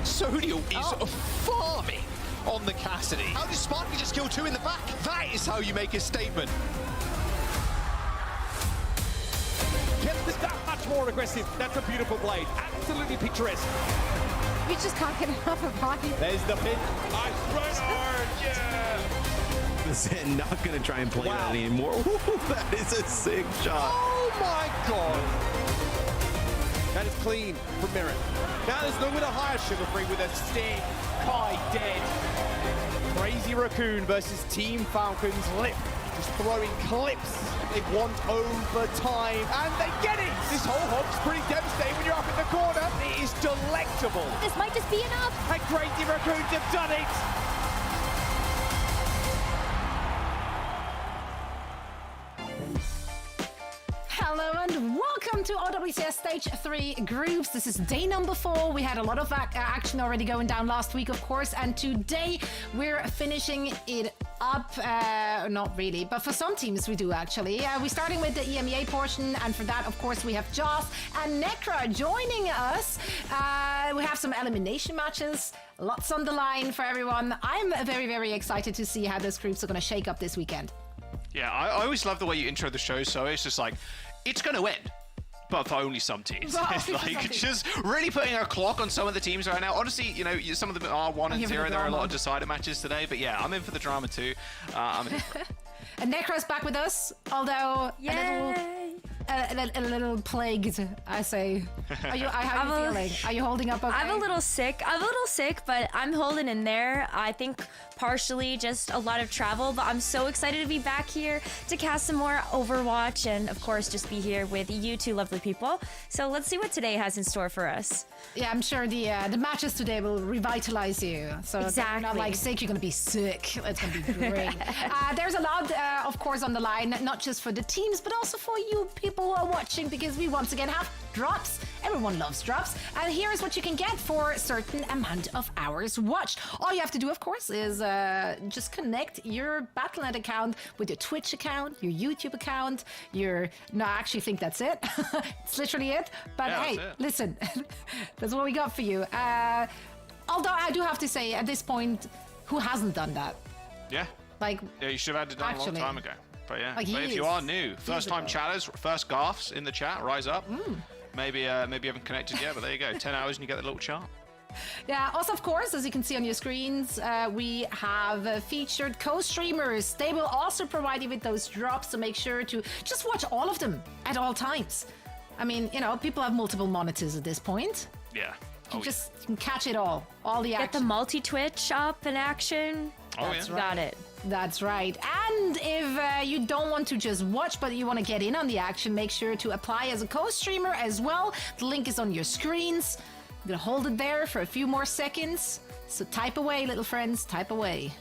Sodial is farming on the Cassidy. How does Sparky just kill 2 in the back? That is how you make a statement. Kept it that much more aggressive. That's a beautiful blade. Absolutely picturesque. You just can't get enough of Rocky. There's the pin. Nice Reinhardt, yeah! Zen not going to try and play that anymore. Ooh, that is a sick shot. Oh my god! That is clean from Merit. Now there's no winner higher Sugar Free with a stick. Kai dead. Crazy Raccoon versus Team Falcon's Lip. Just throwing clips. They want overtime, and they get it! This whole hog's pretty devastating when you're up in the corner. It is delectable. This might just be enough. And Crazy Raccoons have done it! Hello and welcome to OWCS Stage 3 Groups. This is day number 4. We had a lot of action already going down last week, of course, and today we're finishing it up. Not really, but for some teams we do actually. We're starting with the EMEA portion, and for that, of course, we have Joss and Necra joining us. We have some elimination matches, lots on the line for everyone. I'm very, very excited to see how those groups are going to shake up this weekend. Yeah, I always love the way you intro the show, so it's just like, it's going to end. But for only some teams. It's like just really putting a clock on some of the teams right now. Honestly, you know, some of them are 1 and 0. There are a lot of decided matches today, but yeah, I'm in for the drama too. I'm in for it. And Necra's back with us, although a little plagued, I say. How are you feeling? Are you holding up okay? I'm a little sick, but I'm holding in there. I think partially just a lot of travel, but I'm so excited to be back here to cast some more Overwatch and, of course, just be here with you two lovely people. So let's see what today has in store for us. Yeah, I'm sure the matches today will revitalize you. So exactly. You're not like sick, you're going to be sick. It's going to be great. There's a lot, of course, on the line, not just for the teams, but also for you people who are watching, because we once again have drops. Everyone loves drops. And here's what you can get for a certain amount of hours watched. All you have to do, of course, is just connect your Battle.net account with your Twitch account, your YouTube account, your... No, I actually think that's it. It's literally it. But yeah, hey, listen, that's what we got for you. Although I do have to say, at this point, who hasn't done that? Yeah. Like, yeah, you should have had it done a long time ago. But yeah, like but if you are new, first time chatters, first gaffs in the chat, rise up. Maybe you haven't connected yet, but there you go. 10 hours and you get the little chart. Yeah, also, of course, as you can see on your screens, we have featured co-streamers. They will also provide you with those drops, so make sure to just watch all of them at all times. I mean, you know, people have multiple monitors at this point. Yeah. You can catch it all the action. Get the multi-Twitch up in action. That's right. Got it. That's right. And if you don't want to just watch, but you want to get in on the action, make sure to apply as a co-streamer as well. The link is on your screens. I'm going to hold it there for a few more seconds. So type away, little friends, type away.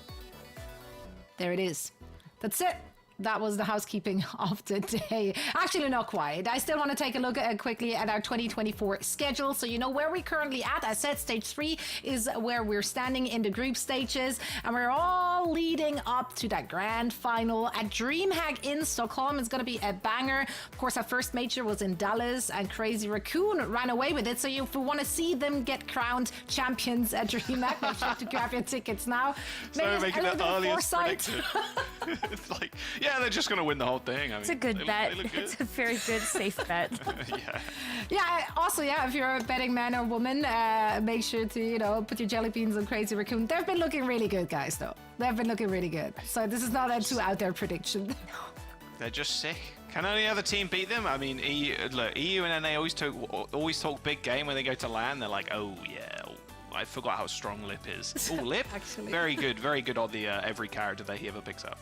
There it is. That's it. That was the housekeeping of the day. Actually, not quite. I still want to take a look quickly at our 2024 schedule, so you know where we're currently at. I said stage 3 is where we're standing in the group stages, and we're all leading up to that grand final at DreamHack in Stockholm. It's going to be a banger. Of course, our first major was in Dallas, and Crazy Raccoon ran away with it. So if you want to see them get crowned champions at DreamHack, make sure to grab your tickets now. So making the earliest prediction. It's like... Yeah, they're just going to win the whole thing. I mean, it's a good bet. It's a very good, safe bet. Yeah. Also, yeah, if you're a betting man or woman, make sure to, you know, put your jelly beans on Crazy Raccoon. They've been looking really good, guys, though. They've been looking really good. So this is not a too out there prediction. They're just sick. Can any other team beat them? I mean, EU and NA always talk big game when they go to LAN. They're like, oh yeah. I forgot how strong Lip is. Oh, Lip? Actually. Very good on the every character that he ever picks up.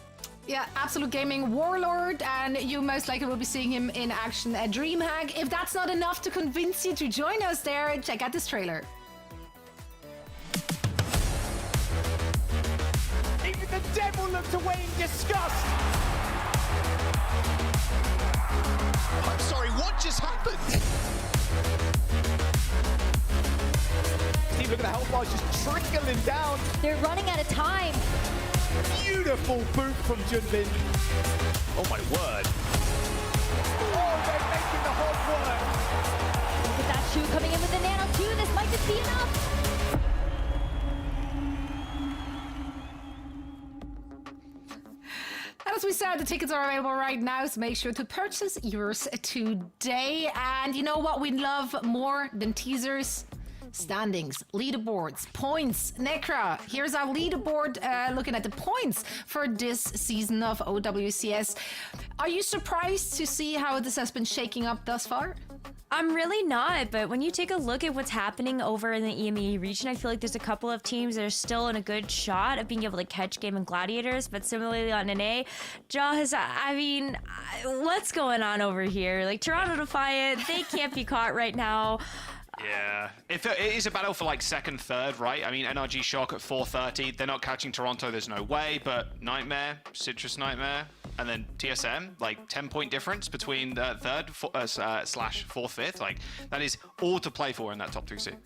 Yeah, Absolute Gaming Warlord, and you most likely will be seeing him in action at DreamHack. If that's not enough to convince you to join us there, check out this trailer. Even the devil looked away in disgust. I'm sorry, what just happened? See, look at the health bars just trickling down. They're running out of time. Beautiful boot from Junbin. Oh my word. Oh, they're making the hog work. Look at that shoe coming in with the nano 2. This might just be enough. news, the tickets are available right now, so make sure to purchase yours today. And you know what we love more than teasers? Standings, leaderboards, points. Necra, here's our leaderboard looking at the points for this season of OWCS. Are you surprised to see how this has been shaking up thus far? I'm really not, but when you take a look at what's happening over in the EMEA region, I feel like there's a couple of teams that are still in a good shot of being able to catch Game and Gladiators, but similarly on NA, Jaws, I mean, what's going on over here? Like, Toronto Defiant, they can't be caught right now. Yeah, it is a battle for like second, third, right? I mean, NRG Shock at 4:30. They're not catching Toronto. There's no way. But Nightmare, Citrus Nightmare, and then TSM, like 10-point difference between third slash fourth, fifth. Like that is all to play for in that top 2 seed.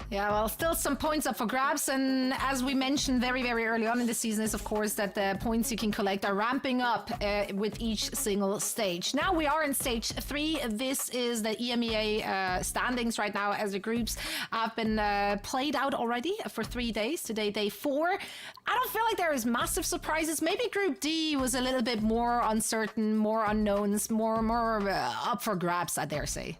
Yeah, well, still some points up for grabs. And as we mentioned very, very early on in the season is, of course, that the points you can collect are ramping up with each single stage. Now we are in stage 3. This is the EMEA standings right now as the groups have been played out already for 3 days. Today, day 4. I don't feel like there is massive surprises. Maybe Group D was a little bit more uncertain, more unknowns, more up for grabs, I dare say.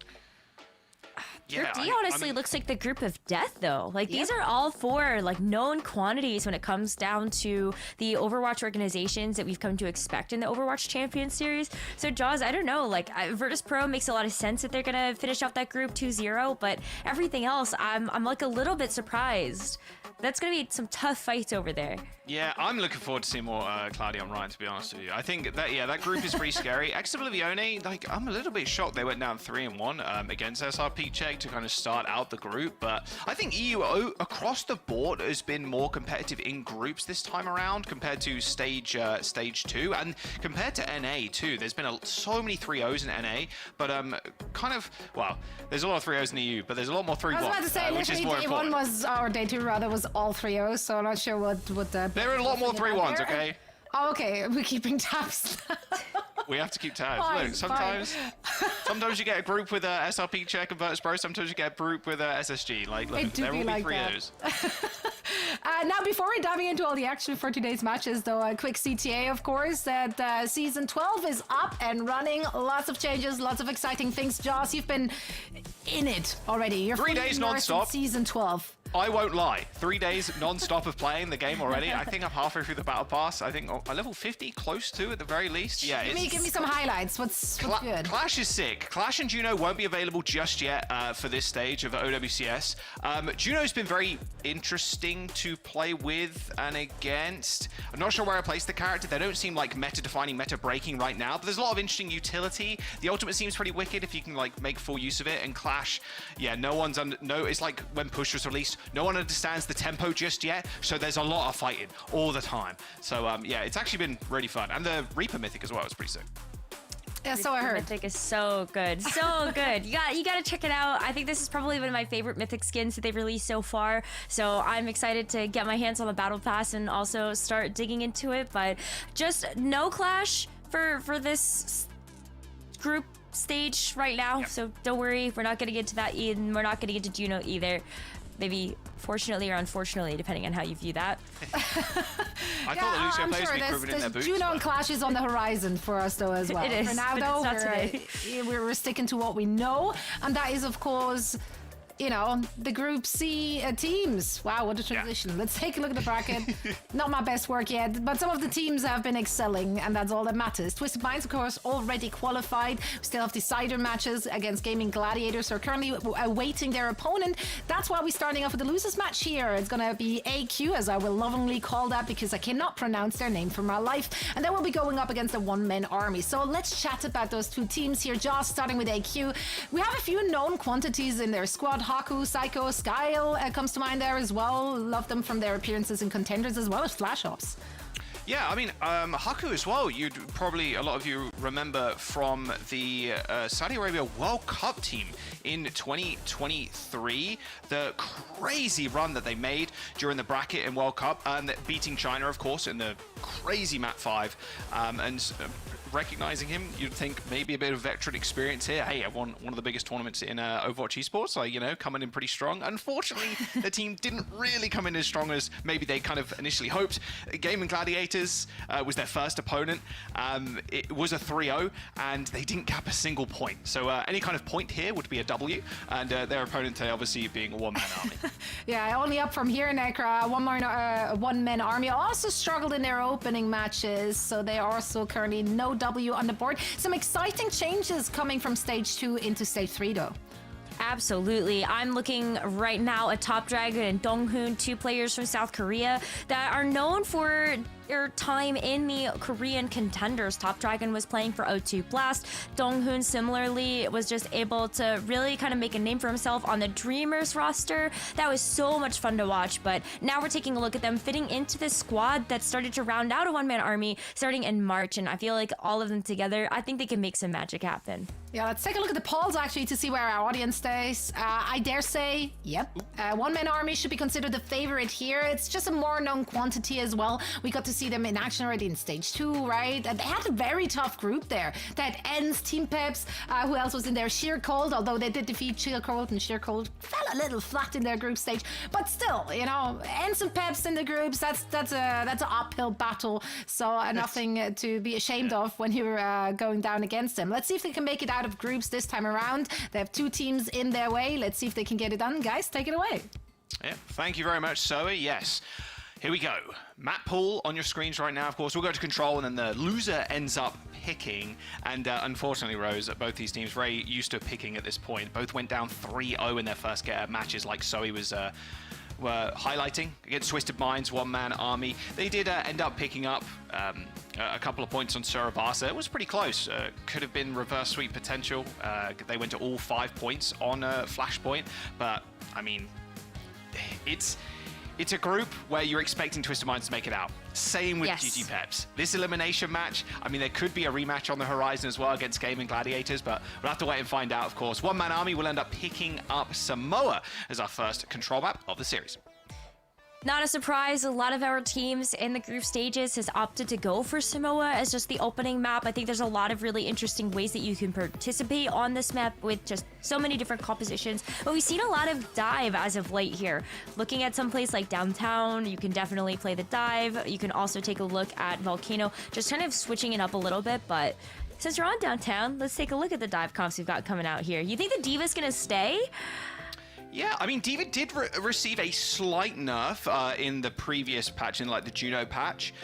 Group D honestly looks like the group of death, though. Like, these are all 4, like, known quantities when it comes down to the Overwatch organizations that we've come to expect in the Overwatch Champions Series. So, Jaws, I don't know. Like, Virtus Pro makes a lot of sense that they're going to finish off that group 2-0, but everything else, I'm like, a little bit surprised. That's going to be some tough fights over there. Yeah, I'm looking forward to seeing more Cloudy on Ryan, to be honest with you. I think that, that group is pretty scary. Oblivione, like, I'm a little bit shocked they went down 3-1 against SRP Czech to kind of start out the group. But I think EU across the board has been more competitive in groups this time around compared to stage 2 and compared to NA too. There's been so many 3-0s in NA, but there's a lot of 3-0s in EU, but there's a lot more 3-1. I was about to say, which is more day important. 1 was, or day 2 rather, was all 3-0s, so I'm not sure what there are a lot more 3-1s, okay? Oh, okay, we're keeping tabs. We have to keep tabs. Fine, Look, sometimes you get a group with SRP Czech and Virtus Pro. Sometimes you get a group with SSG. Like, look, there will be like 3 of those. Now, before we're diving into all the action for today's matches, though, a quick CTA, of course, that Season 12 is up and running. Lots of changes, lots of exciting things. Joss, you've been in it already. You're 3 days non-stop. Season 12. I won't lie. 3 days non-stop of playing the game already. I think I'm halfway through the battle pass. I think I'm level 50, close to at the very least. Yeah. Give me some highlights. What's good? Clash is sick. Clash and Juno won't be available just yet for this stage of OWCS. Juno's been very interesting to play with and against. I'm not sure where I place the character. They don't seem like meta-defining, meta-breaking right now, but there's a lot of interesting utility. The ultimate seems pretty wicked if you can like make full use of it. And Clash, yeah, it's like when Push was released. No one understands the tempo just yet, so there's a lot of fighting all the time. So yeah, it's actually been really fun. And the Reaper Mythic as well is pretty sick. Yeah, so I heard. Mythic is so good, so good. You got to check it out. I think this is probably one of my favorite Mythic skins that they've released so far. So I'm excited to get my hands on the Battle Pass and also start digging into it. But just no Clash for this group stage right now. Yep. So don't worry, we're not going to get to that, and we're not going to get to Juno either. Maybe fortunately or unfortunately, depending on how you view that. I thought the Lucio players would be proven in their boots. Juno and Clash is on the horizon for us, though, as well. It is. For now, though, we're sticking to what we know, and that is, of course, you know, the Group C teams. Wow, what a transition. Yeah. Let's take a look at the bracket. Not my best work yet, but some of the teams have been excelling, and that's all that matters. Twisted Minds, of course, already qualified. We still have decider matches against Gaming Gladiators, who are currently awaiting their opponent. That's why we're starting off with the losers match here. It's going to be AQ, as I will lovingly call that, because I cannot pronounce their name for my life. And then we'll be going up against a one-man army. So let's chat about those two teams here. Josh, starting with AQ. We have a few known quantities in their squad. Haku, Psycho, Skyle comes to mind there as well. Love them from their appearances in Contenders as well as Flash Ops. Yeah, I mean, Haku as well, you'd probably, a lot of you remember from the Saudi Arabia World Cup team in 2023, the crazy run that they made during the bracket in World Cup, and beating China, of course, in the crazy Map 5, and recognizing him, you'd think maybe a bit of veteran experience here. Hey, I won one of the biggest tournaments in Overwatch Esports, so, you know, coming in pretty strong. Unfortunately, the team didn't really come in as strong as maybe they kind of initially hoped. Gaming Gladiators, Gladiators was their first opponent. It was a 3-0, and they didn't cap a single point. So any kind of point here would be a W, and their opponent today obviously being a one-man army. Yeah, only up from here, Necra. One-man army also struggled in their opening matches, so they are also currently no W on the board. Some exciting changes coming from stage 2 into stage 3, though. Absolutely. I'm looking right now at Top Dragon and Donghoon, 2 players from South Korea that are known for their time in the Korean contenders. Top Dragon was playing for O2 Blast. Donghoon similarly was just able to really kind of make a name for himself on the Dreamers roster. That was so much fun to watch, but now we're taking a look at them fitting into this squad that started to round out a one-man army starting in March, and I feel like all of them together, I think they can make some magic happen. Yeah, let's take a look at the polls actually to see where our audience stays. I dare say, yep, one-man army should be considered the favorite here. It's just a more known quantity as well. We got to see them in action already in stage 2, right? They had a very tough group there. That ends Team Peps. Who else was in there? Sheer Cold, although they did defeat Sheer Cold, and Sheer Cold fell a little flat in their group stage. But still, you know, ends and Peps in the groups, that's an uphill battle. So nothing to be ashamed of when you're going down against them. Let's see if they can make it out of groups this time around. They have 2 teams in their way. Let's see if they can get it done. Guys, take it away. Yeah, thank you very much, Zoe. Yes. Here we go. Map pool on your screens right now. Of course, we'll go to control, and then the loser ends up picking. And unfortunately, Rose, both these teams very used to picking at this point. Both went down 3-0 in their first matches, like Zoe was were highlighting against Twisted Minds, one-man army. They did end up picking up a couple of points on Surabasa. It was pretty close. Could have been reverse sweep potential. They went to all 5 points on Flashpoint, but I mean, it's a group where you're expecting Twisted Minds to make it out. Same with GG Peps. This elimination match, I mean, there could be a rematch on the horizon as well against Gaming Gladiators, but we'll have to wait and find out, of course. One-man army will end up picking up Samoa as our first control map of the series. Not a surprise, a lot of our teams in the group stages has opted to go for Samoa as just the opening map. I think there's a lot of really interesting ways that you can participate on this map with just so many different compositions. But we've seen a lot of dive as of late here. Looking at some place like downtown, you can definitely play the dive. You can also take a look at Volcano, just kind of switching it up a little bit. But since you're on downtown, let's take a look at the dive comps we've got coming out here. You think the Diva's gonna stay? Yeah, I mean, Diva did receive a slight nerf in the previous patch, in like the Juno patch.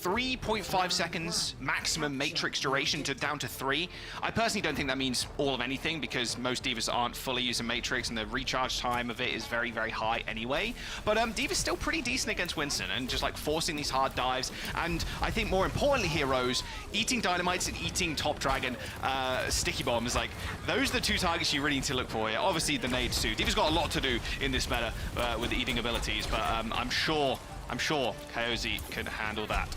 3.5 seconds maximum matrix duration down to 3. I personally don't think that means all of anything, because most Divas aren't fully using matrix and the recharge time of it is very, very high anyway. But Diva's still pretty decent against Winston and just like forcing these hard dives. And I think more importantly, heroes, eating dynamites and eating Top Dragon sticky bombs, like those are the 2 targets you really need to look for here. Obviously the nades too. Diva's got a lot to do in this meta with the eating abilities, but I'm sure Kaozi can handle that.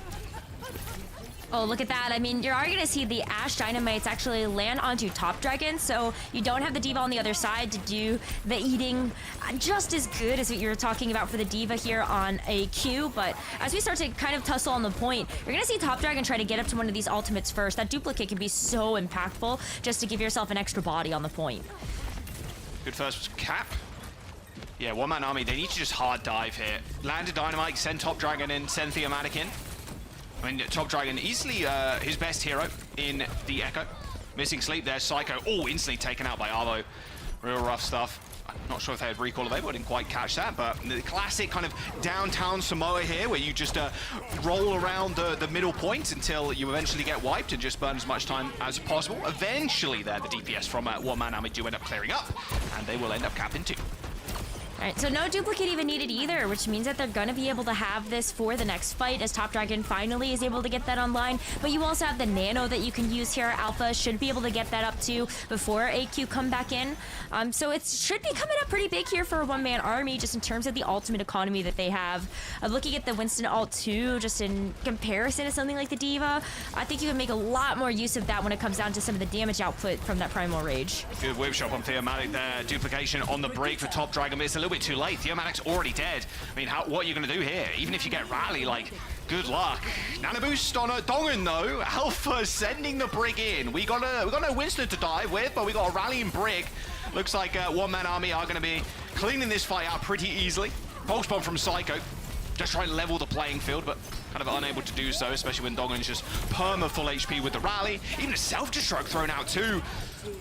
Oh, look at that. I mean, you're already going to see the Ash Dynamites actually land onto Top Dragon, so you don't have the Diva on the other side to do the eating just as good as what you were talking about for the Diva here on AQ. But as we start to kind of tussle on the point, you're going to see Top Dragon try to get up to one of these ultimates first. That duplicate can be so impactful just to give yourself an extra body on the point. Good first cap. Yeah, one-man army, they need to just hard dive here. Land a dynamite, send Top Dragon in, send Theomatic in. I mean, Top Dragon easily his best hero in the Echo. Missing sleep there, Psycho. Oh, instantly taken out by Arvo. Real rough stuff. I'm not sure if they had recall available, I didn't quite catch that, but the classic kind of downtown Samoa here, where you just roll around the middle point until you eventually get wiped and just burn as much time as possible. Eventually there, the DPS from one-man army do end up clearing up, and they will end up capping 2. All right, so no duplicate even needed either, which means that they're going to be able to have this for the next fight as Top Dragon finally is able to get that online. But you also have the Nano that you can use here. Alpha should be able to get that up too before AQ come back in. So it should be coming up pretty big here for a one-man army, just in terms of the ultimate economy that they have. Looking at the Winston ult 2, just in comparison to something like the Diva, I think you can make a lot more use of that when it comes down to some of the damage output from that Primal Rage. Good whip shot on Theomatic there. Duplication on the break for Top Dragon, but it's a little bit too late. Theomatic's already dead. I mean, what are you going to do here? Even if you get Rally, like, good luck. Nano boost on a Dongan though. Alpha sending the Brig in. We got no Winston to dive with, but we got a rallying Brig. Looks like one-man army are going to be cleaning this fight out pretty easily. Pulse bomb from Psycho. Just trying to level the playing field, but kind of unable to do so, especially when Dongan's just perma full HP with the rally. Even a self-destruct thrown out too.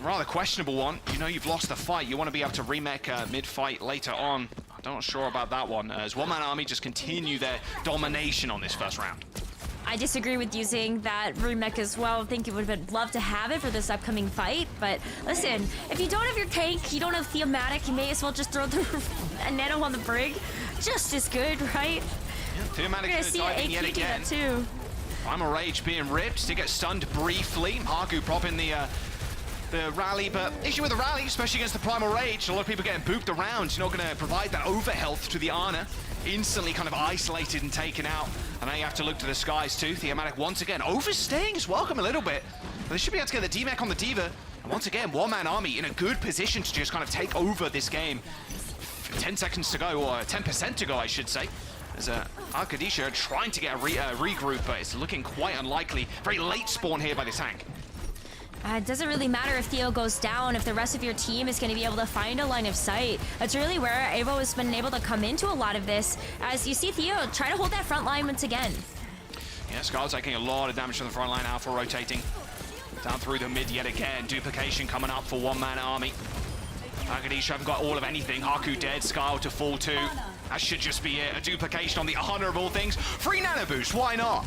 Rather questionable one. You know you've lost the fight. You want to be able to remake mid-fight later on. I'm not sure about that one, as one-man army just continue their domination on this first round. I disagree with using that remake as well. I think it would have been love to have it for this upcoming fight. But listen, if you don't have your tank, you don't have thematic, you may as well just throw a nano on the brig. Just as good, right? Yeah, thematic We're gonna see diving AP yet do again. that too. Primal Rage being ripped to get stunned briefly. Haku propping the rally, but issue with the rally, especially against the Primal Rage, a lot of people getting booped around. You're not going to provide that overhealth to the Ana. Instantly kind of isolated and taken out. And now you have to look to the skies too. Thematic once again overstaying his welcome a little bit. But they should be able to get the DMAC on the D.Va. And once again, one-man army in a good position to just kind of take over this game. 10 seconds to go, or 10% to go, I should say. There's Arkadisha trying to get a regroup, but it's looking quite unlikely. Very late spawn here by the tank. It doesn't really matter if Theo goes down, if the rest of your team is going to be able to find a line of sight. That's really where Evo has been able to come into a lot of this, as you see Theo try to hold that front line once again. Yeah, Scar's taking a lot of damage from the front line. Alpha rotating down through the mid yet again. Duplication coming up for one-man army. Arkadisha haven't got all of anything. Haku dead, Scar to fall too. That should just be it. A duplication on the honor of all things. Free nano boost, why not?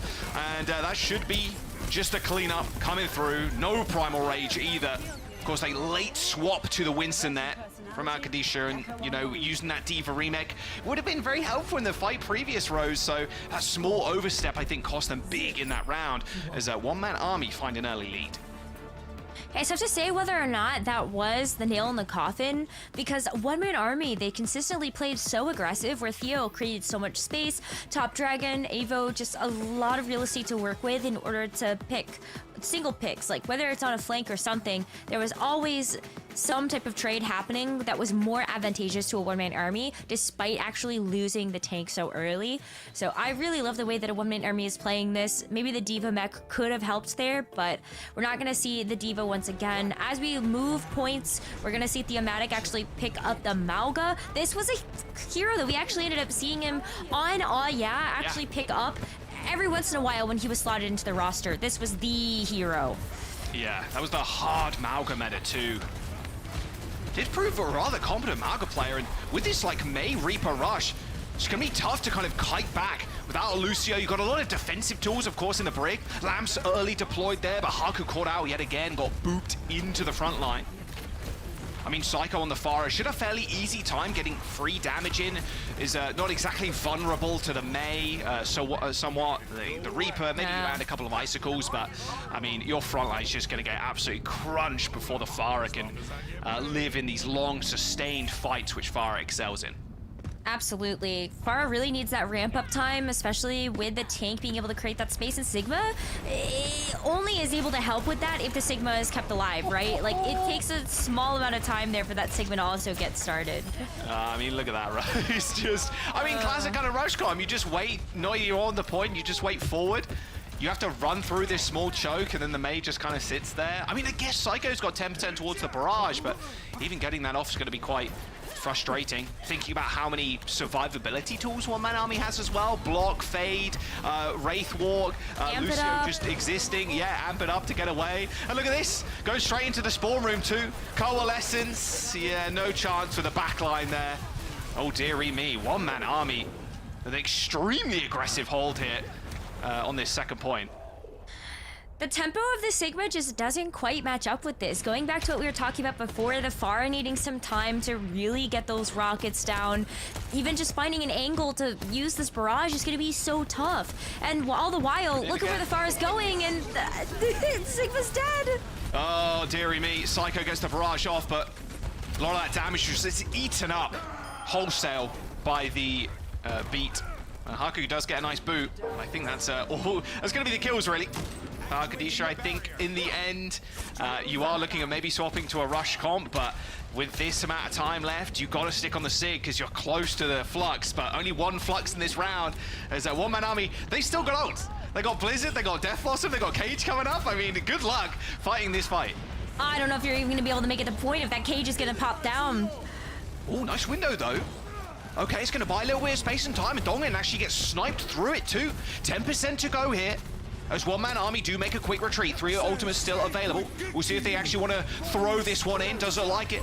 And that should be just a cleanup coming through. No Primal Rage either. Of course, a late swap to the Winston there from Arkadisha, and, you know, using that D.Va remake would have been very helpful in the fight previous rows, so a small overstep, I think, cost them big in that round as a one-man army find an early lead. Okay, so to say whether or not that was the nail in the coffin, because one-man army, they consistently played so aggressive where Theo created so much space, Top Dragon, Evo, just a lot of real estate to work with in order to pick single picks, like whether it's on a flank or something, there was always some type of trade happening that was more advantageous to a one-man army despite actually losing the tank so early. So I really love the way that a one-man army is playing this. Maybe the D.Va mech could have helped there, but we're not going to see the D.Va once again. As we move points, we're going to see Thematic actually pick up the Mauga. This was a hero that we actually ended up seeing him on actually pick up every once in a while when he was slotted into the roster. This was the hero. Yeah, that was the hard Mauga meta too. Did prove a rather competent Mauga player, and with this like May Reaper rush, it's gonna be tough to kind of kite back. Without a Lucio, you've got a lot of defensive tools, of course, in the brig. Lamps early deployed there, but Haku caught out yet again, got booped into the front line. I mean, Psycho on the Pharah should have fairly easy time getting free damage in. Is not exactly vulnerable to the May, somewhat. The Reaper, maybe around a couple of icicles, but I mean, your front line is just going to get absolutely crunched before the Pharah can live in these long, sustained fights, which Pharah excels in. Absolutely. Pharah really needs that ramp-up time, especially with the tank being able to create that space, and Sigma only is able to help with that if the Sigma is kept alive, right? Like, it takes a small amount of time there for that Sigma to also get started. I mean, look at that, right? It's just, I mean, classic kind of rush com. You just wait, no, you're on the point, you just wait forward. You have to run through this small choke, and then the May just kind of sits there. I mean, I guess Psycho's got 10% towards the barrage, but even getting that off is going to be quite frustrating. Thinking about how many survivability tools one-man army has as well. Block, Fade, Wraith Walk, Lucio just existing. Yeah, amp it up to get away. And look at this. Goes straight into the spawn room too. Coalescence. Yeah, no chance for the backline there. Oh, dearie me. One-man army. An extremely aggressive hold here on this second point. The tempo of the Sigma just doesn't quite match up with this. Going back to what we were talking about before, the Pharah needing some time to really get those rockets down. Even just finding an angle to use this barrage is going to be so tough. And all the while, look at where the Pharah's going, and Sigma's dead. Oh, dearie me. Psycho gets the barrage off, but a lot of that damage just is eaten up wholesale by the beat. Haku does get a nice boot. I think that's all. That's going to be the kills, really. Arkadisha, I think in the end, you are looking at maybe swapping to a rush comp, but with this amount of time left, you've got to stick on the Sig because you're close to the Flux, but only one Flux in this round. As a one-man army, they still got ult. They got Blizzard, they got Death Blossom, they got Cage coming up. I mean, good luck fighting this fight. I don't know if you're even going to be able to make it to point if that Cage is going to pop down. Oh, nice window though. Okay, it's going to buy a little bit of space and time, and Donglin actually gets sniped through it too. 10% to go here. As one-man army do make a quick retreat. 3 ultimates still available. We'll see if they actually want to throw this one in. Does it like it?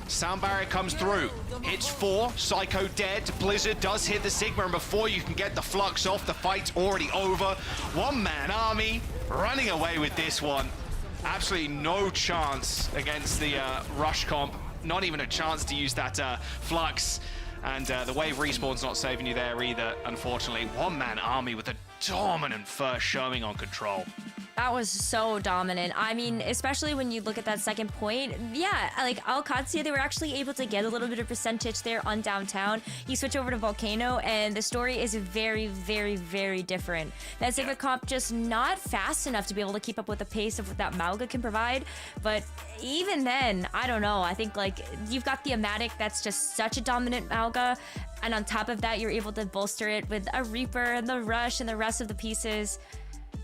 Sound barrier comes through. Hits 4. Psycho dead. Blizzard does hit the Sigma, and before you can get the flux off, the fight's already over. One-man army running away with this one. Absolutely no chance against the rush comp. Not even a chance to use that flux. And the wave respawn's not saving you there either, unfortunately. One-man army with a dominant first showing on control. That was so dominant. I mean, especially when you look at that second point. Yeah, like OWCS, they were actually able to get a little bit of percentage there on downtown. You switch over to Volcano, and the story is very, very, very different. That Sigma comp just not fast enough to be able to keep up with the pace of what that Mauga can provide. But even then, I don't know. I think like you've got the Amatic that's just such a dominant Mauga. And on top of that, you're able to bolster it with a Reaper and the Rush and the rest of the pieces.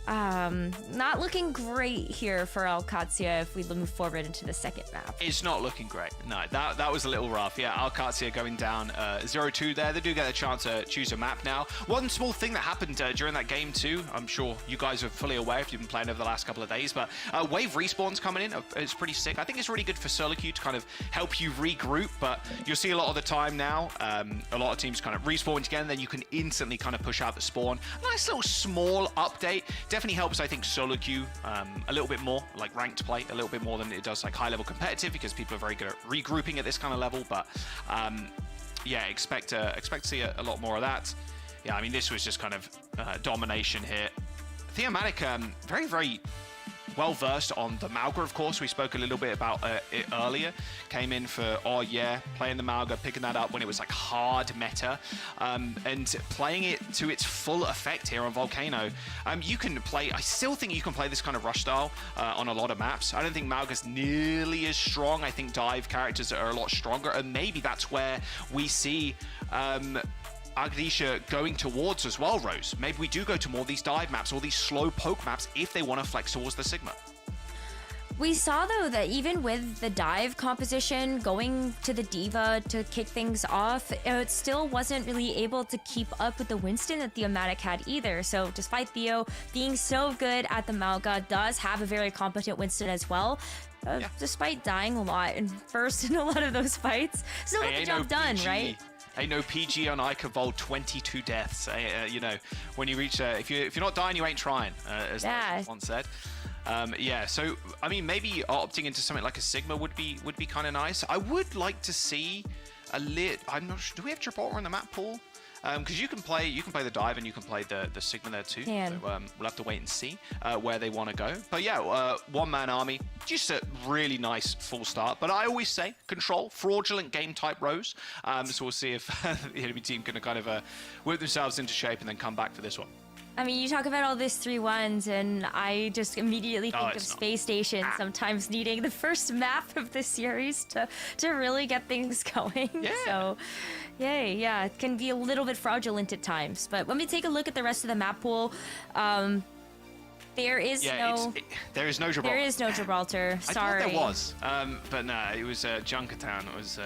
Not looking great here for OWCS if we move forward into the second map. It's not looking great. No, that was a little rough. Yeah, OWCS going down 0-2 there. They do get a chance to choose a map now. One small thing that happened during that game too, I'm sure you guys are fully aware if you've been playing over the last couple of days, but wave respawns coming in. It's pretty sick. I think it's really good for solo queue to kind of help you regroup, but you'll see a lot of the time now, a lot of teams kind of respawn together, then you can instantly kind of push out the spawn. Nice little small update. Definitely helps, I think, solo queue a little bit more, like ranked play, a little bit more than it does like high-level competitive, because people are very good at regrouping at this kind of level. But yeah, expect to see a lot more of that. Yeah, I mean, this was just kind of domination here. Theomatic, very, very well versed on the Mauga, of course. We spoke a little bit about it earlier. Came in for, oh yeah, playing the Mauga, picking that up when it was like hard meta, and playing it to its full effect here on Volcano. You can play, I still think you can play this kind of rush style on a lot of maps. I don't think Mauga's nearly as strong. I think dive characters are a lot stronger, and maybe that's where we see Agdisha going towards as well, Rose. Maybe we do go to more of these dive maps or these slow poke maps if they want to flex towards the Sigma. We saw, though, that even with the dive composition, going to the D.Va to kick things off, it still wasn't really able to keep up with the Winston that the Omatic had either. So despite Theo being so good at the Mauga, does have a very competent Winston as well. Yeah. Despite dying a lot and first in a lot of those fights, still got the job done, right? Ain't no PG on Ike Vol 22 deaths. You know, when you reach if you're not dying, you ain't trying, as once said. Yeah, so I mean, maybe opting into something like a Sigma would be kind of nice. I would like to see a lit. I'm not sure. Do we have Gibraltar in the map pool? Because you can play the dive and you can play the Sigma there too. So we'll have to wait and see where they want to go. But yeah, one-man army, just a really nice full start. But I always say control, fraudulent game type Rose. So we'll see if the enemy team can kind of whip themselves into shape and then come back for this one. I mean, you talk about all these 3-1s, and I just immediately think of Space Station sometimes needing the first map of the series to really get things going. Yeah. So, yay, yeah, it can be a little bit fraudulent at times. But when we take a look at the rest of the map pool, there is no Gibraltar. There is no Gibraltar. Sorry. I thought there was, but no, it was Junkertown. It was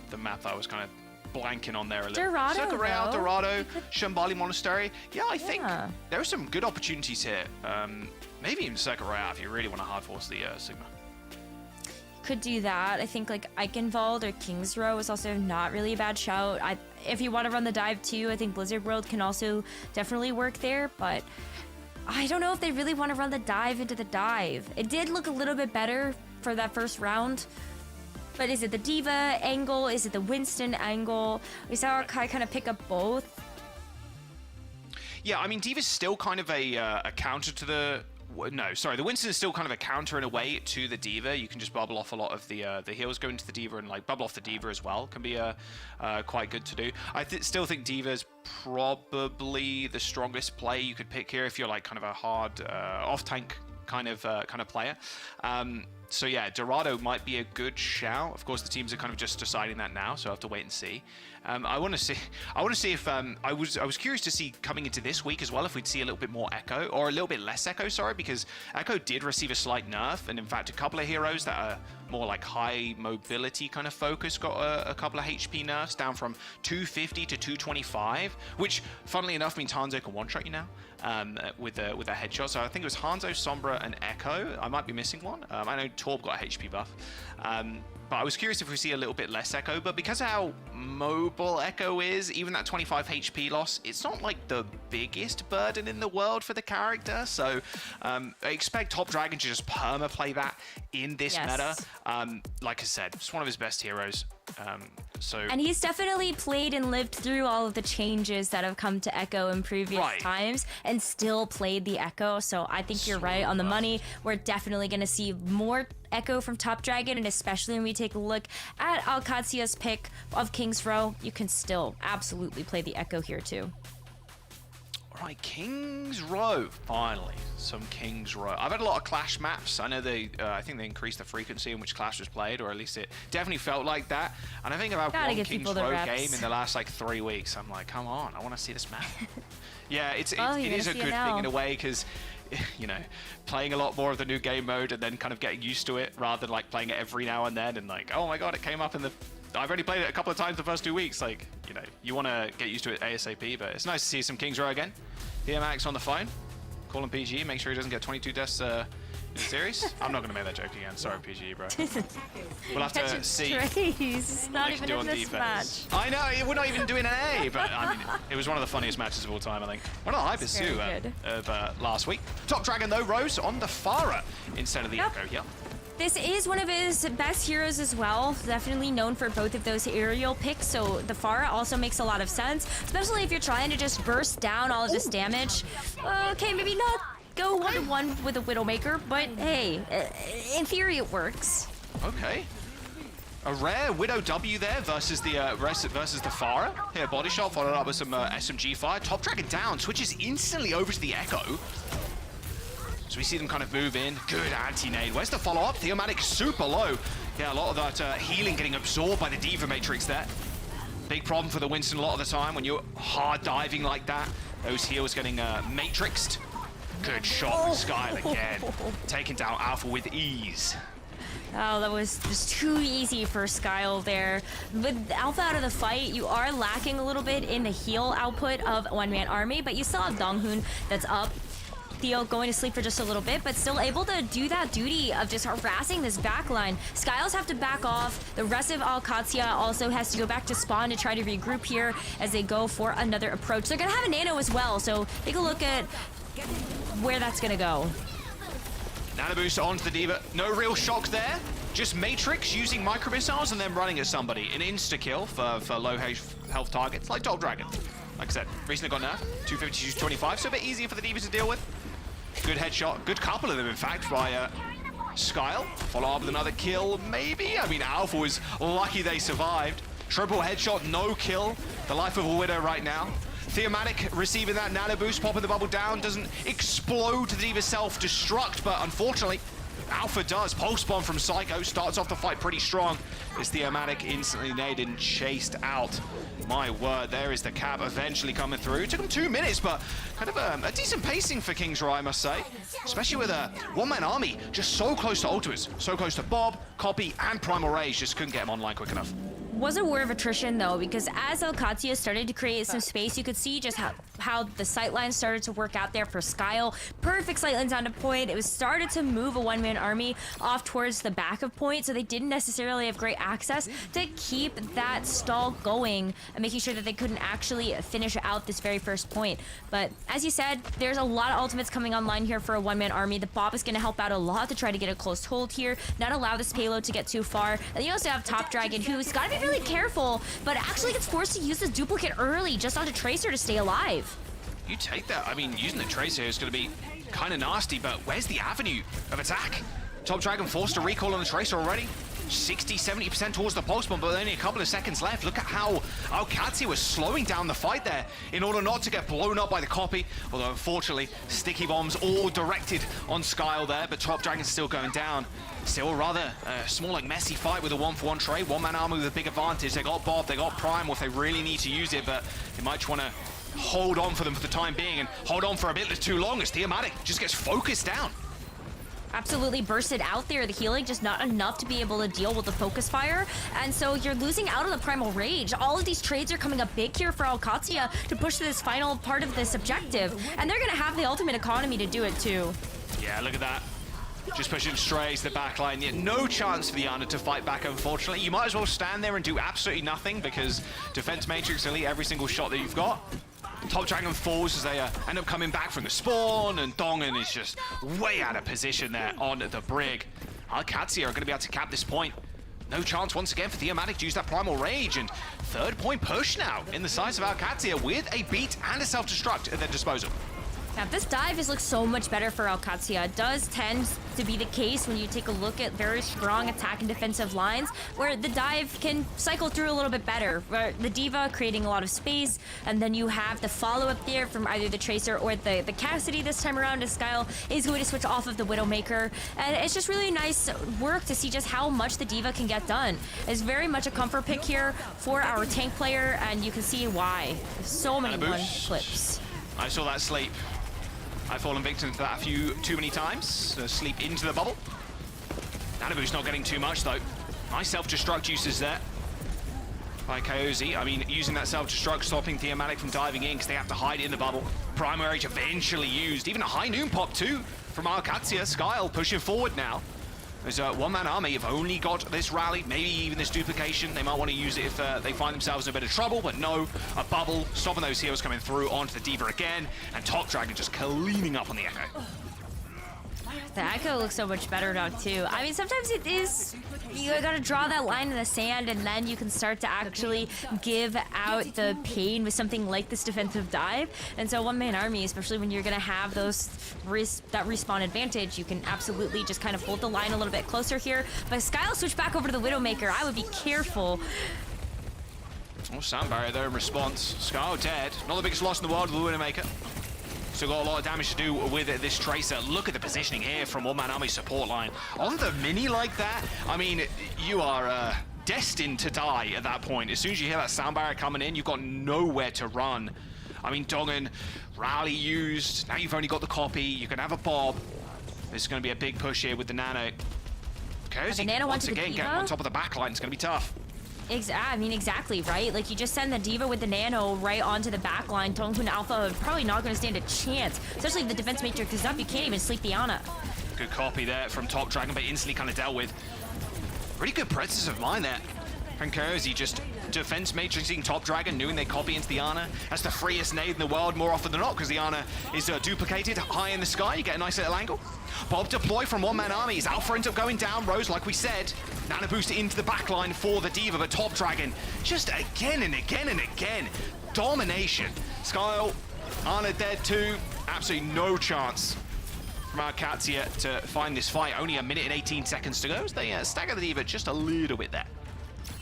the map that I was kind of blanking on there a little. Dorado, Dorado, Shambali Monastery. Yeah, I think there are some good opportunities here. Maybe even Circuit Royale if you really want to hard force the Sigma. Could do that. I think like Eichenwald or Kings Row is also not really a bad shout. If you want to run the dive too, I think Blizzard World can also definitely work there, but I don't know if they really want to run the dive into the dive. It did look a little bit better for that first round. But is it the D.Va angle? Is it the Winston angle? We saw Kai kind of pick up both. Yeah, I mean, D.Va's still kind of a counter to the... No, sorry, the Winston is still kind of a counter in a way to the D.Va. You can just bubble off a lot of the heals, go into the D.Va and like bubble off the D.Va as well. Can be quite good to do. I still think D.Va is probably the strongest play you could pick here if you're like kind of a hard off-tank kind of player. So yeah, Dorado might be a good shout. Of course, the teams are kind of just deciding that now, so I have to wait and see. I want to see if I was curious to see coming into this week as well if we'd see a little bit more Echo or a little bit less Echo. Sorry, because Echo did receive a slight nerf, and in fact, a couple of heroes that are more like high mobility kind of focus got a couple of HP nerfs, down from 250 to 225, which funnily enough means Hanzo can one-shot you now with a headshot. So I think it was Hanzo, Sombra, and Echo. I might be missing one. I know Torb got a HP buff. But I was curious if we see a little bit less Echo, but because of how mobile Echo is, even that 25 HP loss, it's not like the biggest burden in the world for the character. So I expect Top Dragon to just perma-play that in this meta. Like I said, it's one of his best heroes. And he's definitely played and lived through all of the changes that have come to Echo in previous times and still played the Echo. So I think you're right on the money. We're definitely going to see more Echo from Top Dragon, and especially when we take a look at OWCS pick of King's Row, you can still absolutely play the Echo here too. All right, King's Row, finally, some King's Row. I've had a lot of Clash maps. I know I think they increased the frequency in which Clash was played, or at least it definitely felt like that. And I think I've had one King's Row game in the last like 3 weeks. I'm like, come on, I want to see this map. Yeah, it is a good thing in a way, because you know, playing a lot more of the new game mode and then kind of getting used to it rather than like playing it every now and then and like, oh my god, it came up in the... I've only played it a couple of times the first 2 weeks. Like, you know, you want to get used to it ASAP, but it's nice to see some King's Row again. DMX on the phone. Call him PG. Make sure he doesn't get 22 deaths in the series. I'm not going to make that joke again. Sorry, PG, bro. We'll have to see. It's not even in this match. I know, we're not even doing an A, but I mean, it was one of the funniest matches of all time, I think. One of the hypest too of last week. Top Dragon, though, Rose on the Pharah instead of the Echo. Yep. This is one of his best heroes as well. Definitely known for both of those aerial picks, so the Pharah also makes a lot of sense, especially if you're trying to just burst down all of this damage. Okay, maybe not go one-to-one with a Widowmaker, but hey, in theory it works. Okay. A rare Widow W there versus the Pharah. Here, body shot followed up with some SMG fire. Top Dragon down, switches instantly over to the Echo. So we see them kind of move in. Good anti-nade. Where's the follow-up? Theomatic super low. Yeah, a lot of that healing getting absorbed by the Diva Matrix there. Big problem for the Winston a lot of the time when you're hard diving like that. Those heals getting matrixed. Good shot with Skyle again. Taking down Alpha with ease. Oh, that was just too easy for Skyle there. With Alpha out of the fight, you are lacking a little bit in the heal output of One Man Army, but you still have Donghoon that's up. Theo going to sleep for just a little bit, but still able to do that duty of just harassing this backline. Skyles have to back off. The rest of OWCS also has to go back to spawn to try to regroup here as they go for another approach. They're going to have a nano as well, so take a look at where that's going to go. Nano boost onto the Diva. No real shock there. Just Matrix using micro missiles and then running at somebody. An insta-kill for low health targets, like Top Dragon. Like I said, recently got nerfed. 250 to 25, so a bit easier for the Divas to deal with. Good headshot. Good couple of them, in fact, by Skyle. Follow up with another kill, maybe? I mean, Alpha was lucky they survived. Triple headshot, no kill. The life of a Widow right now. Theomatic receiving that nano boost, popping the bubble down. Doesn't explode to the Diva self-destruct, but unfortunately, Alpha does. Pulse bomb from Psycho. Starts off the fight pretty strong. As Theomatic instantly naded and chased out. My word, there is the cap eventually coming through. It took him 2 minutes, but kind of a decent pacing for King's Row, I must say. Especially with a one-man army just so close to ultimates. So close to Bob, Copy, and Primal Rage. Just couldn't get him online quick enough. Was a war of attrition though, because as OWCS started to create some space, you could see just how the sightlines started to work out there for Skyle. Perfect sightlines onto point. It was started to move a one-man army off towards the back of point, so they didn't necessarily have great access to keep that stall going and making sure that they couldn't actually finish out this very first point. But as you said, there's a lot of ultimates coming online here for a one-man army. The Bob is going to help out a lot to try to get a close hold here, not allow this payload to get too far. And you also have Top Dragon, who's got to be really careful, but actually gets forced to use this duplicate early just onto Tracer to stay alive. You take that. I mean, using the Tracer is going to be kind of nasty, but where's the avenue of attack? Top Dragon forced to recall on the Tracer already. 60-70% towards the pulse bomb, but only a couple of seconds left. Look at how OWCS was slowing down the fight there in order not to get blown up by the Copy. Although, unfortunately, sticky bombs all directed on Skyle there, but Top Dragon's still going down. Still rather small, like messy fight with a 1-for-1 trade. One-man army with a big advantage. They got Bob, they got Prime, if they really need to use it, but they might just want to hold on for them for the time being and hold on for a bit too long as Theomatic just gets focused down. absolutely bursted out there. The healing just not enough to be able to deal with the focus fire. And so you're losing out on the primal rage. All of these trades are coming up big here for OWCS to push this final part of this objective. And they're going to have the ultimate economy to do it too. Yeah, look at that. Just pushing straight to the back line. Yeah, no chance for the Ana to fight back, unfortunately. You might as well stand there and do absolutely nothing because Defense Matrix elite every single shot that you've got. Top Dragon falls as they end up coming back from the spawn, and Dongen is just way out of position there on the brig. OWCS are going to be able to cap this point. No chance once again for Theomatic to use that Primal Rage, and third point push now in the size of OWCS with a beat and a self-destruct at their disposal. Now, this dive has looked so much better for OWCS. It does tend to be the case when you take a look at very strong attack and defensive lines, where the dive can cycle through a little bit better. Where the Diva creating a lot of space, and then you have the follow-up there from either the Tracer or the Cassidy this time around, as Skyle is going to switch off of the Widowmaker. And it's just really nice work to see just how much the Diva can get done. It's very much a comfort pick here for our tank player, and you can see why. There's so many one clips. I saw that sleep. I've fallen victim to that a few too many times. Sleep into the bubble. Nanabu's not getting too much though. Nice self-destruct uses there by Kaozi. I mean, using that self-destruct, stopping Theomatic from diving in because they have to hide in the bubble. Primal Rage eventually used. Even a high noon pop too from OWCS. Skyle pushing forward now. There's a one-man army. Have only got this rally, maybe even this duplication. They might want to use it if they find themselves in a bit of trouble, but no, a bubble, stopping those heroes coming through onto the Diva again, and Top Dragon just cleaning up on the Echo. The Echo looks so much better now too. I mean, sometimes it is, you gotta draw that line in the sand, and then you can start to actually give out the pain with something like this defensive dive. And so one-man army, especially when you're gonna have those that respawn advantage, you can absolutely just kind of hold the line a little bit closer here. But Skyle switch back over to the Widowmaker. I would be careful. Oh, sound barrier there in response. Skyle dead. Not the biggest loss in the world with the Widowmaker. Still got a lot of damage to do with this Tracer. Look at the positioning here from one-man army support line. On the mini like that, I mean, you are destined to die at that point. As soon as you hear that sound barrier coming in, you've got nowhere to run. I mean, Dongen, rally used. Now you've only got the copy. You can have a Bob. This is going to be a big push here with the Nano. Cozy, once again, getting on top of the backline. It's going to be tough. I mean, exactly, right? Like, you just send the Diva with the Nano right onto the back line. Tongkun Alpha are probably not going to stand a chance, especially if the defense matrix is up. You can't even sleep the Ana. Good copy there from Top Dragon, but instantly kind of dealt with. Pretty good presence of mind there from Cozy, just defense matrixing Top Dragon, knowing they copy into the Ana. That's the freest nade in the world more often than not, because the Ana is duplicated high in the sky. You get a nice little angle. Bob deploy from one-man armies. Alpha ends up going down. Rose, like we said. Nano boost into the backline for the Diva, but Top Dragon just again and again and again. Domination. Skyle, Ana dead too. Absolutely no chance from OWCS to find this fight. Only a minute and 18 seconds to go as they stagger the Diva just a little bit there.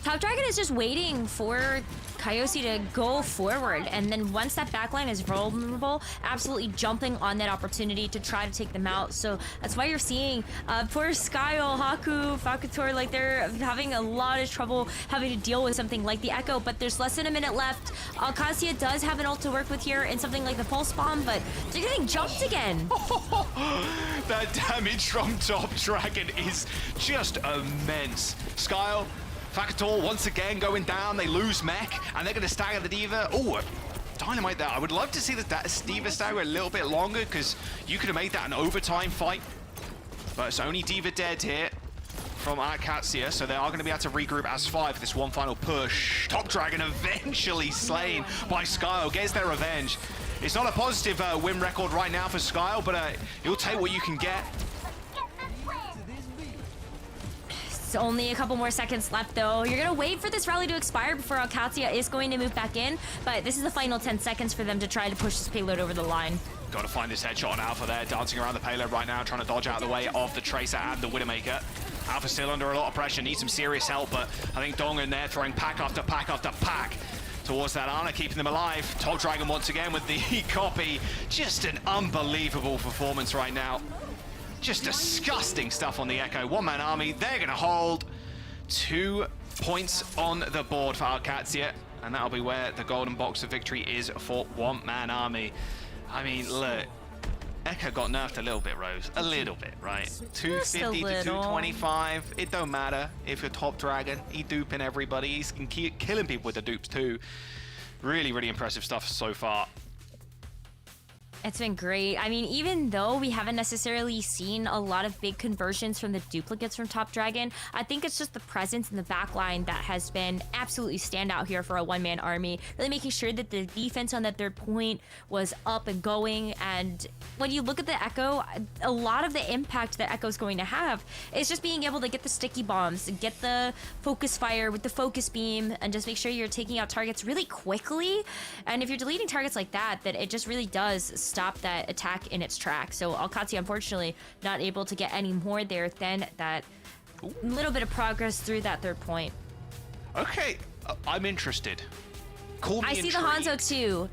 Top Dragon is just waiting for Coyote to go forward, and then once that backline is vulnerable, absolutely jumping on that opportunity to try to take them out. So that's why you're seeing poor Skyle, Haku, Fakator, like they're having a lot of trouble having to deal with something like the Echo, but there's less than a minute left. OWCS does have an ult to work with here and something like the Pulse Bomb, but they're getting jumped again. That damage from Top Dragon is just immense. Skyle, Fakator once again going down. They lose mech, and they're going to stagger the Diva. Oh, dynamite there. I would love to see the Diva stagger a little bit longer, because you could have made that an overtime fight. But it's only Diva dead here from OWCS, so they are going to be able to regroup as 5 for this one final push. Top Dragon eventually slain by Skyle. Gets their revenge. It's not a positive win record right now for Skyle, but you'll take what you can get. Only a couple more seconds left, though. You're gonna wait for this rally to expire before OWCS is going to move back in, but this is the final 10 seconds for them to try to push this payload over the line. Got to find this headshot on Alpha there, dancing around the payload right now, trying to dodge out of the way of the Tracer and the Widowmaker. Alpha still under a lot of pressure, needs some serious help, but I think Dongen there throwing pack after pack after pack towards that Ana, keeping them alive. Top Dragon once again with the copy. Just an unbelievable performance right now. Just disgusting stuff on the Echo. One-man army, they're going to hold 2 points on the board for OWCS, and that'll be where the golden box of victory is for one-man army. I mean, look, Echo got nerfed a little bit, Rose. A little bit, right? 250 to little. 225. It don't matter if you're top dragon. He duping everybody. He's killing people with the dupes too. Really, really impressive stuff so far. It's been great. I mean, even though we haven't necessarily seen a lot of big conversions from the duplicates from Top Dragon, I think it's just the presence in the backline that has been absolutely standout here for a one-man army. Really making sure that the defense on that third point was up and going. And when you look at the Echo, a lot of the impact that Echo's going to have is just being able to get the sticky bombs, get the focus fire with the focus beam, and just make sure you're taking out targets really quickly. And if you're deleting targets like that, then it just really does stop that attack in its track. So OWCS, unfortunately, not able to get any more there than that little bit of progress through that third point. Okay, I'm interested. Call me I see intrigued. the Hanzo too.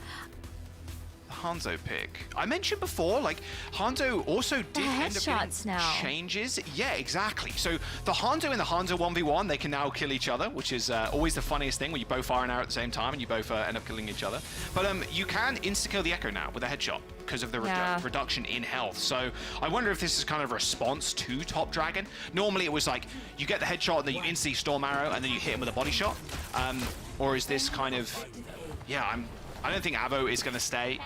Hanzo pick. I mentioned before, like, Hanzo also did end up headshots getting now. changes. Yeah, exactly. So the Hanzo and the Hanzo 1v1, they can now kill each other, which is always the funniest thing, when you both fire an arrow at the same time and you both end up killing each other. But you can insta-kill the Echo now with a headshot because of the reduction in health. So I wonder if this is kind of a response to Top Dragon. Normally it was like, you get the headshot and then you instantly storm arrow and then you hit him with a body shot. Or is this kind of, yeah, I don't think Avo is going to stay.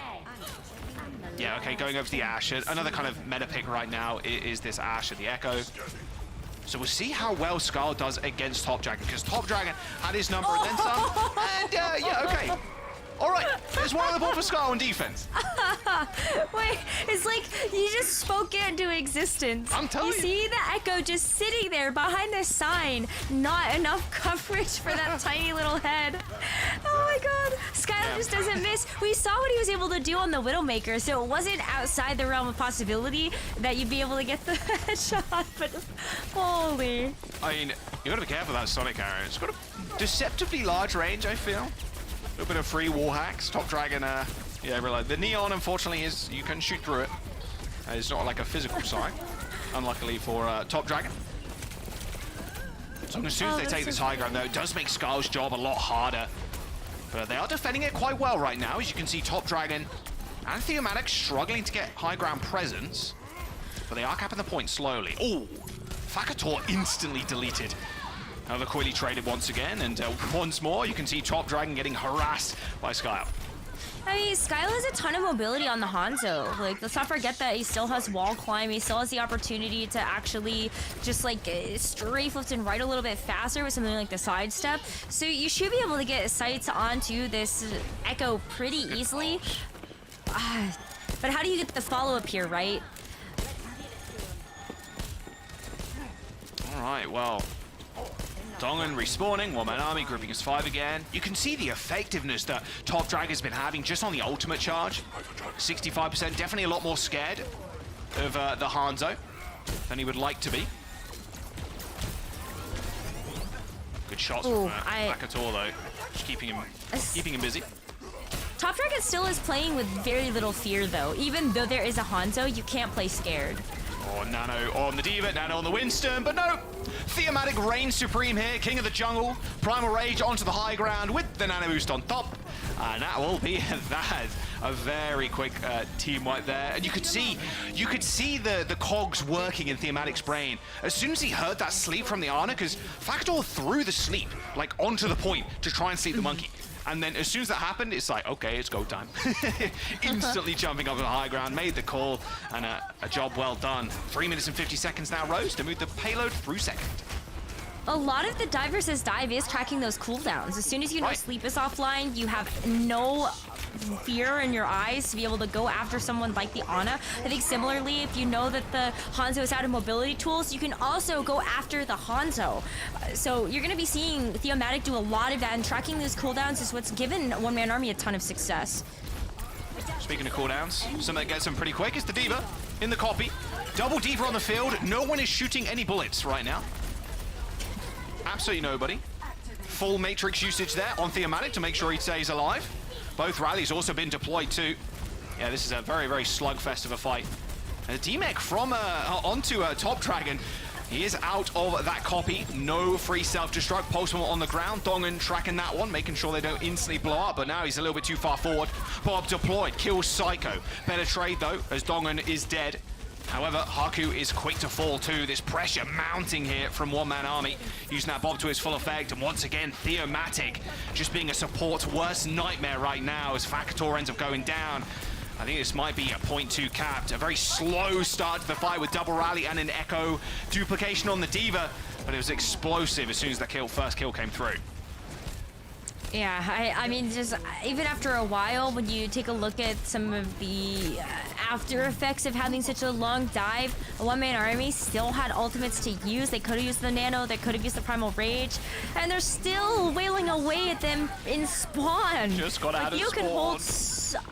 Yeah, okay, going over to the Ashe. Another kind of meta pick right now is this Ashe at the Echo. So we'll see how well Skull does against Top Dragon, because Top Dragon had his number and then some. And yeah, okay. All right, there's one on the board for Skull on defense. Wait, it's like you just spoke it into existence. I'm telling you. You see the Echo just sitting there behind the sign. Not enough coverage for that tiny little head. Oh my god. Skylar just doesn't miss. We saw what he was able to do on the Widowmaker, so it wasn't outside the realm of possibility that you'd be able to get the headshot, but holy. I mean, you gotta be careful with that Sonic arrow. It's got a deceptively large range, I feel. A little bit of free wall hacks. Top Dragon, yeah, realize the neon, unfortunately, is you can shoot through it. It's not like a physical sight, unluckily for Top Dragon. So as soon as they take this high ground, though, it does make Skull's job a lot harder. But they are defending it quite well right now. As you can see, Top Dragon and Theomatic struggling to get high ground presence. But they are capping the point slowly. Oh, Fakator instantly deleted. However, Coily traded once again, and once more, you can see Top Dragon getting harassed by Skyle. I mean, Skyle has a ton of mobility on the Hanzo. Like, let's not forget that he still has wall climb. He still has the opportunity to actually just, like, strafe left and right a little bit faster with something like the sidestep. So you should be able to get sights onto this Echo pretty easily. But how do you get the follow-up here, right? All right, well, Dongan respawning, one-man army, grouping as 5 again. You can see the effectiveness that Top Dragon's been having just on the ultimate charge. 65%, definitely a lot more scared of the Hanzo than he would like to be. Good shots from Fakator, though, just keeping him busy. Top Dragon still is playing with very little fear, though. Even though there is a Hanzo, you can't play scared. Oh, Nano on the Diva, Nano on the Winston, but no! Theomatic reigns supreme here, King of the Jungle. Primal Rage onto the high ground with the Nano boost on top. And that will be that. A very quick team wipe there. And you could see the cogs working in Theomatic's brain. As soon as he heard that sleep from the Ana, because Fakator threw the sleep, like, onto the point to try and sleep the monkey. And then as soon as that happened, it's like, okay, it's go time. Instantly jumping up to the high ground, made the call, and a job well done. 3 minutes and 50 seconds now, Rose, to move the payload through second. A lot of the dive versus dive is tracking those cooldowns. As soon as you know sleep is offline, you have no fear in your eyes to be able to go after someone like the Ana. I think similarly, if you know that the Hanzo is out of mobility tools, you can also go after the Hanzo. So you're going to be seeing Theomatic do a lot of that, and tracking those cooldowns is what's given One Man Army a ton of success. Speaking of cooldowns, something that gets them pretty quick is the Diva in the copy. Double Diva on the field. No one is shooting any bullets right now. Absolutely nobody. Full Matrix usage there on Theomatic to make sure he stays alive. Both rallies also been deployed too. Yeah, this is a very, very slugfest of a fight. And a D-Mech from onto Top Dragon. He is out of that copy. No free self-destruct. Postman on the ground. Dongan tracking that one, making sure they don't instantly blow up, but now he's a little bit too far forward. Bob deployed, kills Psycho. Better trade though, as Dongan is dead. However, Haku is quick to fall too. This pressure mounting here from One Man Army, using that Bob to his full effect. And once again, Theomatic just being a support's worst nightmare right now as Fakator ends up going down. I think this might be a 0.2 capped. A very slow start to the fight with double rally and an echo duplication on the D.Va, but it was explosive as soon as the first kill came through. Yeah, I mean, just even after a while, when you take a look at some of the after effects of having such a long dive, a one-man army still had ultimates to use. They could have used the Nano, they could have used the Primal Rage, and they're still wailing away at them in spawn. Just got out of you spawn. Can hold.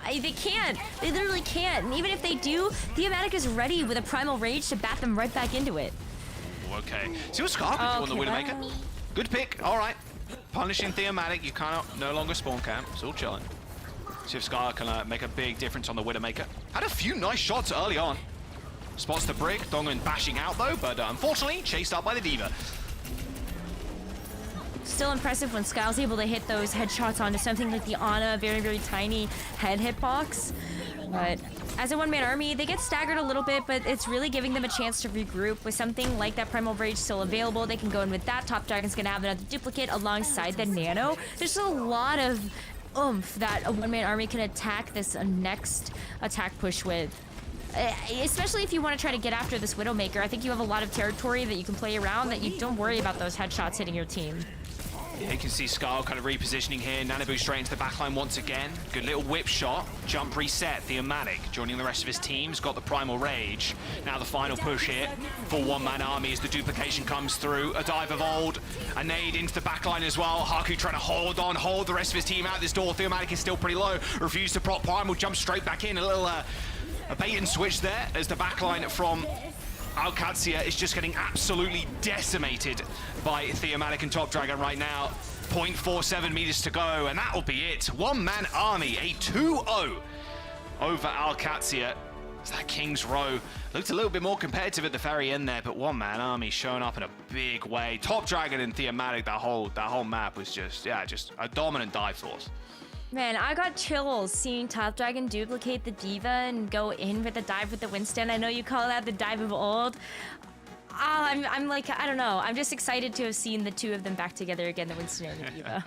They can't. They literally can't. And even if they do, Theomatic is ready with a Primal Rage to bat them right back into it. Okay. See what Scar can do on the Widowmaker. Good pick. All right. Punishing Theomatic, you cannot no longer spawn camp. It's all chilling. See if Scar can make a big difference on the Widowmaker. Had a few nice shots early on. Spots the Brig. Dongan bashing out though, but unfortunately chased out by the D.Va. Still impressive when Skyle's able to hit those headshots onto something like the Ana, very, very tiny head hitbox. But as a one-man army, they get staggered a little bit, but it's really giving them a chance to regroup with something like that Primal Rage still available. They can go in with that. Top Dragon's gonna have another duplicate alongside the Nano. There's a lot of oomph that a one-man army can attack this next attack push with. Especially if you want to try to get after this Widowmaker. I think you have a lot of territory that you can play around that you don't worry about those headshots hitting your team. Yeah, you can see Scar kind of repositioning here. Nanabu straight into the backline once again. Good little whip shot. Jump reset. Theomatic joining the rest of his team's got the Primal Rage. Now the final push here for One Man Army as the duplication comes through. A dive of old. A nade into the backline as well. Haku trying to hold on, hold the rest of his team out this door. Theomatic is still pretty low. Refused to prop Primal. Jump straight back in. A little a bait and switch there as the backline from OWCS is just getting absolutely decimated by Theomatic and Top Dragon right now. 0.47 meters to go, and that'll be it. One Man Army, a 2-0 over OWCS. That King's Row looked a little bit more competitive at the very end there, but One Man Army showing up in a big way. Top Dragon and Theomatic, that whole map was just a dominant dive force. Man, I got chills seeing Top Dragon duplicate the D.Va and go in with the dive with the Winston. I know you call that the dive of old. I'm like, I don't know. I'm just excited to have seen the two of them back together again, the Winston and the D.Va.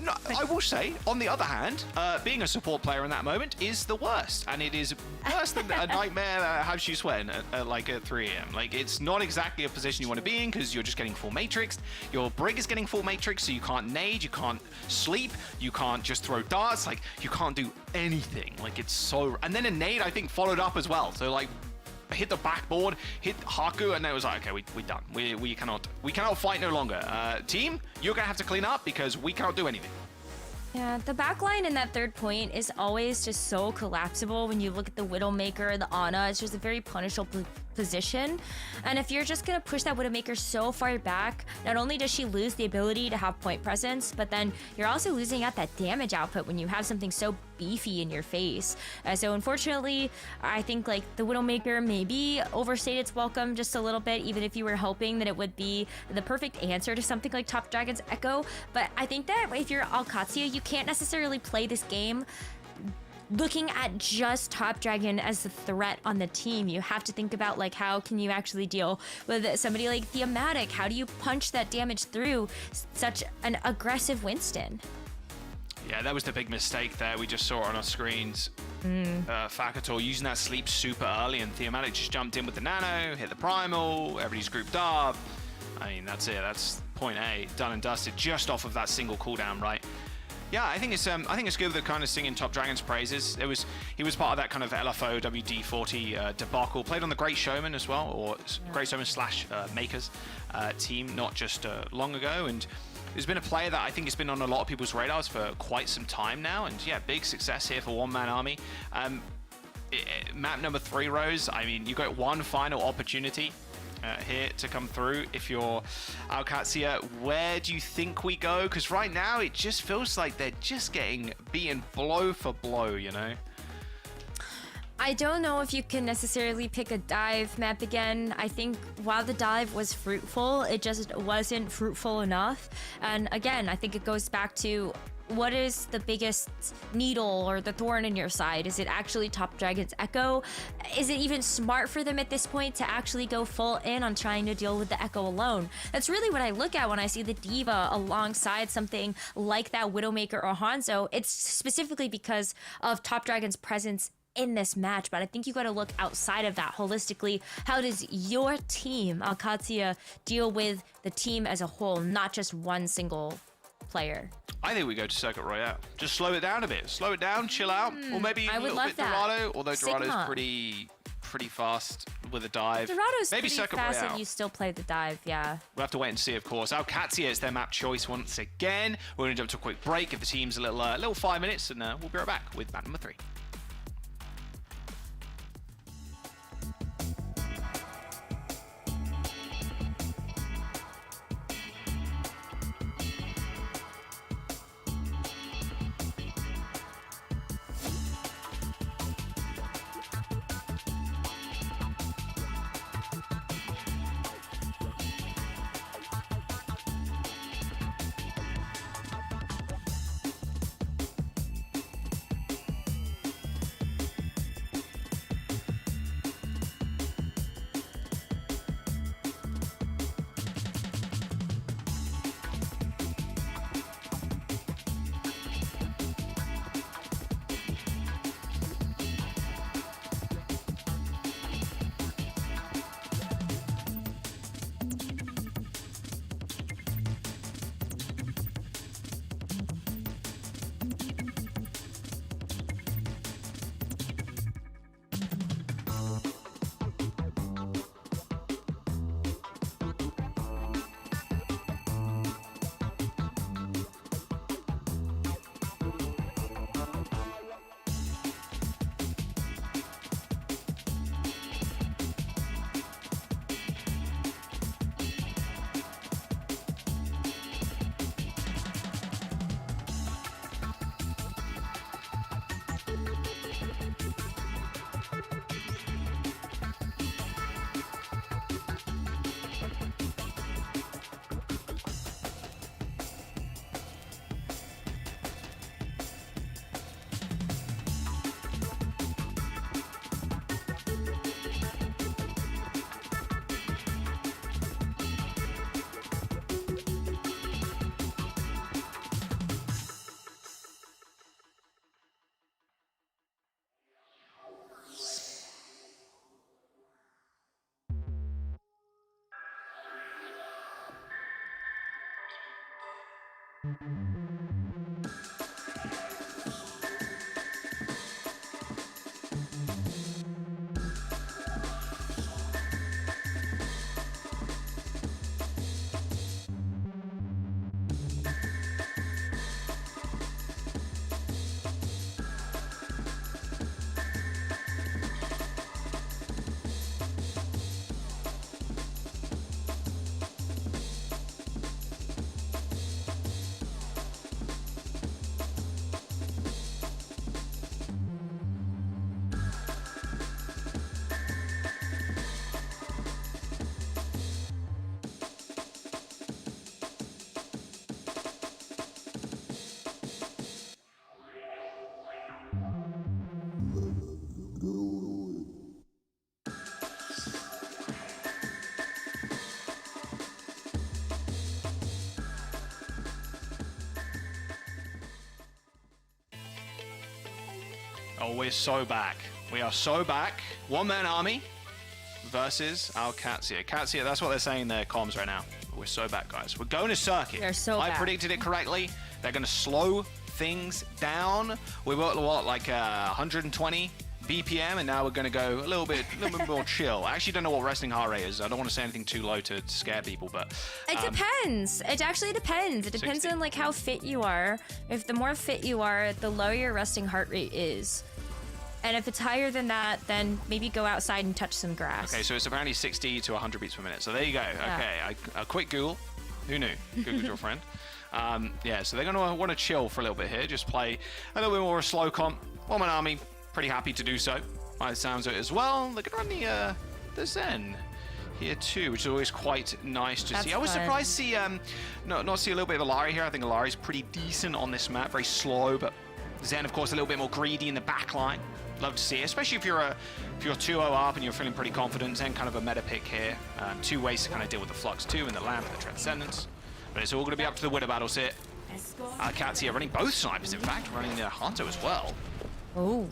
No, I will say, on the other hand, being a support player in that moment is the worst, and it is worse than a nightmare that has you sweating at 3 a.m. Like, it's not exactly a position you want to be in because you're just getting full matrixed. Your Brig is getting full matrix, so you can't nade, you can't sleep, you can't just throw darts. Like, you can't do anything. Like, it's so. And then a nade, I think, followed up as well. So like, hit the backboard, hit Haku, and then it was like, okay, we're done. We cannot fight no longer. Team, you're gonna have to clean up because we cannot do anything. Yeah, the backline in that third point is always just so collapsible when you look at the Widowmaker, the Ana. It's just a very punishable position. And if you're just going to push that Widowmaker so far back, not only does she lose the ability to have point presence, but then you're also losing out that damage output when you have something so beefy in your face. So unfortunately, I think like the Widowmaker maybe overstayed its welcome just a little bit, even if you were hoping that it would be the perfect answer to something like Top Dragon's Echo. But I think that if you're OWCS, you can't necessarily play this game looking at just Top Dragon as the threat on the team. You have to think about like, how can you actually deal with somebody like Theomatic? How do you punch that damage through such an aggressive Winston? Yeah, that was the big mistake there. We just saw it on our screens. Fakator using that sleep super early, and Theomatic just jumped in with the Nano, hit the Primal, everybody's grouped up. I mean, that's it. That's point A, done and dusted, just off of that single cooldown, right? Yeah, I think it's good that kind of singing Top Dragon's praises. He was part of that kind of LFO WD40 debacle. Played on the Great Showman as well, or Great Showman / Makers team, not just long ago. And there's been a player that I think has been on a lot of people's radars for quite some time now. And yeah, big success here for One Man Army. Map number 3, Rose. I mean, you got one final opportunity here to come through. If you're OWCS, where do you think we go? Because right now it just feels like they're just getting beaten blow for blow, you know? I don't know if you can necessarily pick a dive map again. I think while the dive was fruitful, it just wasn't fruitful enough. And again, I think it goes back to what is the biggest needle or the thorn in your side? Is it actually Top Dragon's Echo? Is it even smart for them at this point to actually go full in on trying to deal with the Echo alone? That's really what I look at when I see the Diva alongside something like that Widowmaker or Hanzo. It's specifically because of Top Dragon's presence in this match, but I think you got to look outside of that holistically. How does your team, OWCS, deal with the team as a whole, not just one single player? I think we go to Circuit Royale. Just slow it down a bit. Slow it down, chill out, or maybe I a would little love bit that. Dorado, although Dorado's Sigma. pretty fast with a dive. Dorado's maybe pretty Circuit fast Royale. if you still play the dive, yeah. We'll have to wait and see, of course. OWCS is their map choice once again. We're going to jump to a quick break, give the teams a little 5 minutes, and we'll be right back with map number 3. Oh, we're so back. We are so back. One-man army versus OWCS. OWCS, that's what they're saying in their comms right now. We're so back, guys. We're going to circuit. They're so I back. predicted it correctly. They're going to slow things down. We were what, like 120 BPM, and now we're going to go a little bit more chill. I actually don't know what resting heart rate is. I don't want to say anything too low to scare people, but It depends. It actually depends. It depends 60. on like how fit you are. If the more fit you are, the lower your resting heart rate is. And if it's higher than that, then maybe go outside and touch some grass. okay, so it's apparently 60 to 100 beats per minute. So there you go. Okay, a quick Google. Who knew? Google's your friend. Yeah, so they're going to want to chill for a little bit here. Just play a little bit more of a slow comp. One-man army, pretty happy to do so. by the sounds of it as well. They're going to run the Zen here too, which is always quite nice to see. I was surprised to see not see a little bit of Alari here. I think Alari's pretty decent on this map, very slow, but Zen, of course, a little bit more greedy in the back line. Love to see it, especially if you're 2-0 up and you're feeling pretty confident. Zen kind of a meta pick here. 2 ways to kind of deal with the Flux too, and the Lamp and the Transcendence. But it's all going to be up to the Widow battles here. Katsia running both snipers, in fact, running the Hanto as well. Oh,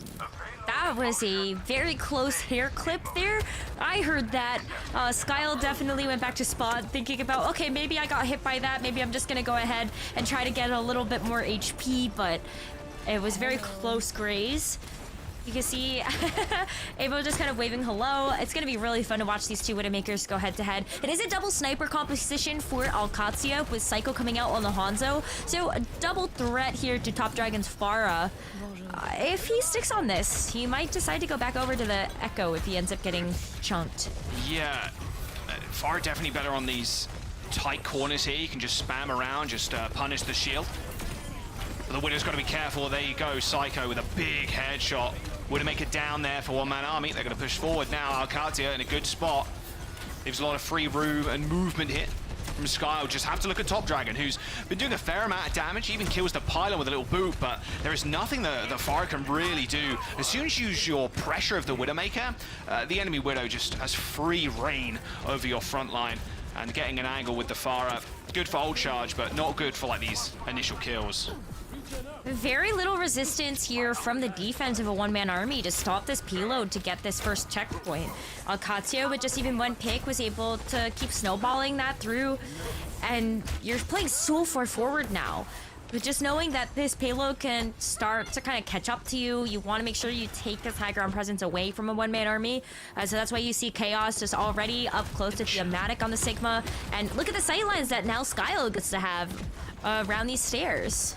that was a very close hair clip there. I heard that. Skyle definitely went back to spot thinking about, okay, maybe I got hit by that. Maybe I'm just going to go ahead and try to get a little bit more HP, but it was very close graze. You can see Avo just kind of waving hello. It's going to be really fun to watch these two Widowmakers go head-to-head. It is a double sniper composition for Alcatia with Psycho coming out on the Hanzo. So a double threat here to Top Dragon's Pharah. If he sticks on this, he might decide to go back over to the Echo if he ends up getting chunked. Yeah, Pharah definitely better on these tight corners here. You can just spam around, just punish the shield. But the Widow's got to be careful. There you go, Psycho with a big headshot. Widowmaker down there for one-man army. They're going to push forward now. Alcatia in a good spot. Leaves a lot of free room and movement here from Skyle. Just have to look at Top Dragon, who's been doing a fair amount of damage. Even kills the pylon with a little boot, but there is nothing that Pharah can really do. As soon as you use your pressure of the Widowmaker, the enemy Widow just has free reign over your front line. And getting an angle with the Pharah, good for ult charge, but not good for like these initial kills. Very little resistance here from the defense of a one-man army to stop this payload to get this first checkpoint. Alcatia, with just even one pick, was able to keep snowballing that through. And you're playing so far forward now. But just knowing that this payload can start to kind of catch up to you, you want to make sure you take this high ground presence away from a one-man army. So that's why you see Chaos just already up close to Thematic on the Sigma. And look at the sightlines that now Skyle gets to have around these stairs.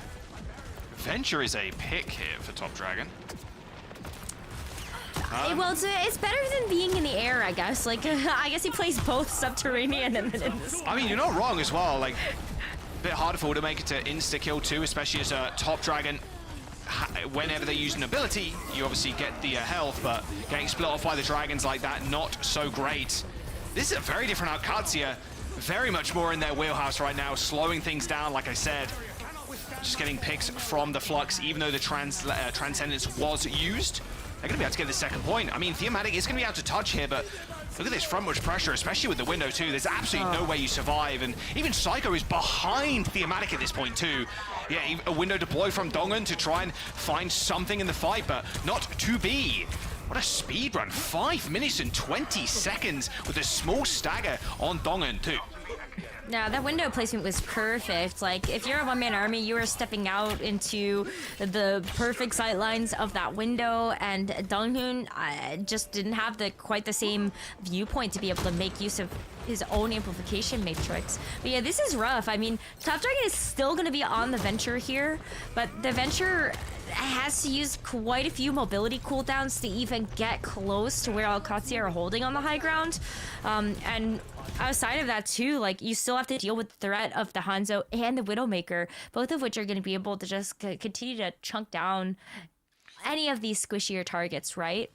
Venture is a pick here for Top Dragon. Well, it's better than being in the air, I guess. Like, I guess he plays both subterranean and then in the sky. I mean, you're not wrong as well. Like, a bit harder for Widowmaker to insta-kill too, especially as a Top Dragon. Whenever they use an ability, you obviously get the health, but getting split off by the dragons like that, not so great. This is a very different Alcatia. Very much more in their wheelhouse right now, slowing things down, like I said. Just getting picks from the Flux, even though the Transcendence was used. They're going to be able to get the second point. I mean, Thematic is going to be able to touch here, but look at this front-much pressure, especially with the window too. There's absolutely no way you survive, and even Psycho is behind Thematic at this point too. Yeah, a window deploy from Dongan to try and find something in the fight, but not to be. What a speed run, 5 minutes and 20 seconds with a small stagger on Dongan too. Yeah, that window placement was perfect. Like, if you're a one-man army, you are stepping out into the perfect sightlines of that window, and Donghoon just didn't have quite the same viewpoint to be able to make use of his own amplification matrix. But yeah, this is rough. I mean, Top Dragon is still going to be on the Venture here, but the Venture has to use quite a few mobility cooldowns to even get close to where Alcatia are holding on the high ground. And outside of that too, like, you still have to deal with the threat of the Hanzo and the Widowmaker, both of which are going to be able to just continue to chunk down any of these squishier targets, right?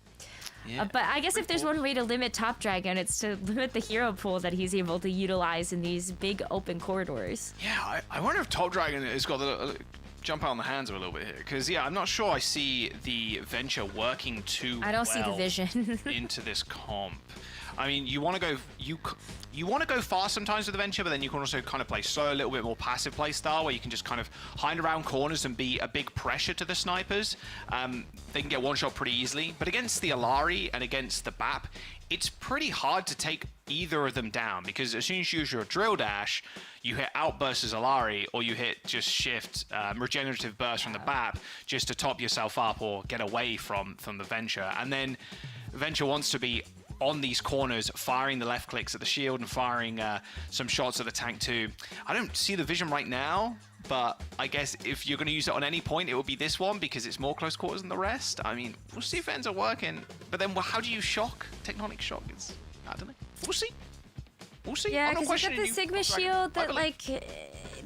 Yeah. But I guess if there's one way to limit Top Dragon, it's to limit the hero pool that he's able to utilize in these big open corridors. Yeah, I wonder if Top Dragon has got the jump out on the hands a little bit here, because yeah, I'm not sure I see the Venture working too well. I don't see the vision into this comp. I mean, you want to go you want to go fast sometimes with the Venture, but then you can also kind of play slow, a little bit more passive play style, where you can just kind of hide around corners and be a big pressure to the snipers. They can get one shot pretty easily, but against the Alari and against the BAP, it's pretty hard to take either of them down, because as soon as you use your drill dash, you hit outburst as Alari, or you hit just shift regenerative burst from the BAP just to top yourself up or get away from the Venture. And then Venture wants to be on these corners, firing the left clicks at the shield and firing some shots at the tank too. I don't see the vision right now, but I guess if you're going to use it on any point, it would be this one because it's more close quarters than the rest. I mean, we'll see if it ends up working. But then how do you shock? Tectonic shock? I don't know. We'll see. We'll see. Yeah, because you got the Sigma shield that, like,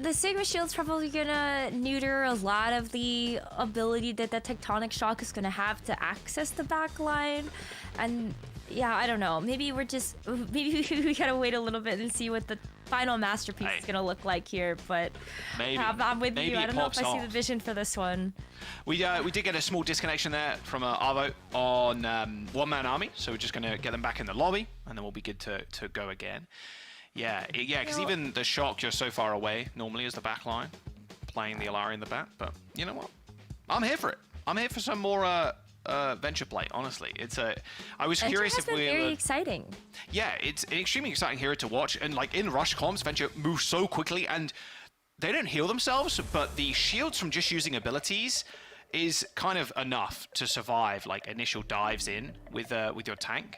the Sigma Shield's probably gonna neuter a lot of the ability that the Tectonic Shock is gonna have to access the back line. And yeah, I don't know. Maybe we gotta wait a little bit and see what the final masterpiece is gonna look like here. But maybe I'm with you. I don't know if I see off. the vision for this one. We did get a small disconnection there from Arvo on one-man army, so we're just gonna get them back in the lobby, and then we'll be good to go again. Yeah, because even the Shock, you're so far away normally as the back line, playing the Illari in the back. But you know what? I'm here for it. I'm here for some more Venture play. Honestly, I was curious if we. Very exciting. Yeah, it's an extremely exciting hero to watch, and like in rush comms, Venture moves so quickly, and they don't heal themselves, but the shields from just using abilities is kind of enough to survive like initial dives in with your tank.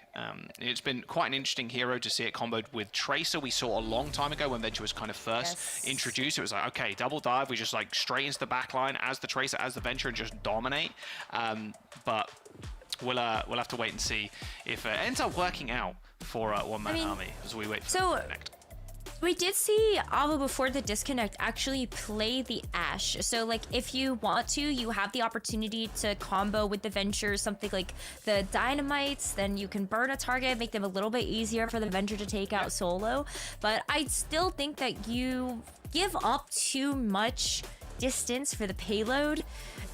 It's been quite an interesting hero to see it comboed with Tracer. We saw a long time ago when Venture was kind of first introduced. It was like, okay, double dive, we just like straight into the back line as the Tracer, as the Venture, and just dominate. But we'll have to wait and see if it ends up working out for one-man army as we wait for the connect. We did see Avo before the disconnect actually play the Ashe. So like if you want to, you have the opportunity to combo with the Venture, something like the Dynamites, then you can burn a target, make them a little bit easier for the Venture to take out solo. But I still think that you give up too much distance for the payload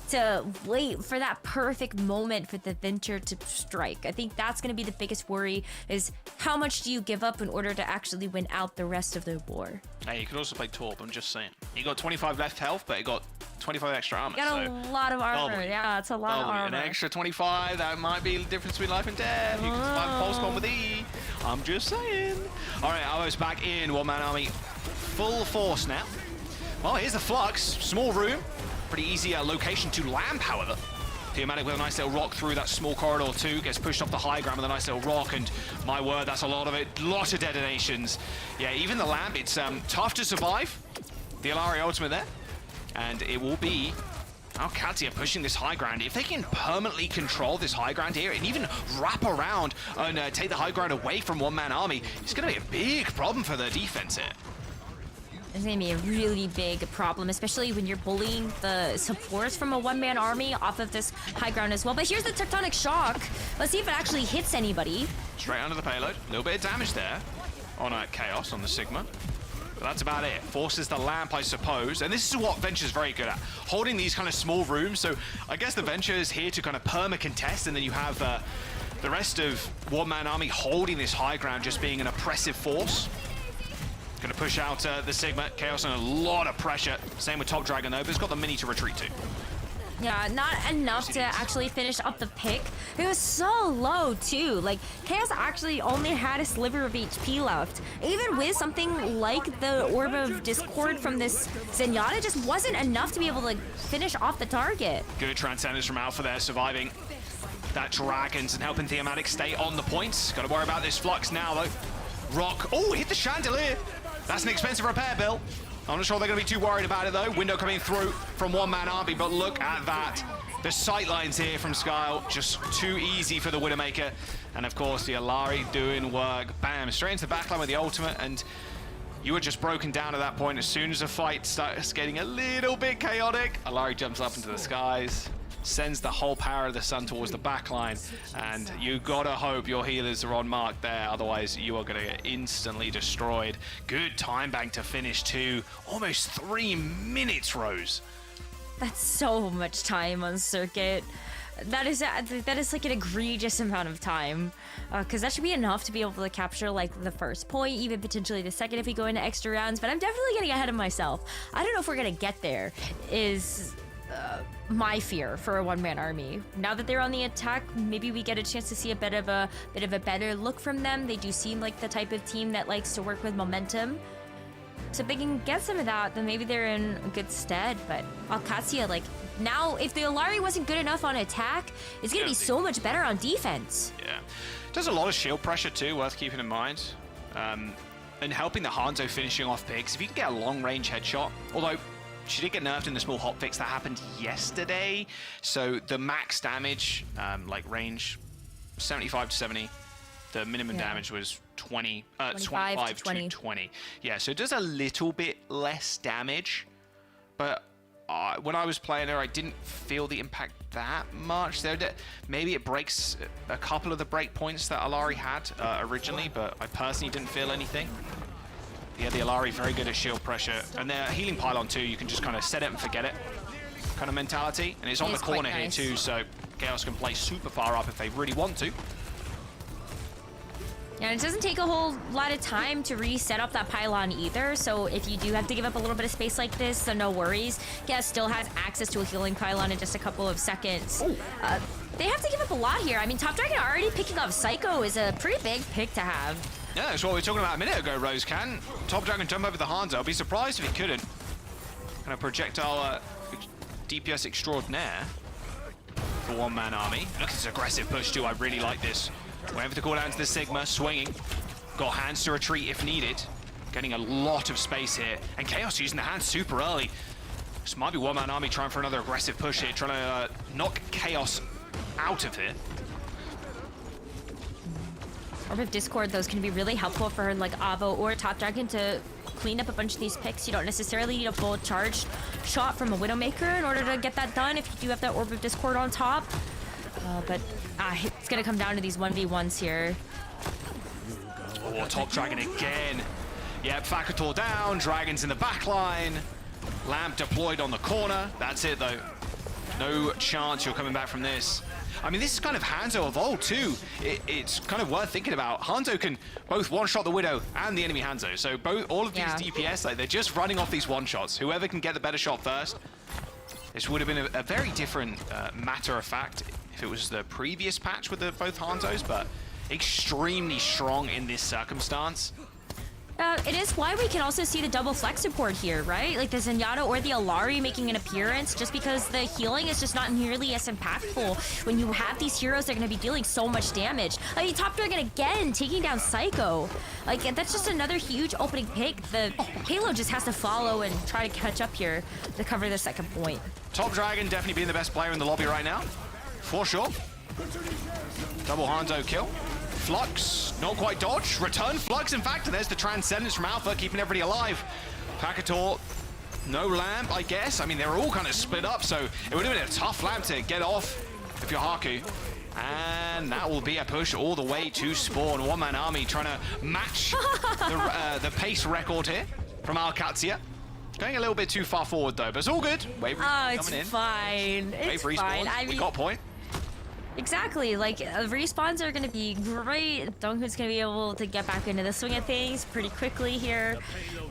to wait for that perfect moment for the Venture to strike. I think that's going to be the biggest worry, is how much do you give up in order to actually win out the rest of the war? Hey, you could also play Torp, I'm just saying. He got 25 left health, but he got 25 extra armor. Got a lot of armor. Yeah, it's a lot of armor. An extra 25, that might be the difference between life and death. You can survive a pulse bomb with E. I'm just saying. All right, Avo's back in one-man army. Full force now. Well, here's the Flux. Small room. Pretty easy location to lamp, however. Theomatic with a nice little rock through that small corridor too, gets pushed off the high ground with a nice little rock, and my word, that's a lot of it. Lot of detonations. Yeah, even the lamp, it's tough to survive. The Illari ultimate there. And it will be OWCS pushing this high ground. If they can permanently control this high ground here and even wrap around and take the high ground away from one-man army, it's going to be a big problem for their defense here. It's going to be a really big problem, especially when you're bullying the supports from a one-man army off of this high ground as well. But here's the Tectonic Shock. Let's see if it actually hits anybody. Straight under the payload. A little bit of damage there on Chaos on the Sigma. But that's about it. Forces the lamp, I suppose. And this is what Venture's very good at. Holding these kind of small rooms. So I guess the Venture is here to kind of perma-contest, and then you have the rest of one-man army holding this high ground, just being an oppressive force. Going to push out the Sigma. Chaos under a lot of pressure. Same with Top Dragon though, but it's got the mini to retreat to. Yeah, not enough to actually finish up the pick. It was so low too. Like, Chaos actually only had a sliver of HP left. Even with something like the Orb of Discord from this Zenyatta, it just wasn't enough to be able to finish off the target. Good Transcendence from Alpha there, surviving that Dragons and helping Theomatic stay on the points. Got to worry about this Flux now though. Rock. Oh, hit the Chandelier. That's an expensive repair bill. I'm not sure they're going to be too worried about it, though. Window coming through from one-man army, but look at that. The sight lines here from Skyle, just too easy for the Widowmaker. And, of course, the Illari doing work. Bam, straight into the backline with the ultimate, and you were just broken down at that point. As soon as the fight starts getting a little bit chaotic, Illari jumps up into the skies, sends the whole power of the sun towards the backline, and you gotta hope your healers are on mark there, otherwise you are gonna get instantly destroyed. Good time bank to finish too. Almost 3 minutes, Rose. That's so much time on circuit. That is like an egregious amount of time, because that should be enough to be able to capture like the first point, even potentially the second if we go into extra rounds. But I'm definitely getting ahead of myself. I don't know if we're gonna get there. Is my fear for a one-man army. Now that they're on the attack, maybe we get a chance to see a bit of a better look from them. They do seem like the type of team that likes to work with momentum. So if they can get some of that, then maybe they're in good stead. But OWCS, like, now if the Illari wasn't good enough on attack, it's gonna be so much better on defense. Yeah. Does a lot of shield pressure too, worth keeping in mind. And helping the Hanzo finishing off picks. If you can get a long-range headshot, although she did get nerfed in the small hotfix that happened yesterday. So the max damage, like range, 75 to 70. The minimum Yeah. damage was 25 to 20. to 20. Yeah, so it does a little bit less damage, but when I was playing her, I didn't feel the impact that much. Maybe it breaks a couple of the break points that Alari had originally, but I personally didn't feel anything. Yeah, the Alari very good at shield pressure, and their healing pylon too. You can just kind of set it and forget it kind of mentality, and it's on the It's quite corner nice. here too, so Chaos can play super far up if they really want to. Yeah, and it doesn't take a whole lot of time to reset up that pylon either, so if you do have to give up a little bit of space like this, so no worries. Chaos still has access to a healing pylon in just a couple of seconds. They have to give up a lot here. I mean, Top Dragon already picking up Psycho is a pretty big pick to have. Yeah, that's what we were talking about a minute ago, Rose. Can Top Dragon jump over the Hanzo? I'll be surprised if he couldn't. Kind of projectile DPS extraordinaire for one-man army. Look at this aggressive push too. I really like this. Waiting for the call down to the Sigma, swinging. Got hands to retreat if needed. Getting a lot of space here. And Chaos using the hands super early. This might be one-man army trying for another aggressive push here, trying to knock Chaos out of here. Orb of Discord, those can be really helpful for like Avo or Top Dragon to clean up a bunch of these picks. You don't necessarily need a full charged shot from a Widowmaker in order to get that done if you do have that Orb of Discord on top. But it's gonna come down to these 1v1s here. Oh, Top Dragon again. Yep, Fakator down, Dragon's in the back line. Lamp deployed on the corner. That's it though. No chance you're coming back from this. I mean, this is kind of Hanzo evolved too. It's kind of worth thinking about. Hanzo can both one-shot the Widow and the enemy Hanzo. So all of these DPS, like, they're just running off these one-shots. Whoever can get the better shot first. This would have been a very different matter of fact if it was the previous patch with both Hanzos, but extremely strong in this circumstance. It is why we can also see the double flex support here, right? Like the Zenyatta or the Alari making an appearance, just because the healing is just not nearly as impactful when you have these heroes that are going to be dealing so much damage. I mean, Top Dragon again taking down Psycho. Like, that's just another huge opening pick. The payload just has to follow and try to catch up here to cover the second point. Top Dragon definitely being the best player in the lobby right now, for sure. Double Hanzo kill. Flux, not quite dodge. Return Flux, in fact, and there's the Transcendence from Alpha, keeping everybody alive. Fakator, no Lamp, I guess. I mean, they're all kind of split up, so it would have been a tough Lamp to get off if you're Haku. And that will be a push all the way to spawn. One-man army trying to match the pace record here from Alcazia. Going a little bit too far forward, though, but it's all good. Wave It's coming in. fine. It's Wave fine. respawns. I mean, We got point. exactly. Like, respawns are going to be great. Donghoon's going to be able to get back into the swing of things pretty quickly here.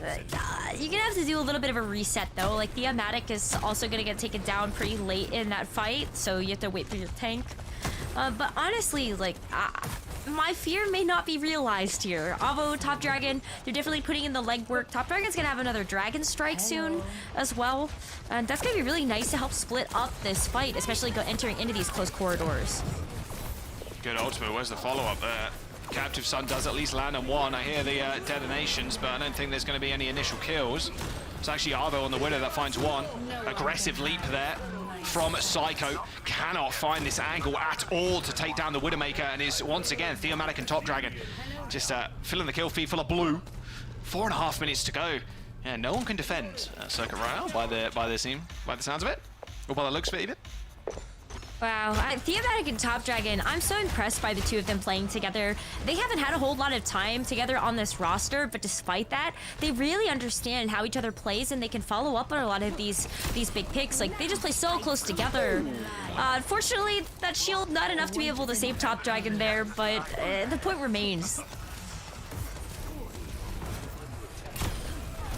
You're going to have to do a little bit of a reset, though. Like, the Amatic is also going to get taken down pretty late in that fight, so you have to wait for your tank. But honestly, like, my fear may not be realized here. Avo, Top Dragon, they're definitely putting in the legwork. Top Dragon's gonna have another Dragon Strike soon as well. And that's gonna be really nice to help split up this fight, especially entering into these close corridors. Good ultimate. Where's the follow-up there? Captive Sun does at least land on one. I hear the detonations, but I don't think there's going to be any initial kills. It's actually Avo on the Widow that finds one. Aggressive leap there from Psycho. Cannot find this angle at all to take down the Widowmaker, and is once again Theomatic and Top Dragon just filling the kill feed full of blue. 4.5 minutes to go. Yeah, no one can defend Circuit Royale by the sounds of it, or by the looks of it even. Wow, Theomatic and Top Dragon, I'm so impressed by the two of them playing together. They haven't had a whole lot of time together on this roster, but despite that, they really understand how each other plays, and they can follow up on a lot of these big picks. Like, they just play so close together. Unfortunately, that shield not enough to be able to save Top Dragon there, but the point remains.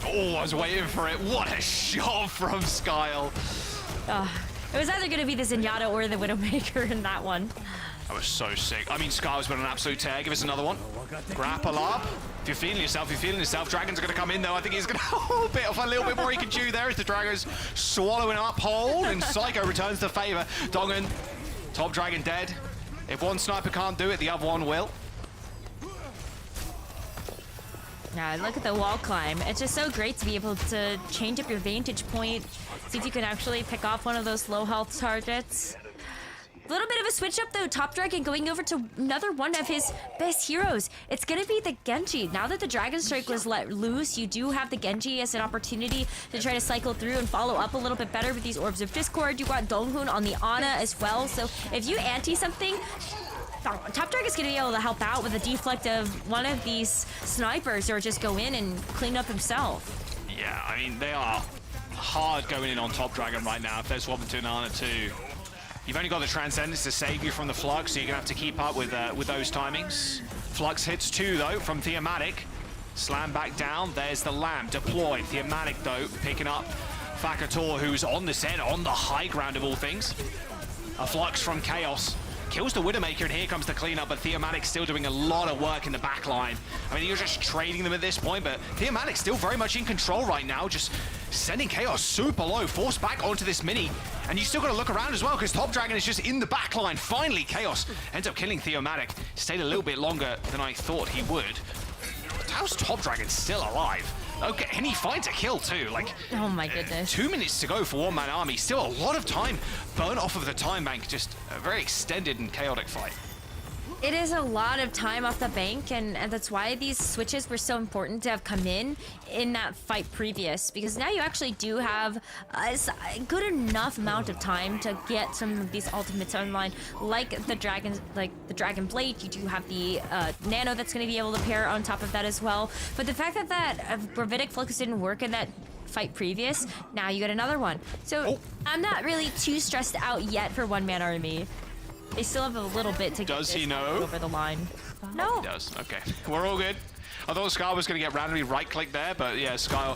Oh, I was waiting for it. What a shot from Skyle. It was either going to be the Zenyatta or the Widowmaker in that one. That was so sick. I mean, Skyle's been an absolute tear. Give us another one. Grapple up. If you're feeling yourself, Dragon's going to come in, though. I think he's going to bit off a little bit more he can chew there as the Dragon's swallowing up hold, and Psycho returns the favor. Dongan, Top Dragon dead. If one sniper can't do it, the other one will. Yeah, look at the wall climb. It's just so great to be able to change up your vantage point, see if you can actually pick off one of those low health targets. Little bit of a switch up though. Top Dragon going over to another one of his best heroes. It's gonna be the Genji. Now that the Dragon Strike was let loose, you do have the Genji as an opportunity to try to cycle through and follow up a little bit better with these Orbs of Discord. You got Donghoon on the Ana as well. So if you anti something, Top Dragon's gonna be able to help out with a deflect of one of these snipers or just go in and clean up himself. Yeah, I mean, they are hard going in on Top Dragon right now if they're swapping to an Ana too. You've only got the Transcendence to save you from the Flux, so you're going to have to keep up with those timings. Flux hits 2, though, from Thematic. Slam back down. There's the Lamb deployed. Thematic, though, picking up Fakator, who's on the Zen, on the high ground of all things. A Flux from Chaos. Kills the Widowmaker, and here comes the cleanup, but Thematic's still doing a lot of work in the back line. I mean, you're just trading them at this point, but Thematic's still very much in control right now, just sending Chaos super low, forced back onto this mini, and you still got to look around as well, because Top Dragon is just in the back line. Finally, Chaos ends up killing Thematic. Stayed a little bit longer than I thought he would. But how's Top Dragon still alive? Okay, and he finds a kill too. Like, oh my goodness. 2 minutes to go for one-man army. Still a lot of time burnt off of the time bank. Just a very extended and chaotic fight. It is a lot of time off the bank, and that's why these switches were so important to have come in that fight previous, because now you actually do have a good enough amount of time to get some of these ultimates online, like the Dragon Blade. You do have the Nano that's going to be able to pair on top of that as well. But the fact that Gravitic Flux didn't work in that fight previous, now you get another one. So I'm not really too stressed out yet for one-man army. They still have a little bit to get Does he know? over the line. No. He does. Okay. We're all good. I thought Sky was going to get randomly right-clicked there, but yeah, Sky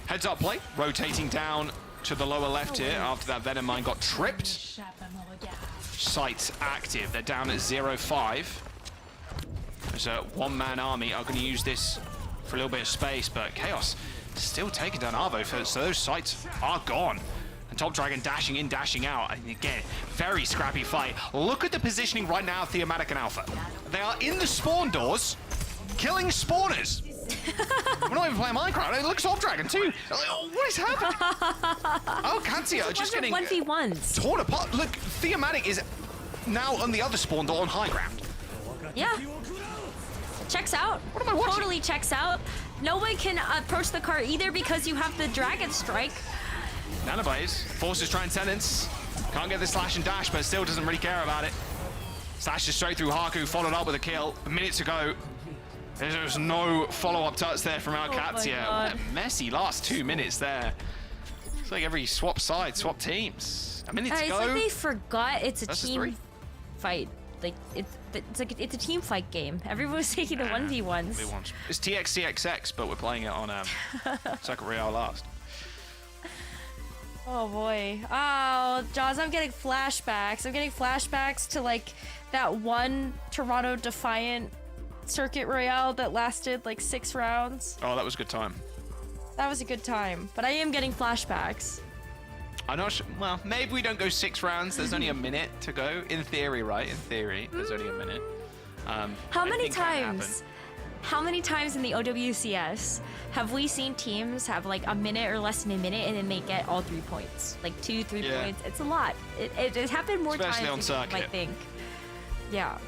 heads up play, rotating down to the lower left here after that Venom Mine got tripped. Sights active. They're down at 0-5. There's a one-man army. I'm going to use this for a little bit of space, but Chaos still taking down Arvo, so those sights are gone. And Top Dragon dashing in, dashing out. And again, very scrappy fight. Look at the positioning right now of Thematic and Alpha. They are in the spawn doors, killing spawners. We're not even playing Minecraft. Look at Top Dragon too. What is happening? Oh, Katsia just getting 1v1s. torn apart. Look, Thematic is now on the other spawn door on high ground. Yeah. Checks out. What am I watching? Totally checks out. No one can approach the car either because you have the Dragon Strike. Nanoblaze forces Transcendence. Can't get the slash and dash, but still doesn't really care about it. Slashes straight through Haku, followed up with a kill. A minute to go. There's no follow-up touch there from Alcatia. What a messy last 2 minutes there. It's like every swap side, swap teams. A minute to go. It's like they forgot it's a Versus team 3. fight. Like it's a team fight game. Everyone was taking the 1v1s. It's TXCXX, but we're playing it on Second Real last. Oh boy. Oh, Jaws, I'm getting flashbacks. I'm getting flashbacks to like that one Toronto Defiant Circuit Royale that lasted like 6 rounds. Oh, that was a good time. That was a good time, but I am getting flashbacks. I'm not sure. Well, maybe we don't go 6 rounds. There's only a minute to go. In theory, right? In theory, there's only a minute. How many times? How many times in the OWCS have we seen teams have like a minute or less than a minute and then they get all 3 points? Like 2, 3 points. It's a lot. It happened more Especially on times than you might circuit. think. Yeah.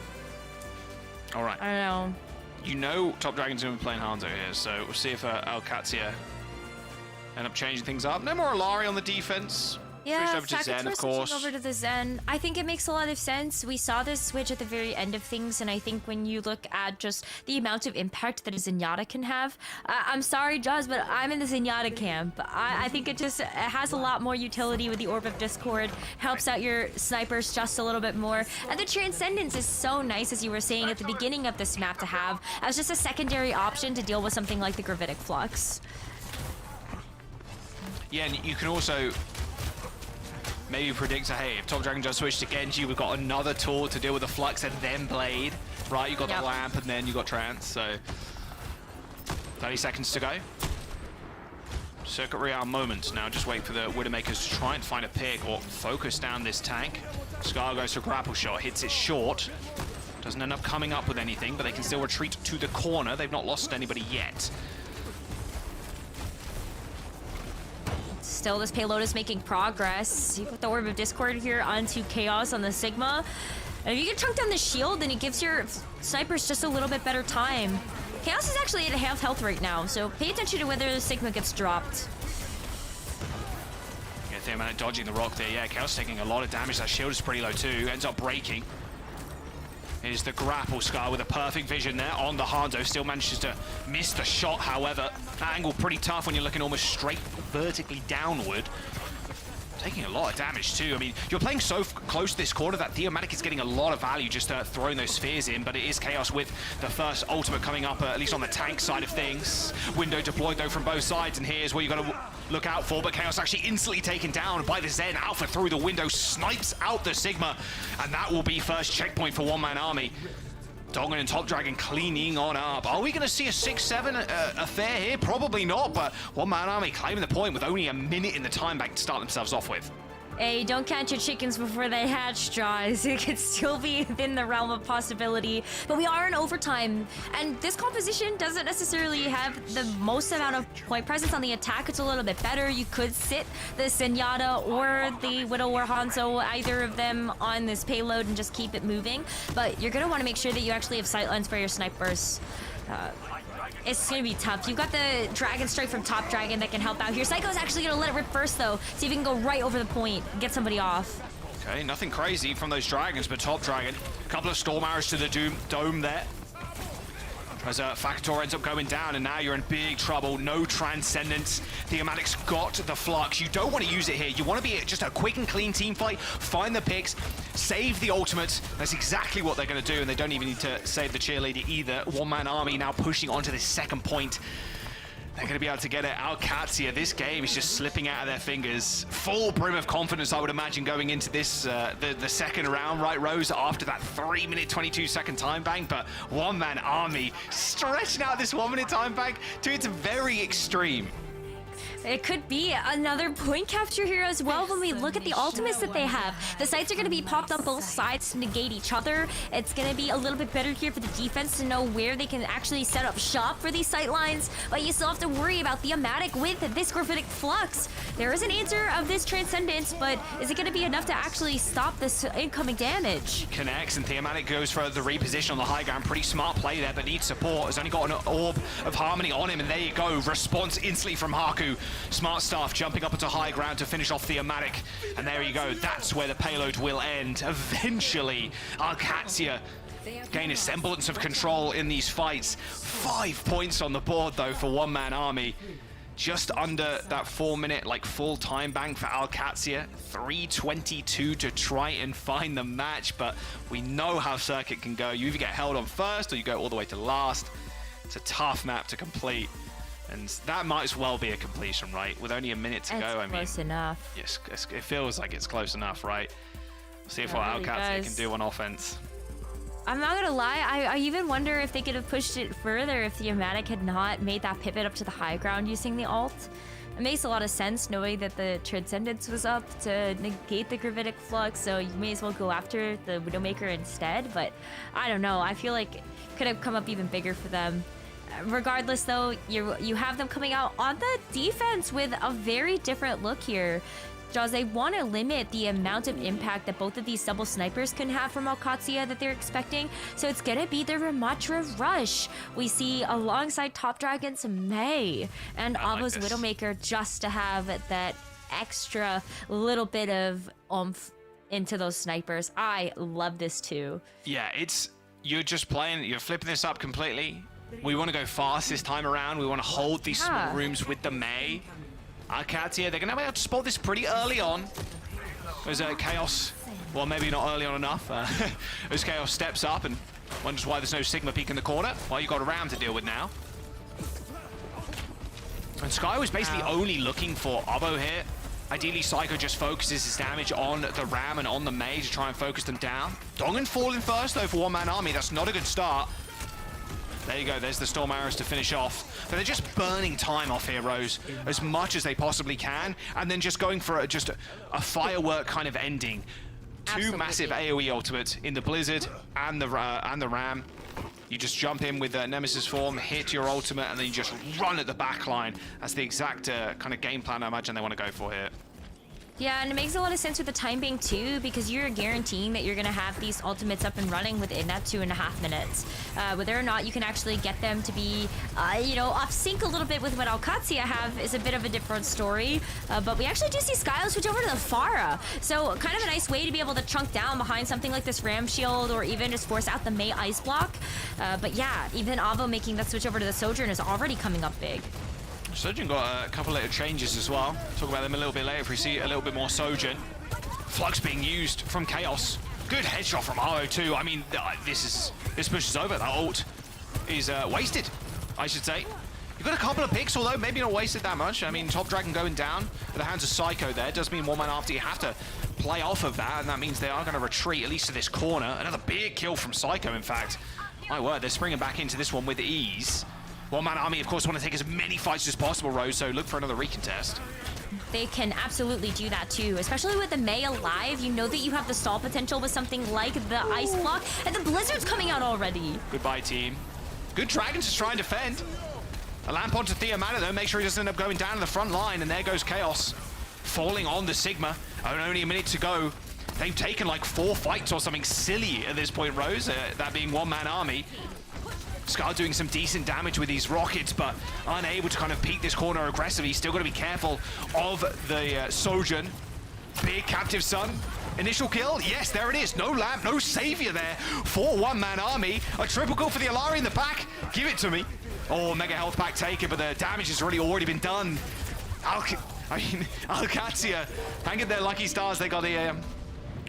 All right. I don't know. You know Top Dragon's going to be playing Hanzo here, so we'll see if Alcatia end up changing things up. No more Alari on the defense. Yeah, Switched over to Zen, of course. switching over to the Zen. I think it makes a lot of sense. We saw this switch at the very end of things, and I think when you look at just the amount of impact that a Zenyatta can have, I'm sorry, Jaws, but I'm in the Zenyatta camp. I think it has a lot more utility with the Orb of Discord, helps out your snipers just a little bit more, and the Transcendence is so nice, as you were saying at the beginning of this map, to have as just a secondary option to deal with something like the Gravitic Flux. Yeah, and you can also maybe predict, hey, if Top Dragon just switched to Genji, we've got another tool to deal with the Flux and then Blade, right? You got the Lamp and then you got Trance, so 30 seconds to go. Circuit Real moment. Now just wait for the Widowmakers to try and find a pick or focus down this tank. Scar goes for a grapple shot, hits it short. Doesn't end up coming up with anything, but they can still retreat to the corner. They've not lost anybody yet. still, this payload is making progress. You put the Orb of Discord here onto Chaos on the Sigma. And if you can chunk down the shield, then it gives your snipers just a little bit better time. Chaos is actually at half health right now, so pay attention to whether the Sigma gets dropped. Yeah, Theomatic dodging the rock there. Yeah, Chaos taking a lot of damage. That shield is pretty low too. Ends up breaking. Is the grapple Scar with a perfect vision there on the Hanzo. Still manages to miss the shot, however. That angle pretty tough when you're looking almost straight vertically downward. Taking a lot of damage too. I mean, you're playing so close to this corner that Theomatic is getting a lot of value just throwing those spheres in, but it is Chaos with the first ultimate coming up, at least on the tank side of things. Window deployed though from both sides, and here's where you got to look out for, but Chaos actually instantly taken down by the Zen. Alpha through the window, snipes out the Sigma, and that will be first checkpoint for One Man Army. Dongan and Top Dragon cleaning on up. Are we going to see a 6-7 affair here? Probably not, but One Man Army claiming the point with only a minute in the time bank to start themselves off with. Hey, don't count your chickens before they hatch, Jaws. It could still be within the realm of possibility. But we are in overtime, and this composition doesn't necessarily have the most amount of point presence on the attack. It's a little bit better. You could sit the Zenyatta or the Widow or Hanzo, either of them, on this payload and just keep it moving. But you're going to want to make sure that you actually have sightlines for your snipers. It's going to be tough. You've got the Dragon Strike from Top Dragon that can help out here. Psycho's actually going to let it rip first, though. See if he can go right over the point, get somebody off. Okay, nothing crazy from those Dragons, but Top Dragon. A couple of Storm Arrows to the dome there. As Factor ends up going down, and now you're in big trouble. No Transcendence. Theomatic's got the Flux. You don't want to use it here. You want to be just a quick and clean team fight. Find the picks. Save the ultimates. That's exactly what they're going to do, and they don't even need to save the cheerleader either. One Man Army now pushing onto this second point. They're going to be able to get it. OWCS, this game is just slipping out of their fingers. Full brim of confidence, I would imagine, going into this, the second round, right, Rose, after that 3-minute, 22-second time bank. But One Man Army stretching out this 1-minute time bank to its very extreme. It could be another point capture here as well when we look at the ultimates that they have. The sites are going to be popped on both sides to negate each other. It's going to be a little bit better here for the defense to know where they can actually set up shop for these sight lines, but you still have to worry about Theomatic with this Graphitic Flux. There is an answer of this Transcendence, but is it going to be enough to actually stop this incoming damage? Connects, and Theomatic goes for the reposition on the high ground. Pretty smart play there, but needs support. Has only got an Orb of Harmony on him, and there you go. Response instantly from Haku. Smart Staff jumping up into high ground to finish off Theomatic. And there you go. That's where the payload will end. Eventually, OWCS gain a semblance of control in these fights. 5 points on the board, though, for One Man Army. Just under that 4-minute, full time bank for OWCS. 3:22 to try and find the match, but we know how Circuit can go. You either get held on first or you go all the way to last. It's a tough map to complete. And that might as well be a completion, right? With only a minute to go, I mean... close enough. Yes, it feels like it's close enough, right? See if what OWCS can do on offense. I'm not gonna lie, I even wonder if they could have pushed it further if Theomatic had not made that pivot up to the high ground using the ult. It makes a lot of sense knowing that the Transcendence was up to negate the Gravitic Flux, so you may as well go after the Widowmaker instead, but I don't know, I feel like it could have come up even bigger for them. Regardless, though, you have them coming out on the defense with a very different look here. Jaws, they want to limit the amount of impact that both of these double snipers can have from OWCS that they're expecting, so it's going to be the Ramatra Rush. We see alongside Top Dragon's May and Avo's Widowmaker just to have that extra little bit of oomph into those snipers. I love this too. Yeah, you're just playing, you're flipping this up completely. We want to go fast this time around. We want to hold these small rooms with the May. OWCS, they're going to be able to spot this pretty early on. As Chaos, well, maybe not early on enough. As Chaos steps up and wonders why there's no Sigma peek in the corner. Well, you've got a Ram to deal with now. And Sky was basically only looking for Abo here. Ideally, Psycho just focuses his damage on the Ram and on the May to try and focus them down. Dongan falling first, though, for One Man Army. That's not a good start. There you go, there's the Storm Arrows to finish off. But they're just burning time off heroes as much as they possibly can, and then just going for just a firework kind of ending. Two massive AoE ultimates in the Blizzard and the Ram. You just jump in with Nemesis form, hit your ultimate, and then you just run at the back line. That's the exact kind of game plan I imagine they want to go for here. Yeah, and it makes a lot of sense with the time bank too, because you're guaranteeing that you're going to have these ultimates up and running within that 2.5 minutes. Whether or not you can actually get them to be, you know, off sync a little bit with what OWCS have is a bit of a different story. But we actually do see Skyle switch over to the Pharah. So kind of a nice way to be able to chunk down behind something like this Ram Shield or even just force out the Mei Ice Block. But yeah, even Avo making that switch over to the Sojourn is already coming up big. Sojourn got a couple of little changes as well. Talk about them a little bit later if we see a little bit more Sojourn. Flux being used from Chaos. Good headshot from Avo too. I mean, this push is over. That ult is wasted, I should say. You've got a couple of picks, although maybe not wasted that much. I mean, Top Dragon going down at the hands of Psycho there. Does mean one man after you have to play off of that, and that means they are going to retreat, at least to this corner. Another big kill from Psycho, in fact. My word, they're springing back into this one with ease. One-man army, of course, want to take as many fights as possible, Rose, so look for another recontest. They can absolutely do that too, especially with the Mei alive. You know that you have the stall potential with something like the Ice Block, and the Blizzard's coming out already. Goodbye, team. Good Dragons to try and defend. A lamp onto Theomana, though, make sure he doesn't end up going down to the front line, and there goes Chaos. Falling on the Sigma, and only a minute to go. They've taken like 4 fights or something silly at this point, Rose, that being one-man army. Scar doing some decent damage with these rockets, but unable to kind of peek this corner aggressively. Still got to be careful of the Sojourn. Big Captive Sun. Initial kill. Yes, there it is. No lamp, no savior there for one-man army. A triple kill for the Alari in the back. Give it to me. Oh, mega health pack taken, but the damage has already been done. Alcatia hanging their lucky stars. They got the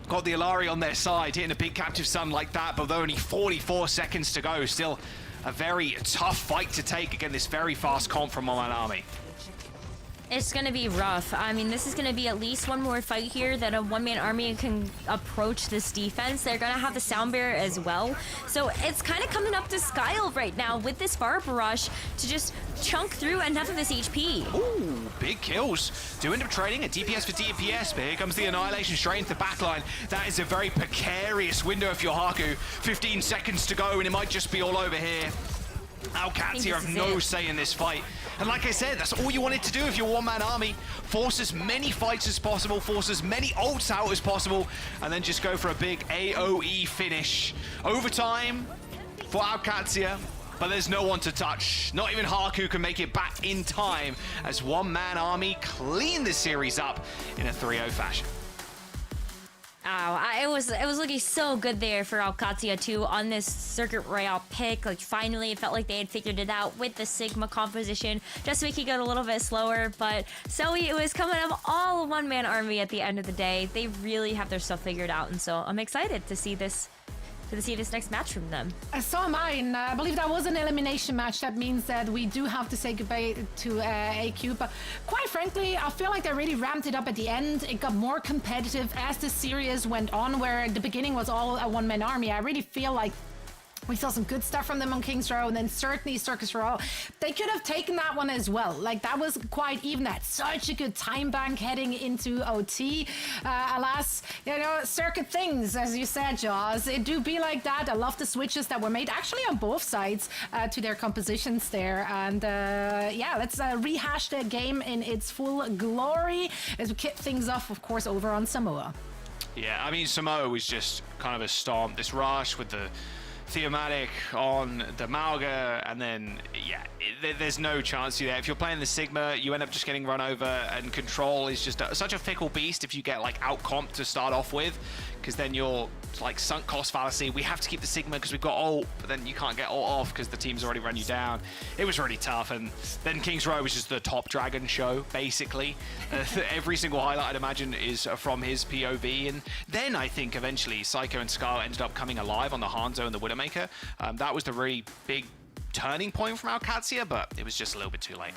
Alari on their side, hitting a big Captive Sun like that, but with only 44 seconds to go. Still a very tough fight to take against this very fast comp from one-man army. It's going to be rough. I mean, this is going to be at least one more fight here that a one-man army can approach this defense. They're going to have the Sound Bearer as well. So it's kind of coming up to Skyle right now with this Fire Barrage to just chunk through enough of this HP. Ooh, big kills. Do end up trading a DPS for DPS, but here comes the Annihilation straight into the backline. That is a very precarious window if you're Haku. 15 seconds to go, and it might just be all over here. OWCS here have no say in this fight. And like I said, that's all you wanted to do if you're one-man army. Force as many fights as possible, force as many ults out as possible, and then just go for a big AoE finish. Overtime for OWCS, but there's no one to touch. Not even Haku can make it back in time as one-man army clean the series up in a 3-0 fashion. It was looking so good there for OWCS too on this Circuit Royale pick. Like finally, it felt like they had figured it out with the Sigma composition, just making it a little bit slower. But Zoe, it was coming up all one-man army at the end of the day. They really have their stuff figured out, and so I'm excited to see this next match from them. So am I, and I believe that was an elimination match. That means that we do have to say goodbye to AQ, but quite frankly, I feel like they really ramped it up at the end. It got more competitive as the series went on, where the beginning was all a one-man army. I really feel like we saw some good stuff from them on King's Row, and then certainly Circus Row. They could have taken that one as well. Like, that was quite even. That such a good time bank heading into OT. Alas, you know, circuit things, as you said, Jaws, it do be like that. I love the switches that were made, actually on both sides, to their compositions there. And yeah, let's rehash the game in its full glory as we kick things off, of course, over on Samoa. Yeah, I mean, Samoa was just kind of a stomp. This rush with the Theomatic on the Malga, and then, yeah, there's no chance you there. If you're playing the Sigma, you end up just getting run over, and Control is just such a fickle beast if you get, like, out-comped to start off with, because then you're, like, sunk cost fallacy. We have to keep the Sigma because we've got ult, but then you can't get ult off because the team's already run you down. It was really tough, and then King's Row was just the Top Dragon show, basically. Every single highlight, I'd imagine, is from his POV, and then I think eventually Psycho and Scar ended up coming alive on the Hanzo and the Widowmaker. That was the really big turning point from OWCS, but it was just a little bit too late.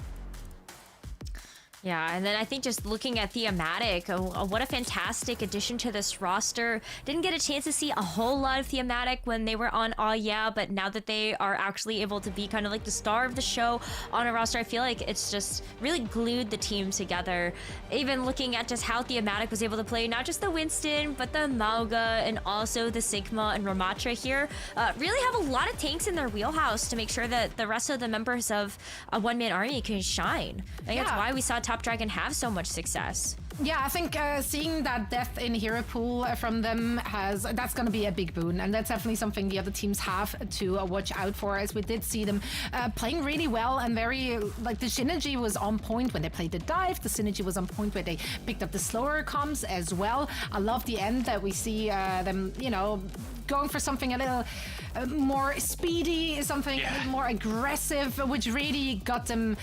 Yeah, and then I think just looking at Thematic, what a fantastic addition to this roster. Didn't get a chance to see a whole lot of Thematic when they were on Oh Yeah, but now that they are actually able to be kind of like the star of the show on a roster, I feel like it's just really glued the team together. Even looking at just how Thematic was able to play not just the Winston, but the Mauga and also the Sigma and Ramatra here, really have a lot of tanks in their wheelhouse to make sure that the rest of the members of a one-man army can shine. I think that's why we saw Top Dragon have so much success. Yeah, I think seeing that depth in hero pool from them that's going to be a big boon, and that's definitely something the other teams have to watch out for, as we did see them playing really well and very, like, the synergy was on point when they played the dive, the synergy was on point where they picked up the slower comms as well. I love the end that we see them, you know, going for something a little more speedy, something a little more aggressive, which really got them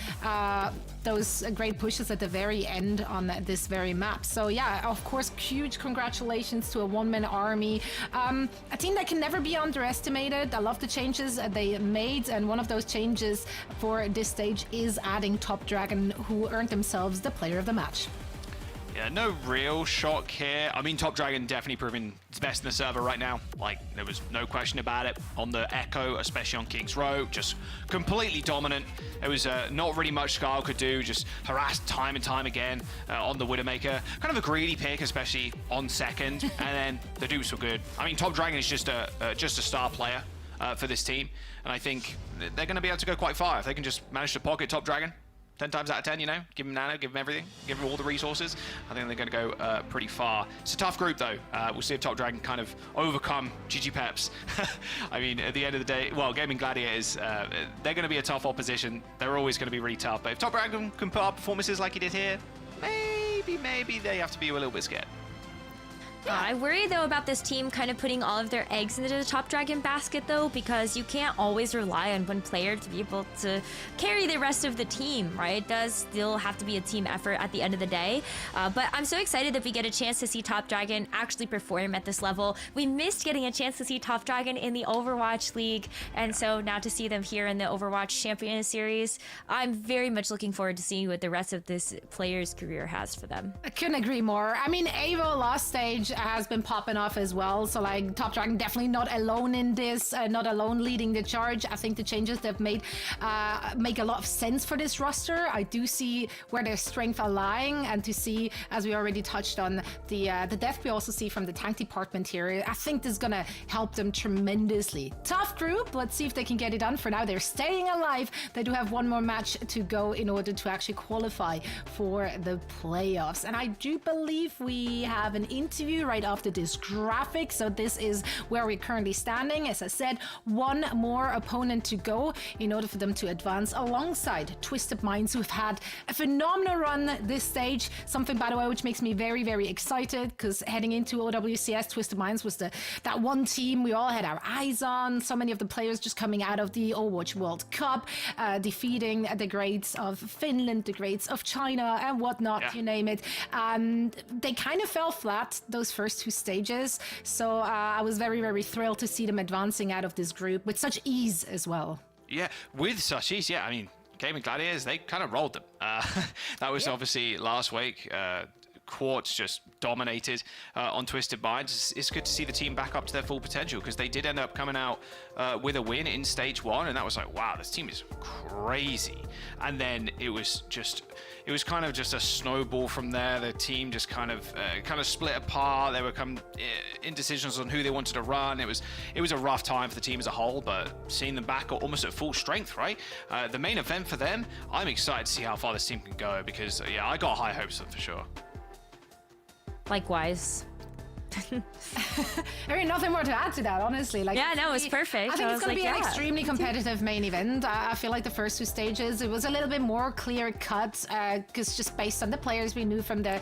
those great pushes at the very end on this very map. So yeah, of course, huge congratulations to a one-man army. A team that can never be underestimated. I love the changes they made, and one of those changes for this stage is adding Top Dragon, who earned themselves the player of the match. Yeah, no real shock here. I mean, Top Dragon definitely proving its best in the server right now. Like, there was no question about it. On the Echo, especially on King's Row, just completely dominant. There was not really much Scarl could do, just harassed time and time again on the Widowmaker. Kind of a greedy pick, especially on second. And then the dupes were good. I mean, Top Dragon is just a star player for this team. And I think they're going to be able to go quite far if they can just manage to pocket Top Dragon. 10 times out of 10, you know, give them nano, give them everything, give them all the resources. I think they're going to go pretty far. It's a tough group, though. We'll see if Top Dragon kind of overcome GG Peps. I mean, at the end of the day, well, Gaming Gladiators, they're going to be a tough opposition. They're always going to be really tough. But if Top Dragon can put up performances like he did here, maybe they have to be a little bit scared. I worry, though, about this team kind of putting all of their eggs into the Top Dragon basket, though, because you can't always rely on one player to be able to carry the rest of the team, right? It does still have to be a team effort at the end of the day. But I'm so excited that we get a chance to see Top Dragon actually perform at this level. We missed getting a chance to see Top Dragon in the Overwatch League, and so now to see them here in the Overwatch Champions Series, I'm very much looking forward to seeing what the rest of this player's career has for them. I couldn't agree more. I mean, Evo last stage has been popping off as well, so like Top Dragon definitely not alone in this, not alone leading the charge. I think the changes they've made make a lot of sense for this roster. I do see where their strengths are lying, and to see, as we already touched on, the depth we also see from the tank department here, I think this is gonna help them tremendously. Tough group, let's see if they can get it done. For now, they're staying alive. They do have one more match to go in order to actually qualify for the playoffs, and I do believe we have an interview right after this graphic. So this is where we're currently standing. As I said, one more opponent to go in order for them to advance alongside Twisted Minds, who've had a phenomenal run this stage. Something, by the way, which makes me very, very excited, because heading into OWCS, Twisted Minds was that one team we all had our eyes on. So many of the players just coming out of the Overwatch World Cup, defeating the greats of Finland, the greats of China, and whatnot, you name it. And they kind of fell flat those first two stages. So I was very, very thrilled to see them advancing out of this group with such ease as well. Yeah, with such ease, I mean, Gaming Gladiators, they kind of rolled them. That was obviously last week. Quartz just dominated on Twisted Minds. It's good to see the team back up to their full potential, because they did end up coming out with a win in stage one, and that was like, wow, this team is crazy. And then it was kind of just a snowball from there. The team just kind of split apart. There were indecisions on who they wanted to run. It was a rough time for the team as a whole, but seeing them back almost at full strength, right? The main event for them, I'm excited to see how far this team can go, because I got high hopes for sure. Likewise. I mean, nothing more to add to that, honestly. Like, yeah, no, it's perfect. I think it's going to be an extremely competitive main event. I feel like the first two stages, it was a little bit more clear cut, because just based on the players we knew from the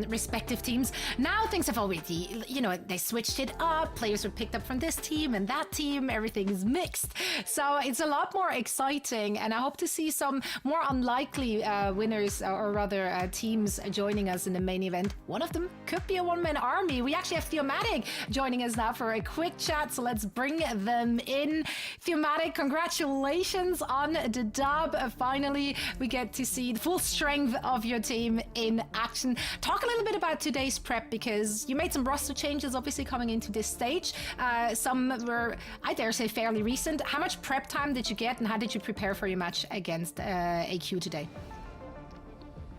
respective teams. Now things have already, they switched it up. Players were picked up from this team and that team. Everything is mixed. So it's a lot more exciting, and I hope to see some more unlikely winners, or rather teams joining us in the main event. One of them could be a one-man army. army. We actually have Thematic joining us now for a quick chat, so let's bring them in. Thematic, congratulations on the dub. Finally, we get to see the full strength of your team in action. Talk a little bit about today's prep, because you made some roster changes obviously coming into this stage. Some were, I dare say, fairly recent. How much prep time did you get, and how did you prepare for your match against AQ today?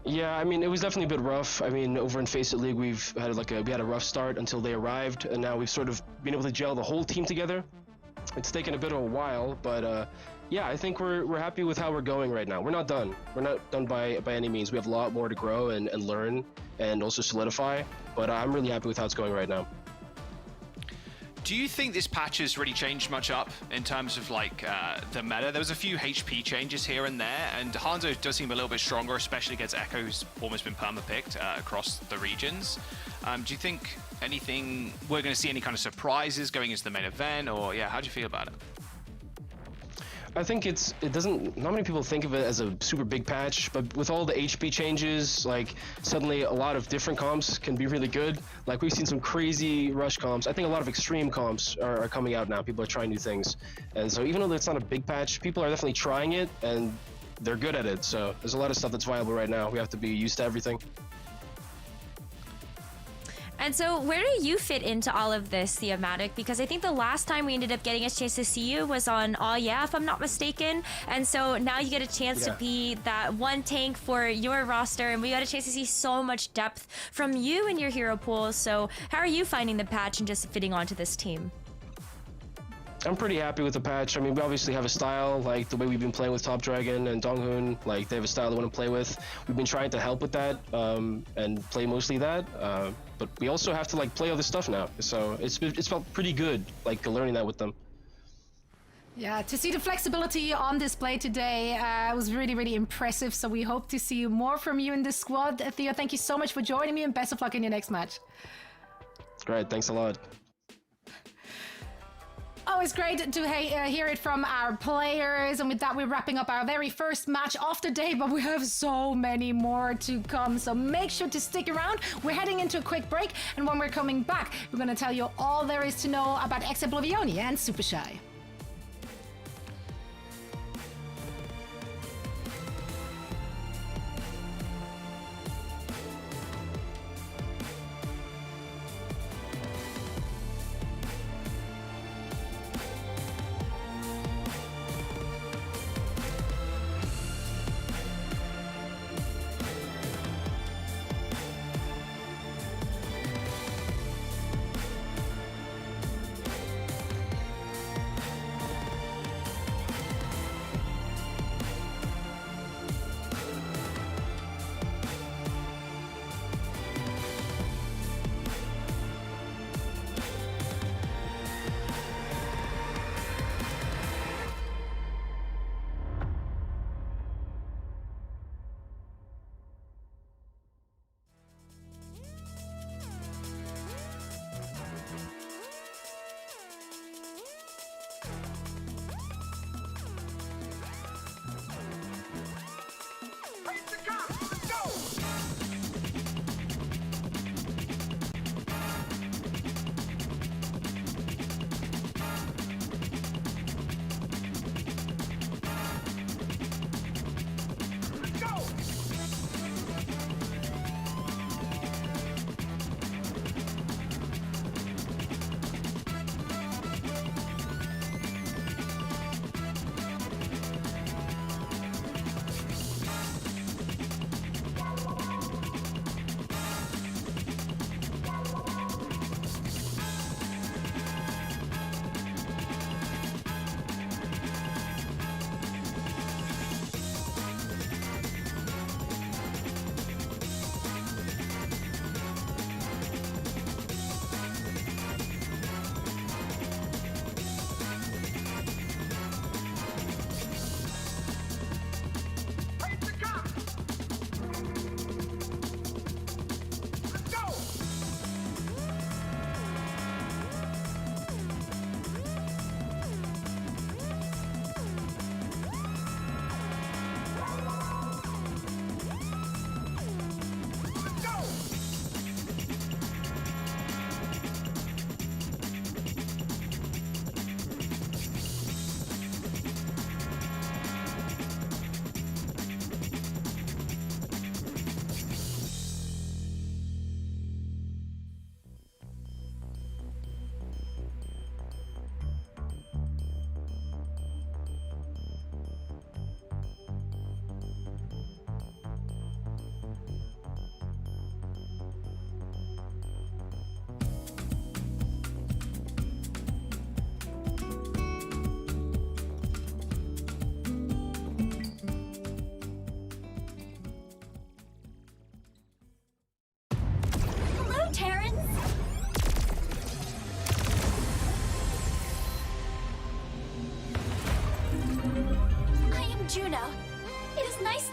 Yeah, I mean, it was definitely a bit rough. I mean, over in FACEIT League, we had a rough start until they arrived, and now we've sort of been able to gel the whole team together. It's taken a bit of a while, but yeah, I think we're happy with how we're going right now. We're not done. We're not done by any means. We have a lot more to grow and learn and also solidify, but I'm really happy with how it's going right now. Do you think this patch has really changed much up in terms of like the meta? There was a few HP changes here and there, and Hanzo does seem a little bit stronger, especially against Echo, who's almost been perma-picked across the regions. Do you think we're going to see any kind of surprises going into the main event, or yeah, how do you feel about it? I think not many people think of it as a super big patch, but with all the HP changes, like suddenly a lot of different comps can be really good. Like we've seen some crazy rush comps. I think a lot of extreme comps are coming out now. People are trying new things. And so even though it's not a big patch, people are definitely trying it and they're good at it. So there's a lot of stuff that's viable right now. We have to be used to everything. And so where do you fit into all of this, Thematic? Because I think the last time we ended up getting a chance to see you was on Oh Yeah, if I'm not mistaken. And so now you get a chance to be that one tank for your roster, and we got a chance to see so much depth from you and your hero pool. So how are you finding the patch and just fitting onto this team? I'm pretty happy with the patch. I mean, we obviously have a style, like the way we've been playing with Top Dragon and Donghoon, like they have a style they want to play with. We've been trying to help with that and play mostly that, but we also have to like play other stuff now. So it's felt pretty good, like learning that with them. Yeah, to see the flexibility on display today was really, really impressive. So we hope to see more from you in the squad. Theo, thank you so much for joining me, and best of luck in your next match. Great, thanks a lot. Always great to hear it from our players, and with that we're wrapping up our very first match of the day, but we have so many more to come, so make sure to stick around. We're heading into a quick break, and when we're coming back we're going to tell you all there is to know about Oblivion and Super Shy.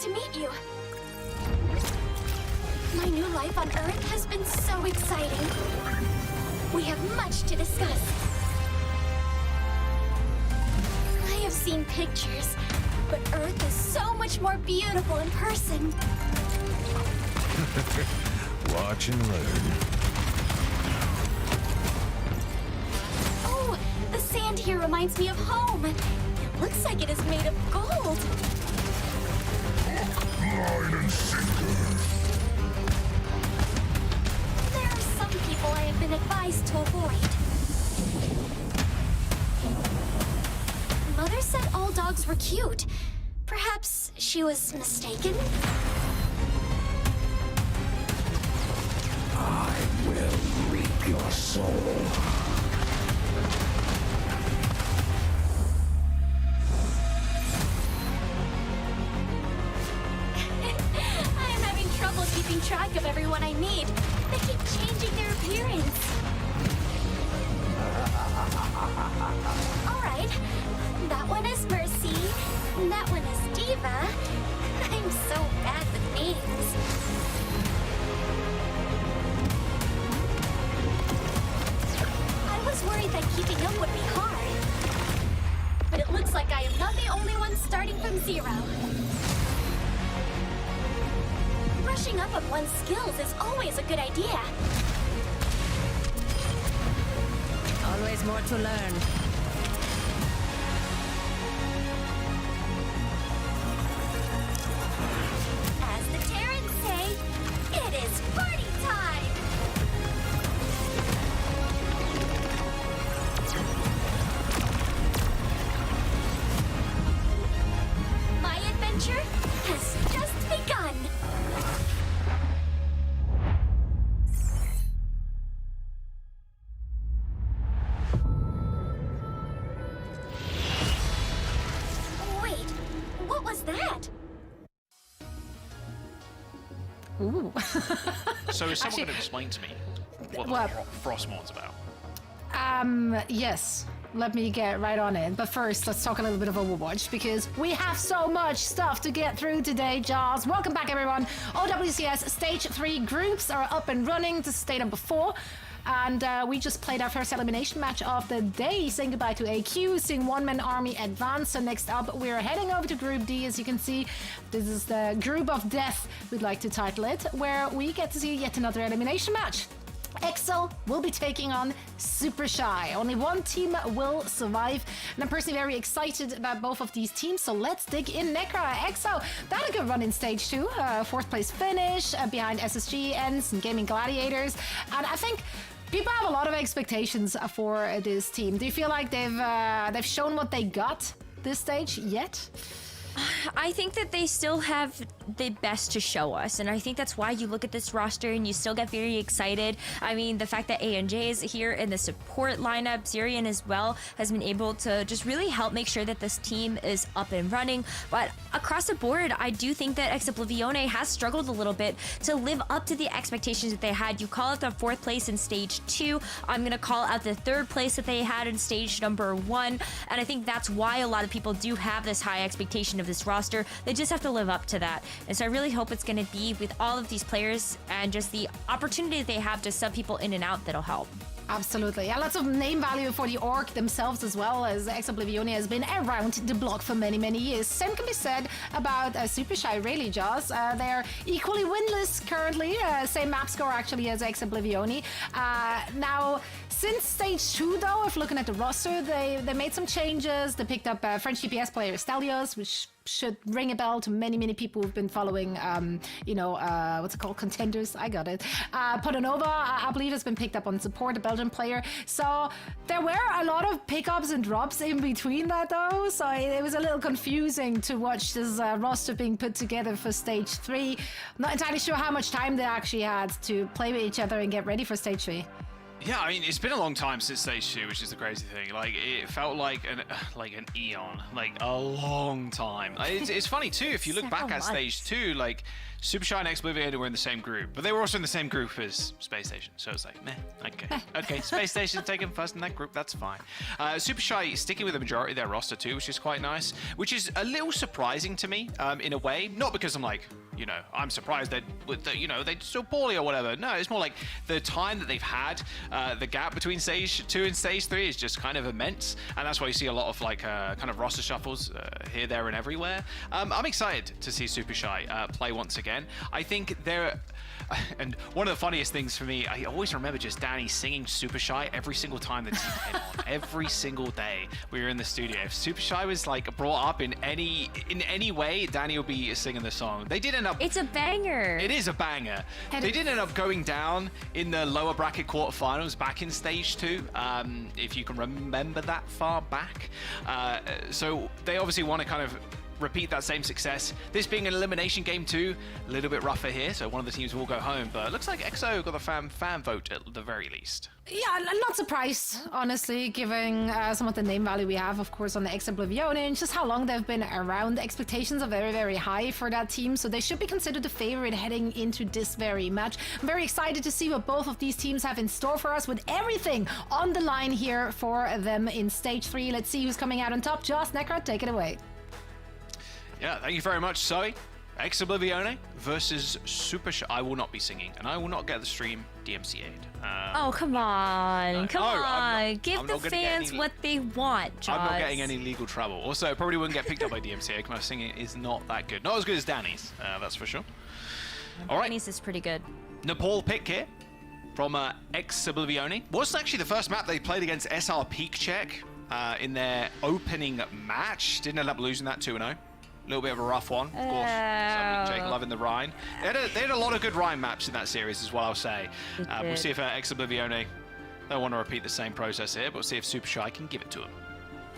to meet you. My new life on Earth has been so exciting. We have much to discuss. I have seen pictures, but Earth is so much more beautiful in person. Watch and learn. Oh, the sand here reminds me of home. It looks like it is made of gold. Line and sinker. There are some people I have been advised to avoid. Mother said all dogs were cute. Perhaps she was mistaken? I will reap your soul. I am having trouble keeping track of everyone I meet. They keep changing their appearance. All right. That one is Mercy. That one is Diva. I'm so bad with names. I was worried that keeping up would be hard. But it looks like I am not the only one starting from zero. Brushing up on one's skills is always a good idea. Always more to learn. As the Terrans say, it is party time! My adventure has just begun! Wait, what was that? Ooh. So is someone Actually- going to explain to me what the Well- Frostmourn's about? Yes. Let me get right on it. But first, let's talk a little bit of Overwatch because we have so much stuff to get through today, Jaws. Welcome back, everyone. OWCS Stage 3 groups are up and running. This is state number 4. And we just played our first elimination match of the day, saying goodbye to AQ, seeing one-man army advance. So next up, we're heading over to Group D. As you can see, this is the Group of Death, we'd like to title it, where we get to see yet another elimination match. EXO will be taking on Super Shy. Only one team will survive, and I'm personally very excited about both of these teams, so let's dig in. Necra, EXO, that had a good run in Stage 2. Fourth place finish behind SSG, ENCE, and Gaming Gladiators, and I think people have a lot of expectations for this team. Do you feel like they've shown what they got this stage yet? I think that they still have the best to show us, and I think that's why you look at this roster and you still get very excited. I mean, the fact that ANJ is here in the support lineup, Zirian as well, has been able to just really help make sure that this team is up and running. But across the board, I do think that Oblivione has struggled a little bit to live up to the expectations that they had. You call it the 4th place in Stage 2. I'm going to call out the 3rd place that they had in Stage number 1, and I think that's why a lot of people do have this high expectation of this roster. They just have to live up to that. And so I really hope it's going to be with all of these players and just the opportunity they have to sub people in and out that'll help. Absolutely. Yeah, lots of name value for the org themselves as well, as Oblivione has been around the block for many, many years. Same can be said about Super Shy, really, Jaws. They're equally winless currently. Same map score actually as Oblivione. Now, since Stage 2, though, if looking at the roster, they made some changes. They picked up French GPS player Stelios, which should ring a bell to many, many people who've been following, what's it called? Contenders. I got it. Podanova, I believe, has been picked up on support, a Belgian player. So there were a lot of pickups and drops in between that, though. So it was a little confusing to watch this roster being put together for Stage 3. I'm not entirely sure how much time they actually had to play with each other and get ready for Stage 3. Yeah, I mean, it's been a long time since Stage 2, which is the crazy thing. Like, it felt like an eon, like a long time. It's funny too, if you look back at Stage 2, like, Super Shy and Oblivion were in the same group, but they were also in the same group as Space Station, so it's like, meh, okay, Space Station taken first in that group, that's fine. Super Shy sticking with the majority of their roster too, which is quite nice, which is a little surprising to me, in a way, not because I'm like, you know, I'm surprised that, you know, they did so poorly or whatever. No, it's more like the time that they've had, the gap between Stage 2 and Stage 3 is just kind of immense, and that's why you see a lot of like kind of roster shuffles here, there, and everywhere. I'm excited to see Super Shy play once again. I think they're, and one of the funniest things for me, I always remember just Danny singing Super Shy every single time the team came on. Every single day we were in the studio. If Super Shy was like brought up in any way, Danny would be singing the song. They did end up. It's a banger. It is a banger. They did end up going down in the lower bracket quarterfinals back in Stage 2, if you can remember that far back. So they obviously want to kind of repeat that same success. This being an elimination game too, a little bit rougher here, so one of the teams will go home, but it looks like EXO got the fan vote at the very least. Yeah, I'm not surprised, honestly, given some of the name value we have, of course, on the Oblivion, and just how long they've been around. The expectations are very, very high for that team, so they should be considered the favorite heading into this very match. I'm very excited to see what both of these teams have in store for us, with everything on the line here for them in Stage 3. Let's see who's coming out on top. Joss, Necro, take it away. Yeah, thank you very much, Zoe. Oblivion versus Super Shy. I will not be singing, and I will not get the stream DMCA'd. Oh, come on. Come on. Give the fans what they want, Joss. I'm not getting any legal trouble. Also, it probably wouldn't get picked up by DMCA because my singing is not that good. Not as good as Danny's, that's for sure. All right. Danny's is pretty good. Nepal pick here from Oblivion. Was actually the first map they played against SR Peak Check in their opening match. Didn't end up losing that 2-0. A little bit of a rough one, of course. Jake loving the Rhine. They had a lot of good Rhine maps in that series as well, I'll say. We'll see if Oblivion don't want to repeat the same process here, but we'll see if Super Shy can give it to him.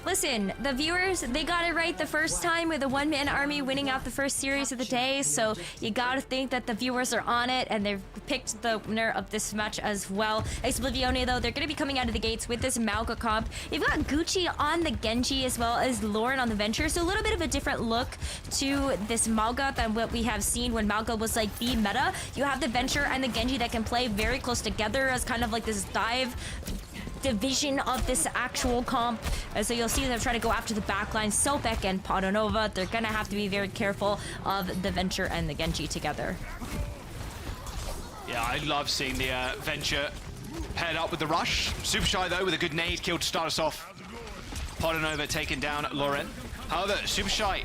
Listen, the viewers, they got it right the first time with the one-man army winning out the first series of the day, so you gotta think that the viewers are on it, and they've picked the winner of this match as well. Oblivion, though, they're gonna be coming out of the gates with this Malga comp. You've got Gucci on the Genji as well as Lauren on the Venture, so a little bit of a different look to this Malga than what we have seen when Malga was like the meta. You have the Venture and the Genji that can play very close together as kind of like this dive division of this actual comp. So you'll see them try to go after the backline. Sobek and Podonova, they're gonna have to be very careful of the Venture and the Genji together. Yeah, I love seeing the Venture paired up with the Rush. Super Shy, though, with a good nade kill to start us off. Podonova taking down Lauren. However, Super Shy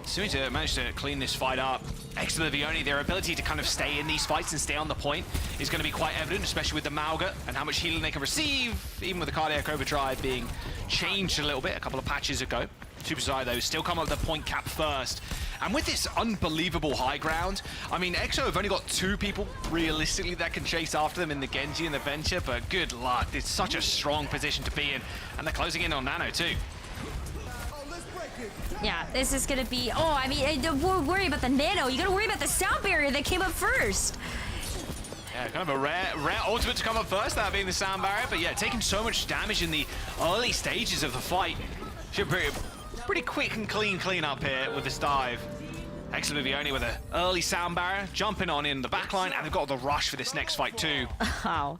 seems to manage to clean this fight up. Oblivion, their ability to kind of stay in these fights and stay on the point is going to be quite evident, especially with the Malga and how much healing they can receive, even with the Cardiac Overdrive being changed a little bit a couple of patches ago. Super Shy, though, still come up with the point cap first. And with this unbelievable high ground, I mean, EXO have only got 2 people, realistically, that can chase after them in the Genji and the Venture, but good luck. It's such a strong position to be in. And they're closing in on Nano, too. Yeah, this is gonna be, oh, I mean, don't worry about the Nano. You gotta worry about the sound barrier that came up first. Yeah, kind of a rare ultimate to come up first, that being the sound barrier. But yeah, taking so much damage in the early stages of the fight. Should be pretty quick and clean up here with this dive. Oblivion with an early sound barrier, jumping on in the backline, and they've got the rush for this next fight too. Wow.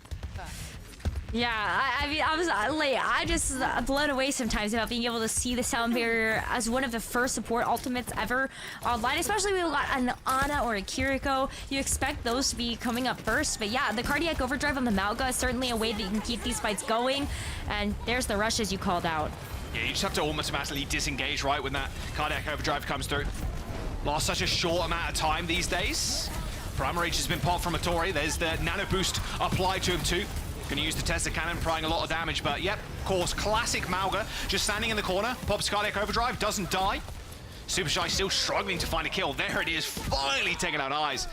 Yeah, I mean, I just blown away sometimes about being able to see the sound barrier as one of the first support ultimates ever online, especially when we got an Ana or a Kiriko. You expect those to be coming up first, but yeah, the Cardiac Overdrive on the Malga is certainly a way that you can keep these fights going, and there's the rush as you called out. Yeah, you just have to almost automatically disengage right when that Cardiac Overdrive comes through. Lost such a short amount of time these days. Primal Rage has been popped from Atori. There's the Nano Boost applied to him too. Gonna use the Tesla Cannon, prying a lot of damage, but yep, of course, classic Malga, just standing in the corner, pops Cardiac Overdrive, doesn't die. Super Shy still struggling to find a kill. There it is, finally taking out Eyes.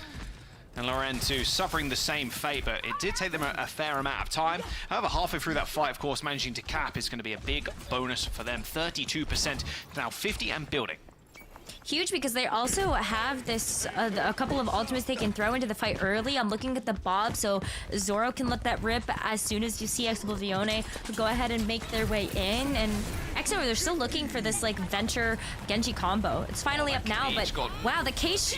And Lauren too, suffering the same fate, but it did take them a fair amount of time. However, halfway through that fight, of course, managing to cap is gonna be a big bonus for them. 32%, now 50 and building. Huge, because they also have this a couple of ultimates they can throw into the fight early. I'm looking at the Bob, so Zoro can let that rip as soon as you see Oblivion go ahead and make their way in. And EXO, they're still looking for this like Venture Genji combo. It's finally up now, but wow, the Case.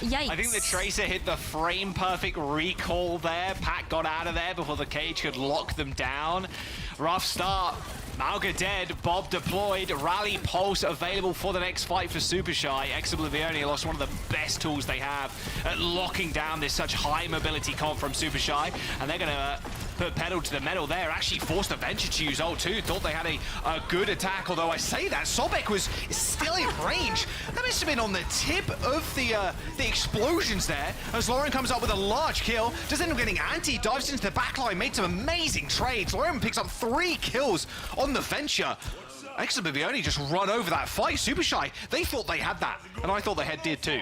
Yikes. I think the Tracer hit the frame perfect recall there. Pac got out of there before the cage could lock them down. Rough start. Malga dead, Bob deployed, Rally Pulse available for the next fight for Super Shy. Oblivione lost one of the best tools they have at locking down this such high mobility comp from Super Shy, and they're gonna put pedal to the metal there. Actually forced the Venture to use ult too. Thought they had a good attack, although I say that Sobek is still in range. That must have been on the tip of the explosions there, as Lauren comes up with a large kill, does end up getting anti, dives into the backline, made some amazing trades. Lauren picks up 3 kills on the Venture. Oblivione just run over that fight. Super Shy, they thought they had that, and I thought they did too.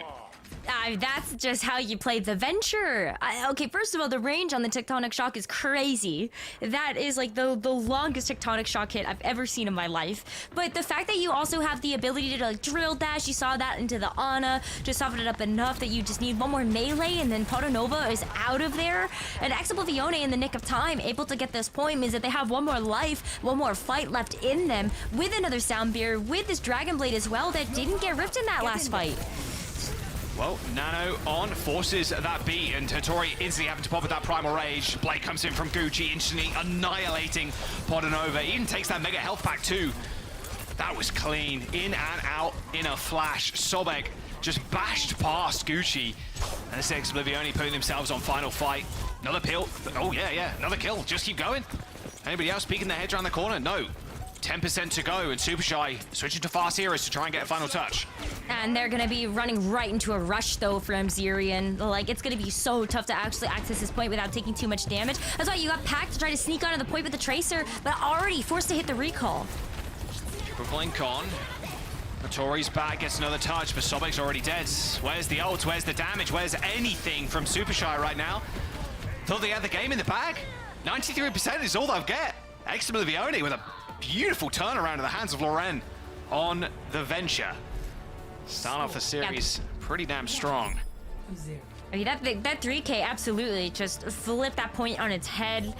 That's just how you play the Venture. Okay, first of all, the range on the Tectonic Shock is crazy. That is like the longest Tectonic Shock hit I've ever seen in my life. But the fact that you also have the ability to like drill dash, you saw that into the Ana, just soften it up enough that you just need one more melee and then Portanova is out of there. And Oblivione in the nick of time, able to get this point, means that they have one more life, one more fight left in them with another Soundbeer, with this Dragon Blade as well that didn't get ripped in that last fight. Well, Nano on, forces that beat, and Hattori instantly having to pop with that Primal Rage. Blade comes in from Gucci, instantly annihilating Portanova. Even takes that Mega Health Pack too. That was clean, in and out in a flash. Sobek just bashed past Gucci. And the Oblivione putting themselves on final fight. Another pill, oh yeah, another kill, just keep going. Anybody else peeking their heads around the corner? No. 10% to go, and Super Shy switching to fast heroes to try and get a final touch. And they're gonna be running right into a rush though from Zirian. Like, it's gonna be so tough to actually access this point without taking too much damage. That's why you got Pac to try to sneak onto the point with the Tracer, but already forced to hit the recall. Triple blink on. Hattori's back, gets another touch, but Sobek's already dead. Where's the ult? Where's the damage? Where's anything from Super Shy right now? Thought they had the game in the bag. 93% is all they'll get. Oblivione with a beautiful turnaround in the hands of Loren on the Venture. Start off the series pretty damn strong. I mean, that 3K absolutely just flipped that point on its head.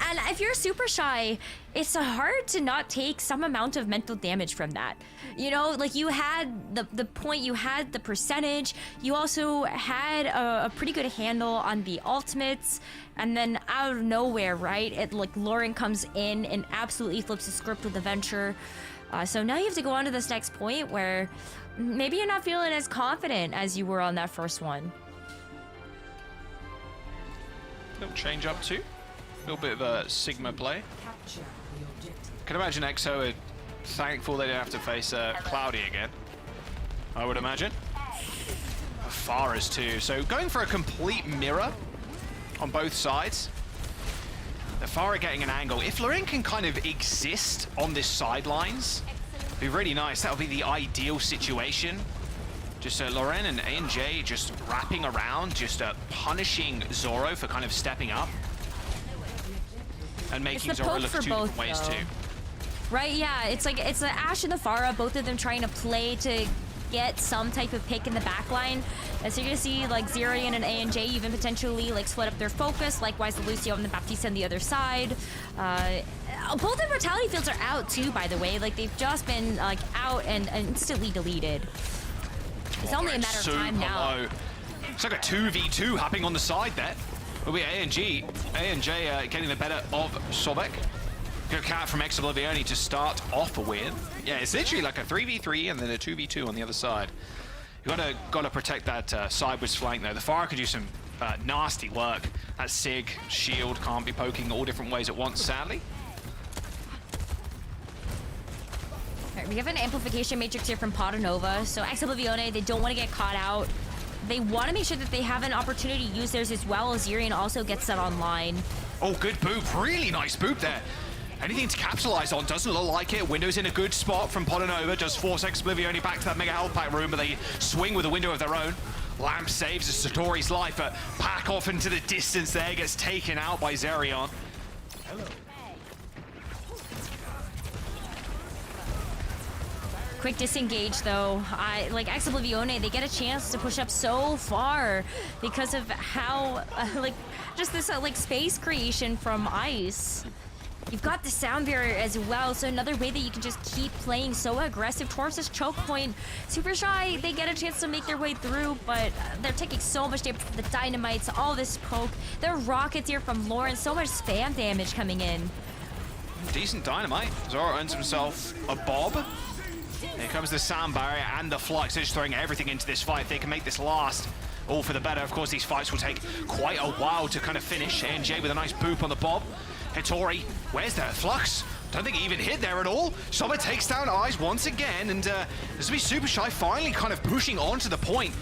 And if you're Super Shy, it's hard to not take some amount of mental damage from that. You know, like you had the point, you had the percentage, you also had a pretty good handle on the ultimates, and then out of nowhere, right, it like Lauren comes in and absolutely flips the script with the Venture. So now you have to go on to this next point where maybe you're not feeling as confident as you were on that first one. Little change up too. A little bit of a Sigma play. Can imagine EXO are thankful they didn't have to face Cloudy again, I would imagine. Faras too. So going for a complete mirror on both sides. The Farah getting an angle. If Loren can kind of exist on this sidelines, it'd be really nice. That would be the ideal situation. Just Loren and ANJ just wrapping around, just punishing Zoro for kind of stepping up. And making Zoro look two different ways too. Right, yeah, it's like, it's the Ashe and the Farah, both of them trying to play to get some type of pick in the backline. So you're gonna see like Zirian and ANJ even potentially like split up their focus, likewise the Lucio and the Baptiste on the other side. Both the Mortality fields are out too, by the way. Like they've just been like out and instantly deleted. It's only a matter of time now. Low. It's like a 2v2 happening on the side there. It'll be ANJ getting the better of Sobek. Good cat from Oblivione to start off a win. Yeah, it's literally like a 3v3 and then a 2v2 on the other side. You gotta protect that sideways flank though. The Farah could do some nasty work. That Sig shield can't be poking all different ways at once, sadly. Right, we have an amplification matrix here from Portanova. So Oblivione, they don't want to get caught out. They want to make sure that they have an opportunity to use theirs as well as Zirian also gets that online. Oh, good boop. Really nice boop there. Anything to capitalize on, doesn't look like it. Window's in a good spot from Portanova. Does force Oblivione back to that Mega Health Pack room, but they swing with a window of their own. Lamp saves Satori's life, but Pack off into the distance there, gets taken out by Zerion. Hello. Quick disengage though. Like Oblivione, they get a chance to push up so far because of how like just this like space creation from Ice. You've got the sound barrier as well, so another way that you can just keep playing so aggressive towards this choke point. Super Shy, they get a chance to make their way through, but they're taking so much damage from the dynamites, all this poke. The rockets here from Lauren, so much spam damage coming in. Decent dynamite. Zoro earns himself a bob. Here comes the sound barrier and the flux. They're just throwing everything into this fight. They can make this last. All for the better. Of course, these fights will take quite a while to kind of finish. ANJ with a nice boop on the bob. Hitori, where's that flux? Don't think he even hit there at all. Soba takes down Eyes once again, and this will be Super Shy finally kind of pushing on to the point.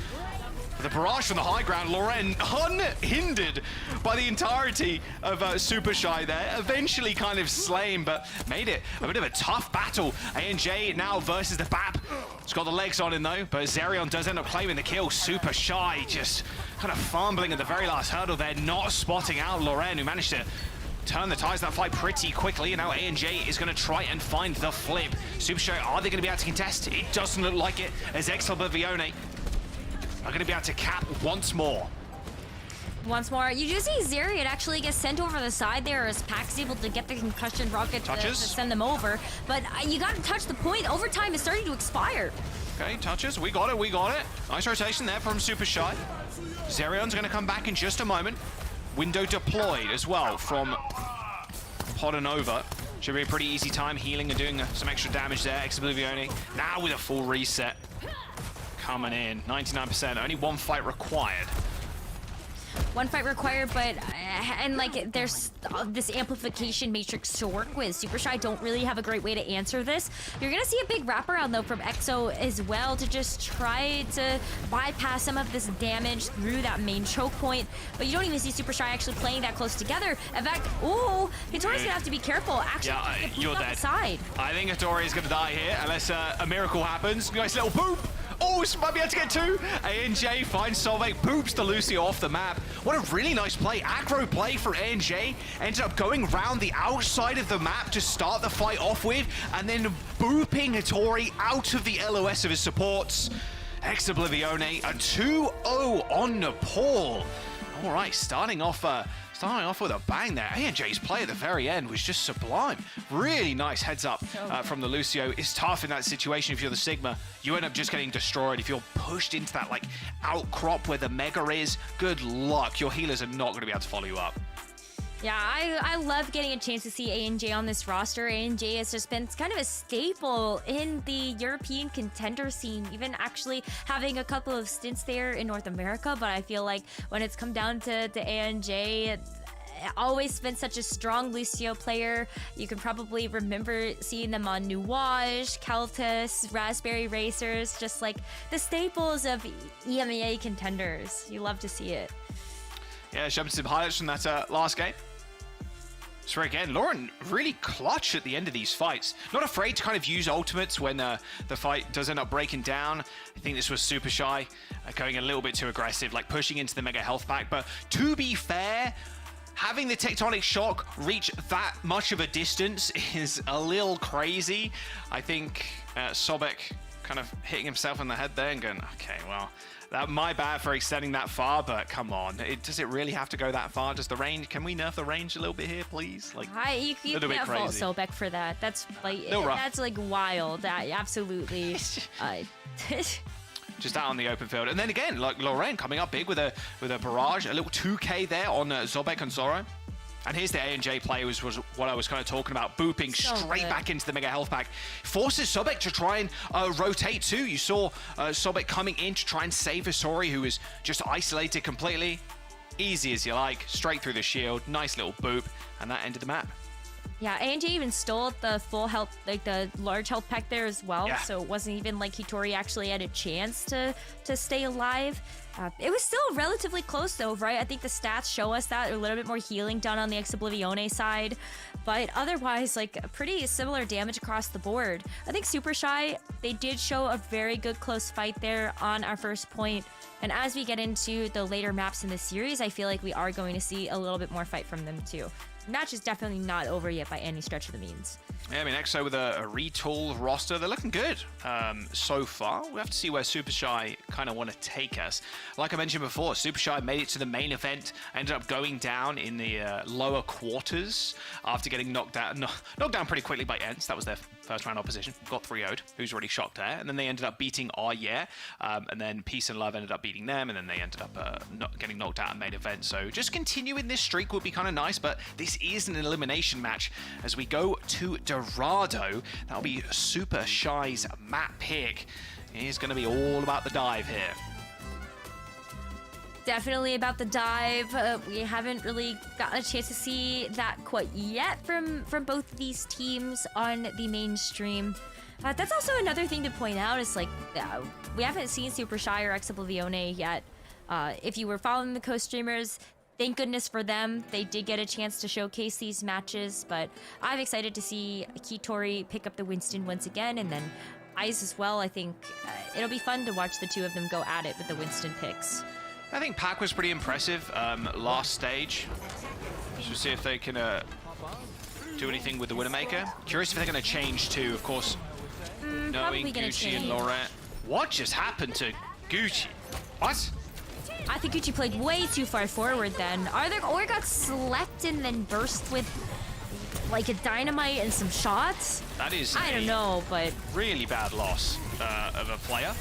The barrage from the high ground, Loren unhindered by the entirety of Super Shy there. Eventually kind of slain, but made it a bit of a tough battle. ANJ now versus the BAP. It's got the legs on him though, but Zerion does end up claiming the kill. Super Shy just kind of fumbling at the very last hurdle there, not spotting out Loren, who managed to turn the tides of that fight pretty quickly, and now ANJ is going to try and find the flip. Super Shy, are they going to be able to contest? It doesn't look like it, as Exalbavione are going to be able to cap once more. Once more. You do see Zerion actually get sent over the side there as Pac is able to get the concussion rocket to send them over. But you got to touch the point. Overtime is starting to expire. Okay, touches. We got it. We got it. Nice rotation there from Super Shy. Zerion's going to come back in just a moment. Window deployed as well from Podanova. Should be a pretty easy time healing and doing some extra damage there. Exoblivione now with a full reset. Coming in, 99%, only one fight required. One fight required, but and like there's this amplification matrix to work with. Super Shy don't really have a great way to answer this. You're gonna see a big wraparound though from EXO as well to just try to bypass some of this damage through that main choke point. But you don't even see Super Shy actually playing that close together. In fact, ooh, Hitori's gonna have to be careful. Actually, you're dead. Side. I think Hitori is gonna die here unless a miracle happens. Nice little boop. Oh, might be able to get two. ANJ finds Solveig, boops the Lucio off the map. What a really nice play. Aggro play for ANJ. Ended up going round the outside of the map to start the fight off with, and then booping Hitori out of the LOS of his supports. Exoblivione, a 2-0 on Nepal. All right, starting off with a bang there. ANJ's play at the very end was just sublime. Really nice heads up from the Lucio. It's tough in that situation if you're the Sigma. You end up just getting destroyed. If you're pushed into that like outcrop where the Mega is, good luck. Your healers are not going to be able to follow you up. Yeah, I love getting a chance to see ANJ on this roster. ANJ has just been kind of a staple in the European contender scene, even actually having a couple of stints there in North America. But I feel like when it's come down to ANJ, always been such a strong Lucio player. You can probably remember seeing them on Nuage, Keltis, Raspberry Racers, just like the staples of EMEA contenders. You love to see it. Yeah, showing some highlights from that last game. So again, Lauren really clutch at the end of these fights. Not afraid to kind of use ultimates when the fight does end up breaking down. I think this was Super Shy, going a little bit too aggressive, like pushing into the Mega Health Pack. But to be fair, having the Tectonic Shock reach that much of a distance is a little crazy. I think Sobek kind of hitting himself in the head there and going, okay, well, my bad for extending that far, but come on. Does it really have to go that far? Does the range, can we nerf the range a little bit here, please? Like, you can't fault Sobek for that. That's like, that's like wild. Absolutely. Just out on the open field. And then again, like Lorraine coming up big with a barrage, a little 2K there on Zobek and Zoro. And here's the ANJ play, was what I was kind of talking about, booping straight back into the Mega Health Pack. Forces Sobek to try and rotate too. You saw Sobek coming in to try and save Hisori, who was just isolated completely. Easy as you like, straight through the shield, nice little boop, and that ended the map. Yeah, ANJ even stole the full health, like the large health pack there as well. Yeah. So it wasn't even like Hitori actually had a chance to stay alive. It was still relatively close though, right? I think the stats show us that a little bit more healing done on the Exoblivione side, but otherwise like pretty similar damage across the board. I think Super Shy, they did show a very good close fight there on our first point. And as we get into the later maps in the series, I feel like we are going to see a little bit more fight from them too. Match is definitely not over yet by any stretch of the means. Yeah, I mean, EXO with a retool roster, they're looking good so far. We have to see where Super Shy kind of want to take us. like I mentioned before, Super Shy made it to the main event, ended up going down in the lower quarters after getting knocked down pretty quickly by Ents. That was their first round opposition. Got 3-0'd, who's already shocked there. And then they ended up beating Yeah, and then Peace and Love ended up beating them, and then they ended up getting knocked out in main event. So just continuing this streak would be kind of nice, but this is an elimination match as we go to Dorado. That'll be Super Shy's map pick. It's going to be all about the dive here. Definitely about the dive. We haven't really gotten a chance to see that quite yet from both of these teams on the mainstream. That's also another thing to point out is like we haven't seen Super Shy or Oblivione yet. If you were following the co-streamers, thank goodness for them. They did get a chance to showcase these matches, but I'm excited to see Kitori pick up the Winston once again, and then Ice as well. I think it'll be fun to watch the two of them go at it with the Winston picks. I think Pac was pretty impressive last stage. So we'll see if they can do anything with the Widowmaker. Curious if they're going to change too, of course, knowing Gucci and Laurent. What just happened to Gucci? What? I think Gucci played way too far forward then. Or got slept and then burst with like a dynamite and some shots? That is I don't know, but really bad loss of a player.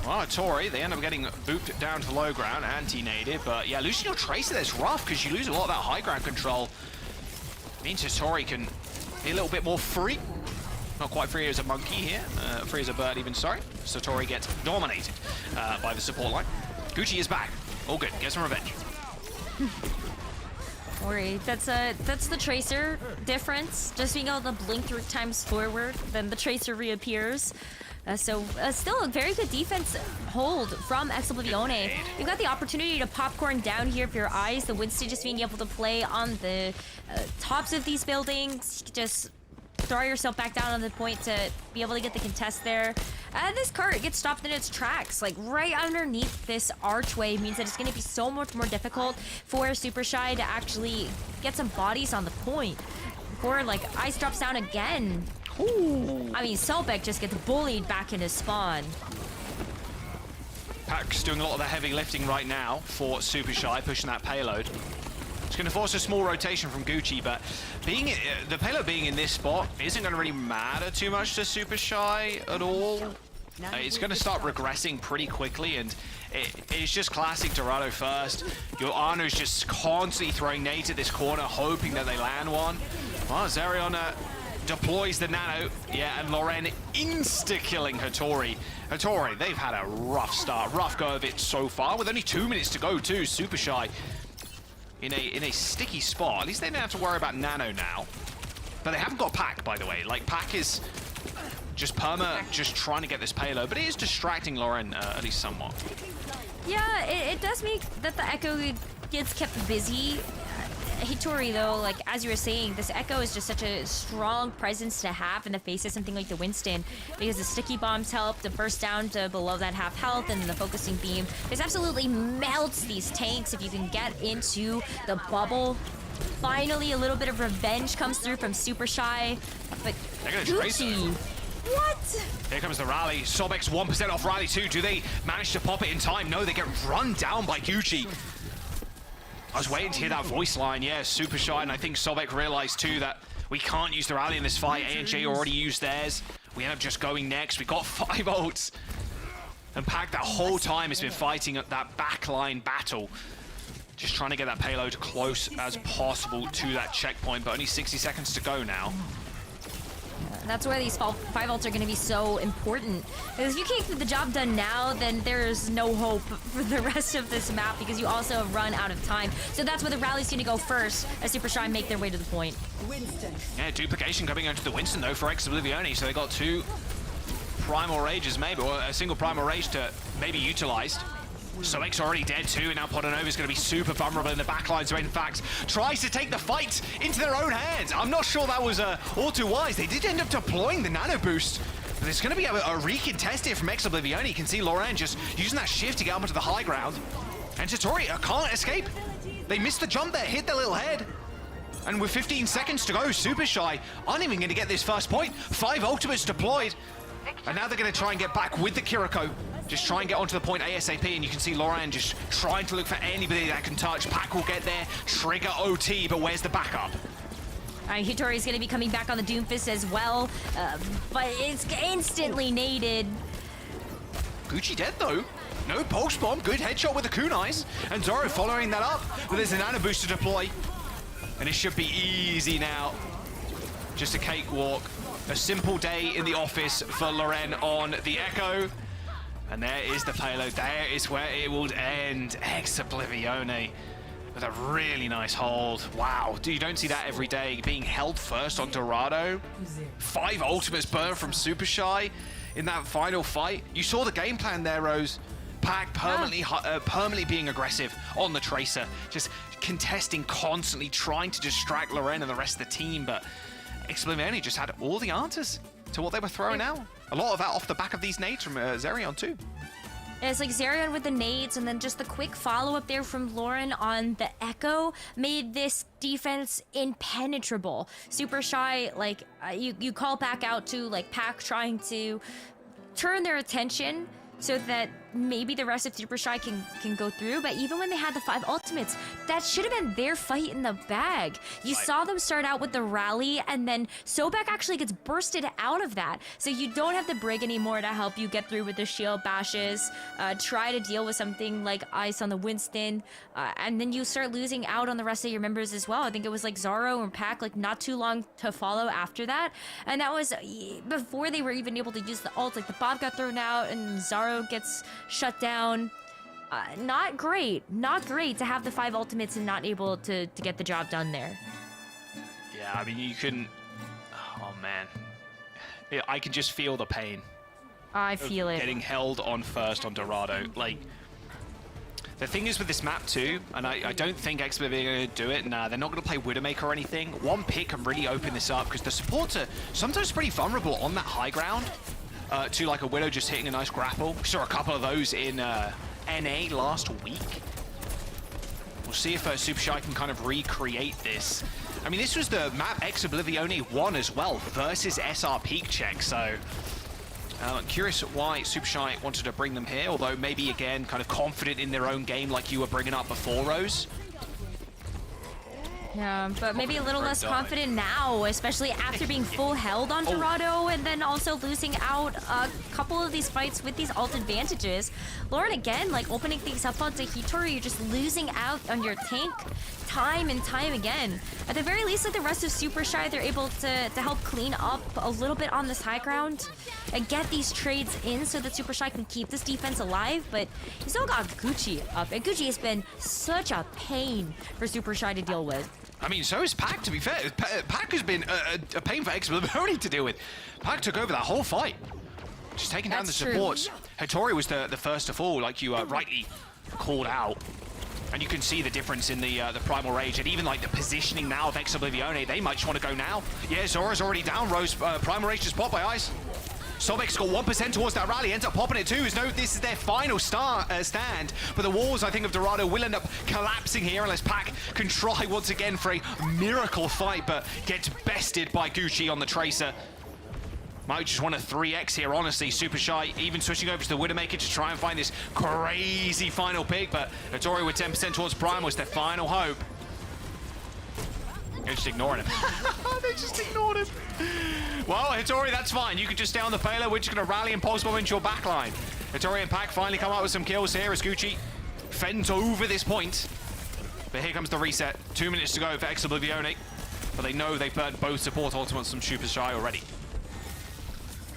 Well, Tori, they end up getting booped down to the low ground, anti-nated, but yeah, losing your Tracer there's rough because you lose a lot of that high ground control. Means Tori can be a little bit more free. Not quite free as a monkey here, free as a bird even, sorry. So Tori gets dominated by the support line. Gucci is back. All good, get some revenge. Ori, that's the Tracer difference. Just being able to blink 3 times forward, then the Tracer reappears. So still a very good defense hold from Oblivione. You've got the opportunity to popcorn down here for your eyes. The Winston just being able to play on the tops of these buildings. Just throw yourself back down on the point to be able to get the contest there. This cart gets stopped in its tracks, like right underneath this archway. Means that it's going to be so much more difficult for Super Shy to actually get some bodies on the point. Before like Ice drops down again. Ooh. I mean, Selbek just gets bullied back in his spawn. Pac's doing a lot of the heavy lifting right now for Super Shy, pushing that payload. It's going to force a small rotation from Gucci, but the payload being in this spot isn't going to really matter too much to Super Shy at all. It's going to start regressing pretty quickly, and it's just classic Dorado first. Your Arno's just constantly throwing nades at this corner, hoping that they land one. Well, Zerion deploys the nano, yeah, and Loren insta-killing Hattori. Hattori, they've had a rough start, rough go of it so far, with only 2 minutes to go too. Super Shy in a sticky spot. At least they don't have to worry about nano now. But they haven't got Pac, by the way. Like, Pac is just just trying to get this payload, but it is distracting Loren at least somewhat. Yeah, it does make that the Echo gets kept busy. Hattori, though, like as you were saying, this Echo is just such a strong presence to have in the face of something like the Winston, because the sticky bombs help to burst down to below that half health, and the focusing beam just absolutely melts these tanks if you can get into the bubble. Finally, a little bit of revenge comes through from Super Shy, but Gucci, what? Here comes the rally. Sobek's 1% off rally too. Do they manage to pop it in time? No, they get run down by Gucci. I was waiting to hear that voice line. Yeah, Super Shy, and I think Sobek realized too that we can't use the rally in this fight. A&J already used theirs. We end up just going next. We got 5 ults. And Pac that whole time has been fighting at that backline battle. Just trying to get that payload close as possible to that checkpoint, but only 60 seconds to go now. That's why these 5 ults are going to be so important. Because if you can't get the job done now, then there's no hope for the rest of this map, because you also have run out of time. So that's where the rally's going to go first, as Super Shy make their way to the point. Yeah, duplication coming into the Winston, though, for Oblivione. So they got 2 Primal Rages, maybe, or a single Primal Rage to maybe utilized. Sobek's already dead too, and now Podonova's going to be super vulnerable in the backline, so in fact tries to take the fight into their own hands. I'm not sure that was all too wise. They did end up deploying the nano boost, but there's going to be a recontest here from Oblivione. You can see Loren just using that shift to get up onto the high ground, and Hattori can't escape. They missed the jump there, hit their little head. And with 15 seconds to go, Super Shy aren't even going to get this first point. 5 ultimates deployed, and now they're going to try and get back with the Kiriko. Just try and get onto the point ASAP, and you can see Lauren just trying to look for anybody that can touch. Pac will get there, trigger OT, but where's the backup? Hitori's going to be coming back on the Doomfist as well, but it's instantly naded. Gucci dead though. No pulse bomb, good headshot with the kunais. And Zoro following that up, but there's a nano boost to deploy. And it should be easy now. Just a cakewalk. A simple day in the office for Loren on the Echo. And there is the payload. There is where it will end. Ex-Oblivione with a really nice hold. Wow, you don't see that every day. Being held first on Dorado. 5 ultimates burn from Super Shy in that final fight. You saw the game plan there, Rose. Pac permanently being aggressive on the Tracer. Just contesting constantly, trying to distract Loren and the rest of the team. But Ex-Oblivione just had all the answers to what they were throwing out. A lot of that off the back of these nades from Zerion too. Yeah, it's like Zerion with the nades, and then just the quick follow-up there from Lauren on the Echo made this defense impenetrable. Super Shy, like, you call back out to, like, Pac trying to turn their attention so that maybe the rest of Super Shy can go through, but even when they had the 5 ultimates, that should have been their fight in the bag. You saw them start out with the rally, and then Sobek actually gets bursted out of that, so you don't have the Brig anymore to help you get through with the shield bashes, try to deal with something like Ice on the Winston, and then you start losing out on the rest of your members as well. I think it was like Zaro and Pac, like not too long to follow after that, and that was before they were even able to use the ult. Like the bomb got thrown out, and Zaro gets shut down. Not great to have the 5 ultimates and not able to get the job done there. Yeah, I mean, you couldn't... Oh, man. Yeah, I can just feel the pain. I feel it. Getting held on first on Dorado. Like, the thing is with this map too, and I don't think Ex-Oblivione are going to do it. Nah, they're not going to play Widowmaker or anything. One pick can really open this up, because the supports are sometimes pretty vulnerable on that high ground. To like a Widow just hitting a nice grapple. We saw a couple of those in NA last week. We'll see if Super Shy can kind of recreate this. I mean, this was the map Ex-Oblivione won as well versus SR Peak Check, so curious why Super Shy wanted to bring them here, although maybe again kind of confident in their own game like you were bringing up before, Rose. Yeah, but maybe a little less confident now, especially after being full held on Dorado and then also losing out a couple of these fights with these ult advantages. Lauren, again, like opening things up onto Hitori, you're just losing out on your tank time and time again. At the very least, like the rest of Super Shy, they're able to help clean up a little bit on this high ground and get these trades in so that Super Shy can keep this defense alive, but you still got Gucci up, and Gucci has been such a pain for Super Shy to deal with. I mean, so is Pac, to be fair. Pac has been a pain for Ex-Oblivione to deal with. Pac took over that whole fight. Just taking down the supports. Hitori was the first to fall, like you rightly called out. And you can see the difference in the Primal Rage, and even like the positioning now of Ex-Oblivione. They might just want to go now. Yeah, Zora's already down. Rose, Primal Rage just popped by Ice. Sobek's got 1% towards that rally, ends up popping it too. This is their final stand, but the walls, I think, of Dorado will end up collapsing here unless Pac can try once again for a miracle fight, but gets bested by Gucci on the Tracer. Might just want a 3x here, honestly. Super Shy even switching over to the Widowmaker to try and find this crazy final pick, but Hitori with 10% towards Prime was their final hope. They're just ignoring him. They just ignored him. Well, Hitori, that's fine. You can just stay on the payload. We're just going to rally and pulse bomb into your backline. Hitori and Pac finally come up with some kills here as Gucci fends over this point. But here comes the reset. 2 minutes to go for Ex-Oblivione. But they know they've burnt both support ultimates from Super Shy already.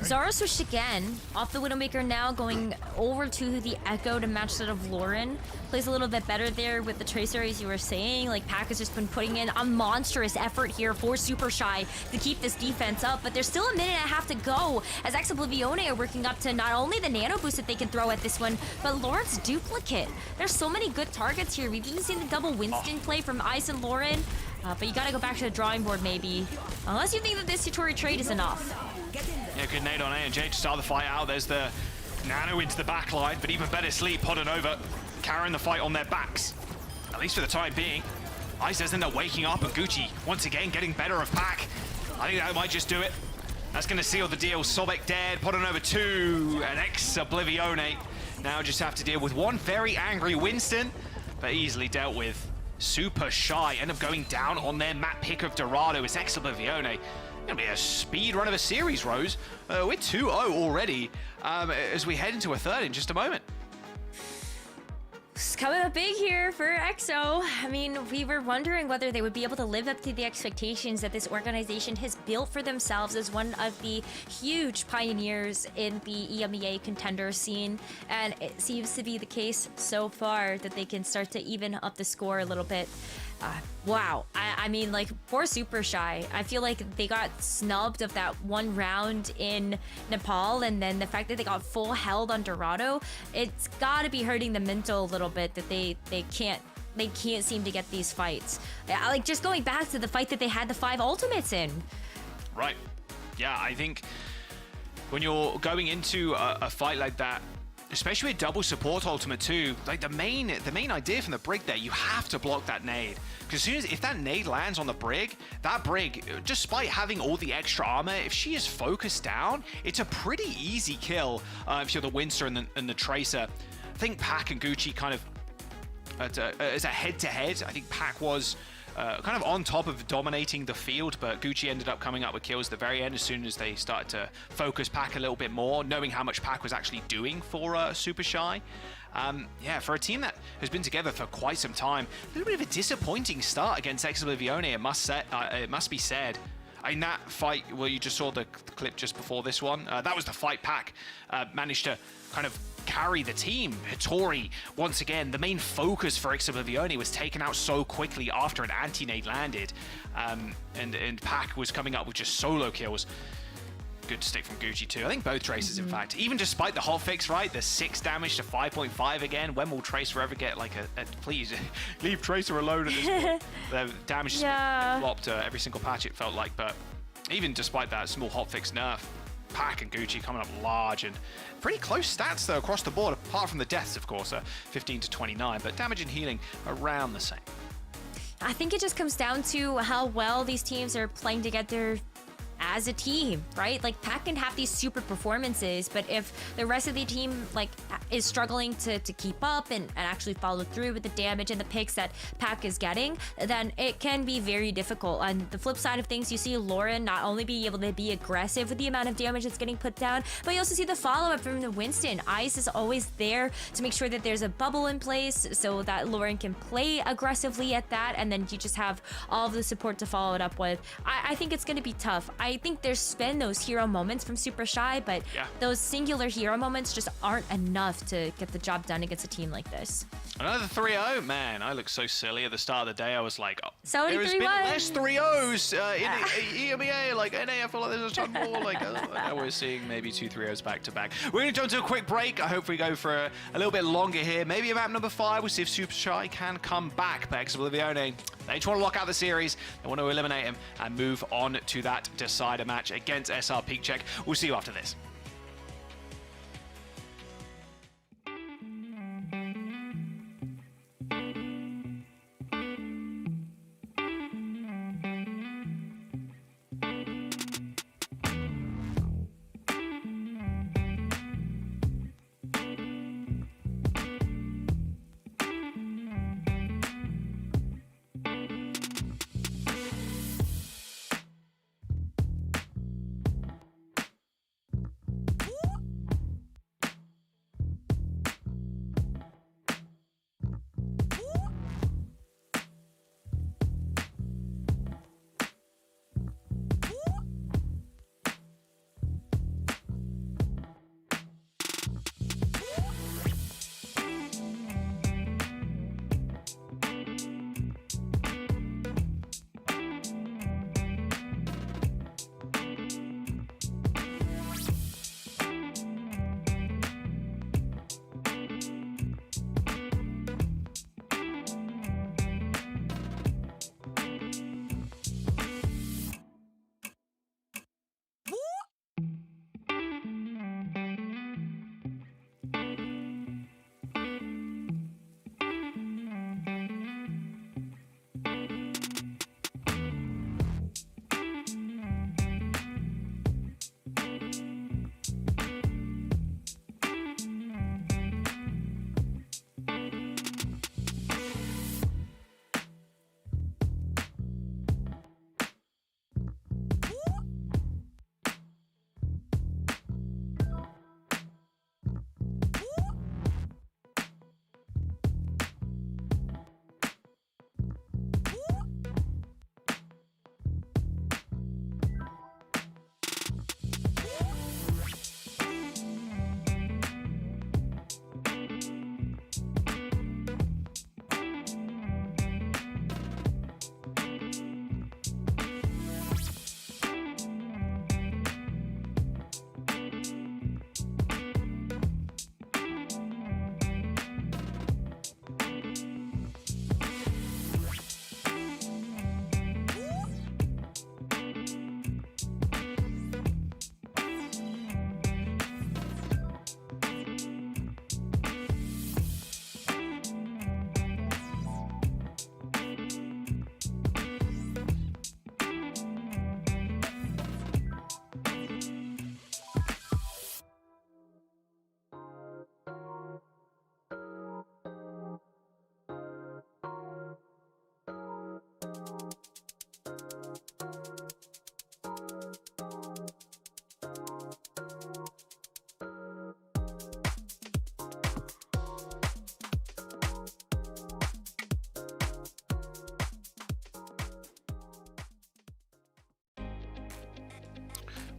Zara switched again, off the Widowmaker now, going over to the Echo to match that of Lauren. Plays a little bit better there with the Tracer, as you were saying. Like, Pac has just been putting in a monstrous effort here for Super Shy to keep this defense up, but there's still a minute and a half to go as Ex-Oblivione are working up to not only the nano boost that they can throw at this one, but Lauren's duplicate. There's so many good targets here. We've even seen the double Winston play from Ice and Lauren, but you gotta go back to the drawing board maybe, unless you think that this Hitori trade is enough. Yeah, good nade on A&J to start the fight out. There's the nano into the back line, but even better sleep, Pod and Over carrying the fight on their backs, at least for the time being. Ice does end up waking up, and Gucci once again getting better of Pac. I think that might just do it. That's going to seal the deal. Sobek dead, Pod and Over 2, and Ex-Oblivione Now just have to deal with one very angry Winston, but easily dealt with. Super Shy end up going down on their map pick of Dorado. It's Exoblivione. Gonna be a speed run of a series, Rose. We're 2-0 already as we head into a third in just a moment. It's coming up big here for EXO. I mean, we were wondering whether they would be able to live up to the expectations that this organization has built for themselves as one of the huge pioneers in the EMEA contender scene. And it seems to be the case so far that they can start to even up the score a little bit. Wow. I mean, like, poor Super Shy. I feel like they got snubbed of that one round in Nepal, and then the fact that they got full held on Dorado, it's got to be hurting the mental a little bit that they can't seem to get these fights. Like, just going back to the fight that they had the 5 ultimates in. Right. Yeah, I think when you're going into a fight like that, especially with double support ultimate too, like the main idea from the brig there, you have to block that nade. Because if that nade lands on the brig, that brig, despite having all the extra armor, if she is focused down, it's a pretty easy kill if you're the Winster and the Tracer. I think Pac and Gucci kind of, as a head-to-head, I think Pac was kind of on top of dominating the field, but Gucci ended up coming up with kills at the very end as soon as they started to focus Pac a little bit more, knowing how much Pac was actually doing for Super Shy. Yeah, for a team that has been together for quite some time, a little bit of a disappointing start against Exoblivione, it must be said. In that fight, well, you just saw the clip just before this one. That was the fight Pac managed to kind of carry the team. Hattori, once again, the main focus for Exoblivione was taken out so quickly after an anti-nade landed. And Pac was coming up with just solo kills. Good stick from Gucci too. I think both Tracers, in fact. Even despite the hotfix, right? The 6 damage to 5.5 again. When will Tracer ever get like a please, leave Tracer alone at this point. The damage has flopped every single patch it felt like, but even despite that small hotfix nerf, Pac and Gucci coming up large and pretty close stats though across the board, apart from the deaths, of course, 15 to 29, but damage and healing around the same. I think it just comes down to how well these teams are playing together as a team, right? Like, Pac can have these super performances, but if the rest of the team like is struggling to keep up and actually follow through with the damage and the picks that Pac is getting, then it can be very difficult. On the flip side of things, you see Lauren not only be able to be aggressive with the amount of damage that's getting put down, but you also see the follow-up from the Winston. Ice is always there to make sure that there's a bubble in place so that Lauren can play aggressively at that, and then you just have all of the support to follow it up with. I think it's going to be tough. I think there's been those hero moments from Super Shy, but those singular hero moments just aren't enough to get the job done against a team like this. Another 3-0, man. I looked so silly at the start of the day. I was like, oh, so there's been less 3-0s in EMEA, like NA. I feel like there's a ton more. Like now we're seeing maybe 2 3-0s back to back. We're gonna jump to a quick break. I hope we go for a little bit longer here. Maybe a map number 5. We'll see if Super Shy can come back. But Exoblivione, they just want to lock out the series. They want to eliminate him and move on to that decider match against SR Peak Check. We'll see you after this.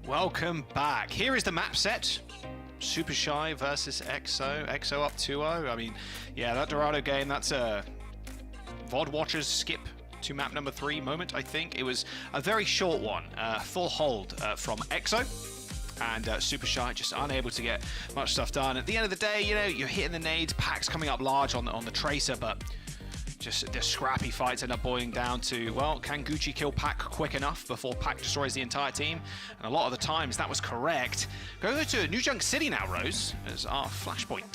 Welcome back. Here is the map set. Super Shy versus EXO. EXO up 2-0. I mean, yeah, that Dorado game, that's a VOD watchers skip to map number 3 moment, I think. It was a very short one. Full hold from EXO. And Super Shy just unable to get much stuff done. At the end of the day, you know, you're hitting the nades, packs coming up large on the Tracer, but just the scrappy fights end up boiling down to, well, can Gucci kill Pac quick enough before Pac destroys the entire team? And a lot of the times that was correct. Go to New Junk City now, Rose, as our flashpoint.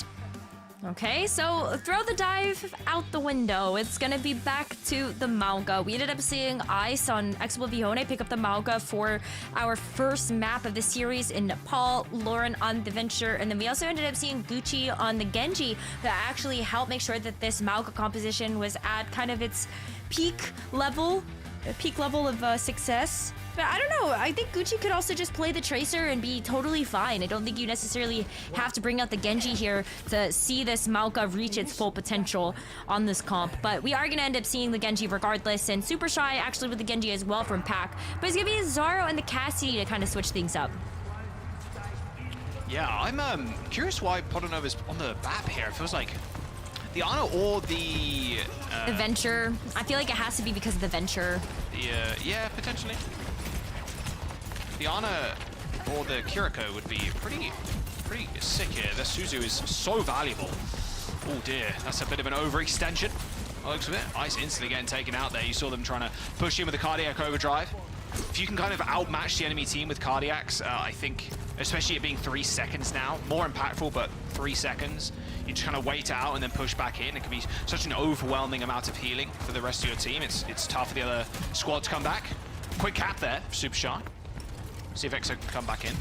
Okay, so throw the dive out the window. It's gonna be back to the Mauga. We ended up seeing Ice on Exoblivione pick up the Mauga for our first map of the series in Nepal, Lauren on the Venture, and then we also ended up seeing Gucci on the Genji that actually helped make sure that this Mauga composition was at kind of its peak level of success. But I don't know, I think Gucci could also just play the Tracer and be totally fine. I don't think you necessarily have to bring out the Genji here to see this Mauga reach its full potential on this comp. But we are going to end up seeing the Genji regardless, and Super Shy actually with the Genji as well from Pac. But it's going to be Zaro and the Cassidy to kind of switch things up. Yeah, I'm curious why Podonova's on the map here. It feels like the Ana or the Venture. I feel like it has to be because of the Venture. Yeah, potentially. The Ana or the Kiriko would be pretty sick here. The Suzu is so valuable. Oh dear, that's a bit of an overextension. By the looks of it, Ice instantly getting taken out there. You saw them trying to push in with a cardiac overdrive. If you can kind of outmatch the enemy team with cardiacs, I think, especially it being 3 seconds now, more impactful, but 3 seconds. You just kind of wait out and then push back in. It can be such an overwhelming amount of healing for the rest of your team. It's tough for the other squad to come back. Quick cap there, Super Shy. See if EXO can come back in.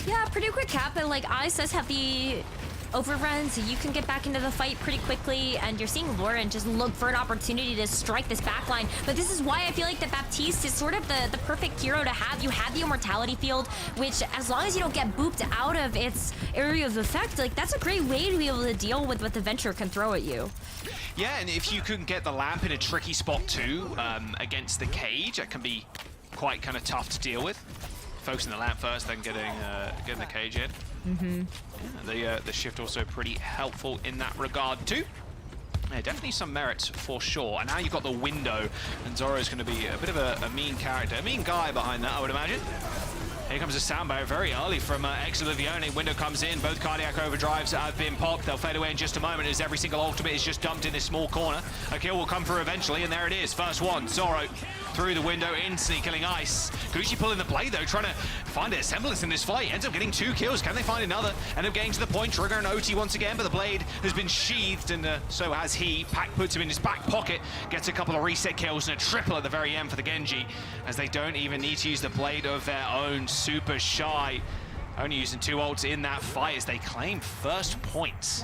Yeah, pretty quick cap, and like Ice does have the overrun, so you can get back into the fight pretty quickly, and you're seeing Lauren just look for an opportunity to strike this backline. But this is why I feel like the Baptiste is sort of the perfect hero to have. You have the immortality field, which as long as you don't get booped out of its area of effect, like that's a great way to be able to deal with what the Venture can throw at you. Yeah, and if you can get the lamp in a tricky spot too, against the cage, that can be quite kind of tough to deal with. Focusing the lamp first, then getting the cage in. Yeah, the shift also pretty helpful in that regard too. Yeah, definitely some merits for sure. And now you've got the window, and Zoro's going to be a bit of a mean character, a mean guy behind that, I would imagine. Here comes a sound barrier very early from Exoblivione. Window comes in, both cardiac overdrives have been popped. They'll fade away in just a moment as every single ultimate is just dumped in this small corner. A kill will come through eventually, and there it is. First one, Zoro through the window, instantly killing Ice. Gucci pulling the blade though, trying to find a semblance in this fight. Ends up getting 2 kills. Can they find another? End up getting to the point, trigger an OT once again, but the blade has been sheathed, and so has he. Pac puts him in his back pocket, gets a couple of reset kills and a triple at the very end for the Genji, as they don't even need to use the blade of their own. Super Shy only using 2 ults in that fight as they claim first points.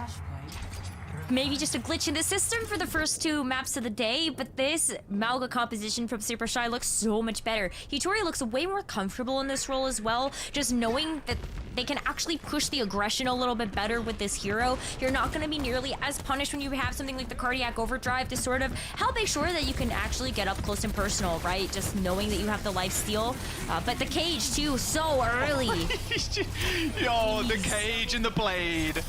Maybe just a glitch in the system for the first 2 maps of the day, but this Mauga composition from Super Shy looks so much better. Hitori looks way more comfortable in this role as well, just knowing that they can actually push the aggression a little bit better with this hero. You're not going to be nearly as punished when you have something like the cardiac overdrive to sort of help make sure that you can actually get up close and personal, right? Just knowing that you have the life steal. But the cage too, so early. Yo, the cage and the blade.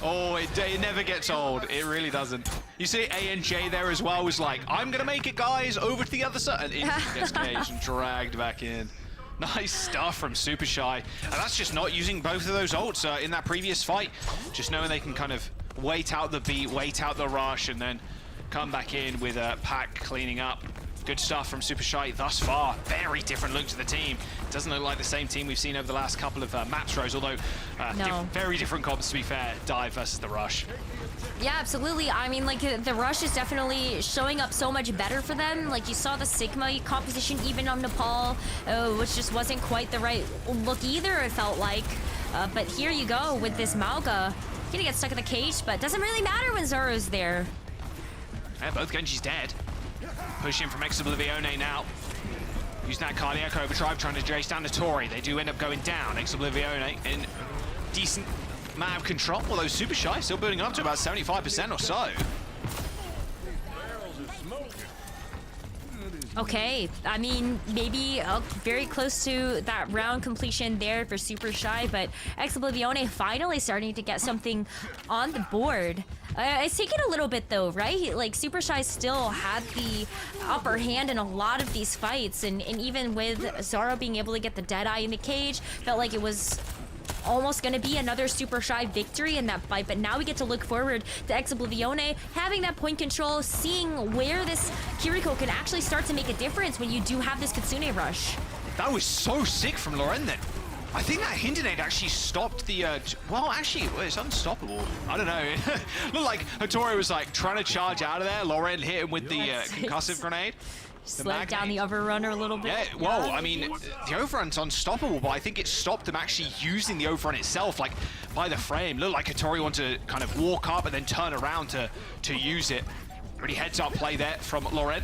Oh, it never gets old. It really doesn't. You see ANJ there as well was like, I'm going to make it, guys, over to the other side. And it gets caged and dragged back in. Nice stuff from Super Shy. And that's just not using both of those ults in that previous fight. Just knowing they can kind of wait out the beat, wait out the rush, and then come back in with Pac cleaning up. Good stuff from Super Shy thus far. Very different look to the team. Doesn't look like the same team we've seen over the last couple of maps, Rose, although No. very different comps, to be fair. Dive versus the Rush. Yeah, absolutely. I mean, like, the Rush is definitely showing up so much better for them. Like, you saw the Sigma composition even on Nepal, which just wasn't quite the right look either, it felt like. But here you go with this Mauga. Gonna get stuck in the cage, but doesn't really matter when Zoro's there. Yeah, both Genji's dead. Push in from Exoblivione now. Using that cardiac overdrive, trying to chase down the Tori. They do end up going down. Exoblivione in decent amount of control, although Super Shy still building up to about 75% or so. Okay, I mean, maybe very close to that round completion there for Super Shy, but Oblivione finally starting to get something on the board. It's taken a little bit though, right? Like, Super Shy still had the upper hand in a lot of these fights, and even with Zoro being able to get the Deadeye in the cage, felt like it was almost going to be another Super Shy victory in that fight, but now we get to look forward to Oblivione having that point control, seeing where this Kiriko can actually start to make a difference when you do have this Kitsune rush. That was so sick from Loren then. I think that Hindenade actually stopped the, well, actually, it's unstoppable. I don't know. It looked like Hattori was like trying to charge out of there. Loren hit him with the concussive grenade. Slowed down the overrunner a little bit. Yeah, well, I mean, the overrun's unstoppable, but I think it stopped them actually using the overrun itself, like, by the frame. Looked like Hattori wanted to kind of walk up and then turn around to use it. Pretty heads-up play there from Loren.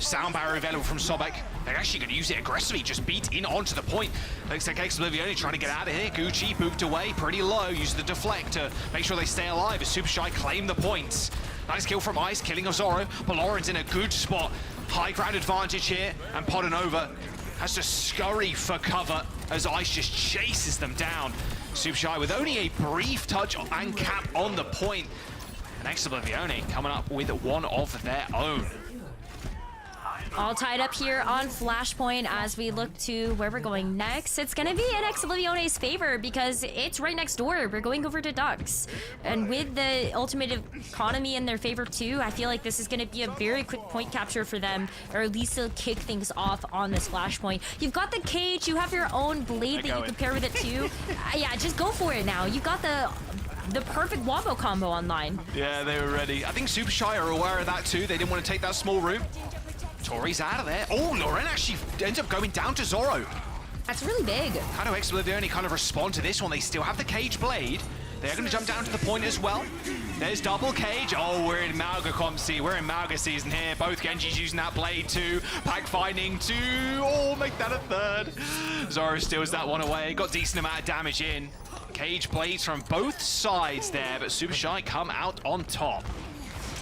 Sound barrier available from Sobek. They're actually going to use it aggressively, just beat in onto the point. Looks like Oblivione trying to get out of here. Gucci booped away pretty low, used the deflect to make sure they stay alive as Super Shy claim the points. Nice kill from Ice, killing of Zoro, but Loren's in a good spot. High ground advantage here, and Podanova has to scurry for cover as Ice just chases them down. Super Shy with only a brief touch and cap on the point. And Oblivione coming up with one of their own. All tied up here on Flashpoint as we look to where we're going next. It's going to be in Oblivione's favor because it's right next door. We're going over to Ducks. And with the ultimate economy in their favor too, I feel like this is going to be a very quick point capture for them, or at least to kick things off on this Flashpoint. You've got the cage, you have your own blade that you can pair with it too. Yeah, just go for it now. You've got the perfect wombo combo online. Yeah, they were ready. I think Super Shy are aware of that too. They didn't want to take that small route. Tori's out of there. Oh, Loren actually ends up going down to Zoro. That's really big. How do Oblivione kind of respond to this one? They still have the cage blade. They're going to jump down to the point as well. There's double cage. Oh, we're in Malga Comsi. We're in Malga season here. Both Genjis using that blade too. Pack finding two. Oh, make that a third. Zoro steals that one away. Got decent amount of damage in. Cage blades from both sides there, but Super Shy come out on top.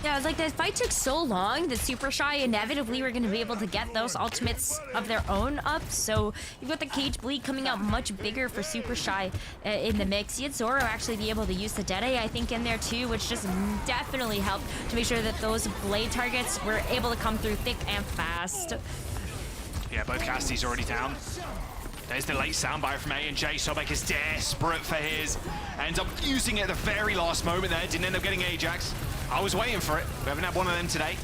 Yeah, it's like the fight took so long that Super Shy inevitably were going to be able to get those ultimates of their own up. So you've got the cage bleed coming out much bigger for Super Shy in the mix. You had Zoro actually be able to use the Deadeye, I think, in there too, which just definitely helped to make sure that those blade targets were able to come through thick and fast. Yeah, both Cassidy's already down. There's the late soundbite from A&J. Sobek is desperate for his. Ends up using it at the very last moment there. Didn't end up getting Ajax. I was waiting for it. We haven't had one of them today.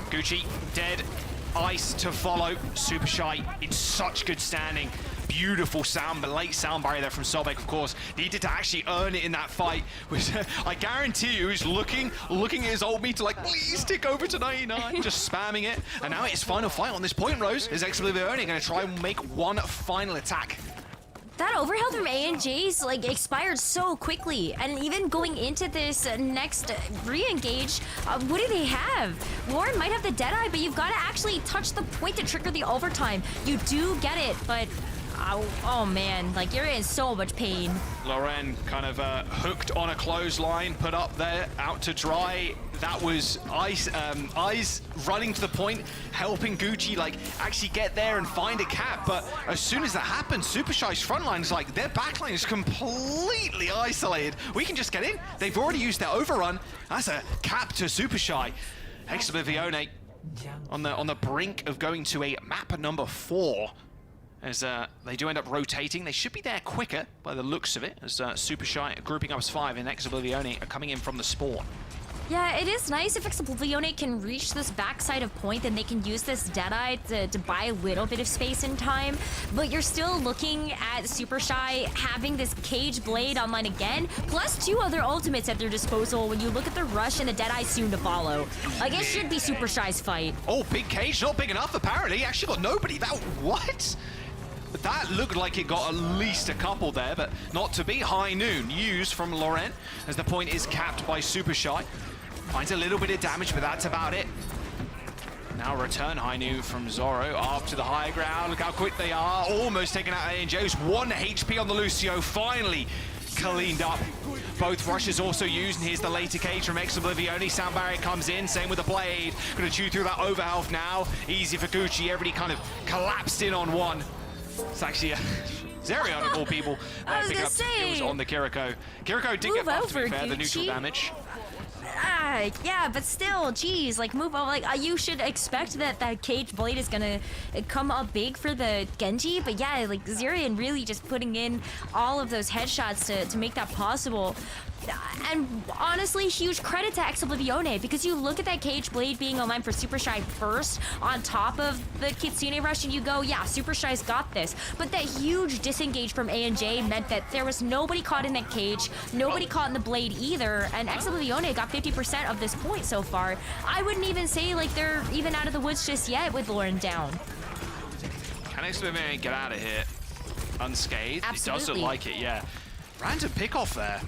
Gucci dead. Ice to follow. Super Shy in such good standing. Beautiful sound, but late sound barrier there from Sobek, of course. Needed to actually earn it in that fight. Which I guarantee you, he's looking at his old meter like, please tick over to 99. Just spamming it. And now it's final fight on this point, Rose. Is Oblivione going to try and make one final attack? That overhealth from A&J's like expired so quickly, and even going into this next re-engage, what do they have? Warren might have the Deadeye, but you've got to actually touch the point to trigger the overtime. You do get it, but oh man, like you're in so much pain. Loren kind of hooked on a clothesline, put up there, out to dry. That was Ice running to the point, helping Gucci like actually get there and find a cap. But as soon as that happens, Super Shy's front line is like, their back line is completely isolated. We can just get in. They've already used their overrun. That's a cap to Super Shy. Oblivione on the brink of going to a map number 4. As they do end up rotating. They should be there quicker by the looks of it, as Super Shy grouping up as 5 and Oblivione are coming in from the spawn. Yeah, it is nice if Oblivione can reach this backside of point, then they can use this Deadeye to buy a little bit of space and time. But you're still looking at Super Shy having this cage blade online again, plus 2 other ultimates at their disposal when you look at the rush and the Deadeye soon to follow. Like, it should be Super Shy's fight. Oh, big cage, not big enough apparently. Actually got nobody. What? That looked like it got at least a couple there, but not to be. High noon used from Loren as the point is capped by Super Shy. Finds a little bit of damage, but that's about it. Now return high noon from Zoro up to the high ground. Look how quick they are. Almost taking out A&J's 1 HP on the Lucio. Finally cleaned up. Both rushes also used, and here's the later cage from Oblivione. Sound Barrier comes in, same with the Blade. Gonna chew through that overhealth now. Easy for Gucci, everybody kind of collapsed in on one. It's actually Zerion of all people. Picking up kills on the Kiriko. Kiriko did get buffed, to be fair, the neutral damage. Yeah, but still, geez, like move over. Like you should expect that Cage Blade is gonna come up big for the Genji, but yeah, like Zerion really just putting in all of those headshots to make that possible. And honestly, huge credit to Oblivione, because you look at that Cage Blade being online for Super Shy first on top of the Kitsune Rush, and you go, yeah, Super Shy's got this. But that huge disengage from A&J meant that there was nobody caught in that cage, nobody caught in the Blade either, and Oblivione got 50% of this point so far. I wouldn't even say like they're even out of the woods just yet with Lauren down. Can Oblivione get out of here unscathed? Absolutely. He doesn't like it, yeah. Random pick off there.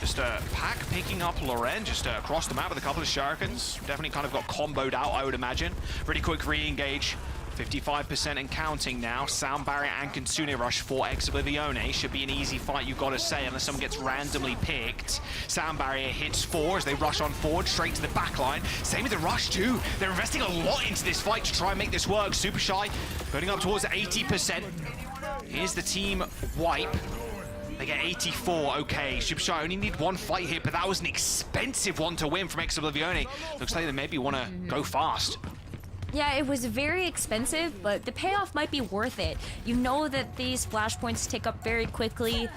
Just Pack picking up Loren just across the map with a couple of shurikens. Definitely kind of got comboed out, I would imagine. Pretty quick re-engage. 55% and counting now. Sound Barrier and Kitsune Rush for Oblivione. Should be an easy fight, you've got to say, unless someone gets randomly picked. Sound Barrier hits 4 as they rush on forward, straight to the back line. Same with the Rush too. They're investing a lot into this fight to try and make this work. Super Shy putting up towards 80%. Here's the team wipe. They get 84, okay. Super Shy only need one fight here, but that was an expensive one to win from Oblivione. Looks like they maybe want to go fast. Yeah, it was very expensive, but the payoff might be worth it. You know that these flashpoints tick up very quickly,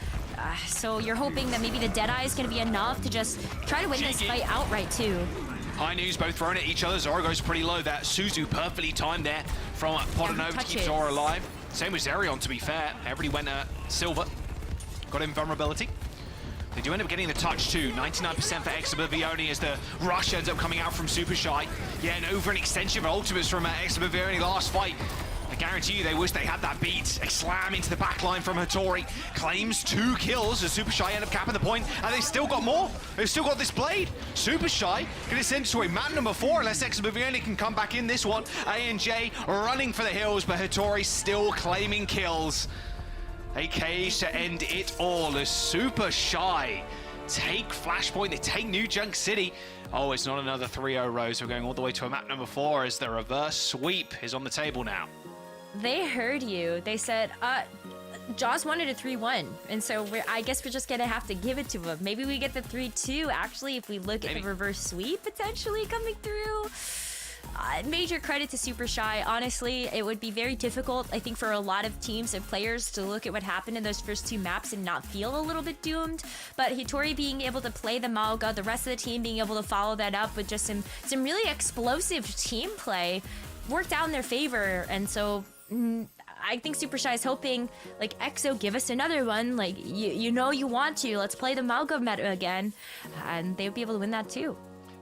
so you're hoping that maybe the Deadeye is going to be enough to just try to win this fight outright, too. High news, both thrown at each other. Zora goes pretty low there. Suzu perfectly timed there from Podanova to keep Zora alive. Same with Zerion, to be fair. Everybody went silver. Got invulnerability. They do end up getting the touch too. 99% for Oblivione as the rush ends up coming out from Super Shy. Yeah, and over an extension of ultimates from Oblivione last fight. I guarantee you they wish they had that beat. A slam into the back line from Hattori. Claims 2 kills as Super Shy end up capping the point. And they've still got more. They've still got this Blade. Super Shy gonna send to a map number 4 unless Oblivione can come back in this one. A&J running for the hills, but Hattori still claiming kills. A cage to end it all as Super Shy take Flashpoint, they take New Junk City. Oh, it's not another 3-0 Rose. We're going all the way to a map number 4 as the reverse sweep is on the table now. They heard you. They said, Jaws wanted a 3-1, and so I guess we're just gonna have to give it to him. Maybe we get the 3-2, actually, if we look at the reverse sweep potentially coming through. Major credit to Super Shy. Honestly, it would be very difficult, I think, for a lot of teams and players to look at what happened in those first 2 maps and not feel a little bit doomed. But Hattori being able to play the Malga, the rest of the team being able to follow that up with just some really explosive team play worked out in their favor. And so I think Super Shy is hoping, like, EXO, give us another one. Like, you know you want to. Let's play the Malga meta again. And they'll be able to win that too.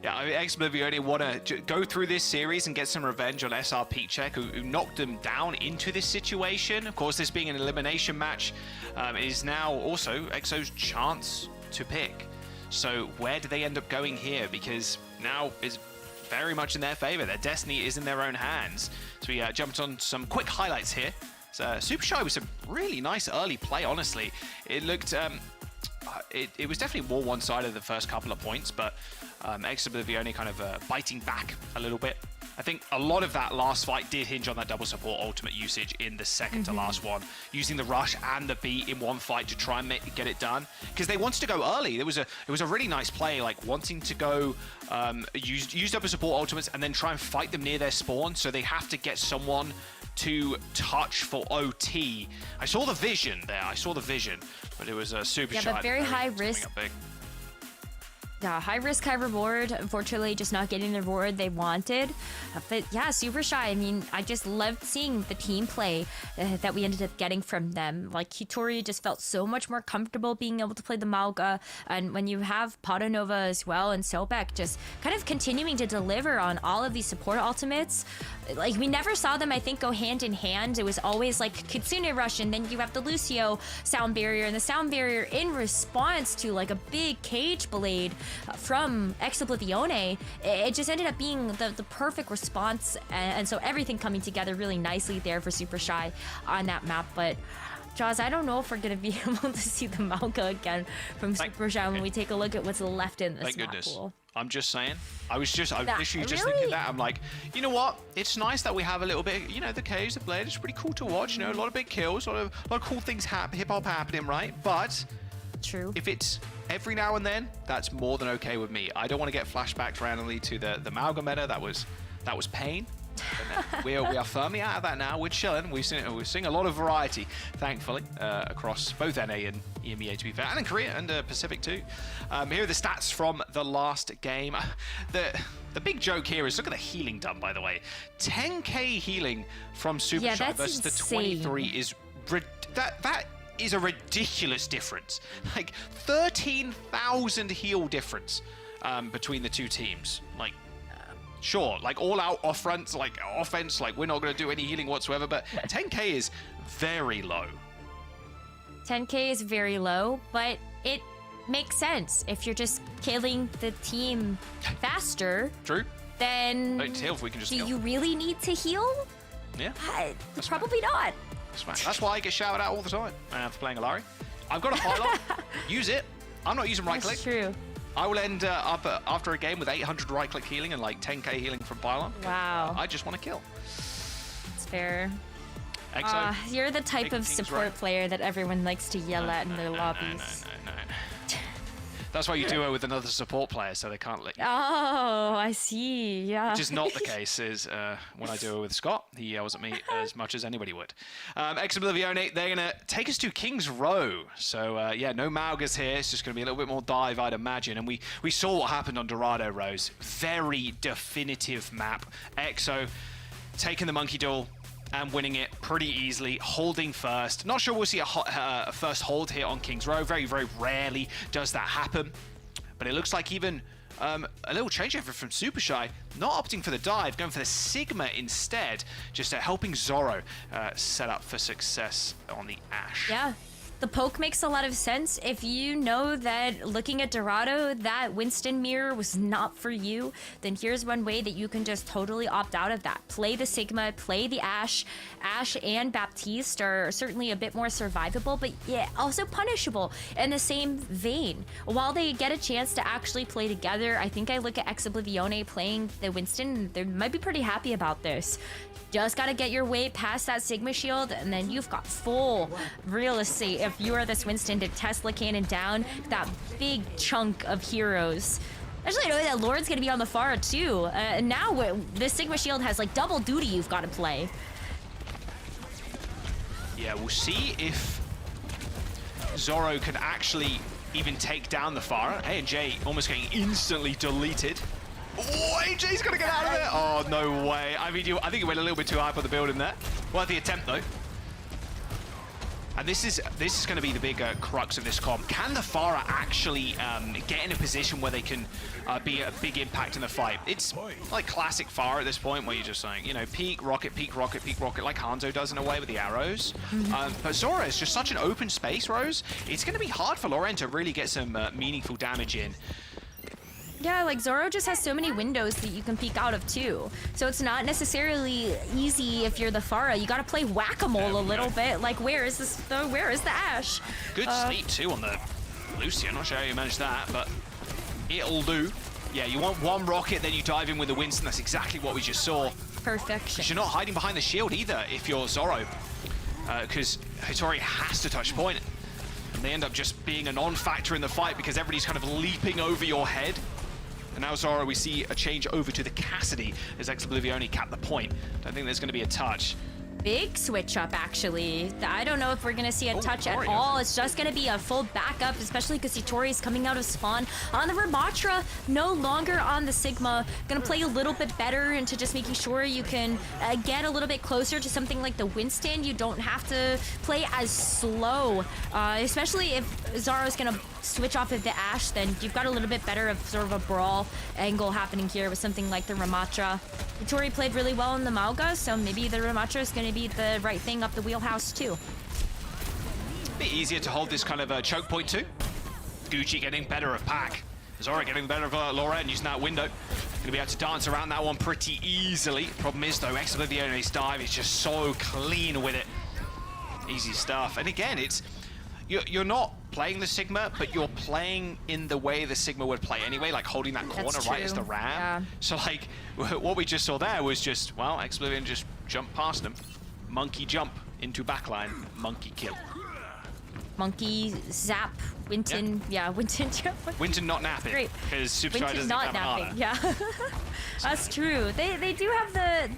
Yeah, I mean, Oblivione want to go through this series and get some revenge on SR Peachek, who knocked them down into this situation. Of course, this being an elimination match, is now also EXO's chance to pick. So where do they end up going here? Because now is very much in their favor. Their destiny is in their own hands. So we jumped on some quick highlights here. So Super Shy was a really nice early play, honestly. It looked... It was definitely more one-sided the first couple of points, but Oblivione kind of biting back a little bit. I think a lot of that last fight did hinge on that double support ultimate usage in the second to last one, using the rush and the beat in one fight to try and get it done, because they wanted to go early. It was a really nice play, like wanting to go use double support ultimates and then try and fight them near their spawn, so they have to get someone to touch for OT. I saw the vision there. But it was a Super Shy. Yeah, but very high risk. Yeah, high risk, high reward. Unfortunately, just not getting the reward they wanted. But yeah, Super Shy. I mean, I just loved seeing the team play that we ended up getting from them. Like, Hattori just felt so much more comfortable being able to play the Malga. And when you have Podanova as well and Sobek just kind of continuing to deliver on all of these support ultimates, like, we never saw them, I think, go hand in hand. It was always like Kitsune Rush, and then you have the Lucio sound barrier, and the sound barrier in response to like a big cage blade from Oblivione. It just ended up being the perfect response, and so everything coming together really nicely there for Super Shy on that map. But Jaws, I don't know if we're gonna be able to see the Mauga again from Super Shy when we take a look at what's left in this Thank map goodness. pool. I'm just saying. I was literally just really? thinking that. I'm like, you know what? It's nice that we have a little bit, you know, the K's, the Blade. It's pretty cool to watch. You know, a lot of big kills, a lot of cool things hip hop happening, right? But True. if it's every now and then, that's more than okay with me. I don't want to get flashbacked randomly to the Mauga meta. That was pain. we are firmly out of that now. We're chilling. We're seeing a lot of variety, thankfully, across both NA and EMEA, to be fair, and in Korea and Pacific too. Here are the stats from the last game. The big joke here is, look at the healing done, by the way. 10k healing from Super Shy versus the 23 is that is a ridiculous difference. Like 13,000 heal difference between the two teams. Like, sure, like all out offense, like we're not going to do any healing whatsoever, but 10k is very low. 10k is very low, but it makes sense. If you're just killing the team faster, True. then Don't tell if we can just do heal. you really need to heal? Yeah. Probably not. That's why I get shouted out all the time for playing Alari. I've got a pylon. Use it. I'm not using right click. That's true. I will end up after a game with 800 right click healing and like 10k healing from pylon. Wow. I just want to kill. It's fair. Exo, You're the type making of things support right. player that everyone likes to yell at in their lobbies. No. That's why you duo with another support player, so they can't let you. Oh, I see. Yeah. Which is not the case is when I duo with Scott. He yells at me as much as anybody would. Oblivione, they're going to take us to King's Row. So, yeah, no Maugas here. It's just going to be a little bit more dive, I'd imagine. And we saw what happened on Dorado Rose. Very definitive map. Exo taking the Monkey Duel and winning it pretty easily, holding first. Not sure we'll see a first hold here on King's Row. Very, very rarely does that happen. But it looks like even a little changeover from Super Shy, not opting for the dive, going for the Sigma instead, just helping Zoro set up for success on the Ashe. Yeah. The poke makes a lot of sense. If you know that looking at Dorado, that Winston mirror was not for you, then here's one way that you can just totally opt out of that. Play the Sigma, play the Ashe. Ashe and Baptiste are certainly a bit more survivable, but yeah, also punishable in the same vein. While they get a chance to actually play together, I think I look at Oblivione playing the Winston, they might be pretty happy about this. Just gotta get your way past that Sigma shield, and then you've got full real estate if you are this Winston to Tesla cannon down that big chunk of heroes. Actually, I know that Lord's gonna be on the far too. Now the Sigma shield has like double duty you've got to play. Yeah, we'll see if Zoro can actually even take down the Pharah. A&J almost getting instantly deleted. Oh, AJ's gonna get out of it! Oh, no way. I mean, I think he went a little bit too high for the building there. Worth the attempt, though. And this is going to be the big crux of this comp. Can the Pharah actually get in a position where they can be a big impact in the fight? It's like classic Pharah at this point, where you're just saying, you know, peek, rocket, peek, rocket, peek, rocket, like Hanzo does in a way with the arrows. But Zora is just such an open space, Rose. It's going to be hard for Loren to really get some meaningful damage in. Yeah, like Zoro just has so many windows that you can peek out of too. So it's not necessarily easy if you're the Pharah. You gotta play whack-a-mole a little bit. Like, where is the Ashe? Good sleep too on the Lucy. I'm not sure how you managed that, but it'll do. Yeah, you want one rocket, then you dive in with the Winston. That's exactly what we just saw. Perfection. Because you're not hiding behind the shield either if you're Zoro. Because Hitori has to touch point. And they end up just being a non-factor in the fight because everybody's kind of leaping over your head. And now Zoro, we see a change over to the Cassidy as Oblivione capped the point. Don't think there's going to be a touch. Big switch up, actually. I don't know if we're going to see a touch at all. It's just going to be a full backup, especially because Hitori is coming out of spawn. On the Ramatra, no longer on the Sigma. Going to play a little bit better into just making sure you can get a little bit closer to something like the Winston. You don't have to play as slow, especially if Zoro's going to switch off of the Ashe, then you've got a little bit better of sort of a brawl angle happening here with something like the Ramatra. Hitori played really well in the Mauga, so maybe the Ramatra is going to be the right thing up the wheelhouse too. A bit easier to hold this kind of choke point too. Gucci getting better of Pack. Zora getting better of Loren using that window. Going to be able to dance around that one pretty easily. Problem is though, Oblivione's dive is just so clean with it. Easy stuff. And again, it's you're not playing the Sigma, but you're playing in the way the Sigma would play anyway, like holding that corner right as the ram. Yeah. So like what we just saw there was just, well, Oblivion just jumped past them. Monkey jump into backline, monkey kill. Monkey, Zap, Winton, yeah, Winton. Winton not napping. Great. Because Super Shy Winton doesn't not have napping. an Yeah, that's true. They do have the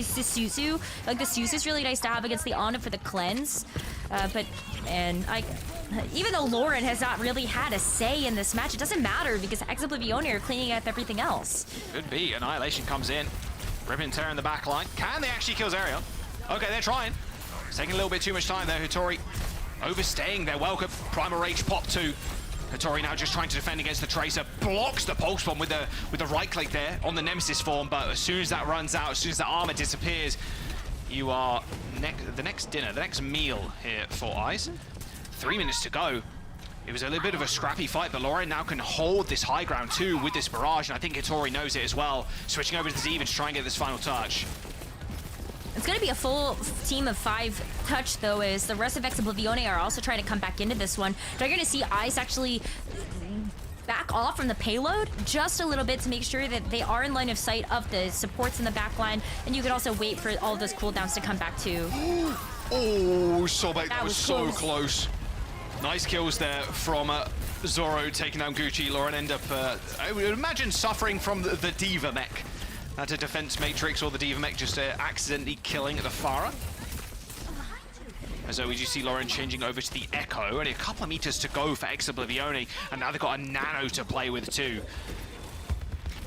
Suzu. Like the Suzu's really nice to have against the Ana for the cleanse. But man, even though Lauren has not really had a say in this match, it doesn't matter because Oblivion are cleaning up everything else. Could be. Annihilation comes in. Ripping Terror in the back line. Can they actually kill Zerion? Okay, they're trying. It's taking a little bit too much time there. Hattori overstaying their welcome. Primal Rage pop 2. Hattori now just trying to defend against the Tracer. Blocks the Pulse Bomb with the right click there on the Nemesis form, but as soon as that runs out, as soon as the armor disappears, you are the next dinner, the next meal here for Ice. 3 minutes to go. It was a little bit of a scrappy fight, but Lauren now can hold this high ground too with this barrage, and I think Hattori knows it as well. Switching over to the Diva to try and get this final touch. It's going to be a full team of 5 touch, though, as the rest of Oblivion are also trying to come back into this one. They're going to see Ice actually back off from the payload just a little bit to make sure that they are in line of sight of the supports in the back line, and you could also wait for all of those cooldowns to come back too. Oh, Sobek, that was so close. close. Nice kills there from Zoro taking down Gucci. Lauren end up, I would imagine, suffering from the Diva mech. That's a defense matrix, or the Diva mech just accidentally killing the Pharah. As we do see Lauren changing over to the Echo. Only a couple of meters to go for Oblivion, and now they've got a Nano to play with too.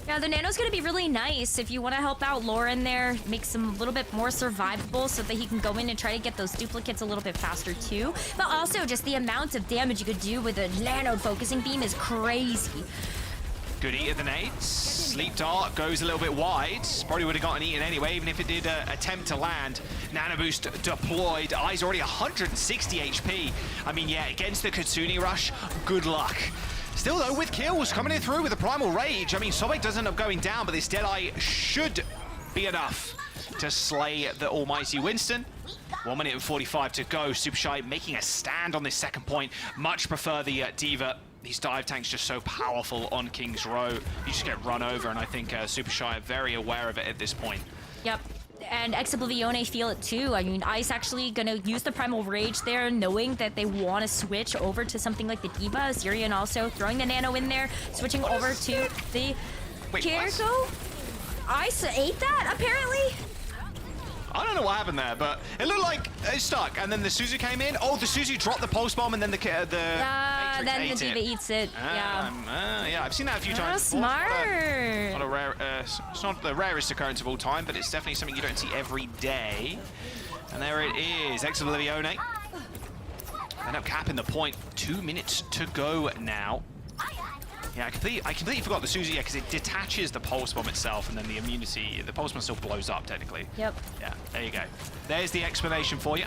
Yeah, the Nano's going to be really nice if you want to help out Lauren there, makes him a little bit more survivable so that he can go in and try to get those duplicates a little bit faster too. But also just the amount of damage you could do with a Nano focusing beam is crazy. Good eat of the nades. Sleep Dart goes a little bit wide. Probably would have gotten eaten anyway, even if it did attempt to land. Nano Boost deployed. Ai's already 160 HP. I mean, yeah, against the Kitsune Rush, good luck. Still, though, with kills coming in through with the Primal Rage. I mean, Sobek does end up going down, but this Deadeye should be enough to slay the almighty Winston. 1 minute and 45 to go. Super Shy making a stand on this second point. Much prefer the Diva. These dive tanks just so powerful on King's Row. You just get run over, and I think Super Shy are very aware of it at this point. Yep. And Oblivion feel it too. I mean, Ice actually gonna use the Primal Rage there, knowing that they want to switch over to something like the Diva. Zerion also throwing the Nano in there, switching over to the Jericho. Ice ate that, apparently. I don't know what happened there, but it looked like it stuck, and then the Suzu came in. Oh, the Suzu dropped the pulse bomb, and then the then the Diva eats it. Yeah, I've seen that a few Oh, times. smart. Not a rare. It's not the rarest occurrence of all time, but it's definitely something you don't see every day. And there it is, Oblivion. End up capping the point. 2 minutes to go now. Yeah, I completely forgot the Suzu, because it detaches the pulse bomb itself, and then the immunity, the pulse bomb still blows up technically. Yep. Yeah, there you go. There's the explanation for you.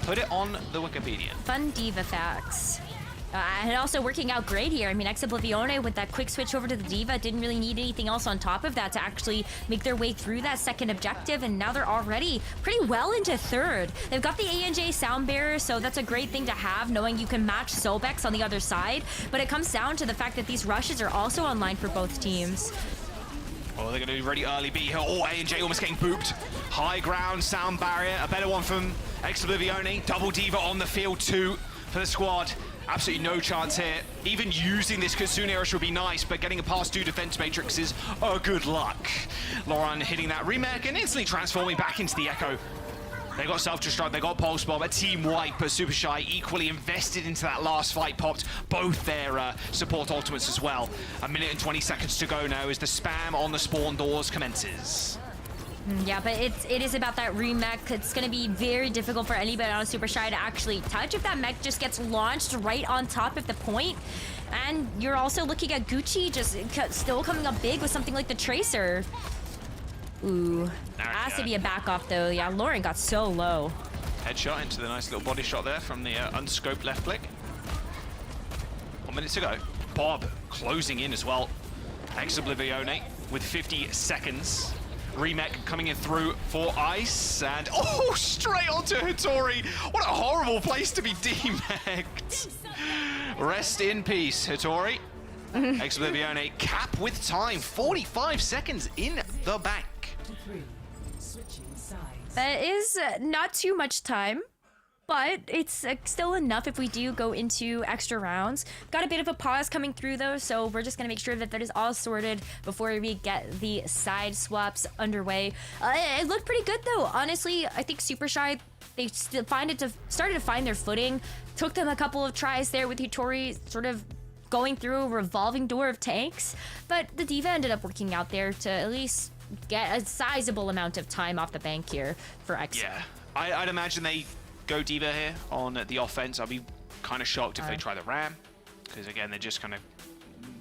Put it on the Wikipedia. Fun Diva facts. And also working out great here. I mean, Oblivion with that quick switch over to the Diva didn't really need anything else on top of that to actually make their way through that second objective, and now they're already pretty well into third. They've got the ANJ Sound Bearer, so that's a great thing to have, knowing you can match Sobex on the other side, but it comes down to the fact that these rushes are also online for both teams. Oh, they're going to be ready early B here. Oh, A&J almost getting booped. High ground, sound barrier, a better one from Oblivion. Double Diva on the field too for the squad. Absolutely no chance here. Even using this Kitsune Rush would be nice, but getting past 2 defense matrices, good luck. Lauren hitting that remake and instantly transforming back into the Echo. They got self-destruct, they got pulse bomb, a team wipe, but Super Shy equally invested into that last fight, popped both their support ultimates as well. 1 minute and 20 seconds to go now as the spam on the spawn doors commences. Yeah, but it is about that remech. It's going to be very difficult for anybody on Super Shy to actually touch if that mech just gets launched right on top of the point. And you're also looking at Gucci just still coming up big with something like the Tracer. Ooh, has to be a back off though. Yeah, Lauren got so low. Headshot into the nice little body shot there from the unscoped left click. 1 minute to go. Bob closing in as well. Oblivion with 50 seconds. Remake coming in through for Ice, and oh, straight onto Hattori. What a horrible place to be demeked. Rest in peace, Hattori. Ex-Oblivione cap with time, 45 seconds in the bank. That is not too much time, but it's still enough if we do go into extra rounds. Got a bit of a pause coming through though, so we're just gonna make sure that that is all sorted before we get the side swaps underway. It looked pretty good though. Honestly, I think Super Shy, they started to find their footing. Took them a couple of tries there with Hattori sort of going through a revolving door of tanks, but the D.Va ended up working out there to at least get a sizable amount of time off the bank here for X. Yeah, I'd imagine they go D.Va here on the offense. I'll be kind of shocked if they try the Ram, because again, they're just kind of,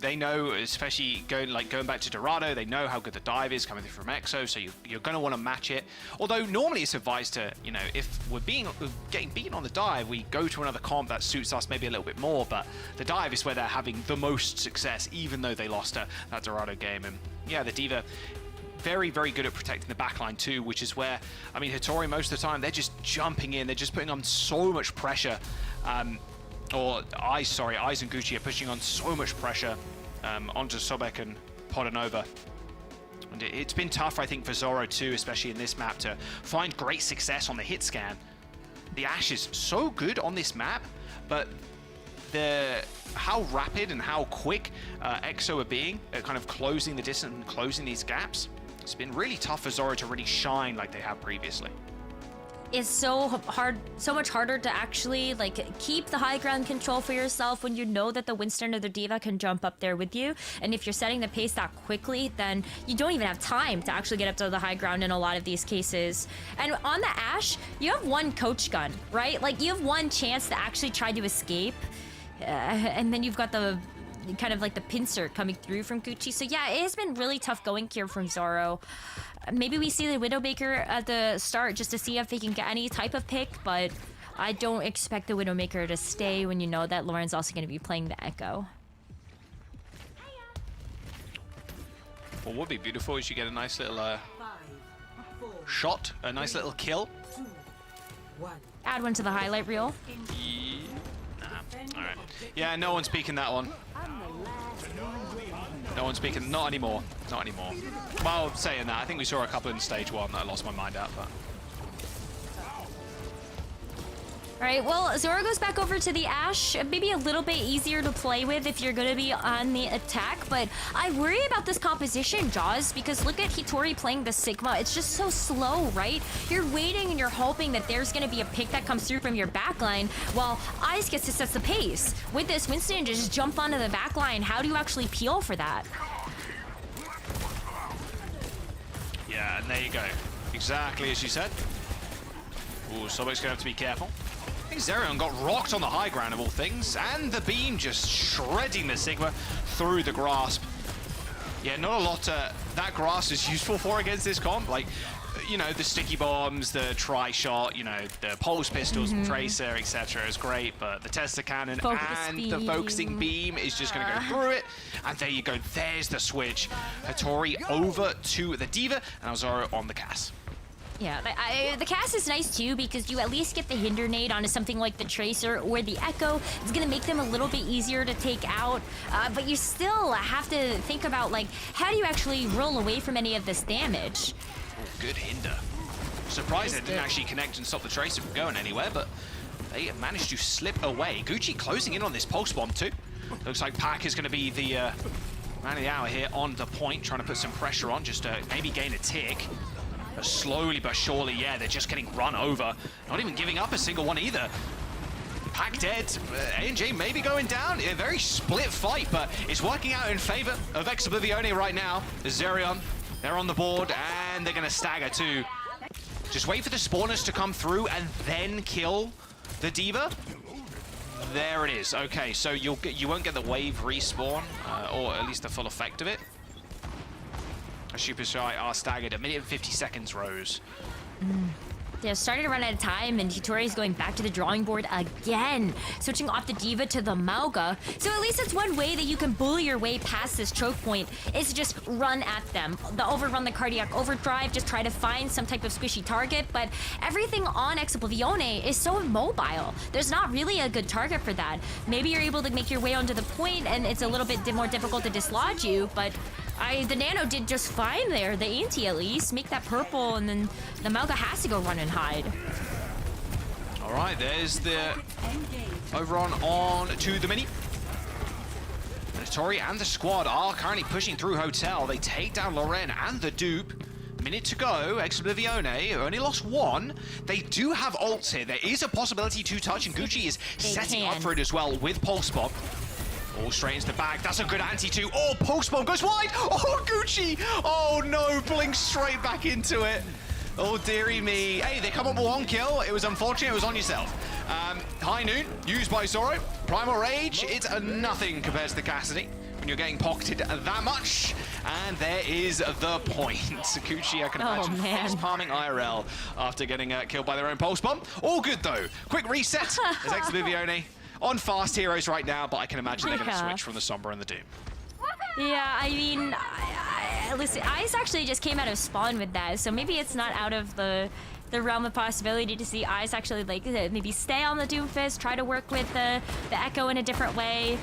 they know, especially going back to Dorado, they know how good the dive is coming through from Exo, so you're going to want to match it. Although normally it's advised to, you know, if we're getting beaten on the dive, we go to another comp that suits us maybe a little bit more, but the dive is where they're having the most success, even though they lost that Dorado game. And yeah, the D.Va, very, very good at protecting the backline too, which is where, I mean, Hattori most of the time, they're just jumping in, they're just putting on so much pressure. Or Eyes and Gucci are pushing on so much pressure onto Sobek and Podanova. And it's been tough, I think, for Zoro too, especially in this map, to find great success on the hit scan. The Ashe is so good on this map, but how rapid and how quick EXO are being at kind of closing the distance and closing these gaps, it's been really tough for Zoro to really shine like they have previously. It's so hard, so much harder to actually keep the high ground control for yourself when you know that the Winston or the D.Va can jump up there with you. And if you're setting the pace that quickly, then you don't even have time to actually get up to the high ground in a lot of these cases. And on the Ashe, you have one coach gun, right? Like, you have one chance to actually try to escape. And then you've got the kind of like the pincer coming through from Gucci. So yeah, it has been really tough going here from Zoro. Maybe we see the Widowmaker at the start just to see if they can get any type of pick, but I don't expect the Widowmaker to stay when you know that Lauren's also going to be playing the Echo. What would be beautiful is you get a nice little shot, a nice little kill. Add one to the highlight reel. All right. Yeah, no one's peeking that one. No one's peeking. Not anymore. Not anymore. Well, saying that, I think we saw a couple in stage one that I lost my mind at, but. All right, well, Zoro goes back over to the Ashe. Maybe a little bit easier to play with if you're going to be on the attack, but I worry about this composition, Jaws, because look at Hattori playing the Sigma. It's just so slow, right? You're waiting and you're hoping that there's going to be a pick that comes through from your backline, while Ice gets to set the pace. With this, Winston just jump onto the backline. How do you actually peel for that? Yeah, and there you go. Exactly as you said. Ooh, Sobek's going to have to be careful. I think Zerion got rocked on the high ground of all things, and the beam just shredding the Sigma through the grasp. Yeah, not a lot that grasp is useful for against this comp. Like, you know, the sticky bombs, the tri-shot, you know, the pulse pistols, tracer, etc. is great, but the tester cannon the focusing beam is just going to go through it. And there you go. There's the switch. Hattori over to the D.Va, and Zoro on the Cass. Yeah, the Cass is nice too because you at least get the hinder nade onto something like the Tracer or the Echo. It's going to make them a little bit easier to take out, but you still have to think about, like, how do you actually roll away from any of this damage? Good hinder. Surprised it didn't actually connect and stop the Tracer from going anywhere, but they managed to slip away. Gucci closing in on this pulse bomb too. Looks like Pac is going to be the man of the hour here on the point, trying to put some pressure on, just to maybe gain a tick. But slowly but surely, yeah, they're just getting run over. Not even giving up a single one either. Pac dead. ANJ maybe going down. A very split fight, but it's working out in favor of Ex-Oblivione right now. Zerion, they're on the board, and they're going to stagger too. Just wait for the spawners to come through and then kill the D.Va. There it is. Okay, so you won't get the wave respawn, or at least the full effect of it. Super Shy are staggered. A minute and 50 seconds, Rose. They're starting to run out of time, and Hitori is going back to the drawing board again, switching off the Diva to the Mauga. So at least it's one way that you can bully your way past this choke point, is to just run at them. The overrun, the cardiac overdrive, just try to find some type of squishy target, but everything on Exoblivione is so immobile. There's not really a good target for that. Maybe you're able to make your way onto the point, and it's a little bit more difficult to dislodge you, but the Nano did just fine there. The Inti at least make that purple, and then the Mauga has to go run and hide. All right, there's the overrun on to the mini. Tori and the squad are currently pushing through Hotel. They take down Loren and the dupe. Minute to go. Exoblivione only lost one. They do have ults here. There is a possibility to touch, and Gucci is setting up for it as well with Pulse Bomb. All straight into the bag. That's a good anti too. Oh, Pulse Bomb goes wide. Oh, Gucci. Oh no, blinks straight back into it. Oh, dearie me. Hey, they come up with one kill. It was unfortunate. It was on yourself. High Noon, used by Zoro. Primal Rage, it's a nothing compared to the Cassidy when you're getting pocketed that much. And there is the point. Gucci, I can imagine, face palming IRL after getting killed by their own Pulse Bomb. All good, though. Quick reset as Exoblivione on fast heroes right now, but I can imagine they're going to switch from the Sombra and the Doom. Yeah, I mean, listen, Ice actually just came out of spawn with that, so maybe it's not out of the realm of possibility to see Ice actually, like, maybe stay on the Doomfist, try to work with the Echo in a different way.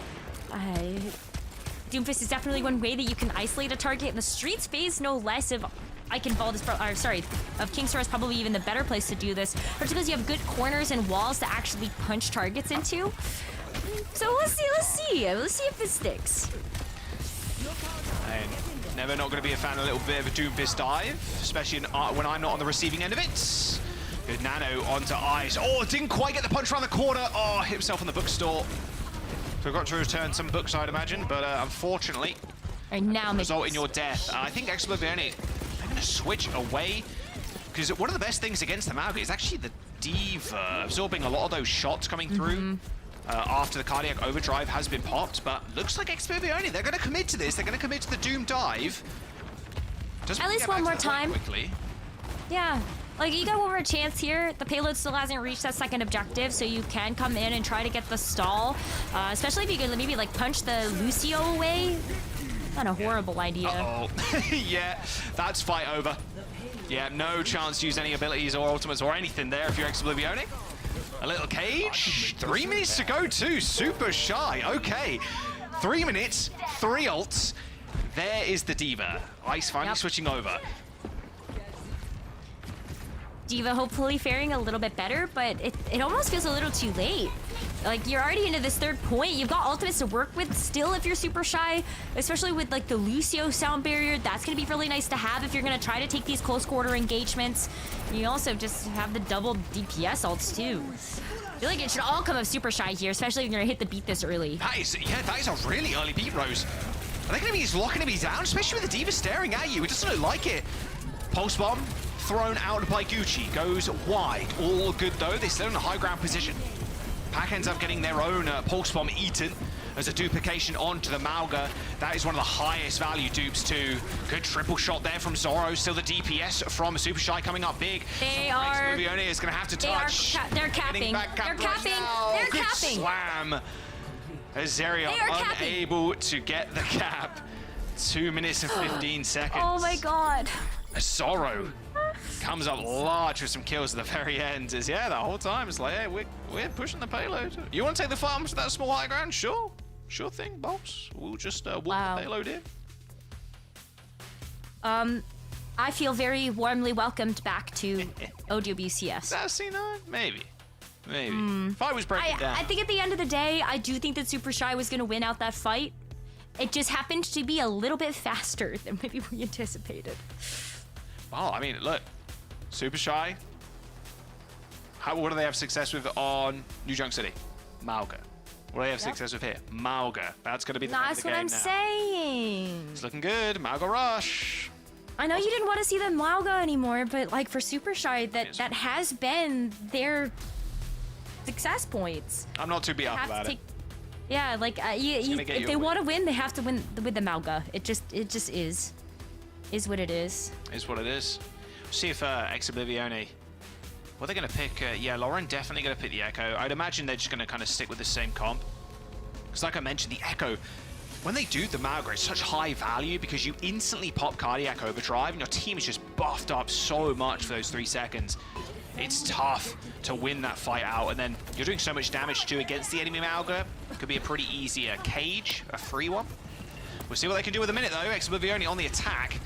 Doomfist is definitely one way that you can isolate a target in the streets phase, no less. Of Kingstar is probably even the better place to do this, particularly because you have good corners and walls to actually punch targets into. So let's see if it sticks. And never not going to be a fan of a little bit of a Doomfist dive, especially when I'm not on the receiving end of it. Good Nano onto Ice. Oh, didn't quite get the punch around the corner. Oh, hit himself on the bookstore. So got to return some books, I'd imagine, but unfortunately, now result in your death. I think Exoblivione, they're going to switch away, because one of the best things against the Mauga is actually the Diva absorbing a lot of those shots coming through. After the cardiac overdrive has been popped, but looks like Exoblivione, they're going to commit to this. They're going to commit to the Doom dive. At least one more time. Quickly. Yeah, like you got one more chance here. The payload still hasn't reached that second objective, so you can come in and try to get the stall. Especially if you could maybe like punch the Lucio away. Not a horrible idea. Yeah, that's fight over. Yeah, no chance to use any abilities or ultimates or anything there if you're Exoblivione. A little cage. 3 minutes to go too. Super shy. Okay. 3 minutes, 3 ults. There is the Diva. Ice finally switching over. Diva hopefully faring a little bit better, but it almost feels a little too late. Like, you're already into this third point. You've got ultimates to work with still if you're super shy, especially with like the Lucio sound barrier. That's going to be really nice to have if you're going to try to take these close quarter engagements. You also just have the double DPS ults too. I feel like it should all come of super shy here, especially if you're going to hit the beat this early. That is a really early beat, Rose. Are they going to be just locking me down, especially with the Diva staring at you? It doesn't look like it. Pulse Bomb thrown out by Gucci, goes wide. All good though, they're still in a high ground position. Pack ends up getting their own Pulse Bomb eaten as a duplication onto the Mauga. That is one of the highest value dupes too. Good triple shot there from Zoro. Still the DPS from Super Shy coming up big. Exoblivione is going to have to touch. They're capping. They're capping. They're Good capping. Slam. As Zerion unable to get the cap. 2 minutes and 15 seconds. Oh my god. Zoro comes up large with some kills at the very end. Is the whole time it's like, hey, we're pushing the payload. You want to take the farms to that small high ground? Sure thing, boss. We'll just walk the payload in. I feel very warmly welcomed back to OWCS. C9? Maybe. If I was breaking down. I think at the end of the day, I do think that Super Shy was going to win out that fight. It just happened to be a little bit faster than maybe we anticipated. Well, I mean, look, Super Shy. What do they have success with on New Junk City? Mauga. What do they have success with here? Mauga. That's going to be the name of the game now. That's what I'm saying. It's looking good. Mauga Rush. I know you didn't want to see the Mauga anymore, but like for Super Shy, that has been their success points. I'm not too beat up about it. Yeah, like if they want to win, they have to win with the Mauga. It just is what it is. Is what it is. See if Exoblivione What they're going to pick, yeah, Lauren definitely going to pick the Echo. I'd imagine they're just going to kind of stick with the same comp. Because like I mentioned, the Echo, when they do the Mauga, it's such high value because you instantly pop Cardiac Overdrive and your team is just buffed up so much for those 3 seconds. It's tough to win that fight out, and then you're doing so much damage too against the enemy Mauga. Could be a pretty easy cage, a free one. We'll see what they can do with a minute though. Exoblivione on the attack.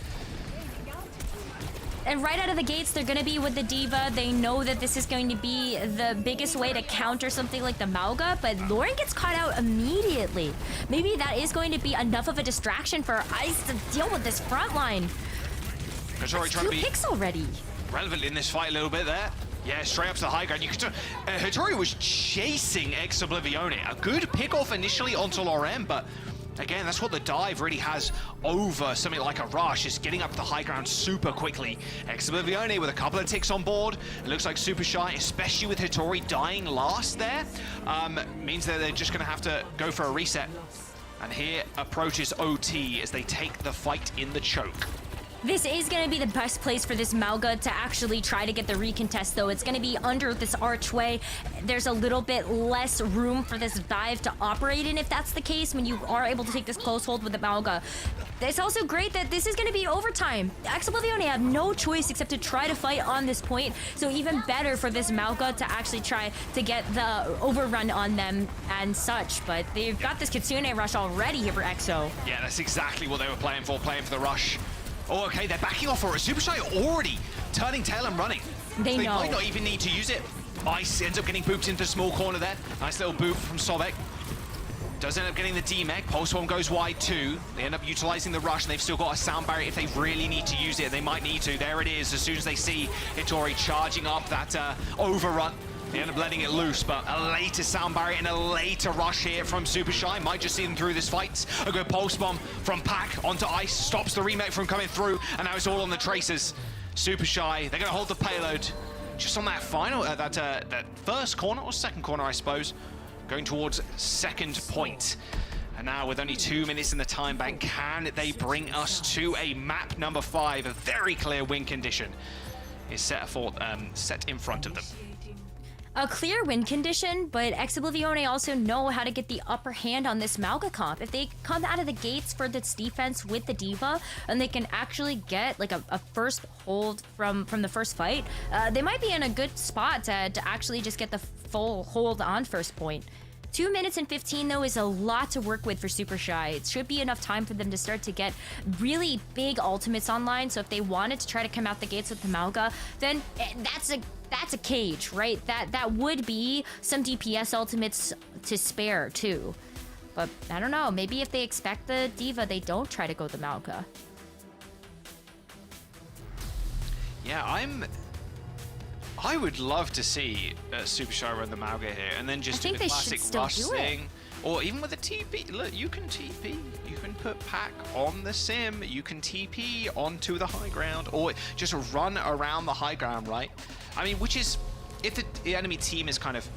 And right out of the gates, they're going to be with the D.Va. They know that this is going to be the biggest way to counter something like the Mauga, but Lauren gets caught out immediately. Maybe that is going to be enough of a distraction for Ice to deal with this front line. Hattori trying to be picks already. Relevant in this fight a little bit there. Yeah, straight up to the high ground. You could. Hattori was chasing Exoblivione. A good pick off initially onto Lauren, but again, that's what the dive really has over something like a rush, is getting up the high ground super quickly. Exoblivione with a couple of ticks on board. It looks like Super Shy, especially with Hattori dying last there, means that they're just going to have to go for a reset. And here approaches OT as they take the fight in the choke. This is going to be the best place for this Mauga to actually try to get the recontest, though. It's going to be under this archway. There's a little bit less room for this dive to operate in, if that's the case, when you are able to take this close hold with the Mauga. It's also great that this is going to be overtime. Exoblivione have no choice except to try to fight on this point, so even better for this Mauga to actually try to get the overrun on them and such, but they've got this Kitsune rush already here for EXO. Yeah, that's exactly what they were playing for the rush. Oh, okay, they're backing off for it. Super Shy already turning tail and running. They know. Might not even need to use it. Ice ends up getting booped into the small corner there. Nice little boop from Sobek. Does end up getting the D-Mech. Pulse Swarm goes wide too. They end up utilizing the rush, and they've still got a sound barrier if they really need to use it. They might need to. There it is, as soon as they see Hattori charging up that overrun. They end up letting it loose, but a later sound barrier and a later rush here from Super Shy might just see them through this fight. A good pulse bomb from Pac onto Ice, stops the remake from coming through, and now it's all on the Tracers. Super Shy, they're gonna hold the payload. Just on that final, that first corner, or second corner, I suppose, going towards second point. And now with only 2 minutes in the time bank, can they bring us to a map number 5? A very clear win condition is set in front of them. A clear win condition, but Exoblivione also know how to get the upper hand on this Mauga comp. If they come out of the gates for this defense with the D.Va, and they can actually get like a first hold from the first fight, they might be in a good spot to actually just get the full hold on first point. 2 minutes and 15, though, is a lot to work with for Super Shy. It should be enough time for them to start to get really big ultimates online, so if they wanted to try to come out the gates with the Mauga, then that's a cage, right? That would be some DPS ultimates to spare, too. But, I don't know, maybe if they expect the D.Va, they don't try to go the Mauga. Yeah, I would love to see Super Shy run the Mauga here, and then just do the classic rush thing. Or even with a TP. Look, you can TP. You can put Pac on the sim. You can TP onto the high ground, or just run around the high ground, right? I mean, which is, if the enemy team is kind of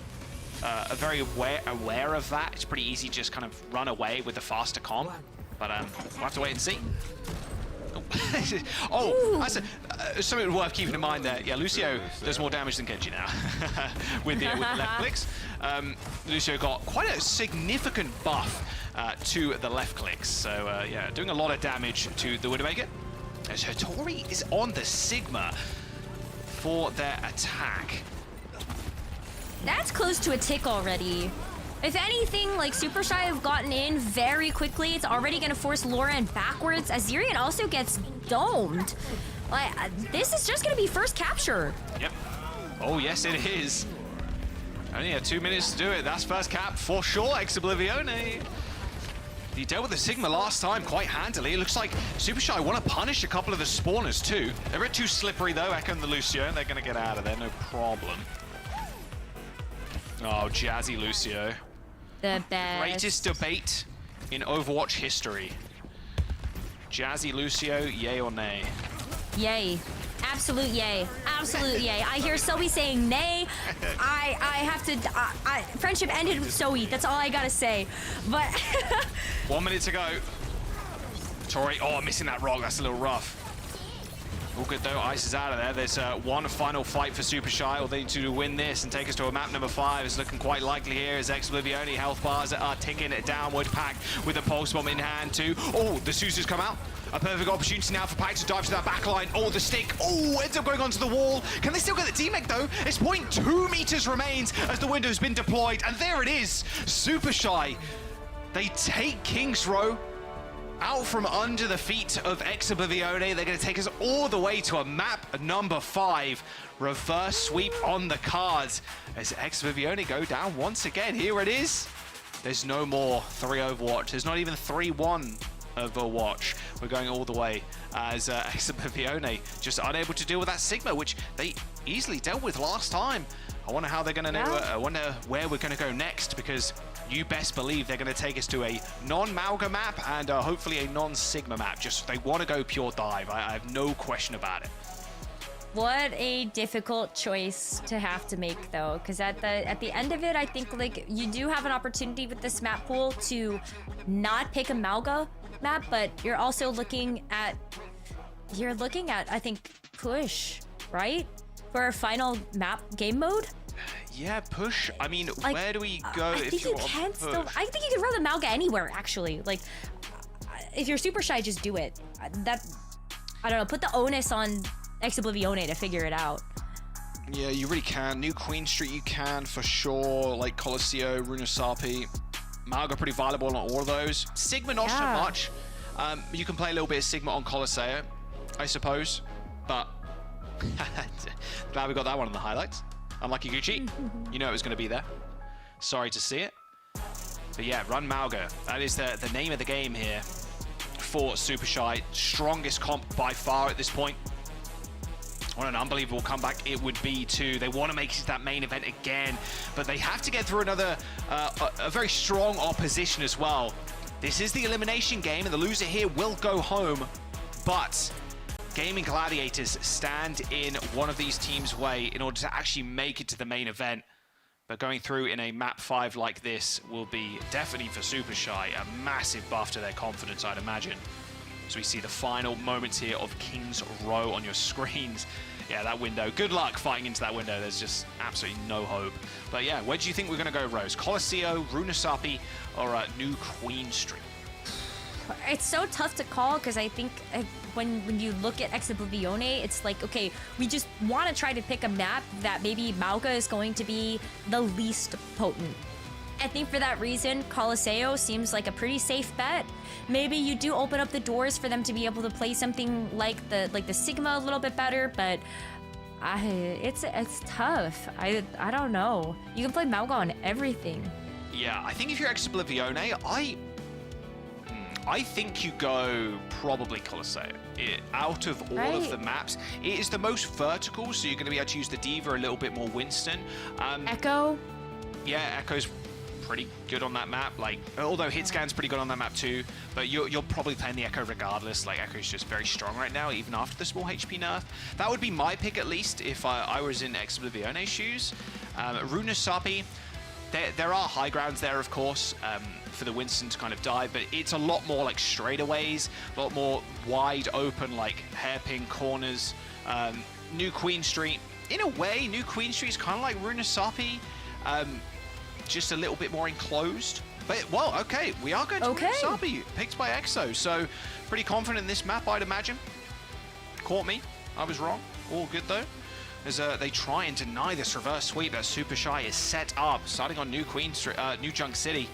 very aware of that, it's pretty easy to just kind of run away with the faster comp. But we'll have to wait and see. Oh, that's something worth keeping in mind there. Yeah, Lucio does more damage than Genji now with the left clicks. Lucio got quite a significant buff to the left clicks. So yeah, doing a lot of damage to the Widowmaker. As Hattori is on the Sigma for their attack. That's close to a tick already. If anything, like, Super Shy have gotten in very quickly. It's already going to force Lauren backwards. Azirian also gets domed. Like, this is just going to be first capture. Yep. Oh, yes, it is. Only had 2 minutes to do it. That's first cap for sure, Exoblivione. He dealt with the Sigma last time quite handily. It looks like Super Shy want to punish a couple of the spawners, too. They're a bit too slippery, though, Echo and the Lucio, and they're going to get out of there, no problem. Oh, Jazzy Lucio. The best. Greatest debate in Overwatch history. Jazzy Lucio, yay or nay? Yay. Absolute yay. Absolute yay. I hear Zoe saying nay. I have to... friendship ended with Zoe. That's all I gotta say. But... 1 minute to go. Tori, oh, missing that rock. That's a little rough. Oh, good though. Ice is out of there. There's one final fight for Super Shy. All they need to do to win this and take us to a map number 5 is looking quite likely here as Oblivione health bars are ticking downward. Pack with a pulse bomb in hand too. Oh, the Susa's come out. A perfect opportunity now for Pack to dive to that back line. Oh, the stick. Oh, ends up going onto the wall. Can they still get the D-Mech though? It's 0.2 meters remains as the window's been deployed. And there it is. Super Shy. They take King's Row out from under the feet of Oblivione. They're going to take us all the way to a map number 5. Reverse sweep on the cards as Oblivione go down once again. Here it is. There's no more 3 Overwatch. There's not even 3-1 Overwatch. We're going all the way as Oblivione just unable to deal with that Sigma, which they easily dealt with last time. I wonder how they're going to I wonder where we're going to go next, because you best believe they're going to take us to a non-Mauga map and hopefully a non-Sigma map. Just they want to go pure dive. I have no question about it. What a difficult choice to have to make, though, because at the end of it, I think like you do have an opportunity with this map pool to not pick a Mauga map, but you're also looking at I think push, right, for a final map game mode. Yeah, push. I mean, Like, where do we go I if think you're you on can push? still. I think you can run the Mauga anywhere, actually. Like, if you're Super Shy, just do it. That I don't know. Put the onus on Oblivione to figure it out. Yeah, you really can. New Queen Street, you can for sure. Like Colosseo, Runasapi, Mauga pretty viable on all of those. Sigma not so much. You can play a little bit of Sigma on Colosseo, I suppose, but glad we got that one in the highlights. Unlucky Gucci, you know it was going to be there. Sorry to see it. But yeah, run Mauga. That is the name of the game here for Super Shy. Strongest comp by far at this point. What an unbelievable comeback it would be too. They want to make it to that main event again, but they have to get through another, a very strong opposition as well. This is the elimination game, and the loser here will go home, but Gaming Gladiators stand in one of these teams' way in order to actually make it to the main event. But going through in a map 5 like this will be definitely for Super Shy a massive buff to their confidence, I'd imagine. So we see the final moments here of King's Row on your screens. Yeah, that window. Good luck fighting into that window. There's just absolutely no hope. But yeah, where do you think we're going to go, Rose? Colosseo, Runasapi, or New Queen Street? It's so tough to call because I think when you look at Oblivione, it's like, okay, we just want to try to pick a map that maybe Mauga is going to be the least potent. I think for that reason, Colosseo seems like a pretty safe bet. Maybe you do open up the doors for them to be able to play something like the Sigma a little bit better, but it's tough. I don't know. You can play Mauga on everything. Yeah, I think if you're Oblivione, I think you go probably Colosseo. Out of all of the maps, it is the most vertical, so you're going to be able to use the Diva a little bit more Winston. Echo? Yeah, Echo's pretty good on that map. Like, although Hitscan's pretty good on that map too, but you're probably playing the Echo regardless. Like, Echo's just very strong right now, even after the small HP nerf. That would be my pick, at least, if I was in Oblivione's shoes. Runasapi, there are high grounds there, of course, for the Winston to kind of dive, but it's a lot more like straightaways, a lot more wide open, like hairpin corners. New Queen Street, in a way, New Queen Street is kind of like Runasapi, just a little bit more enclosed. But, well, okay, we are going to Runasapi, picked by Exo, so pretty confident in this map, I'd imagine. Caught me, I was wrong. All good, though. As they try and deny this reverse sweep that Super Shy is set up, starting on New Queen Street, New Junk City,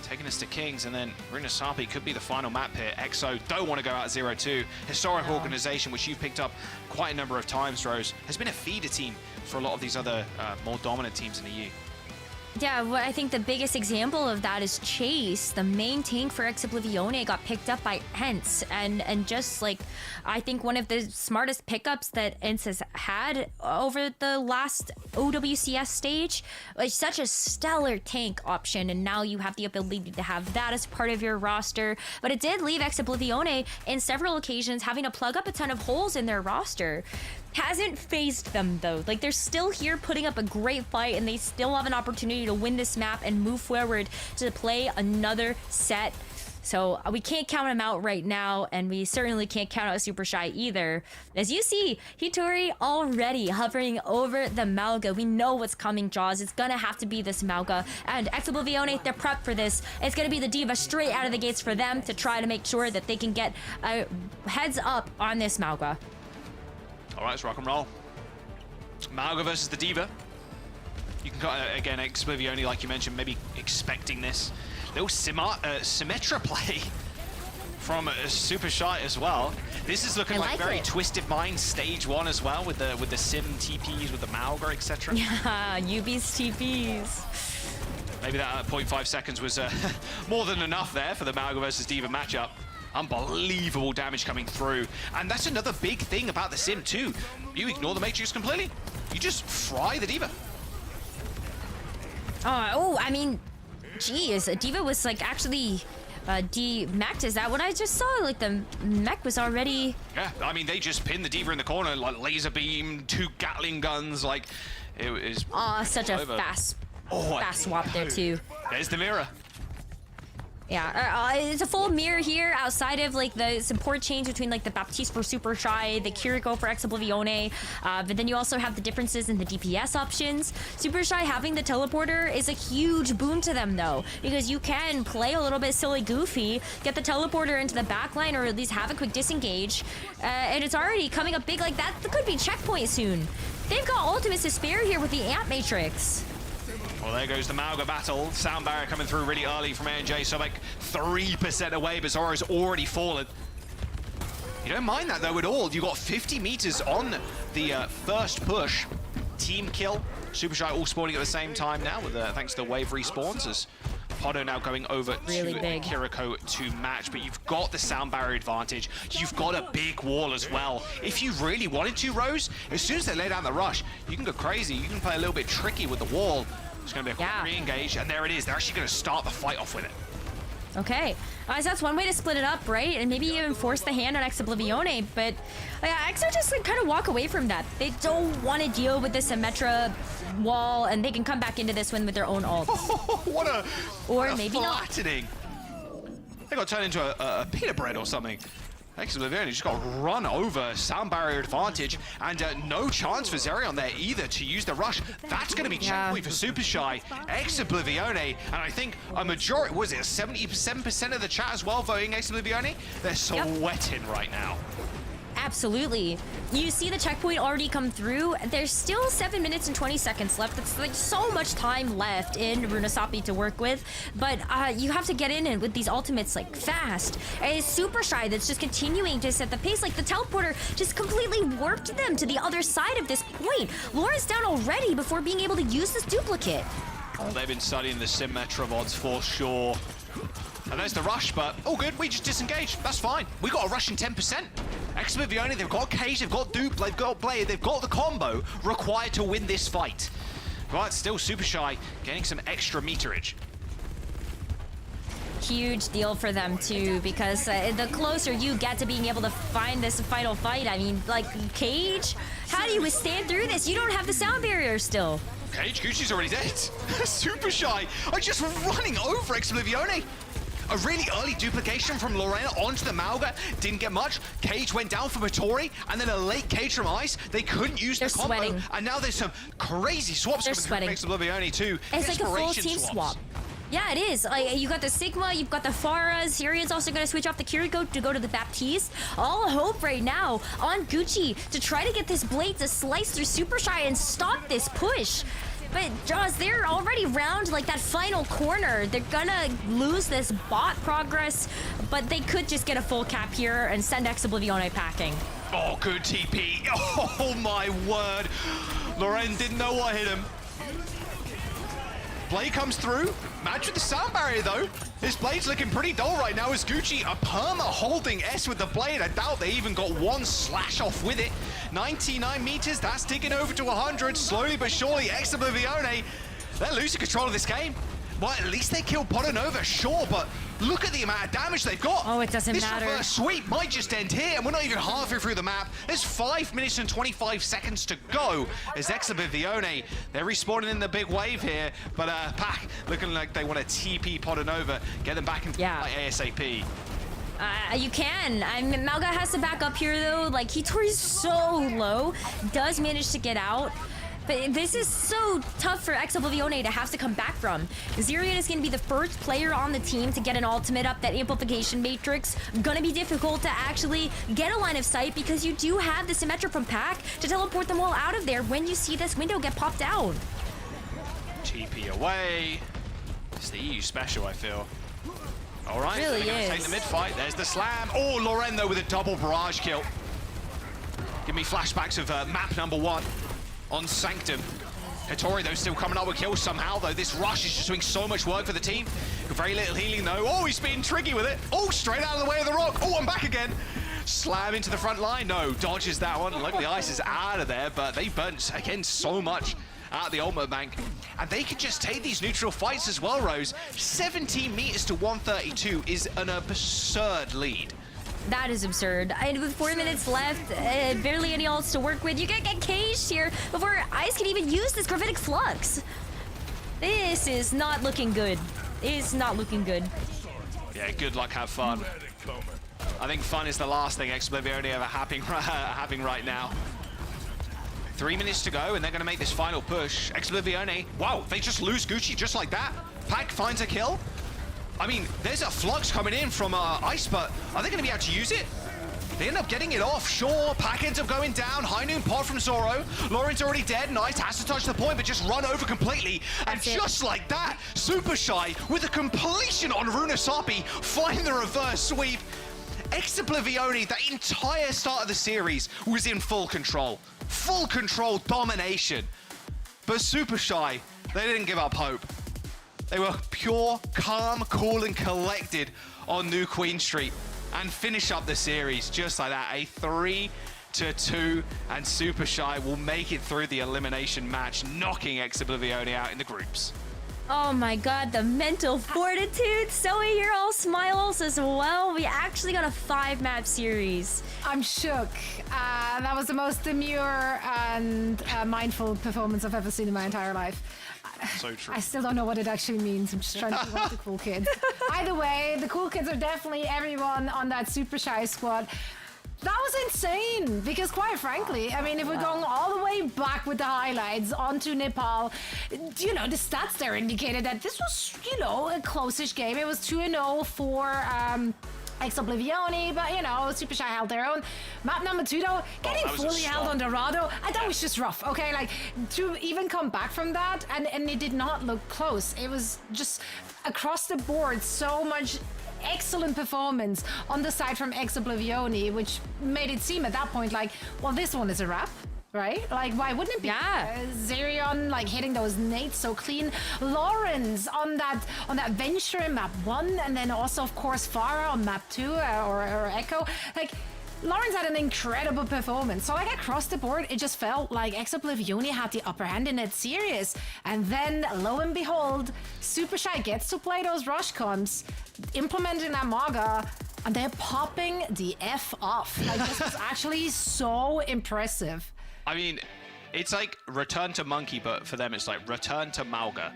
taking us to Kings, and then Runasapi could be the final map here. Exo don't want to go out 0-2. Historic organization, which you've picked up quite a number of times, Rose, has been a feeder team for a lot of these other more dominant teams in the EU. Yeah, well, I think the biggest example of that is Chase. The main tank for Oblivione got picked up by Ents, and just like, I think one of the smartest pickups that Ents has had over the last OWCS stage. Like, such a stellar tank option, and now you have the ability to have that as part of your roster. But it did leave Oblivione in several occasions having to plug up a ton of holes in their roster. Hasn't phased them though. Like, they're still here putting up a great fight, and they still have an opportunity to win this map and move forward to play another set So we can't count him out right now, and we certainly can't count out Super Shy either. As you see, Hitori already hovering over the Mauga. We know what's coming, Jaws. It's gonna have to be this Mauga. And Exoblivione, they're prepped for this. It's gonna be the D.Va straight out of the gates for them to try to make sure that they can get a heads up on this Mauga. All right, let's rock and roll. Mauga versus the D.Va. You can, again, Exoblivione, like you mentioned, maybe expecting this. Little Symmetra play from Super Shy as well. This is looking like very Twisted Mind stage 1 as well, with the Sim TPs, with the Mauga, etc. Yeah, Yubi's TPs. Maybe that 0.5 seconds was more than enough there for the Mauga versus D.Va matchup. Unbelievable damage coming through. And that's another big thing about the Sim too. You ignore the Matrix completely. You just fry the D.Va. Oh, I mean, geez, D.Va was like actually de-mech'd. Is that what I just saw? Like the mech was already... Yeah, I mean, they just pinned the D.Va in the corner, like laser beam, 2 Gatling guns, like it was... Oh, such a fast swap there too. There's the mirror. Yeah, it's a full mirror here outside of like the support change between like the Baptiste for Super Shy, the Kiriko for Exoblivione, but then you also have the differences in the DPS options. Super Shy having the teleporter is a huge boon to them though, because you can play a little bit silly goofy, get the teleporter into the backline or at least have a quick disengage, and it's already coming up big like that. That could be checkpoint soon. They've got ultimates to spare here with the Amp Matrix. Well, there goes the Mauga battle. Sound barrier coming through really early from A&J, so like 3% away, but Zoro's already fallen. You don't mind that though at all. You got 50 meters on the first push. Team kill. Super Shy all spawning at the same time now, with thanks to the wave respawns, as Podo now going over to Kiriko to match, but you've got the sound barrier advantage. You've got a big wall as well. If you really wanted to, Rose, as soon as they lay down the rush, you can go crazy. You can play a little bit tricky with the wall. It's going to be a quick re-engage, and there it is. They're actually going to start the fight off with it. Okay, so that's one way to split it up, right? And maybe even force the hand on Exoblivione, but Exo just like, kind of walk away from that. They don't want to deal with the Symmetra wall, and they can come back into this one with their own ult. What a maybe flattening. They got turned into a pita bread or something. Exoblivione just got run over, sound barrier advantage, and no chance for Zerion there either to use the rush. That's going to be checkpoint for Super Shy. Exoblivione, and I think a majority, was it 77% of the chat as well voting Exoblivione? They're sweating right now. Absolutely. You see the checkpoint already come through. There's still 7 minutes and 20 seconds left. It's like so much time left in Runasapi to work with, but you have to get in with these ultimates like fast. And it's Super Shy that's just continuing to set the pace. Like the teleporter just completely warped them to the other side of this point. Laura's down already before being able to use this duplicate. Oh, they've been studying the Symmetra VODs for sure. And there's the rush, but all good, we just disengage. That's fine. We got a rush in 10%. Exoblivione, they've got Cage, they've got Dupe, they've got Blade, they've got the combo required to win this fight. But still Super Shy getting some extra meterage. Huge deal for them too, because the closer you get to being able to find this final fight, I mean, like Cage, how do you withstand through this? You don't have the sound barrier still. Cage, Gucci's already dead. Super Shy are just running over Exoblivione. A really early duplication from Lorena onto the Mauga. Didn't get much. Cage went down for Matori, and then a late Cage from Ice. They couldn't use the combo. Sweating. And now there's some crazy swaps coming through from Exoblivione too. It's like a full team swap. Yeah, it is. You got the Sigma, you've got the Pharah. Sirion's also going to switch off the Kiriko to go to the Baptiste. All hope right now on Gucci to try to get this blade to slice through Super Shy and stop this push. But Jaws, they're already round like that final corner. They're gonna lose this bot progress, but they could just get a full cap here and send Exoblivione packing. Oh, good TP. Oh my word. Loren didn't know what hit him. Blade comes through. Match with the sound barrier though. This Blade's looking pretty dull right now as Gucci a perma holding S with the Blade. I doubt they even got one slash off with it. 99 meters, that's ticking over to 100. Slowly but surely, Exoblivione, they're losing control of this game. Well, at least they killed Potanova, sure, but look at the amount of damage they've got. Oh, it doesn't matter. This reverse sweep might just end here, and we're not even halfway through the map. There's 5 minutes and 25 seconds to go as Exhibivione, they're respawning in the big wave here, but Pac looking like they want to TP Potanova, get them back into the fight ASAP. You can. Malga has to back up here, though. Like, Hitori's so low, does manage to get out. But this is so tough for Exhibivione to have to come back from. Zirian is going to be the first player on the team to get an ultimate up that amplification matrix. Gonna be difficult to actually get a line of sight because you do have the Symmetra from Pac to teleport them all out of there when you see this window get popped out. TP away. It's the EU special, I feel. All right, really they're going to take the mid fight. There's the slam. Oh, Loren, though, with a double barrage kill. Give me flashbacks of map number 1 on Sanctum. Hitori, though, still coming up with kills somehow, though. This rush is just doing so much work for the team. Very little healing, though. Oh, he's being tricky with it. Oh, straight out of the way of the rock. Oh, I'm back again. Slam into the front line. No, dodges that one. Look, the ice is out of there, but they burnt, again, so much out of the ultimate bank. And they can just take these neutral fights as well, Rose. 17 meters to 132 is an absurd lead. That is absurd. And with 4 minutes left, barely any ults to work with, you can get caged here before Ice can even use this Gravitic Flux. This is not looking good. It is not looking good. Yeah, good luck, have fun. I think fun is the last thing Exhibivione ever having right now. 3 minutes to go, and they're going to make this final push. Exhibivione, wow, they just lose Gucci just like that. Pac finds a kill. I mean, there's a flux coming in from Ice, but are they going to be able to use it? They end up getting it off. Sure, Pac ends up going down. High noon pot from Zoro. Lauren's already dead. Nice, has to touch the point, but just run over completely. And just like that, Super Shy with a completion on Runasapi, find the reverse sweep. Exhibivione, the entire start of the series was in full control. Full control domination. But Super Shy, they didn't give up hope. They were pure, calm, cool, and collected on New Queen Street and finish up the series just like that. A 3-2, and Super Shy will make it through the elimination match, knocking Exhibivione out in the groups. Oh my god, the mental fortitude. Zoe, you're all smiles as well. We actually got a 5-map series. I'm shook. That was the most demure and mindful performance I've ever seen in my entire life. So true. I still don't know what it actually means. I'm just trying to be one of the cool kids. Either way, the cool kids are definitely everyone on that Super Shy squad. That was insane, because quite frankly, I mean, if we're going all the way back with the highlights onto Nepal, you know, the stats there indicated that this was, you know, a close-ish game. It was 2-0 for Exhibivione, but, you know, Super Shy held their own. Map number 2, though, getting fully held on Dorado, that was just rough, okay? Like, to even come back from that, and it did not look close. It was just across the board, so much excellent performance on the side from Exhibivione, which made it seem at that point like, well, this one is a wrap, right? Like, why wouldn't it be? Yeah. Zirion, like, hitting those nades so clean. Lawrence on that venture in map 1, and then also, of course, Farah on map 2 or Echo. Like, Lawrence had an incredible performance. So, like, across the board, it just felt like Exhibivione had the upper hand in that series. And then, lo and behold, Super Shy gets to play those rush comps, implementing that Maga, and they're popping the F off. Like, this was actually so impressive. I mean, it's like return to Monkey, but for them, it's like return to Mauga.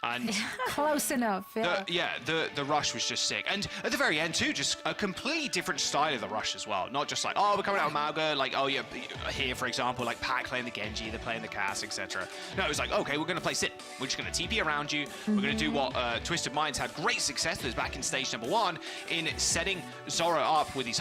And close enough. Yeah. The rush was just sick, and at the very end too, just a completely different style of the rush as well. Not just like, oh, we're coming out of Mauga, like, oh yeah, here for example, like Pac playing the Genji, they're playing the Cass, etc. No, it was like, okay, we're gonna play Sit. We're just gonna TP around you. We're gonna do what Twisted Minds had great success with back in stage number 1 in setting Zoro up with these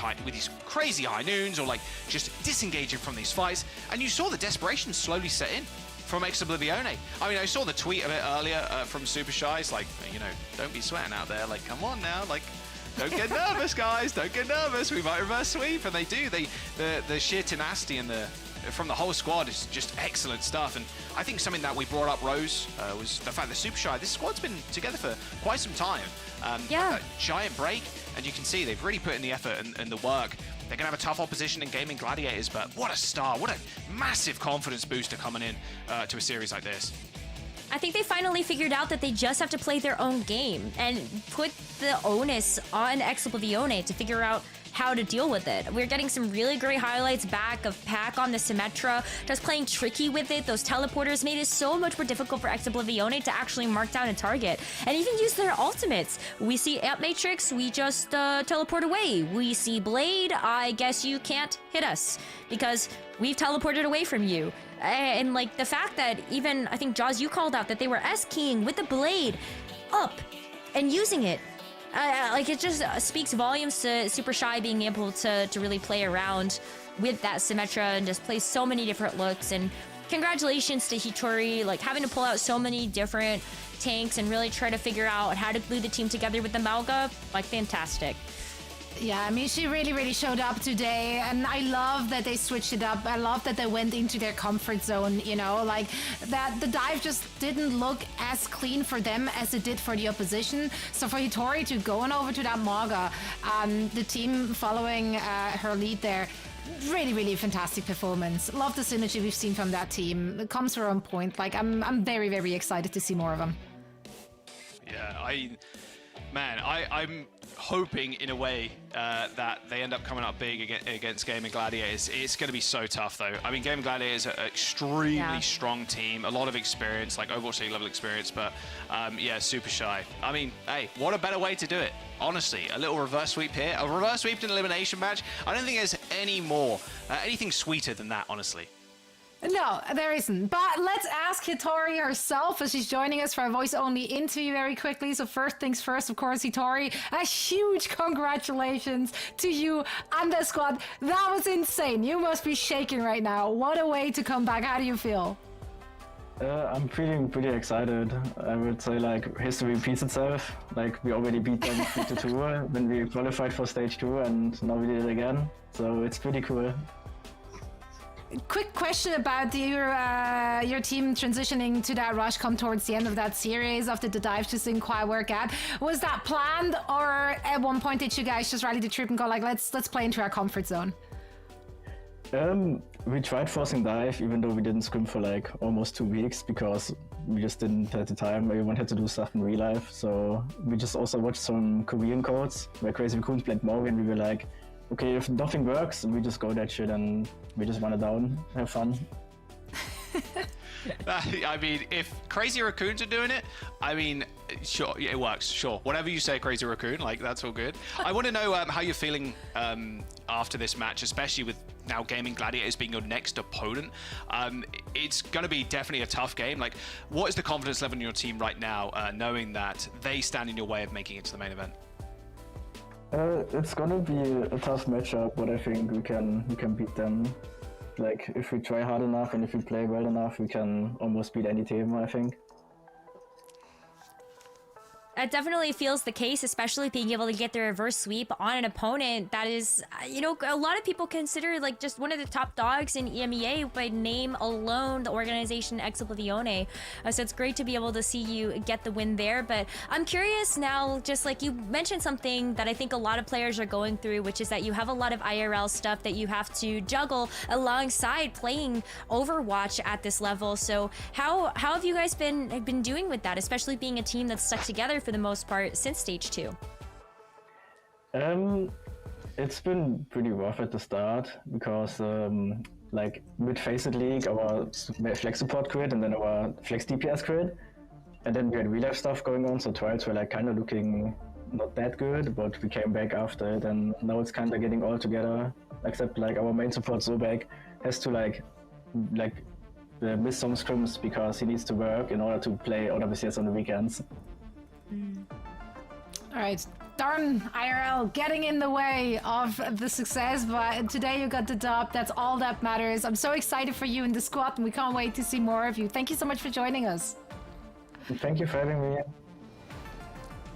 crazy high noons, or like just disengaging from these fights. And you saw the desperation slowly set in from Exhibivione. I mean, I saw the tweet of it earlier from Super Shy. It's like, you know, don't be sweating out there. Like, come on now. Like, don't get nervous, guys. Don't get nervous. We might reverse sweep. And they do. The sheer tenacity and from the whole squad is just excellent stuff. And I think something that we brought up, Rose, was the fact that Super Shy, this squad's been together for quite some time. Yeah. A giant break. And you can see they've really put in the effort and the work. They're going to have a tough opposition in Gaming Gladiators, but what a star. What a massive confidence booster coming in to a series like this. I think they finally figured out that they just have to play their own game and put the onus on Exoblivione to figure out how to deal with it. We're getting some really great highlights back of Pac on the Symmetra, just playing tricky with it. Those teleporters made it so much more difficult for Exoblivione to actually mark down a target and even use their ultimates. We see Amp Matrix, we just teleport away. We see Blade, I guess you can't hit us because we've teleported away from you. And like the fact that even, I think Jaws, you called out that they were S-keying with the Blade up and using it. Like it just speaks volumes to Super Shy being able to really play around with that Symmetra and just play so many different looks. And congratulations to Hitori, like having to pull out so many different tanks and really try to figure out how to glue the team together with the Malga. Like fantastic. Yeah, I mean, she really showed up today, and I love that they switched it up. I love that they went into their comfort zone, you know, like that the dive just didn't look as clean for them as it did for the opposition. So for Hitori to go on over to that Maga, the team following her lead there, really fantastic performance. Love the synergy we've seen from that team. The comms were on point. Like, I'm very excited to see more of them. Yeah, I'm hoping in a way that they end up coming up big against Gaming Gladiators. It's going to be so tough though. I mean, Gaming Gladiators are an extremely strong team, a lot of experience, like Overwatch League level experience, but yeah, Super Shy. I mean, hey, what a better way to do it? Honestly, a little reverse sweep here, a reverse sweep in an elimination match. I don't think there's anything sweeter than that, honestly. No, there isn't. But let's ask Hitori herself as she's joining us for a voice-only interview very quickly. So first things first, of course, Hitori, a huge congratulations to you and the squad. That was insane. You must be shaking right now. What a way to come back. How do you feel? I'm feeling pretty excited. I would say like history repeats itself. Like we already beat them 3-2 when we qualified for stage 2 and now we did it again. So it's pretty cool. Quick question about your team transitioning to that rush come towards the end of that series after the dive just didn't quite work out. Was that planned, or at one point did you guys just rally the troop and go like, let's play into our comfort zone? We tried forcing dive even though we didn't scrim for like almost 2 weeks because we just didn't have the time. Everyone had to do stuff in real life. So we just also watched some Korean codes where Crazy Raccoons played Morgan. We were like, okay, if nothing works, we just go that shit and we just run it down, have fun. I mean, if Crazy Raccoons are doing it, I mean, sure, it works, sure. Whatever you say, Crazy Raccoon, like, that's all good. I want to know how you're feeling after this match, especially with now Gaming Gladiators being your next opponent. It's going to be definitely a tough game. Like, what is the confidence level in your team right now, knowing that they stand in your way of making it to the main event? It's gonna be a tough matchup, but I think we can beat them. Like, if we try hard enough and if we play well enough, we can almost beat any team, I think. That definitely feels the case, especially being able to get the reverse sweep on an opponent that is, you know, a lot of people consider like just one of the top dogs in EMEA by name alone, the organization Exoblivione. So it's great to be able to see you get the win there. But I'm curious now, just like you mentioned something that I think a lot of players are going through, which is that you have a lot of IRL stuff that you have to juggle alongside playing Overwatch at this level. So how have you guys been doing with that, especially being a team that's stuck together for the most part since stage 2? It's been pretty rough at the start because like with FACEIT League, our flex support quit and then our flex DPS quit, and then we had real life stuff going on, so trials were like kind of looking not that good, but we came back after it and now it's kind of getting all together, except like our main support Zobek has to like miss some scrims because he needs to work in order to play OWCS on the weekends. All right, darn IRL getting in the way of the success, but today you got the dub. That's all that matters. I'm so excited for you and the squad, and we can't wait to see more of you. Thank you so much for joining us. Thank you for having me.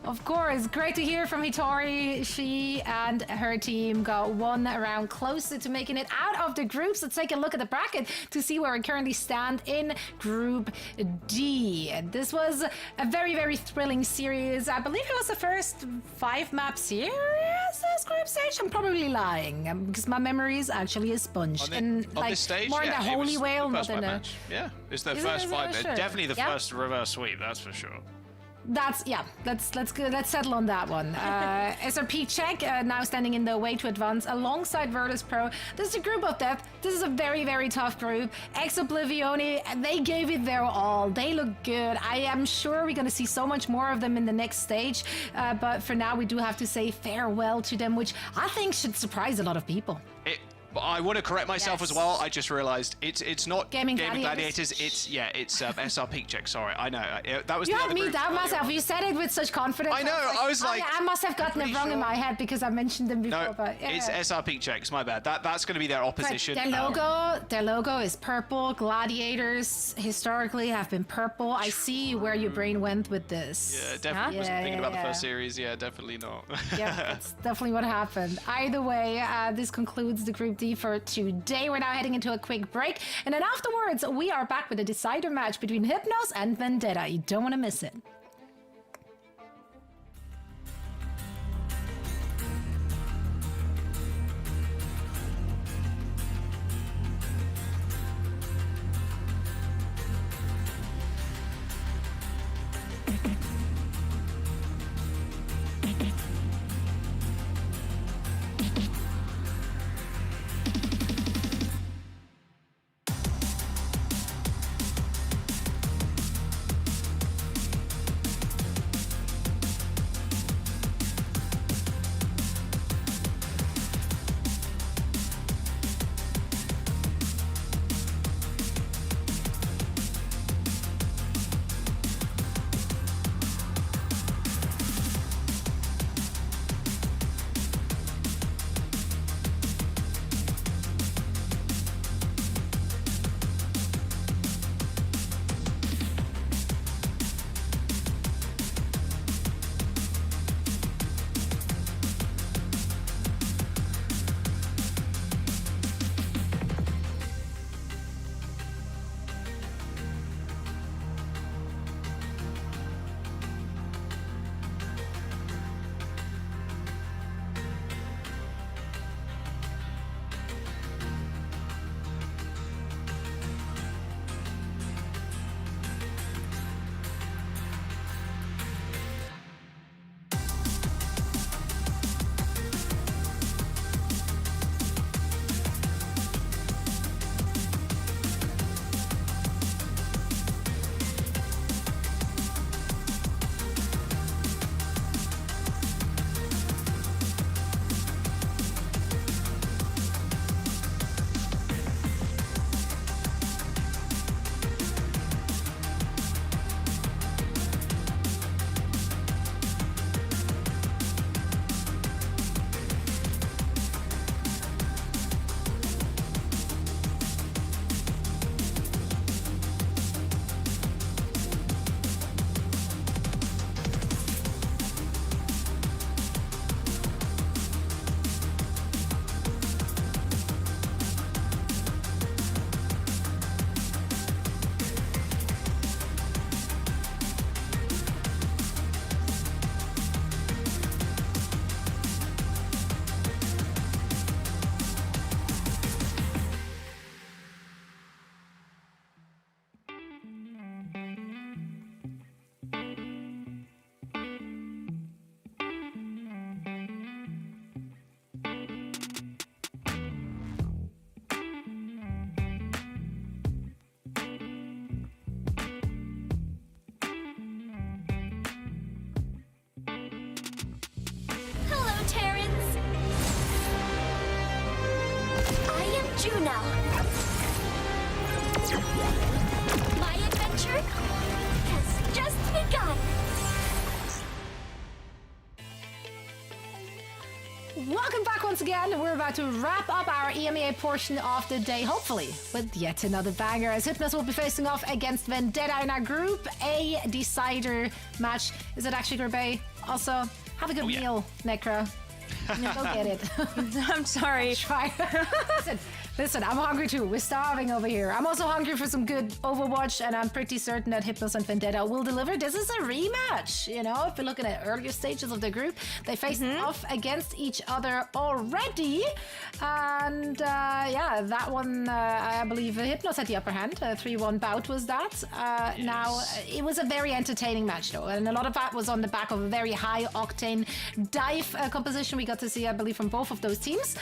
Of course, great to hear from Hitori. She and her team got one round closer to making it out of the groups. Let's take a look at the bracket to see where we currently stand in Group D. This was a very, very thrilling series. I believe it was the first 5-map series this group stage. I'm probably lying because my memory is actually a sponge. On this stage, more in the Holy Whale, not in the... match. Yeah, it's the first 5. Sure. Definitely the first reverse sweep, that's for sure. Let's settle on that one. SRP Czech now standing in the way to advance alongside Virtus Pro. This is a group of death. This is a very, very tough group. Oblivioni, they gave it their all. They look good. I am sure we're going to see so much more of them in the next stage. But for now, we do have to say farewell to them, which I think should surprise a lot of people. I want to correct myself as well. I just realized it's not Gaming Gladiators. It's SR Peak Check. Sorry, I know that was. You the had other me group down earlier myself. on. You said it with such confidence. I know. I was like, I must have gotten it wrong in my head because I mentioned them before. No, but yeah. it's SR Peak Checks. My bad. That's going to be their opposition. Their logo is purple. Gladiators historically have been purple. I see where your brain went with this. Yeah, definitely wasn't thinking about the first series. Yeah, definitely not. Yeah, that's definitely what happened. Either way, this concludes the Group D for today. We're now heading into a quick break, and then afterwards we are back with a decider match between Hypnos and Vendetta. You don't want to miss it. Juno. My adventure has just begun. Welcome back once again. We're about to wrap up our EMEA portion of the day, hopefully, with yet another banger, as Hypnos will be facing off against Vendetta in our Group A decider match. Is it actually Group A? Also, have a good meal, Necro. Go get it. I'm sorry. Try. Listen, I'm hungry too. We're starving over here. I'm also hungry for some good Overwatch, and I'm pretty certain that Hypnos and Vendetta will deliver. This is a rematch, you know? If you're looking at earlier stages of the group, they faced off against each other already. And yeah, that one, I believe Hypnos had the upper hand. A 3-1 bout was that. Now, it was a very entertaining match, though. And a lot of that was on the back of a very high-octane dive composition we got to see, I believe, from both of those teams.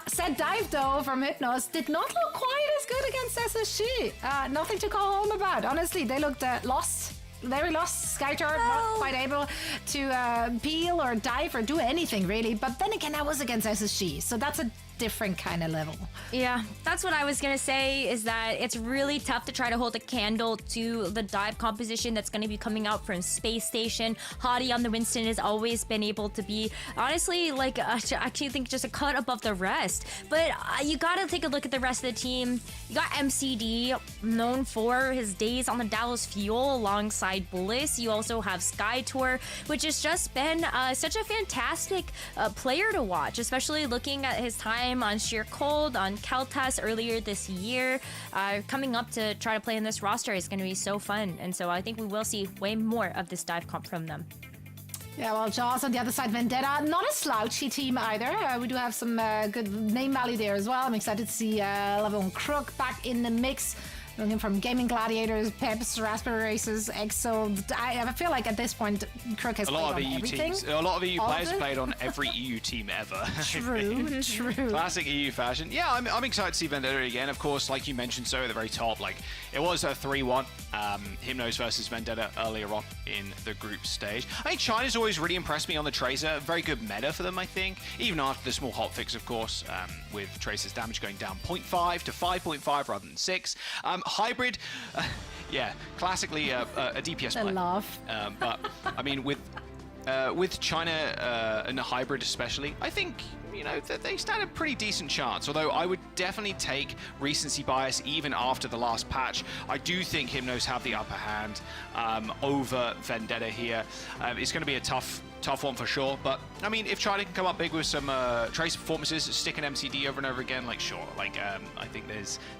Said dive, though, from Hypnos did not look quite as good against SSG. Nothing to call home about. Honestly, they looked lost. Very lost. Skytor not quite able to peel or dive or do anything, really. But then again, that was against SSG. So that's a different kind of level. Yeah, that's what I was gonna say, is that it's really tough to try to hold a candle to the dive composition that's going to be coming out from Space Station. Hottie on the Winston has always been able to be, honestly, like, I actually think just a cut above the rest. But you gotta take a look at the rest of the team. You got MCD, known for his days on the Dallas Fuel alongside Bliss. You also have Skytor, which has just been such a fantastic player to watch, especially looking at his time on Sheer Cold, on Keltas earlier this year. Coming up to try to play in this roster is going to be so fun, and so I think we will see way more of this dive comp from them. Yeah, well, Jaws on the other side, Vendetta, not a slouchy team either. We do have some good name value there as well. I'm excited to see Levon Crook back in the mix. Looking from Gaming Gladiators, Peps, Raspberry Races, EXO. I feel like at this point, Crook has played on everything. A lot of EU players played on every EU team ever. True, true. Classic EU fashion. Yeah, I'm excited to see Vendetta again. Of course, like you mentioned, so at the very top, like it was a 3-1 Hypnos versus Vendetta earlier on in the group stage. I think China's always really impressed me on the Tracer. Very good meta for them, I think. Even after the small hotfix, of course, with Tracer's damage going down 0.5 to 5.5 rather than 6. Hybrid, yeah, classically a DPS player. Love. But I mean, with China and the Hybrid especially, I think, you know, they stand a pretty decent chance. Although I would definitely take recency bias even after the last patch. I do think Hypnos have the upper hand over Vendetta here. It's going to be a tough one for sure, but I mean, if China can come up big with some Tracer performances, stick an MCD over and over again, like sure, like I think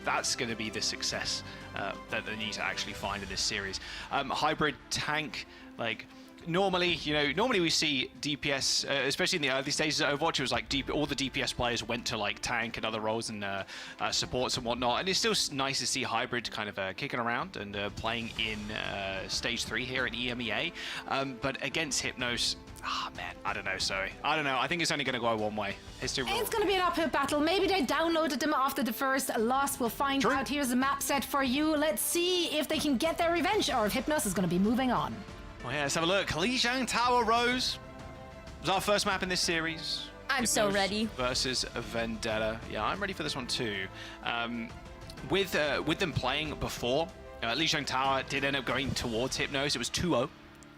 that's going to be the success that they need to actually find in this series. Hybrid tank, like normally we see DPS, especially in the early stages of Overwatch, it was like all the DPS players went to like tank and other roles and supports and whatnot, and it's still nice to see Hybrid kind of kicking around and playing in stage 3 here at EMEA, but against Hypnos, man, I don't know, Zoe. I don't know. I think it's only going to go one way. History will. It's going to be an uphill battle. Maybe they downloaded them after the first loss. We'll find out. Here's the map set for you. Let's see if they can get their revenge or if Hypnos is going to be moving on. Well, yeah, let's have a look. Lijiang Tower Rose was our first map in this series. I'm so ready. Versus Vendetta. Yeah, I'm ready for this one too. With them playing before, Lijiang Tower did end up going towards Hypnos. It was 2-0.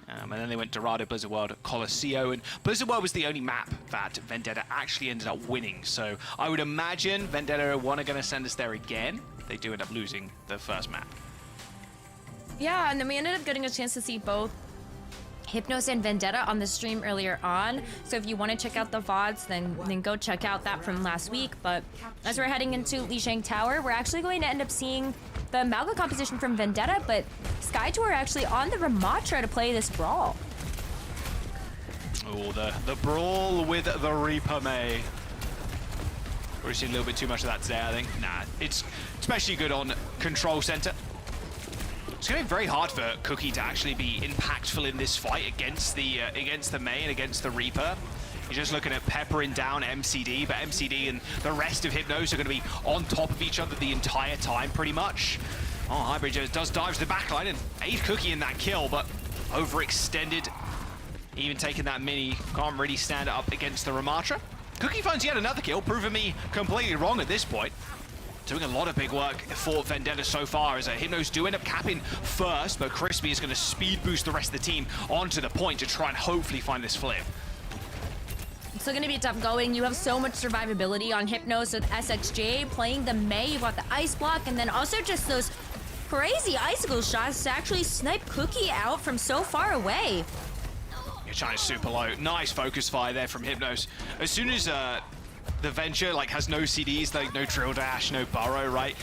And then they went Dorado, Blizzard World, Colosseo, and Blizzard World was the only map that Vendetta actually ended up winning. So I would imagine Vendetta are going to send us there again. They do end up losing the first map. Yeah, and then we ended up getting a chance to see both Hypnos and Vendetta on the stream earlier on. So if you want to check out the VODs, then go check out that from last week. But as we're heading into Lijiang Tower, we're actually going to end up seeing the Malga composition from Vendetta, but Skytor actually on the Ramatra to play this brawl. Oh, the brawl with the Reaper May. We're seeing a little bit too much of that today, I think. Nah, it's especially good on Control Center. It's going to be very hard for Cookie to actually be impactful in this fight against the May and against the Reaper. You're just looking at peppering down MCD, but MCD and the rest of Hypnos are going to be on top of each other the entire time, pretty much. Oh, Hybrid does dive to the backline and aid Cookie in that kill, but overextended. Even taking that mini, can't really stand up against the Ramatra. Cookie finds yet another kill, proving me completely wrong at this point. Doing a lot of big work for Vendetta so far, as Hypnos do end up capping first, but Crispy is going to speed boost the rest of the team onto the point to try and hopefully find this flip. It's still going to be tough going. You have so much survivability on Hypnos with SXJ playing the May. You've got the ice block, and then also just those crazy icicle shots to actually snipe Cookie out from so far away. China's super low. Nice focus fire there from Hypnos. As soon as the Venture like has no CDs, like no drill dash, no burrow, right?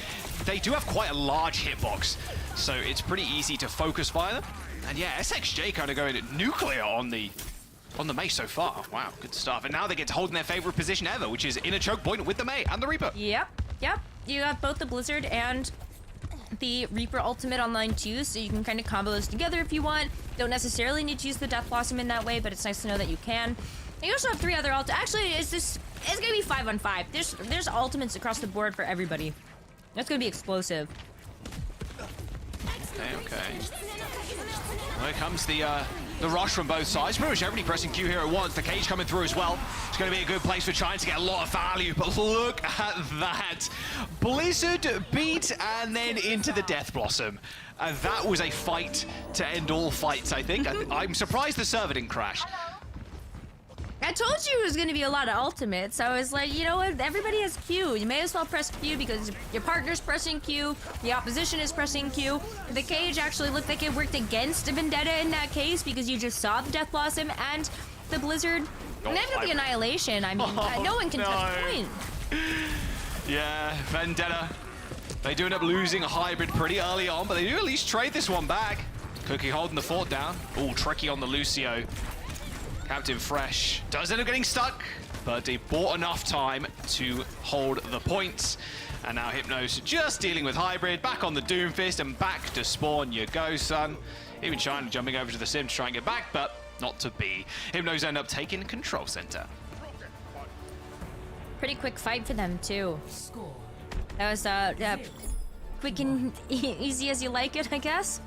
They do have quite a large hitbox, so it's pretty easy to focus fire them. And yeah, SXJ kind of going nuclear on the Mei so far. Wow, good stuff. And now they get to hold in their favorite position ever, which is in a choke point with the Mei and the Reaper. Yep. You have both the Blizzard and the Reaper ultimate online too, so you can kind of combo those together if you want. Don't necessarily need to use the Death Blossom in that way, but it's nice to know that you can. And you also have 3 other Actually, it's gonna be 5-on-5. There's ultimates across the board for everybody. That's gonna be explosive. Okay. Well, here comes the rush from both sides. Pretty much everybody pressing Q here at once. The cage coming through as well. It's going to be a good place for China to get a lot of value, but look at that. Blizzard beat and then into the Death Blossom. And that was a fight to end all fights, I think. I'm surprised the server didn't crash. I told you it was going to be a lot of ultimates. I was like, you know what? Everybody has Q. You may as well press Q because your partner's pressing Q. The opposition is pressing Q. The cage actually looked like it worked against Vendetta in that case because you just saw the Death Blossom and the Blizzard. And then with the Annihilation, I mean, no one can touch point. Yeah, Vendetta. They do end up losing a hybrid pretty early on, but they do at least trade this one back. Cookie holding the fort down. Ooh, tricky on the Lucio. Captain Fresh does end up getting stuck, but they bought enough time to hold the points. And now Hypnos just dealing with hybrid, back on the Doomfist and back to spawn you go, son. Even China jumping over to the sim to try and get back, but not to be. Hypnos end up taking control center. Pretty quick fight for them too. That was quick and easy as you like it, I guess.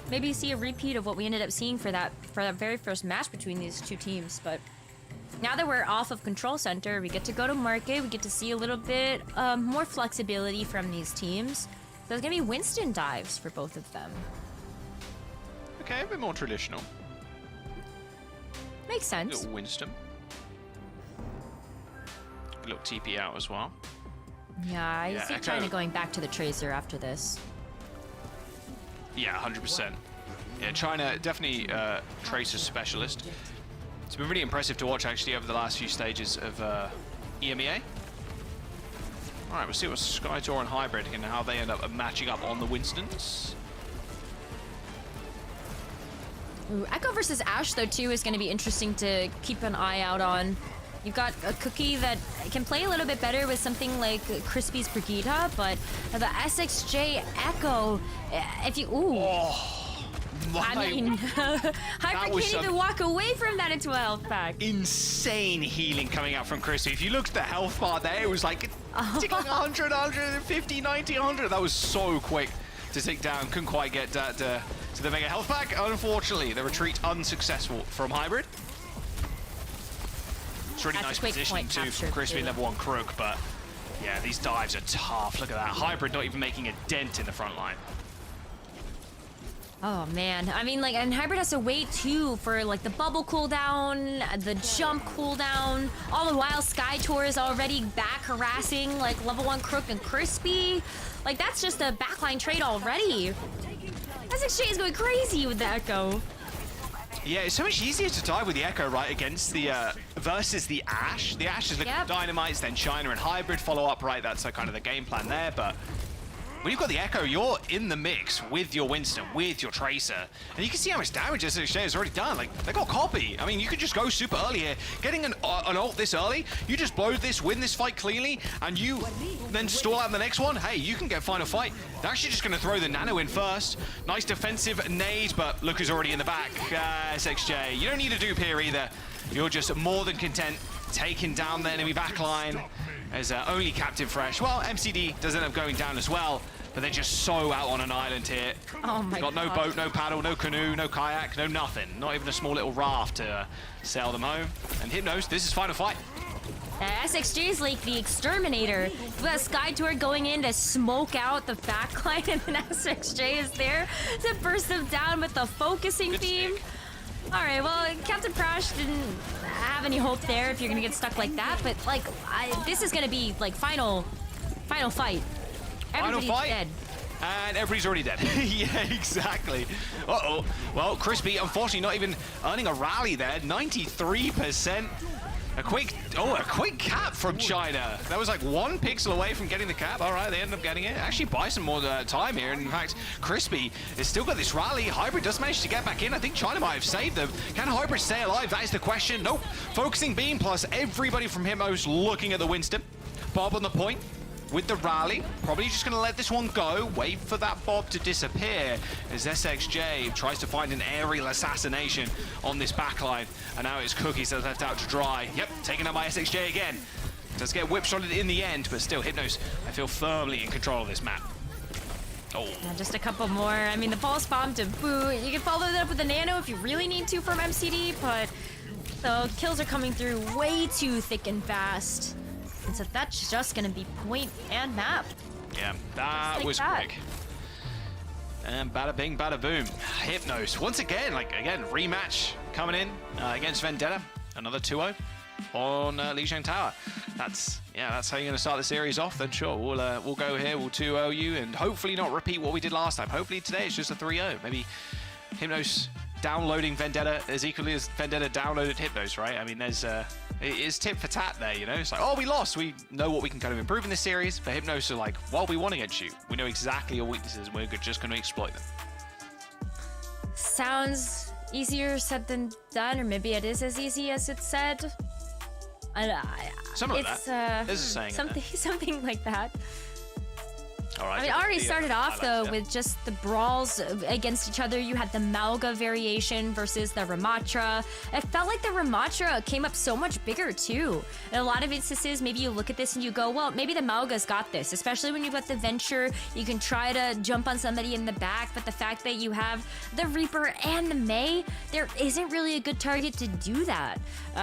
Maybe see a repeat of what we ended up seeing for that very first match between these two teams. But now that we're off of Control Center, we get to go to market. We get to see a little bit more flexibility from these teams. So there's gonna be Winston dives for both of them. Okay, a bit more traditional. Makes sense. Little Winston. A little TP out as well. Yeah, I see Echo. China going back to the Tracer after this. Yeah, 100%. Yeah, China definitely Tracer specialist. It's been really impressive to watch actually over the last few stages of EMEA. All right, we'll see what Skytor and Hybrid and how they end up matching up on the Winstons. Ooh, Echo versus Ashe though too is going to be interesting to keep an eye out on. You've got a Cookie that can play a little bit better with something like Crispy's Brigitte, but the SXJ Echo, if you... Ooh. Oh, I mean, Hybrid can't even walk away from that into a health pack. Insane healing coming out from Crispy. If you looked at the health bar there, it was like ticking 100, 150, 90, 100. That was so quick to tick down. Couldn't quite get that to the mega health pack. Unfortunately, the retreat unsuccessful from Hybrid. It's really nice positioning too from Crispy level 1 Crook, but yeah, these dives are tough. Look at that. Hybrid not even making a dent in the front line. Oh man, I mean, like, and Hybrid has to wait too for like the bubble cooldown, the jump cooldown. All the while, Skytor is already back harassing like level 1 Crook and Crispy. Like, that's just a backline trade already. SXJ is going crazy with the Echo. Yeah, it's so much easier to dive with the Echo, right, against the, versus the Ashe. The Ashe is looking for Dynamites, then China and Hybrid follow up, right? That's kind of the game plan there, but when you've got the Echo, you're in the mix with your Winston, with your Tracer, and you can see how much damage SXJ has already done. Like, they got copy. I mean, you could just go super early here. Getting an ult this early, you just blow this, win this fight cleanly, and you then stall out the next one. Hey, you can get final fight. They're actually just going to throw the Nano in first. Nice defensive nade, but look who's already in the back. SXJ, you don't need a dupe here either. You're just more than content taking down the enemy backline. As only Captain Fresh. Well, MCD does end up going down as well, but they're just so out on an island here. Oh my God. Got no boat, no paddle, no canoe, no kayak, no nothing. Not even a small little raft to sail them home. And Hypnos, this is final fight. SXJ is like the exterminator. We've got Skytor going in to smoke out the backline, and then SXJ is there to burst them down with the focusing beam. All right, well, Captain Crash didn't have any hope there if you're gonna get stuck like that, but like, this is gonna be like final fight. Everybody's dead. And everybody's already dead. Yeah, exactly. Uh-oh. Well, Crispy, unfortunately, not even earning a rally there. 93%. A quick cap from China. That was like 1 pixel away from getting the cap. All right, they ended up getting it. Actually buy some more time here. And in fact, Crispy has still got this rally. Hybrid does manage to get back in. I think China might have saved them. Can Hybrid stay alive? That is the question. Nope. Focusing beam plus everybody from Hypnos looking at the Winston. Bob on the point with the rally. Probably just going to let this one go. Wait for that Bob to disappear as SXJ tries to find an aerial assassination on this backline. And now it's Cookies that's left out to dry. Yep, taken out by SXJ again. Does get whip-shotted in the end, but still Hypnos, I feel firmly in control of this map. Oh. Yeah, just a couple more. I mean, the pulse bomb to boot. You can follow that up with a nano if you really need to from MCD, but the kills are coming through way too thick and fast. And so that's just gonna be point and map. Yeah, that was quick. And bada bing, bada boom. Hypnos, once again, rematch coming in against Vendetta. Another 2-0 on Lijiang Tower. That's how you're gonna start the series off. Then sure, we'll go here, we'll 2-0 you, and hopefully not repeat what we did last time. Hopefully today it's just a 3-0. Maybe Hypnos downloading Vendetta as equally as Vendetta downloaded Hypnos, right? I mean, it is tit for tat there, you know? It's like, oh, we lost. We know what we can kind of improve in this series. For Hypnos, are like, well, we won against you. We know exactly your weaknesses, and we're just going to exploit them. Sounds easier said than done, or maybe it is as easy as it's said. Something like that. There's a saying. Something like that. All right, I mean, already started off though with just the brawls against each other. You had the Malga variation versus the Ramatra. It felt like the Ramatra came up so much bigger too. In a lot of instances, maybe you look at this and you go, well, maybe the Malga's got this, especially when you've got the Venture. You can try to jump on somebody in the back, but the fact that you have the Reaper and the Mei, there isn't really a good target to do that.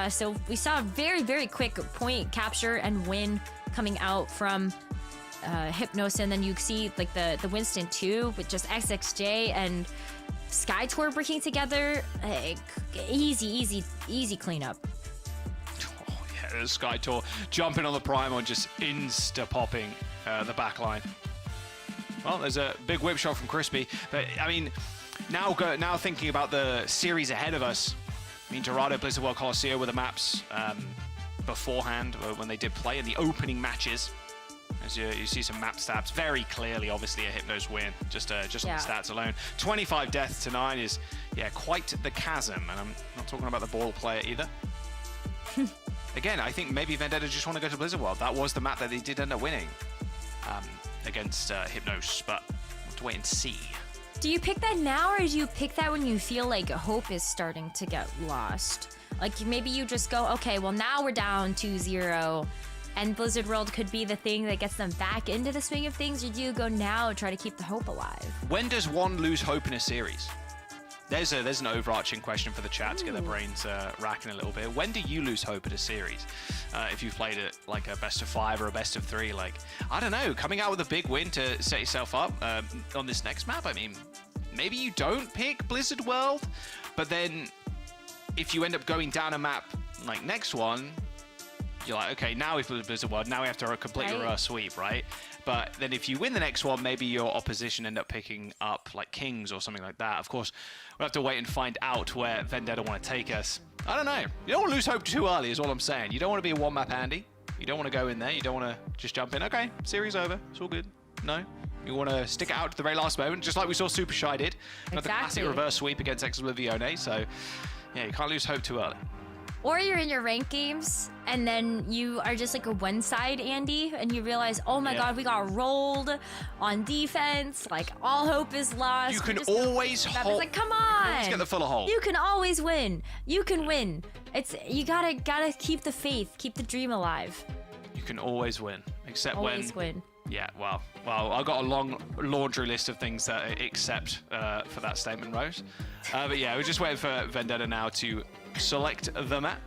So we saw a very, very quick point capture and win coming out from Hypnos, and then you see like the Winston 2 with just XXJ and Sky Tour working together. Easy cleanup. Oh yeah, the Sky Tour jumping on the Primal, just insta popping the backline. Well, there's a big whip shot from Crispy, but I mean, now thinking about the series ahead of us. I mean, Dorado, Blizzard World Coliseum were the maps beforehand when they did play in the opening matches. As you see some map stats, very clearly, obviously a Hypnos win, just on the stats alone. 25 deaths to 9 is, quite the chasm, and I'm not talking about the ball player either. Again, I think maybe Vendetta just want to go to Blizzard World. That was the map that they did end up winning against Hypnos, but we'll have to wait and see. Do you pick that now, or do you pick that when you feel like hope is starting to get lost? Like maybe you just go, okay, well now we're down 2-0, and Blizzard World could be the thing that gets them back into the swing of things, or do you go now try to keep the hope alive? When does one lose hope in a series? There's an overarching question for the chat to get their brains racking a little bit. When do you lose hope at a series? If you've played it like a best of 5 or a best of 3, like, I don't know, coming out with a big win to set yourself up on this next map, I mean, maybe you don't pick Blizzard World, but then if you end up going down a map like next one, you're like, okay, now we've put Blizzard World, now we have to complete a reverse sweep, right? But then if you win the next one, maybe your opposition end up picking up like Kings or something like that. Of course, we'll have to wait and find out where Vendetta want to take us. I don't know. You don't want to lose hope too early is all I'm saying. You don't want to be a one-map Andy. You don't want to go in there. You don't want to just jump in. Okay, series over. It's all good. No. You want to stick it out to the very last moment, just like we saw Super Shy did. Another classic reverse sweep against Exoblivione. So, yeah, you can't lose hope too early. Or you're in your ranked games, and then you are just like a one-side Andy, and you realize, oh my god, we got rolled on defense. Like, all hope is lost. You can always hold. Like, come on. Always get the full hold. You can always win. You can win. You gotta keep the faith, keep the dream alive. You can always win, except always win. Yeah, well, I got a long laundry list of things that I accept for that statement, Rose. But yeah, we're just waiting for Vendetta now to select the map,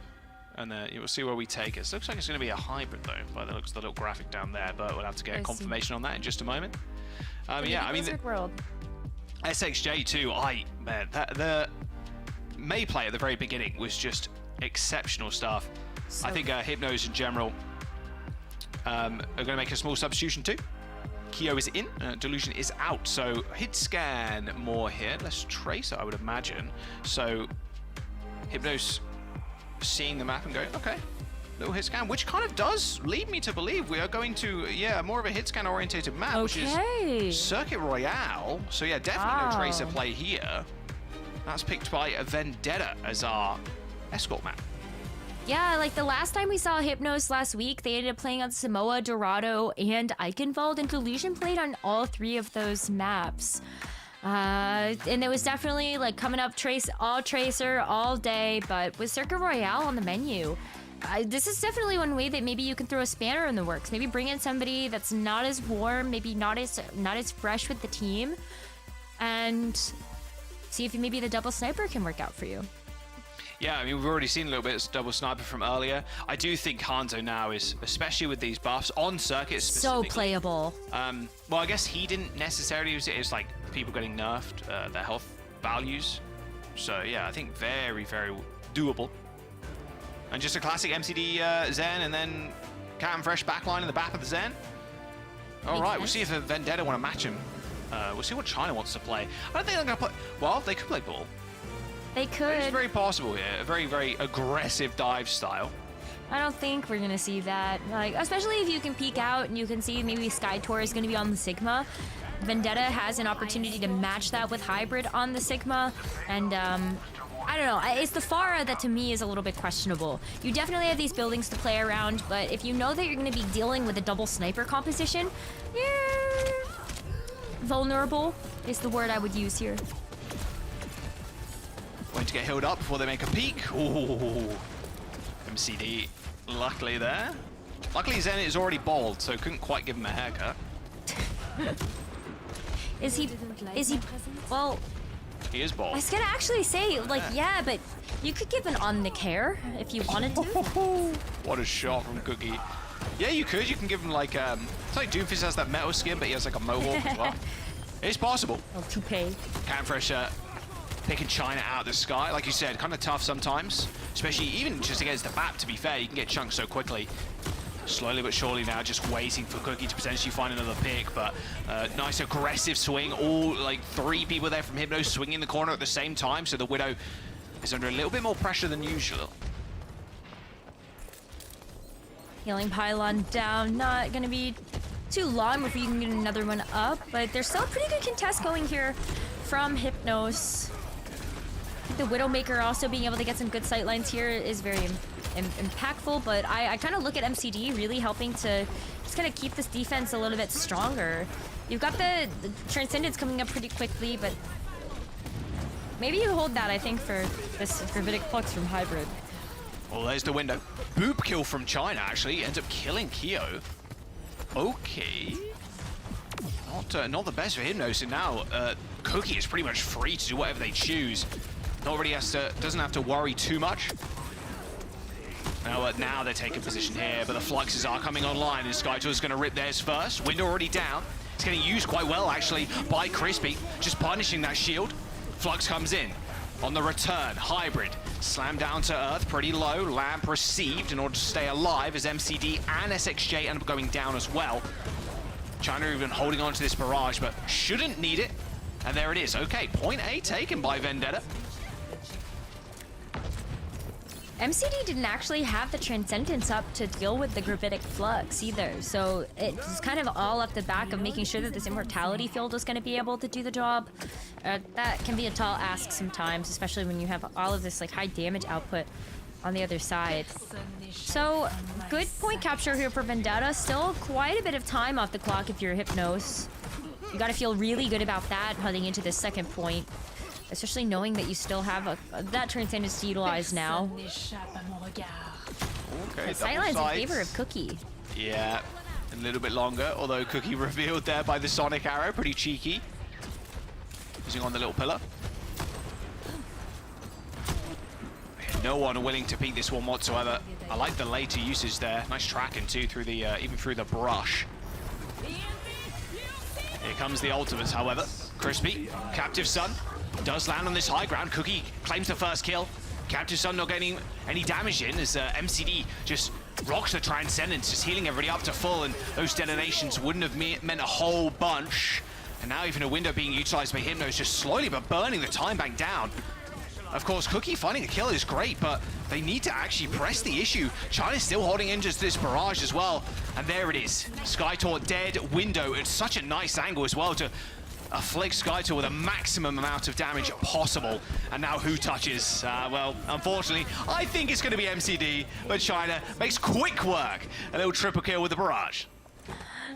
and you will see where we take it. Looks like it's going to be a hybrid though, by the looks of the little graphic down there, but we'll have to get confirmation on that in just a moment. Yeah, I mean, SXJ too. Man, the Mei play at the very beginning was just exceptional stuff. I think Hypnos in general are going to make a small substitution too. Kyo is in, Delusion is out. So hit scan more here. Less Tracer, I would imagine. So Hypnos seeing the map and going, okay, little hit scan, which kind of does lead me to believe we are going to, yeah, more of a hit scan orientated map, which is Circuit Royale. So yeah, definitely no Tracer play here. That's picked by Vendetta as our escort map. Yeah, like the last time we saw Hypnos last week, they ended up playing on Samoa, Dorado, and Eichenwald, and Delusion played on all 3 of those maps. And it was definitely like coming up all Tracer all day, but with Circuit Royale on the menu, this is definitely one way that maybe you can throw a spanner in the works. Maybe bring in somebody that's not as warm, maybe not as fresh with the team, and see if maybe the double sniper can work out for you. Yeah, I mean, we've already seen a little bit of double sniper from earlier. I do think Hanzo now is, especially with these buffs on circuit specifically, so playable. Well, I guess he didn't necessarily use it. It's like people getting nerfed, their health values. So yeah, I think very, very doable. And just a classic MCD Zen, and then Cat and Fresh backline in the back of the Zen. All right, we'll see if Vendetta want to match him. We'll see what China wants to play. I don't think they're going to play... Well, they could play ball. They could. It's very possible here. A very, very aggressive dive style. I don't think we're going to see that. Like, especially if you can peek out and you can see maybe Sky Tour is going to be on the Sigma. Vendetta has an opportunity to match that with Hybrid on the Sigma. And, I don't know. It's the Pharah that to me is a little bit questionable. You definitely have these buildings to play around, but if you know that you're going to be dealing with a double sniper composition, yeah, vulnerable is the word I would use here. Going to get healed up before they make a peek. Ooh, MCD, luckily there. Luckily Zen is already bald, so couldn't quite give him a haircut. Is he, well... He is bald. I was gonna actually say, like, yeah, but you could give an on the care if you wanted to. What a shot from Cookie. Yeah, you could. You can give him like, it's like Doomfist has that metal skin, but he has like a mohawk as well. It's possible. Oh, toupee. Canfresh picking China out of the sky. Like you said, kind of tough sometimes, especially even just against the map, to be fair. You can get chunked so quickly. Slowly but surely now, just waiting for Cookie to potentially find another pick, but nice aggressive swing. All like 3 people there from Hypno swinging the corner at the same time, so the Widow is under a little bit more pressure than usual. Healing pylon down, not gonna be too long before you can get another one up, but there's still a pretty good contest going here from Hypnos. The Widowmaker also being able to get some good sight lines here is very impactful, but I kind of look at MCD really helping to just kind of keep this defense a little bit stronger. You've got the Transcendence coming up pretty quickly, but maybe you hold that, I think, for this Gravitic Flux from Hybrid. Well, there's the window. Boop kill from China, actually. Ends up killing Kyo. Okay. Not the best for Hypnos, so now Cookie is pretty much free to do whatever they choose. Doesn't have to worry too much. Now they're taking position here, but the Fluxes are coming online, and Skytour's going to rip theirs first. Window already down. It's getting used quite well, actually, by Crispy, just punishing that shield. Flux comes in. On the return, Hybrid slammed down to earth, pretty low. Lamp received in order to stay alive as MCD and SXJ end up going down as well. China even holding on to this barrage, but shouldn't need it. And there it is. Okay, point A taken by Vendetta. MCD didn't actually have the Transcendence up to deal with the Gravitic Flux either, so it's kind of all up the back of making sure that this Immortality field is going to be able to do the job. That can be a tall ask sometimes, especially when you have all of this like high damage output on the other side. So, good point capture here for Vendetta. Still quite a bit of time off the clock if you're Hypnos. You gotta feel really good about that heading into this second point. Especially knowing that you still have that Transcendence to utilize now. Okay, Sightline's in favor of Cookie. Yeah, a little bit longer, although Cookie revealed there by the Sonic Arrow, pretty cheeky. Using on the little pillar. No one willing to peek this one whatsoever. I like the later usage there. Nice tracking too through the even through the brush. Here comes the ultimates, however. Crispy, Captive Sun, does land on this high ground. Cookie claims the first kill. Captive Sun not getting any damage in as MCD just rocks the Transcendence, just healing everybody up to full, and those detonations wouldn't have meant a whole bunch. And now even a window being utilized by Hypnos, just slowly but burning the time bank down. Of course, Cookie finding a kill is great, but they need to actually press the issue. China's still holding into this barrage as well. And there it is. Skytor dead, window at such a nice angle as well to afflict Skytor with a maximum amount of damage possible. And now who touches? Well, unfortunately, I think it's going to be MCD, but China makes quick work. A little triple kill with the barrage.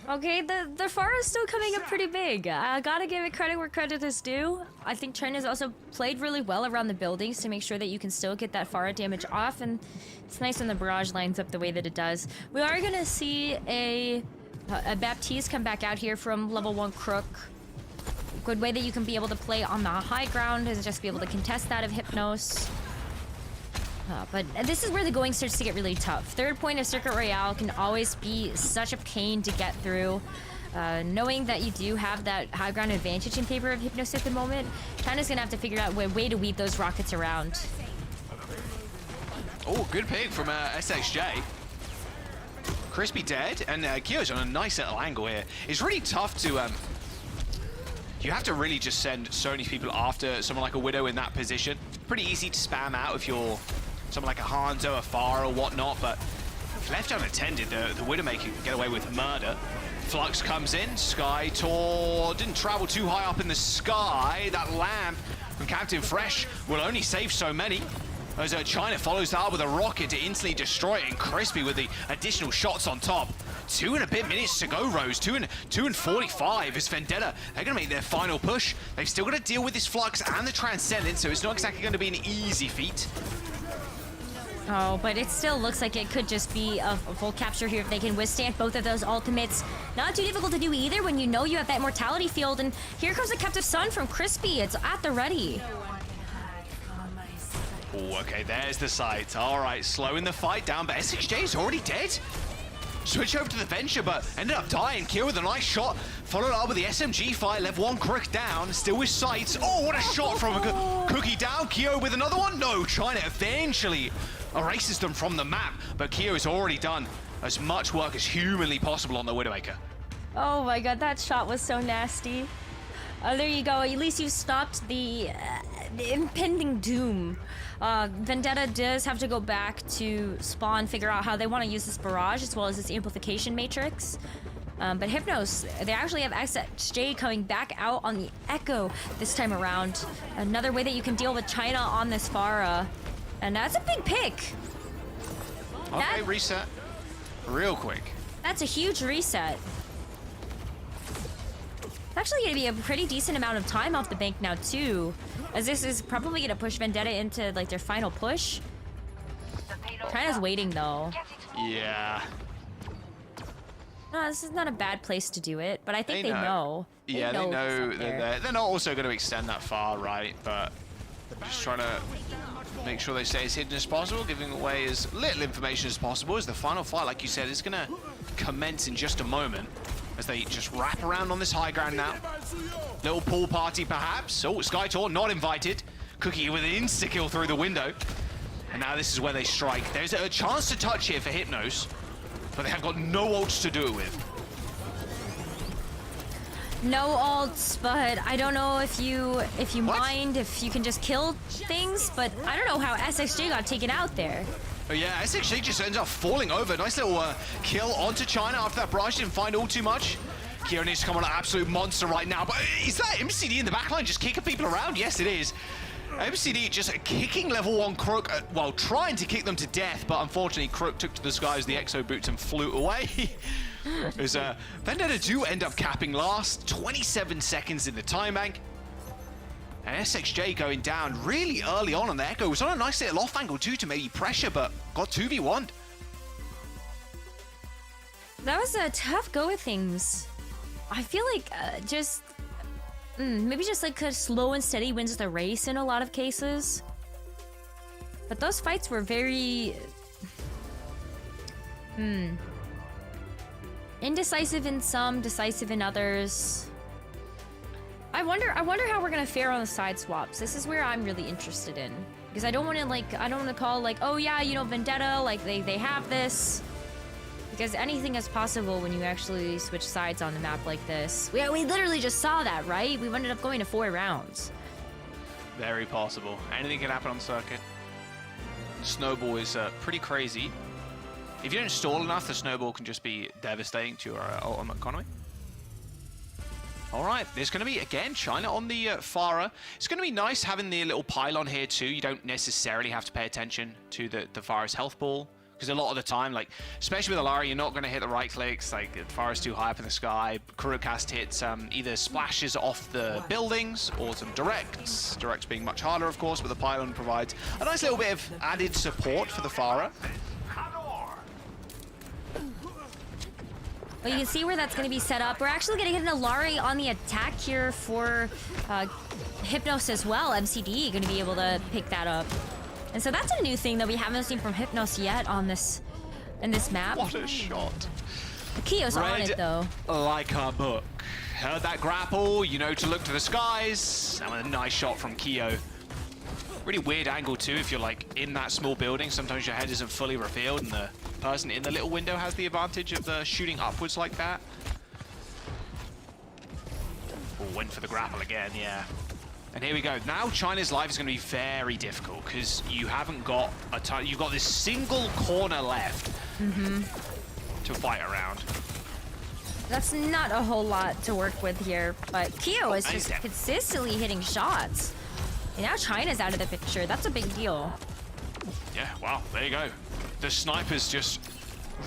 Okay, the Pharah is still coming up pretty big. I gotta give it credit where credit is due. I think China's also played really well around the buildings to make sure that you can still get that Pharah damage off, and it's nice when the barrage lines up the way that it does. We are gonna see a Baptiste come back out here from level 1 Crook. Good way that you can be able to play on the high ground is just be able to contest that of Hypnos. But this is where the going starts to get really tough. Third point of Circuit Royale can always be such a pain to get through. Knowing that you do have that high ground advantage in favor of Hypnos at the moment, China's gonna have to figure out a way to weave those rockets around. Oh, good pick from SXJ. Crispy dead, and Kyo's on a nice little angle here. It's really tough to... you have to really just send so many people after someone like a Widow in that position. Pretty easy to spam out if you're someone like a Hanzo, a Pharah, or whatnot, but if left unattended, the Widowmaker can get away with murder. Flux comes in, Skytor didn't travel too high up in the sky. That lamp from Captain Fresh will only save so many. As China follows that up with a rocket to instantly destroy it, and Crispy with the additional shots on top. 2 and a bit minutes to go, Rose. 2 and 45 is Vendetta. They're going to make their final push. They've still got to deal with this Flux and the Transcendence, so it's not exactly going to be an easy feat. Oh, but it still looks like it could just be a full capture here if they can withstand both of those ultimates. Not too difficult to do either when you know you have that mortality field. And here comes the Captive Sun from Crispy. It's at the ready. Oh, okay, there's the sight. All right, slowing the fight down, but SXJ is already dead. Switch over to the Venture, but ended up dying. Kyo with a nice shot, followed up with the SMG fight. Level 1 Crook down, still with sights. Oh, what a shot from a Cookie down. Kyo with another one. No, China eventually erases them from the map, but Kyo has already done as much work as humanly possible on the Widowmaker. Oh my god, that shot was so nasty. There you go. At least you stopped the impending doom. Vendetta does have to go back to spawn, figure out how they want to use this barrage as well as this amplification matrix. But Hypnos, they actually have XJ coming back out on the Echo this time around. Another way that you can deal with China on this Pharah. And that's a big pick. Okay, reset. Real quick. That's a huge reset. It's actually going to be a pretty decent amount of time off the bank now, too. As this is probably going to push Vendetta into, like, their final push. China's waiting, though. Yeah. No, this is not a bad place to do it, but I think they know. Yeah, they know that they're not also going to extend that far, right? But just trying to make sure they stay as hidden as possible, giving away as little information as possible, as the final fight, like you said, is going to commence in just a moment. As they just wrap around on this high ground now. Little pool party, perhaps. Oh, Skytor not invited. Cookie with an insta-kill through the window. And now this is where they strike. There's a chance to touch here for Hypnos, but they have got no ults to do it with. No ults, but I don't know if you mind if you can just kill things, but I don't know how SXJ got taken out there. Oh yeah, SXJ just ends up falling over. Nice little kill onto China after that barrage didn't find all too much. Kyo needs to come on an absolute monster right now, but is that MCD in the backline just kicking people around? Yes, it is. MCD just kicking level 1 Crook, well, trying to kick them to death, but unfortunately Crook took to the skies the exo boots and flew away. As Vendetta do end up capping last, 27 seconds in the time bank. And SXJ going down really early on the Echo. Was on a nice little off angle too to maybe pressure, but got 2v1'd. That was a tough go of things. I feel like maybe just like slow and steady wins the race in a lot of cases. But those fights were very indecisive in some, decisive in others. I wonder how we're gonna fare on the side swaps. This is where I'm really interested in, because I don't want to call like, oh yeah, you know, Vendetta, like they have this. Because anything is possible when you actually switch sides on the map like this. We literally just saw that, right? We ended up going to 4 rounds. Very possible. Anything can happen on circuit. Snowball is pretty crazy. If you don't stall enough, the snowball can just be devastating to your ultimate economy. All right, there's going to be, again, China on the Farah. It's going to be nice having the little pylon here, too. You don't necessarily have to pay attention to the Farah's health ball. Because a lot of the time, like, especially with Alara, you're not going to hit the right clicks. Like, the Farah's too high up in the sky. Kurukast hits either splashes off the buildings or some directs. Directs being much harder, of course, but the pylon provides a nice little bit of added support for the Farah. Well, you can see where that's going to be set up. We're actually going to get an Alari on the attack here for Hypnos as well. MCD going to be able to pick that up. And so that's a new thing that we haven't seen from Hypnos yet on this map. What a shot. Kio's on it, though. Like a book. Heard that grapple, you know to look to the skies. And with a nice shot from Kio. Really weird angle, too, if you're, like, in that small building. Sometimes your head isn't fully revealed, and the person in the little window has the advantage of shooting upwards like that. Oh, went for the grapple again, yeah. And here we go. Now China's life is going to be very difficult because you haven't got a ton. You've got this single corner left to fight around. That's not a whole lot to work with here, but Kio is just consistently hitting shots. And now China's out of the picture. That's a big deal. Yeah, wow, there you go. The sniper's just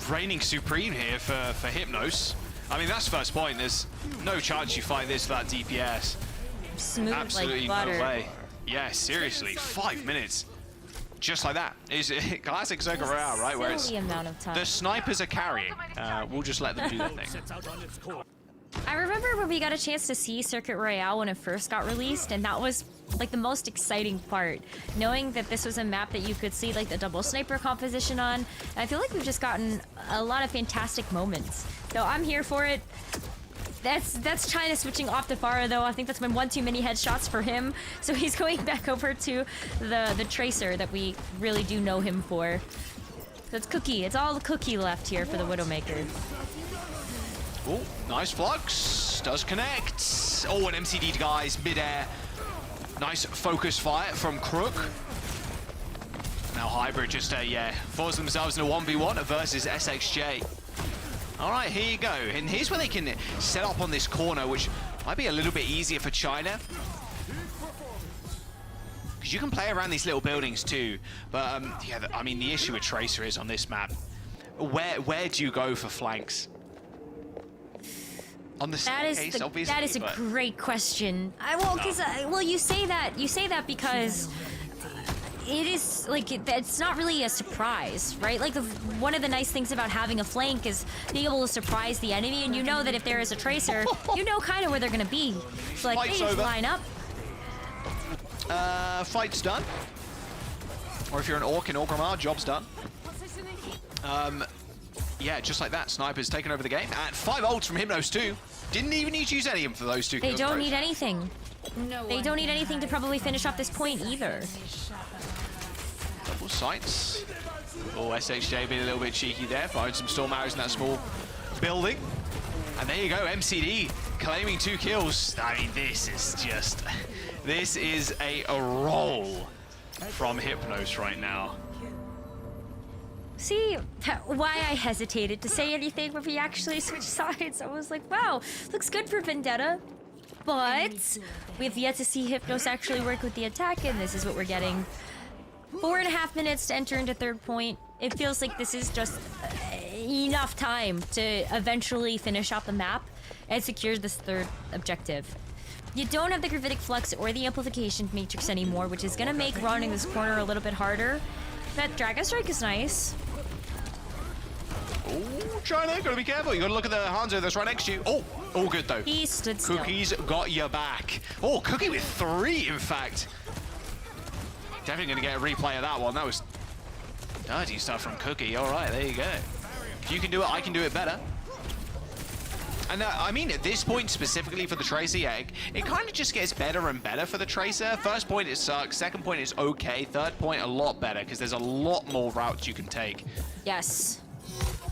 reigning supreme here for Hypnos. I mean, that's first point. There's no chance you fight this without DPS. Smooth Absolutely like butter. no way. Yeah, seriously, 5 minutes. Just like that. It's classic Zoga Royale, right? Where it's amount of time. the snipers are carrying. We'll just let them do their thing. I remember when we got a chance to see Circuit Royale when it first got released, and that was like the most exciting part. Knowing that this was a map that you could see like the double sniper composition on. And I feel like we've just gotten a lot of fantastic moments. So I'm here for it. That's China switching off to Farah, though. I think that's been one too many headshots for him. So he's going back over to the Tracer that we really do know him for. So it's Cookie. It's all the Cookie left here for the Widowmaker. Oh, nice flux. Does connect. Oh, an MCD, guys, mid-air. Nice focus fire from Crook. Now Hybrid just, force themselves in a 1v1 versus SXJ. All right, here you go. And here's where they can set up on this corner, which might be a little bit easier for China. Because you can play around these little buildings too. But, yeah, I mean, the issue with Tracer is on this map. Where do you go for flanks? On the staircase, obviously. That is a great question. Well, you say that because it is like it's not really a surprise, right? Like one of the nice things about having a flank is being able to surprise the enemy, and you know that if there is a Tracer, you know kind of where they're gonna be. So like they just line up. Fight's done. Or if you're an Orc in Orgrimmar, job's done. Yeah, just like that, Sniper's taken over the game. And 5 ults from Hypnos too. Didn't even need to use any of them for those two. They don't need anything. They don't need anything to probably finish off this point either. Double sights. Oh, SHJ being a little bit cheeky there, firing some Storm Arrows in that small building. And there you go, MCD claiming 2 kills. I mean, this is a roll from Hypnos right now. See why I hesitated to say anything when we actually switched sides. I was like, wow, looks good for Vendetta. But we've yet to see Hypnos actually work with the attack, and this is what we're getting. 4.5 minutes to enter into third point. It feels like this is just enough time to eventually finish off the map and secure this third objective. You don't have the Gravitic Flux or the Amplification Matrix anymore, which is going to make running this corner a little bit harder. That Dragon Strike is nice. Oh, China, gotta be careful. You gotta look at the Hanzo that's right next to you. Oh, all good though. He stood still. Cookie's got your back. Oh, Cookie with 3, in fact. Definitely gonna get a replay of that one. That was dirty stuff from Cookie. All right, there you go. If you can do it, I can do it better. And I mean, at this point specifically for the Tracer, yeah, it kind of just gets better and better for the Tracer. First point, it sucks. Second point is okay. Third point, a lot better because there's a lot more routes you can take. Yes.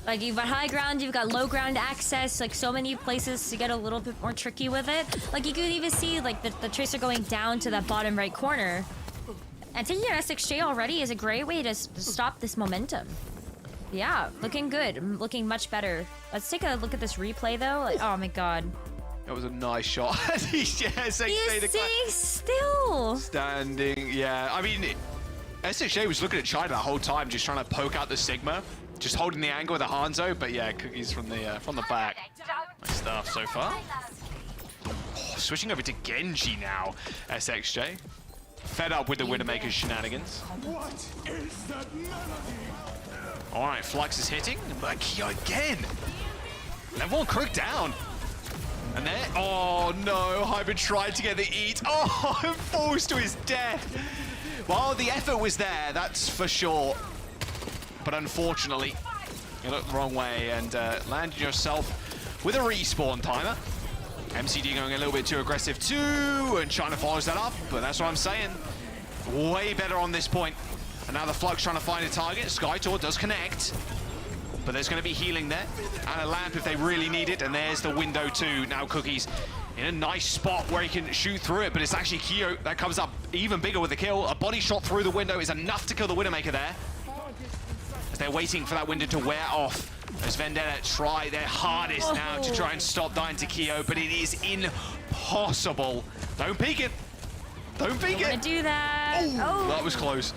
Like, you've got high ground, you've got low ground access, like so many places to get a little bit more tricky with it. Like, you could even see like the Tracer going down to that bottom right corner. And taking an SXJ already is a great way to stop this momentum. Yeah, looking good, looking much better. Let's take a look at this replay though. Like, oh my god. That was a nice shot. He's staying still. Standing, yeah. I mean, SXJ was looking at China the whole time, just trying to poke out the Sigma, just holding the angle with the Hanzo. But yeah, Cookies from the back. Nice stuff so far. Oh, switching over to Genji now. SXJ, fed up with the Widowmaker's shenanigans. What is that melody? All right, Flux is hitting, but Kyo again. Level 1 Crook down. And there, oh no, Hybrid tried to get the eat. Oh, and falls to his death. Well, the effort was there, that's for sure. But unfortunately, you looked the wrong way and landed yourself with a respawn timer. MCD going a little bit too aggressive too, and China follows that up, but that's what I'm saying. Way better on this point. And now the Flux trying to find a target. Skytor does connect. But there's going to be healing there, and a lamp if they really need it, and there's the window too. Now Cookies in a nice spot where he can shoot through it, but it's actually Kyo that comes up even bigger with the kill. A body shot through the window is enough to kill the Widowmaker there. As they're waiting for that window to wear off, as Vendetta try their hardest now to try and stop dying to Kyo, but it is impossible. Don't peek it. Don't peek it. Do that. Oh, that was close.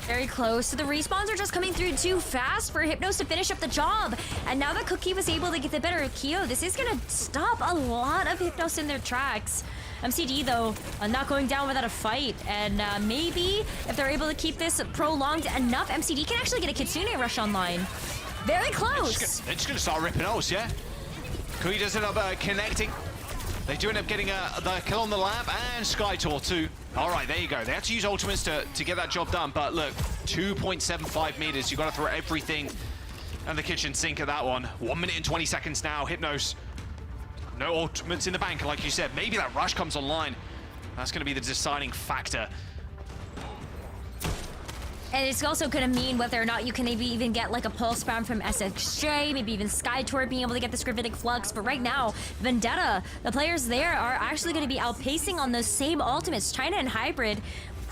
Very close. So the respawns are just coming through too fast for Hypnos to finish up the job. And now that Cookie was able to get the better of Kyo, this is going to stop a lot of Hypnos in their tracks. MCD, though, not going down without a fight. And maybe if they're able to keep this prolonged enough, MCD can actually get a Kitsune rush online. Very close. They're just going to start ripping else, yeah? Cookie does end up connecting. They do end up getting the kill on the lamp, and Skytor too. All right, there you go. They had to use ultimates to get that job done, but look, 2.75 meters. You got to throw everything and the kitchen sink at that one. 1 minute and 20 seconds now. Hypnos, no ultimates in the bank, like you said. Maybe that rush comes online. That's going to be the deciding factor. And it's also going to mean whether or not you can maybe even get like a pulse spam from SXJ, maybe even Skytor being able to get this Gravitic Flux. But right now, Vendetta, the players there are actually going to be outpacing on those same ultimates. China and Hybrid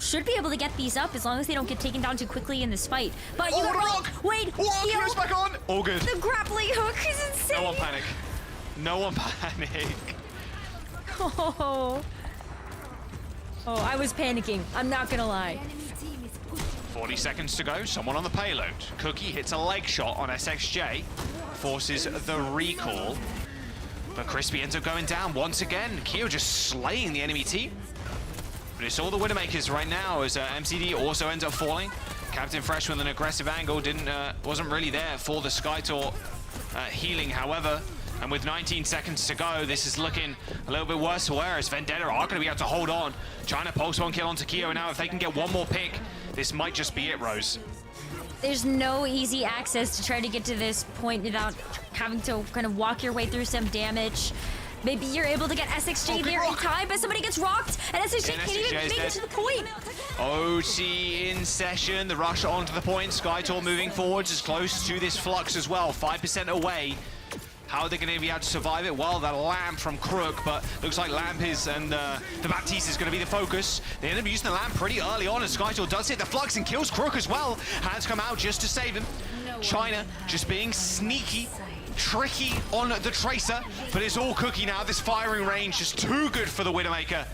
should be able to get these up as long as they don't get taken down too quickly in this fight. But you gotta wait, Kyo's back on. All good. The grappling hook is insane. No one panic. No one panic. Oh, I was panicking. I'm not gonna lie. 40 seconds to go. Someone on the payload. Cookie hits a leg shot on SXJ, forces the recall. But Crispy ends up going down once again. Kyo just slaying the enemy team. But it's all the Widowmakers right now as MCD also ends up falling. Captain Fresh with an aggressive angle wasn't really there for the Skytor healing, however. And with 19 seconds to go, this is looking a little bit worse for wear as Vendetta are going to be able to hold on. China pulse one kill onto Kyo, and now if they can get one more pick, this might just be it, Rose. There's no easy access to try to get to this point without having to kind of walk your way through some damage. Maybe you're able to get SXJ there in time, but somebody gets rocked, and SXJ can't even make it to the point. OC in session, the rush onto the point. Skytor moving forwards as close to this Flux as well, 5% away. How are they going to be able to survive it? Well, that lamp from Crook, but looks like lamp is, and the Baptiste is going to be the focus. They end up using the lamp pretty early on, and Skytor does hit the Flux and kills Crook as well. Hands come out just to save him. China just being sneaky, tricky on the Tracer, but it's all Cookie now. This firing range is too good for the Widowmaker.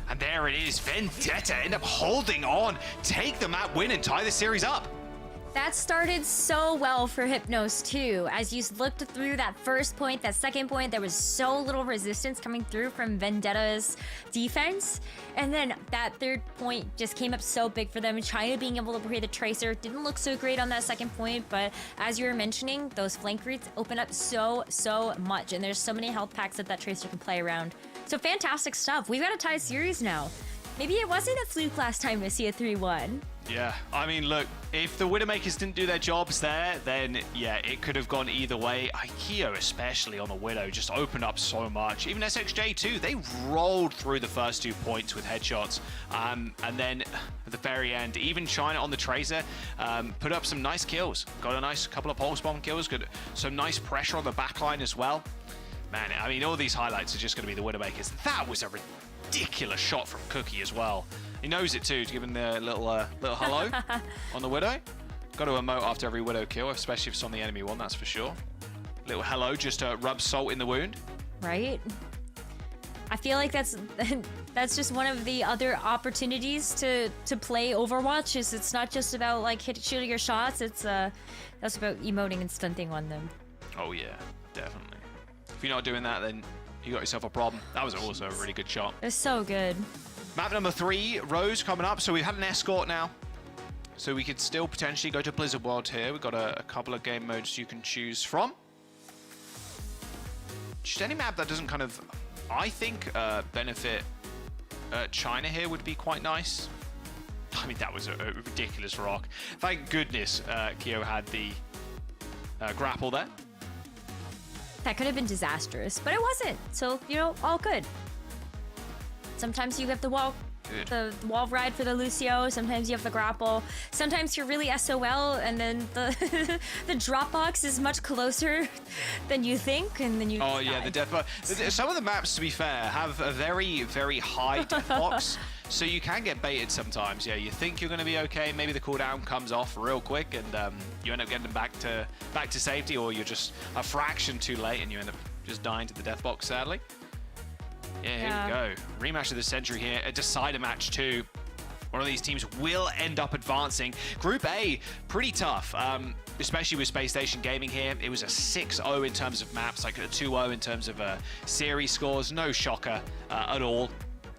And there it is. Vendetta end up holding on, take the map win, and tie the series up. That started so well for Hypnos too. As you looked through that first point, that second point, there was so little resistance coming through from Vendetta's defense. And then that third point just came up so big for them. China being able to play the Tracer didn't look so great on that second point, but as you were mentioning, those flank reads open up so much. And there's so many health packs that Tracer can play around. So fantastic stuff. We've got a tie series now. Maybe it wasn't a fluke last time to see a 3-1. Yeah, I mean, look, if the Widowmakers didn't do their jobs there, then yeah, it could have gone either way. Ikeo, especially on the Widow, just opened up so much. Even SXJ too, they rolled through the first 2 points with headshots. And then at the very end, even China on the Tracer put up some nice kills. Got a nice couple of pulse bomb kills, got some nice pressure on the backline as well. Man, I mean, all these highlights are just going to be the Widowmakers. That was a ridiculous shot from Cookie as well. He knows it too, to give him the little hello on the Widow. Got to emote after every Widow kill, especially if it's on the enemy one, that's for sure. Little hello, just to rub salt in the wound. Right? I feel like that's just one of the other opportunities to play Overwatch. Is it's not just about like shooting your shots. It's that's about emoting and stunting on them. Oh yeah, definitely. If you're not doing that, then you got yourself a problem. That was also a really good shot. It's so good. Map number 3, Rose coming up. So we've had an escort now. So we could still potentially go to Blizzard World here. We've got a couple of game modes you can choose from. Just any map that doesn't kind of, I think, benefit China here would be quite nice. I mean, that was a ridiculous rock. Thank goodness Keo had the grapple there. That could have been disastrous, but it wasn't. So, you know, all good. Sometimes you have the wall ride for the Lucio. Sometimes you have the grapple. Sometimes you're really SOL, and then the the drop box is much closer than you think, and then you. Oh yeah, the death box. Some of the maps, to be fair, have a very, very high death box, so you can get baited sometimes. Yeah, you think you're going to be okay. Maybe the cooldown comes off real quick, and you end up getting back to safety, or you're just a fraction too late, and you end up just dying to the death box, sadly. Yeah, here we go. Rematch of the century here. A decider match too. One of these teams will end up advancing. Group A, pretty tough, especially with Space Station Gaming here. It was a 6-0 in terms of maps, like a 2-0 in terms of series scores. No shocker at all.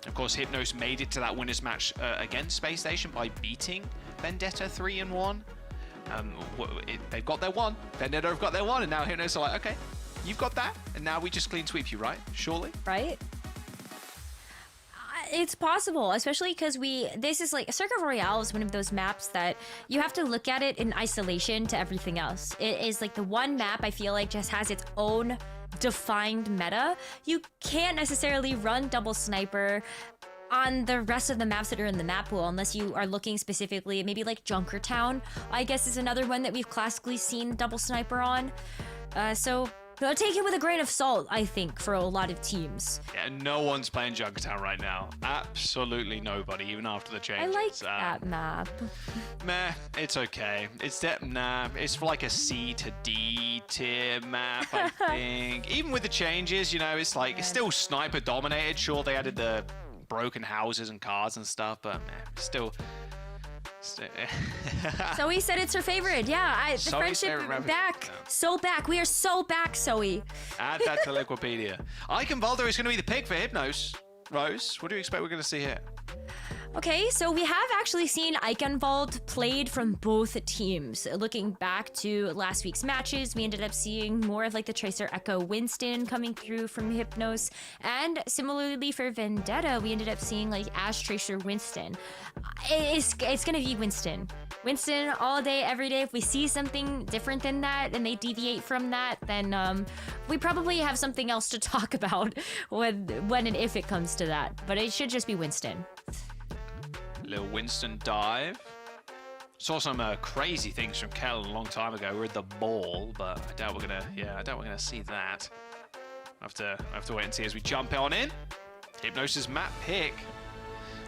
Of course, Hypnos made it to that winners match against Space Station by beating Vendetta 3-1. They've got their one. Vendetta have got their one, and now Hypnos are like, okay, you've got that, and now we just clean sweep you, right? Surely? Right? It's possible, especially because this is like Circuit Royale is one of those maps that you have to look at it in isolation to everything else. It is like the one map I feel like just has its own defined meta. You can't necessarily run double sniper on the rest of the maps that are in the map pool unless you are looking specifically, maybe like Junkertown, I guess is another one that we've classically seen double sniper on. So take it with a grain of salt, I think, for a lot of teams. Yeah, no one's playing Junkertown right now. Absolutely nobody, even after the changes. I like that map. Meh, it's okay. It's for like a C to D tier map, I think. Even with the changes, you know, it's like it's still sniper dominated. Sure, they added the broken houses and cars and stuff, but still. Zoe said it's her favorite. Yeah, the friendship back. Yeah. So back. We are so back, Zoe. Add that to Wikipedia. Icon Volder is going to be the pick for Hypnos. Rose, what do you expect we're going to see here? Okay, so we have actually seen Eichenwald played from both teams. Looking back to last week's matches, we ended up seeing more of like the Tracer Echo Winston coming through from Hypnos. And similarly for Vendetta, we ended up seeing like Ash Tracer Winston. It's gonna be Winston. Winston all day, every day. If we see something different than that and they deviate from that, then we probably have something else to talk about when and if it comes to that. But it should just be Winston. Little Winston dive. Saw some crazy things from Kel a long time ago. We're at the ball, but I doubt we're gonna see that. I have to wait and see as we jump on in. Hypnos' map pick.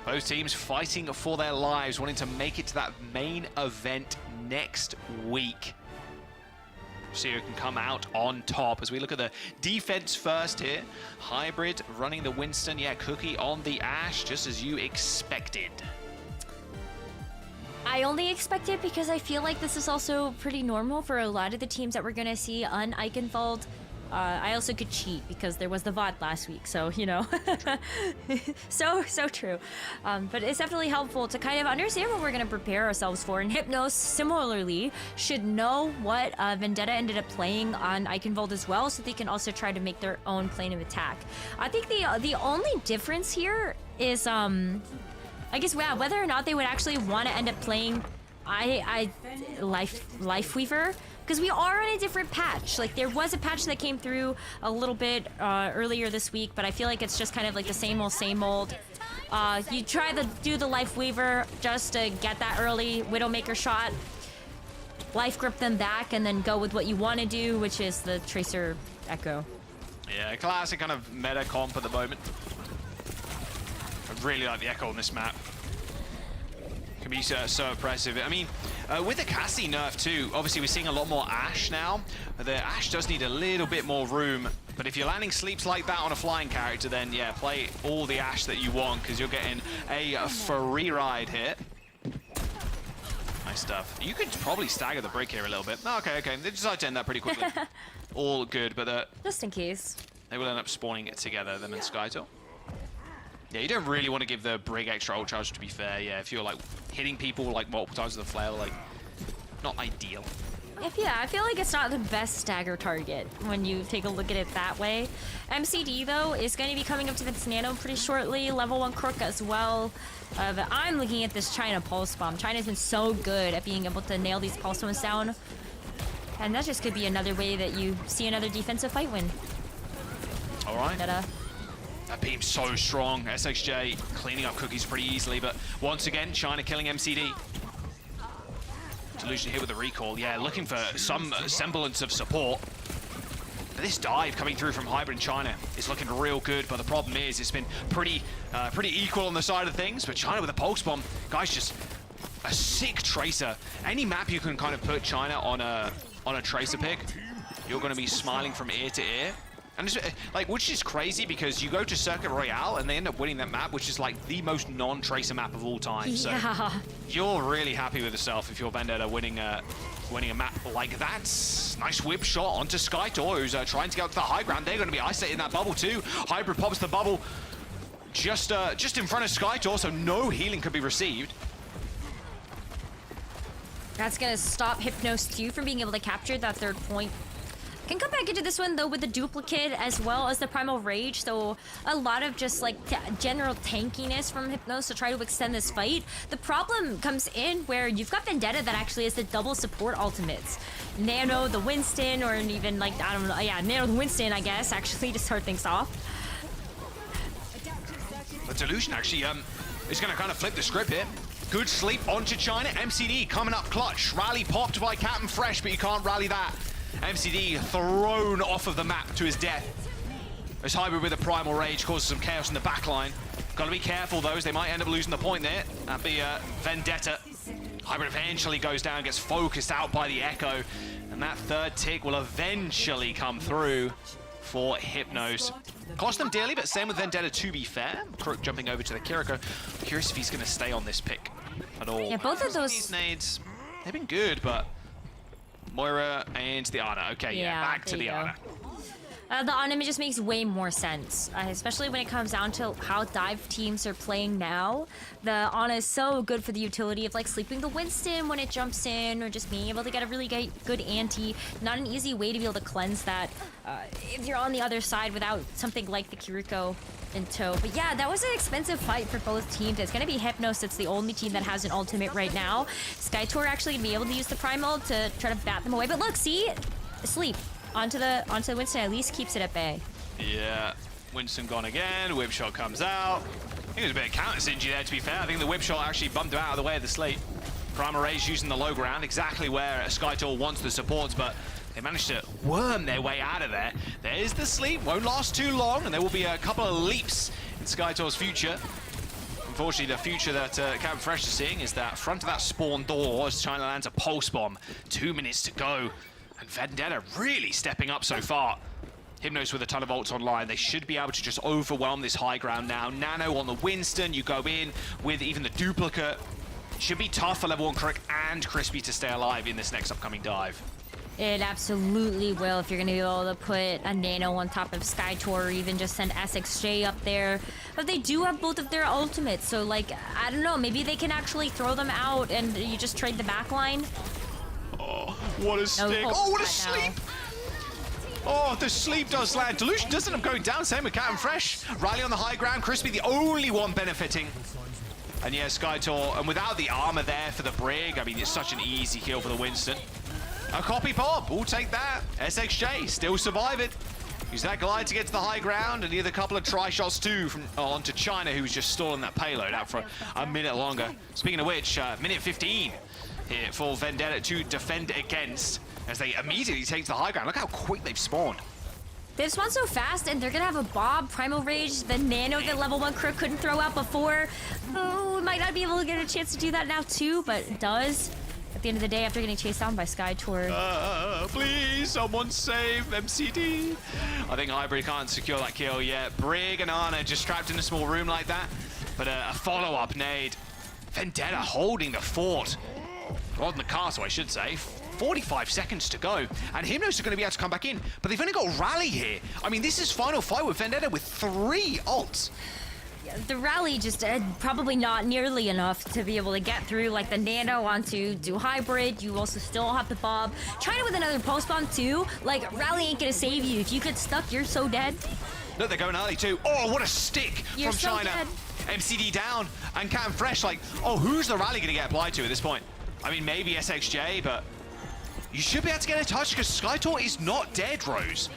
Both teams fighting for their lives, wanting to make it to that main event next week. See who can come out on top as we look at the defense first here. Hybrid running the Winston. Yeah, Cookie on the Ash, just as you expected. I only expect it because I feel like this is also pretty normal for a lot of the teams that we're going to see on Eichenwald. I also could cheat because there was the VOD last week, so, you know. so true. But it's definitely helpful to kind of understand what we're going to prepare ourselves for. And Hypnos, similarly, should know what Vendetta ended up playing on Eichenwald as well, so they can also try to make their own plane of attack. I think the only difference here is I guess, yeah, whether or not they would actually want to end up playing Life Weaver, because we are on a different patch. Like, there was a patch that came through a little bit earlier this week, but I feel like it's just kind of like the same old. You try to do the Life Weaver just to get that early Widowmaker shot, life grip them back, and then go with what you want to do, which is the Tracer Echo. Yeah, classic kind of meta comp at the moment. I really like the Echo on this map. Can be so impressive. I mean, with the Cassie nerf too, obviously we're seeing a lot more Ashe now. The Ashe does need a little bit more room, but if you're landing sleeps like that on a flying character, then yeah, play all the Ashe that you want, because you're getting a free ride here. Nice stuff. You could probably stagger the break here a little bit. Oh, okay. They decided to end that pretty quickly. All good, but just in case. They will end up spawning it together, them and Skytor. Yeah, you don't really want to give the Brig extra ult charge, to be fair. Yeah, if you're like hitting people like multiple times with the flail, like not ideal. Yeah, I feel like it's not the best stagger target when you take a look at it that way. MCD though is going to be coming up to this Nano pretty shortly, level 1 Crook as well. But I'm looking at this China Pulse Bomb. China's been so good at being able to nail these Pulse Bombs down. And that just could be another way that you see another defensive fight win. All right. That beam's so strong. SXJ cleaning up cookies pretty easily, but once again, China killing MCD. Delusion here with the recall. Yeah, looking for some semblance of support. But this dive coming through from Hybrid China is looking real good, but the problem is it's been pretty equal on the side of things. But China with a Pulse Bomb, guys, just a sick Tracer. Any map you can kind of put China on a Tracer pick, you're going to be smiling from ear to ear. And it's, like, which is crazy because you go to Circuit Royale and they end up winning that map, which is like the most non-Tracer map of all time. Yeah. So you're really happy with yourself if you're Vendetta winning a map like that. Nice whip shot onto Skytor, who's trying to get up to the high ground. They're going to be isolated in that bubble too. Hybrid pops the bubble just in front of Skytor, so no healing could be received. That's going to stop Hypnos too from being able to capture that third point. Can come back into this one though with the duplicate as well as the Primal Rage, so a lot of just like general tankiness from Hypnos to try to extend this fight. The problem comes in where you've got Vendetta that actually has the double support ultimates. Nano, the Winston, or even like, I don't know, yeah, Nano, the Winston, I guess, actually to start things off. The Delusion actually is going to kind of flip the script here. Good sleep onto China. MCD coming up clutch. Rally popped by Captain Fresh, but you can't rally that. MCD thrown off of the map to his death. This Hybrid with a Primal Rage causes some chaos in the backline. Got to be careful though, as they might end up losing the point there. That'd be Vendetta. Hybrid eventually goes down, gets focused out by the Echo, and that third tick will eventually come through for Hypnos. Cost them dearly, but same with Vendetta, to be fair. Crook jumping over to the Kiriko. Curious if he's going to stay on this pick at all. Yeah, both of those these nades, they've been good, but Moira and the Ana. Okay, yeah, back to the Ana. The Ana just makes way more sense, especially when it comes down to how dive teams are playing now. The Ana is so good for the utility of like sleeping the Winston when it jumps in, or just being able to get a really good ante. Not an easy way to be able to cleanse that if you're on the other side without something like the Kiriko in tow. But yeah, that was an expensive fight for both teams. It's going to be Hypnos that's the only team that has an ultimate right now. Skytor actually going to be able to use the Primal to try to bat them away. But look, see? Asleep. Onto the Winston, at least keeps it at bay. Yeah, Winston gone again. Whip shot comes out. I think there's a bit of counter synergy there, to be fair. I think the whip shot actually bumped him out of the way of the slate. Primal Rage using the low ground, exactly where Skytor wants the supports, but they managed to worm their way out of there. There's the sleep, won't last too long, and there will be a couple of leaps in Skytor's future. Unfortunately, the future that Captain Fresh is seeing is that front of that spawn door as China lands a pulse bomb. 2 minutes to go. And Vendetta really stepping up so far. Hypnos with a ton of ults online. They should be able to just overwhelm this high ground now. Nano on the Winston. You go in with even the duplicate. Should be tough for level 1 Crook and Crispy to stay alive in this next upcoming dive. It absolutely will if you're going to be able to put a Nano on top of Skytor, or even just send SXJ up there. But they do have both of their ultimates, so like, I don't know, maybe they can actually throw them out and you just trade the backline. Oh, what a stick. Oh, what a sleep. Oh, the sleep does land. Delusion doesn't end up going down. Same with Captain Fresh. Rally on the high ground. Crispy, the only one benefiting And yeah, SkyTour, and without the armor there for the Brig, I mean, it's such an easy kill for the Winston. A copy pop, we'll take that. SXJ still survive it. Use that glide to get to the high ground, and either a couple of try shots too from onto China, who's just stalling that payload out for a minute longer. Speaking of which, minute 15 here for Vendetta to defend against as they immediately take to the high ground. Look how quick they've spawned. They've spawned so fast, and they're gonna have a Bob, Primal Rage, the Nano that level 1 Crook couldn't throw out before. Oh, might not be able to get a chance to do that now too, but it does. At the end of the day, after getting chased down by SkyTour. Please, someone save MCD. I think Hybrid can't secure that kill yet. Brig and Ana just trapped in a small room like that. But a follow-up nade. Vendetta holding the fort. Or the castle, I should say. 45 seconds to go. And Hymnos are going to be able to come back in. But they've only got Rally here. I mean, this is final fight with Vendetta with 3 ults. The Rally just probably not nearly enough to be able to get through, like the Nano onto do Hybrid. You also still have the Bob. China with another post bomb too. Like, Rally ain't gonna save you. If you get stuck, you're so dead. Look, they're going early too. Oh, what a stick You're from so China. dead. MCD down and Cam Fresh like, oh, who's the Rally gonna get applied to at this point? I mean, maybe SXJ, but you should be able to get a touch because SkyTour is not dead, Rose.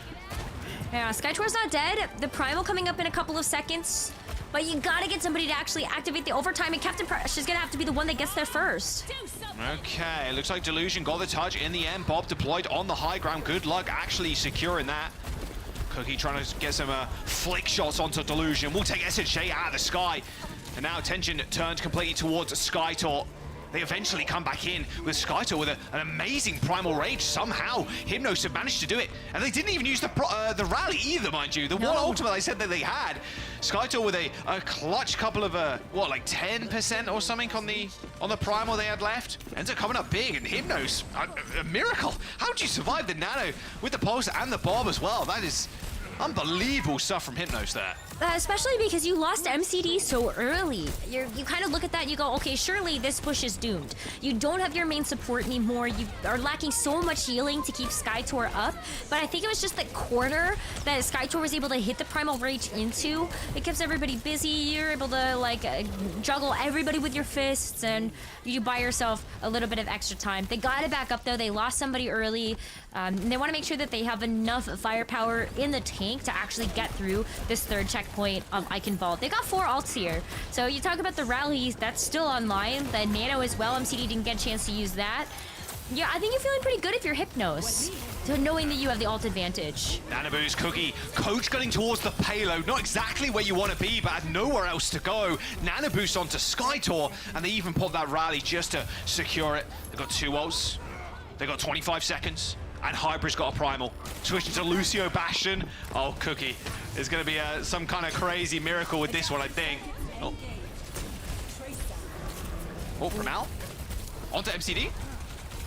Yeah, SkyTour's not dead. The Primal coming up in a couple of seconds. But you gotta get somebody to actually activate the overtime, and Captain Fresh is gonna have to be the one that gets there first. Okay, looks like Delusion got the touch in the end. Bob deployed on the high ground. Good luck actually securing that. Cookie trying to get some flick shots onto Delusion. We'll take SHJ out of the sky. And now attention turned completely towards SkyTour. They eventually come back in with SkyTour with an amazing Primal Rage. Somehow, Hymnos have managed to do it. And they didn't even use the Rally either, mind you. The one ultimate I said that they had. SkyTour with a clutch couple of, what, like 10% or something on the Primal they had left. Ends up coming up big, and Hymnos, a miracle. How did you survive the Nano with the Pulse and the Bob as well? That is unbelievable stuff from Hymnos there. Especially because you lost MCD so early. You kind of look at that and you go, okay, surely this push is doomed. You don't have your main support anymore. You are lacking so much healing to keep SkyTour up. But I think it was just that corner that SkyTour was able to hit the Primal Rage into. It keeps everybody busy. You're able to like juggle everybody with your fists, and you buy yourself a little bit of extra time. They got it back up though. They lost somebody early. They want to make sure that they have enough firepower in the tank to actually get through this third checkpoint of Icon Vault. They got 4 ults here. So you talk about the rallies, that's still online. The Nano as well, MCD didn't get a chance to use that. Yeah, I think you're feeling pretty good if you're Hypnos, so knowing that you have the ult advantage. Nanabu's Cookie, coach gunning towards the payload. Not exactly where you want to be, but had nowhere else to go. Nanabu's onto SkyTour, and they even popped that Rally just to secure it. They got 2 ults. They got 25 seconds. And Hybrid's got a Primal. Switching to Lucio Bastion. Oh, Cookie. There's going to be some kind of crazy miracle with this one, I think. Oh, from Al. Onto MCD.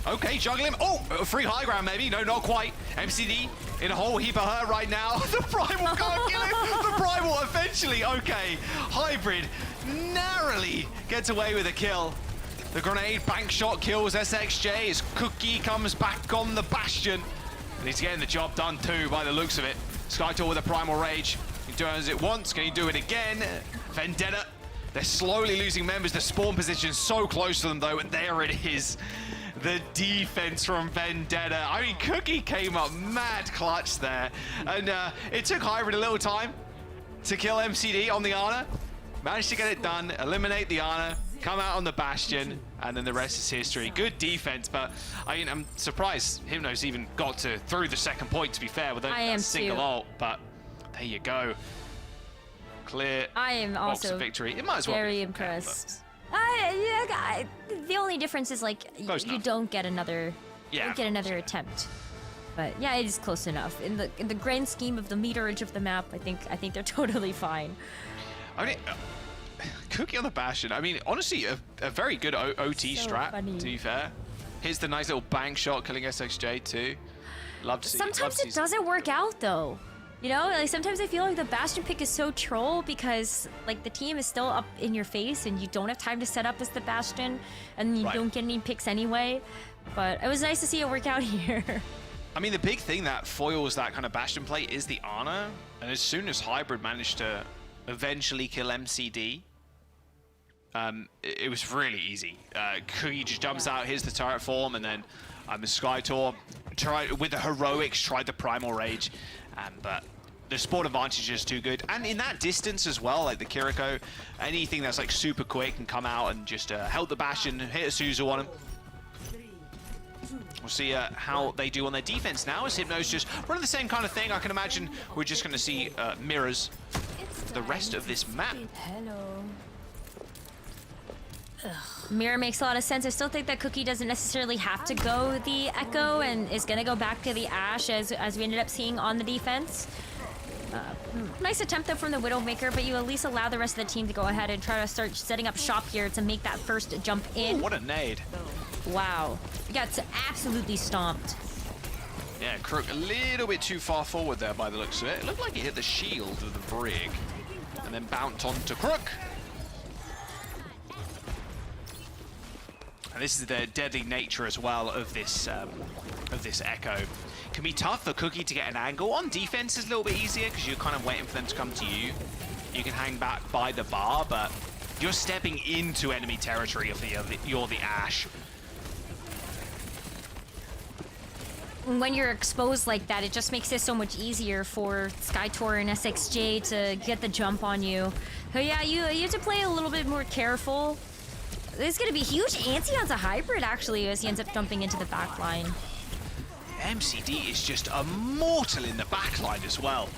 Okay, juggle him. Oh, free high ground maybe. No, not quite. MCD in a whole heap of hurt right now. The Primal can't kill him. The Primal eventually. Okay, Hybrid narrowly gets away with a kill. The grenade bank shot kills SXJ as Cookie comes back on the Bastion. And he's getting the job done too by the looks of it. SkyTour with a Primal Rage. He does it once, can he do it again? Vendetta, they're slowly losing members. The spawn position so close to them though, and there it is. The defense from Vendetta. I mean, Cookie came up mad clutch there. And it took Hybrid a little time to kill MCD on the Ana. Managed to get it done, eliminate the Ana, come out on the Bastion, and then the rest is history. Good defense, but I mean, I'm surprised Hymnos even got through the second point, to be fair, with a single ult, but there you go. Clear I am also victory. It might as well very impressed. The only difference is like you don't get another attempt. But yeah, it is close enough. In the grand scheme of the meterage of the map, I think they're totally fine. I mean, Cookie on the Bastion. I mean, honestly, a very good OT strat, to be fair. Here's the nice little bank shot killing SXJ too. Love to see. Sometimes it doesn't work out though. You know, like sometimes I feel like the Bastion pick is so troll because like the team is still up in your face and you don't have time to set up as the Bastion and you don't get any picks anyway. But it was nice to see it work out here. I mean, the big thing that foils that kind of Bastion play is the Ana. And as soon as Hybrid managed to eventually kill MCD, it was really easy. Cookie just jumps out, here's the turret form, and then the Skytor with the heroics tried the Primal Rage, but the sport advantage is too good. And in that distance as well, like the Kiriko, anything that's like super quick can come out and just help the Bastion, hit a Suzu on him. We'll see how they do on their defense now, as Hypno's just running the same kind of thing. I can imagine we're just going to see mirrors for the rest of this map. Hello. Mirror makes a lot of sense. I still think that Cookie doesn't necessarily have to go the Echo and is going to go back to the Ashe as we ended up seeing on the defense. Nice attempt though from the Widowmaker, but you at least allow the rest of the team to go ahead and try to start setting up shop here to make that first jump in. Ooh, what a nade. Wow. You got absolutely stomped. Yeah, Crook a little bit too far forward there by the looks of it. It looked like he hit the shield of the Brig and then bounced onto Crook. And this is the deadly nature as well of this Echo. It can be tough for Cookie to get an angle. On defense is a little bit easier because you're kind of waiting for them to come to you. You can hang back by the bar, but you're stepping into enemy territory if you're the Ashe. When you're exposed like that, it just makes it so much easier for Skytor and SXJ to get the jump on you. So yeah, you have to play a little bit more careful. There's going to be huge anti onto Hybrid, actually, as he ends up jumping into the back line. MCD is just immortal in the back line as well.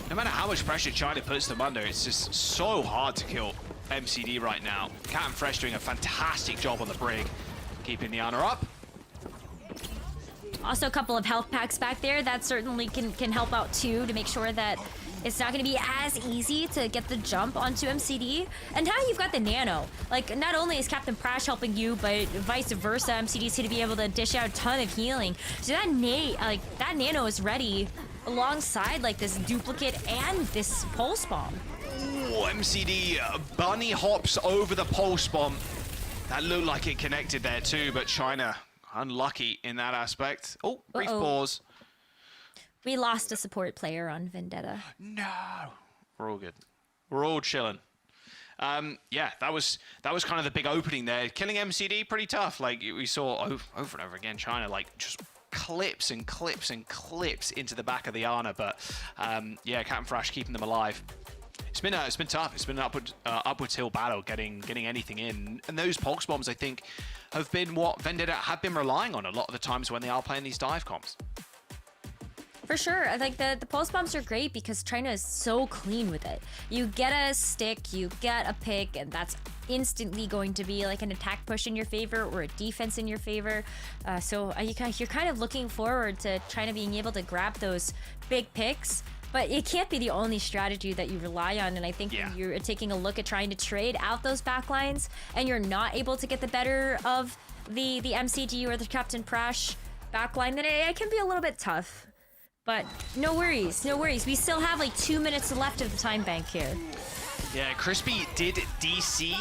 No matter how much pressure China puts them under, it's just so hard to kill MCD right now. Cat and Fresh doing a fantastic job on the Brig, keeping the honor up. Also, a couple of health packs back there. That certainly can help out, too, to make sure that it's not going to be as easy to get the jump onto MCD. And now you've got the Nano. Like, not only is Captain Prash helping you, but vice versa, MCD's going to be able to dish out a ton of healing. So that Nano is ready alongside, like, this duplicate and this Pulse Bomb. Ooh, MCD bunny hops over the Pulse Bomb. That looked like it connected there, too, but China unlucky in that aspect. Oh, brief pause. We lost a support player on Vendetta. No. We're all good. We're all chilling. Yeah, that was kind of the big opening there. Killing MCD, pretty tough. Like, we saw over and over again, China, like, just clips and clips and clips into the back of the Ana. But, yeah, Captain Fresh keeping them alive. It's been tough. It's been an upwards hill battle getting anything in. And those Pulse Bombs, I think, have been what Vendetta have been relying on a lot of the times when they are playing these dive comps. For sure. I think the Pulse Bombs are great because China is so clean with it. You get a stick, you get a pick, and that's instantly going to be like an attack push in your favor or a defense in your favor. So you're kind of looking forward to China being able to grab those big picks. But it can't be the only strategy that you rely on, and I think when you're taking a look at trying to trade out those backlines and you're not able to get the better of the MCG or the Captain Prash backline, then it can be a little bit tough. But no worries, no worries. We still have like 2 minutes left of the time bank here. Yeah, Crispy did DC,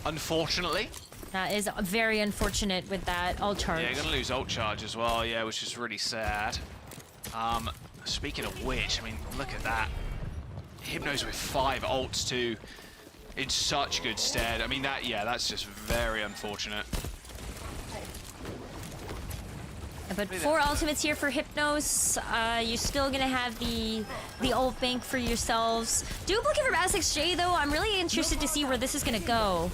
unfortunately. That is very unfortunate with that ult charge. Yeah, gonna lose ult charge as well, yeah, which is really sad. Speaking of which, I mean, look at that. Hypno's with 5 ults too, in such good stead. I mean, that's just very unfortunate. But 4 ultimates here for Hypnos. You're still gonna have the ult bank for yourselves. Duplicate from SXJ though, I'm really interested to see where this is gonna go.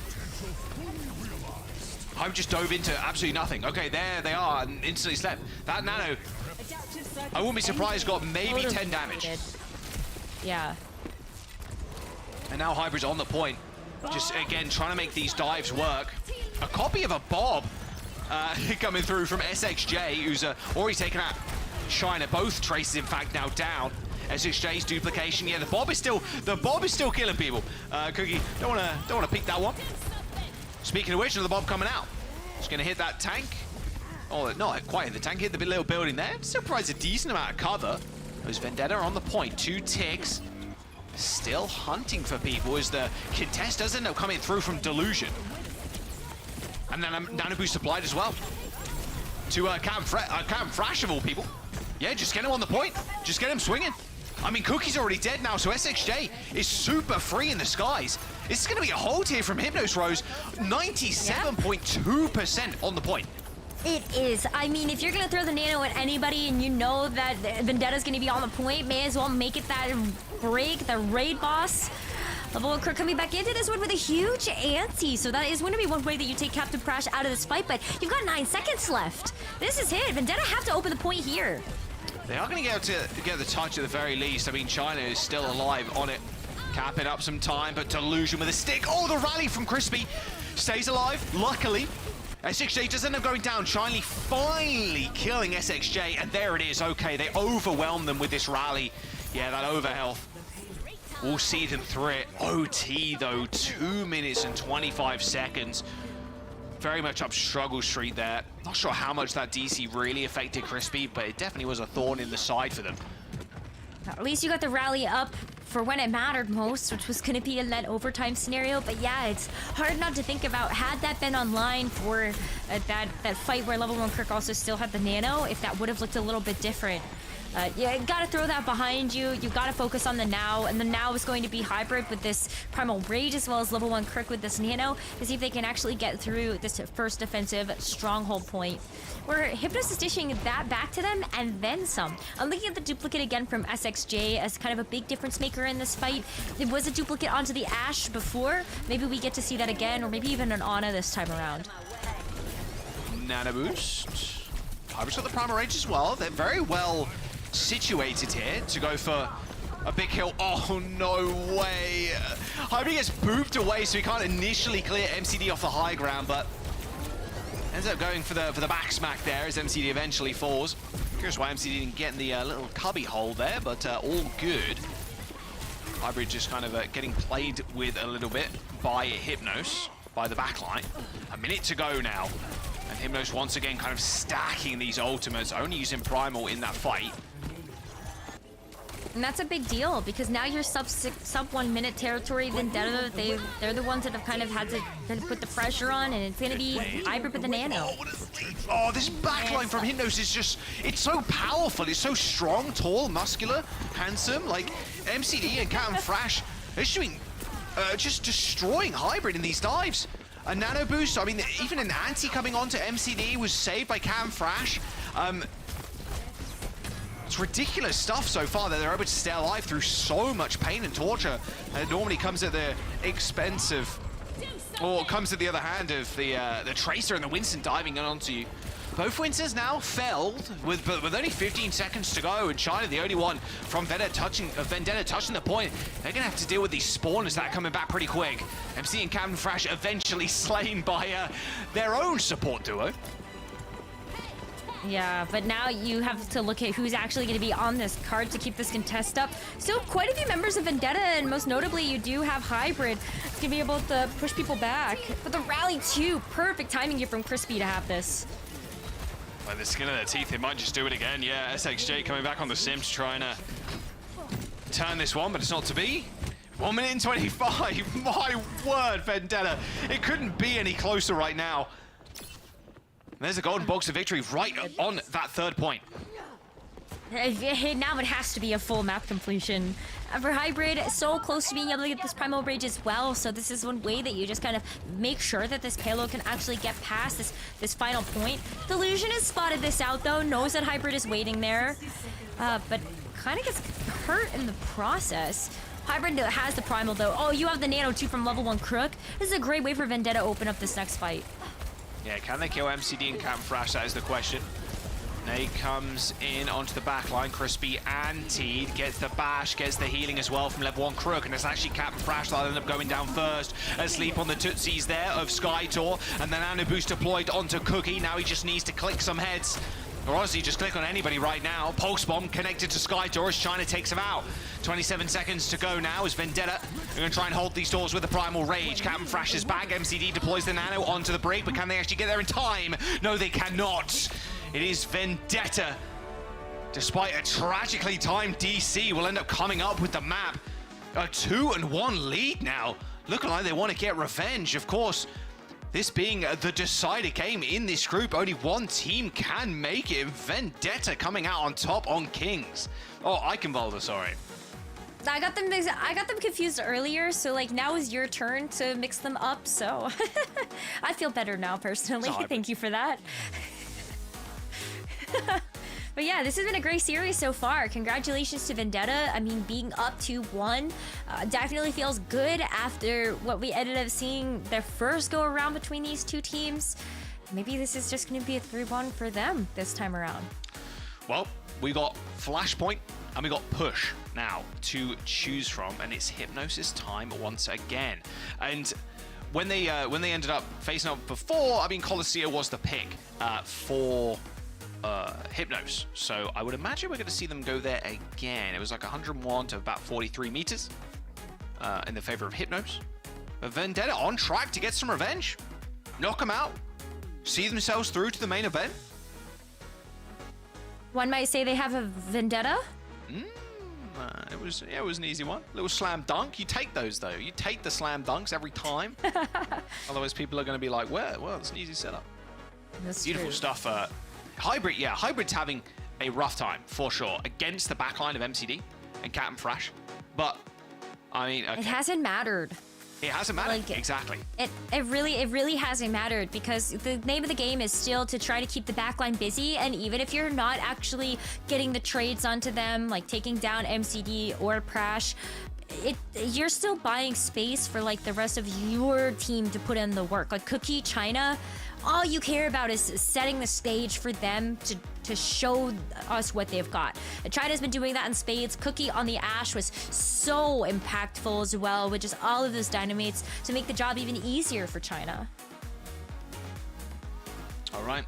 I just dove into absolutely nothing. Okay, there they are, and instantly slept. That Nano, I wouldn't be surprised, got maybe 10 damage. Yeah. And now Hybrid's on the point. Just, again, trying to make these dives work. A copy of a Bob coming through from SXJ, who's already taken out China. Both traces, in fact, now down. SXJ's duplication. Yeah, the Bob is still killing people. Cookie, don't wanna pick that one. Speaking of which, another Bob coming out. Just gonna hit that tank. Oh, not quite hit the tank, hit the little building there. Still provides a decent amount of cover. There's Vendetta on the point, 2 ticks. Still hunting for people as the contest does end up coming through from Delusion. And then Nano Boost supplied as well. To Cam Fresh of all people. Yeah, just get him on the point. Just get him swinging. I mean, Cookie's already dead now, so SXJ is super free in the skies. This is going to be a hold here from Hypnos Rose. 97.2% on the point. It is. I mean, if you're going to throw the nano at anybody and you know that Vendetta's going to be on the point, may as well make it that break, the raid boss. Level 1 Crook coming back into this one with a huge ante. So that is going to be one way that you take Captain Prash out of this fight, but you've got 9 seconds left. This is it. Vendetta have to open the point here. They are going to get the touch at the very least. I mean, China is still alive on it. Capping up some time, but Delusion with a stick. Oh, the rally from Crispy stays alive, luckily. SXJ does end up going down. China finally killing SXJ, and there it is. Okay, they overwhelm them with this rally. Yeah, that overhealth. We'll see them through it. OT, though, 2 minutes and 25 seconds. Very much up struggle street there. Not sure how much that DC really affected Crispy, but it definitely was a thorn in the side for them. At least you got the rally up for when it mattered most, which was going to be in that overtime scenario. But yeah, it's hard not to think about, had that been online for that fight where Level 1 Kirk also still had the nano, if that would have looked a little bit different. Yeah, you gotta throw that behind you. You gotta focus on the now, and the now is going to be hybrid with this Primal Rage as well as Level 1 Kirk with this nano to see if they can actually get through this first defensive stronghold point. Where Hypnos is dishing that back to them and then some. I'm looking at the duplicate again from SXJ as kind of a big difference maker in this fight. It was a duplicate onto the Ashe before. Maybe we get to see that again, or maybe even an Ana this time around. Nano boost. Hybrid's got the Primal Rage as well. They're very well situated here to go for a big kill. Oh, no way. Hybrid gets booped away, so he can't initially clear MCD off the high ground, but ends up going for the back smack there as MCD eventually falls. Curious why MCD didn't get in the little cubby hole there, but all good. Hybrid just kind of getting played with a little bit by Hypnos, by the backline. A minute to go now. And Hypnos once again kind of stacking these ultimates, only using Primal in that fight. And that's a big deal because now you're sub 1 minute territory. Vendetta, they're the ones that have kind of had to put the pressure on, and it's gonna be hybrid with the nano. Oh, this backline from Hypnos is just, it's so powerful. It's so strong, tall, muscular, handsome. Like MCD and Captain Frash, they're doing, just destroying hybrid in these dives. A nano boost, I mean, even an anti coming onto MCD was saved by Captain Frash. It's ridiculous stuff so far that they're able to stay alive through so much pain and torture. And it normally comes at the expense of, or comes at the other hand of the Tracer and the Winston diving in onto you. Both Winstons now felled with only 15 seconds to go, and China the only one from Vendetta touching the point. They're gonna have to deal with these spawners that are coming back pretty quick. MC and Captain Frash eventually slain by their own support duo. Yeah, but now you have to look at who's actually going to be on this card to keep this contest up. Still quite a few members of Vendetta, and most notably you do have Hybrid. It's going to be able to push people back. But the rally too, perfect timing here from Crispy to have this. By the skin of their teeth, they might just do it again. Yeah, SXJ coming back on the Sims trying to turn this one, but it's not to be. 1 minute and 25, my word, Vendetta. It couldn't be any closer right now. There's a golden box of victory right on that third point. Now it has to be a full map completion. For Hybrid, so close to being able to get this Primal Rage as well, so this is one way that you just kind of make sure that this payload can actually get past this final point. Delusion has spotted this out though, knows that Hybrid is waiting there, but kind of gets hurt in the process. Hybrid has the Primal though. Oh, you have the Nano too from Level 1 Crook. This is a great way for Vendetta to open up this next fight. Yeah, can they kill MCD and Captain Frash? That is the question. Nate comes in onto the back line. Crispy antied, gets the bash, gets the healing as well from Level 1 Crook, and it's actually Captain Frash that'll end up going down first. Asleep on the Tootsies there of Skytor, and then Nano Boost deployed onto Cookie. Now he just needs to click some heads. Or honestly, just click on anybody right now. Pulse Bomb connected to Skytor as China takes him out. 27 seconds to go now as Vendetta are going to try and hold these doors with the Primal Rage. Captain Frash is back. MCD deploys the Nano onto the break, but can they actually get there in time? No, they cannot. It is Vendetta. Despite a tragically timed DC, will end up coming up with the map. A 2-1 lead now. Looking like they want to get revenge, of course. This being the decider game in this group, only one team can make it. Vendetta coming out on top on Kings. Oh, Eichenwalder, sorry. I got them confused earlier, so like now is your turn to mix them up. So I feel better now personally. Thank you for that. But yeah, this has been a great series so far. Congratulations to Vendetta. I mean, being up 2-1 definitely feels good after what we ended up seeing their first go around between these two teams. Maybe this is just going to be a 3-1 for them this time around. Well, we got Flashpoint and we got Push now to choose from, and it's Hypnosis time once again. And when they ended up facing up before, I mean, Coliseum was the pick for Hypnos. So I would imagine we're going to see them go there again. It was like 101 to about 43 meters in the favor of Hypnos. But Vendetta on track to get some revenge, knock them out, see themselves through to the main event. One might say they have a vendetta. It was an easy one. Little slam dunk. You take those though. You take the slam dunks every time. Otherwise, people are going to be like, "Well, it's an easy setup." That's beautiful true. stuff. Hybrid, yeah, Hybrid's having a rough time for sure against the backline of MCD and Captain Thrash. But I mean, okay. It hasn't mattered. It hasn't mattered. Like, exactly. It really hasn't mattered, because the name of the game is still to try to keep the backline busy, and even if you're not actually getting the trades onto them, like taking down MCD or Prash, you're still buying space for like the rest of your team to put in the work. Like Cookie, China, all you care about is setting the stage for them to show us what they've got. And China's been doing that in spades. Cookie on the Ash was so impactful as well, with just all of those dynamates to make the job even easier for China. All right.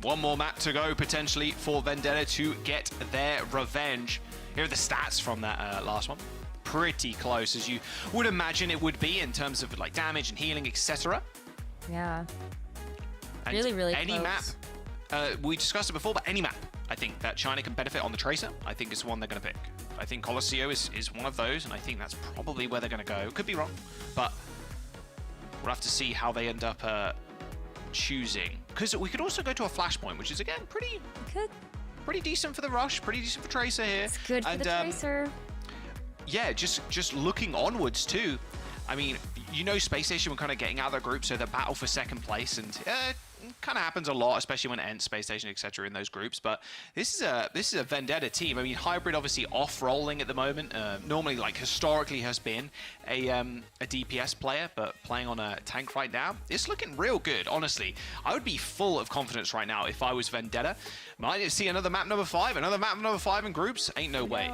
One more map to go, potentially, for Vendetta to get their revenge. Here are the stats from that last one. Pretty close, as you would imagine it would be in terms of like damage and healing, etc. Yeah. And really any close. map, we discussed it before, but any map, I think that China can benefit on the Tracer, I think is one they're going to pick. I think Coliseum is one of those, and I think that's probably where they're going to go. Could be wrong, but we'll have to see how they end up choosing. Because we could also go to a Flashpoint, which is, again, pretty decent for the Rush, pretty decent for Tracer here. It's good for the Tracer. Yeah, just looking onwards, too. I mean, you know, Space Station were kind of getting out of their group, so they battle for second place, and kind of happens a lot, especially when it ends Space Station, etc. in those groups. But this is a Vendetta team. I mean, Hybrid obviously off-rolling at the moment. Normally, like historically, has been a DPS player, but playing on a tank right now, it's looking real good. Honestly, I would be full of confidence right now if I was Vendetta. Might see another map number 5, in groups. Ain't no way.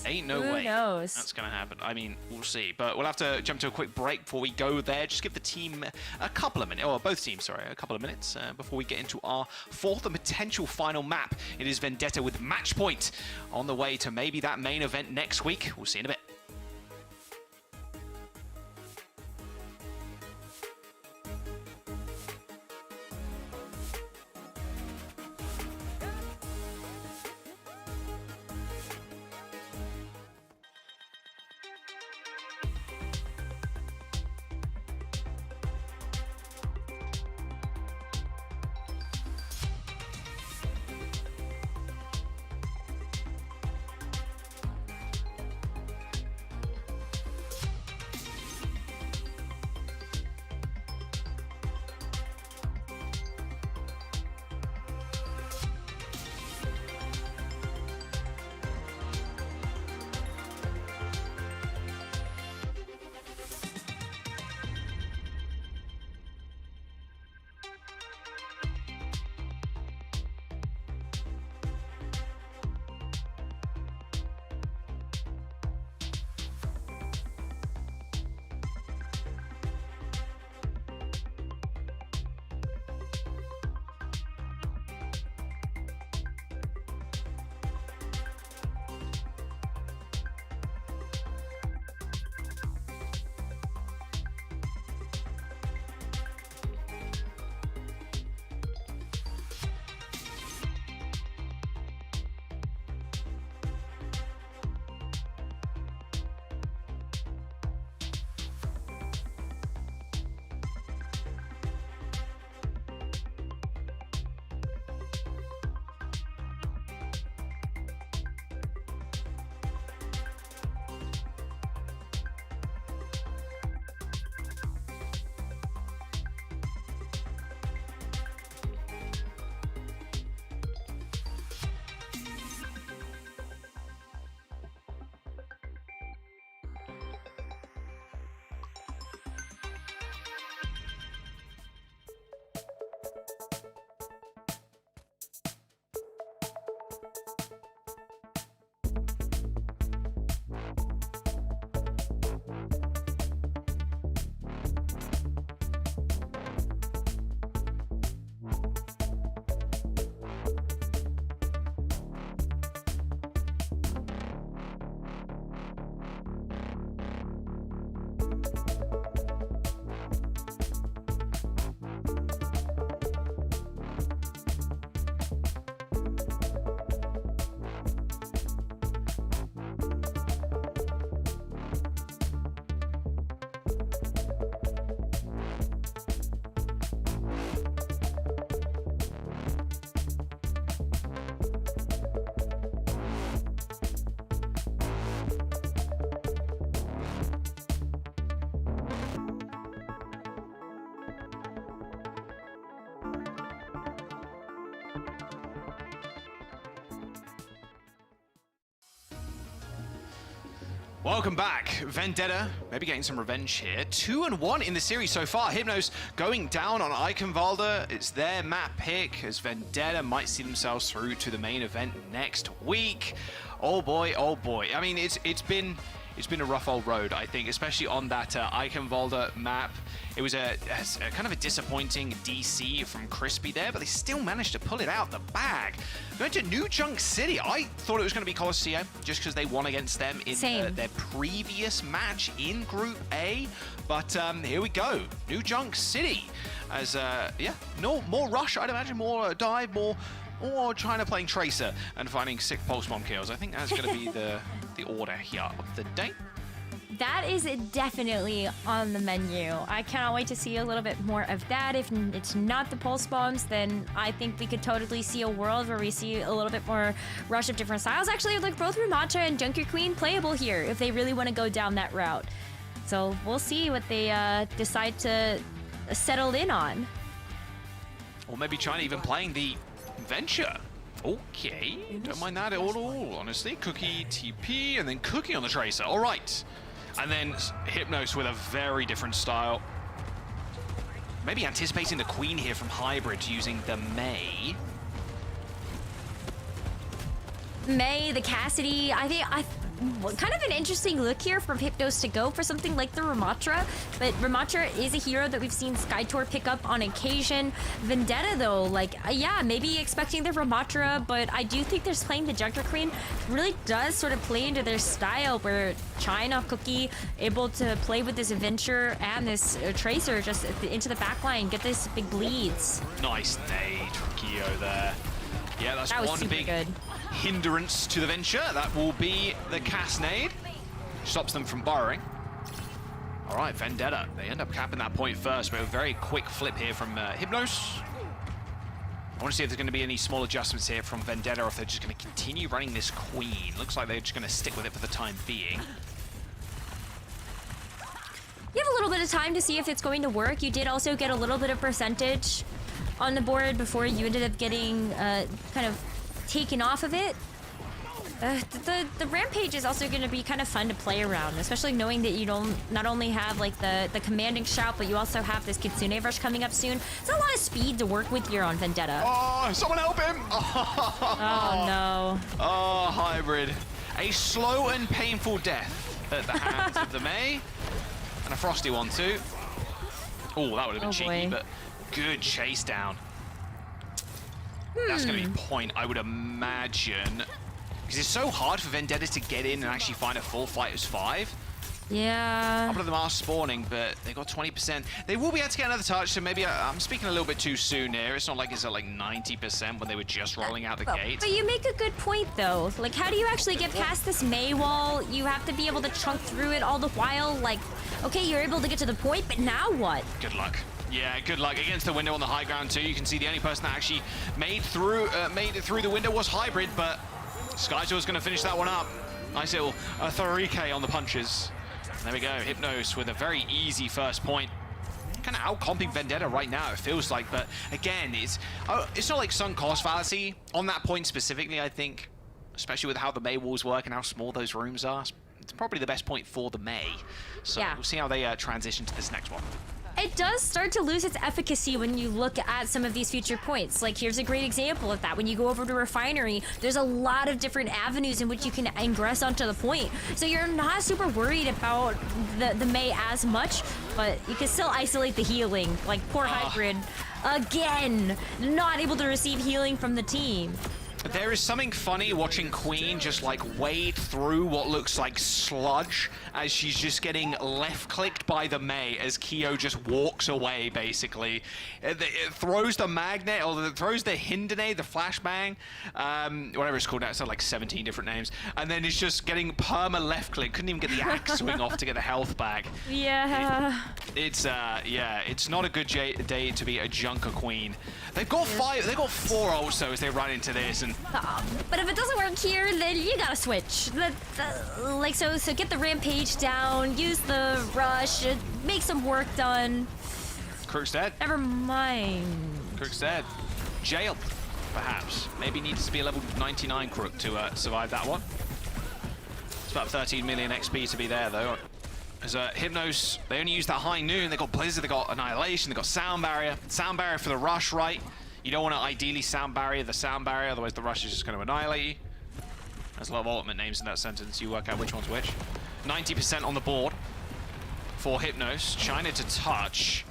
Ain't no way. Who knows? That's gonna happen. I mean, we'll see. But we'll have to jump to a quick break before we go there. Just give the team a couple of minutes, or both teams, sorry, a couple of minutes before we get into our fourth and potential final map. It is Vendetta with Match Point on the way to maybe that main event next week. We'll see in a bit. Welcome back. Vendetta, maybe getting some revenge here. 2-1 in the series so far. Hypnos going down on Eichenwalde. It's their map pick as Vendetta might see themselves through to the main event next week. Oh boy, oh boy. I mean, it's been a rough old road, I think, especially on that Eichenwalde map. It was a kind of a disappointing DC from Crispy there, but they still managed to pull it out the bag. Going to New Junk City. I thought it was going to be Coliseum just because they won against them in their previous match in Group A. But here we go. New Junk City. As, yeah, no more rush, I'd imagine, more dive, more trying to playing Tracer and finding sick pulse bomb kills. I think that's going to be the order here of the day. That is definitely on the menu. I cannot wait to see a little bit more of that. If it's not the pulse bombs, then I think we could totally see a world where we see a little bit more rush of different styles. Actually, like both Ramatra and Junker Queen playable here if they really want to go down that route. So we'll see what they decide to settle in on. Or maybe China even playing the Venture. Okay, don't mind that at all, honestly. Cookie TP and then Cookie on the Tracer. All right. And then Hypnos with a very different style. Maybe anticipating the Queen here from Hybrid using the Mei. Mei, the Cassidy, I think kind of an interesting look here from Hypnos to go for something like the Ramatra, but Ramatra is a hero that we've seen Skytor pick up on occasion. Vendetta though, like, yeah, maybe expecting the Ramatra, but I do think they're playing the Junker Queen really does sort of play into their style where China, Cookie, able to play with this Adventure and this Tracer just into the backline, get this big bleeds. Nice nade from Kyo there. Yeah, that's that one big hindrance to the Venture. That will be the cast nade. Stops them from borrowing. All right, Vendetta. They end up capping that point first, but a very quick flip here from Hypnos. I want to see if there's going to be any small adjustments here from Vendetta or if they're just going to continue running this Queen. Looks like they're just going to stick with it for the time being. You have a little bit of time to see if it's going to work. You did also get a little bit of percentage on the board before you ended up getting kind of taken off of it. The Rampage is also going to be kind of fun to play around, especially knowing that you don't not only have like the commanding shout, but you also have this Kitsune Rush coming up soon. It's a lot of speed to work with here on Vendetta. Oh, someone help him! Oh no. Oh, Hybrid. A slow and painful death at the hands of the Mei. And a frosty one too. Oh, that would have been cheeky, but good chase down. That's going to be point, I would imagine. Because it's so hard for Vendetta to get in and actually find a full fighters 5. Yeah. A couple of them are spawning, but they got 20%. They will be able to get another touch, so maybe I'm speaking a little bit too soon here. It's not like it's at like 90% when they were just rolling out the gate. But you make a good point, though. Like, how do you actually get past this Mei wall? You have to be able to chunk through it all the while. Like, okay, you're able to get to the point, but now what? Good luck. Yeah, good luck against the window on the high ground too. You can see the only person that actually made it through the window was Hybrid, but Skytor's going to finish that one up. Nice little 3K on the punches. And there we go, Hypnos with a very easy first point. Kind of out-comping Vendetta right now, it feels like, but again, it's not like sunk cost fallacy on that point specifically, I think, especially with how the Mei walls work and how small those rooms are. It's probably the best point for the Mei. So yeah, we'll see how they transition to this next one. It does start to lose its efficacy when you look at some of these future points. Like, here's a great example of that. When you go over to Refinery, there's a lot of different avenues in which you can ingress onto the point. So you're not super worried about the Mei as much, but you can still isolate the healing. Like, poor Hybrid, again, not able to receive healing from the team. There is something funny watching Queen just like wade through what looks like sludge as she's just getting left-clicked by the Mei as Kyo just walks away, basically. It throws the magnet, or it throws the Hindane, the flashbang, whatever it's called now. It's like 17 different names. And then it's just getting perma left-click. Couldn't even get the axe swing off to get the health back. Yeah. It's not a good day to be a Junker Queen. They've got 4 also as they run into this, and but if it doesn't work here, then you gotta switch. Like, so get the Rampage down, use the rush, make some work done. Crook's dead. Never mind. Crook's dead. Jailed, perhaps. Maybe needs to be a level 99 Crook to survive that one. about 13 million XP to be there, though. As Hypnos, they only use that high noon. They got Blizzard, they got Annihilation, they got Sound Barrier. Sound Barrier for the rush, right? You don't want to ideally Sound Barrier the Sound Barrier, otherwise the rush is just going to annihilate you. There's a lot of ultimate names in that sentence. You work out which one's which. 90% on the board for Hypnos. China to touch.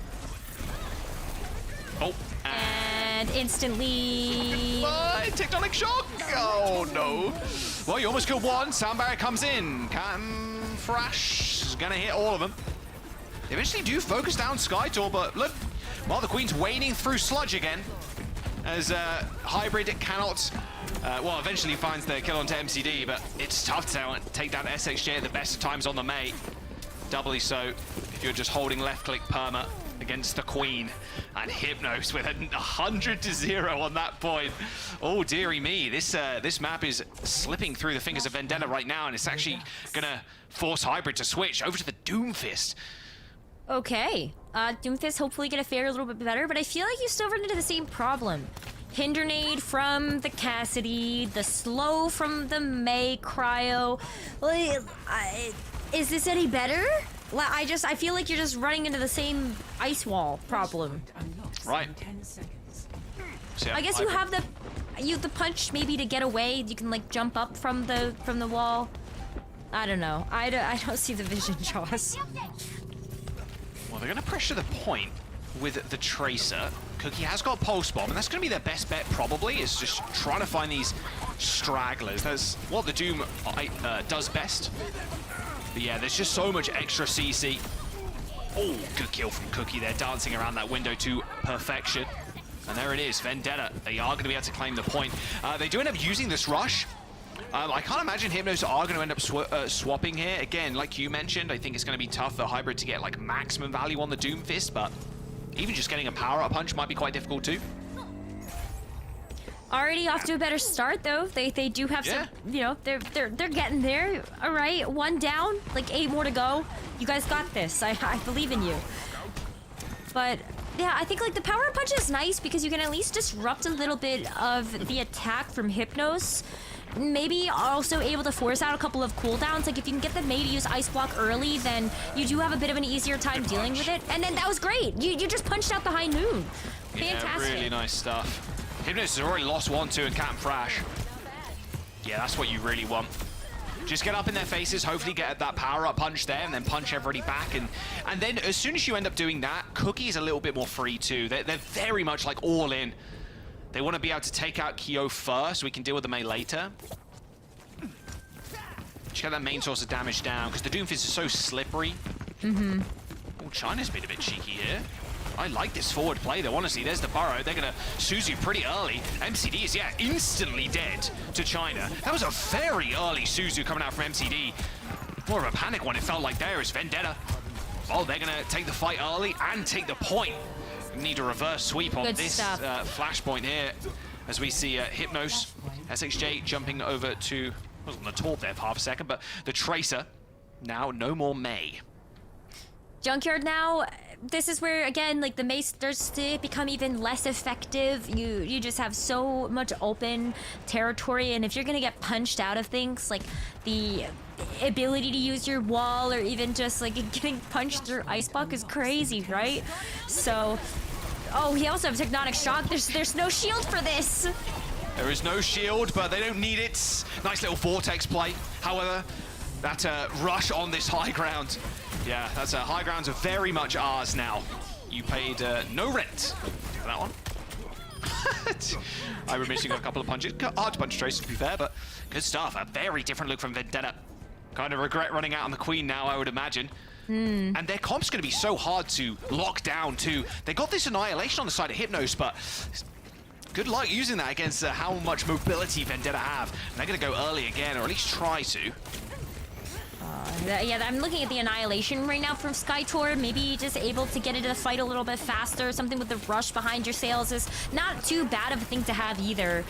Oh, And instantly... Tectonic shock! Oh no. Well, you almost killed one. Sound Barrier comes in. Thrash is gonna hit all of them. They eventually do focus down Skytor, but look, while the Queen's wading through Sludge again, as Hybrid cannot, well, eventually finds the kill onto MCD, but it's tough to take down SXJ at the best of times on the mate. Doubly so if you're just holding left-click perma against the Queen. And Hypnos with a 100-0 on that point. Oh, dearie me. This map is slipping through the fingers of Vendetta right now, and it's actually going to force Hybrid to switch over to the Doomfist. Okay. Doomfist hopefully gonna fare a little bit better, but I feel like you still run into the same problem. Hindernade from the Cassidy, the slow from the May Cryo. Is this any better? I feel like you're just running into the same ice wall problem. Right. So yeah, I guess you have the punch maybe to get away. You can like jump up from the wall. I don't know. I don't see the vision, Joss. Well, they're going to pressure the point with the Tracer. Cookie has got Pulse Bomb, and that's going to be their best bet probably, is just trying to find these stragglers. That's what the Doom does best. But yeah, there's just so much extra CC. Oh, good kill from Cookie there, dancing around that window to perfection. And there it is, Vendetta. They are going to be able to claim the point. They do end up using this rush. I can't imagine Hypnos are going to end up swapping here. Again, like you mentioned, I think it's going to be tough for Hybrid to get like maximum value on the Doomfist, but even just getting a power-up punch might be quite difficult too. Already off to a better start though. They do have some, you know, they're getting there. All right, one down, like 8 more to go. You guys got this. I believe in you. But yeah, I think like the power-up punch is nice because you can at least disrupt a little bit of the attack from Hypnos. Maybe also able to force out a couple of cooldowns. Like if you can get the May to use Ice Block early, then you do have a bit of an easier time dealing with it. And then that was great. You just punched out the high noon. Fantastic. Yeah, really nice stuff. Hypnos has already lost 1-2 and can't thrash. Yeah, that's what you really want. Just get up in their faces, hopefully get that power-up punch there, and then punch everybody back. And then as soon as you end up doing that, Cookie's a little bit more free too. They're very much like all in. They want to be able to take out Kyo first, so we can deal with the May later. Just get that main source of damage down, because the Doomfist is so slippery. Mm-hmm. Oh, China's been a bit cheeky here. I like this forward play, though, honestly. There's the burrow. They're going to Suzu pretty early. MCD is, yeah, instantly dead to China. That was a very early Suzu coming out from MCD. More of a panic one, it felt like there is Vendetta. Oh, they're going to take the fight early and take the point. Need a reverse sweep on this flashpoint here, as we see Hypnos, SXJ jumping over to, I was on the top there for half a second, but the Tracer, now no more May. Junkyard now, this is where, again, like the May starts to become even less effective. You just have so much open territory, and if you're gonna get punched out of things, like the ability to use your wall or even just like getting punched through Ice Block is crazy, right? So, oh, he also has Tectonic Shock. There's no shield for this. There is no shield, but they don't need it. Nice little Vortex play. However, that rush on this high ground. Yeah, that's high grounds are very much ours now. You paid no rent for that one. I were missing a couple of punches. Hard to punch Tracer, to be fair, but good stuff. A very different look from Vendetta. Kind of regret running out on the Queen now, I would imagine. And their comp's going to be so hard to lock down, too. They got this Annihilation on the side of Hypnos, but good luck using that against how much mobility Vendetta have. And they're going to go early again, or at least try to. Yeah, I'm looking at the Annihilation right now from Skytor. Maybe just able to get into the fight a little bit faster. Something with the rush behind your sails is not too bad of a thing to have either.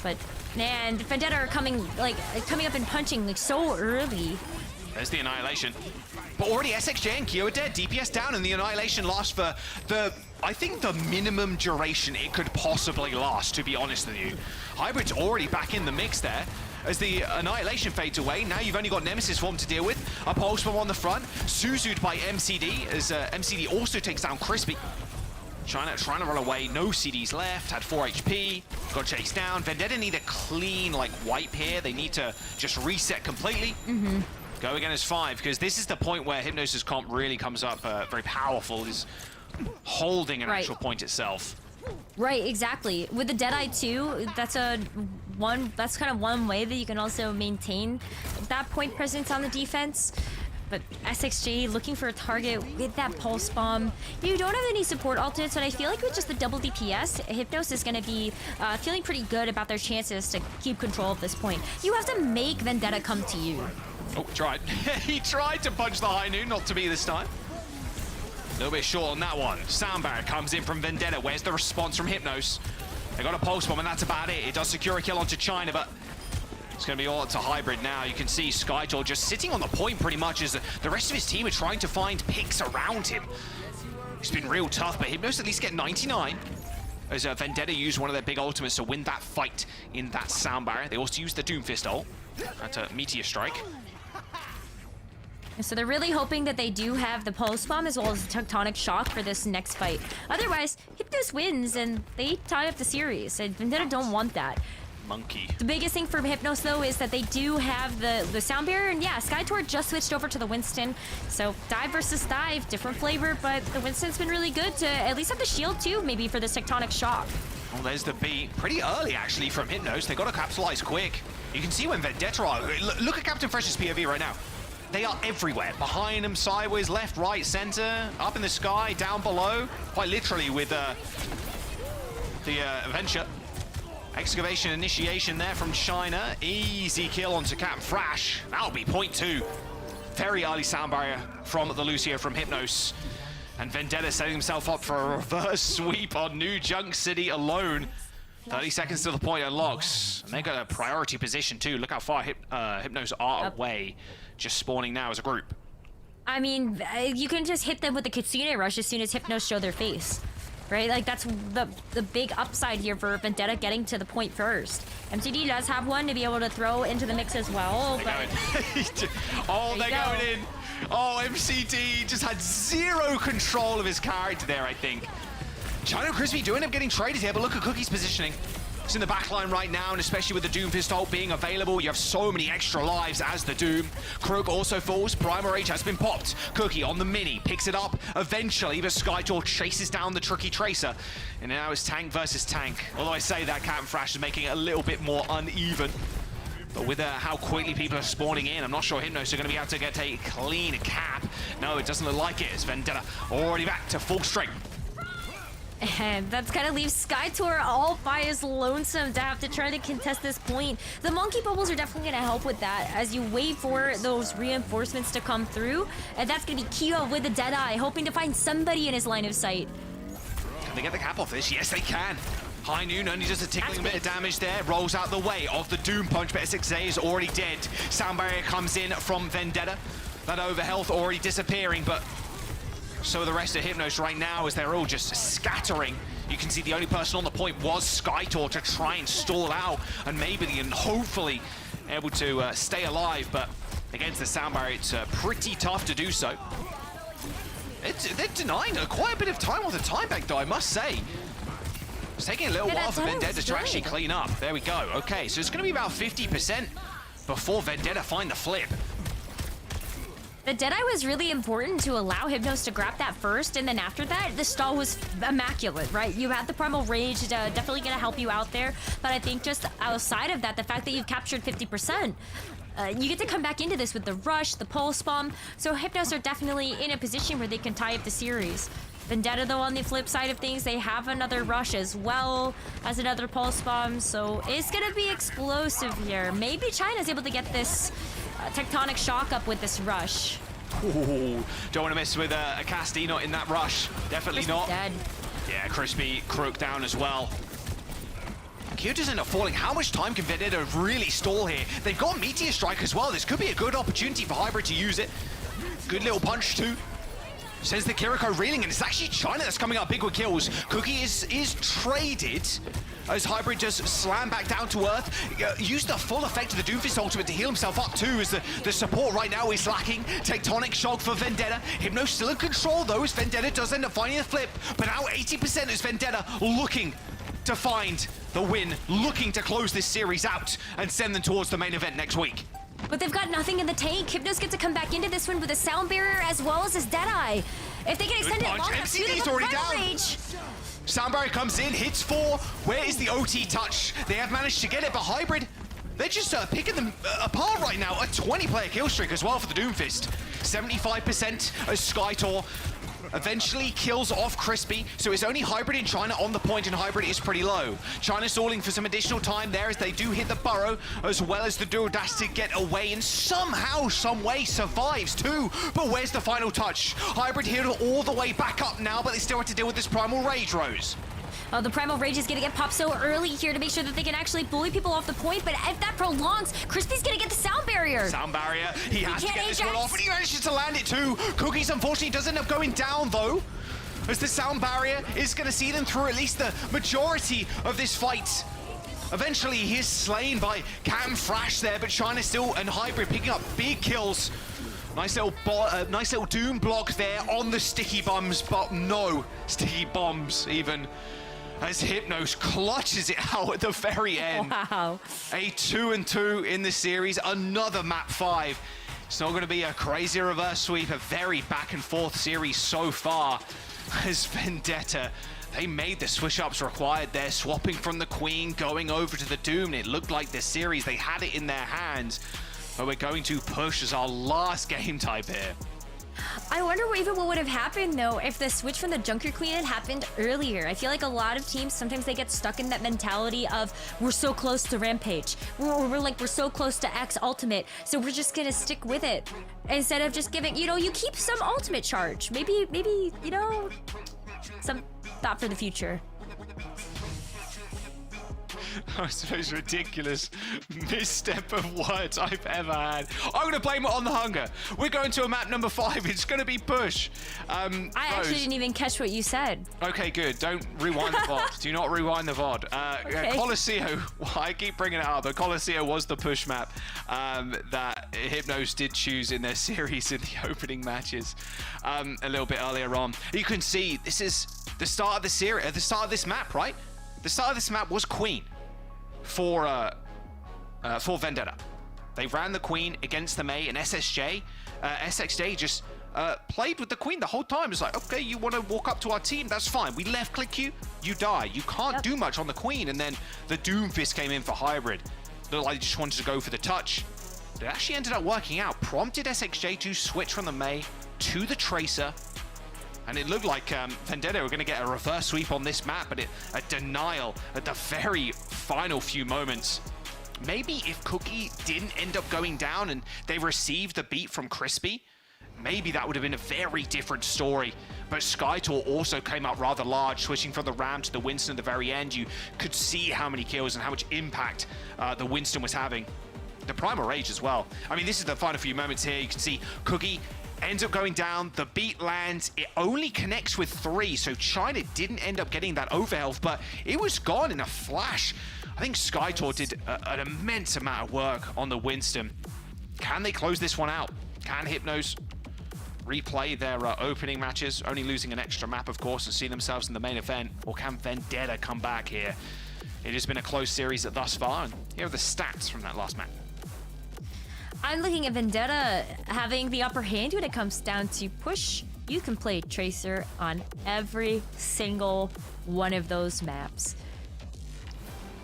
But man, Vendetta are coming up and punching like so early. There's the Annihilation. But already SXJ and Kyo are dead. DPS down, and the Annihilation lasts for I think the minimum duration it could possibly last, to be honest with you. Hybrid's already back in the mix there. as the Annihilation fades away. Now you've only got Nemesis form to deal with. A Pulse Bomb on the front. Suzu'd by MCD as MCD also takes down Crispy. China trying to run away. No CDs left. Had 4 HP. Got chased down. Vendetta need a clean like wipe here. They need to just reset completely. Go again as 5 because this is the point where Hypnos' comp really comes up very powerful. Is holding an actual point itself. Right, exactly. With the Deadeye too, that's kind of one way that you can also maintain that point presence on the defense. But SXJ looking for a target with that Pulse Bomb. You don't have any support alternates, but I feel like with just the double DPS, Hypnos is going to be feeling pretty good about their chances to keep control of this point. You have to make Vendetta come to you. Oh, tried. He tried to punch the high noon, not to be this time. A little bit short on that one. Sound barrier comes in from Vendetta. Where's the response from Hypnos? They got a Pulse Bomb, and that's about it. It does secure a kill onto China, but it's going to be all up to Hybrid now. You can see Skytor just sitting on the point pretty much as the rest of his team are trying to find picks around him. It's been real tough, but Hypnos at least get 99. As Vendetta used one of their big ultimates to win that fight in that sound barrier. They also used the Doomfist ult. That's a Meteor Strike. So they're really hoping that they do have the Pulse Bomb as well as the Tectonic Shock for this next fight. Otherwise, Hypnos wins and they tie up the series. And Vendetta don't want that. Monkey. The biggest thing for Hypnos though is that they do have the sound barrier, and yeah, Skytor just switched over to the Winston. So dive versus dive, different flavor, but the Winston's been really good to at least have the shield too, maybe for this Tectonic Shock. Well, there's the B. Pretty early actually from Hypnos. They got to capitalize quick. You can see when Vendetta are. Look at Captain Fresh's POV right now. They are everywhere. Behind him, sideways, left, right, center, up in the sky, down below. Quite literally with the Adventure. Excavation initiation there from China. Easy kill onto Cap Frash. That'll be point 2. Very early sound barrier from the Lucio from Hypnos. And Vendetta setting himself up for a reverse sweep on New Junk City alone. 30 seconds to the point unlocks. And they got a priority position too. Look how far Hypnos are away. Just spawning now as a group. I mean, you can just hit them with the Kitsune Rush as soon as Hypnos show their face. Right? Like, that's the big upside here for Vendetta getting to the point first. MCD does have one to be able to throw into the mix as well. Oh, they're going in. Oh, MCD just had zero control of his character there, I think. China Crispy do end up getting traded here, but look at Cookie's positioning. It's in the back line right now, and especially with the Doomfist ult being available, you have so many extra lives as the Doom. Croak also falls. Primal Rage has been popped. Cookie on the mini, picks it up eventually, but Skytor chases down the tricky Tracer. And now it's tank versus tank. Although I say that Captain Frash is making it a little bit more uneven. But with how quickly people are spawning in, I'm not sure Hypnos are going to be able to get a clean cap. No, it doesn't look like it. It's Vendetta already back to full strength. And that's kind of leaves Skytor all by his lonesome to have to try to contest this point. The monkey bubbles are definitely going to help with that as you wait for those reinforcements to come through. And that's going to be Kyo with the Deadeye, hoping to find somebody in his line of sight. Can they get the cap off this? Yes, they can. High Noon only just a tickling bit of damage there. Rolls out the way of the Doom Punch, but SXA is already dead. Sound barrier comes in from Vendetta. That overhealth already disappearing, but so the rest of Hypnos right now as they're all just scattering. You can see the only person on the point was Skytor to try and stall out and maybe and hopefully able to stay alive, but against the sound barrier it's pretty tough to do so. They're denying quite a bit of time on the time bank though, I must say. It's taking a little while for Vendetta to actually clean up. There we go. Okay, so it's going to be about 50% before Vendetta find the flip. The Deadeye was really important to allow Hypnos to grab that first, and then after that, the stall was immaculate, right? You had the Primal Rage, definitely going to help you out there, but I think just outside of that, the fact that you've captured 50%, you get to come back into this with the Rush, the Pulse Bomb, so Hypnos are definitely in a position where they can tie up the series. Vendetta, though, on the flip side of things, they have another Rush as well as another Pulse Bomb, so it's going to be explosive here. Maybe China's able to get this Tectonic Shock up with this Rush. Ooh, don't want to mess with a Casti, not in that Rush. Definitely Crispy not. Dead. Yeah, Crispy, Crook down as well. Kyoto's end up falling. How much time can Vendetta really stall here? They've got Meteor Strike as well. This could be a good opportunity for Hybrid to use it. Good little punch too. Sends the Kiriko reeling, and it's actually China that's coming up big with kills. Cookie is traded. as Hybrid just slam back down to earth. Used the full effect of the Doomfist ultimate to heal himself up too, as the support right now is lacking. Tectonic shock for Vendetta. Hypno still in control though, as Vendetta does end up finding the flip, but now 80% is Vendetta looking to find the win, looking to close this series out and send them towards the main event next week. But they've got nothing in the tank. Hypnos get to come back into this one with a sound barrier as well as his Deadeye. If they can extend it long enough, MCD's already down. Sound barrier comes in, hits 4. Where is the OT touch? They have managed to get it, but Hybrid, they're just picking them apart right now. A 20-player kill streak as well for the Doomfist. 75% as Skytor eventually kills off Crispy, so it's only Hybrid in China on the point, and Hybrid is pretty low. China stalling for some additional time there as they do hit the burrow, as well as the dual dash to get away, and somehow, some way survives too. But where's the final touch? Hybrid healed all the way back up now, but they still have to deal with this Primal Rage, Rose. Oh, the Primal Rage is going to get popped so early here to make sure that they can actually bully people off the point, but if that prolongs, Crispy's going to get the sound barrier. Sound barrier, he has to get this one off, and he manages to land it too. Cookies, unfortunately, does end up going down, though, as the sound barrier is going to see them through at least the majority of this fight. Eventually, he is slain by Cam Frash there, but China still and Hybrid picking up big kills. Nice little Doom block there on the sticky bombs, but no sticky bombs even. As Hypnos clutches it out at the very end. Wow. A 2-2 in the series, another map 5. It's not going to be a crazy reverse sweep, a very back and forth series so far. As Vendetta, they made the switch-ups required there, swapping from the Queen, going over to the Doom. And it looked like this series, they had it in their hands. But we're going to push as our last game type here. I wonder what would have happened though if the switch from the Junker Queen had happened earlier. I feel like a lot of teams, sometimes they get stuck in that mentality of we're so close to Rampage. We're so close to X Ultimate, so we're just gonna stick with it. Instead of just giving, you keep some ultimate charge. Maybe, some thought for the future. That's the most ridiculous misstep of words I've ever had. I'm going to blame it on the hunger. We're going to a map number 5. It's going to be push. I actually didn't even catch what you said. Okay, good. Don't rewind the VOD. Do not rewind the VOD. Okay. Colosseo, I keep bringing it up, but Colosseo was the push map that Hypnos did choose in their series in the opening matches a little bit earlier on. You can see this is the start of the series, the start of this map, right? The start of this map was Queen for Vendetta. They ran the Queen against the Mei and SSJ. SXJ just played with the Queen the whole time. It's like, okay, you want to walk up to our team? That's fine. We left click you, you die. You can't do much on the Queen. And then the Doomfist came in for Hybrid. Looked like they just wanted to go for the touch. It actually ended up working out. Prompted SXJ to switch from the Mei to the Tracer. And it looked like Vendetta were going to get a reverse sweep on this map, but a denial at the very final few moments. Maybe if Cookie didn't end up going down and they received the beat from Crispy, maybe that would have been a very different story. But Skytor also came up rather large, switching from the Ram to the Winston at the very end. You could see how many kills and how much impact the Winston was having. The Primal Rage as well. I mean, this is the final few moments here. You can see Cookie ends up going down, the beat lands, it only connects with 3, so China didn't end up getting that overhealth, but it was gone in a flash. I think Skytor did an immense amount of work on the Winston. Can they close this one out? Can Hypnos replay their opening matches, only losing an extra map, of course, and see themselves in the main event? Or can Vendetta come back here? It has been a close series thus far, and here are the stats from that last map. I'm looking at Vendetta having the upper hand when it comes down to push. You can play Tracer on every single one of those maps.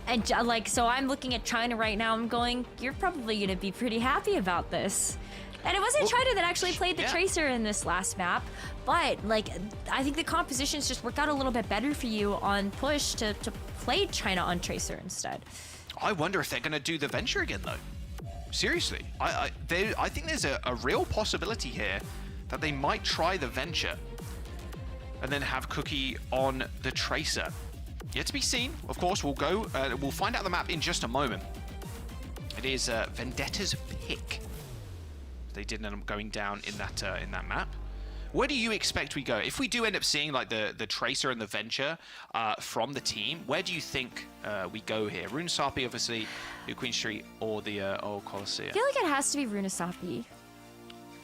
And so I'm looking at China right now, I'm going, you're probably going to be pretty happy about this. And it wasn't China that actually played the Tracer in this last map, but I think the compositions just worked out a little bit better for you on push to play China on Tracer instead. I wonder if they're going to do the Venture again, though. Seriously, I think there's a real possibility here that they might try the Venture and then have Cookie on the Tracer. Yet to be seen. Of course, we'll find out the map in just a moment. It is Vendetta's pick. They did end up going down in that map. where do you expect we go? If we do end up seeing like the Tracer and the Venture from the team, where do you think we go here? Runesapi, obviously, New Queen Street, or the old Colosseum? I feel like it has to be Runesapi.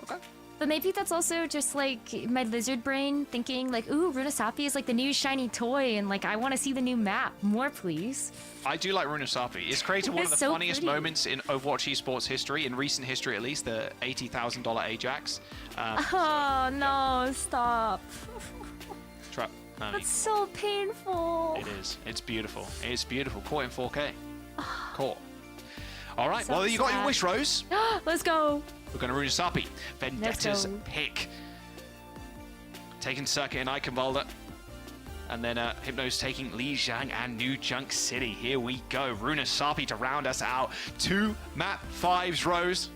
Okay. But maybe that's also just like my lizard brain thinking like, ooh, Runesapi is like the new shiny toy and like I want to see the new map. More, please. I do like Runesapi. It's created one of the so funniest pretty. moments in Overwatch Esports history, in recent history at least, the $80,000 Ajax. Oh, no, stop. Trap. That's so painful. It is. It's beautiful. It's beautiful. Caught in 4K. Caught. All right. So well, you got your sad. wish, Rose. Let's go. We're going to Runesapi. Vendetta's go. pick. Taking Circuit and Iconvalda. And then Hypno's taking Lijiang and New Junk City. Here we go. Runesapi to round us out. 2 map 5s, Rose.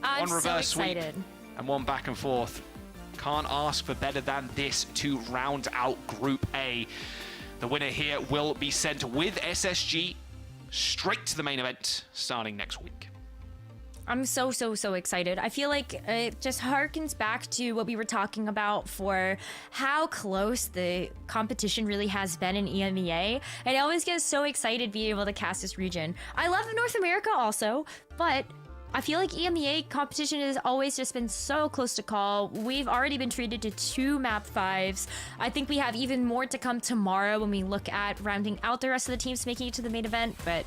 I'm One reverse so excited. sweep and one back and forth. Can't ask for better than this to round out Group A. The winner here will be sent with SSG straight to the main event starting next week. I'm so excited. I feel like it just harkens back to what we were talking about for how close the competition really has been in EMEA. And I always get so excited being able to cast this region. I love North America also, but I feel like EMEA competition has always just been so close to call. We've already been treated to 2 map 5s. I think we have even more to come tomorrow when we look at rounding out the rest of the teams making it to the main event. But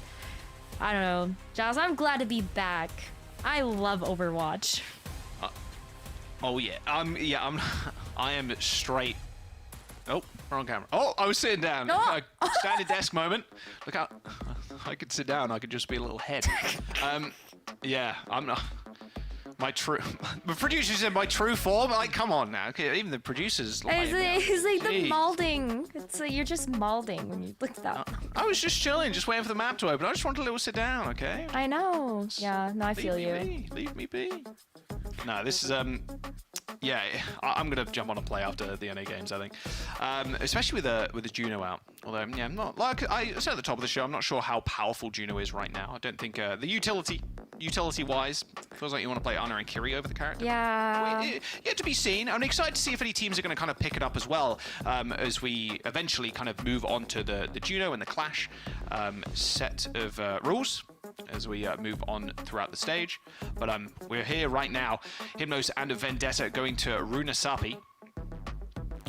I don't know. Giles, I'm glad to be back. I love Overwatch. Oh yeah, I am straight. Oh, wrong camera. Oh, I was sitting down. Oh. Standing desk moment. Look out. I could sit down. I could just be a little head. Yeah, I'm not. The producers in my true form. Like, come on now. Okay, even the producers. It's like the Jeez. molding. It's like you're just molding when you look at that. I was just chilling, just waiting for the map to open. I just wanted a little sit down, okay? I know. Yeah, no, I feel you. Leave me be. No, this is yeah, I'm gonna jump on and play after the NA games, I think. Especially with the Juno out. Although, yeah, I'm not, like I said at the top of the show, I'm not sure how powerful Juno is right now. I don't think the utility-wise, feels like you want to play Ana and Kiri over the character. Yeah. Yet to be seen. I'm excited to see if any teams are going to kind of pick it up as well as we eventually kind of move on to the Juno and the Clash set of rules as we move on throughout the stage. But we're here right now. Hypnos and Vendetta going to Runesapi.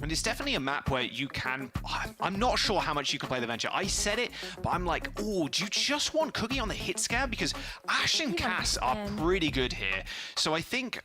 And it's definitely a map where you can... I'm not sure how much you can play the Venture. I said it, but I'm like, oh, do you just want Cookie on the hit scab? Because Ash and Cass are pretty good here. So I think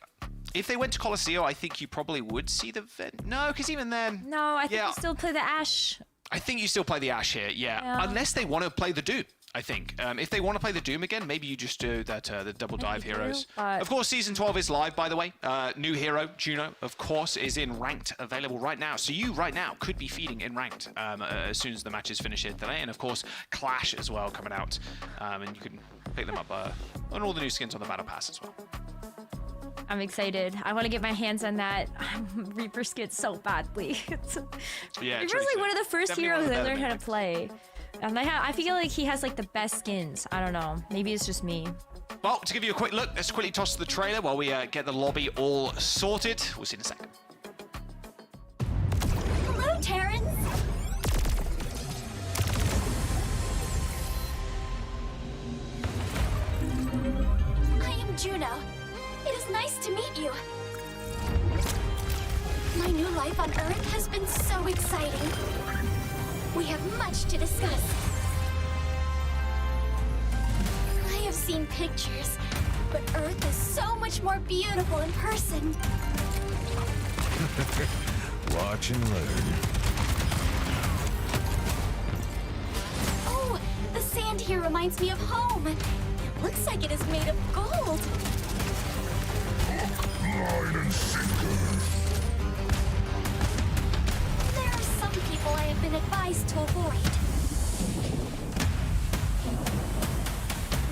if they went to Colosseo, I think you probably would see the... No, because even then... No, I think you still play the Ashe. I think you still play the Ashe here, yeah. Unless they want to play the Doom. I think. If they want to play the Doom again, maybe you just do that the double dive heroes. Of course, Season 12 is live, by the way. New hero, Juno, of course, is in Ranked, available right now. So you, right now, could be feeding in Ranked as soon as the matches finish here today. And, of course, Clash as well coming out. And you can pick them up on all the new skins on the Battle Pass as well. I'm excited. I want to get my hands on that Reaper skit so badly. Yeah, Reaper's like one of the first heroes I learned how to mimics. play. And I feel like he has like the best skins. I don't know. Maybe it's just me. Well, to give you a quick look, let's quickly toss to the trailer while we get the lobby all sorted. We'll see in a second. Hello, Terrence. I am Juno. It is nice to meet you. My new life on Earth has been so exciting. We have much to discuss. I have seen pictures, but Earth is so much more beautiful in person. Watch and learn. Oh, the sand here reminds me of home. It looks like it is made of gold. Line and sinker. There are some people I have been advised to avoid.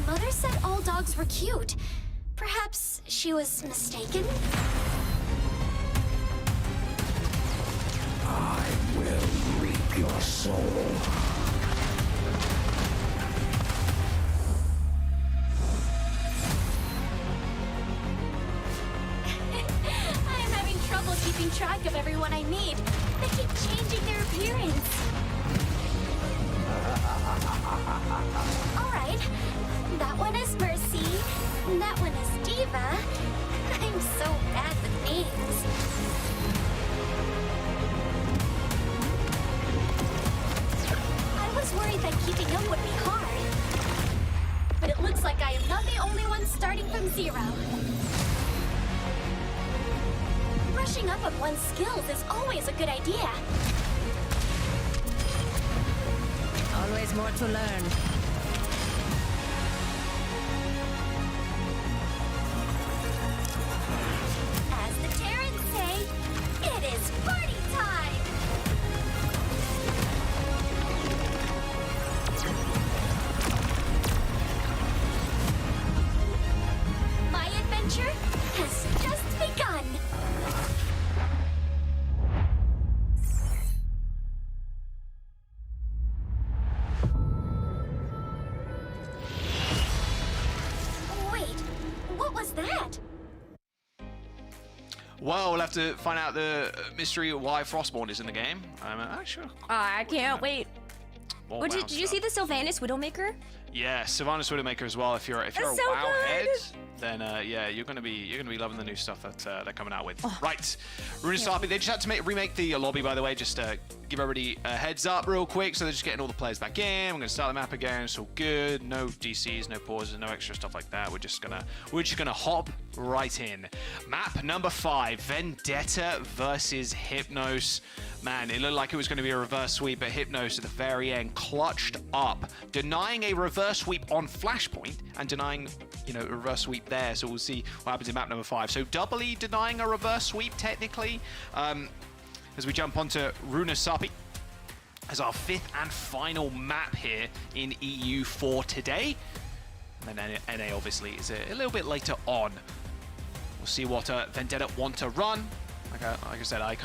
Mother said all dogs were cute. Perhaps she was mistaken? I will reap your soul. I am having trouble what I need. They keep changing their appearance. Alright. That one is Mercy. That one is Diva. I'm so bad with names. I was worried that keeping up would be hard. But it looks like I am not the only one starting from zero. Brushing up on one's skills is always a good idea. Always more to learn. As the Terrans say, it is party time! My adventure has just begun! Wait, what was that? Well, we'll have to find out the mystery of why Frostborn is in the game. I'm actually. I can't wait. More What WoW did you stuff. see the Sylvanas Widowmaker? Yeah, Sylvanas Widowmaker as well. If you're a That's so WoW good. head, then yeah, you're gonna be loving the new stuff that they're coming out with. Right, Runa Sarpi, they just had to remake the lobby, by the way. Just give everybody a heads up real quick. So they're just getting all the players back in. We're gonna start the map again. It's all good. No DCs, no pauses, no extra stuff like that. We're just gonna hop right in. Map number 5, Vendetta versus Hypnos. Man, it looked like it was going to be a reverse sweep, but Hypnos at the very end clutched up, denying a reverse sweep on Flashpoint and denying, you know, a reverse sweep there. So we'll see what happens in map number 5. So doubly denying a reverse sweep, technically, as we jump onto Runa Sarpi as our 5th and final map here in EU for today. And then NA obviously is a little bit later on. We'll see what Vendetta want to run. Like I said, I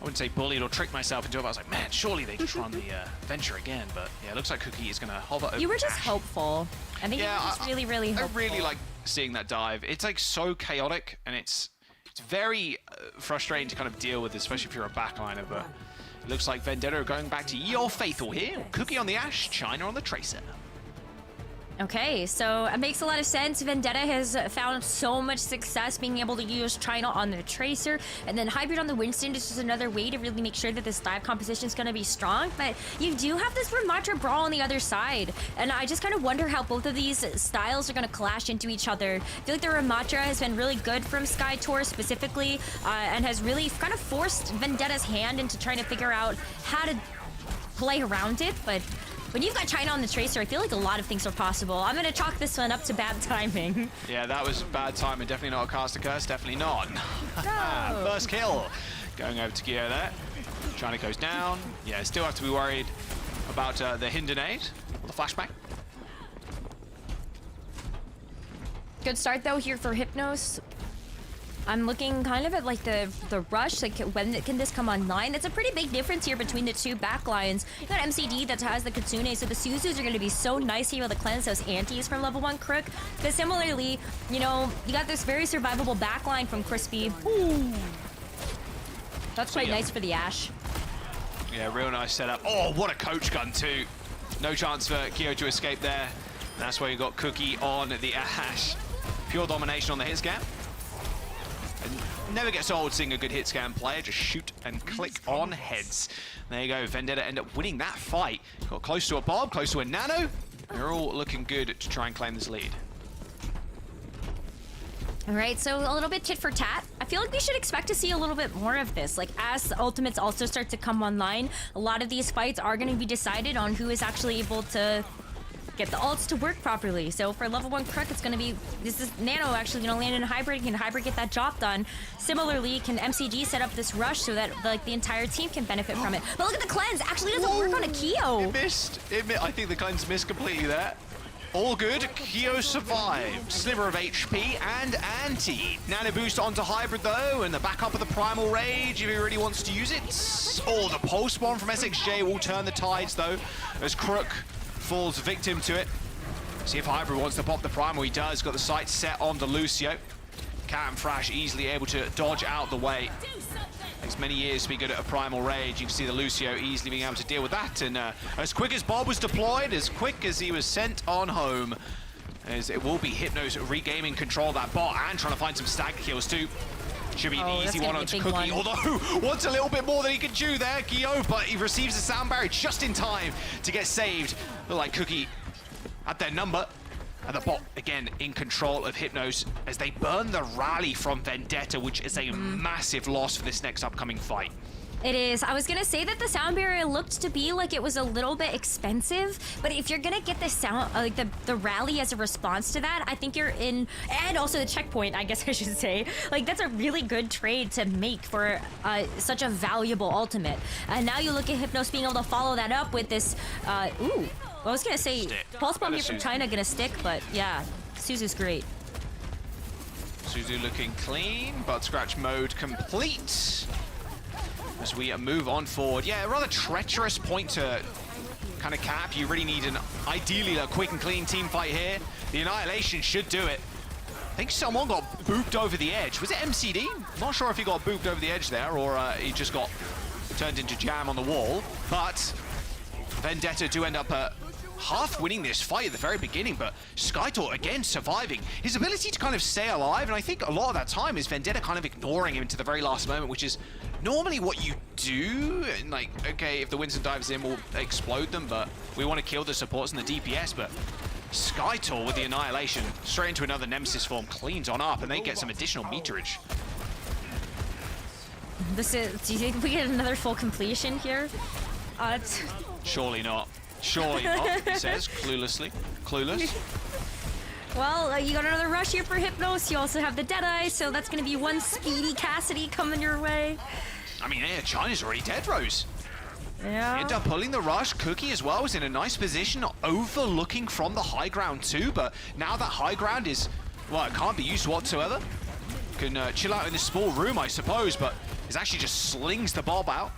wouldn't say bullied or tricked myself into it, but I was like, man, surely they just run the venture again. But yeah, it looks like Cookie is going to hover over. You were just Ash. hopeful. I think you were just really, really hopeful. I really like seeing that dive. It's like so chaotic, and it's very frustrating to kind of deal with, especially if you're a backliner. But it looks like Vendetta are going back to your faithful here. Cookie on the Ash, China on the Tracer. Okay, so it makes a lot of sense. Vendetta has found so much success being able to use China on the Tracer, and then Hybrid on the Winston is just another way to really make sure that this dive composition is going to be strong. But you do have this Ramatra Brawl on the other side, and I just kind of wonder how both of these styles are going to clash into each other. I feel like the Ramatra has been really good from Sky Tour specifically, and has really kind of forced Vendetta's hand into trying to figure out how to play around it, but when you've got China on the Tracer, I feel like a lot of things are possible. I'm going to chalk this one up to bad timing. Yeah, that was bad timing. Definitely not a caster curse. Definitely not. No. First kill. Going over to Gio there. China goes down. Yeah, still have to be worried about the Hindenade or the flashback. Good start, though, here for Hypnos. I'm looking kind of at like the rush, like when can this come online? It's a pretty big difference here between the two back lines. You got MCD that has the Kitsune, so the Suzus are going to be so nice here with the cleanse those antis from level 1 Crook. But similarly, you know, you got this very survivable back line from Crispy. Ooh. That's quite nice for the Ash. Yeah, real nice setup. Oh, what a coach gun too. No chance for Gio to escape there. That's where you got Cookie on the Ash. Pure domination on the hit scan. Never gets old seeing a good hit scan player. Just shoot and click on heads. There you go. Vendetta end up winning that fight. Got close to a Bob, close to a Nano. They're all looking good to try and claim this lead. All right, so a little bit tit for tat. I feel like we should expect to see a little bit more of this. Like, as the ultimates also start to come online, a lot of these fights are going to be decided on who is actually able to get the ults to work properly. So for level 1 Crook, it's going to be, this is Nano actually going to land in a Hybrid. Can Hybrid get that job done? Similarly, can MCG set up this rush so that like the entire team can benefit from it? But look at the cleanse. Actually doesn't work on a Keo. It missed. I think the cleanse missed completely there. All good. Keo survived. Sliver of HP and anti. Nano boost onto Hybrid though, and the backup of the Primal Rage if he really wants to use it. Oh, the Pulse Bomb from SXJ will turn the tides though, as Crook falls victim to it. See if Hybrid wants to pop the Primal. He does. Got the sight set on to Lucio. Cat and Thrash easily able to dodge out the way. Takes many years to be good at a Primal Rage. You can see the Lucio easily being able to deal with that. And as quick as Bob was deployed, as quick as he was sent on home, as it will be Hypnos regaining control of that bot and trying to find some stagger kills too. Should be an easy one onto Cookie, although wants a little bit more than he can chew there, Gio, but he receives the sound barrier just in time to get saved. Look like Cookie at their number. And the bot, again, in control of Hypnos as they burn the rally from Vendetta, which is a massive loss for this next upcoming fight. It is. I was gonna say that the sound barrier looked to be like it was a little bit expensive, but if you're gonna get the sound, like the rally as a response to that, I think you're in, and also the checkpoint, I guess I should say. Like that's a really good trade to make for such a valuable ultimate. And now you look at Hypnos being able to follow that up with this. Ooh, I was gonna say Pulse Bomb here from China gonna stick, but yeah, Suzu's great. Suzu looking clean, but scratch mode complete. As we move on forward. Yeah, a rather treacherous point to kind of cap. You really need ideally a quick and clean team fight here. The Annihilation should do it. I think someone got booped over the edge. Was it MCD? Not sure if he got booped over the edge there or he just got turned into jam on the wall. But Vendetta do end up half winning this fight at the very beginning, but Skytor again surviving. His ability to kind of stay alive, and I think a lot of that time is Vendetta kind of ignoring him to the very last moment, which is normally what you do. And like, okay, if the Winston dives in, we'll explode them, but we want to kill the supports and the DPS. But Skytor with the Annihilation straight into another Nemesis form, cleans on up, and they get some additional meterage. Do you think we get another full completion here? Surely not. Surely not, he says, cluelessly. Clueless. Well, you got another rush here for Hypnos. You also have the Deadeye, so that's going to be one speedy Cassidy coming your way. I mean, yeah, China's already dead, Rose. Yeah. End up pulling the rush. Cookie as well was in a nice position, overlooking from the high ground too, but now that high ground is, well, it can't be used whatsoever. Can chill out in this small room, I suppose, but it actually just slings the bomb out.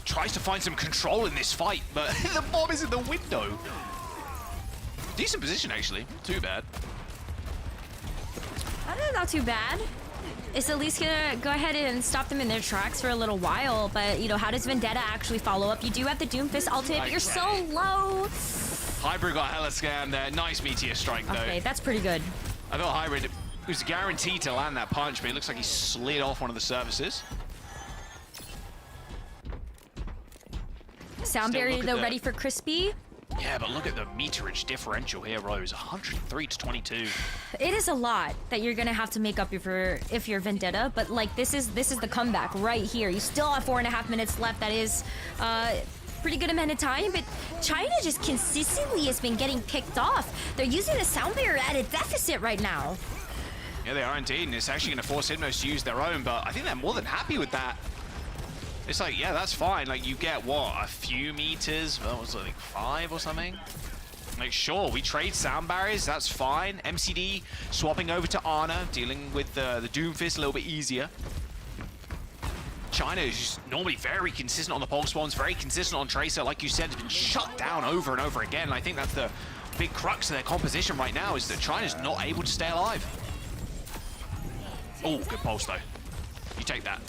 Tries to find some control in this fight, but the bomb is in the window. Decent position, actually. Too bad. Not too bad. It's at least gonna go ahead and stop them in their tracks for a little while, but you know, how does Vendetta actually follow up? You do have the Doomfist ultimate, but you're so low. Hybrid got hella scammed there. Nice Meteor Strike, though. Okay, that's pretty good. I thought Hybrid was guaranteed to land that punch, but it looks like he slid off one of the surfaces. Sound barrier, though, ready for Crispy. Yeah, but look at the meterage differential here, Rose. 103 to 22. It is a lot that you're gonna have to make up if you're Vendetta, but like this is the comeback right here. You still have 4.5 minutes left. That is pretty good amount of time, but China just consistently has been getting picked off. They're using the sound barrier at a deficit right now. Yeah, they are indeed, and it's actually going to force Hypnos to use their own, but I think they're more than happy with that. It's like, yeah, that's fine. Like, you get, what, a few meters? That was like 5 or something? Like, sure, we trade sound barriers, that's fine. MCD swapping over to Ana, dealing with the Doomfist a little bit easier. China is just normally very consistent on the Pulse Bombs, very consistent on Tracer. Like you said, it's been shut down over and over again. And I think that's the big crux of their composition right now, is that China's not able to stay alive. Oh, good pulse, though. You take that.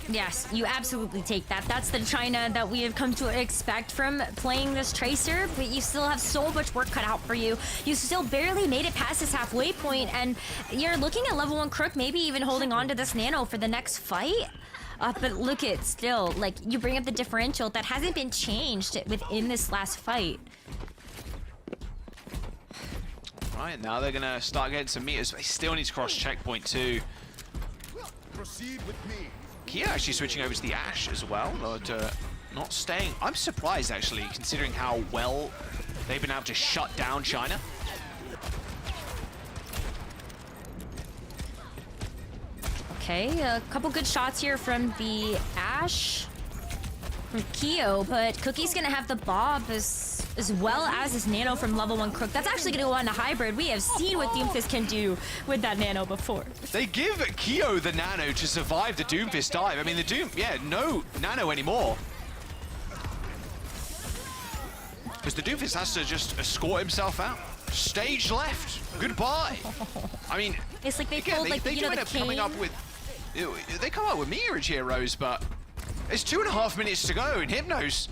Yes, you absolutely take that. That's the China that we have come to expect from playing this Tracer, but you still have so much work cut out for you. You still barely made it past this halfway point, and you're looking at level 1 Crook, maybe even holding on to this Nano for the next fight. But look at still, like, you bring up the differential that hasn't been changed within this last fight. Right, now they're gonna start getting some meters. They still need to cross checkpoint too. Proceed with me. Kia actually switching over to the Ashe as well, but not staying. I'm surprised actually, considering how well they've been able to shut down China. Okay, a couple good shots here from the Ashe, from Keo, but Cookie's gonna have the Bob as well as his Nano from level 1 Crook. That's actually gonna go on to Hybrid. We have seen what Doomfist can do with that Nano before. They give Keo the Nano to survive the Doomfist dive. I mean, the no Nano anymore. Because the Doomfist has to just escort himself out. Stage left. Goodbye. I mean, it's like they again, pulled like they you know, end the up coming up with they come out with mirage heroes, but it's 2.5 minutes to go, and Hypnos,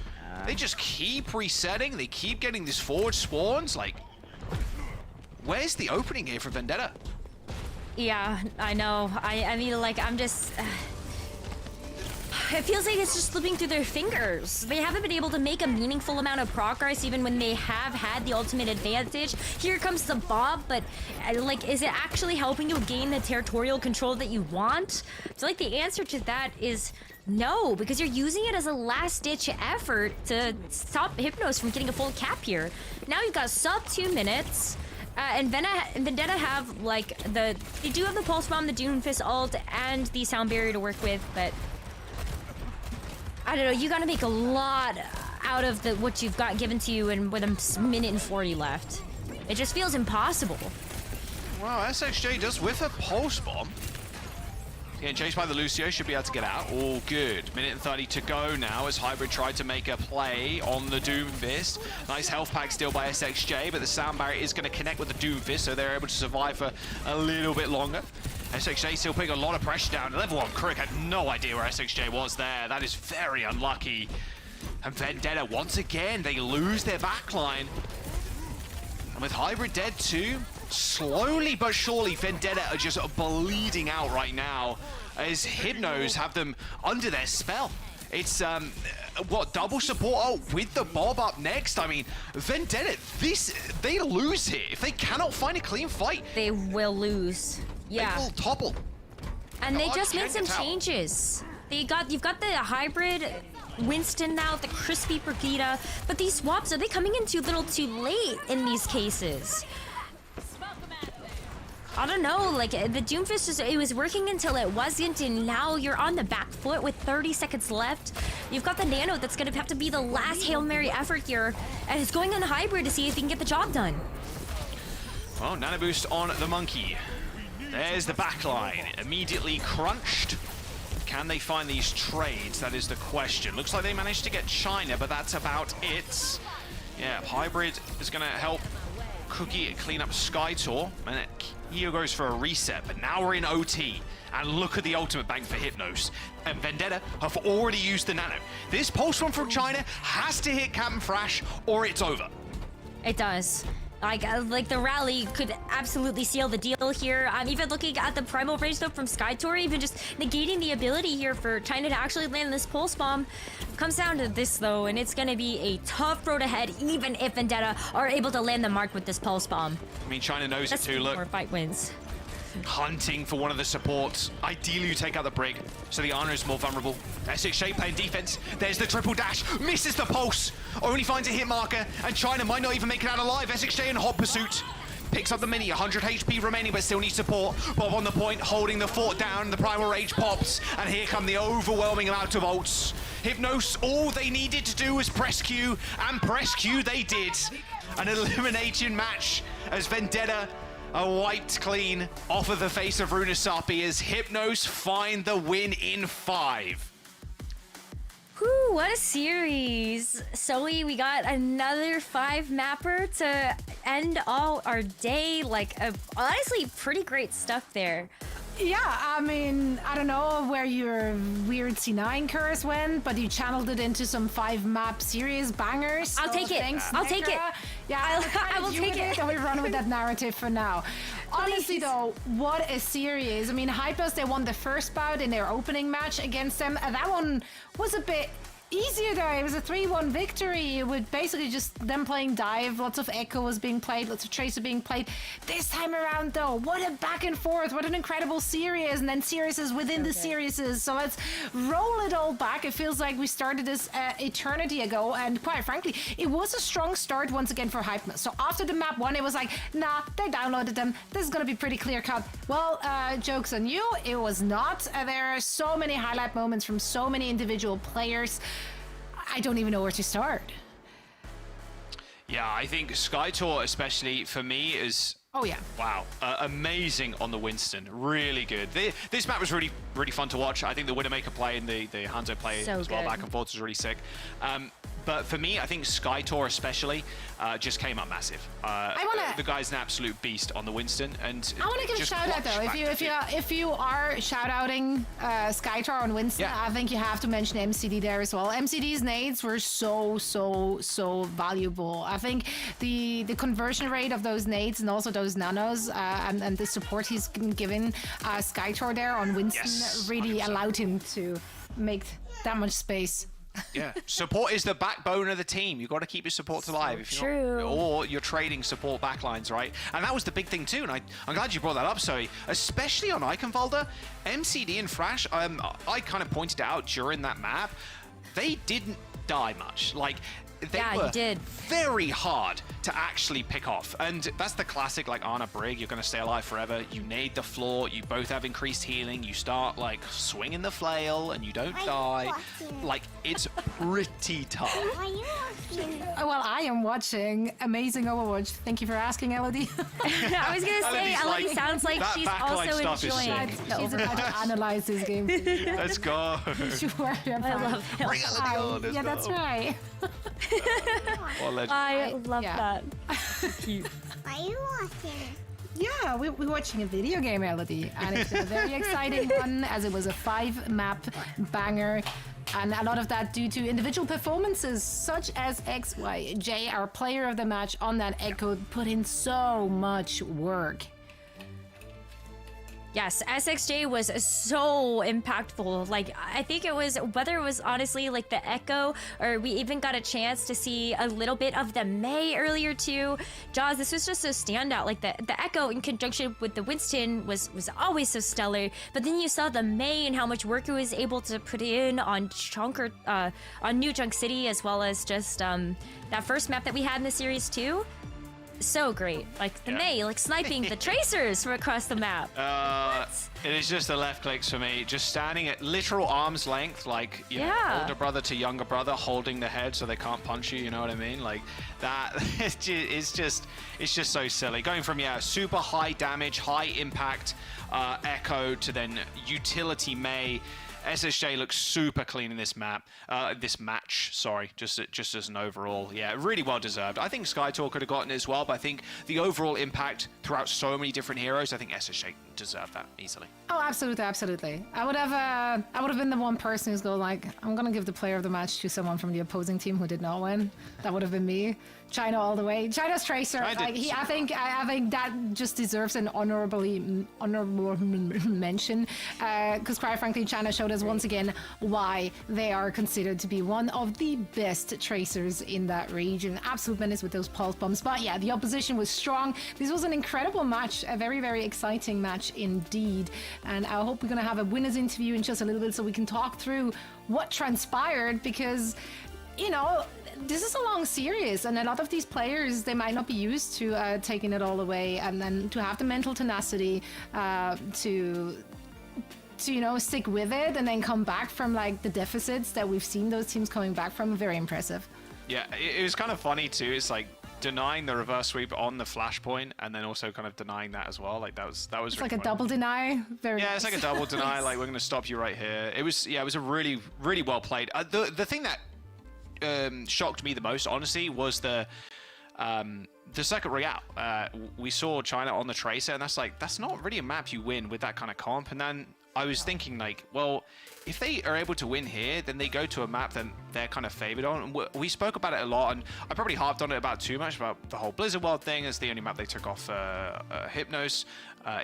they just keep resetting. They keep getting these forward spawns. Like, where's the opening here for Vendetta? Yeah, I know. I mean, like, I'm just... it feels like it's just slipping through their fingers. They haven't been able to make a meaningful amount of progress even when they have had the ultimate advantage. Here comes the Bob, but like, is it actually helping you gain the territorial control that you want? I feel like the answer to that is no, because you're using it as a last-ditch effort to stop Hypnos from getting a full cap here. Now you've got sub 2 minutes. And Vendetta have, like, they do have the Pulse Bomb, the Doomfist ult, and the Sound Barrier to work with, but I don't know, you gotta make a lot out of what you've got given to you and with a minute and 40 left. It just feels impossible. Well, SXJ does whiff a Pulse Bomb. Getting chased by the Lucio, should be able to get out. All good. Minute and 30 to go now as Hybrid tried to make a play on the Doomfist. Nice health pack still by SXJ, but the Sound Barrier is going to connect with the Doomfist, so they're able to survive for a little bit longer. SXJ still putting a lot of pressure down. Level 1 Crick had no idea where SXJ was there. That is very unlucky. And Vendetta, once again, they lose their backline. And with Hybrid dead too, slowly but surely, Vendetta are just bleeding out right now as Hypnos have them under their spell. It's, what, double support with the Bob up next? I mean, Vendetta, they lose here. If they cannot find a clean fight, they will lose. Yeah. They will topple. And they just made some changes. You've got the Hybrid Winston now, the crispy Brigida, but these swaps, are they coming in too little too late in these cases? I don't know, like, the Doomfist, it was working until it wasn't, and now you're on the back foot with 30 seconds left. You've got the Nano that's going to have to be the last Hail Mary effort here, and it's going on Hybrid to see if he can get the job done. Well, Nano Boost on the Monkey. There's the backline, immediately crunched. Can they find these trades? That is the question. Looks like they managed to get China, but that's about it. Yeah, Hybrid is going to help Cookie clean up Skytor, and Kyo goes for a reset, but now we're in OT, and look at the ultimate bank for Hypnos. And Vendetta have already used the Nano. This Pulse one from China has to hit Captain Thrash, or it's over. It does. Like the rally could absolutely seal the deal here. I'm even looking at the primal range though from Skytor, even just negating the ability here for China to actually land this Pulse Bomb. Comes down to this though, and it's gonna be a tough road ahead, even if Vendetta are able to land the mark with this Pulse Bomb. I mean, China knows it too, look. More fight wins. Hunting for one of the supports. Ideally, you take out the Brig, so the Ana is more vulnerable. SXJ playing defense. There's the triple dash. Misses the pulse. Only finds a hit marker, and China might not even make it out alive. SXJ in hot pursuit. Picks up the mini, 100 HP remaining, but still needs support. Bob on the point, holding the fort down. The primal rage pops, and here come the overwhelming amount of ults. Hypnos, all they needed to do was press Q, and press Q they did. An elimination match as Vendetta are wiped clean off of the face of Runasapi as Hypnos find the win in 5. Whew, what a series. Zoe, we got another 5-mapper to end all our day. Like, honestly, pretty great stuff there. Yeah, I mean, I don't know where your weird C9 curse went, but you channeled it into some 5-map series bangers. I'll take it. Thanks, I'll take it. Yeah, I will take it. And we run with that narrative for now. Honestly, though, what a series. I mean, Hypnos, they won the first bout in their opening match against them. That one was a bit easier though. It was a 3-1 victory with basically just them playing dive. Lots of Echo was being played, lots of Tracer being played. This time around though, what a back and forth, what an incredible series, and then series within the series. So let's roll it all back. It feels like we started this eternity ago, and quite frankly, it was a strong start once again for Hypnos. So after the map 1, it was like, nah, they downloaded them. This is gonna be pretty clear cut. Well, joke's on you, it was not. There are so many highlight moments from so many individual players. I don't even know where to start. Yeah, I think Skytor, especially for me, is... Oh, yeah. Wow. Amazing on the Winston. Really good. This map was really fun to watch. I think the Widowmaker play and the Hanzo play so as well, good. back and forth, was really sick. But for me, I think SkyTour especially just came up massive. The guy's an absolute beast on the Winston, and I want to give a shout out though. If you are shout outing SkyTour on Winston, I think you have to mention MCD there as well. MCD's nades were so valuable. I think the conversion rate of those nades and also those nanos and the support he's given SkyTour there on Winston really 100%. Allowed him to make that much space. Yeah, support is the backbone of the team. You've got to keep your supports alive. If you're not, or you're trading support backlines, right? And that was the big thing too, and I'm glad you brought that up, Zoe. Especially on Iconvalder, MCD and Thrash, I kind of pointed out during that map, they didn't die much. Like, they were very hard to actually pick off. And that's the classic, like, Ana Brig, you're going to stay alive forever. You nade the floor, you both have increased healing, you start, like, swinging the flail, and you don't die. Like, it's pretty tough. Well, I am watching amazing Overwatch. Thank you for asking, Elodie. I was going to say, Elodie sounds like she's also enjoying. She's about to analyze this game. Let's go. Sure, I love it. Bring Elodie on. Yeah, that's right. I love that. Cute. Are you watching? Yeah, we're watching a video game, Elodie, and it's a very exciting one as it was a 5-map banger. And a lot of that due to individual performances such as XYJ, our player of the match on that Echo, put in so much work. Yes, SXJ was so impactful. Like, I think it was, whether it was honestly like the Echo, or we even got a chance to see a little bit of the Mei earlier too. Jaws, this was just a standout. Like the Echo in conjunction with the Winston was always so stellar. But then you saw the Mei and how much work it was able to put in on on New Junk City, as well as just that first map that we had in the series too. So great. Like the Mei, like sniping the tracers from across the map. It is just the left clicks for me. Just standing at literal arm's length, like, you know, older brother to younger brother, holding the head so they can't punch you, you know what I mean? Like, that it's just so silly. Going from, super high damage, high impact Echo to then utility Mei. SSJ looks super clean in this match, sorry, just as an overall. Yeah, really well deserved. I think SkyTour could have gotten it as well, but I think the overall impact throughout so many different heroes, I think SSJ deserved that easily. Oh, absolutely. I would have been the one person who's going like, I'm gonna give the player of the match to someone from the opposing team who did not win. That would have been me. China all the way. China's Tracer. I think that just deserves an honorable mention. Because quite frankly, China showed us once again why they are considered to be one of the best Tracers in that region. Absolute menace with those pulse bombs. But yeah, the opposition was strong. This was an incredible match. A very, very exciting match indeed. And I hope we're going to have a winner's interview in just a little bit so we can talk through what transpired, because, you know, this is a long series, and a lot of these players, they might not be used to taking it all away, and then to have the mental tenacity to stick with it and then come back from like the deficits that we've seen those teams coming back from. Very impressive. Yeah, it was kind of funny too. It's like denying the reverse sweep on the flashpoint, and then also kind of denying that as well. Like that was it's really like a funny. double deny. It's like a double deny. Like, we're going to stop you right here. It was a really, really well played. The thing that shocked me the most, honestly, was the second Royale. We saw China on the Tracer, and that's not really a map you win with that kind of comp. And then I was thinking, like, well, if they are able to win here, then they go to a map that they're kind of favored on. And we spoke about it a lot, and I probably harped on it about too much, about the whole Blizzard World thing as the only map they took off Hypnos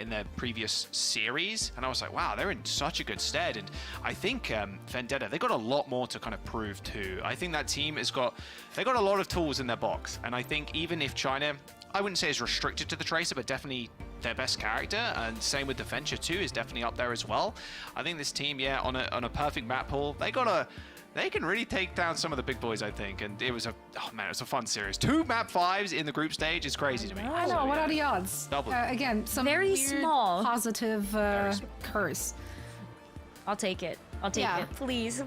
in their previous series. And I was like, wow, they're in such a good stead. And I think Vendetta, they got a lot more to kind of prove too. I think that team they got a lot of tools in their box. And I think even if China, I wouldn't say is restricted to the Tracer, but definitely their best character, and same with the Venture 2 is definitely up there as well. I think this team, on a perfect map pool, they can really take down some of the big boys, I think. And it was a fun series. 2 map 5s in the group stage is crazy to me. I know. What are the odds? Double. Again, some very weird small positive curse. I'll take it. Please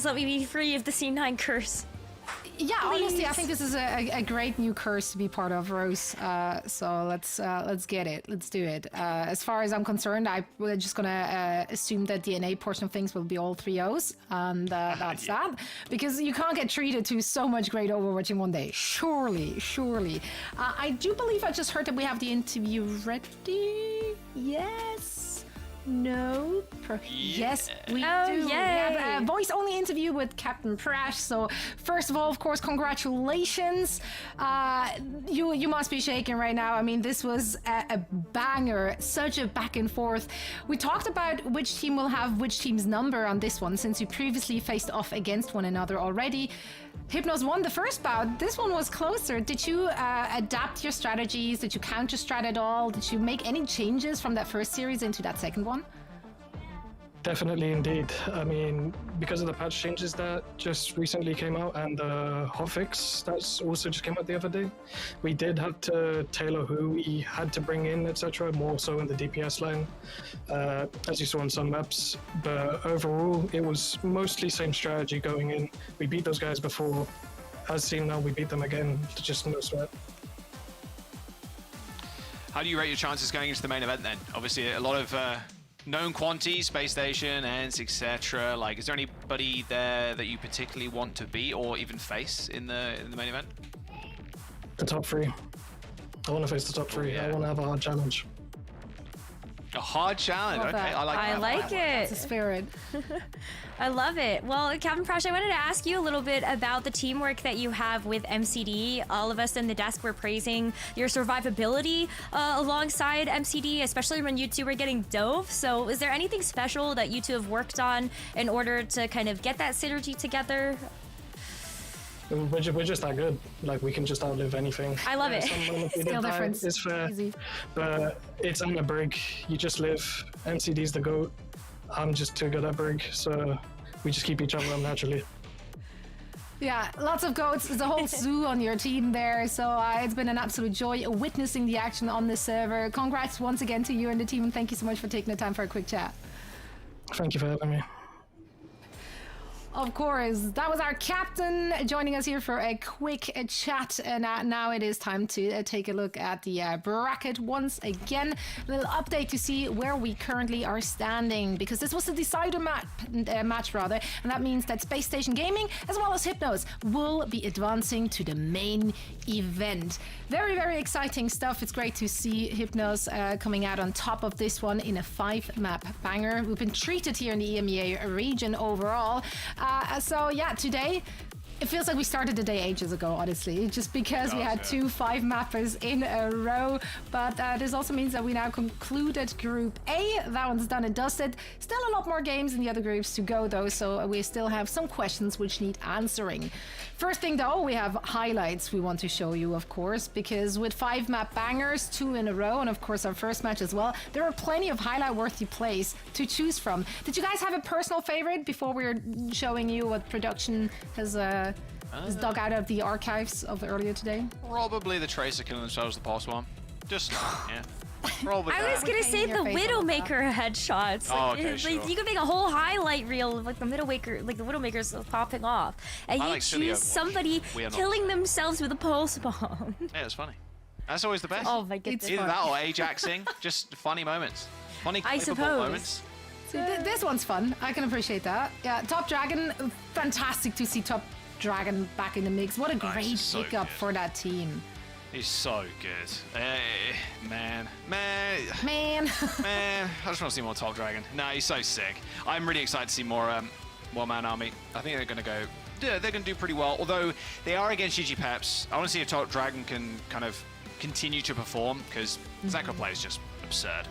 let me be free of the C9 curse. Yeah, honestly, I think this is a great new curse to be part of, Rose. So let's get it. Let's do it. As far as I'm concerned, we're just gonna assume that the NA portion of things will be all 3-0s, and that's that. Because you can't get treated to so much great Overwatch in one day. Surely. I do believe I just heard that we have the interview ready. Yes. No. Yes, we do. Yay. We have a voice-only interview with Captain Prash. So, first of all, of course, congratulations. You must be shaking right now. I mean, this was a banger, such a back and forth. We talked about which team will have which team's number on this one, since you previously faced off against one another already. Hypnos won the first bout. This one was closer. Did you adapt your strategies? Did you counter-strat at all? Did you make any changes from that first series into that second one? Definitely, indeed. I mean, because of the patch changes that just recently came out and the hotfix that's also just came out the other day, we did have to tailor who we had to bring in, etc., more so in the DPS line, as you saw on some maps. But overall, it was mostly same strategy going in. We beat those guys before. As seen now, we beat them again, just no sweat. How do you rate your chances going into the main event then? Obviously, a lot of known quantities, Space Station, ENCE, etc. Like, is there anybody there that you particularly want to beat or even face in the main event? The top 3. I want to face the top 3. I want to have a hard challenge. A hard challenge. Okay, I like that. I like it. That's the spirit. I love it. Well, Captain Prash, I wanted to ask you a little bit about the teamwork that you have with MCD. All of us in the desk were praising your survivability alongside MCD, especially when you two were getting dove. So is there anything special that you two have worked on in order to kind of get that synergy together? We're just that good. Like, we can just outlive anything. I love it. Skill difference. It's fair. Easy. But it's on a brig. You just live. MCD's the GOAT. I'm just too good at brig, so we just keep each other up naturally. Yeah, lots of goats. There's a whole zoo on your team there. So it's been an absolute joy witnessing the action on the server. Congrats once again to you and the team, and thank you so much for taking the time for a quick chat. Thank you for having me. Of course, that was our captain joining us here for a quick chat, and now it is time to take a look at the bracket once again. A little update to see where we currently are standing, because this was the decider match rather, and that means that Space Station Gaming as well as Hypnos will be advancing to the main event. Very, very exciting stuff. It's great to see Hypnos coming out on top of this one in a 5-map banger. We've been treated here in the EMEA region overall. So yeah, today it feels like we started the day ages ago, honestly, just because we had 2 5-mappers in a row. But this also means that we now concluded Group A. That one's done and dusted. Still a lot more games in the other groups to go, though, so we still have some questions which need answering. First thing, though, we have highlights we want to show you, of course, because with 5-map bangers, 2 in a row, and of course our first match as well, there are plenty of highlight-worthy plays to choose from. Did you guys have a personal favorite before we're showing you what production has dug out of the archives of earlier today? Probably the Tracer killing themselves the past one. Just, yeah. Probably I was gonna say the Widowmaker headshots. Oh, okay, sure. You could make a whole highlight reel of like the Widowmakers popping off, and you choose somebody killing themselves with a pulse bomb. Yeah, it's funny. That's always the best. Oh my goodness. Either that or Ajaxing. Just funny moments. Funny, I suppose. moments. See, this one's fun. I can appreciate that. Yeah, Top Dragon, fantastic to see Top Dragon back in the mix. What a great pickup for that team. He's so good. Man. Man. I just want to see more Top Dragon. Nah, he's so sick. I'm really excited to see more one-man army. I think they're going to go... Yeah, they're going to do pretty well. Although they are against GG Peps. I want to see if Top Dragon can kind of continue to perform, because Zakko play is just absurd.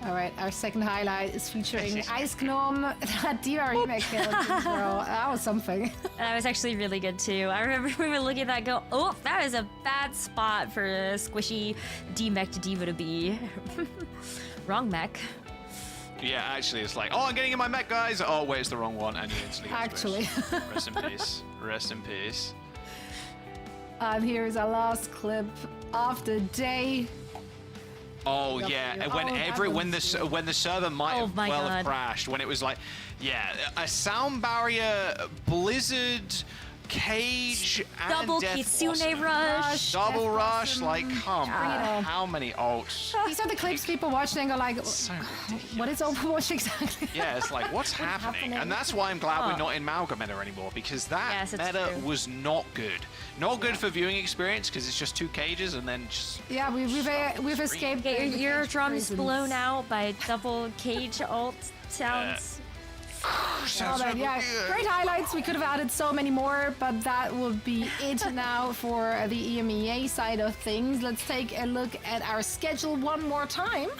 All right, our second highlight is featuring Ice Gnome. That D.R. remake kill, bro. That was something. That was actually really good too. I remember we were looking at that and go, oh, that is a bad spot for a squishy D-mech to Diva to be. Wrong mech. Yeah, actually, it's like, oh, I'm getting in my mech, guys. Oh, wait, it's the wrong one. And you instantly actually. Rest in peace. Rest in peace. And here's our last clip of the day. Oh yeah, and when the server might have have crashed, when it was like, yeah, a sound barrier, Blizzard, Cage, and double Death Kitsune Rush, double Rush, like come on, how many ults? These are the clips people watch and go like, so what is Overwatch exactly? Yeah, it's like, what's happening? And that's why I'm glad we're not in Malga meta anymore, because that meta was not good. Not good for viewing experience, because it's just 2 cages and then just... Yeah, we've escaped. Get your eardrums blown out by double cage ult sounds. Yeah, great highlights. We could have added so many more, but that will be it now for the EMEA side of things. Let's take a look at our schedule one more time.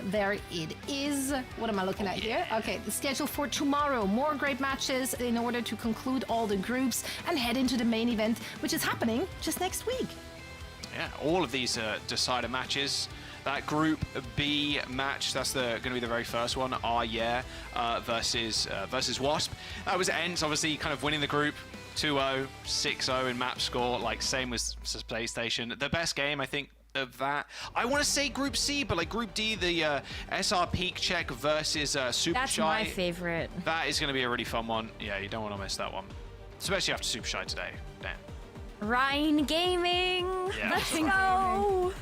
There it is. What am I looking at here? Okay, the schedule for tomorrow. More great matches in order to conclude all the groups and head into the main event, which is happening just next week. Yeah, all of these decider matches. That Group B match, that's going to be the very first one, versus Wasp. That was ENCE, obviously, kind of winning the group 2-0, 6-0 in map score, like same with Space Station. The best game, I think, of that. I want to say Group C, but like Group D, the SR Peak Check versus Super That's Shy. my favorite. That is going to be a really fun one. Yeah, you don't want to miss that one. Especially after Super Shy today. Damn. Rhine Gaming. Yeah. Let's go.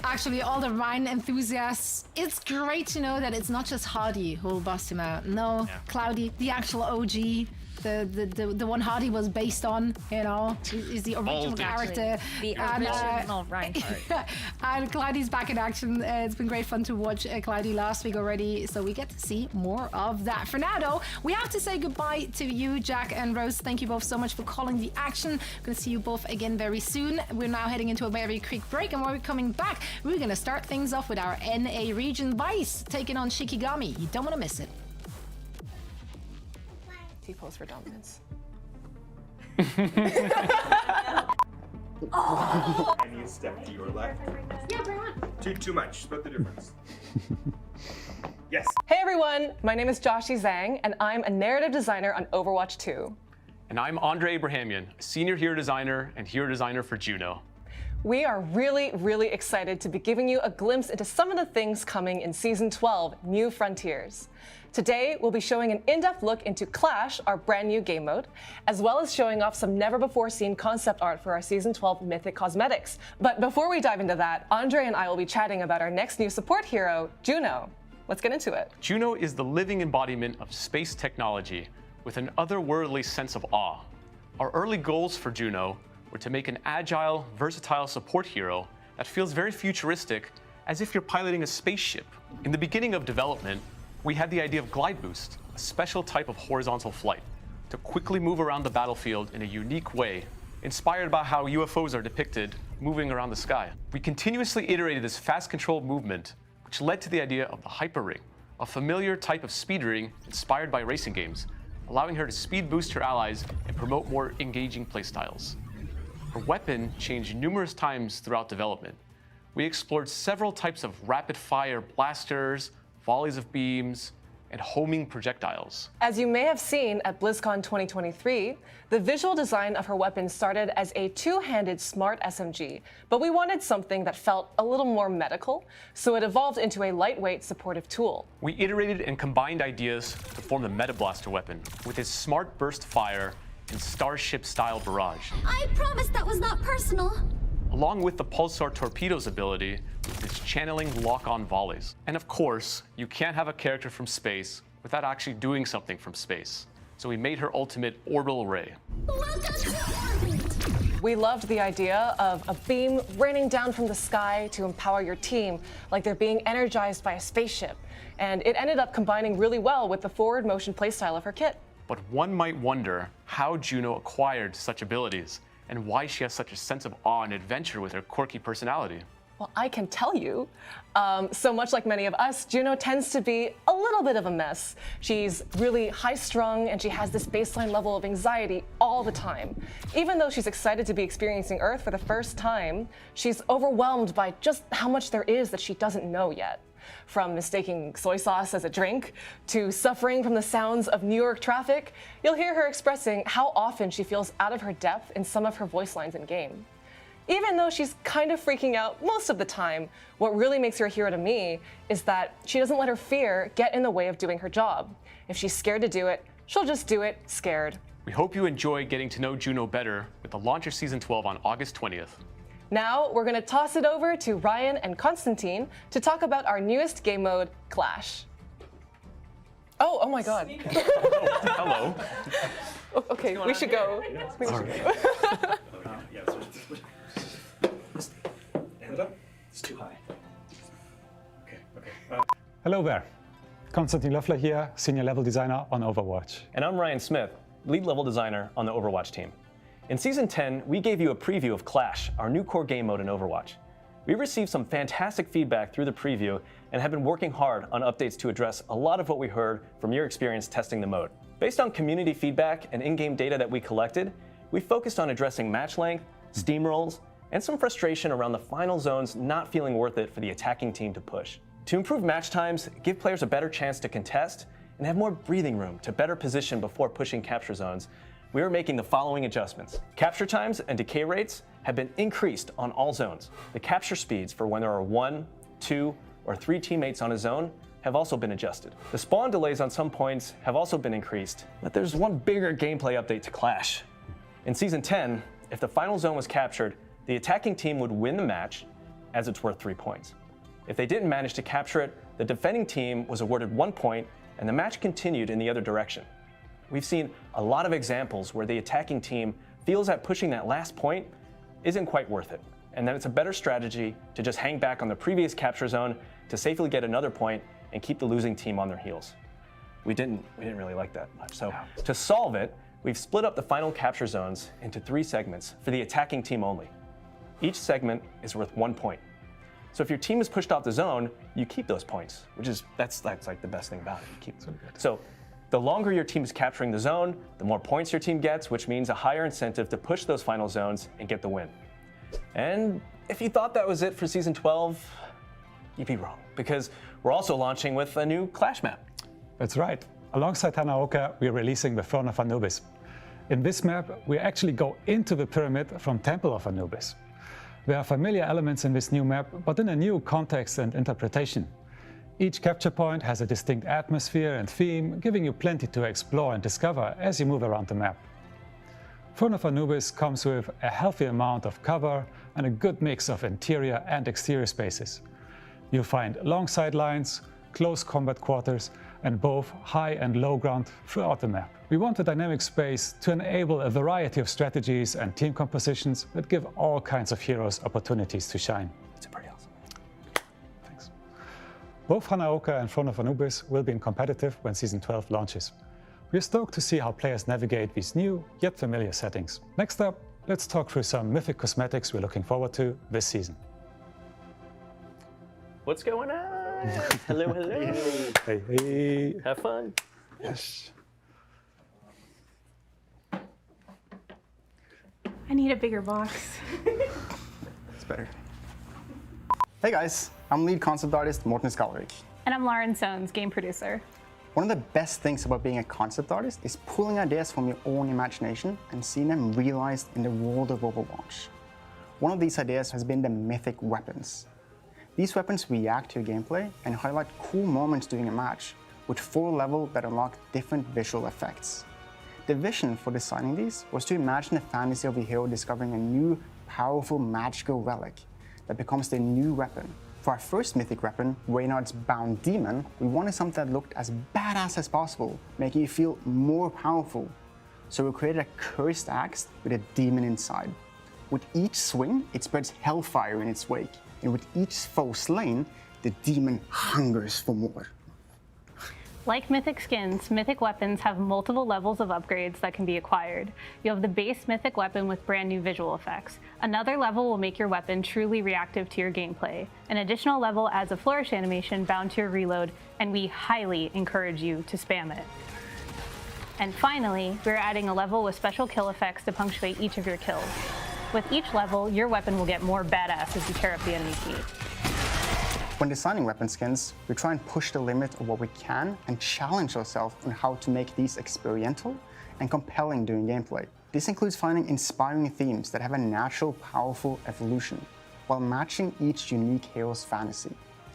Actually, all the Rhine enthusiasts, it's great to know that it's not just Hardy who will bust him out. No, Cloudy, the actual OG, the one Hardy was based on, you know, is the original character. The original Reinhardt. And Cloudy's back in action. It's been great fun to watch Cloudy last week already, so we get to see more of that. For now, though, we have to say goodbye to you, Jack and Rose. Thank you both so much for calling the action. I'm going to see you both again very soon. We're now heading into a very quick break, and when we're coming back, we're going to start things off with our NA region. Vice taking on Shikigami. You don't want to miss it. T-pose for dominance. And you step to your left. Yeah, bring on. Too much. Split the difference. Yes. Hey everyone, my name is Joshi Zhang, and I'm a narrative designer on Overwatch 2. And I'm Andre Abrahamian, senior hero designer and hero designer for Juno. We are really, really excited to be giving you a glimpse into some of the things coming in Season 12, New Frontiers. Today, we'll be showing an in-depth look into Clash, our brand new game mode, as well as showing off some never-before-seen concept art for our Season 12 Mythic Cosmetics. But before we dive into that, Andre and I will be chatting about our next new support hero, Juno. Let's get into it. Juno is the living embodiment of space technology with an otherworldly sense of awe. Our early goals for Juno were to make an agile, versatile support hero that feels very futuristic, as if you're piloting a spaceship. In the beginning of development, we had the idea of Glide Boost, a special type of horizontal flight, to quickly move around the battlefield in a unique way, inspired by how UFOs are depicted moving around the sky. We continuously iterated this fast-controlled movement, which led to the idea of the Hyper Ring, a familiar type of speed ring inspired by racing games, allowing her to speed boost her allies and promote more engaging playstyles. Her weapon changed numerous times throughout development. We explored several types of rapid-fire blasters, volleys of beams, and homing projectiles. As you may have seen at BlizzCon 2023, the visual design of her weapon started as a two-handed smart SMG, but we wanted something that felt a little more medical, so it evolved into a lightweight supportive tool. We iterated and combined ideas to form the Meta Blaster weapon with its smart burst fire and Starship-style barrage. I promise that was not personal. Along with the Pulsar Torpedo's ability with its channeling lock-on volleys. And of course, you can't have a character from space without actually doing something from space. So we made her ultimate Orbital Ray. We loved the idea of a beam raining down from the sky to empower your team, like they're being energized by a spaceship. And it ended up combining really well with the forward motion playstyle of her kit. But one might wonder how Juno acquired such abilities, and why she has such a sense of awe and adventure with her quirky personality. Well, I can tell you. So much like many of us, Juno tends to be a little bit of a mess. She's really high-strung, and she has this baseline level of anxiety all the time. Even though she's excited to be experiencing Earth for the first time, she's overwhelmed by just how much there is that she doesn't know yet. From mistaking soy sauce as a drink, to suffering from the sounds of New York traffic, you'll hear her expressing how often she feels out of her depth in some of her voice lines in game. Even though she's kind of freaking out most of the time, what really makes her a hero to me is that she doesn't let her fear get in the way of doing her job. If she's scared to do it, she'll just do it scared. We hope you enjoy getting to know Juno better with the launch of Season 12 on August 20th. Now, we're going to toss it over to Ryan and Constantine to talk about our newest game mode, Clash. Oh my God. Hello. Okay, we should go. We should go. Stand it up. It's too high. Okay. Hello there. Constantine Löffler here, Senior Level Designer on Overwatch. And I'm Ryan Smith, Lead Level Designer on the Overwatch team. In Season 10, we gave you a preview of Clash, our new core game mode in Overwatch. We received some fantastic feedback through the preview and have been working hard on updates to address a lot of what we heard from your experience testing the mode. Based on community feedback and in-game data that we collected, we focused on addressing match length, steamrolls, and some frustration around the final zones not feeling worth it for the attacking team to push. To improve match times, give players a better chance to contest, and have more breathing room to better position before pushing capture zones, we are making the following adjustments. Capture times and decay rates have been increased on all zones. The capture speeds for when there are 1, 2, or 3 teammates on a zone have also been adjusted. The spawn delays on some points have also been increased, but there's one bigger gameplay update to Clash. In Season 10, if the final zone was captured, the attacking team would win the match, as it's worth 3 points. If they didn't manage to capture it, the defending team was awarded 1 point, and the match continued in the other direction. We've seen a lot of examples where the attacking team feels that pushing that last point isn't quite worth it, and that it's a better strategy to just hang back on the previous capture zone to safely get another point and keep the losing team on their heels. We didn't really like that much. So to solve it, we've split up the final capture zones into 3 segments for the attacking team only. Each segment is worth 1 point. So if your team is pushed off the zone, you keep those points, that's like the best thing about it. You keep them. So the longer your team is capturing the zone, the more points your team gets, which means a higher incentive to push those final zones and get the win. And if you thought that was it for Season 12, you'd be wrong, because we're also launching with a new Clash map. That's right. Alongside Hanaoka, we're releasing the Throne of Anubis. In this map, we actually go into the pyramid from Temple of Anubis. There are familiar elements in this new map, but in a new context and interpretation. Each capture point has a distinct atmosphere and theme, giving you plenty to explore and discover as you move around the map. Throne of Anubis comes with a healthy amount of cover and a good mix of interior and exterior spaces. You'll find long sidelines, close combat quarters, and both high and low ground throughout the map. We want a dynamic space to enable a variety of strategies and team compositions that give all kinds of heroes opportunities to shine. It's pretty awesome. Thanks. Both Hanaoka and Throne of Anubis will be in competitive when Season 12 launches. We're stoked to see how players navigate these new, yet familiar settings. Next up, let's talk through some mythic cosmetics we're looking forward to this season. What's going on? Hello, hello. Hey, hey. Have fun. Yes. I need a bigger box. It's better. Hey guys, I'm lead concept artist Morten Skalvik. And I'm Lauren Sones, game producer. One of the best things about being a concept artist is pulling ideas from your own imagination and seeing them realized in the world of Overwatch. One of these ideas has been the mythic weapons. These weapons react to your gameplay and highlight cool moments during a match, with 4 levels that unlock different visual effects. The vision for designing these was to imagine the fantasy of a hero discovering a new, powerful magical relic that becomes their new weapon. For our first mythic weapon, Reynard's Bound Demon, we wanted something that looked as badass as possible, making you feel more powerful. So we created a cursed axe with a demon inside. With each swing, it spreads hellfire in its wake, and with each foe slain, the demon hungers for more. Like mythic skins, mythic weapons have multiple levels of upgrades that can be acquired. You have the base mythic weapon with brand new visual effects. Another level will make your weapon truly reactive to your gameplay. An additional level adds a flourish animation bound to your reload, and we highly encourage you to spam it. And finally, we're adding a level with special kill effects to punctuate each of your kills. With each level, your weapon will get more badass as you tear up the enemy team. When designing weapon skins, we try and push the limit of what we can and challenge ourselves on how to make these experiential and compelling during gameplay. This includes finding inspiring themes that have a natural, powerful evolution, while matching each unique hero's fantasy.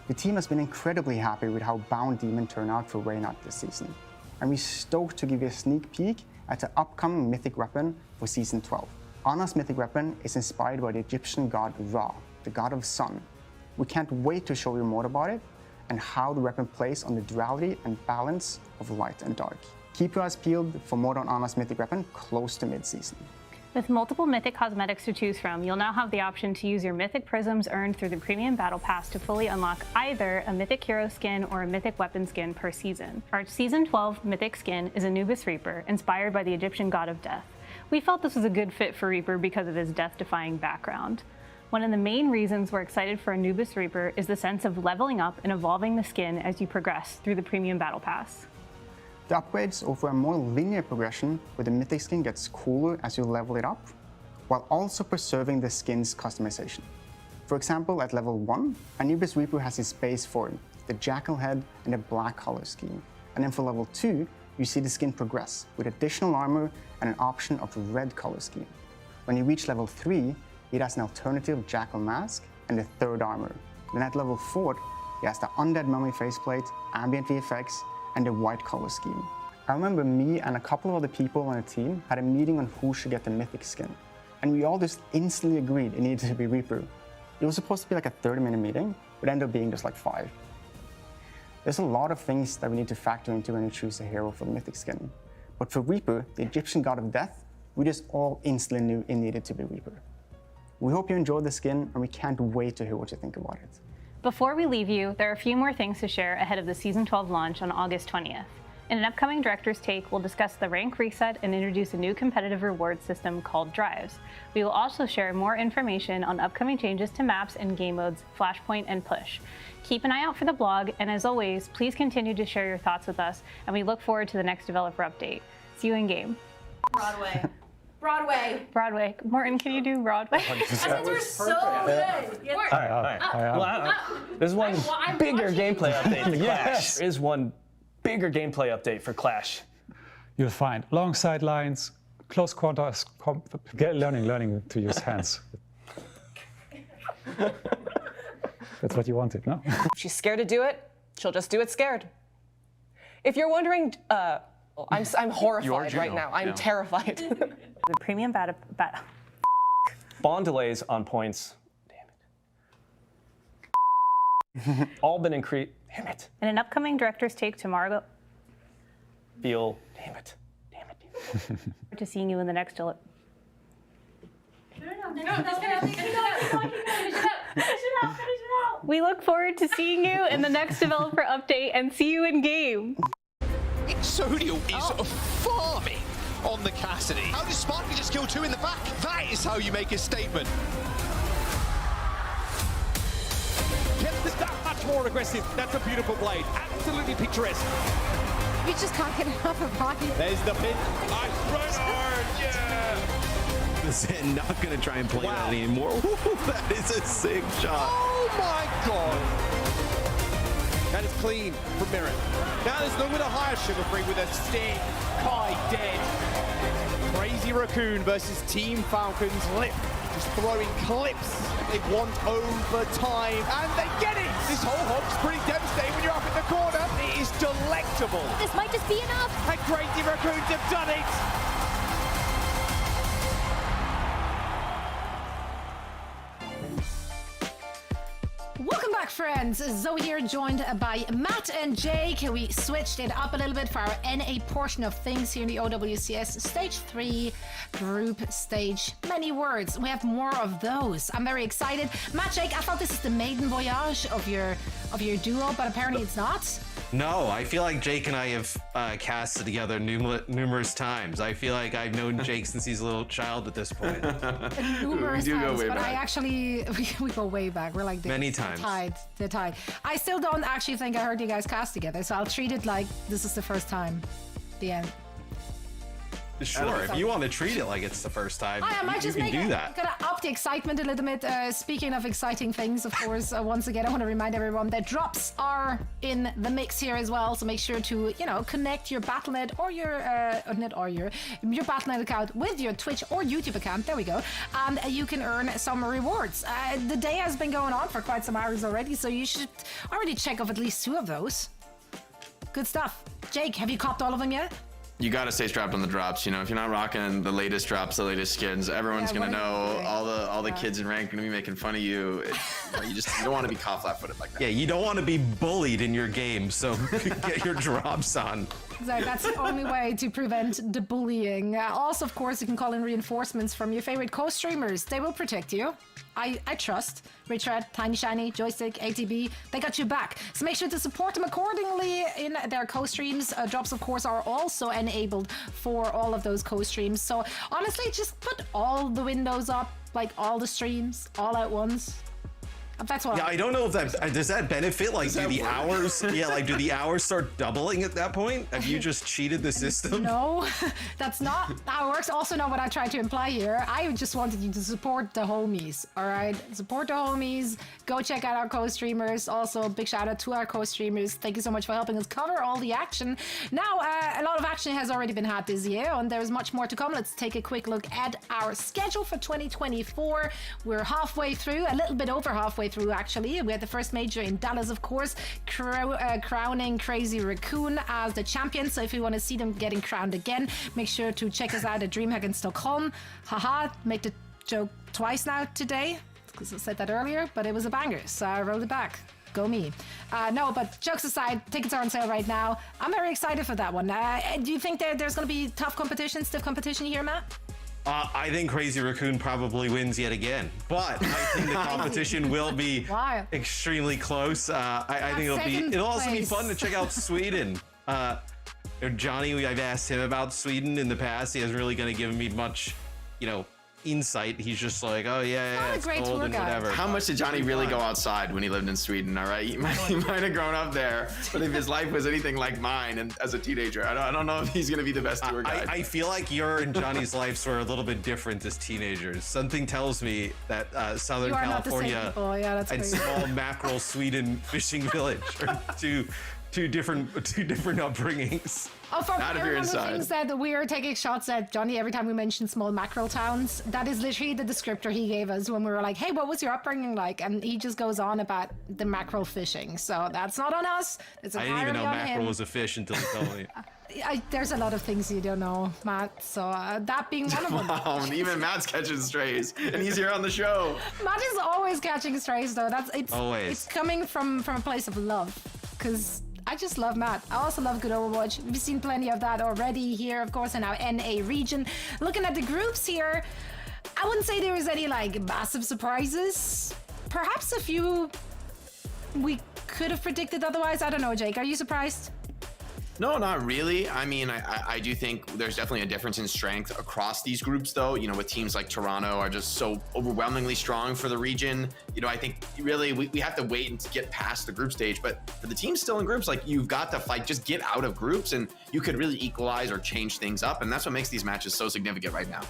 The team has been incredibly happy with how Bound Demon turned out for Reynard this season, and we're stoked to give you a sneak peek at the upcoming mythic weapon for Season 12. Ana's mythic weapon is inspired by the Egyptian god Ra, the god of sun. We can't wait to show you more about it and how the weapon plays on the duality and balance of light and dark. Keep your eyes peeled for more on Ana's mythic weapon close to mid-season. With multiple mythic cosmetics to choose from, you'll now have the option to use your mythic prisms earned through the premium battle pass to fully unlock either a mythic hero skin or a mythic weapon skin per season. Our Season 12 mythic skin is Anubis Reaper, inspired by the Egyptian god of death. We felt this was a good fit for Reaper because of his death-defying background. One of the main reasons we're excited for Anubis Reaper is the sense of leveling up and evolving the skin as you progress through the premium battle pass. The upgrades offer a more linear progression where the mythic skin gets cooler as you level it up, while also preserving the skin's customization. For example, at level 1, Anubis Reaper has his base form, the jackal head and a black color scheme. And then for level 2, you see the skin progress with additional armor and an option of a red color scheme. When you reach level 3, it has an alternative jackal mask and a third armor. Then at level 4, it has the undead mummy faceplate, ambient VFX, and a white color scheme. I remember me and a couple of other people on the team had a meeting on who should get the mythic skin, and we all just instantly agreed it needed to be Reaper. It was supposed to be like a 30-minute meeting, but ended up being just like 5. There's a lot of things that we need to factor into when you choose a hero for the mythic skin, but for Reaper, the Egyptian god of death, we just all instantly knew it needed to be Reaper. We hope you enjoyed the skin, and we can't wait to hear what you think about it. Before we leave you, there are a few more things to share ahead of the Season 12 launch on August 20th. In an upcoming Director's Take, we'll discuss the rank reset and introduce a new competitive reward system called Drives. We will also share more information on upcoming changes to maps and game modes, Flashpoint and Push. Keep an eye out for the blog, and as always, please continue to share your thoughts with us, and we look forward to the next developer update. See you in game. Broadway. Broadway. Broadway. Martin, can you do Broadway? That was so good. There's one bigger gameplay update for Clash. There is one bigger gameplay update for Clash. You'll find long sidelines, close quarters, learning to use hands. That's what you wanted, no? If she's scared to do it, she'll just do it scared. If you're wondering, I'm horrified right now. I'm terrified. The premium Spawn delays on points. Damn it. All been increased. Damn it. In an upcoming Director's Take tomorrow. Feel. Damn it. To seeing you in the next No, that's gonna finish it up. We look forward to seeing you in the next developer update and see you in game. Exodial is farming on the Cassidy. How does Sparky just kill 2 in the back? That is how you make a statement. Kept this that much more aggressive. That's a beautiful blade. Absolutely picturesque. We just can't get enough of hockey. There's the mid. Nice run hard, yeah. Zen not going to try and play that anymore. That is a sick shot. Oh my god. That is clean from Mirren. Now there's no with a higher Sugar Free with a sting. Kai dead. Crazy Raccoon versus Team Falcon's Lip. Just throwing clips. They want overtime, and they get it! This whole hog's pretty devastating when you're up in the corner. It is delectable. This might just be enough. And Crazy Raccoons have done it! Welcome back, friends. Zoe here, joined by Matt and Jake. We switched it up a little bit for our NA portion of things here in the OWCS Stage 3 group stage. Many words. We have more of those. I'm very excited. Matt, Jake, I thought this is the maiden voyage of your duo, but apparently it's not. No, I feel like Jake and I have casted together numerous times. I feel like I've known Jake since he's a little child at this point. Numerous we do times, go way but back. I actually, we go way back. We're like this. Many times. They're tied. I still don't actually think I heard you guys cast together, so I'll treat it like this is the first time. The end. Sure, if you want to treat it like it's the first time, I might you just can do that. Gonna up the excitement a little bit. Speaking of exciting things, of course, once again, I want to remind everyone that drops are in the mix here as well. So make sure to, connect your Battle.net or your your Battle.net account with your Twitch or YouTube account. There we go. And you can earn some rewards. The day has been going on for quite some hours already, so you should already check off at least 2 of those. Good stuff. Jake, have you copped all of them yet? You gotta stay strapped on the drops. If you're not rocking the latest drops, the latest skins, everyone's gonna know. All the kids in rank are gonna be making fun of you. You don't want to be caught flat-footed like that. Yeah, you don't want to be bullied in your game, so get your drops on. Exactly. That's the only way to prevent the bullying. Also, of course, you can call in reinforcements from your favorite co-streamers. They will protect you. I trust. Richard, Tiny Shiny, Joystick, ATB, they got you back. So make sure to support them accordingly in their co-streams. Drops, of course, are also enabled for all of those co-streams. So honestly, just put all the windows up, like all the streams, all at once. That's what. Yeah, I don't know if that does that benefit. Like, do the hours? Yeah, like do the hours start doubling at that point? Have you just cheated the system? No, that's not how it works. Also, not what I tried to imply here. I just wanted you to support the homies. All right, support the homies. Go check out our co-streamers. Also, big shout out to our co-streamers. Thank you so much for helping us cover all the action. Now, a lot of action has already been had this year, and there's much more to come. Let's take a quick look at our schedule for 2024. We're halfway through, a little bit over halfway through actually. We had the first major in Dallas, of course, crowning Crazy Raccoon as the champion. So if you want to see them getting crowned again, make sure to check us out at DreamHack in Stockholm. Haha, make the joke twice now today, because I said that earlier, but it was a banger, so I rolled it back. Go me. No, but jokes aside, tickets are on sale right now. I'm very excited for that one. Do you think there's going to be stiff competition here, Matt? I think Crazy Raccoon probably wins yet again, but I think the competition will be extremely close. I think it'll also be fun to check out Sweden. Johnny, I've asked him about Sweden in the past. He hasn't really going to give me much, insight. He's just like, oh yeah, it's cold and whatever. How much did Johnny really go outside when he lived in Sweden? All right, he might have grown up there, but if his life was anything like mine and as a teenager, I don't know if he's gonna be the best tour guide. I feel like your and Johnny's lives were a little bit different as teenagers. Something tells me that Southern California and small mackerel Sweden fishing village are two different upbringings. Oh, for Not if you're inside. Things that we are taking shots at Johnny every time we mention small mackerel towns. That is literally the descriptor he gave us when we were like, hey, what was your upbringing like? And he just goes on about the mackerel fishing. So that's not on us. It's I didn't even know mackerel was a fish until he told me. There's a lot of things you don't know, Matt. So that being one of them. Wow, even Matt's catching strays, and he's here on the show. Matt is always catching strays, though. Always. It's coming from a place of love, because I just love Matt. I also love good Overwatch. We've seen plenty of that already here, of course, in our NA region. Looking at the groups here, I wouldn't say there was any massive surprises. Perhaps a few we could have predicted otherwise. I don't know, Jake. Are you surprised? No, not really. I mean, I do think there's definitely a difference in strength across these groups, though. With teams like Toronto are just so overwhelmingly strong for the region. I think really we have to wait and get past the group stage. But for the teams still in groups, you've got to fight, just get out of groups, and you could really equalize or change things up. And that's what makes these matches so significant right now.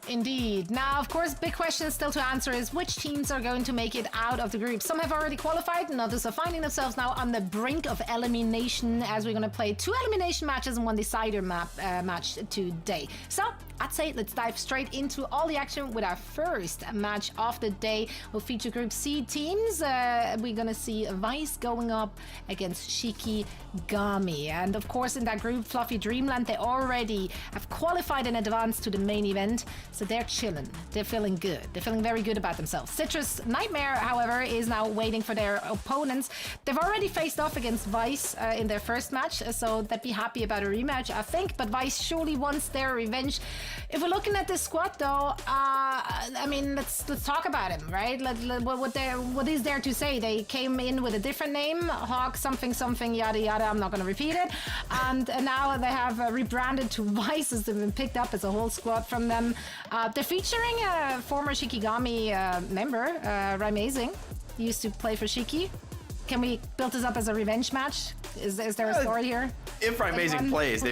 Indeed. Now, of course, big question still to answer is which teams are going to make it out of the group. Some have already qualified, and others are finding themselves now on the brink of elimination, as we're going to play 2 elimination matches and 1 decider match today. So I'd say let's dive straight into all the action with our first match of the day. We'll feature Group C teams. We're going to see Vice going up against Shikigami. And of course, in that group, Fluffy Dreamland, they already have qualified in advance to the main event. So they're chilling. They're feeling good. They're feeling very good about themselves. Citrus Nightmare, however, is now waiting for their opponents. They've already faced off against Vice in their first match, so they'd be happy about a rematch, I think. But Vice surely wants their revenge. If we're looking at this squad, though, I mean, let's talk about him, right? What is there to say? They came in with a different name, Hawk something something yada yada. I'm not going to repeat it. And now they have rebranded to Vice, as they've been picked up as a whole squad from them. They're featuring a former Shikigami member, Raimazing. He used to play for Shiki. can we build this up as a revenge match? Is there a story here? If Amazing Anyone, plays, please?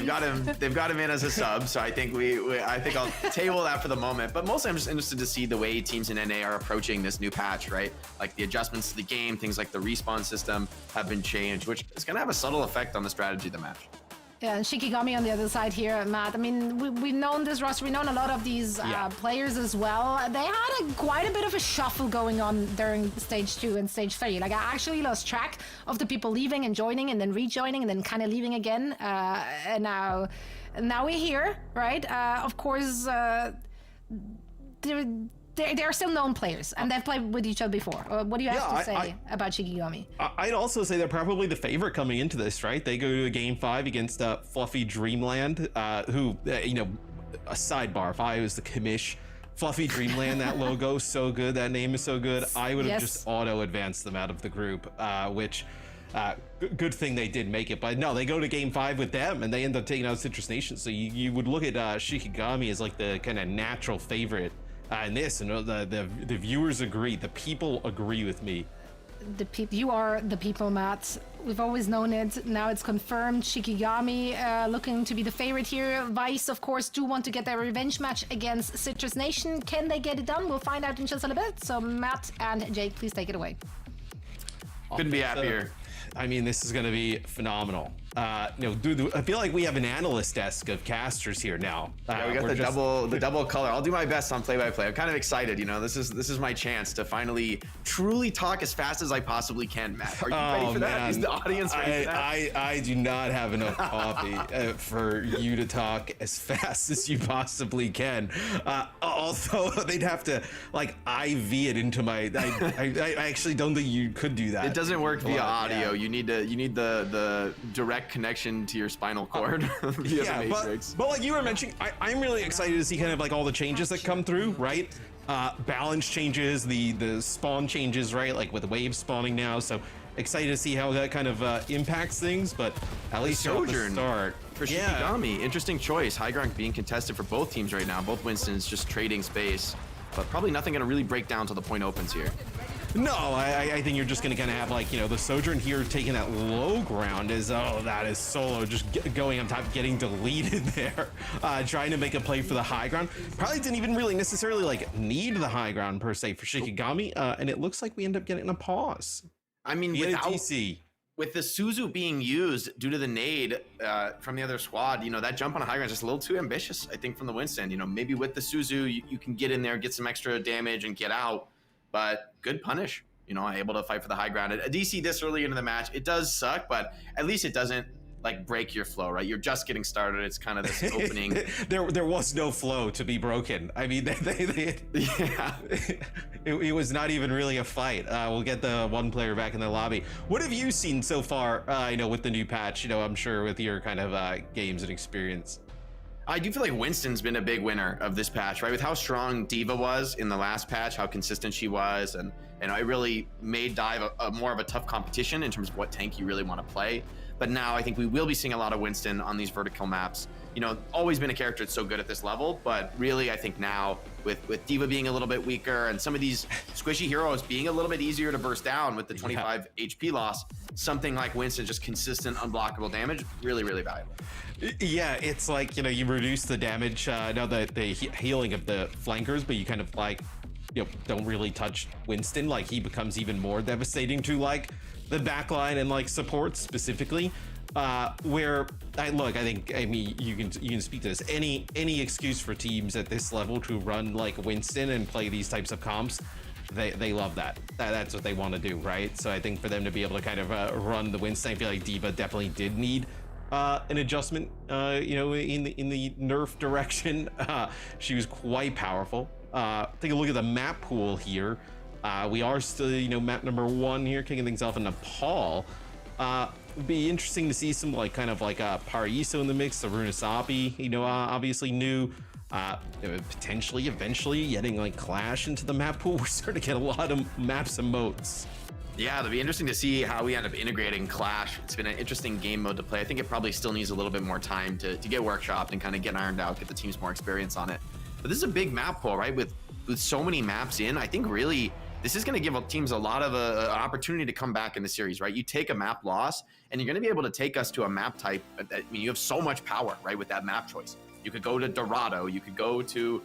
they've got him in as a sub, so I think I think I'll table that for the moment. But mostly I'm just interested to see the way teams in NA are approaching this new patch, right? Like the adjustments to the game, things like the respawn system have been changed, which is going to have a subtle effect on the strategy of the match. Yeah, and Shikigami on the other side here, Matt. I mean, we've known this roster. We've known a lot of these players as well. They had quite a bit of a shuffle going on during stage 2 and stage 3. Like, I actually lost track of the people leaving and joining and then rejoining and then kind of leaving again. And now we're here, right? Of course, they're still known players, and they've played with each other before. What do you have to say about Shikigami? I'd also say they're probably the favorite coming into this, right? They go to a game 5 against Fluffy Dreamland, who, a sidebar, if I was the commish, Fluffy Dreamland, that logo, so good, that name is so good, I would have just auto-advanced them out of the group, which... good thing they did make it, but no, they go to game 5 with them and they end up taking out Citrus Nation. So you would look at Shikigami as like the kind of natural favorite in this, and the viewers agree, the people agree with me. You are the people, Matt. We've always known it. Now it's confirmed. Shikigami looking to be the favorite here. Vice, of course, do want to get their revenge match against Citrus Nation. Can they get it done? We'll find out in just a little bit. So Matt and Jake, please take it away. Couldn't be happier. I mean, this is going to be phenomenal. I feel like we have an analyst desk of casters here now. Yeah, we got the double color. I'll do my best on play-by-play. I'm kind of excited. This is my chance to finally truly talk as fast as I possibly can. Matt, are you ready for that? Is the audience ready for that? I do not have enough coffee for you to talk as fast as you possibly can. Also, they'd have to IV it into my. I actually don't think you could do that. It doesn't work via audio. You need the direct connection to your spinal cord. Yeah, but like you were mentioning, I'm really excited to see kind of like all the changes that come through, right? Balance changes, the spawn changes, right? Like with waves spawning now, so excited to see how that kind of impacts things. But at least you're at the start. For Shikigami, interesting choice. High ground being contested for both teams right now. Both Winstons just trading space, but probably nothing going to really break down till the point opens here. No, I think you're just going to kind of have the Sojourn here taking that low ground as, that is Solo just going on top, getting deleted there, trying to make a play for the high ground. Probably didn't even really necessarily need the high ground per se for Shikigami, and it looks like we end up getting a pause. I mean, with the Suzu being used due to the nade from the other squad, that jump on a high ground is just a little too ambitious, I think, from the Winston. Maybe with the Suzu, you can get in there, get some extra damage and get out. But good punish, able to fight for the high ground. A DC this early into the match, it does suck, but at least it doesn't break your flow, right? You're just getting started. It's kind of this opening. There was no flow to be broken. I mean, it was not even really a fight. We'll get the one player back in the lobby. What have you seen so far, with the new patch? I'm sure with your kind of games and experience. I do feel like Winston's been a big winner of this patch, right? With how strong D.Va was in the last patch, how consistent she was, and it really made Dive a more of a tough competition in terms of what tank you really want to play. But now I think we will be seeing a lot of Winston on these vertical maps. Always been a character that's so good at this level, but really I think now with D.Va being a little bit weaker and some of these squishy heroes being a little bit easier to burst down with the 25 HP loss, something like Winston, just consistent unblockable damage, really, really valuable. Yeah, it's like, you reduce the damage, the healing of the flankers, but you kind of don't really touch Winston. He becomes even more devastating to the backline and support specifically. I think you can speak to this. Any excuse for teams at this level to run Winston and play these types of comps, they love that. That's what they want to do, right? So I think for them to be able to kind of run the Winston, I feel like D.Va definitely did need an adjustment, in the nerf direction. She was quite powerful. Take a look at the map pool here. We are still, map number 1 here, kicking things off in Nepal. It'd be interesting to see some Paraiso in the mix, the Runasapi, obviously new. Potentially, eventually, getting Clash into the map pool. We're starting to get a lot of maps and modes. Yeah, it'll be interesting to see how we end up integrating Clash. It's been an interesting game mode to play. I think it probably still needs a little bit more time to get workshopped and kind of get ironed out, get the teams more experience on it. But this is a big map pool, right? With so many maps in, I think really this is going to give teams a lot of an opportunity to come back in the series, right? You take a map loss, and you're going to be able to take us to a map type. I mean, you have so much power, right, with that map choice. You could go to Dorado, you could go to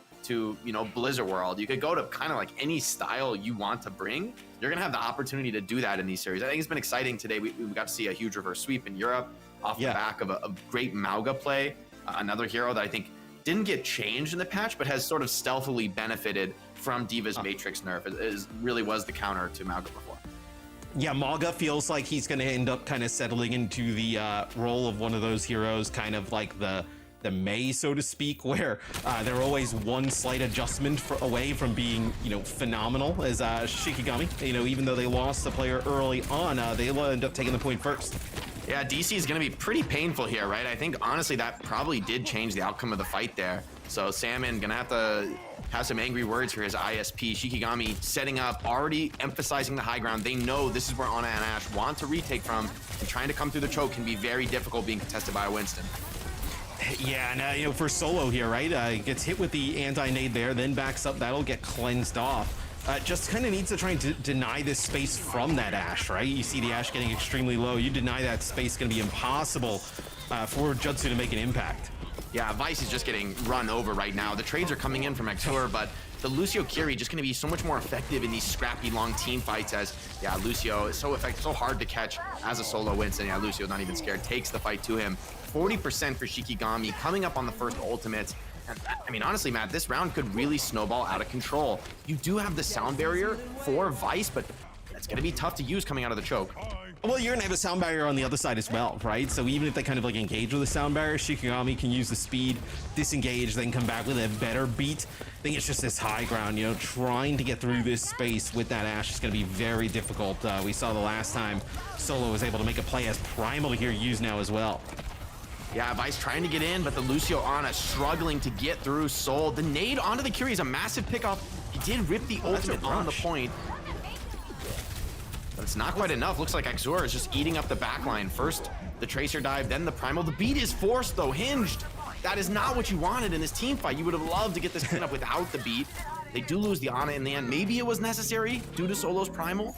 Blizzard World, you could go to kind of like any style you want to bring. You're going to have the opportunity to do that in these series. I think it's been exciting today. We got to see a huge reverse sweep in Europe off the back of a great Mauga play. Another hero that I think didn't get changed in the patch, but has sort of stealthily benefited from D.Va's Matrix nerf. It really was the counter to Mauga before. Yeah, Mauga feels like he's going to end up kind of settling into the role of one of those heroes, kind of like the Mei, so to speak, where they're always one slight adjustment away from being, phenomenal as Shikigami. Even though they lost the player early on, they'll end up taking the point first. Yeah, DC is going to be pretty painful here, right? I think, honestly, that probably did change the outcome of the fight there. So Salmon going to have some angry words for his ISP. Shikigami setting up, already emphasizing the high ground. They know this is where Ana and Ash want to retake from, and trying to come through the choke can be very difficult being contested by a Winston. Yeah, and for Solo here, right? Gets hit with the anti-nade there, then backs up. That'll get cleansed off. Just kind of needs to try and deny this space from that Ashe, right? You see the Ashe getting extremely low. You deny that space, going to be impossible for Jutsu to make an impact. Yeah, Vice is just getting run over right now. The trades are coming in from Exor, but the Lucio Kiri just going to be so much more effective in these scrappy long team fights as, Lucio is so effective, so hard to catch as a solo Winston. Yeah, Lucio not even scared, takes the fight to him. 40% for Shikigami coming up on the first ultimate. And, I mean, honestly, Matt, this round could really snowball out of control. You do have the sound barrier for Vice, but it's going to be tough to use coming out of the choke. Well, you're going to have a sound barrier on the other side as well, right? So even if they kind of like engage with the sound barrier, Shikigami can use the speed, disengage, then come back with a better beat. I think it's just this high ground, trying to get through this space with that Ashe is going to be very difficult. We saw the last time Solo was able to make a play as Primal here used now as well. Yeah, Vice trying to get in, but the Lucio Ana struggling to get through Soul. The nade onto the Kiri is a massive pickoff. He did rip the ultimate on the point. But it's not quite enough. Looks like Exor is just eating up the backline. First, the Tracer dive, then the Primal. The beat is forced, though. Hinged. That is not what you wanted in this team fight. You would have loved to get this cleanup without the beat. They do lose the Ana in the end. Maybe it was necessary due to Solo's Primal,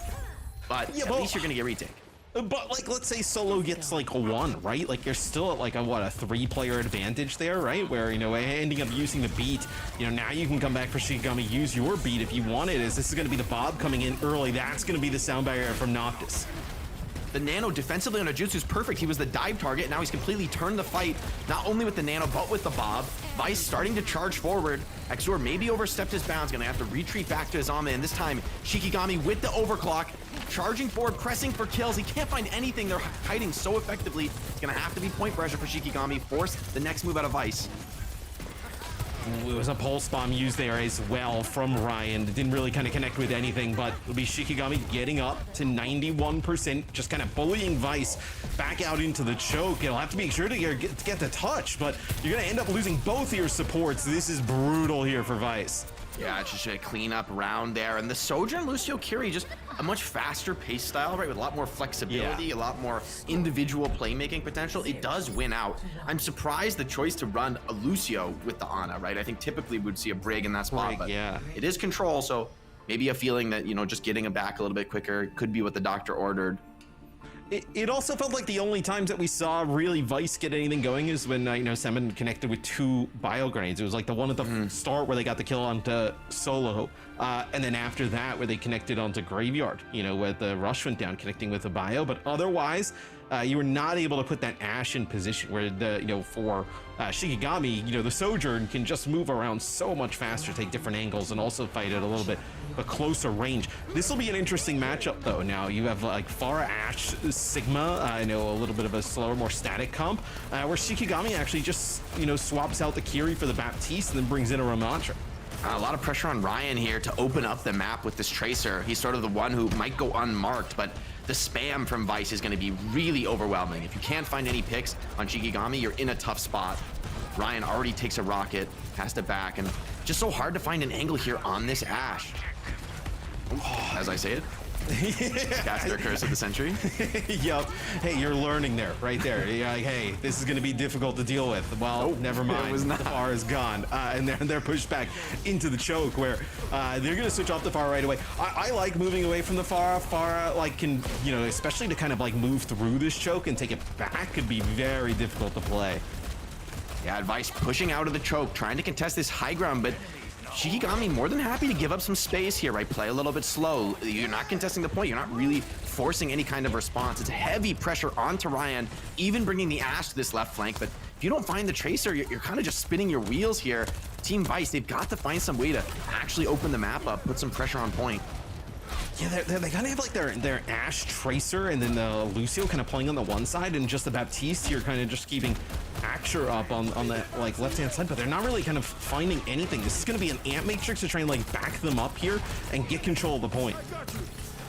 but at least you're going to get retake. But let's say Solo gets like a 1, right? Like you're still at like a 3-player advantage there, right? Where, ending up using the beat, now you can come back for Shikigami, use your beat if you want it, as this is going to be the Bob coming in early. That's going to be the sound barrier from Noctis. The Nano defensively on Jutsu is perfect. He was the dive target. Now he's completely turned the fight, not only with the Nano, but with the Bob. Vice starting to charge forward. Exor maybe overstepped his bounds, gonna have to retreat back to his Ame, and this time Shikigami with the overclock, charging forward, pressing for kills. He can't find anything. They're hiding so effectively. It's gonna have to be point pressure for Shikigami. Force the next move out of Vice. It was a pulse bomb used there as well from Ryan. It didn't really kind of connect with anything, but it'll be Shikigami getting up to 91%, just kind of bullying Vice back out into the choke. It'll have to make sure to get the touch, but you're going to end up losing both of your supports. This is brutal here for Vice. Yeah, it's just a cleanup round there. And the Sojourn Lucio Kiri, just a much faster pace style, right? With a lot more flexibility, a lot more individual playmaking potential. It does win out. I'm surprised the choice to run a Lucio with the Ana, right? I think typically we'd see a Brig in that spot, but it is control. So maybe a feeling that, just getting him back a little bit quicker could be what the doctor ordered. It also felt like the only times that we saw really Vice get anything going is when, Salmon connected with 2 bio grenades. It was like the one at the start where they got the kill onto Solo, and then after that where they connected onto Graveyard, where the rush went down connecting with a bio. But otherwise, you were not able to put that Ashe in position where for Shikigami, the Sojourn can just move around so much faster, take different angles, and also fight at a little bit of a closer range. This will be an interesting matchup, though. Now you have like Pharah, Ashe, Sigma, a little bit of a slower, more static comp, where Shikigami actually just, swaps out the Kiri for the Baptiste and then brings in a Ramantra. A lot of pressure on Ryan here to open up the map with this Tracer. He's sort of the one who might go unmarked, but the spam from Vice is going to be really overwhelming. If you can't find any picks on Shikigami, you're in a tough spot. Ryan already takes a rocket, has it back, and just so hard to find an angle here on this Ashe. As I say it. Cast their Curse of the Century. Yup. Hey, you're learning there, right there. You're like, hey, this is going to be difficult to deal with. Well, never mind. it was not. The Pharah is gone, and they're pushed back into the choke, where they're going to switch off the Pharah right away. I like moving away from the Pharah. Pharah, like, can, you know, especially to kind of like move through this choke and take it back, could be very difficult to play. Yeah, Vice pushing out of the choke, trying to contest this high ground, but Shikigami more than happy to give up some space here, right? Play a little bit slow. You're not contesting the point. You're not really forcing any kind of response. It's heavy pressure onto Ryan, even bringing the Ashe to this left flank. But if you don't find the Tracer, you're kind of just spinning your wheels here. Team Vice, they've got to find some way to actually open the map up, put some pressure on point. Yeah, they kind of have like their Ashe Tracer and then Lucio kind of playing on the one side, and just the Baptiste here kind of just keeping Axure up on the like left-hand side, but they're not really kind of finding anything. This is going to be an Ant Matrix to try and like back them up here and get control of the point.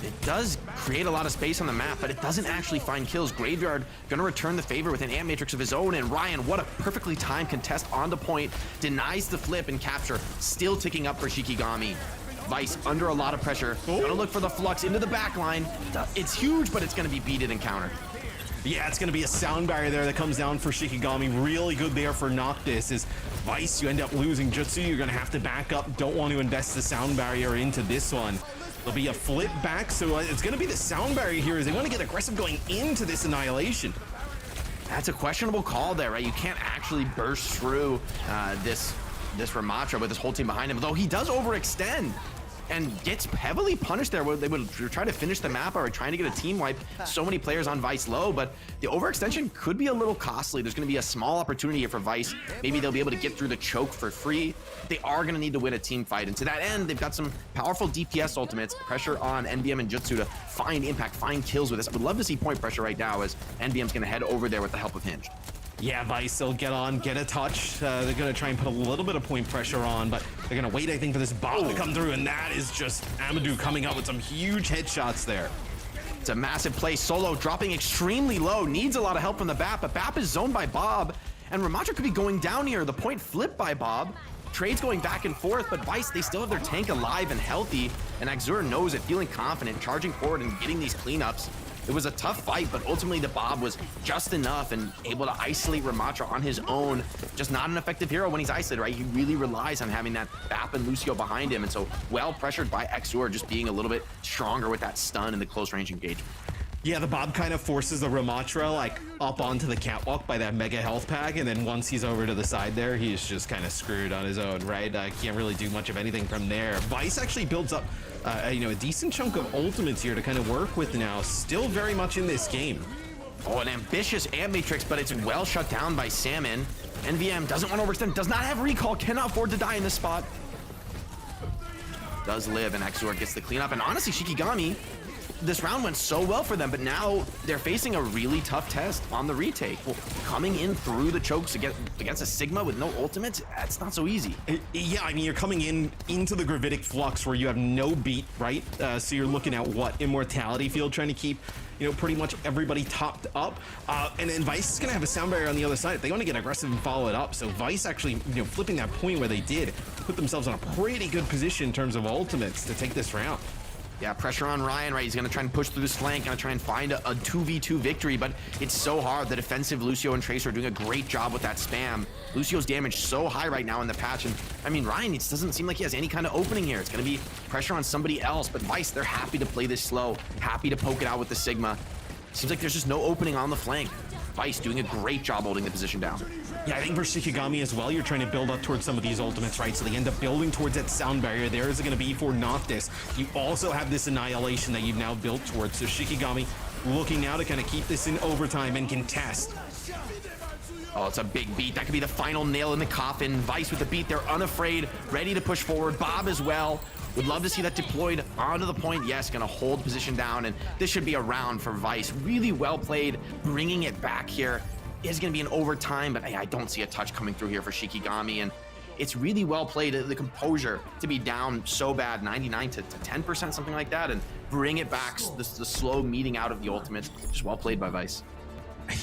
It does create a lot of space on the map, but it doesn't actually find kills. Graveyard gonna return the favor with an Ant Matrix of his own, and Ryan, what a perfectly timed contest on the point, denies the flip and capture, still ticking up for Shikigami. Vice under a lot of pressure, gonna look for the flux into the back line. It's huge, but it's gonna be beaten and countered. Yeah, it's going to be a sound barrier there that comes down for Shikigami. Really good there for Noctis. Is Vice, you end up losing Jutsu. You're going to have to back up. Don't want to invest the sound barrier into this one. There'll be a flip back, so it's going to be the sound barrier here as they want to get aggressive going into this Annihilation. That's a questionable call there, right? You can't actually burst through this Ramatra with this whole team behind him, though he does overextend and gets heavily punished there. They would try to finish the map or trying to get a team wipe. So many players on Vice low, but the overextension could be a little costly. There's going to be a small opportunity here for Vice. Maybe they'll be able to get through the choke for free. They are going to need to win a team fight, and to that end, they've got some powerful DPS ultimates. Pressure on NBM and Jutsu to find impact, find kills with this. I would love to see point pressure right now as NBM's going to head over there with the help of Hinge. Yeah, Vice, they'll get on, get a touch. They're going to try and put a little bit of point pressure on, but they're going to wait, I think, for this bomb to come through, and that is just Amadou coming out with some huge headshots there. It's a massive play. Solo dropping extremely low, needs a lot of help from the BAP, but BAP is zoned by Bob, and Ramatra could be going down here. The point flipped by Bob. Trades going back and forth, but Vice, they still have their tank alive and healthy, and Axur knows it, feeling confident, charging forward and getting these cleanups. It was a tough fight, but ultimately the Bob was just enough and able to isolate Ramatra on his own. Just not an effective hero when he's isolated, right? He really relies on having that BAP and Lucio behind him, and so well pressured by Axur, just being a little bit stronger with that stun and the close range engagement. Yeah, the Bob kind of forces the Ramatra like up onto the catwalk by that mega health pack, and then once he's over to the side there, he's just kind of screwed on his own, right? Can't really do much of anything from there. Vice actually builds up you know, a decent chunk of ultimates here to kind of work with now. Still very much in this game. Oh, an ambitious Ant Matrix, but it's well shut down by Salmon. NVM doesn't want to overextend, does not have recall, cannot afford to die in this spot. Does live, and Axur gets the cleanup, and honestly, Shikigami, this round went so well for them, but now they're facing a really tough test on the retake. Well, coming in through the chokes against a Sigma with no ultimates, that's not so easy. Yeah, I mean, you're coming into the Gravitic Flux where you have no beat, right? So you're looking at what? Immortality Field, trying to keep, you know, pretty much everybody topped up. And then Vice is going to have a sound barrier on the other side if they want to get aggressive and follow it up. So Vice actually, you know, flipping that point where they did, put themselves in a pretty good position in terms of ultimates to take this round. Yeah, pressure on Ryan, right? He's going to try and push through this flank, going to try and find a 2v2 victory, but it's so hard. The defensive Lucio and Tracer are doing a great job with that spam. Lucio's damage so high right now in the patch, and I mean, Ryan, it doesn't seem like he has any kind of opening here. It's going to be pressure on somebody else, but Vice, they're happy to play this slow, happy to poke it out with the Sigma. Seems like there's just no opening on the flank. Vice doing a great job holding the position down. Yeah, I think for Shikigami as well, you're trying to build up towards some of these ultimates, right? So they end up building towards that sound barrier. There is going to be for Noctis. You also have this Annihilation that you've now built towards. So Shikigami looking now to kind of keep this in overtime and contest. Oh, it's a big beat. That could be the final nail in the coffin. Vice with the beat. They're unafraid, ready to push forward. Bob as well. Would love to see that deployed onto the point. Yes, gonna hold position down, and this should be a round for Vice. Really well played, bringing it back here. Is gonna be an overtime, but I don't see a touch coming through here for Shikigami, and it's really well played. The composure to be down so bad, 99 to 10%, something like that, and bring it back. The slow meeting out of the ultimates, just well played by Vice.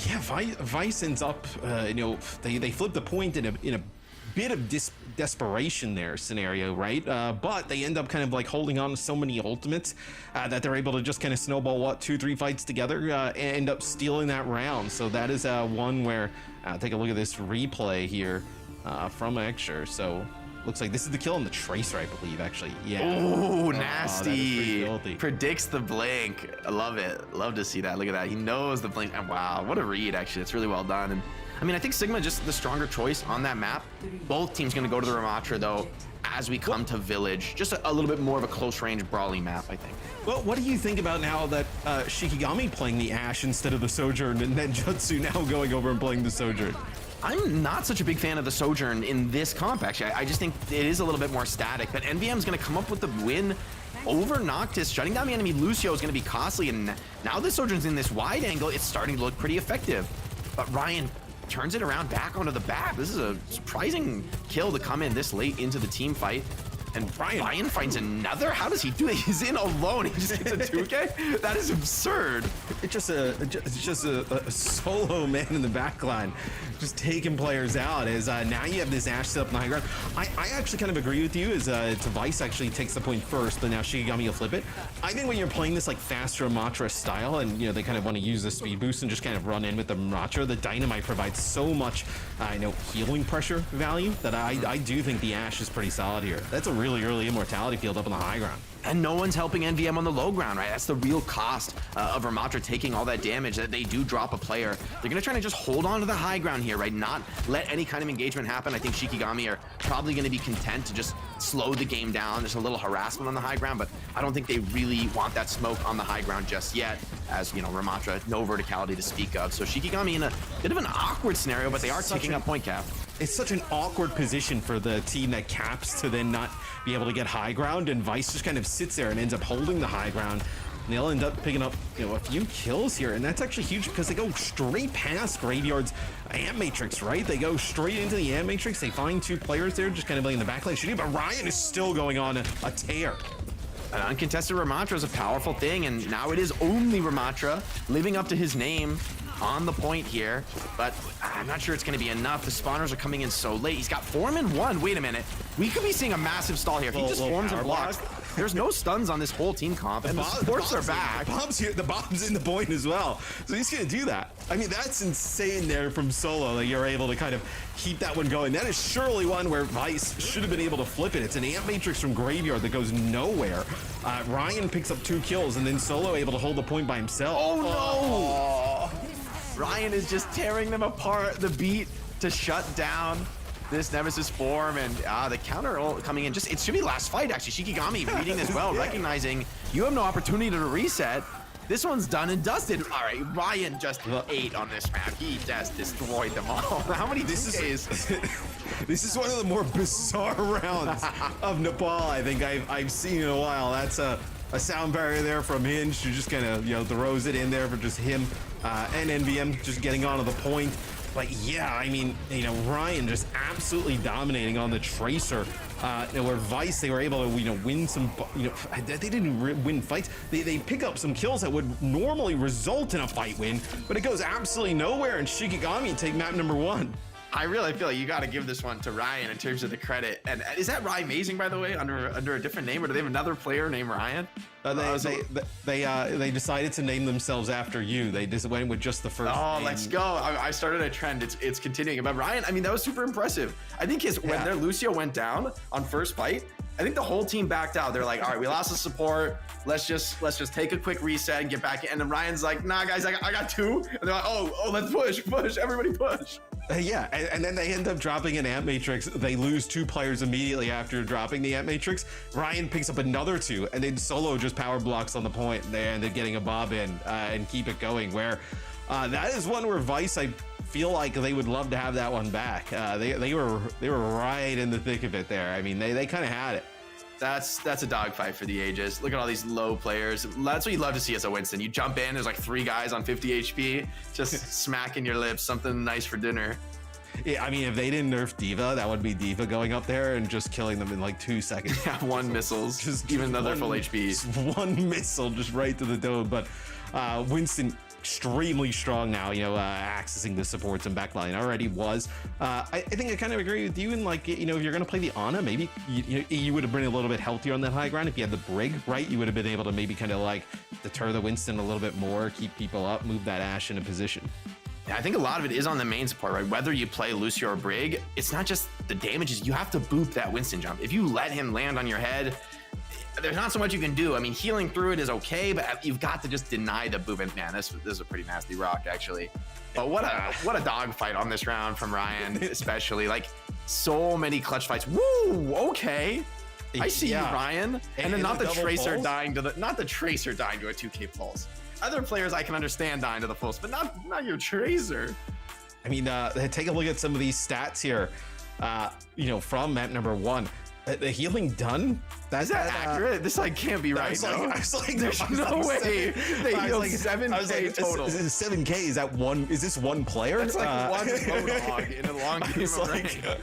Yeah, Vice ends up, you know, they flip the point in a bit of desperation there scenario, right? But they end up kind of like holding on to so many ultimates that they're able to just kind of snowball 2-3 fights together and end up stealing that round. So that is one where take a look at this replay here from Exer. So looks like this is the kill on the Tracer, I believe, actually. Yeah. Oh, nasty. Predicts the blink. I love it. Love to see that. Look at that. He knows the blink. And wow, what a read, actually. It's really well done. And I mean, I think Sigma just the stronger choice on that map. Both teams going to go to the Ramatra, though, as we come to Village. Just a little bit more of a close-range brawling map, I think. Well, what do you think about now that Shikigami playing the Ashe instead of the Sojourn, and then Jutsu now going over and playing the Sojourn? I'm not such a big fan of the Sojourn in this comp, actually. I just think it is a little bit more static, but NVM's going to come up with the win over Noctis. Shutting down the enemy Lucio is going to be costly, and now the Sojourn's in this wide angle. It's starting to look pretty effective, but Ryan turns it around back onto the back. This is a surprising kill to come in this late into the team fight. And Ryan finds another? How does he do it? He's in alone. He just gets a 2K? That is absurd. It's just a solo man in the back line, just taking players out. As now you have this Ashe set up in the high ground. I actually kind of agree with you as Vice actually takes the point first, but now Shikigami will flip it. I think when you're playing this like faster Ramatra style, and they kind of want to use the speed boost and just kind of run in with the Ramatra, the Dynamite provides so much healing pressure value that I do think the Ashe is pretty solid here. That's a really early immortality field up on the high ground. And no one's helping NVM on the low ground, right? That's the real cost of Ramatra taking all that damage, that they do drop a player. They're going to try to just hold on to the high ground here, right? Not let any kind of engagement happen. I think Shikigami are probably going to be content to just slow the game down. There's a little harassment on the high ground, but I don't think they really want that smoke on the high ground just yet, as, Ramatra, no verticality to speak of. So Shikigami in a bit of an awkward scenario, but they are taking up point cap. It's such an awkward position for the team that caps to then not be able to get high ground, and Vice just kind of sits there and ends up holding the high ground. And they'll end up picking up a few kills here, and that's actually huge because they go straight past Graveyard's Amp Matrix, right? They go straight into the Amp Matrix. They find two players there just kind of in the backline shooting, but Ryan is still going on a tear. An uncontested Ramatra is a powerful thing, and now it is only Ramatra living up to his name on the point here, but I'm not sure it's going to be enough. The spawners are coming in so late. He's got form in one. Wait a minute. We could be seeing a massive stall here. If he just forms and blocks, there's no stuns on this whole team comp, and the supports are back. The bomb's here. The bomb's in the point as well. So he's going to do that. I mean, that's insane there from Solo that you're able to kind of keep that one going. That is surely one where Vice should have been able to flip it. It's an Amp Matrix from Graveyard that goes nowhere. Ryan picks up 2 kills, and then Solo able to hold the point by himself. Oh, no! Ryan is just tearing them apart. The beat to shut down this Nemesis form, and the counter coming in. It should be last fight, actually. Shikigami reading this well, recognizing you have no opportunity to reset. This one's done and dusted. All right, Ryan just ate on this map. He just destroyed them all. How many This is one of the more bizarre rounds of Nepal I think I've seen in a while. That's a sound barrier there from Hinge, who just kind of throws it in there for just him and NVM just getting onto the point. But yeah, I mean, Ryan just absolutely dominating on the Tracer. Where Vice, they were able to win some, they didn't win fights. They pick up some kills that would normally result in a fight win, but it goes absolutely nowhere, and Shikigami take map number 1. I really feel like you got to give this one to Ryan in terms of the credit. And is that Ryan Mazing, by the way, under a different name, or do they have another player named Ryan? They decided to name themselves after you. They just went with just the first name. Let's go. I started a trend. It's continuing. But Ryan, I mean, that was super impressive. I think when their Lucio went down on first fight, I think the whole team backed out. They're like, all right, we lost the support. Let's just take a quick reset and get back in. And then Ryan's like, nah, guys, I got 2. And they're like, oh, let's push, everybody push. Yeah, and then they end up dropping an Amp Matrix. They lose 2 players immediately after dropping the Amp Matrix. Ryan picks up another 2, and then Solo just power blocks on the point, and they ended getting a bob in and keep it going. Where that is one where Vice, I feel like they would love to have that one back. They were right in the thick of it there. I mean, they kind of had it. That's a dogfight for the ages. Look at all these low players. That's what you love to see as a Winston. You jump in, there's like 3 guys on 50 HP, just smacking your lips, something nice for dinner. Yeah, I mean, if they didn't nerf D.Va, that would be D.Va going up there and just killing them in like 2 seconds. Yeah, 1 missiles, just even though they're full HP. Just 1 missile just right to the dome. But Winston extremely strong now, accessing the supports and backline. Already was. I think I kind of agree with you, and like, if you're going to play the Ana, maybe you would have been a little bit healthier on that high ground. If you had the Brig, right, you would have been able to maybe kind of like deter the Winston a little bit more, keep people up, move that Ashe into position. Yeah, I think a lot of it is on the main support, right? Whether you play Lucio or Brig, it's not just the damages. You have to boop that Winston jump. If you let him land on your head, there's not so much you can do. I mean, healing through it is okay, but you've got to just deny the boop. And man, this is a pretty nasty rock, actually. But what a dog fight on this round from Ryan, especially. Like, so many clutch fights. Woo, okay. I see you, Ryan. And then not the Tracer dying to a 2K pulse. Other players I can understand dying to the pulse, but not your Tracer. I mean, take a look at some of these stats here. From map number 1. The healing done? Is that accurate? This can't be right. I was like, there's no way. They healed 7K total. 7K, is that one? Is this one player? That's like one Roadhog in a long game of rain.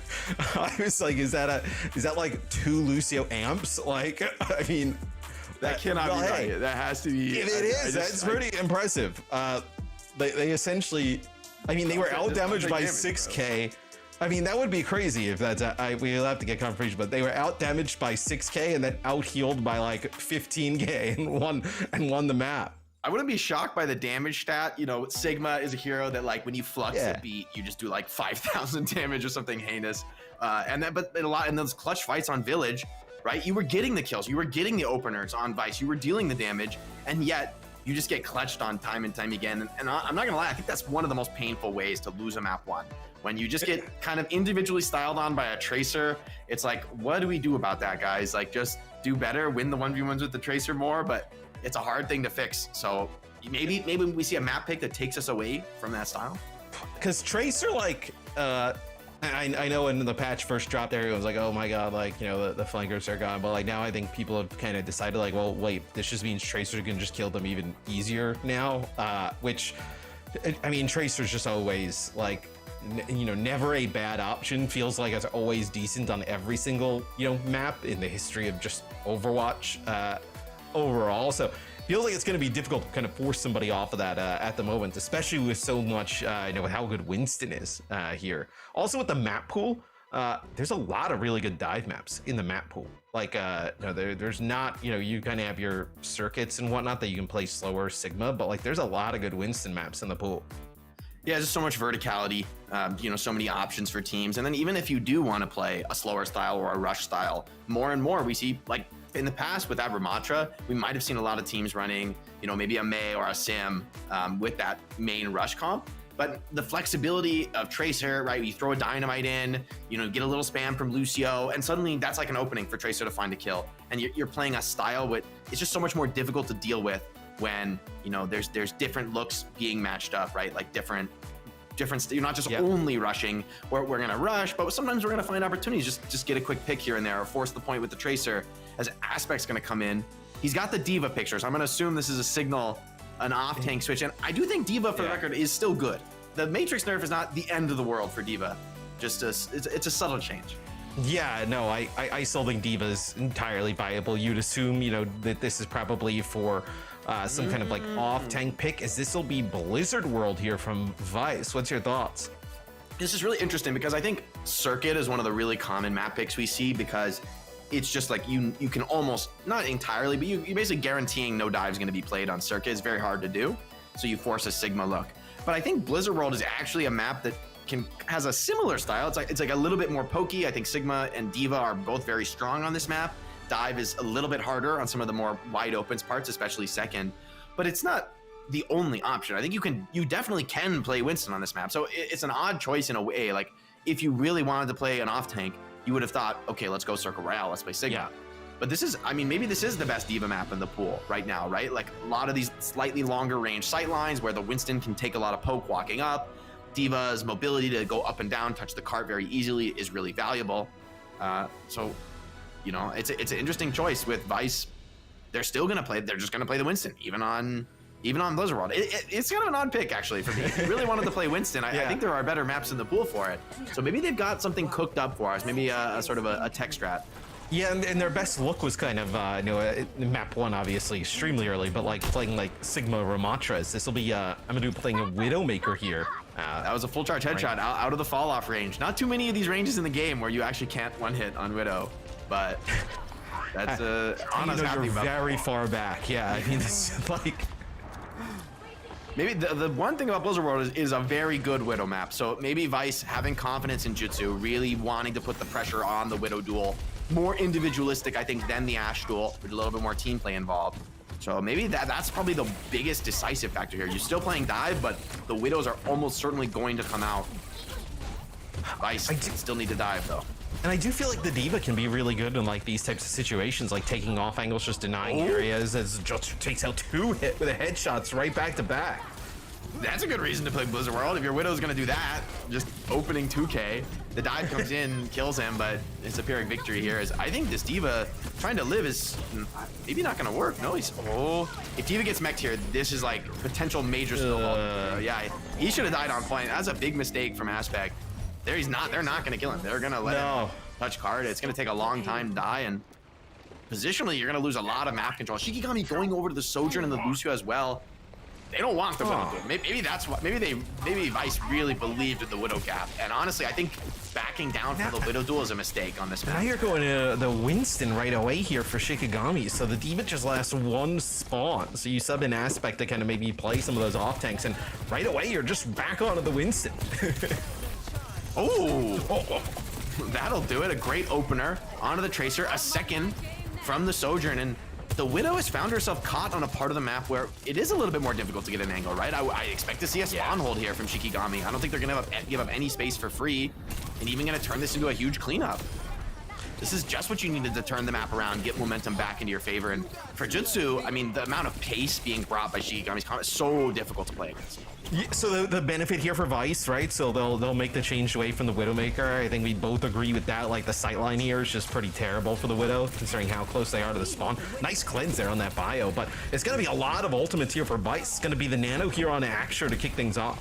I was like, is that like 2 Lucio amps? Like, I mean, that cannot be right. That has to be. If it is, that's pretty impressive. They essentially, I mean, they were out damaged by 6K. I mean, that would be crazy if that's we'll have to get confirmation, but they were out damaged by 6K and then out healed by like 15K and won the map. I wouldn't be shocked by the damage stat. Sigma is a hero that like when you flux a beat, you just do like 5,000 damage or something heinous. And those clutch fights on Village, right? You were getting the kills, you were getting the openers on Vice, you were dealing the damage, and yet you just get clutched on time and time again. And I'm not gonna lie, I think that's one of the most painful ways to lose a map 1. When you just get kind of individually styled on by a Tracer, it's like, what do we do about that, guys? Like, just do better, win the 1v1s with the Tracer more, but it's a hard thing to fix. So maybe we see a map pick that takes us away from that style. Because Tracer, like, I know when the patch first dropped there, it was like, oh my god, like, the flankers are gone. But like now I think people have kind of decided like, well, wait, this just means Tracer can just kill them even easier now. Which, I mean, Tracer's just always like, never a bad option. Feels like it's always decent on every single, map in the history of just Overwatch overall. So feels like it's going to be difficult to kind of force somebody off of that at the moment, especially with so much, with how good Winston is here. Also with the map pool, there's a lot of really good dive maps in the map pool. Like, there's not, you kind of have your circuits and whatnot that you can play slower Sigma, but like there's a lot of good Winston maps in the pool. Yeah, there's so much verticality, so many options for teams. And then even if you do want to play a slower style or a rush style, more and more we see, like in the past with that Ramatra, we might have seen a lot of teams running, maybe a May or a Sim with that main rush comp. But the flexibility of Tracer, right? You throw a Dynamite in, get a little spam from Lucio, and suddenly that's like an opening for Tracer to find a kill. And you're playing a style with, it's just so much more difficult to deal with when there's different looks being matched up, right? Like different you're not just only rushing, we're gonna rush, but sometimes we're gonna find opportunities, just get a quick pick here and there, or force the point with the Tracer as Aspect's gonna come in. He's got the Diva pictures. I'm gonna assume this is a signal, an off tank switch, and I do think Diva, for the record, is still good. The Matrix nerf is not the end of the world for Diva, it's a subtle change. Yeah, no, I still think Diva is entirely viable. You'd assume, that this is probably for some kind of like off-tank pick, as this will be Blizzard World here from Vice. What's your thoughts? This is really interesting because I think Circuit is one of the really common map picks we see, because it's just like you can almost, not entirely, but you're basically guaranteeing no dive is going to be played on Circuit. It's very hard to do, so you force a Sigma look. But I think Blizzard World is actually a map that has a similar style. It's like a little bit more pokey. I think Sigma and Diva are both very strong on this map. Dive is a little bit harder on some of the more wide open parts, especially second, but it's not the only option. I think you definitely can play Winston on this map. So it's an odd choice in a way. Like if you really wanted to play an off tank, you would have thought, okay, let's go Circle Royale, let's play Sigma. But this is, maybe this is the best Diva map in the pool right now, right? Like a lot of these slightly longer range sight lines where the Winston can take a lot of poke walking up. Diva's mobility to go up and down, touch the cart very easily is really valuable. So, it's an interesting choice with Vice. They're still gonna play. They're just gonna play the Winston, even on Blizzard World. It's kind of an odd pick actually for me. If you really wanted to play Winston, I think there are better maps in the pool for it. So maybe they've got something cooked up for us. Maybe a sort of a tech strat. Yeah, and their best look was kind of, you know, map 1 obviously extremely early, but like playing like Sigma Ramatres. This will be Amadou playing a Widowmaker here. That was a full charge headshot out of the fall off range. Not too many of these ranges in the game where you actually can't one hit on Widow, but that's Anna's you know, happy you're about very far back. Yeah, I mean, it's like. Maybe the one thing about Blizzard World is a very good Widow map. So maybe Vice having confidence in Jutsu, really wanting to put the pressure on the Widow duel. More individualistic, I think, than the Ashe duel, with a little bit more team play involved. So maybe that's probably the biggest decisive factor here. You're still playing dive, but the Widows are almost certainly going to come out. Vice still need to dive, though. And I do feel like the D.Va can be really good in like these types of situations, like taking off angles, just denying areas as Jutsu takes out 2 hit with the headshots right back to back. That's a good reason to play Blizzard World. If your Widow's gonna do that, just opening 2K, the dive comes in, kills him, but it's a Pyrrhic victory here. As I think this D.Va trying to live is maybe not gonna work. No, he's if D.Va gets mech'd here, this is like potential major snowball. Yeah, he should have died on point. That's a big mistake from Aspect. There he's not. They're not gonna kill him. They're gonna let him touch card. It's gonna take a long time to die, and positionally, you're gonna lose a lot of map control. Shikigami going over to the Sojourn and the Lucio as well. They don't want the Widow. Maybe that's what. Maybe Vice really believed in the Widow gap. And honestly, I think backing down from the Widow duel is a mistake on this map. Now you're going to the Winston right away here for Shikigami. So the D.Va just lasts 1 spawn. So you sub in Aspect to kind of maybe play some of those off tanks, and right away you're just back onto the Winston. That'll do it. A great opener onto the Tracer. A second from the Sojourn, and the Widow has found herself caught on a part of the map where it is a little bit more difficult to get an angle, right? I expect to see a spawn hold here from Shikigami. I don't think they're gonna give up any space for free, and even gonna turn this into a huge cleanup. This is just what you needed to turn the map around, get momentum back into your favor. And for Jutsu, I mean, the amount of pace being brought by Shikigami's comment is so difficult to play against. Yeah, so the benefit here for Vice, right? So they'll make the change away from the Widowmaker. I think we both agree with that. Like the sightline here is just pretty terrible for the Widow, considering how close they are to the spawn. Nice cleanse there on that bio, but it's gonna be a lot of ultimates here for Vice. It's gonna be the Nano here on Axure to kick things off.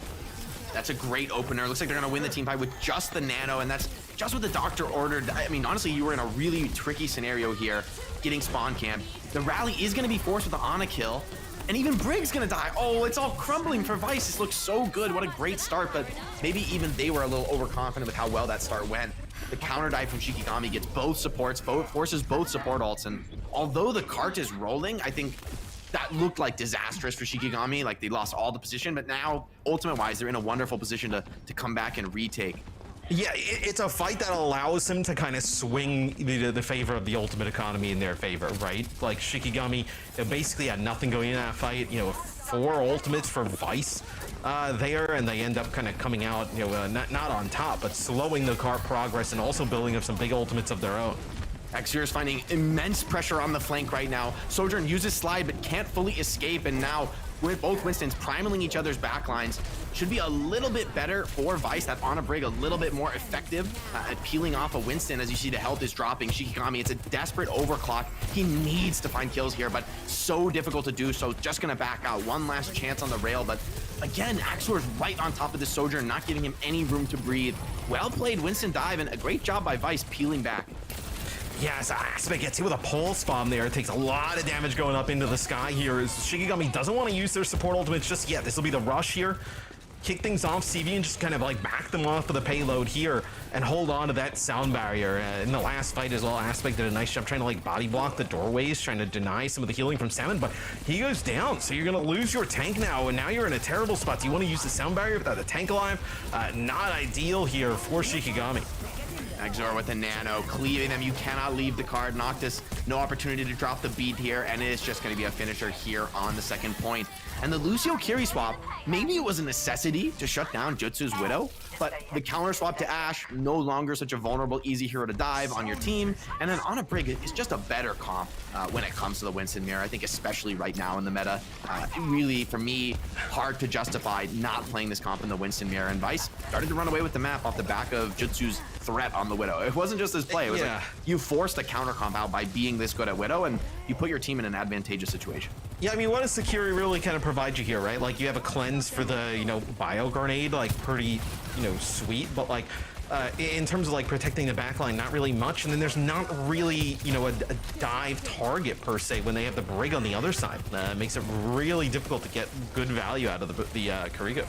That's a great opener. Looks like they're gonna win the team fight with just the Nano, and that's just what the Doctor ordered. I mean, honestly, you were in a really tricky scenario here, getting spawn camp. The rally is gonna be forced with the Ana kill, and even Brig's gonna die. Oh, it's all crumbling for Vice. This looks so good. What a great start, but maybe even they were a little overconfident with how well that start went. The counter dive from Shikigami gets both supports, forces both support ults, and although the cart is rolling, I think that looked like disastrous for Shikigami. Like they lost all the position, but now ultimate-wise, they're in a wonderful position to come back and retake. Yeah, it's a fight that allows him to kind of swing the favor of the ultimate economy in their favor, right? Like Shikigami basically had nothing going in that fight. You know, 4 ultimates for Vice there, and they end up kind of coming out, you know, not on top, but slowing the cart progress and also building up some big ultimates of their own. Axure is finding immense pressure on the flank right now. Sojourn uses slide but can't fully escape, and now with both Winstons primaling each other's backlines, should be a little bit better for Vice. That Ana Brig a little bit more effective at peeling off a Winston. As you see, the health is dropping. Shikigami, it's a desperate overclock. He needs to find kills here, but so difficult to do, so just gonna back out. One last chance on the rail, but again, Axure is right on top of the Sojourn, not giving him any room to breathe. Well played Winston dive, and a great job by Vice peeling back. Yes, Aspect gets hit with a pulse bomb there. It takes a lot of damage going up into the sky here as Shikigami doesn't want to use their support ultimates just yet. This will be the rush here. Kick things off CV and just kind of like back them off of the payload here and hold on to that sound barrier. In the last fight as well, Aspect did a nice job trying to like body block the doorways, trying to deny some of the healing from Salmon, but he goes down, so you're gonna lose your tank now, and now you're in a terrible spot. Do you want to use the sound barrier without the tank alive? Not ideal here for Shikigami. Axure with the Nano, cleaving them. You cannot leave the card. Noctis, no opportunity to drop the beat here, and it's just going to be a finisher here on the second point. And the Lucio Kiri swap, maybe it was a necessity to shut down Jutsu's Widow, but the counter swap to Ashe, no longer such a vulnerable, easy hero to dive on your team. And then Ana Brig is just a better comp when it comes to the Winston mirror. I think especially right now in the meta, really, for me, hard to justify not playing this comp in the Winston mirror. And Vice started to run away with the map off the back of Jutsu's threat on the Widow. It wasn't just his play. It was like you forced a counter comp out by being this good at Widow, and you put your team in an advantageous situation. Yeah, I mean, what does Sakiri really kind of provide you here, right? Like, you have a cleanse for the, you know, bio grenade, like, pretty, you know, sweet, but, like, in terms of like protecting the backline, not really much. And then there's not really, you know, a dive target per se when they have the Brig on the other side. It makes it really difficult to get good value out of the Karigo.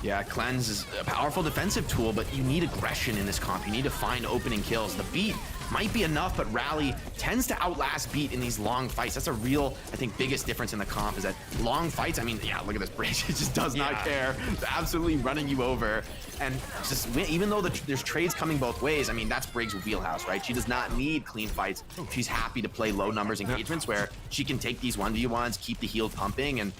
Yeah, Cleanse is a powerful defensive tool, but you need aggression in this comp. You need to find opening kills. The beat might be enough, but Rally tends to outlast beat in these long fights. That's a real, I think, biggest difference in the comp is that long fights, I mean, yeah, look at this Brig. It just does not care. It's absolutely running you over. And just even though there's trades coming both ways, I mean, that's Brig's wheelhouse, right? She does not need clean fights. She's happy to play low numbers engagements where she can take these 1v1s, keep the heal pumping, and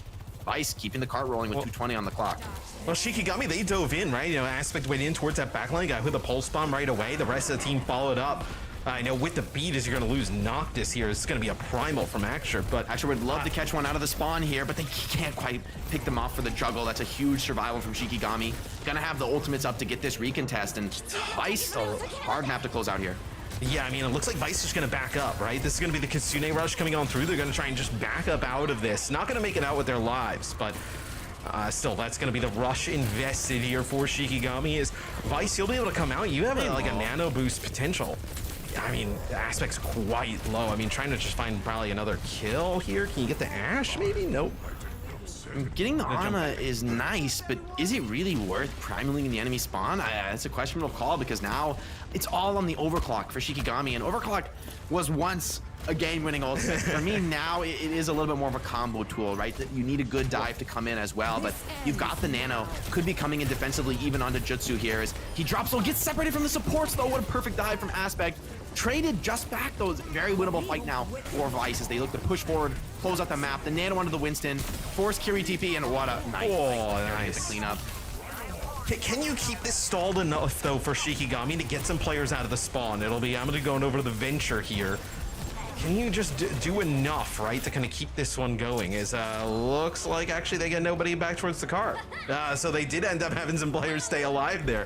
Vice keeping the cart rolling with 2:20 on the clock. Well, Shikigami, they dove in, right? You know, Aspect went in towards that backline, got hit with a pulse bomb right away. The rest of the team followed up. I know with the beat, as you're going to lose Noctis here, it's going to be a primal from Axer, but Axer would love to catch one out of the spawn here, but they can't quite pick them off for the juggle. That's a huge survival from Shikigami. Gonna have the ultimates up to get this recontest, and Vice, hard map to close out here. Yeah, I mean, it looks like Vice is going to back up, right? This is going to be the Kitsune rush coming on through. They're going to try and just back up out of this. Not going to make it out with their lives, but still, that's going to be the rush invested here for Shikigami. Is Vice, you'll be able to come out. You have like a nano boost potential. I mean, the Aspect's quite low. I mean, trying to just find probably another kill here. Can you get the Ash, maybe? Nope. Getting the Ana is nice, but is it really worth primaling the enemy spawn? That's a questionable call because now it's all on the overclock for Shikigami, and overclock was once a game-winning ultimate. For me now, it is a little bit more of a combo tool, right? That you need a good dive to come in as well, but you've got the nano. Could be coming in defensively even onto Jutsu here as he drops low, gets separated from the supports though. What a perfect dive from Aspect. Traded just back though. It's a very winnable fight now for Vice as they look to push forward, close out the map. The nano onto the Winston, force Kiri TP, and what a nice nice cleanup. Can you keep this stalled enough though for Shikigami to get some players out of the spawn? It'll be, I'm going to go over to the Venture here. Can you just do enough, right, to kind of keep this one going? Is looks like actually they get nobody back towards the car. So they did end up having some players stay alive there,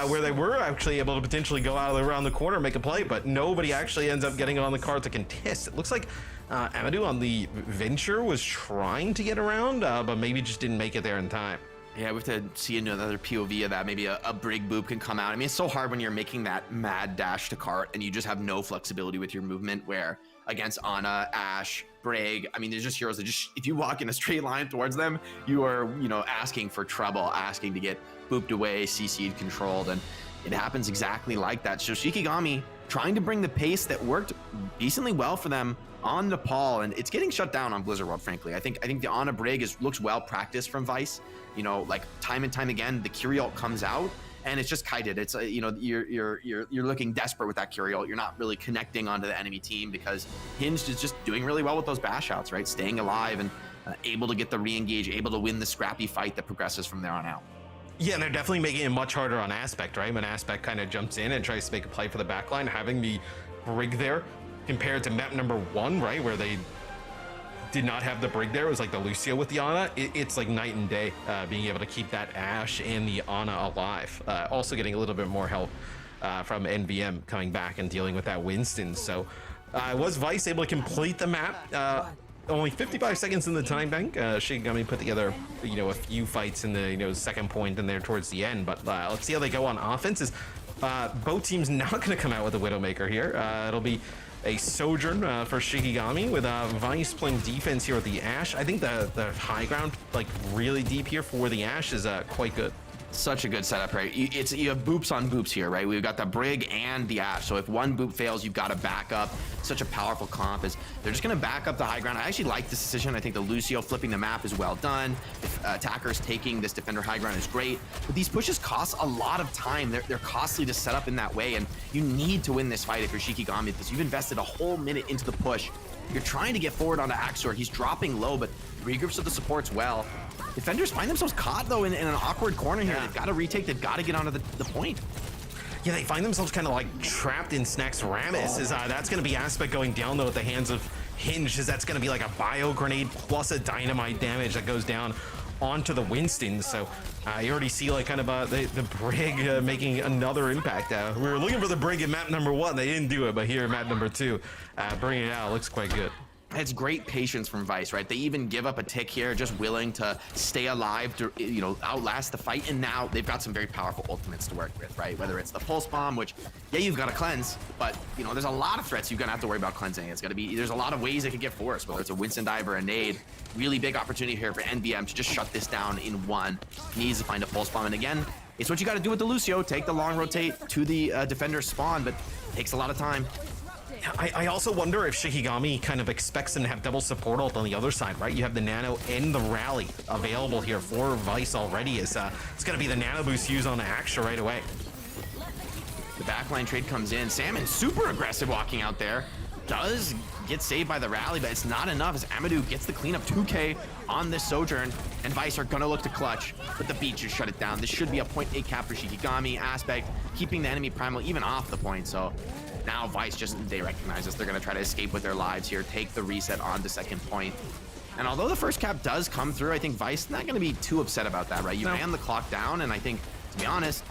where they were actually able to potentially go out around the corner and make a play, but nobody actually ends up getting on the car to contest. It looks like Amadou on the Venture was trying to get around, but maybe just didn't make it there in time. Yeah, we have to see another POV of that. Maybe a Brig boop can come out. I mean, it's so hard when you're making that mad dash to cart and you just have no flexibility with your movement, where against Ana, Ashe, Brig, I mean, there's just heroes that just, if you walk in a straight line towards them, you are, you know, asking for trouble, asking to get booped away, CC'd, controlled, and it happens exactly like that. So Shikigami trying to bring the pace that worked decently well for them on Nepal, and it's getting shut down on Blizzard World, frankly. I think the Ana Brig looks well practiced from Vice. You know, like time and time again, the Kyrie ult comes out and it's just kited. It's you know, you're looking desperate with that Kyrie ult. You're not really connecting onto the enemy team because Hinged is just doing really well with those bash outs, right? Staying alive and able to get the re-engage, able to win the scrappy fight that progresses from there on out. Yeah, and they're definitely making it much harder on Aspect, right? When Aspect kind of jumps in and tries to make a play for the backline, having the Brig there compared to map number 1, right, where they did not have the Brig there. It was like the Lucio with the Ana. It's like night and day, being able to keep that Ashe and the Ana alive. Also getting a little bit more help from NVM coming back and dealing with that Winston. So was Vice able to complete the map? Only 55 seconds in the time bank. Shikigami put together, you know, a few fights in the, you know, second point and there towards the end. But let's see how they go on offense. Both teams not going to come out with a Widowmaker here. It'll be a Sojourn for Shikigami with Vice playing defense here with the Ashe. I think the high ground, like really deep here for the Ashe, is quite good. Such a good setup, right? You have boops on boops here, right? We've got the Brig and the Ashe. So if one boop fails, you've got to back up. Such a powerful comp is they're just going to back up the high ground. I actually like this decision. I think the Lucio flipping the map is well done. If attackers taking this defender high ground is great. But these pushes cost a lot of time. They're costly to set up in that way. And you need to win this fight if you're Shikigami because you've invested a whole minute into the push. You're trying to get forward onto Axor. He's dropping low, but regroups to the supports well. Defenders find themselves caught, though, in an awkward corner here. They've got to retake. They've got to get onto the point. Yeah, they find themselves kind of like trapped in Snack's Ramus. That's going to be Aspect going down, though, at the hands of Hinge. That's going to be like a bio grenade plus a dynamite damage that goes down onto the Winston. So you already see like kind of the Brig making another impact. We were looking for the Brig in map number 1. They didn't do it, but here in map number 2, bringing it out looks quite good. It's great patience from Vice, right? They even give up a tick here, just willing to stay alive, to, you know, outlast the fight. And now they've got some very powerful ultimates to work with, right? Whether it's the Pulse Bomb, which, yeah, you've got to cleanse, but, you know, there's a lot of threats you're going to have to worry about cleansing. It's going to be, there's a lot of ways it could get forced, whether it's a Winston Dive or a nade. Really big opportunity here for NVM to just shut this down in one. Needs to find a Pulse Bomb. And again, it's what you got to do with the Lucio. Take the long rotate to the defender's spawn, but takes a lot of time. I also wonder if Shikigami kind of expects them to have double support ult on the other side, right? You have the Nano and the Rally available here for Vice already. It's going to be the Nano boost used on Aksha right away. The backline trade comes in. Salmon super aggressive walking out there. Does get saved by the Rally, but it's not enough as Amadou gets the cleanup 2K on this Sojourn, and Vice are gonna look to clutch, but the beat just shut it down. This should be a 0.8 cap for Shikigami. Aspect keeping the enemy primal even off the point, so now Vice they recognize this. They're gonna try to escape with their lives here, take the reset on to second point. And although the first cap does come through, I think Vice not gonna be too upset about that, right? You ran the clock down, and I think, to be honest,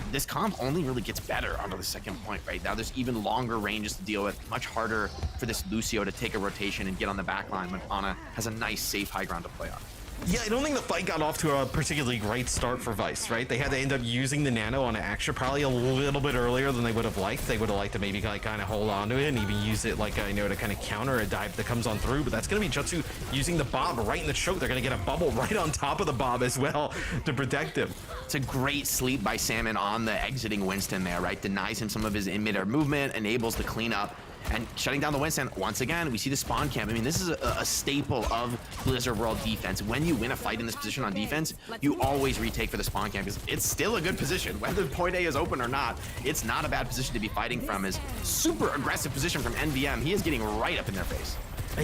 this comp only really gets better onto the second point, right? Now there's even longer ranges to deal with, much harder for this Lucio to take a rotation and get on the back line when Ana has a nice safe high ground to play on. Yeah, I don't think the fight got off to a particularly great start for Vice, right? They had to end up using the Nano on Aksha probably a little bit earlier than they would have liked. They would have liked to maybe kind of hold on to it and even use it like, I know, to kind of counter a dive that comes on through, but that's going to be Jutsu using the Bob right in the choke. They're going to get a bubble right on top of the Bob as well to protect him. It's a great sleep by Salmon on the exiting Winston there, right? Denies him some of his in-mid-air movement, enables the cleanup. And shutting down the Winston, once again, we see the spawn camp. I mean, this is a staple of Blizzard World defense. When you win a fight in this position on defense, you always retake for the spawn camp because it's still a good position. Whether point A is open or not, it's not a bad position to be fighting from. Is super aggressive position from NVM. He is getting right up in their face.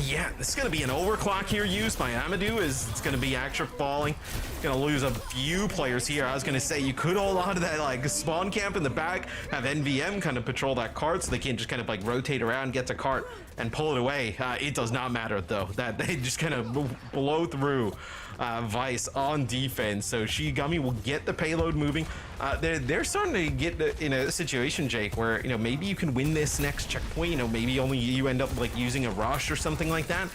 Yeah, this is going to be an overclock here used by Amadou. It's going to be Aksha falling. Going to lose a few players here. I was going to say you could hold on to that like spawn camp in the back, have NVM kind of patrol that cart so they can just kind of like rotate around, get to cart and pull it away. It does not matter though. That they just kind of blow through Vice on defense. So Shikigami will get the payload moving. They're starting to get in a situation, Jake, where, you know, maybe you can win this next checkpoint. You know, maybe only you end up like using a rush or something like that,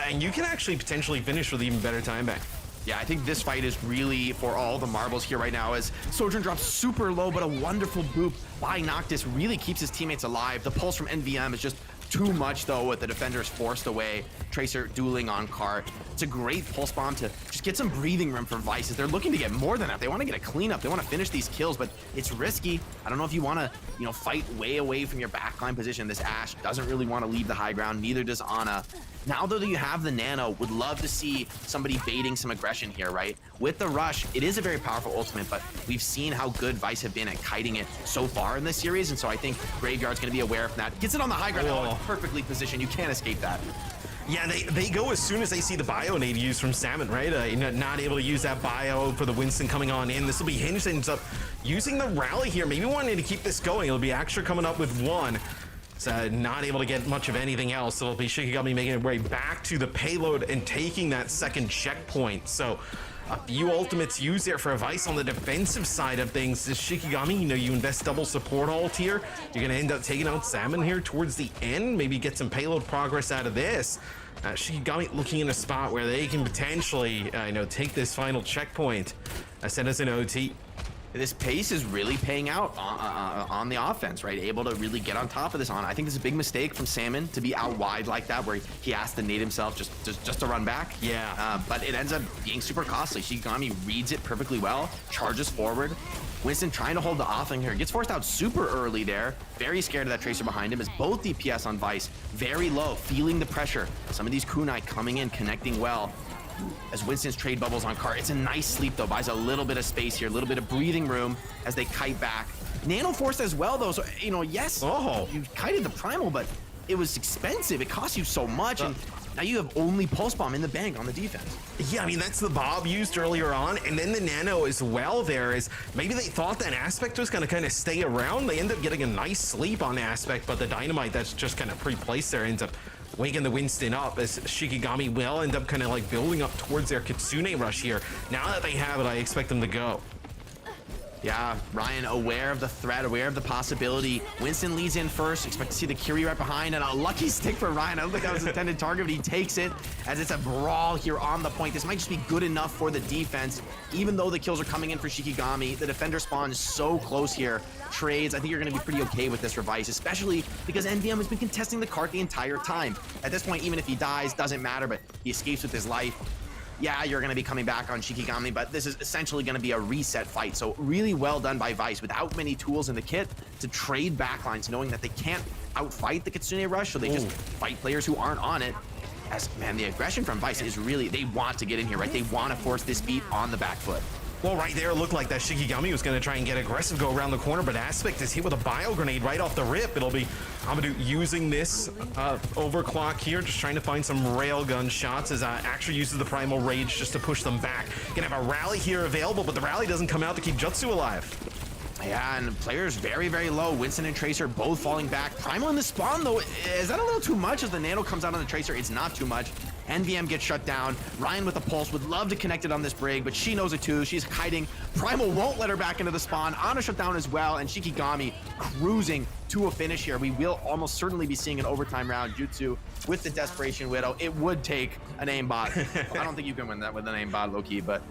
and you can actually potentially finish with even better time back. Yeah, I think this fight is really for all the marbles here right now as Sojourn drops super low, but a wonderful boop by Noctis really keeps his teammates alive. The pulse from NVM is just too much though with the defenders forced away. Tracer dueling on cart. It's a great pulse bomb to just get some breathing room for Vice. They're looking to get more than that. They want to get a cleanup. They want to finish these kills, but it's risky. I don't know if you want to, you know, fight way away from your backline position. This Ashe doesn't really want to leave the high ground. Neither does Ana. Now though that you have the Nano, would love to see somebody baiting some aggression here, right? With the rush, it is a very powerful ultimate, but we've seen how good Vice have been at kiting it so far in this series, and so I think Graveyard's going to be aware of that. Gets it on the high ground. Oh, it's perfectly positioned. You can't escape that. Yeah, they go as soon as they see the bio nade used from Salmon, right? Not able to use that bio for the Winston coming on in. This will be Hinge that ends up using the rally here. Maybe wanting to keep this going. It'll be Aksha coming up with one. It's not able to get much of anything else. So it'll be Shikigami making their way back to the payload and taking that second checkpoint. So a few ultimates used there for Vice on the defensive side of things. This Shikigami, you know, you invest double support ult here. You're going to end up taking out Salmon here towards the end. Maybe get some payload progress out of this. Shikigami looking in a spot where they can potentially, take this final checkpoint. Send us an OT. This pace is really paying out on the offense, right? Able to really get on top of this on. I think this is a big mistake from Salmon to be out wide like that, where he has to nade himself just to run back. Yeah. But it ends up being super costly. Shikigami reads it perfectly well, charges forward. Winston trying to hold the offlane here. Gets forced out super early there. Very scared of that Tracer behind him as both DPS on Vice very low, feeling the pressure. Some of these kunai coming in, connecting well. As Winston's trade bubbles on cart. It's a nice sleep though, buys a little bit of space here, a little bit of breathing room as they kite back. Nano forced as well though, so yes, you kited the primal, but it was expensive. It cost you so much, and now you have only Pulse Bomb in the bank on the defense. Yeah, I mean, that's the Bob used earlier on, and then the Nano as well there is, maybe they thought that Aspect was gonna kind of stay around. They end up getting a nice sleep on Aspect, but the Dynamite that's just kind of pre-placed there ends up waking the Winston up as Shikigami will end up kind of like building up towards their Kitsune rush here. Now that they have it, I expect them to go. Yeah, Ryan aware of the threat, aware of the possibility. Winston leads in first. Expect to see the Curie right behind, and a lucky stick for Ryan. I don't think that was the intended target, but he takes it as it's a brawl here on the point. This might just be good enough for the defense, even though the kills are coming in for Shikigami. The defender spawn is so close here. Trades, I think you're going to be pretty okay with this for Vice, especially because NVM has been contesting the cart the entire time. At this point, even if he dies, doesn't matter, but he escapes with his life. Yeah, you're going to be coming back on Shikigami, but this is essentially going to be a reset fight. So really well done by Vice without many tools in the kit to trade backlines, knowing that they can't outfight the Kitsune Rush, so they just fight players who aren't on it. As, man, the aggression from Vice is really, they want to get in here, right? They want to force this beat on the back foot. Well, right there, it looked like that Shikigami was going to try and get aggressive, go around the corner, but Aspect is hit with a bio grenade right off the rip. It'll be Amadou using this overclock here, just trying to find some railgun shots as Axer uses the Primal Rage just to push them back. Gonna have a rally here available, but the rally doesn't come out to keep Jutsu alive. Yeah, and players very, very low. Winston and Tracer both falling back. Primal in the spawn, though, is that a little too much? As the nano comes out on the Tracer, it's not too much. NVM gets shut down. Ryan with the pulse would love to connect it on this Brig, but she knows it too. She's hiding. Primal won't let her back into the spawn. Ana shut down as well, and Shikigami cruising to a finish here. We will almost certainly be seeing an overtime round. Jutsu with the Desperation Widow. It would take an aimbot. I don't think you can win that with an aimbot, low-key, but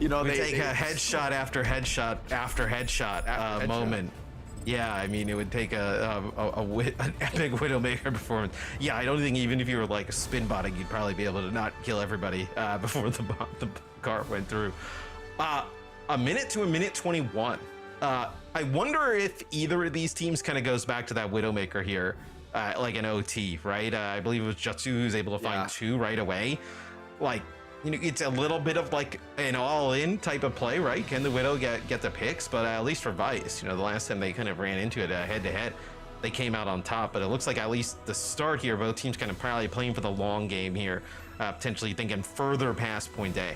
you know, they take a headshot after headshot after headshot moment. Yeah, I mean, it would take an epic Widowmaker performance. Yeah, I don't think even if you were like spin botting, you'd probably be able to not kill everybody before the cart went through. A minute to a minute 21. I wonder if either of these teams kind of goes back to that Widowmaker here, like an OT, right? I believe it was Jutsu who's able to find two right away. Like, you know, it's a little bit of like an all-in type of play, right? Can the Widow get the picks? But at least for Vice, you know, the last time they kind of ran into it head-to-head, they came out on top. But it looks like at least the start here, both teams kind of probably playing for the long game here, potentially thinking further past point A.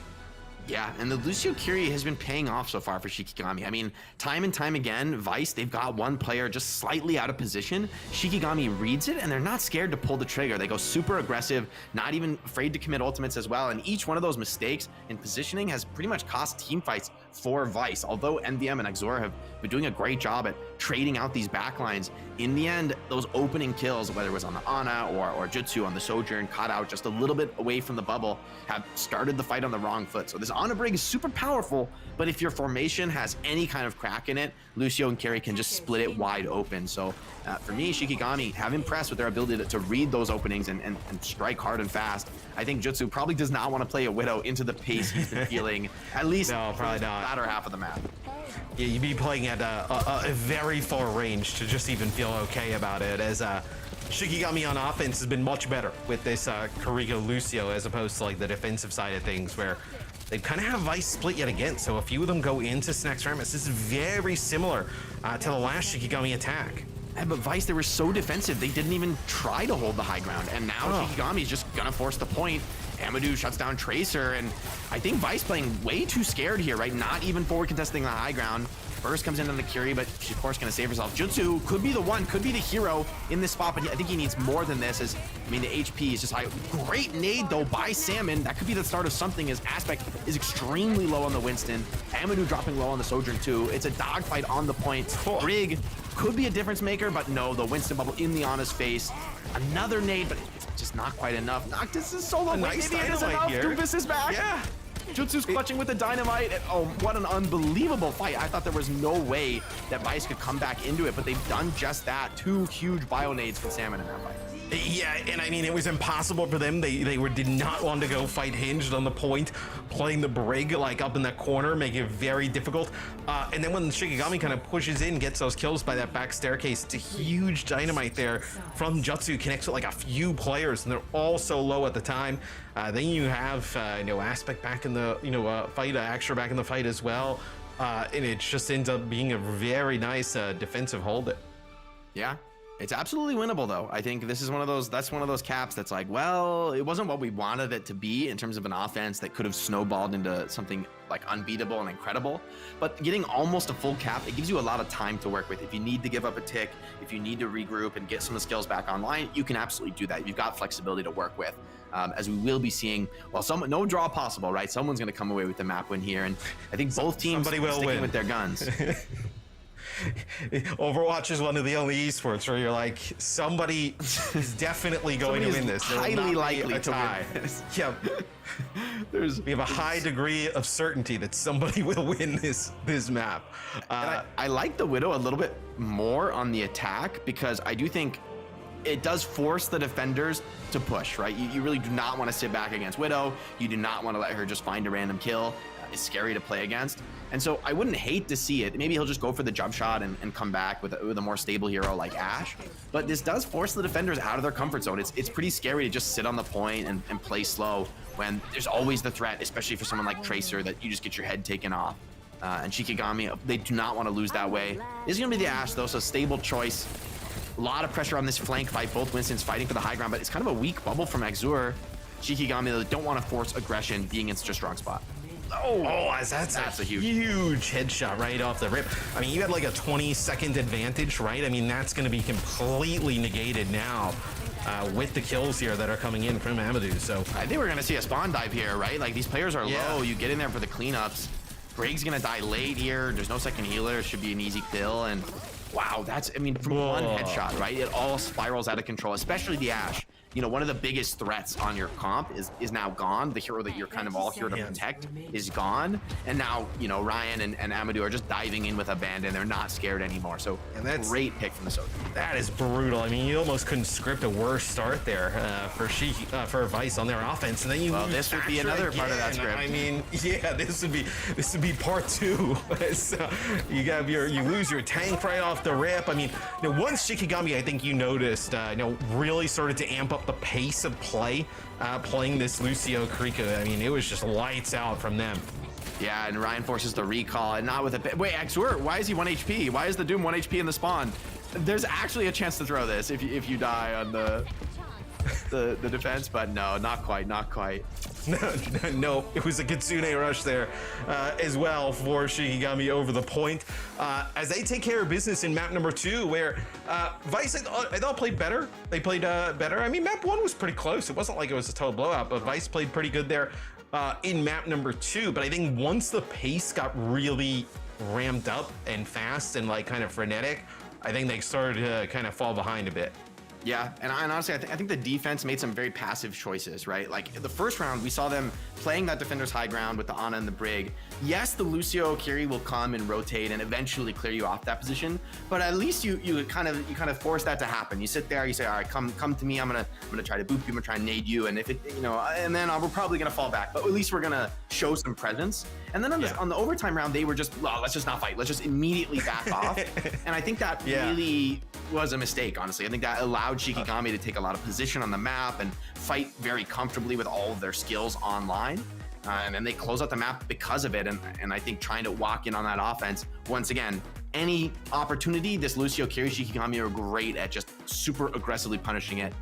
Yeah, and the Lucio Curie has been paying off so far for Shikigami. I mean, time and time again, Vice, they've got one player just slightly out of position. Shikigami reads it, and they're not scared to pull the trigger. They go super aggressive, not even afraid to commit ultimates as well. And each one of those mistakes in positioning has pretty much cost team fights for Vice. Although NVM and Exor have been doing a great job at trading out these backlines, in the end, those opening kills, whether it was on the Ana or Jutsu on the Sojourn, caught out just a little bit away from the bubble, have started the fight on the wrong foot. So this Ana Brig is super powerful, but if your formation has any kind of crack in it, Lucio and Carey can just split it wide open. So for me, Shikigami have impressed with their ability to read those openings and strike hard and fast. I think Jutsu probably does not want to play a Widow into the pace he's been feeling, at least no, probably the not. latter half of the map. Yeah, you'd be playing at a very far range to just even feel okay about it, as Shikigami on offense has been much better with this Kariga Lucio as opposed to like the defensive side of things, where they kind of have Vice split yet again. So a few of them go into Snax Ramus. This is very similar to the last Shikigami attack. Yeah, but Vice, they were so defensive, they didn't even try to hold the high ground. And now Shikigami is just gonna force the point. Amadou shuts down Tracer, and I think Vice playing way too scared here, right? Not even forward contesting the high ground. Burst comes in on the Curie, but she's of course gonna save herself. Jutsu could be the one, could be the hero in this spot, but I think he needs more than this. As I mean, the HP is just high. Great nade though by Salmon. That could be the start of something, as Aspect is extremely low on the Winston. Amadou dropping low on the Sojourn too. It's a dogfight on the point. Brig could be a difference maker, but no, the Winston bubble in the Ana's face. Another nade, but it's just not quite enough. Noctis is solo. Nice Maybe it is enough. Doofus is back. Yeah. Jutsu's clutching with the dynamite. And, oh, what an unbelievable fight. I thought there was no way that Vice could come back into it, but they've done just that. Two huge bio nades for Salmon in that fight. Yeah, and I mean, it was impossible for them. They did not want to go fight hinged on the point, playing the Brig like up in that corner, making it very difficult. And then when Shikigami kind of pushes in, gets those kills by that back staircase, it's a huge dynamite there from Jutsu, connects with like a few players, and they're all so low at the time. Then you have Aspect back in the fight, Axer back in the fight as well, and it just ends up being a very nice defensive hold. Yeah. It's absolutely winnable, though. I think this is one of those caps that's like, well, it wasn't what we wanted it to be in terms of an offense that could have snowballed into something like unbeatable and incredible. But getting almost a full cap, it gives you a lot of time to work with. If you need to give up a tick, if you need to regroup and get some of the skills back online, you can absolutely do that. You've got flexibility to work with. As we will be seeing, well, no draw possible, right? Someone's going to come away with the map win here, and I think both teams sticking with their guns. Overwatch is one of the only esports where you're like, somebody is definitely going to win this. Highly likely to win this. Yeah. We have a high degree of certainty that somebody will win this map. And I like the Widow a little bit more on the attack, because I do think it does force the defenders to push, right? You really do not want to sit back against Widow. You do not want to let her just find a random kill. It's scary to play against. And so I wouldn't hate to see it. Maybe he'll just go for the jump shot and come back with a more stable hero like Ashe. But this does force the defenders out of their comfort zone. It's pretty scary to just sit on the point and play slow when there's always the threat, especially for someone like Tracer, that you just get your head taken off. And Shikigami, they do not want to lose that way. This is going to be the Ashe, though, so stable choice. A lot of pressure on this flank fight. Both Winstons fighting for the high ground, but it's kind of a weak bubble from Exur. Shikigami, they don't want to force aggression being in such a strong spot. That's a huge headshot right off the rip. I mean, you had like a 20-second advantage, right? I mean, that's going to be completely negated now with the kills here that are coming in from Amadou. So I think we're going to see a spawn dive here, right? Like, these players are low. You get in there for the cleanups. Briggs going to die late here. There's no second healer. It should be an easy kill. And wow, that's, I mean, from one headshot, right? It all spirals out of control, especially the Ashe. You know, one of the biggest threats on your comp is now gone. The hero that you're kind of all here to protect is gone. And now, you know, Ryan and Amadou are just diving in with Abandon. They're not scared anymore. So that's a great pick from the Soda. That is brutal. I mean, you almost couldn't script a worse start there for Vice on their offense. And then you this would be another part of that script. I mean, yeah, this would be part two. So you lose your tank right off the rip. I mean, you know, once Shikigami, I think you noticed, you know, really started to amp up the pace of play playing this Lucio Krika. I mean, it was just lights out from them. Yeah, and Ryan forces the recall, and not with a... Wait, Exur, why is he 1 HP? Why is the Doom 1 HP in the spawn? There's actually a chance to throw this if you die on the defense, but no, not quite. No, it was a Kitsune rush there as well for Shikigami over the point. As they take care of business in map number 2, where Vice, I thought played better. They played better. I mean, map 1 was pretty close. It wasn't like it was a total blowout, but Vice played pretty good there in map number 2. But I think once the pace got really ramped up and fast and like kind of frenetic, I think they started to kind of fall behind a bit. Yeah, and honestly, I think the defense made some very passive choices, right? Like, the first round, we saw them playing that defender's high ground with the Ana and the Brig. Yes, the Lucio Kiri will come and rotate and eventually clear you off that position, but at least you kind of force that to happen. You sit there, you say, all right, come to me. I'm gonna try to boop you. I'm gonna try and nade you, and if it, you know, and then we're probably gonna fall back, but at least we're gonna show some presence. And then on the overtime round, they were just, well, let's just not fight. Let's just immediately back off. And I think that really was a mistake, honestly. I think that allowed Shikigami to take a lot of position on the map and fight very comfortably with all of their skills online. And then they close out the map because of it. And I think trying to walk in on that offense, once again, any opportunity, this Lucio Kiri Shikigami are great at just super aggressively punishing it.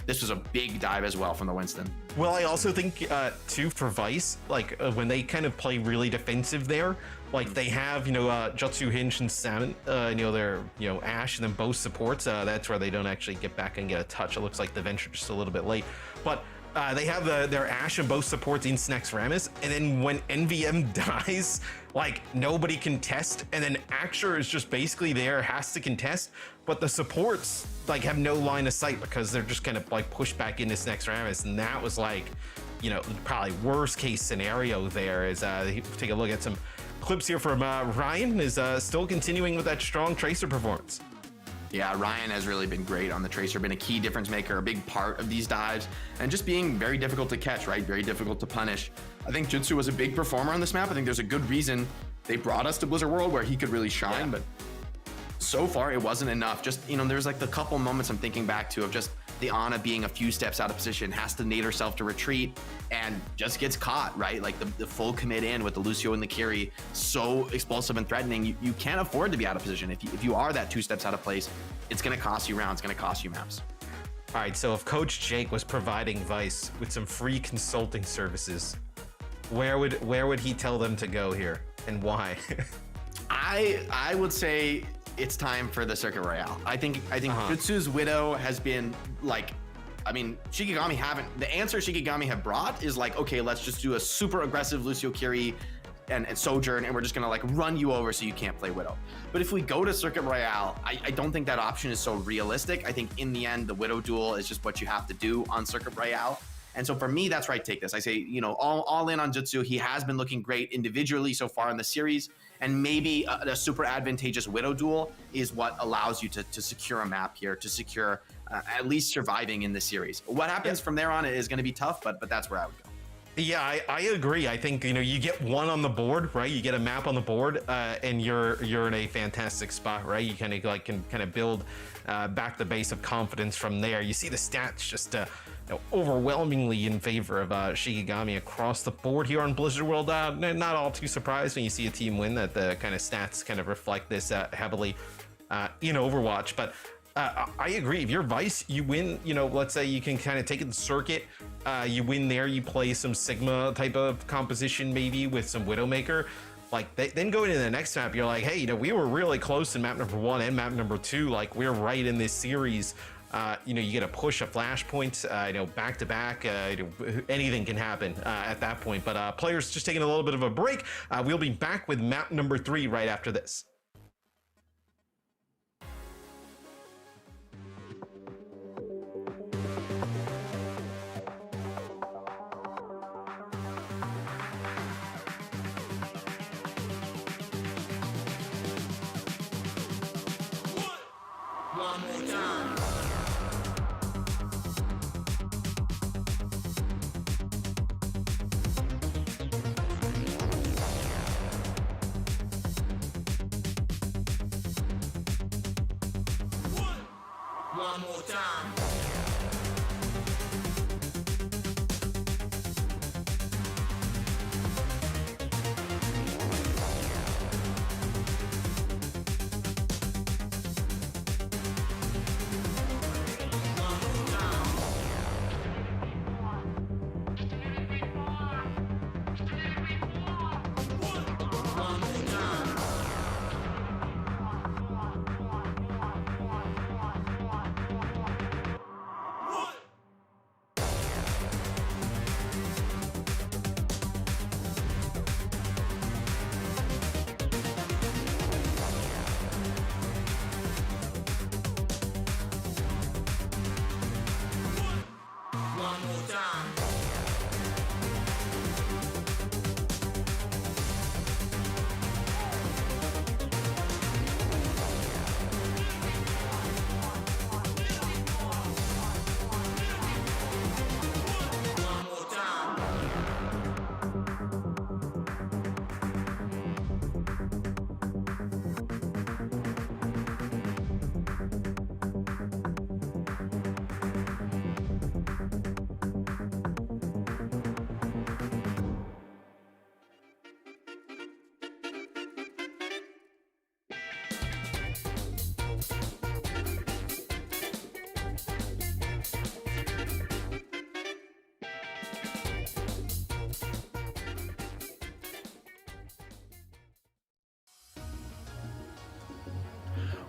This was a big dive as well from the Winston. Well, I also think, too, for Vice, like, when they kind of play really defensive there, like, they have, you know, Jutsu, Hinge, and Salmon, you know, they're, you know, Ashe, and then both supports. That's where they don't actually get back and get a touch. It looks like the Venture just a little bit late. But they have their Ashe and both supports in Snex Ramus, and then when NVM dies, like, nobody can test, and then Axure is just basically there, has to contest, but the supports, like, have no line of sight because they're just kind of, like, pushed back into Snex Ramus, and that was, like, you know, probably worst case scenario there. Is take a look at some clips here from Ryan, is still continuing with that strong Tracer performance. Yeah, Ryan has really been great on the Tracer, been a key difference maker, a big part of these dives, and just being very difficult to catch, right? Very difficult to punish. I think Jutsu was a big performer on this map. I think there's a good reason they brought us to Blizzard World where he could really shine, but so far it wasn't enough. Just, you know, there's like the couple moments I'm thinking back to of just the Ana being a few steps out of position, has to nade herself to retreat, and just gets caught, right? Like the full commit in with the Lucio and the Kiri, so explosive and threatening. You can't afford to be out of position. If you are that 2 steps out of place, it's gonna cost you rounds, it's gonna cost you maps. All right, so if Coach Jake was providing Vice with some free consulting services, where would he tell them to go here, and why? I would say it's time for the Circuit Royale. I think Jutsu's Widow has been like, I mean, Shikigami the answer Shikigami have brought is like, okay, let's just do a super aggressive Lucio Kiri and Sojourn, and we're just gonna like run you over so you can't play Widow. But if we go to Circuit Royale, I don't think that option is so realistic. I think in the end, the Widow duel is just what you have to do on Circuit Royale. And so for me, that's where I take this. I say, you know, all in on Jutsu. He has been looking great individually so far in the series, and maybe a super advantageous Widow duel is what allows you to secure a map here, to secure at least surviving in the series. What happens from there on is going to be tough, but that's where I would go. Yeah, I agree. I think, you know, you get one on the board, right? You get a map on the board, and you're in a fantastic spot, right? You kind of like can kind of build back the base of confidence from there. You see the stats just you know, overwhelmingly in favor of Shikigami across the board here on Blizzard World. Not all too surprised when you see a team win that the kind of stats kind of reflect this heavily in Overwatch, but. I agree. If you're Vice, you win, you know, let's say you can kind of take it to circuit, you win there, you play some Sigma type of composition maybe with some Widowmaker. Like, then going into the next map, you're like, hey, you know, we were really close in map number 1 and map number 2. Like, we're right in this series. You know, you get a push, a flashpoint, you know, back to back, you know, anything can happen at that point. But players just taking a little bit of a break. We'll be back with map number 3 right after this. One more time.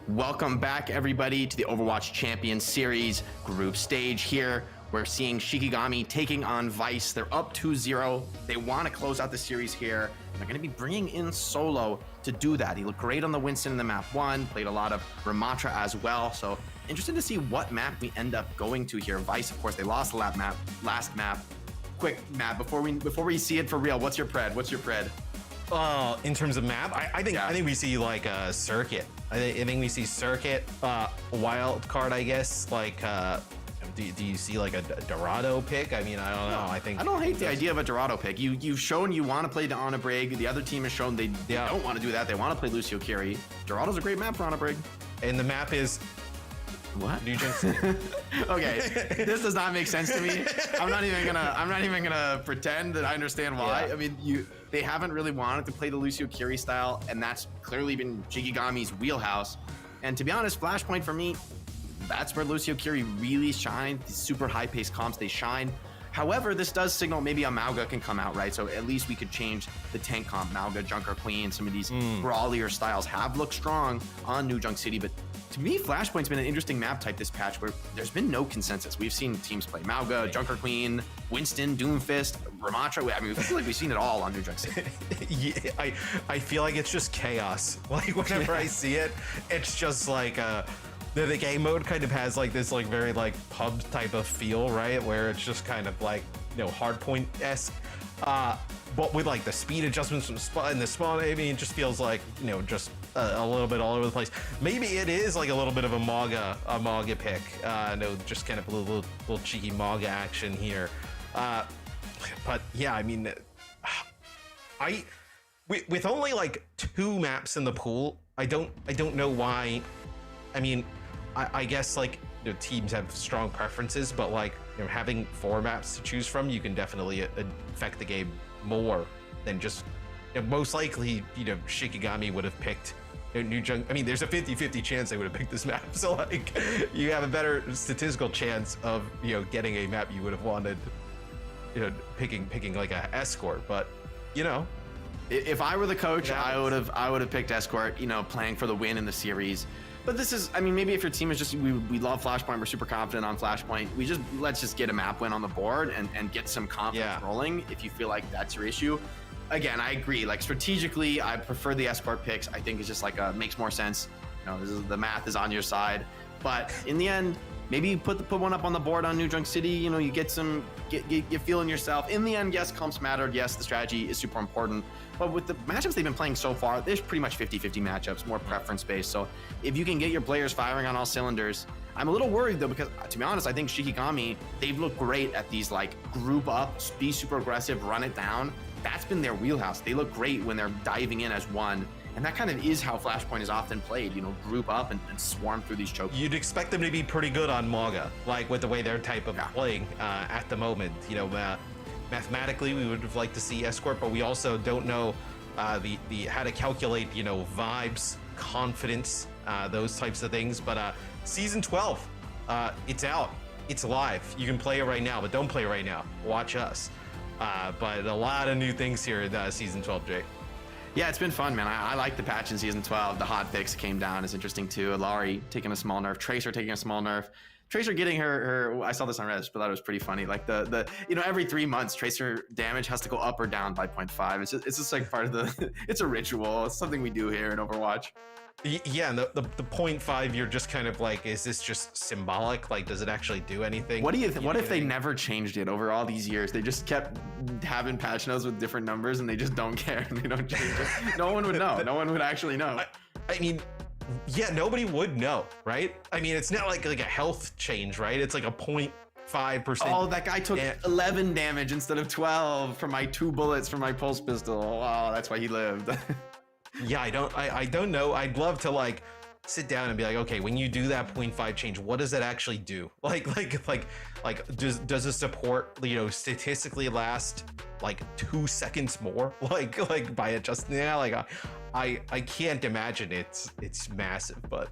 Welcome back, everybody, to the Overwatch Champions Series group stage here. We're seeing Shikigami taking on Vice. They're up 2-0. They want to close out the series here. They're going to be bringing in Solo to do that. He looked great on the Winston in the map 1, played a lot of Ramatra as well. So interested to see what map we end up going to here. Vice, of course, they lost the last map. Quick, Matt, before we see it for real, what's your pred? In terms of map, I think we see like a circuit. I think we see circuit, wild card, I guess. Like, do you see like a Dorado pick? I mean, I don't know. I don't hate the idea of a Dorado pick. You've shown you want to play Ana Brig. The other team has shown they don't want to do that. They want to play Lucio Kiri. Dorado's a great map for Ana Brig. And the map is what? Okay, this does not make sense to me. I'm not even gonna pretend that I understand why. Yeah. I mean, they haven't really wanted to play the Lucio Kiri style, and that's clearly been Shikigami's wheelhouse. And to be honest, Flashpoint for me, that's where Lucio Kiri really shined. These super high-paced comps, they shine. However, this does signal maybe a Mauga can come out, right? So at least we could change the tank comp. Mauga, Junker Queen, some of these brawlier styles have looked strong on New Junk City, but to me, Flashpoint's been an interesting map type this patch where there's been no consensus. We've seen teams play Mauga, Junker Queen, Winston, Doomfist, Ramatra. I mean, we feel like we've seen it all on New Junk City. Yeah, I feel like it's just chaos. Like whenever I see it, it's just like the game mode kind of has like this like very like pub type of feel, right? Where it's just kind of like, you know, hardpoint-esque. But with like the speed adjustments and the spawn, I mean, it just feels like, you know, just a little bit all over the place. Maybe it is like a little bit of a Mauga pick. No, just kind of a little cheeky Mauga action here. But yeah, I mean, with only like 2 maps in the pool, I don't know why. I mean, I guess like, you know, teams have strong preferences, but like, you know, having 4 maps to choose from, you can definitely affect the game more than just, you know, most likely, you know, Shikigami would have picked, you know, New Junk. I mean, there's a 50-50 chance they would have picked this map. So like, you have a better statistical chance of, you know, getting a map you would have wanted, you know, picking like a Escort. But, you know, if I were the coach, I would have picked Escort, you know, playing for the win in the series. But this is, I mean, maybe if your team is just, we love Flashpoint, we're super confident on Flashpoint, let's just get a map win on the board and get some confidence rolling if you feel like that's your issue. Again, I agree, like strategically, I prefer the Escort picks. I think it's just like, makes more sense. You know, the math is on your side. But in the end, maybe you put one up on the board on New Junk City, you know, you get feeling yourself. In the end, yes, comps mattered. Yes, the strategy is super important. But with the matchups they've been playing so far, there's pretty much 50-50 matchups, more preference-based. So if you can get your players firing on all cylinders, I'm a little worried though, because to be honest, I think Shikigami, they've looked great at these like group up, be super aggressive, run it down. That's been their wheelhouse. They look great when they're diving in as one. And that kind of is how Flashpoint is often played, you know, group up and swarm through these chokes. You'd expect them to be pretty good on Mauga, like with the way they're type of playing at the moment. You know, mathematically, we would have liked to see Escort, but we also don't know the how to calculate, you know, vibes, confidence, those types of things. But Season 12, it's out. It's live. You can play it right now, but don't play it right now. Watch us. But a lot of new things here in Season 12, Jake. Yeah, it's been fun, man. I like the patch in Season 12. The hot fix came down is interesting too. Laurie taking a small nerf, Tracer taking a small nerf. Tracer getting her I saw this on Reddit, but that was pretty funny. Like the you know, every 3 months Tracer damage has to go up or down by 0.5. It's just like part of the it's a ritual. It's something we do here in Overwatch. Yeah, and the 0.5, you're just kind of like, is this just symbolic? Like, does it actually do anything? What do you think? What if they never changed it over all these years? They just kept having patch notes with different numbers and they just don't care and they don't change it. No one would know. No one would actually know. I mean, yeah, nobody would know, right? I mean, it's not like a health change, right? It's like a 0.5%. Oh, that guy took 11 damage instead of 12 from my 2 bullets from my pulse pistol. Oh, that's why he lived. Yeah, I don't know. I'd love to like sit down and be like, okay, when you do that 0.5 change, what does that actually do? Like does a support, you know, statistically last like 2 seconds more? Like by adjusting that? Like I can't imagine it's massive, but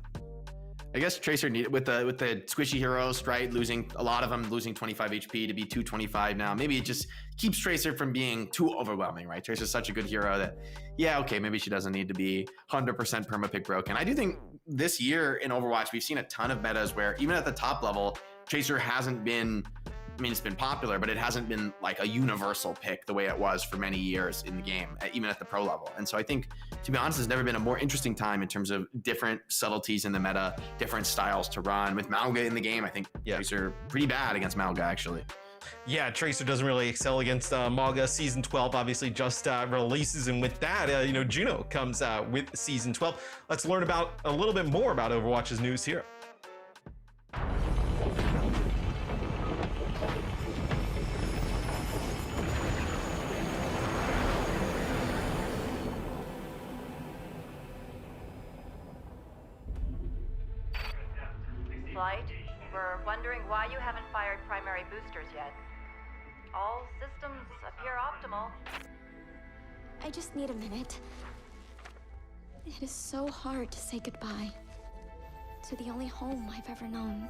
I guess Tracer needed with the squishy heroes, right? Losing a lot of them, losing 25 HP to be 225 now. Maybe it just keeps Tracer from being too overwhelming, right? Tracer's such a good hero that, yeah, okay, maybe she doesn't need to be 100% permapick broken. I do think this year in Overwatch, we've seen a ton of metas where even at the top level, Tracer hasn't been, I mean, it's been popular, but it hasn't been like a universal pick the way it was for many years in the game, even at the pro level. And so I think, to be honest, there's never been a more interesting time in terms of different subtleties in the meta, different styles to run. With Mauga in the game, I think Tracer pretty bad against Mauga, actually. Yeah, Tracer doesn't really excel against Mauga. Season 12 obviously just releases, and with that, you know, Juno comes with Season 12. Let's learn about a little bit more about Overwatch's news here. Flight, we're wondering why you haven't fired primary boosters yet. All systems appear optimal. I just need a minute. It is so hard to say goodbye to the only home I've ever known.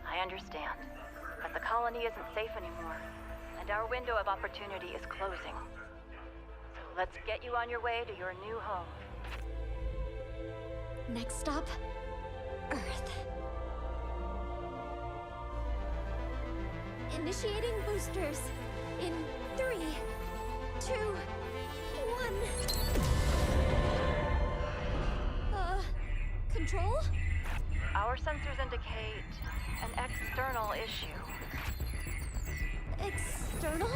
I understand, but the colony isn't safe anymore, and our window of opportunity is closing. So let's get you on your way to your new home. Next stop, Earth. Initiating boosters in 3, 2, 1. Control? Our sensors indicate an external issue. External?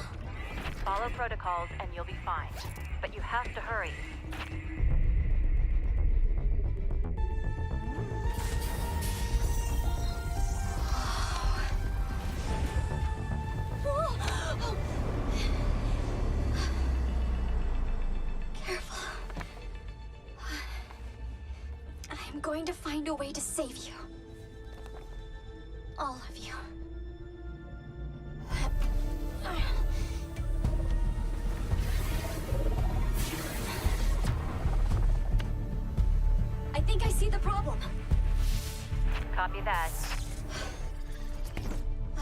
Follow protocols and you'll be fine. But you have to hurry. Careful. I'm going to find a way to save you. All of you. I think I see the problem. Copy that.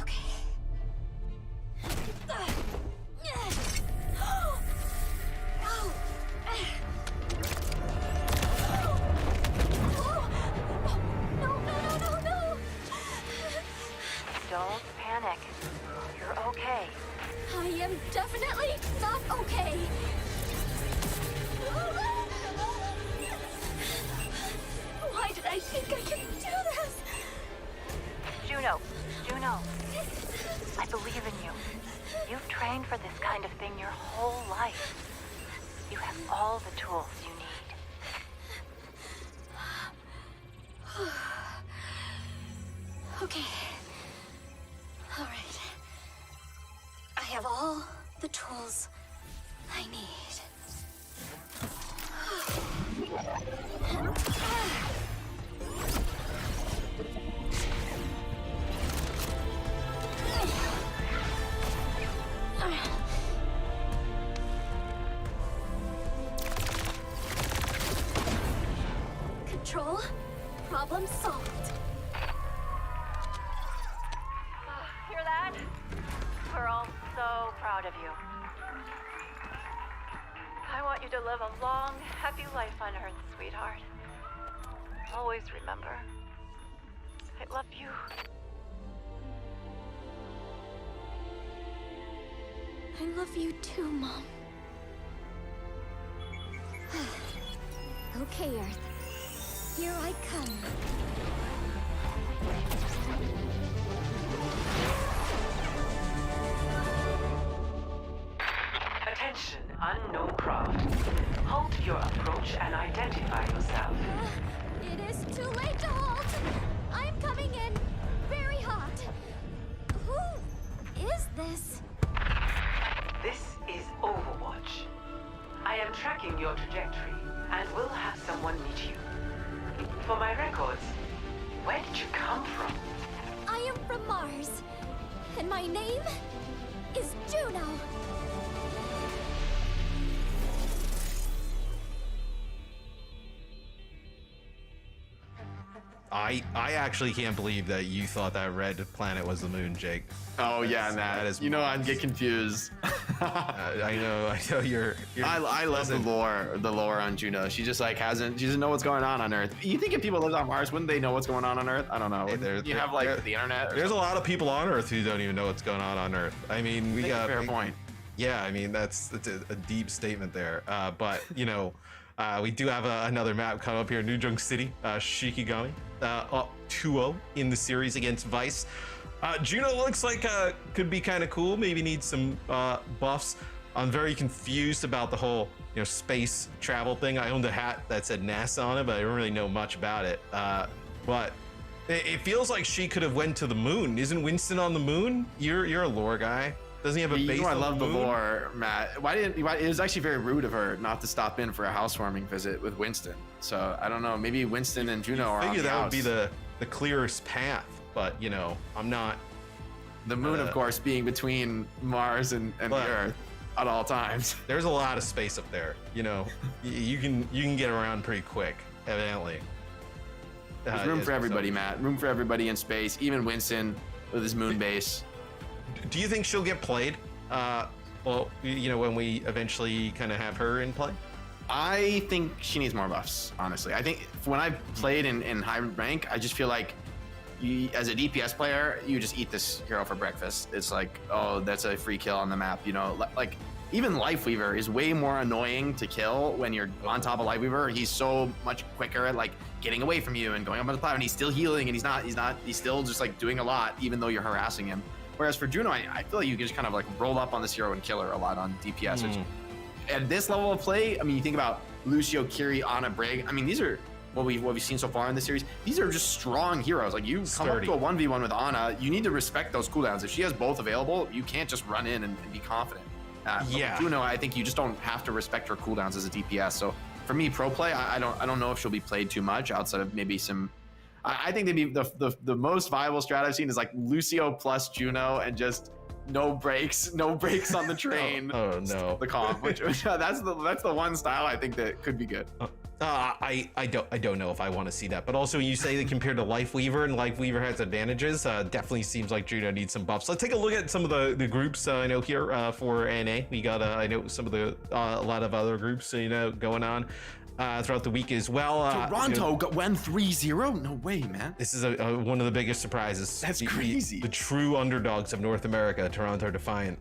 Okay. Don't panic. You're okay. I am definitely not okay. Why did I think I could do this? Juno, I believe in you. You've trained for this kind of thing your whole life. You have all the tools you need. Okay. All right. I have all the tools I need. Control. Problem solved. Hear that? We're all so proud of you. I want you to live a long, happy life on Earth, sweetheart. Always remember, I love you. I love you too, Mom. Okay, Earth. Here I come. Attention, unknown craft. Halt your approach and identify yourself. It is too late to halt. I'm coming in very hot. Who is this? This is Overwatch. I am tracking your trajectory and will have someone meet you. For my records, where did you come from? I am from Mars, and my name is Juno. I actually can't believe that you thought that red planet was the moon, Jake. Oh yeah, Matt. That is you know I'd get confused. I know you're I love the lore on Juno. She just like she doesn't know what's going on Earth. You think if people lived on Mars, wouldn't they know what's going on Earth? I don't know. You have like the internet. There's a lot of people on Earth who don't even know what's going on Earth. I mean, we got fair point. Yeah, I mean that's a deep statement there. But you know, we do have another map come up here, New City, Shikigami, up 2-0 in the series against Vice. Juno looks like could be kind of cool. Maybe needs some buffs. I'm very confused about the whole space travel thing. I owned a hat that said NASA on it, but I don't really know much about it. But it feels like she could have went to the moon. Isn't Winston on the moon? You're a lore guy. Doesn't he have a base? I love the lore, Matt. It was actually very rude of her not to stop in for a housewarming visit with Winston. So I don't know. Maybe Winston and Juno are. I figure that would be the clearest path, but I'm not. The moon, of course, being between Mars and the Earth at all times. There's a lot of space up there. You can get around pretty quick, evidently. There's room for everybody, Matt. Room for everybody in space. Even Winston with his moon base. Do you think she'll get played? Well, you know, when we eventually kind of have her in play? I think she needs more buffs, honestly. I think when I've played in high rank, I just feel like as a DPS player, you just eat this hero for breakfast. It's like, oh, that's a free kill on the map, you know? Like, even Lifeweaver is way more annoying to kill when you're on top of Lifeweaver. He's so much quicker at like getting away from you and going up on the platform, and he's still healing, and he's still just like doing a lot, even though you're harassing him. Whereas for Juno, I feel like you can just kind of like roll up on this hero and kill her a lot on DPS. Which, at this level of play, I mean, you think about Lucio, Kiri, Ana, Brig. I mean, these are what we've seen so far in the series. These are just strong heroes. Like, you come up to a 1v1 with Ana, you need to respect those cooldowns. If she has both available, you can't just run in and be confident. Yeah. With Juno, I think you just don't have to respect her cooldowns as a DPS. So for me, pro play, I don't know if she'll be played too much outside of maybe some. I think maybe the most viable strat I've seen is like Lucio plus Juno and just no breaks on the train. Oh no, the comp. Which that's the one style I think that could be good. I don't know if I want to see that, but also you say that compared to Lifeweaver, and Lifeweaver has advantages, definitely seems like Juno needs some buffs. Let's take a look at some of the groups I know here for NA. We got I know some of the a lot of other groups going on throughout the week as well. Toronto went 3-0? No way, man. This is one of the biggest surprises. That's crazy. The true underdogs of North America, Toronto Defiant,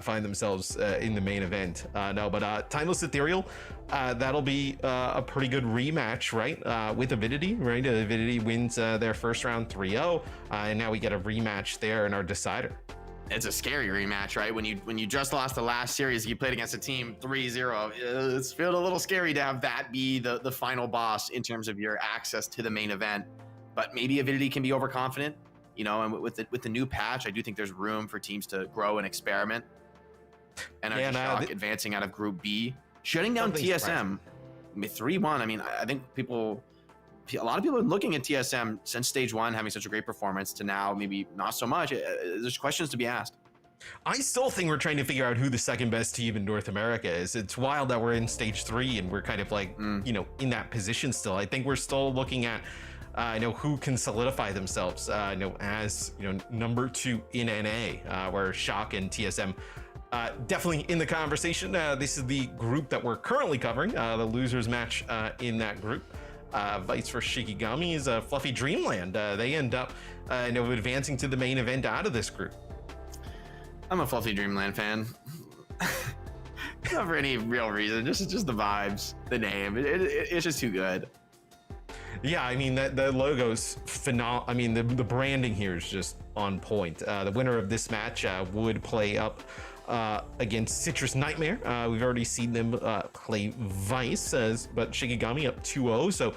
find themselves in the main event. Timeless Ethereal, that'll be a pretty good rematch, right? With Avidity, right? Avidity wins their first round 3-0, and now we get a rematch there in our decider. It's a scary rematch, right? When you just lost the last series, you played against a team 3-0. It's felt a little scary to have that be the final boss in terms of your access to the main event. But maybe Avidity can be overconfident, you know. And with the new patch, I do think there's room for teams to grow and experiment. And Shock advancing out of Group B, shutting down TSM 3-1. I mean, I think a lot of people have been looking at TSM since stage 1 having such a great performance to now maybe not so much. There's questions to be asked. I still think we're trying to figure out who the second best team in North America is. It's wild that we're in stage 3 and we're kind of like, you know, in that position still. I think we're still looking at, who can solidify themselves, as, number 2 in NA, where Shock and TSM definitely in the conversation. This is the group that we're currently covering, the losers match in that group. Vice for Shikigami is Fluffy Dreamland. They end up advancing to the main event out of this group. I'm a Fluffy Dreamland fan. Not for any real reason, just the vibes, the name. It's just too good. Yeah, I mean, the logo's phenomenal. I mean, the branding here is just on point. The winner of this match would play up against Citrus Nightmare. We've already seen them play Vice, but Shikigami up 2-0, so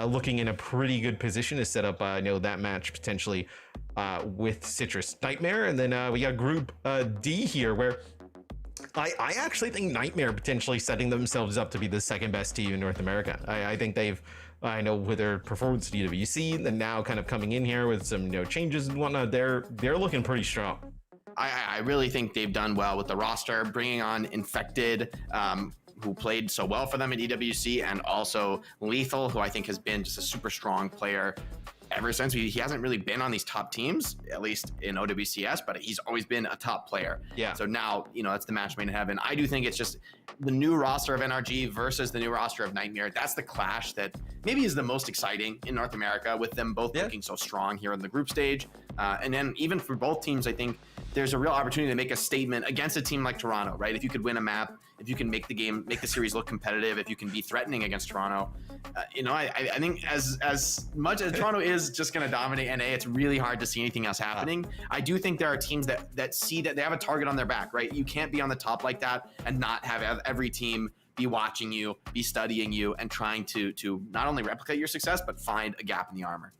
looking in a pretty good position to set up that match potentially with Citrus Nightmare. And then we got Group D here, where I actually think Nightmare potentially setting themselves up to be the second best team in North America. I think they've, with their performance at EWC, and now kind of coming in here with some changes and whatnot, they're looking pretty strong. I really think they've done well with the roster, bringing on Infected, who played so well for them at EWC, and also Lethal, who I think has been just a super strong player ever since. He hasn't really been on these top teams, at least in OWCS, but he's always been a top player. Yeah. So now, that's the match made in heaven. I do think it's just the new roster of NRG versus the new roster of Nightmare. That's the clash that maybe is the most exciting in North America, with them both looking so strong here in the group stage. And then even for both teams, I think there's a real opportunity to make a statement against a team like Toronto, right? If you could win a map, if you can make the series look competitive, if you can be threatening against Toronto, I think as much as Toronto is just going to dominate NA, it's really hard to see anything else happening. I do think there are teams that see that they have a target on their back, right? You can't be on the top like that and not have every team be watching you, be studying you, and trying to not only replicate your success, but find a gap in the armor.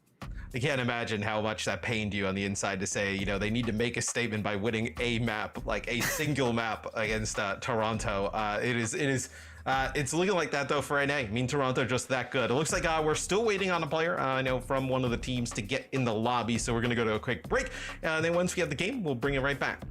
I can't imagine how much that pained you on the inside to say, they need to make a statement by winning a map, like a single map against Toronto. It's looking like that though for NA. I mean, Toronto just that good. It looks like we're still waiting on a player, from one of the teams to get in the lobby. So we're gonna go to a quick break, and then once we have the game, we'll bring it right back.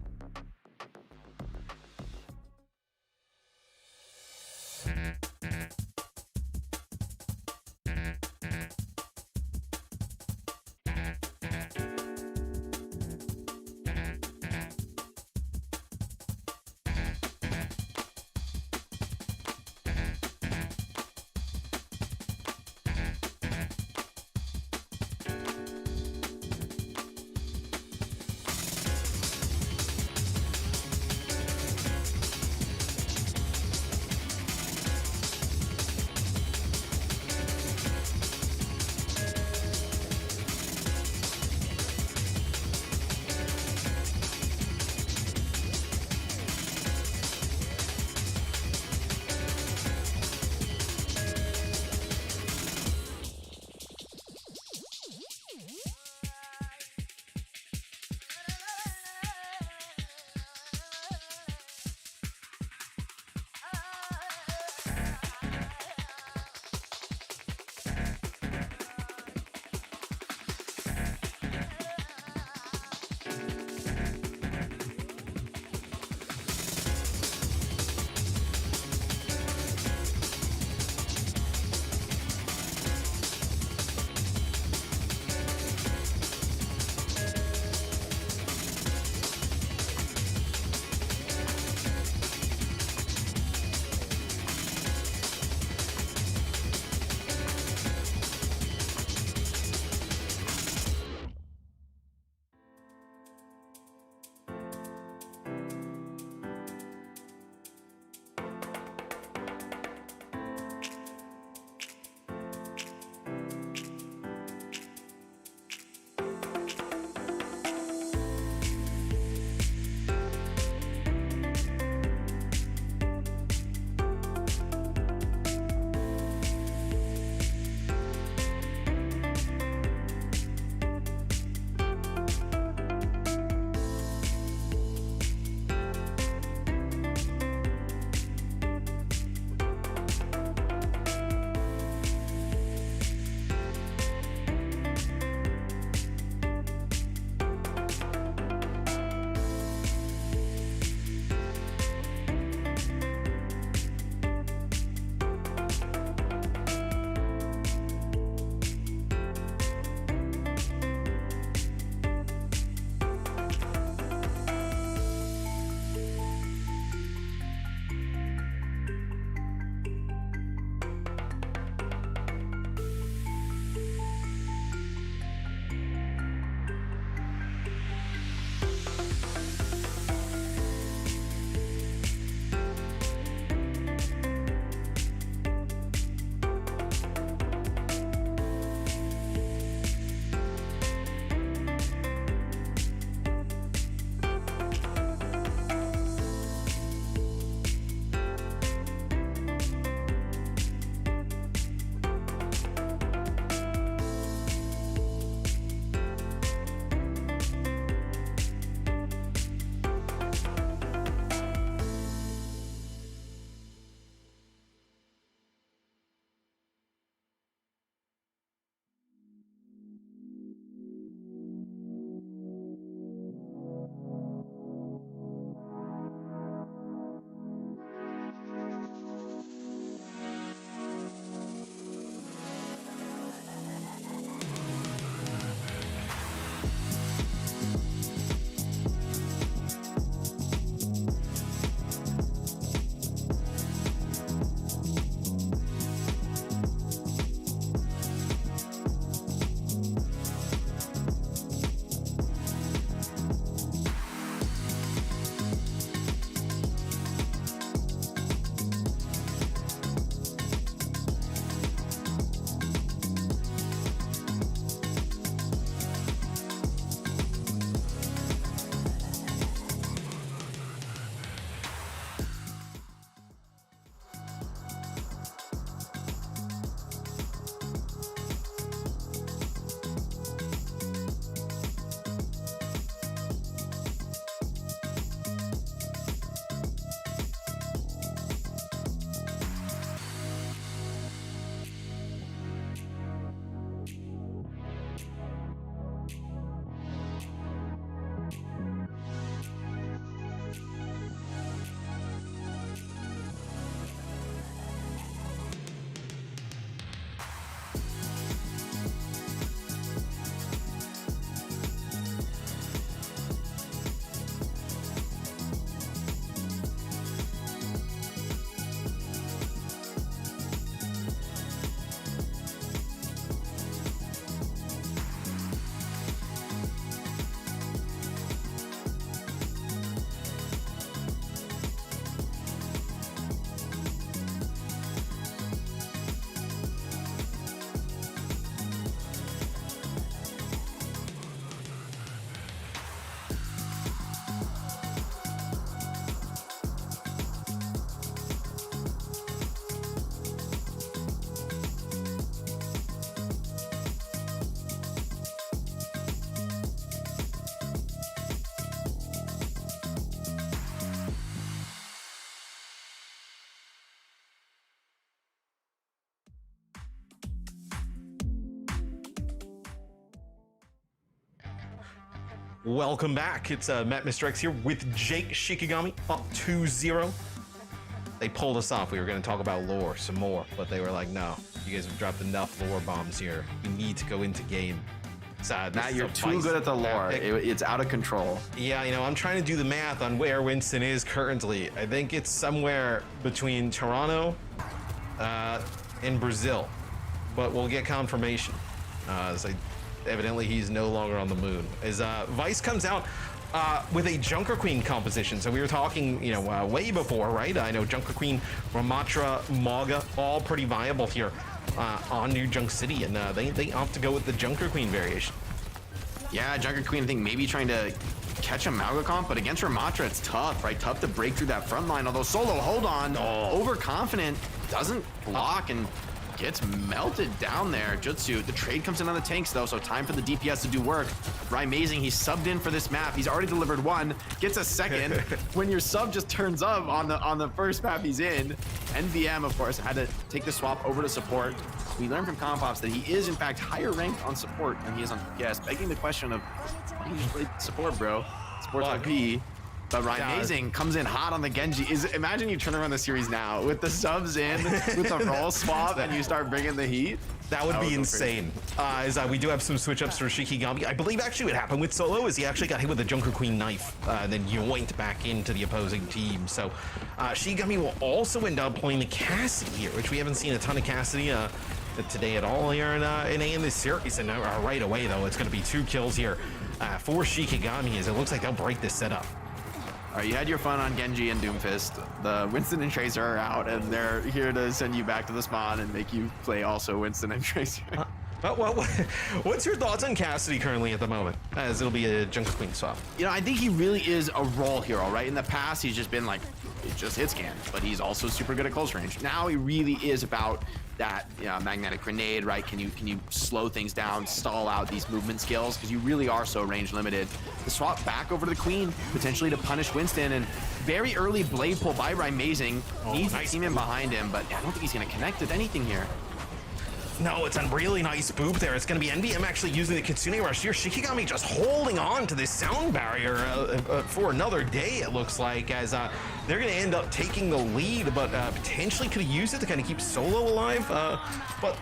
Welcome back. It's Matt Mr. X here with Jake Shikigami, up 2-0. They pulled us off. We were going to talk about lore some more, but they were like, no, you guys have dropped enough lore bombs here. We need to go into game. Matt, you're too good at the lore. It's out of control. Yeah, you know, I'm trying to do the math on where Winston is currently. I think it's somewhere between Toronto and Brazil, but we'll get confirmation. So evidently he's no longer on the moon. As Vice comes out with a Junker Queen composition. So we were talking, you know, way before, right? I know Junker Queen, Ramatra, Maga, all pretty viable here on New Junk City, and they opt to go with the Junker Queen variation. Yeah, Junker Queen, I think maybe trying to catch a Maga comp, but against Ramatra, it's tough, right? Tough to break through that front line. Although Solo, hold on, overconfident, doesn't block and gets melted down there. Jutsu, the trade comes in on the tanks though, so time for the DPS to do work. Amazing, he's subbed in for this map. He's already delivered one, gets a second. When your sub just turns up on the first map he's in, NVM, of course, had to take the swap over to support. We learned from Compops that he is, in fact, higher ranked on support than he is on DPS, begging the question of, why do you play support, bro? Support's OP. But Amazing comes in hot on the Genji. Imagine you turn around the series now with the subs in, with the role swap, and you start bringing the heat. That would be insane. We do have some switch ups for Shikigami. I believe actually what happened with Solo is he actually got hit with a Junker Queen knife, then yoinked back into the opposing team. So Shikigami will also end up playing the Cassidy here, which we haven't seen a ton of Cassidy today at all here in NA in this series. And right away though, it's going to be 2 kills here for Shikigami, as it looks like they'll break this setup. All right, you had your fun on Genji and Doomfist. The Winston and Tracer are out, and they're here to send you back to the spawn and make you play also Winston and Tracer. What's your thoughts on Cassidy currently at the moment, as it'll be a Junker Queen swap? You know, I think he really is a role hero, right? In the past, he's just been like, it's just hit scan, but he's also super good at close range. Now he really is about that magnetic grenade, right? Can you slow things down, stall out these movement skills, because you really are so range limited. The swap back over to the Queen, potentially to punish Winston, and very early blade pull by Amazing. Needs a team in behind him, but I don't think he's going to connect with anything here. No, it's a really nice boop there. It's going to be NVM actually using the Kitsune Rush here. Shikigami just holding on to this sound barrier for another day, it looks like, as they're going to end up taking the lead, but potentially could have used it to kind of keep Solo alive. But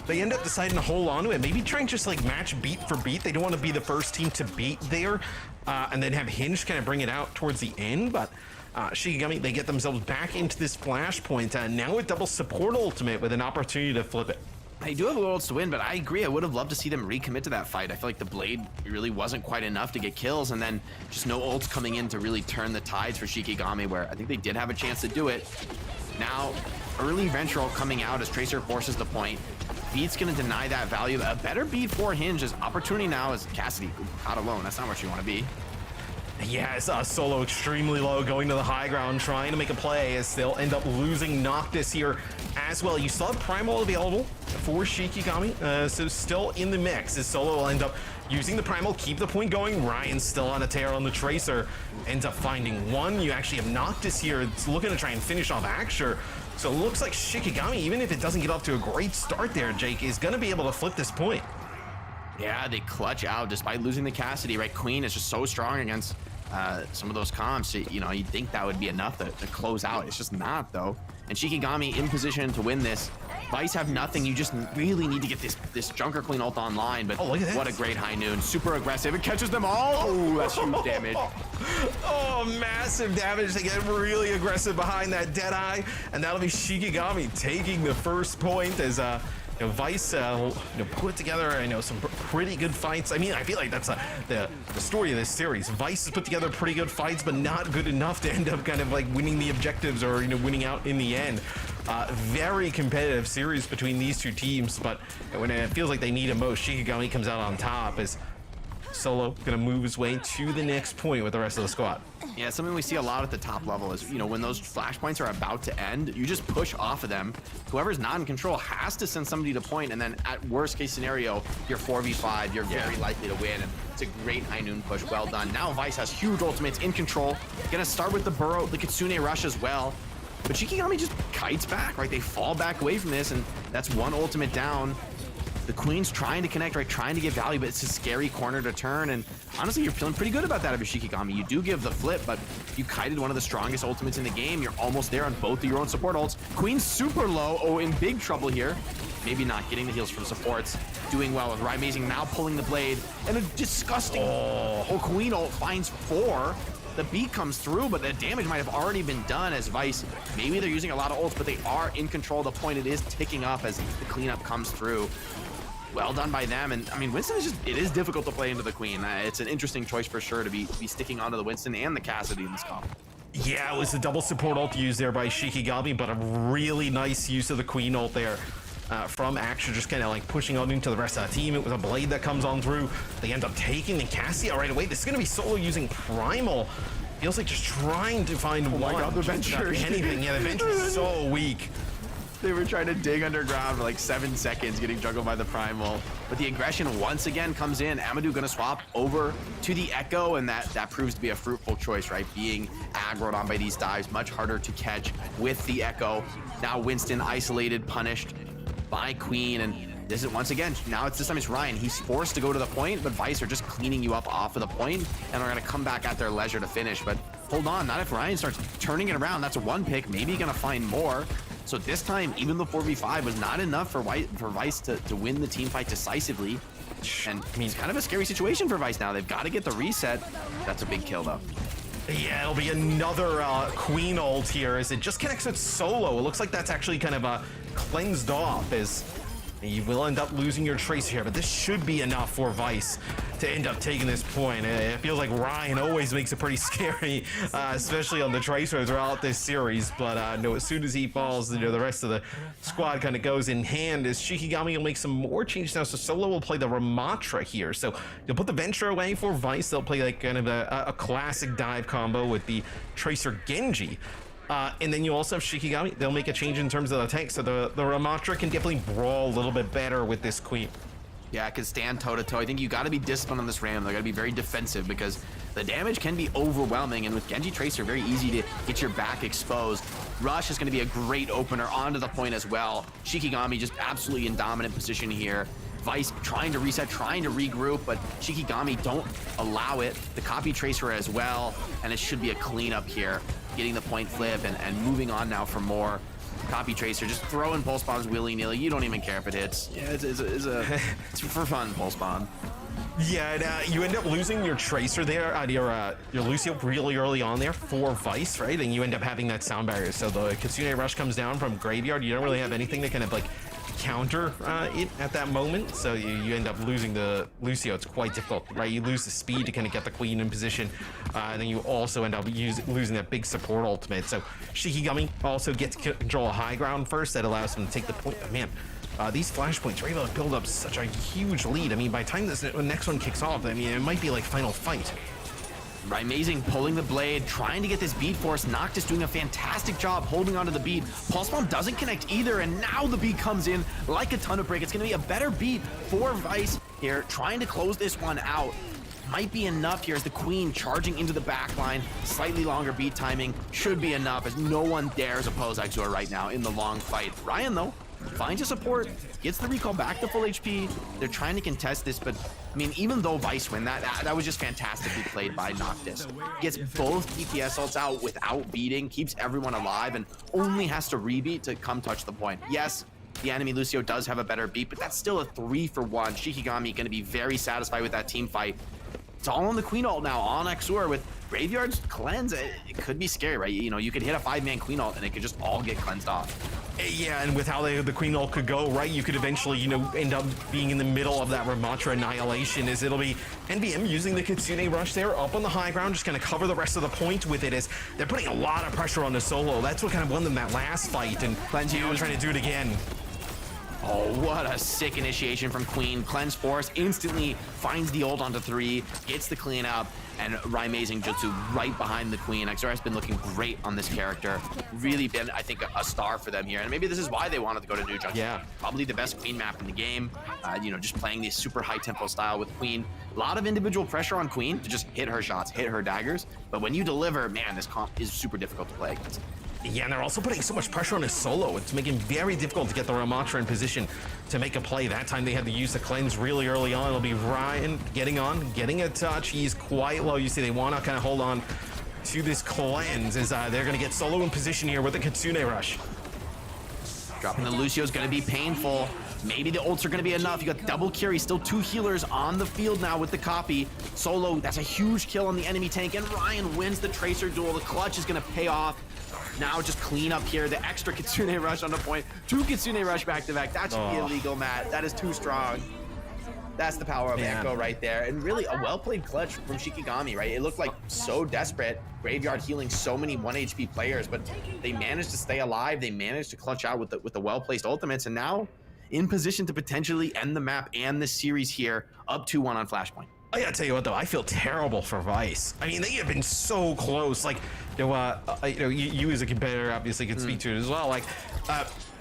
they end up deciding to hold on to it. Maybe trying just like match beat for beat. They don't want to be the first team to beat there and then have Hinge kind of bring it out towards the end, but Shikigami, they get themselves back into this flashpoint. Now a double support ultimate with an opportunity to flip it. They do have ults to win, but I agree. I would have loved to see them recommit to that fight. I feel like the blade really wasn't quite enough to get kills, and then just no ults coming in to really turn the tides for Shikigami, where I think they did have a chance to do it. Now, early Ventral coming out as Tracer forces the point. Beat's going to deny that value. A better beat for Hinge is opportunity now is Cassidy caught alone. That's not where you want to be. Yes, Solo extremely low, going to the high ground, trying to make a play, as they'll end up losing Noctis here as well. You still have Primal available for Shikigami, so still in the mix, as Solo will end up using the Primal, keep the point going. Ryan's still on a tear on the Tracer, ends up finding one. You actually have Noctis here, it's looking to try and finish off Axure. So it looks like Shikigami, even if it doesn't get off to a great start there, Jake, is going to be able to flip this point. Yeah, they clutch out despite losing the Cassidy, right? Queen is just so strong against some of those comps. You know, you'd think that would be enough to close out. It's just not, though. And Shikigami in position to win this. Vice have nothing. You just really need to get this Junker Queen ult online. But look at this. What a great high noon. Super aggressive. It catches them all. Oh, that's huge damage. Oh, massive damage. They get really aggressive behind that Deadeye. And that'll be Shikigami taking the first point as Vice put together some pretty good fights. I mean, I feel like that's the story of this series. Vice has put together pretty good fights, but not good enough to end up kind of like winning the objectives or winning out in the end. Very competitive series between these two teams, but when it feels like they need it most, Shikigami comes out on top as Solo gonna move his way to the next point with the rest of the squad. Yeah, something we see a lot at the top level is, when those flashpoints are about to end, you just push off of them. Whoever's not in control has to send somebody to point, and then at worst case scenario, you're 4v5, you're very likely to win. And it's a great high noon push, well done. Now Vice has huge ultimates in control. Gonna start with the Burrow, the Kitsune Rush as well. But Shikigami just kites back, right? They fall back away from this, and that's one ultimate down. The Queen's trying to connect, right? Trying to get value, but it's a scary corner to turn. And honestly, you're feeling pretty good about that of your Shikigami. You do give the flip, but you kited one of the strongest ultimates in the game. You're almost there on both of your own support ults. Queen's super low. Oh, in big trouble here. Maybe not getting the heals from supports. Doing well with Amazing now pulling the blade. And a disgusting... Oh, Queen ult finds 4. The beat comes through, but the damage might have already been done as Vice. Maybe they're using a lot of ults, but they are in control. The point it is ticking up as the cleanup comes through. Well done by them. And I mean, Winston is just, it is difficult to play into the Queen. It's an interesting choice for sure to be sticking onto the Winston and the Cassidy in this comp. Yeah, it was a double support ult used there by Shikigami, but a really nice use of the Queen ult there. From Action, just kind of like pushing on into the rest of the team. It was a blade that comes on through. They end up taking the Cassia right away. This is going to be Solo using Primal. Feels like just trying to find one. My God, the Venture. Anything. Yeah, the Venture is so weak. They were trying to dig underground for like 7 seconds, getting juggled by the Primal. But the aggression once again comes in. Amadou gonna swap over to the Echo, and that proves to be a fruitful choice, right? Being aggroed on by these dives, much harder to catch with the Echo. Now Winston isolated, punished by Queen, and this is once again, this time it's Ryan. He's forced to go to the point, but Vice are just cleaning you up off of the point and are gonna come back at their leisure to finish. But hold on, not if Ryan starts turning it around. That's a 1 pick, maybe gonna find more. So this time, even the 4v5 was not enough for Vice to win the team fight decisively. And I mean, it's kind of a scary situation for Vice now. They've got to get the reset. That's a big kill though. Yeah, it'll be another Queen ult here as it just connects with Solo. It looks like that's actually kind of cleansed off as you will end up losing your Tracer here, but this should be enough for Vice to end up taking this point. It feels like Ryan always makes it pretty scary, especially on the Tracer throughout this series, but no, as soon as he falls, the rest of the squad kind of goes in hand as Shikigami will make some more changes now, so Solo will play the Ramatra here. So you'll put the Venture away for Vice. They'll play like kind of a classic dive combo with the Tracer Genji. And then you also have Shikigami. They'll make a change in terms of the tank, so the Ramatra can definitely brawl a little bit better with this Queen. Yeah, it can stand toe-to-toe. I think you got to be disciplined on this Ram. They got to be very defensive because the damage can be overwhelming, and with Genji Tracer, very easy to get your back exposed. Rush is going to be a great opener onto the point as well. Shikigami just absolutely in dominant position here. Vice trying to reset, trying to regroup, but Shikigami don't allow it. The copy Tracer as well, and it should be a cleanup here. Getting the point flip and moving on now for more. Copy Tracer, just throwing pulse bombs willy-nilly. You don't even care if it hits. Yeah, it's for fun, pulse bomb. Yeah, and you end up losing your Tracer there, your Lucio really early on there for Vice, right? And you end up having that sound barrier. So the Kitsune Rush comes down from Graveyard. You don't really have anything to kind of like counter it at that moment, so you end up losing the Lucio. It's quite difficult, right? You lose the speed to kind of get the Queen in position, and then you also end up losing that big support ultimate. So Shikigami also gets to control a high ground first. That allows him to take the point. But man, these flashpoints are able to build up such a huge lead. I mean, by the time this next one kicks off, I mean, it might be like final fight. Amazing, pulling the blade, trying to get this beat force. Noctis doing a fantastic job holding onto the beat. Pulse Bomb doesn't connect either, and now the beat comes in like a ton of break. It's going to be a better beat for Vice here, trying to close this one out. Might be enough here as the Queen charging into the back line. Slightly longer beat timing should be enough as no one dares oppose Exor right now in the long fight. Ryan, though, finds a support, gets the recall back to full HP. They're trying to contest this, but I mean, even though Vice win, that was just fantastically played by Noctis. Gets both DPS ults out without beating, keeps everyone alive, and only has to rebeat to come touch the point. Yes, the enemy Lucio does have a better beat, but that's still a 3-for-1. Shikigami gonna be very satisfied with that team fight. It's all on the Queen ult now, on Exor with Graveyard's cleanse. It could be scary, right? You know, you could hit a 5-man Queen ult and it could just all get cleansed off. Yeah, and with how the Queen ult could go, right, you could eventually, end up being in the middle of that Ramatra annihilation, as it'll be NBM using the Kitsune Rush there up on the high ground, just gonna cover the rest of the point with it, as they're putting a lot of pressure on the Solo. That's what kind of won them that last fight, and trying to do it again. Oh, what a sick initiation from Queen. Cleanse Force instantly finds the ult onto 3, gets the clean up, and Amazing Jutsu right behind the Queen. XR has been looking great on this character. Really been, I think, a star for them here. And maybe this is why they wanted to go to New Junction. Yeah. Probably the best Queen map in the game. Just playing this super high tempo style with Queen. A lot of individual pressure on Queen to just hit her shots, hit her daggers. But when you deliver, man, this comp is super difficult to play against. Yeah, and they're also putting so much pressure on his solo. It's making it very difficult to get the Ramatra in position to make a play. That time they had to use the cleanse really early on. It'll be Ryan getting on, getting a touch. He's quite low. You see they want to kind of hold on to this cleanse as they're going to get solo in position here with the Kitsune Rush. Dropping the Lucio is going to be painful. Maybe the ults are going to be enough. You got double carry, still 2 healers on the field now with the copy. Solo, that's a huge kill on the enemy tank, and Ryan wins the Tracer duel. The clutch is going to pay off. Now just clean up here. The extra Kitsune Rush on the point. 2 Kitsune Rush back-to-back. That should be illegal, Matt. That is too strong. That's the power of Echo right there. And really a well-played clutch from Shikigami, right? It looked like so desperate. Graveyard healing so many 1 HP players, but they managed to stay alive. They managed to clutch out with the well-placed ultimates, and now in position to potentially end the map and the series here, up 2-1 on Flashpoint. I gotta tell you what though, I feel terrible for Vice. I mean, they have been so close. Like, you as a competitor obviously can speak to it as well. Like,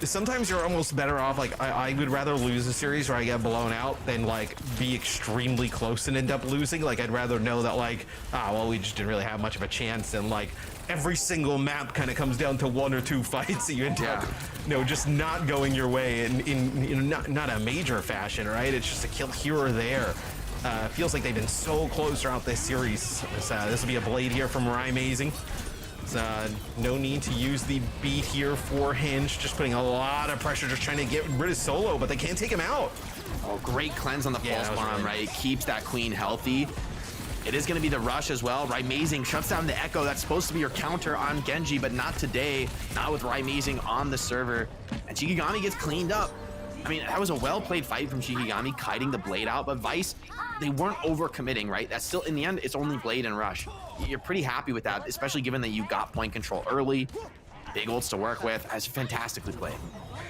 sometimes you're almost better off. Like, I would rather lose a series where I get blown out than like be extremely close and end up losing. Like, I'd rather know that like, well, we just didn't really have much of a chance, and like every single map kind of comes down to 1 or 2 fights that you end up, just not going your way in not a major fashion, right? It's just a kill here or there. Feels like they've been so close throughout this series. This will be a blade here from Rymazing. No need to use the beat here for Hinge. Just putting a lot of pressure, just trying to get rid of Solo, but they can't take him out. Oh, great cleanse on the false bomb, right? It keeps that queen healthy. It is going to be the rush as well. Rymazing shuts down the Echo. That's supposed to be your counter on Genji, but not today. Not with Rymazing on the server. And Shikigami gets cleaned up. I mean, that was a well-played fight from Shikigami, kiting the blade out, but Vice, they weren't over-committing, right? That's still, in the end, it's only blade and rush. You're pretty happy with that, especially given that you got point control early. Big ults to work with, as fantastically played.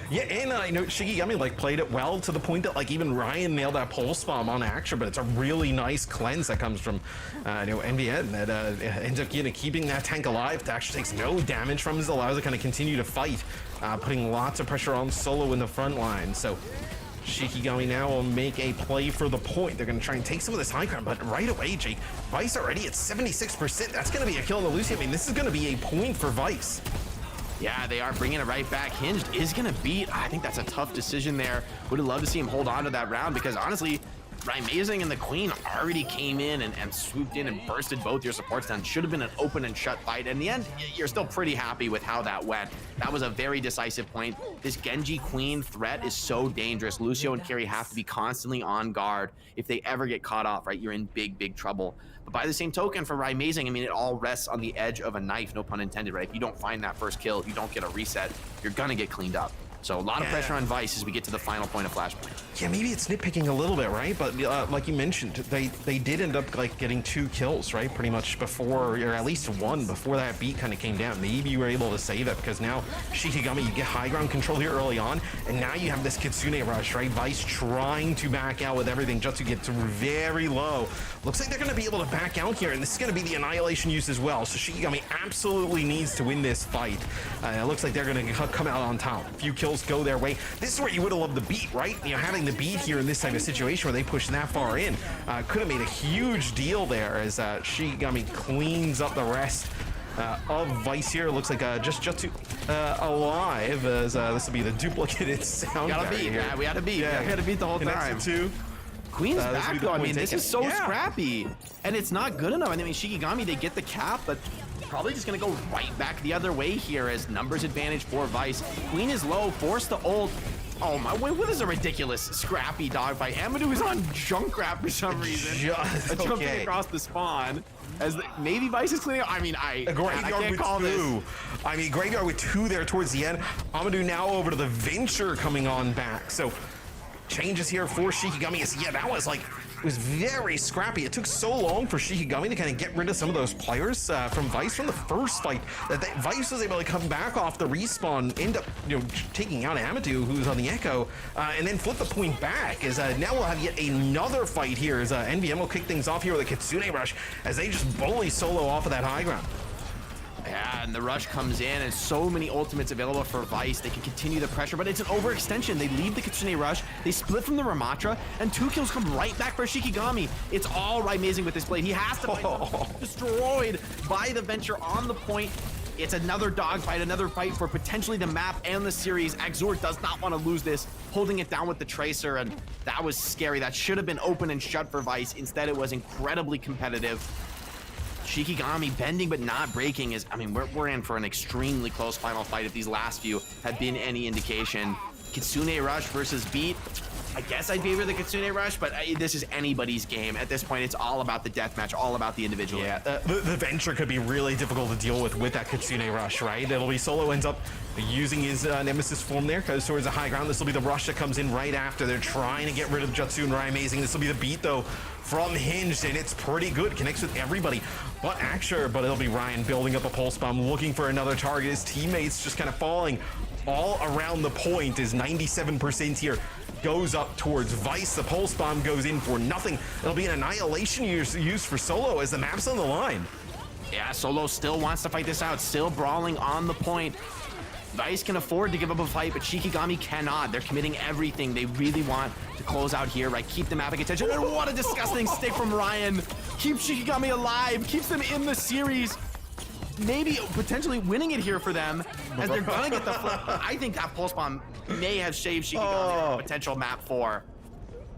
Yeah, and I know Shikigami like played it well to the point that like even Ryan nailed that pulse bomb on Action, but it's a really nice cleanse that comes from NBN that ends up keeping that tank alive. It actually takes no damage from his, allows it to kind of continue to fight, putting lots of pressure on Solo in the front line. So Shikigami now will make a play for the point. They're going to try and take some of this high ground, but right away, Jake, Vice already at 76%. That's going to be a kill on the Lucy. I mean, this is going to be a point for Vice. Yeah, they are bringing it right back. Hinged is going to beat. I think that's a tough decision there. Would have loved to see him hold on to that round because honestly, Rymazing and the Queen already came in and swooped in and bursted both your supports down. Should have been an open and shut fight. In the end, you're still pretty happy with how that went. That was a very decisive point. This Genji Queen threat is so dangerous. Lucio and Carry have to be constantly on guard. If they ever get caught off, right, you're in big, big trouble. But by the same token, for Rymazing, I mean, it all rests on the edge of a knife, no pun intended, right? If you don't find that first kill, you don't get a reset, you're gonna get cleaned up. So a lot of pressure on Vice as we get to the final point of Flashpoint. Yeah, maybe it's nitpicking a little bit, right? But like you mentioned, they did end up like getting 2 kills, right? Pretty much before, or at least 1 before that beat kind of came down. Maybe you were able to save it because now Shikigami, you get high ground control here early on, and now you have this Kitsune rush, right? Vice trying to back out with everything just to get to very low. Looks like they're going to be able to back out here, and this is going to be the Annihilation use as well. So Shikigami absolutely needs to win this fight. It looks like they're going to come out on top. A few kills go their way. This is where you would have loved the beat, right? You know, having the beat here in this type of situation where they push that far in could have made a huge deal there as Shikigami cleans up the rest of Vice here. It looks like just to alive as this will be the duplicated sound. Gotta beat, here. we gotta beat. Yeah, we gotta beat the whole time. 2. Queen's back though. I mean, this is so scrappy, and it's not good enough. I mean, Shikigami, they get the cap, but probably just gonna go right back the other way here as numbers advantage for Vice. Queen is low, forced to ult. Oh my, what is a ridiculous scrappy dogfight? Amadou is on Junkrat for some reason. Jumping across the spawn. As maybe Vice is cleaning up. I mean, I can't call this. I mean, Graveyard with 2 there towards the end. Amadou now over to the Venture coming on back. So changes here for Shikigami. Yeah, that was like, it was very scrappy. It took so long for Shikigami to kind of get rid of some of those players from Vice from the first fight that Vice was able to come back off the respawn, end up taking out Amadou, who's on the Echo, and then flip the point back. As now we'll have yet another fight here as NVM will kick things off here with a Kitsune rush as they just bully Solo off of that high ground. Yeah, and the rush comes in, and so many ultimates available for Vice. They can continue the pressure, but it's an overextension. They leave the Kitsune rush, they split from the Ramatra, and 2 kills come right back for Shikigami. It's all Rymazing with this blade. He has to fight destroyed by the Venture on the point. It's another dogfight, another fight for potentially the map and the series. Exor does not want to lose this, holding it down with the Tracer, and that was scary. That should have been open and shut for Vice. Instead, it was incredibly competitive. Shikigami bending but not breaking is, I mean, we're in for an extremely close final fight if these last few had been any indication. Kitsune Rush versus Beat. I guess I'd favor the Kitsune Rush, but this is anybody's game. At this point, it's all about the deathmatch, all about the individual. Yeah, the Venture could be really difficult to deal with that Kitsune Rush, right? It'll be Solo ends up using his Nemesis form there, goes towards the high ground. This will be the rush that comes in right after. They're trying to get rid of Jutsu and Rai Amazing. This will be the beat, though, from Hinged, and it's pretty good. Connects with everybody but Axure, but it'll be Ryan building up a pulse bomb, looking for another target. His teammates just kind of falling all around the point. Is 97% here. Goes up towards Vice. The pulse bomb goes in for nothing. It'll be an annihilation used for Solo as the map's on the line. Yeah, Solo still wants to fight this out, still brawling on the point. Vice can afford to give up a fight, but Shikigami cannot. They're committing everything. They really want to close out here, right? Keep the mapping attention. And what a disgusting stick from Ryan. Keeps Shikigami alive, keeps them in the series. Maybe potentially winning it here for them as they're gonna get the flip. I think that pulse bomb may have saved Shikigami from potential map 4.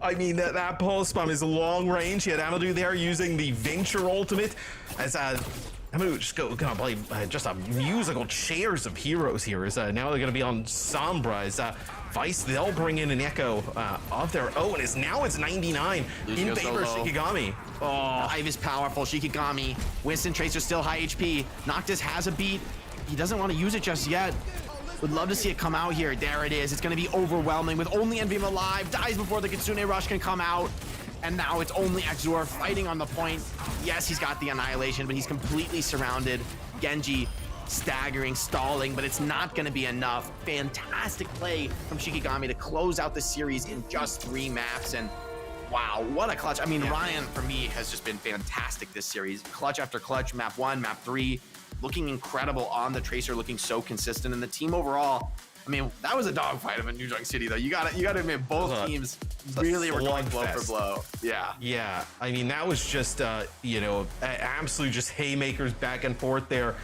I mean, that pulse bomb is long range. He had Amadou there using the Venture ultimate as Amadou just gonna play just a musical chairs of heroes here. As now they're gonna be on Sombra. As Vice, they'll bring in an Echo of their own. As now it's 99 in favor of Shikigami. Oh, Hive is powerful. Shikigami. Winston Tracer still high HP. Noctis has a beat. He doesn't want to use it just yet. Would love to see it come out here. There it is. It's going to be overwhelming with only NVM alive. Dies before the Kitsune Rush can come out. And now it's only Exor fighting on the point. Yes, he's got the Annihilation, but he's completely surrounded. Genji staggering, stalling, but it's not going to be enough. Fantastic play from Shikigami to close out the series in just 3 maps. And wow, what a clutch. I mean, Ryan, for me, has just been fantastic this series. Clutch after clutch, map 1, map 3, looking incredible on the Tracer, looking so consistent. And the team overall, I mean, that was a dogfight of a New Junk City, though. You gotta admit, both teams really were going blow for blow. Yeah. Yeah, I mean, that was just, you know, absolute just haymakers back and forth there.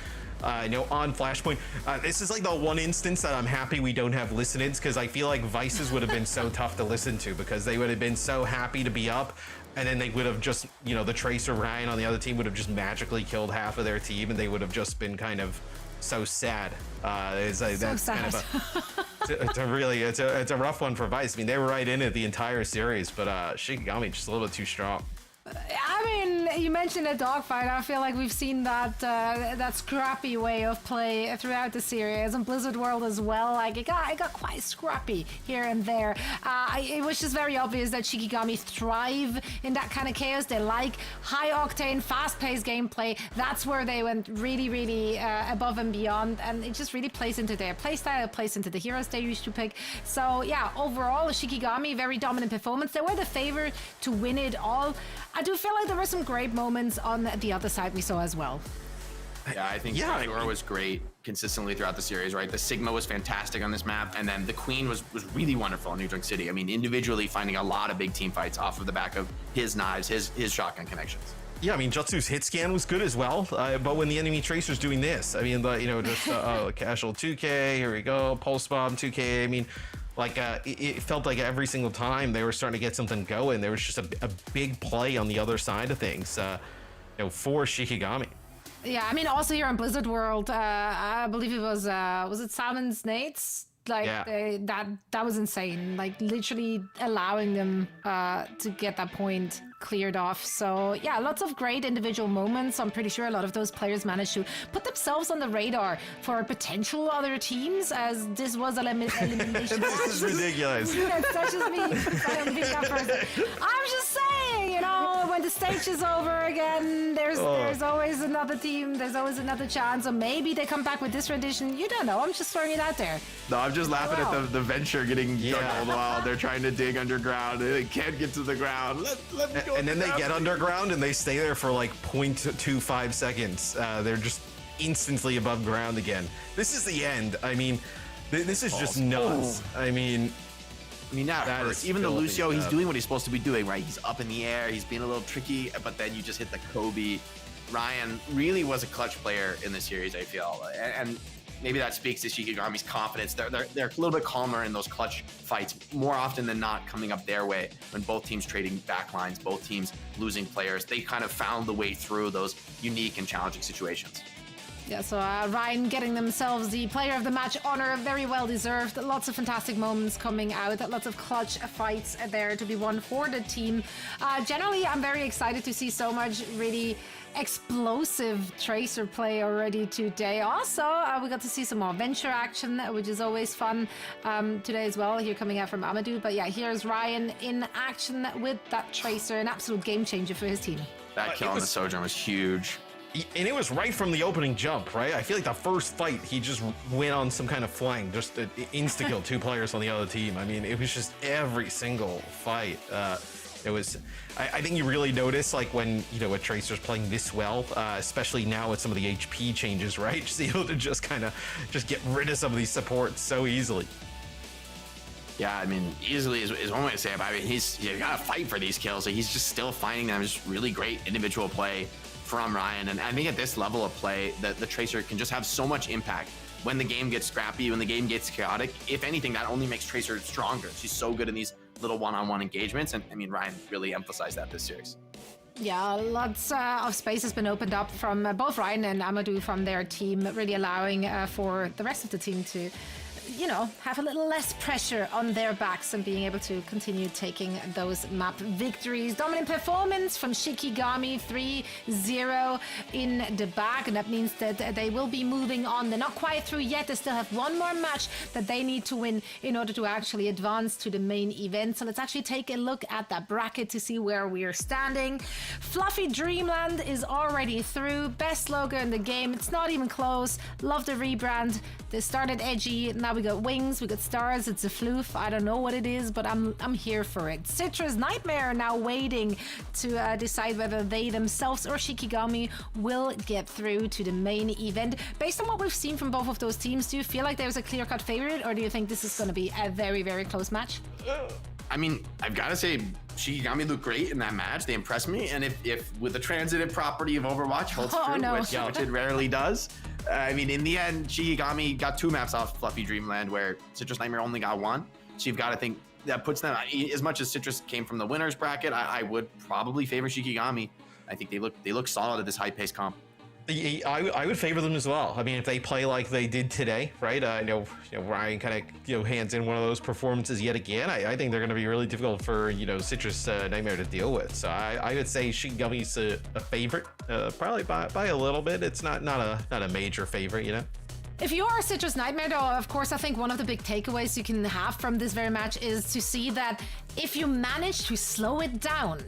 You know, on Flashpoint. This is like the one instance that I'm happy we don't have listen-ins, because I feel like Vices would have been so tough to listen to, because they would have been so happy to be up, and then they would have just, you know, the Tracer Ryan on the other team would have just magically killed half of their team, and they would have just been kind of so sad. That's sad. Kind of it's a rough one for Vice. I mean, they were right in it the entire series, but Shikigami just a little bit too strong. I mean, you mentioned a dogfight. I feel like we've seen that that scrappy way of play throughout the series, and Blizzard World as well. Like it got quite scrappy here and there. It was just very obvious that Shikigami thrive in that kind of chaos. They like high octane, fast-paced gameplay. That's where they went really above and beyond, and it just really plays into their playstyle. It plays into the heroes they used to pick. So yeah, overall, Shikigami, very dominant performance. They were the favorite to win it all. I do feel like there were some great moments on the other side we saw as well. Yeah, I think Exor was great consistently throughout the series, right? The Sigma was fantastic on this map, and then the Queen was really wonderful in New Junk City. I mean, individually finding a lot of big team fights off of the back of his knives, his shotgun connections. Yeah, I mean, Jutsu's hit scan was good as well, but when the enemy Tracer's doing this, I mean, you know, just casual 2K, here we go, Pulse Bomb 2K, I mean, like, it felt like every single time they were starting to get something going, there was just a big play on the other side of things, you know, for Shikigami. Yeah, I mean, also here in Blizzard World, I believe it was it Salmon's Nates? Like, yeah. That was insane. Like, literally allowing them to get that point cleared off. So yeah, lots of great individual moments. I'm pretty sure a lot of those players managed to put themselves on the radar for potential other teams, as this was an elimination. This is ridiculous. That's such as me. I'm just saying, you know, when the stage is over again, there's always another team, there's always another chance, or maybe they come back with this rendition. You don't know. I'm just throwing it out there. No, I'm just laughing at the Venture getting juggled while they're trying to dig underground. They can't get to the ground. Let me go. And then they get underground and they stay there for like 0.25 seconds. They're just instantly above ground again. This is the end. I mean, this is just nuts. I mean, that is even the Lucio, he's doing what he's supposed to be doing, right? He's up in the air, he's being a little tricky, but then you just hit the Kobe. Ryan really was a clutch player in the series, I feel. And maybe that speaks to Shikigami's confidence. They're a little bit calmer in those clutch fights, more often than not coming up their way when both teams trading backlines, both teams losing players. They kind of found the way through those unique and challenging situations. Yeah, so Ryan getting themselves the player of the match honor, very well deserved. Lots of fantastic moments coming out, lots of clutch fights there to be won for the team. Generally, I'm very excited to see so much really explosive Tracer play already today. Also, we got to see some more Venture action, which is always fun today as well, here coming out from Amadou. But yeah, here's Ryan in action with that Tracer, an absolute game changer for his team. That kill on the Sojourn was huge. And it was right from the opening jump, right? I feel like the first fight, he just went on some kind of flank, just insta-kill 2 players on the other team. I mean, it was just every single fight. It was, I think you really notice, like, when, you know, a Tracer's playing this well, especially now with some of the HP changes, right? Just able to just kind of just get rid of some of these supports so easily. Yeah, I mean, easily is one way to say it. But I mean, you gotta fight for these kills. So he's just still finding them. Just really great individual play from Ryan. And I think at this level of play, the Tracer can just have so much impact. When the game gets scrappy, when the game gets chaotic, if anything, that only makes Tracer stronger. She's so good in these little one-on-one engagements. And I mean, Ryan really emphasized that this series. Yeah, lots of space has been opened up from both Ryan and Amadou from their team, really allowing for the rest of the team to, you know, have a little less pressure on their backs and being able to continue taking those map victories. Dominant performance from Shikigami, 3-0 in the bag, and that means that they will be moving on. They're not quite through yet. They still have one more match that they need to win in order to actually advance to the main event. So let's actually take a look at that bracket to see where we are standing. Fluffy Dreamland is already through. Best logo in the game. It's not even close. Love the rebrand. They started edgy. Now we got wings, we got stars. It's a floof. I don't know what it is, but I'm here for it. Citrus Nightmare now waiting to decide whether they themselves or Shikigami will get through to the main event. Based on what we've seen from both of those teams, do you feel like there's a clear-cut favorite, or do you think this is going to be a very, very close match? I mean, I've got to say, Shikigami looked great in that match. They impressed me. And if with the transitive property of Overwatch holds true, no. which it rarely does, I mean, in the end, Shikigami got 2 maps off Fluffy Dreamland, where Citrus Nightmare only got 1. So you've got to think that puts them, as much as Citrus came from the winners bracket, I would probably favor Shikigami. I think they look solid at this high-paced comp. I would favor them as well. I mean, if they play like they did today, right? I know Ryan kind of hands in one of those performances yet again. I think they're going to be really difficult for Citrus Nightmare to deal with. So I would say Shikigami's a favorite, probably by a little bit. It's not a major favorite, you know. If you are Citrus Nightmare, though, of course, I think one of the big takeaways you can have from this very match is to see that if you manage to slow it down,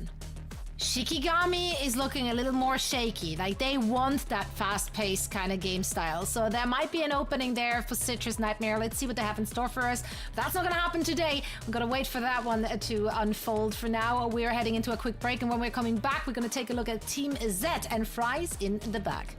Shikigami is looking a little more shaky. Like, they want that fast-paced kind of game style. So there might be an opening there for Citrus Nightmare. Let's see what they have in store for us. But that's not going to happen today. We're going to wait for that one to unfold. For now, we're heading into a quick break. And when we're coming back, we're going to take a look at Team Z and Fries in the back.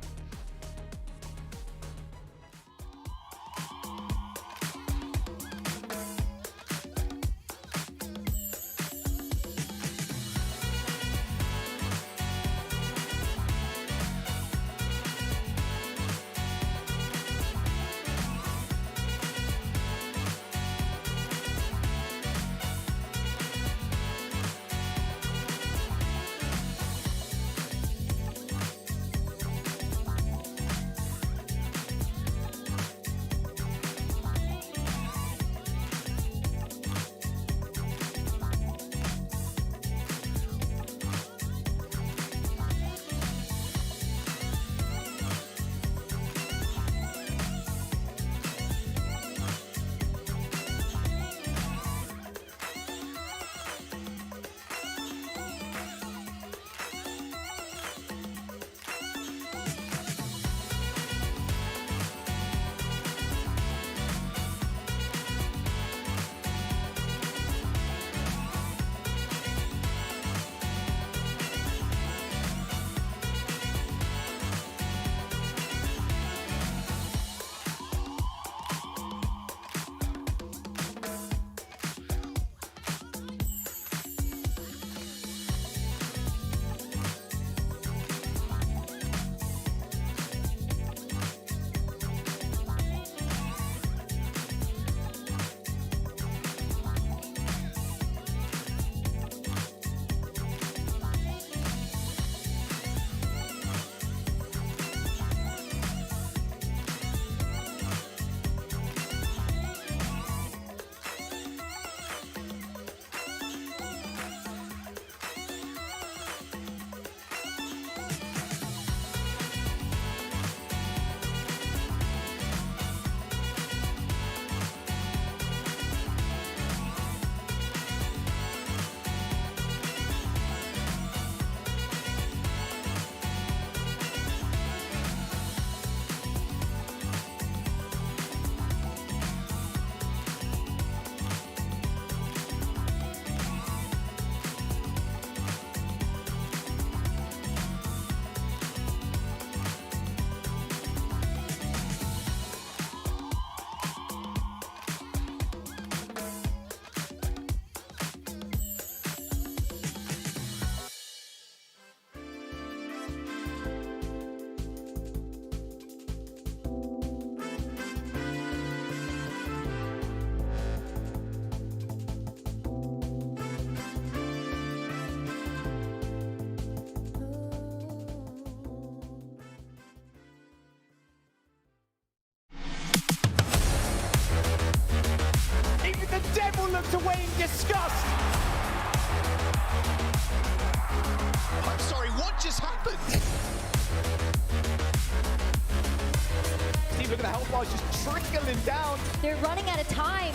Look at the health bars just trickling down. They're running out of time.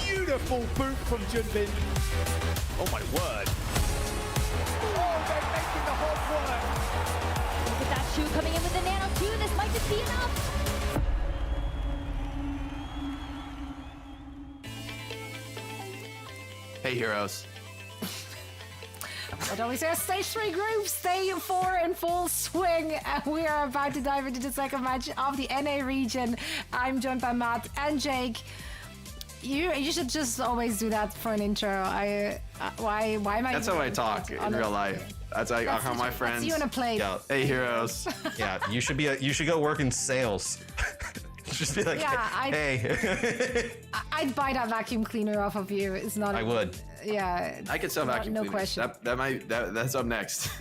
Beautiful boot from Junbin. Oh my word. Oh, they're making the hop work. Look at that shoe coming in with the nano too. This might just be enough. Hey, heroes. OWCS Stage 3 groups, day 4 in full swing. And we are about to dive into the second match of the NA region. I'm joined by Matt and Jake. You should just always do that for an intro. Why am I? That's how I talk in real life. That's how my friends. That's you on a plate. Yeah. Hey, heroes. Yeah, you should go work in sales. Just be like, hey. I'd buy that vacuum cleaner off of you. It's not. I would. Yeah. I could sell vacuum no cleaners. question. That's up next.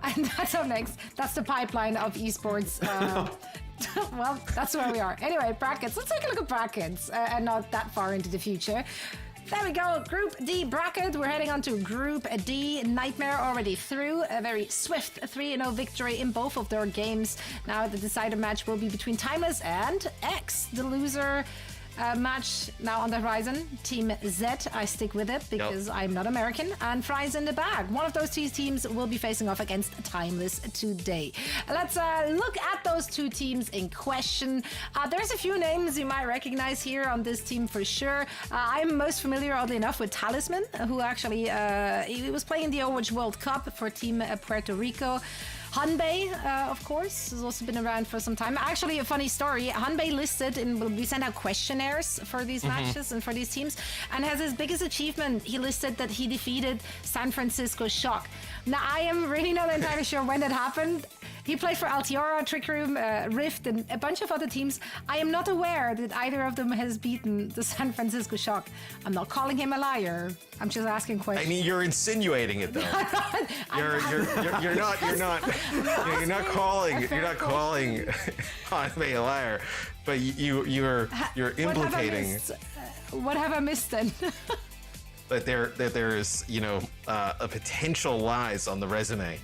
And that's up next. That's the pipeline of esports. Well, that's where we are. Anyway, brackets. Let's take a look at brackets and not that far into the future. There we go. Group D bracket. We're heading on to Group D. Nightmare already through. A very swift 3-0 victory in both of their games. Now the decider match will be between Timeless and X. The loser match now on the horizon. Team Z, I stick with it because I'm not American, and Fries in the bag. One of those two teams will be facing off against Timeless today. Let's look at those two teams in question. There's a few names you might recognize here on this team for sure. I'm most familiar, oddly enough, with Talisman, who actually he was playing the Overwatch World Cup for Team Puerto Rico. Hanbei, of course, has also been around for some time. Actually, a funny story. Hanbei listed, and we sent out questionnaires for these matches and for these teams, and has his biggest achievement. He listed that he defeated San Francisco Shock. Now, I am really not entirely sure when that happened. He played for Altiora, Trick Room, Rift, and a bunch of other teams. I am not aware that either of them has beaten the San Francisco Shock. I'm not calling him a liar. I'm just asking questions. I mean, you're insinuating it though. You're not calling Hanbei a liar, but you're implicating. What have I missed then? that there is a potential lies on the resume.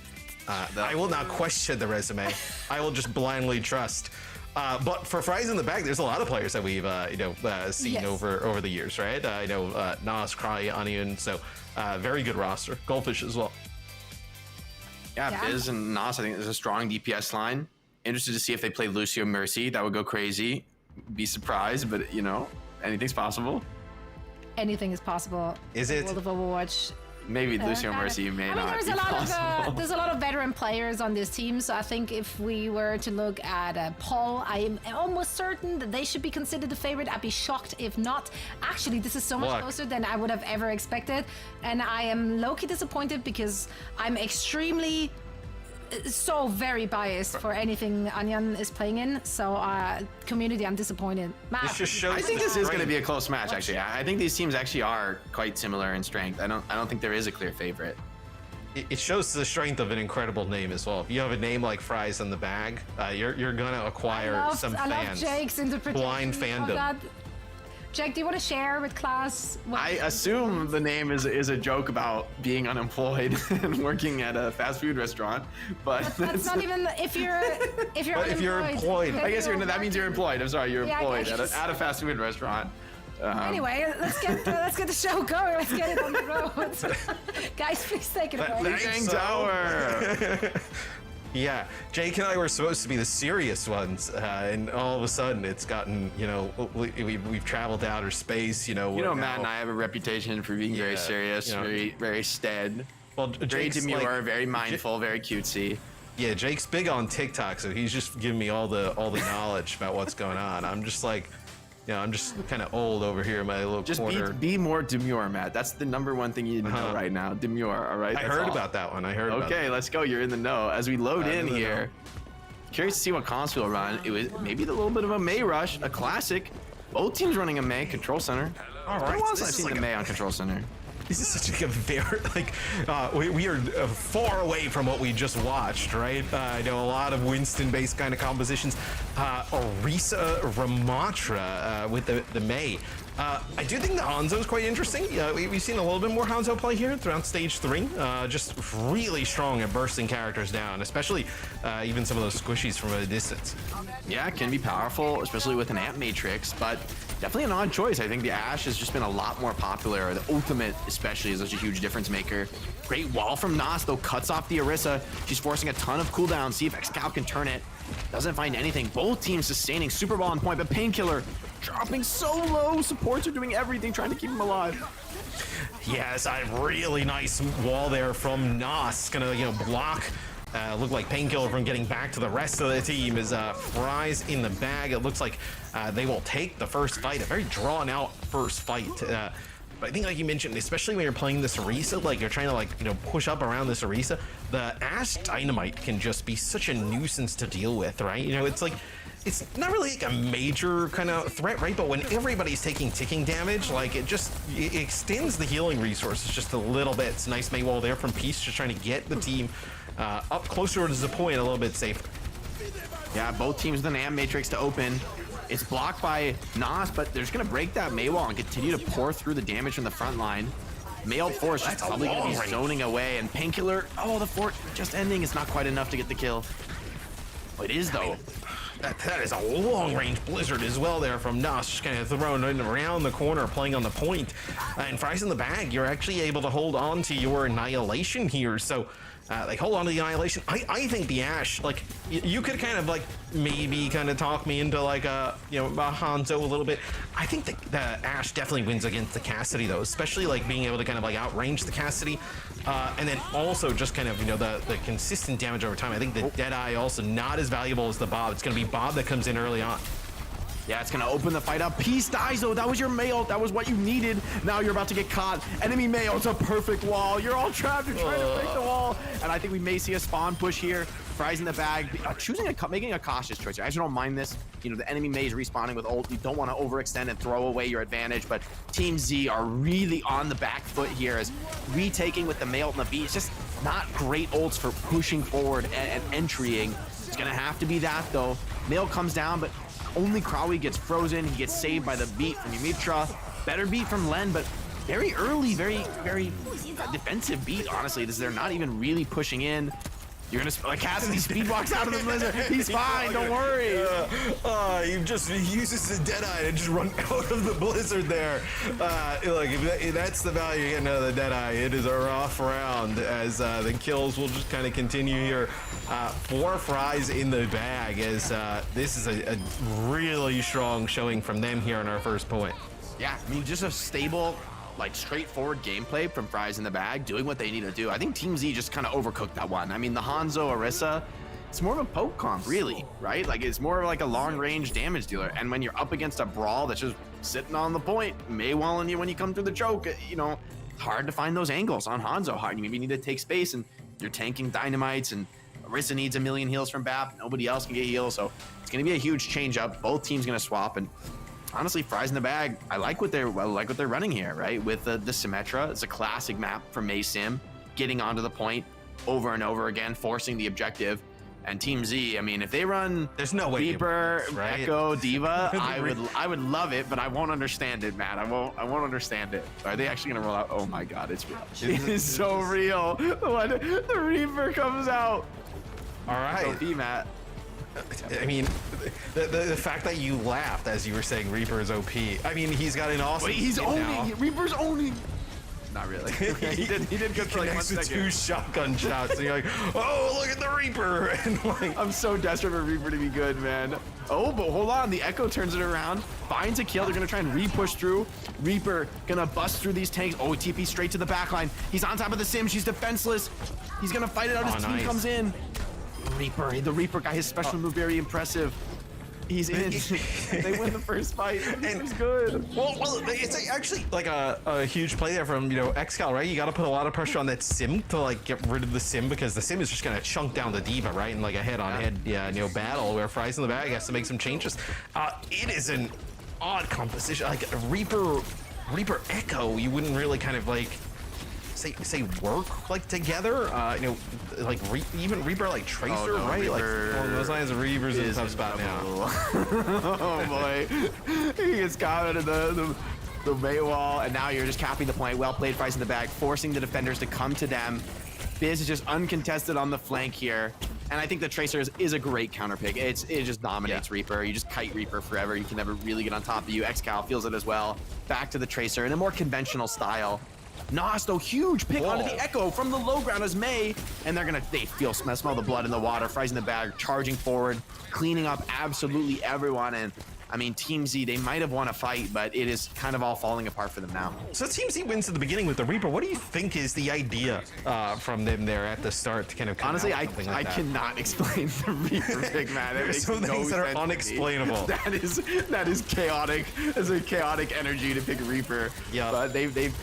I will not question the resume. I will just blindly trust. But for Fries in the bag, there's a lot of players that we've seen over the years, right? Nas, Cry, Onion, so very good roster. Goldfish as well. Yeah, Biz and Nas, I think there's a strong DPS line. Interested to see if they play Lucio Mercy. That would go crazy. Be surprised, but anything's possible. Anything is possible. Is it? World of Overwatch. Maybe Lucio Mercy may not there's be possible. There's a lot of veteran players on this team, so I think if we were to look at Paul, I am almost certain that they should be considered the favorite. I'd be shocked if not. Actually, this is so much closer than I would have ever expected, and I am low-key disappointed because I'm extremely very biased for anything Onion is playing in. So community, I'm disappointed. Matt, I think this is going to be a close match. Actually, I think these teams actually are quite similar in strength. I don't think there is a clear favorite. It shows the strength of an incredible name as well. If you have a name like Fries in the bag, you're gonna acquire some fans. I love Jake's interpretation. Blind fandom. Jake, do you want to share with class? I assume the name is a joke about being unemployed and working at a fast food restaurant, but that's not even if you're employed. I guess that means you're employed. I'm sorry, you're employed at a fast food restaurant. Anyway, let's get the show going. Let's get it on the road. Guys, please take it away. Lijiang Tower. Yeah, Jake and I were supposed to be the serious ones, and all of a sudden it's gotten, we've traveled to outer space, Matt and I have a reputation for being very serious, very stead. Well, very demure, very mindful, very cutesy. Yeah, Jake's big on TikTok, so he's just giving me all the knowledge about what's going on. I'm just like, I'm just kind of old over here in my little corner. Just be more demure, Matt. That's the #1 thing you need to know right now. Demure, all right? I heard about that one. Okay, let's go. You're in the know. As we load in here, curious to see what comps will run. It was maybe a little bit of a May rush, a classic. Both teams running a May Control Center. All right. I've seen the May on Control Center. this is such a very, like, we are far away from what we just watched, right? I know a lot of Winston-based kind of compositions. Orisa Ramatra with the Mei. I do think the Hanzo is quite interesting. We've seen a little bit more Hanzo play here throughout stage 3. Just really strong at bursting characters down, especially even some of those squishies from a distance. Yeah, it can be powerful, especially with an amp matrix, but definitely an odd choice. I think the Ashe has just been a lot more popular. The ultimate especially is such a huge difference maker. Great wall from Nas, though, cuts off the Orisa. She's forcing a ton of cooldown. See if Excal can turn it. Doesn't find anything. Both teams sustaining super ball on point, but Painkiller dropping so low. Supports are doing everything, trying to keep him alive. Yes, a really nice wall there from Nas. Gonna, block look like Painkiller from getting back to the rest of the team. Is Fries in the bag. It looks like they will take the first fight. A very drawn out first fight. But I think, like you mentioned, especially when you're playing this Orisa, like you're trying to push up around this Orisa, the Ashe Dynamite can just be such a nuisance to deal with, right? It's like, it's not really like a major kind of threat, right? But when everybody's taking ticking damage, like it extends the healing resources just a little bit. It's a nice Mei wall there from Peace, just trying to get the team up closer to the point a little bit safer. Yeah, both teams with an amp matrix to open. It's blocked by Nas, but they're just gonna break that Mei wall and continue to pour through the damage from the front line. Mei ult 4 is just probably gonna be zoning away, and Painkiller, the fort just ending is not quite enough to get the kill. It is though. That is a long-range blizzard as well there from Nas, just kind of thrown in around the corner, playing on the point. And Fries in the bag, you're actually able to hold on to your Annihilation here. So, hold on to the Annihilation. I think the Ashe, you could kind of maybe kind of talk me into a Hanzo a little bit. I think the Ashe definitely wins against the Cassidy though, especially being able to kind of outrange the Cassidy. And then also just kind of, the consistent damage over time. I think the Deadeye also not as valuable as the Bob. It's going to be Bob that comes in early on. Yeah, it's going to open the fight up. Peace dies, though. That was your Mei ult. That was what you needed. Now you're about to get caught. Enemy Mei ult's a perfect wall. You're all trapped. You're trying to break the wall. And I think we may see a spawn push here. Fries in the bag. Making a cautious choice here. I just don't mind this. The enemy Mei is respawning with ult. You don't want to overextend and throw away your advantage. But Team Z are really on the back foot here as retaking with the Mei ult and the B. It's just not great ults for pushing forward and entrying. It's going to have to be that, though. Mei ult comes down, but only Krawi gets frozen. He gets saved by the beat from Yumitra. Better beat from Len, but very early, very, very defensive beat, honestly. They're not even really pushing in. You're gonna Cassidy speed walks out of the blizzard. He's fine, don't worry. He uses the Deadeye to just run out of the blizzard there. If that's the value you're getting out of the Deadeye, it is a rough round as the kills will just kind of continue here. 4 Fries in the bag as this is a really strong showing from them here on our first point. Yeah, I mean, just a stable, straightforward gameplay from Fries in the bag, doing what they need to do. I think Team Z just kind of overcooked that one. I mean, the Hanzo Orisa, it's more of a poke comp, really, right? It's more of a long-range damage dealer. And when you're up against a Brawl that's just sitting on the point, Mei walling you when you come through the choke, hard to find those angles on Hanzo. You maybe need to take space, and you're tanking Dynamites, and Orisa needs a million heals from BAP. Nobody else can get heals, so it's going to be a huge change-up. Both teams going to swap, and honestly, Fries in the bag, I like what they're running here, right? With the Symmetra, it's a classic map for Mei Sim, getting onto the point over and over again, forcing the objective. And Team Z, I mean, if they run there's no way Reaper, right? Echo, Diva, I would love it, but I won't understand it, Matt. I won't understand it. Are they actually gonna roll out? Oh my God, it's real. It is so real. When the Reaper comes out. All right, OP, Matt. I mean, the fact that you laughed as you were saying Reaper is OP. I mean, he's got an awesome. Wait, he's owning. Reaper's owning. Not really. he did good for 1 second. 2 shotgun shots, and you're like, oh, look at the Reaper! And I'm so desperate for Reaper to be good, man. Oh, but hold on, the Echo turns it around, finds a kill. They're gonna try and re-push through. Reaper gonna bust through these tanks. Oh, TP straight to the backline. He's on top of the Sim. She's defenseless. He's gonna fight it out. His team comes in. The Reaper guy, his special move, very impressive. He's in. They win the first fight. And it's good. Well, it's actually a huge play there from Excal, right? You got to put a lot of pressure on that Sim to get rid of the Sim, because the Sim is just gonna chunk down the Diva, right? In a head-on-head battle where Fries in the bag has to make some changes. It is an odd composition, Reaper Echo. You wouldn't really kind of say work like together. You know, like even Reaper like Tracer, right? Reaper like along those lines, Reaper's in a is tough spot now. Oh boy, he gets caught in the May wall, and now you're just capping the point. Well played, Price in the bag, forcing the defenders to come to them. Biz is just uncontested on the flank here. And I think the Tracer is a great counter pick. It just dominates Reaper. You just kite Reaper forever. You can never really get on top of you. XCal feels it as well. Back to the Tracer in a more conventional style. Nas, though, huge pick onto the Echo from the low ground as May. And they smell the blood in the water. Fries in the bag, charging forward, cleaning up absolutely everyone. And I mean, Team Z, they might have won a fight, but it is kind of all falling apart for them now. So Team Z wins at the beginning with the Reaper. What do you think is the idea from them there at the start to kind of come Honestly, out with something like that? cannot explain the Reaper pick, man. It makes some no things that are sense to me. unexplainable. That is chaotic. It's a chaotic energy to pick Reaper. Yeah. But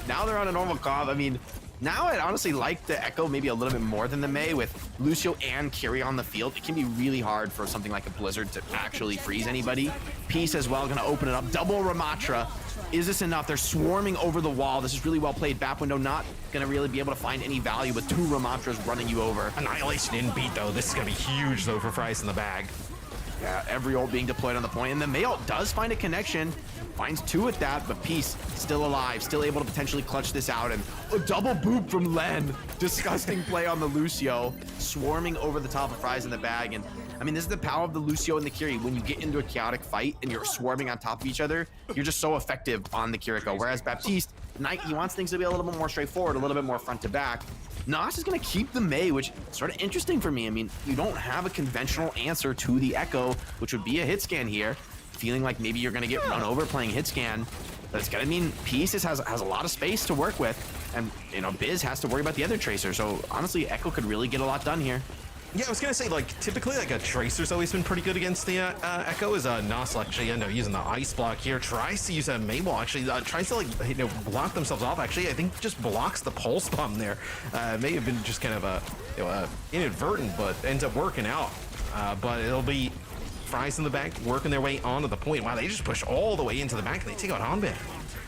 now they're on a normal comp. I mean, now I'd honestly like the Echo maybe a little bit more than the May. With Lucio and Kiri on the field, it can be really hard for something like a Blizzard to actually freeze anybody. Peace as well, gonna open it up. Double Ramatra. Is this enough? They're swarming over the wall. This is really well played. Bat Window not gonna really be able to find any value with 2 Ramatras running you over. Annihilation in beat though. This is gonna be huge though for Fries in the bag. Yeah, every ult being deployed on the point. And the May ult does find a connection. Finds 2 at that, but Peace still alive, still able to potentially clutch this out. And a double boop from Len. Disgusting play on the Lucio. Swarming over the top of Fries in the bag. And I mean, this is the power of the Lucio and the Kiri. When you get into a chaotic fight and you're swarming on top of each other, you're just so effective on the Kiriko. Whereas Baptiste, he wants things to be a little bit more straightforward, a little bit more front to back. Nas is going to keep the May, which is sort of interesting for me. I mean, you don't have a conventional answer to the Echo, which would be a hit scan here. Feeling like maybe you're going to get run over playing hit scan, but it's going to mean Pieces has a lot of space to work with, and you know Biz has to worry about the other Tracer. So honestly, Echo could really get a lot done here. Yeah, I was gonna say, like, typically, like, a Tracer's always been pretty good against the Echo. Is Nas actually end up using the ice block here, tries to use a Maywall, actually, tries to, like, you know, block themselves off, actually. I think just blocks the pulse bomb there. May have been just kind of inadvertent, but ends up working out. But it'll be Fries in the back working their way onto the point. Wow, they just push all the way into the back, and they take out Hanbei.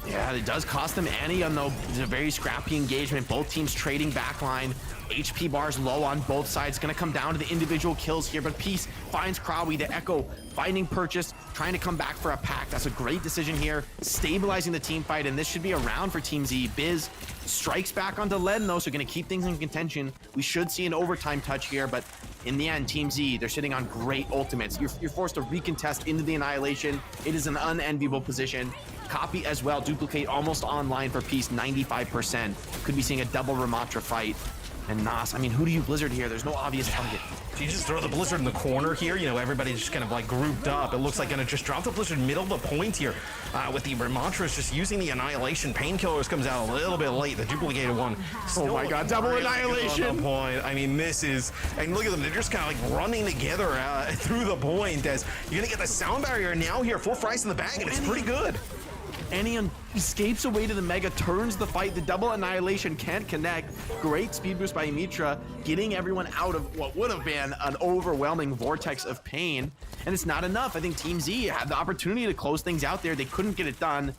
Yeah, it does cost them Annie on though. It's a very scrappy engagement. Both teams trading backline. HP bars low on both sides. Gonna come down to the individual kills here, but Peace finds Krawi. The Echo finding Purchase, trying to come back for a pack. That's a great decision here. Stabilizing the team fight, and this should be a round for Team Z. Biz strikes back onto Len though, so gonna keep things in contention. We should see an overtime touch here, but in the end, Team Z, they're sitting on great ultimates. You're forced to recontest into the Annihilation. It is an unenviable position. Copy as well, duplicate almost online for Peace, 95%. Could be seeing a double Ramatra fight. And Nas, I mean, who do you Blizzard here? There's no obvious target. So you just throw the Blizzard in the corner here. You know, everybody just kind of like grouped up. It looks like gonna just drop the Blizzard middle of the point here. With the Ramatras just using the Annihilation. Painkillers comes out a little bit late. The duplicated one. Oh my God, double Annihilation. Point. I mean, this is, and look at them. They're just kind of like running together through the point as you're gonna get the sound barrier now here. 4 Fries in the bag, and it's pretty good. Annie escapes away to the Mega, turns the fight. The double Annihilation can't connect. Great speed boost by Mitra, getting everyone out of what would have been an overwhelming vortex of pain. And it's not enough. I think Team Z had the opportunity to close things out there. They couldn't get it done.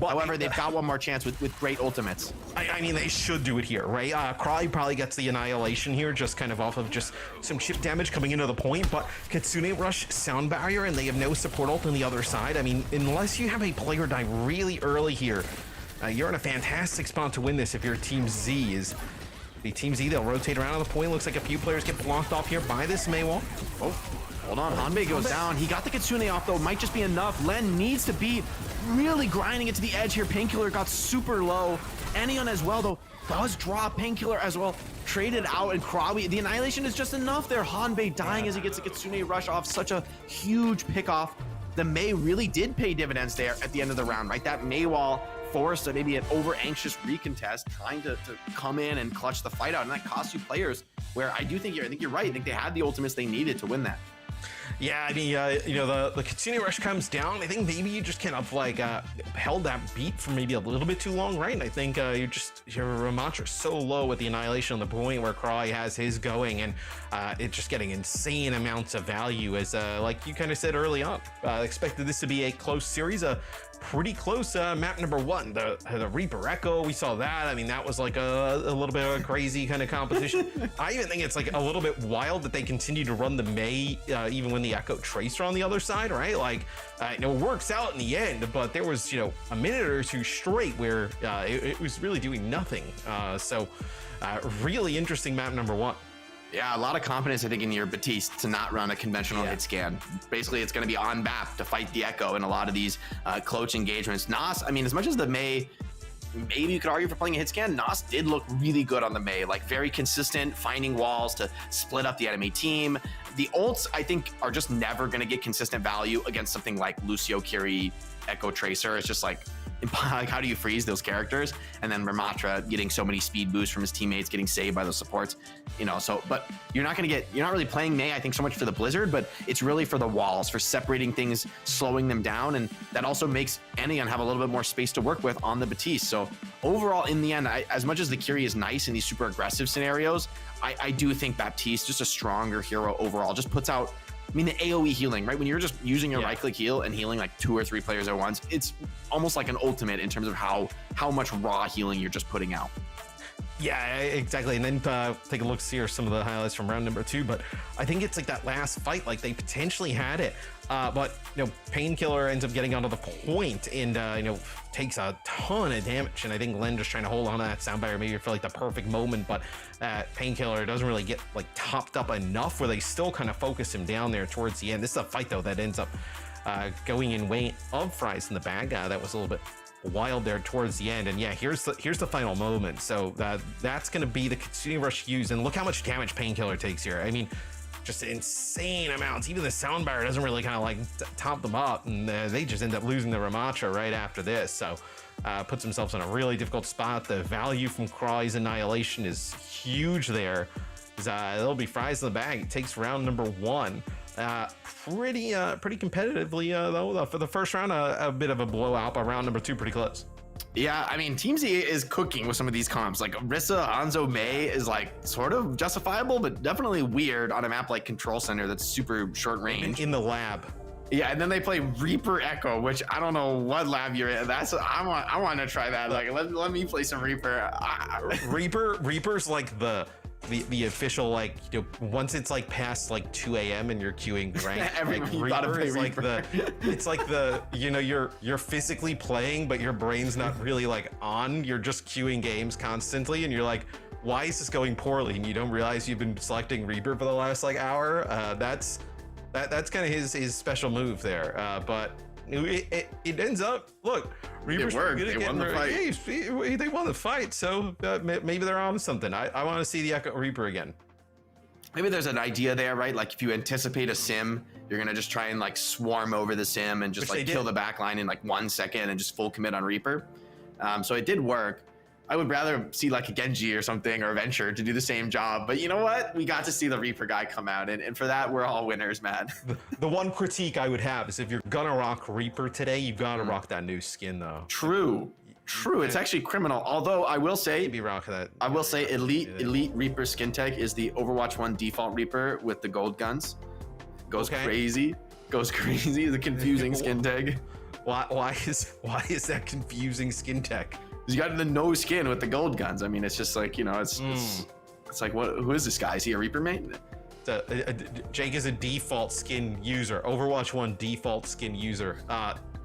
But however, they've got one more chance with great ultimates. I mean, they should do it here, right? Crawley probably gets the Annihilation here, just kind of off of just some chip damage coming into the point, but Kitsune Rush Sound Barrier, and they have no support ult on the other side. I mean, unless you have a player die really early here, you're in a fantastic spot to win this if your Team Z is... The Team Z, they'll rotate around on the point. Looks like a few players get blocked off here by this Maywall. Oh, hold on. Hanbei goes down. He got the Kitsune off, though. Might just be enough. Len needs to be really grinding it to the edge here. Painkiller got super low. Anion as well, though, does drop. Painkiller as well. Traded out, and Krawi. The Annihilation is just enough there. Hanbei dying as he gets the Kitsune Rush off. Such a huge pickoff. The May really did pay dividends there at the end of the round, right? That Maywall forced maybe an over-anxious recontest, trying to come in and clutch the fight out, and that cost you players. Where I think you're right. I think they had the ultimates they needed to win that. Yeah, I mean, you know, the Kitsune Rush comes down. I think maybe you just kind of like held that beat for maybe a little bit too long, right? And I think your Ramatra so low with the Annihilation on the point where Crawley has his going, and it's just getting insane amounts of value as like you kind of said early on. Expected this to be a close series. pretty close. Map number 1, the Reaper Echo, we saw that. I mean, that was like a little bit of a crazy kind of competition. I even think it's like a little bit wild that they continue to run the Mei even when the Echo Tracer on the other side, right? Like, it works out in the end, but there was, a minute or two straight where it was really doing nothing. So really interesting map number 1. Yeah, a lot of confidence, I think, in your Baptiste to not run a conventional hit scan. Basically, it's going to be on map to fight the Echo in a lot of these close engagements. Nas, I mean, as much as the Mei, maybe you could argue for playing a hit scan, Nas did look really good on the Mei, like very consistent, finding walls to split up the enemy team. The ults, I think, are just never going to get consistent value against something like Lucio, Kiri, Echo Tracer. It's just like how do you freeze those characters? And then Ramatra getting so many speed boosts from his teammates, getting saved by those supports, but you're not really playing Mei, I think, so much for the Blizzard, but it's really for the walls, for separating things, slowing them down. And that also makes Enion have a little bit more space to work with on the Baptiste. So overall, in the end, as much as the Kiri is nice in these super aggressive scenarios, I do think Baptiste, just a stronger hero overall, just puts out, I mean, the AoE healing, right? When you're just using your right-click heal and healing like 2 or 3 players at once, it's almost like an ultimate in terms of how much raw healing you're just putting out. Yeah, exactly. And then take a look, see here some of the highlights from round number 2. But I think it's like that last fight, like they potentially had it. But Painkiller ends up getting onto the point and takes a ton of damage. And I think Len just trying to hold on to that soundbite maybe for like the perfect moment. But Painkiller doesn't really get like topped up enough where they still kind of focus him down there towards the end. This is a fight though that ends up going in way of Fries in the bag. That was a little bit wild there towards the end. And yeah, here's the final moment. So that's going to be the Kitsune Rush used. And look how much damage Painkiller takes here. I mean, just insane amounts. Even the soundbar doesn't really kind of like top them up, and they just end up losing the Ramatra right after this. So puts themselves in a really difficult spot. The value from Cry's Annihilation is huge there. It'll be Fries in the bag. It takes round number 1. Pretty competitively though. For the first round, a bit of a blowout, but round number 2 pretty close. Yeah, I mean, Team Z is cooking with some of these comps. Like Orisa, Hanzo, Mei is like sort of justifiable, but definitely weird on a map like Control Center that's super short range. In the lab. Yeah, and then they play Reaper Echo, which I don't know what lab you're in. I want to try that. Like, let me play some Reaper. Reaper's like the official, like, once it's like past like 2 a.m. and you're queuing rank, like Reaper is like it's like you're physically playing, but your brain's not really like on. You're just queuing games constantly, and you're like, why is this going poorly? And you don't realize you've been selecting Reaper for the last like hour. That's kind of his special move there. But it ends up, look, Reaper's good at getting they won the fight, so maybe they're on something. I want to see the Echo Reaper again. Maybe there's an idea there, right? Like if you anticipate a sim, you're gonna just try and like swarm over the sim and just like kill the backline in like 1 second and just full commit on Reaper. So it did work. I would rather see like a Genji or something or a Venture to do the same job. But you know what? We got to see the Reaper guy come out. And for that, we're all winners, man. The one critique I would have is if you're going to rock Reaper today, you've got to rock that new skin, though. True. It's actually criminal. Although I will say, Elite Reaper skin tech is the Overwatch 1 default Reaper with the gold guns. Goes crazy. The confusing skin tag. Why is that confusing skin tech? You got the no skin with the gold guns. I mean, it's just like, it's like, who is this guy? Is he a Reaper mate? Jake is a default skin user. Overwatch 1 default skin user.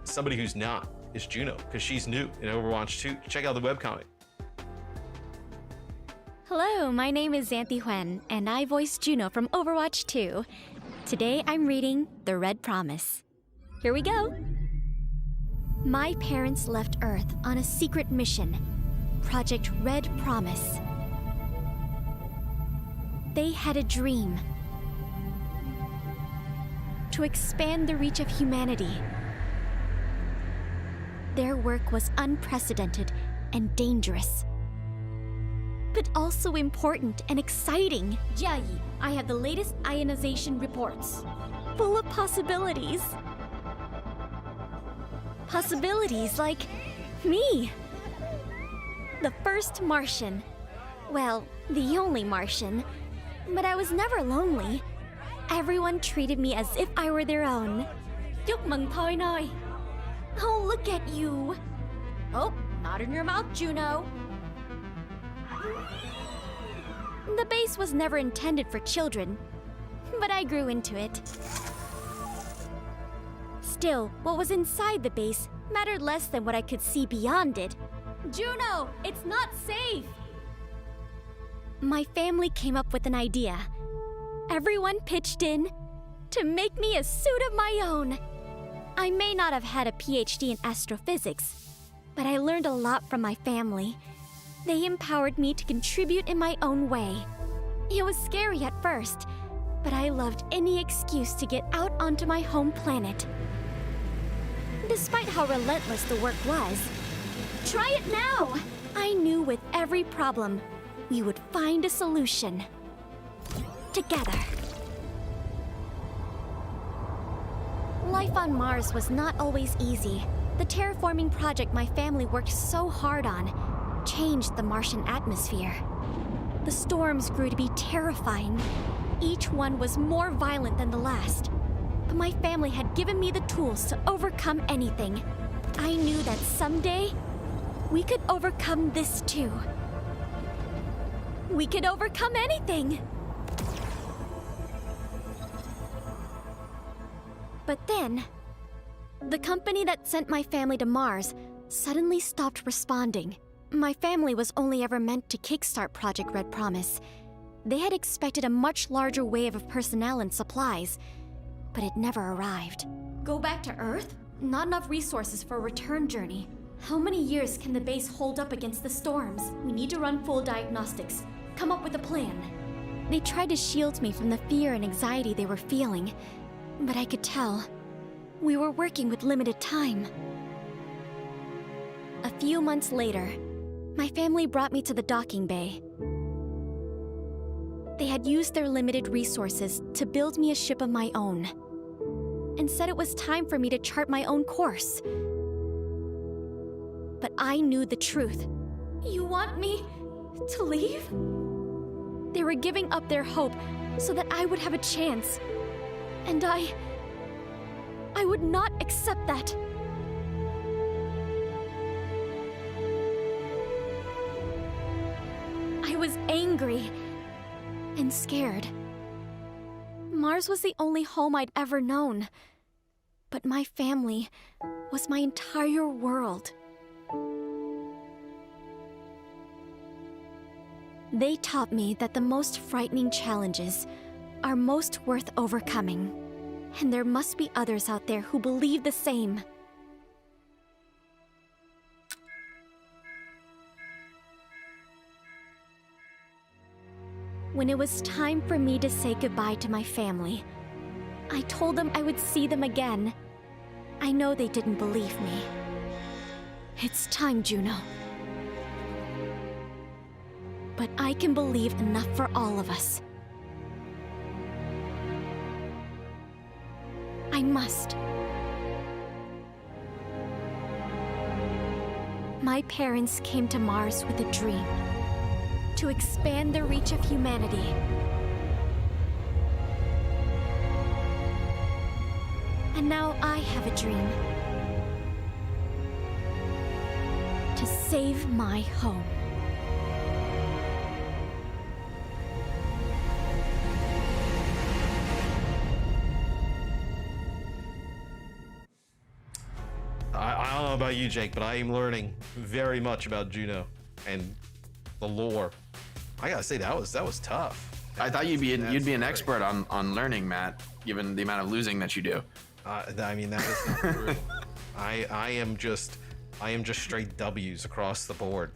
Somebody who's not is Juno, because she's new in Overwatch 2. Check out the webcomic. Hello, my name is Xanthi Huen, and I voice Juno from Overwatch 2. Today I'm reading The Red Promise. Here we go. My parents left Earth on a secret mission, Project Red Promise. They had a dream to expand the reach of humanity. Their work was unprecedented and dangerous, but also important and exciting. Jiayi, I have the latest ionization reports, full of possibilities. Possibilities like me. The first Martian. Well, the only Martian. But I was never lonely. Everyone treated me as if I were their own. Chúc mừng thôi noi. Oh, look at you. Oh, not in your mouth, Juno. The base was never intended for children, but I grew into it. Still, what was inside the base mattered less than what I could see beyond it. Juno, it's not safe! My family came up with an idea. Everyone pitched in to make me a suit of my own. I may not have had a PhD in astrophysics, but I learned a lot from my family. They empowered me to contribute in my own way. It was scary at first, but I loved any excuse to get out onto my home planet. Despite how relentless the work was, try it now! I knew with every problem, we would find a solution. Together. Life on Mars was not always easy. The terraforming project my family worked so hard on changed the Martian atmosphere. The storms grew to be terrifying. Each one was more violent than the last. But my family had given me the tools to overcome anything. I knew that someday, we could overcome this too. We could overcome anything! But then, the company that sent my family to Mars suddenly stopped responding. My family was only ever meant to kickstart Project Red Promise. They had expected a much larger wave of personnel and supplies, but it never arrived. Go back to Earth? Not enough resources for a return journey. How many years can the base hold up against the storms? We need to run full diagnostics. Come up with a plan. They tried to shield me from the fear and anxiety they were feeling, but I could tell we were working with limited time. A few months later, my family brought me to the docking bay. They had used their limited resources to build me a ship of my own, and said it was time for me to chart my own course. But I knew the truth. You want me to leave? They were giving up their hope so that I would have a chance. And I would not accept that. I was angry and scared. Mars was the only home I'd ever known, but my family was my entire world. They taught me that the most frightening challenges are most worth overcoming, and there must be others out there who believe the same. When it was time for me to say goodbye to my family, I told them I would see them again. I know they didn't believe me. It's time, Juno. But I can believe enough for all of us. I must. My parents came to Mars with a dream. To expand the reach of humanity. And now I have a dream. To save my home. I don't know about you, Jake, but I am learning very much about Juno and the lore. I gotta say that was tough. I thought you'd be an expert on learning, Matt, given the amount of losing that you do. I mean, that is not true. I am just straight W's across the board.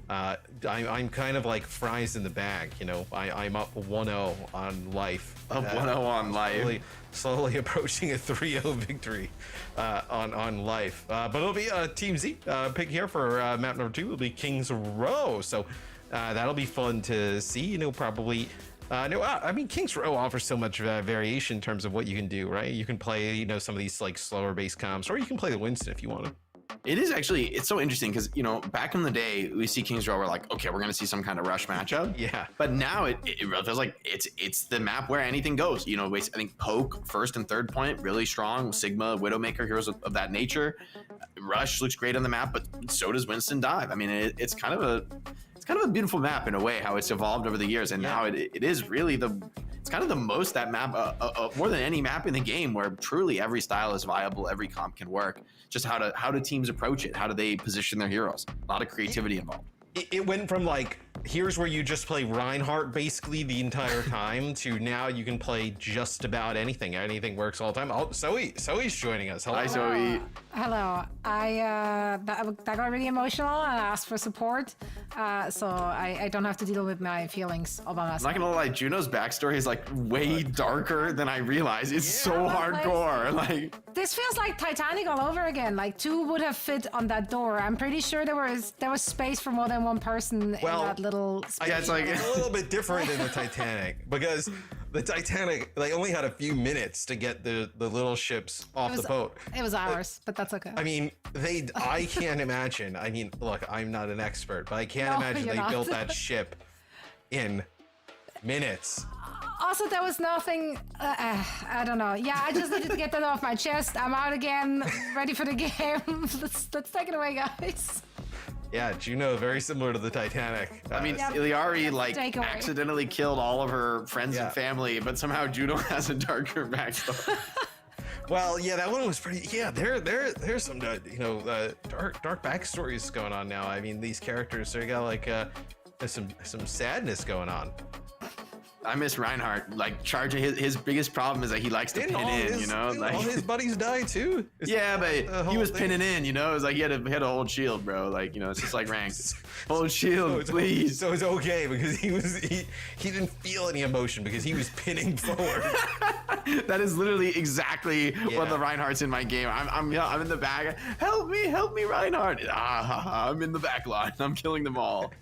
I'm kind of like fries in the bag, you know. I'm up 1-0 on life. Up 1-0 on life. Slowly approaching a 3-0 victory on life. But it'll be Team Z pick here for map number 2. It'll be Kings Row. So that'll be fun to see. You know, probably. No, I mean, Kings Row offers so much variation in terms of what you can do, right? You can play, you know, some of these like slower base comps, or you can play the Winston if you want to. It is actually, it's so interesting because, you know, back in the day, we see Kings Row, we're like, okay, we're going to see some kind of rush matchup. Yeah. But now it really feels like it's the map where anything goes. You know, I think Poke, first and third point, really strong. Sigma, Widowmaker, heroes of that nature. Rush looks great on the map, but so does Winston Dive. I mean, it's kind of a beautiful map in a way, how it's evolved over the years. And now it is really it's kind of the most that map, more than any map in the game, where truly every style is viable, every comp can work. Just how do teams approach it? How do they position their heroes? A lot of creativity involved. It went from like, here's where you just play Reinhardt basically the entire time, to now you can play just about anything. Anything works all the time. Oh, Zoe's joining us. Hello. Hi, Zoe. Hello. That got really emotional and I asked for support, so I don't have to deal with my feelings about I'm myself. not gonna lie, Juno's backstory is like way darker than I realized. It's so hardcore. Like this feels like Titanic all over again. Like 2 would have fit on that door. I'm pretty sure there was space for more than one person in that little space. Yeah, it's like a little bit different than the Titanic, because the Titanic, they only had a few minutes to get the little ships off the boat. It was hours, but that's okay. I mean, I can't imagine. I mean, look, I'm not an expert, but I can't imagine they built that ship in minutes. Also, there was nothing, I don't know. Yeah, I just needed to get that off my chest. I'm out again, ready for the game. Let's take it away, guys. Yeah, Juno, very similar to the Titanic. I mean, Iliari like accidentally killed all of her friends and family, but somehow Juno has a darker backstory. Well, yeah, that one was pretty. Yeah, there's some dark backstories going on now. I mean, these characters, they got like there's some sadness going on. I miss Reinhardt. Like, charging his biggest problem is that he likes to pin in, you know? Like, all his buddies die too. Yeah, but he was pinning in, you know? It was like he had to hold shield, bro. Like, you know, it's just like ranked. Hold shield, please. So it's okay because he didn't feel any emotion because he was pinning forward. That is literally exactly what the Reinhardt's in my game. I'm in the back. Help me, Reinhardt. I'm in the back line. I'm killing them all.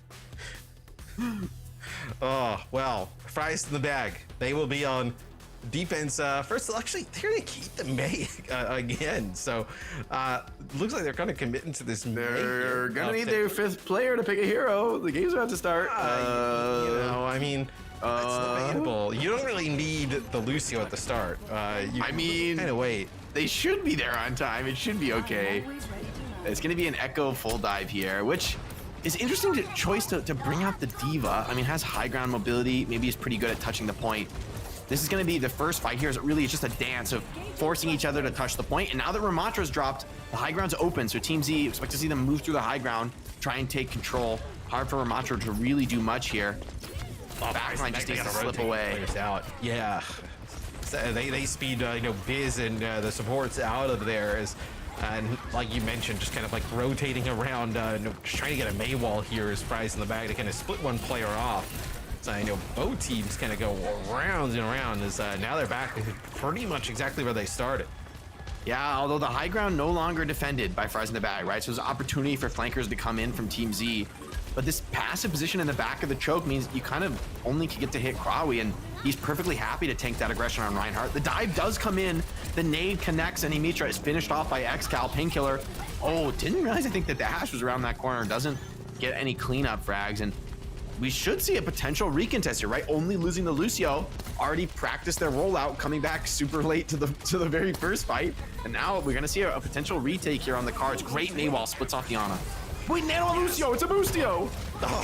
Oh, well, fries in the bag. They will be on defense. First, actually, they're going to keep the May again. So, looks like they're kind of committing to this. They're going to need their 5th player to pick a hero. The game's about to start. I mean, that's debatable. You don't really need the Lucio at the start. I mean, kind of wait. They should be there on time. It should be okay. It's going to be an Echo full dive here, which is interesting choice to bring out the D.Va. I mean, has high ground mobility. Maybe he's pretty good at touching the point. This is going to be the first fight here. Is really just a dance of forcing each other to touch the point. And now that Ramatra's dropped, the high ground's open. So Team Z, expect to see them move through the high ground, try and take control. Hard for Ramatra to really do much here. Backline just needs to slip away. Out. Yeah. So they speed, Biz and the supports out of there as. And like you mentioned, just kind of like rotating around, just trying to get a May wall here as Fries in the bag to kind of split one player off. So I know both teams kind of go round and around as now they're back pretty much exactly where they started. Yeah, although the high ground no longer defended by Fries in the bag, right? So there's an opportunity for flankers to come in from Team Z. But this passive position in the back of the choke means you kind of only can get to hit Krawi, and he's perfectly happy to tank that aggression on Reinhardt. The dive does come in, the nade connects, and Imitra is finished off by Xcal Painkiller. Oh, didn't realize, I think that the Dash was around that corner, doesn't get any cleanup frags, and we should see a potential recontest here, right? Only losing the Lucio, already practiced their rollout, coming back super late to the very first fight, and now we're gonna see a potential retake here on the cards. Great Maywall splits off the Ana. Wait, Nano Lucio, it's a Boostio! Oh,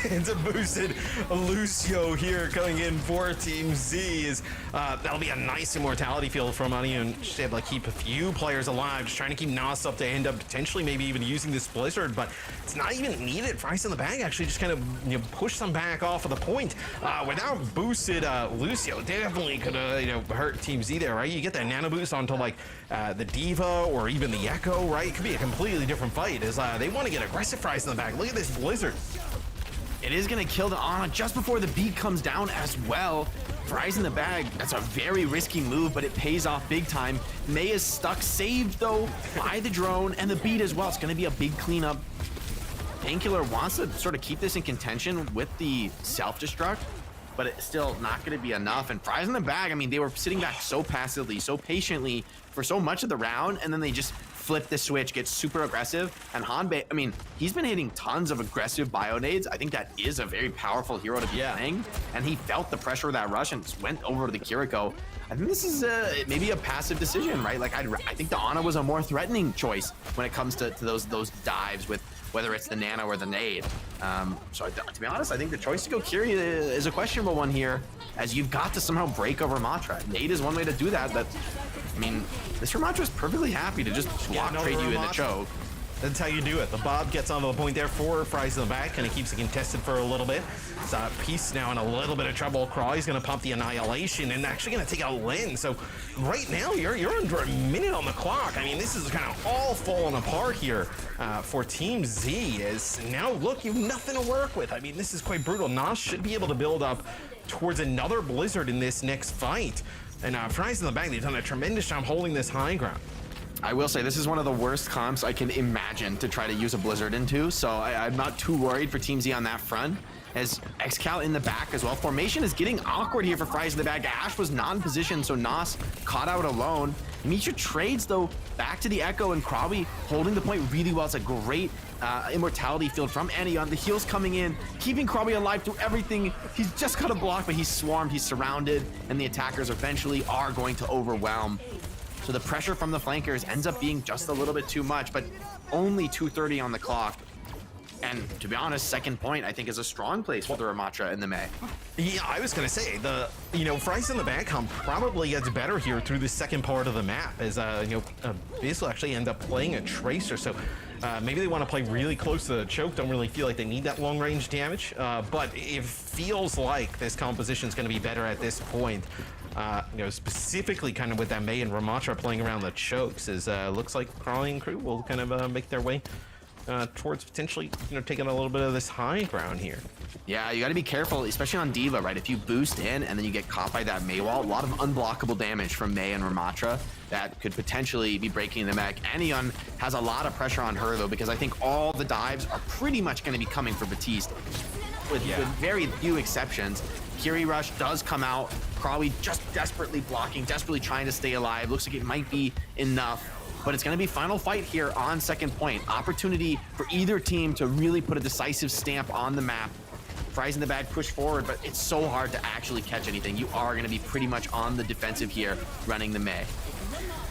it's a boosted Lucio here coming in for Team Z. That'll be a nice immortality field from Ani, and just able to keep a few players alive, just trying to keep Nas up to end up potentially maybe even using this Blizzard, but it's not even needed. Fries in the bag actually just kind of push them back off of the point. Without boosted Lucio, definitely could hurt Team Z there, right? You get that nano boost onto like the D.Va or even the Echo, right? It could be a completely different fight as they want to get aggressive. Fries in the back. Look at this Blizzard. It is going to kill the Ana just before the beat comes down as well. Fries in the bag, that's a very risky move, but it pays off big time. May is stuck, saved though by the drone and the beat as well. It's going to be a big cleanup. Painkiller wants to sort of keep this in contention with the self-destruct. but it's still not going to be enough. And Fries in the bag, I mean, they were sitting back so passively, so patiently for so much of the round, and then they just flip the switch, get super aggressive. And Hanbei, I mean, he's been hitting tons of aggressive bio nades. I think that is a very powerful hero to be playing, and he felt the pressure of that rush and just went over to the Kiriko. I think this is maybe a passive decision, right? Like I think the Ana was a more threatening choice when it comes to those dives with whether it's the Nano or the nade. So to be honest, I think the choice to go Kiri is a questionable one here, as you've got to somehow break over Ramatra. Nade is one way to do that, but I mean, this Ramatra is perfectly happy to just block trade you in the choke. That's how you do it. The Bob gets onto the point there for Fries in the back, and it keeps it contested for a little bit. So Peace now in a little bit of trouble. Crawley's going to pump the Annihilation and actually going to take out Lin. So right now, you're under a minute on the clock. I mean, this is kind of all falling apart here for Team Z. As now, look, you have nothing to work with. I mean, this is quite brutal. Nas should be able to build up towards another Blizzard in this next fight. And Fries in the back, they've done a tremendous job holding this high ground. I will say this is one of the worst comps I can imagine to try to use a Blizzard into, so I'm not too worried for Team Z on that front. As XCal in the back as well. Formation is getting awkward here for Fries in the back. Ash was non-positioned, so Nas caught out alone. Mitra trades, though, back to the Echo, and Krabi holding the point really well. It's a great immortality field from Anion. The heals coming in, keeping Krabi alive through everything. He's just got a block, but he's swarmed, he's surrounded, and the attackers eventually are going to overwhelm. So the pressure from the flankers ends up being just a little bit too much, but only 2:30 on the clock. And to be honest, second point I think is a strong place for the Ramatra in the May. Yeah, I was gonna say Fries in the back comp probably gets better here through the second part of the map, as Biz will actually end up playing a Tracer. So maybe they want to play really close to the choke. Don't really feel like they need that long range damage, but it feels like this composition is going to be better at this point. Specifically kind of with that May and Ramatra playing around the chokes, as looks like Crawley and crew will kind of make their way towards potentially, taking a little bit of this high ground here. Yeah, you got to be careful, especially on D.Va, right? If you boost in and then you get caught by that May wall, a lot of unblockable damage from May and Ramatra that could potentially be breaking the mech. Anion has a lot of pressure on her, though, because I think all the dives are pretty much going to be coming for Batiste, with very few exceptions. Kiri Rush does come out. Crawley just desperately blocking, desperately trying to stay alive. Looks like it might be enough, but it's going to be final fight here on second point. Opportunity for either team to really put a decisive stamp on the map. Fries in the bag push forward, but it's so hard to actually catch anything. You are going to be pretty much on the defensive here, running the May.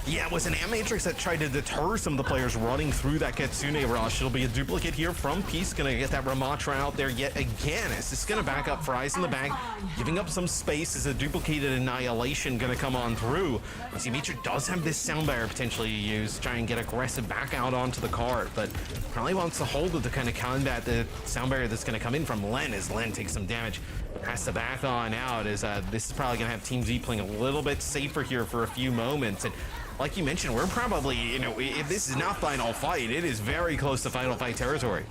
Yeah, it was an Matrix that tried to deter some of the players running through that Kitsune rush. It'll be a duplicate here from Peace. Gonna get that Ramatra out there yet again. It's just gonna back up Fries in the back, giving up some space as a duplicated Annihilation gonna come on through. See, Mitra does have this sound barrier potentially to use, try and get aggressive back out onto the cart, but probably wants to hold it to kind of combat the sound barrier that's gonna come in from Len, as Len takes some damage. Has to back on out, as this is probably gonna have Team Z playing a little bit safer here for a few moments. And like you mentioned, we're probably, if this is not final fight, it is very close to final fight territory.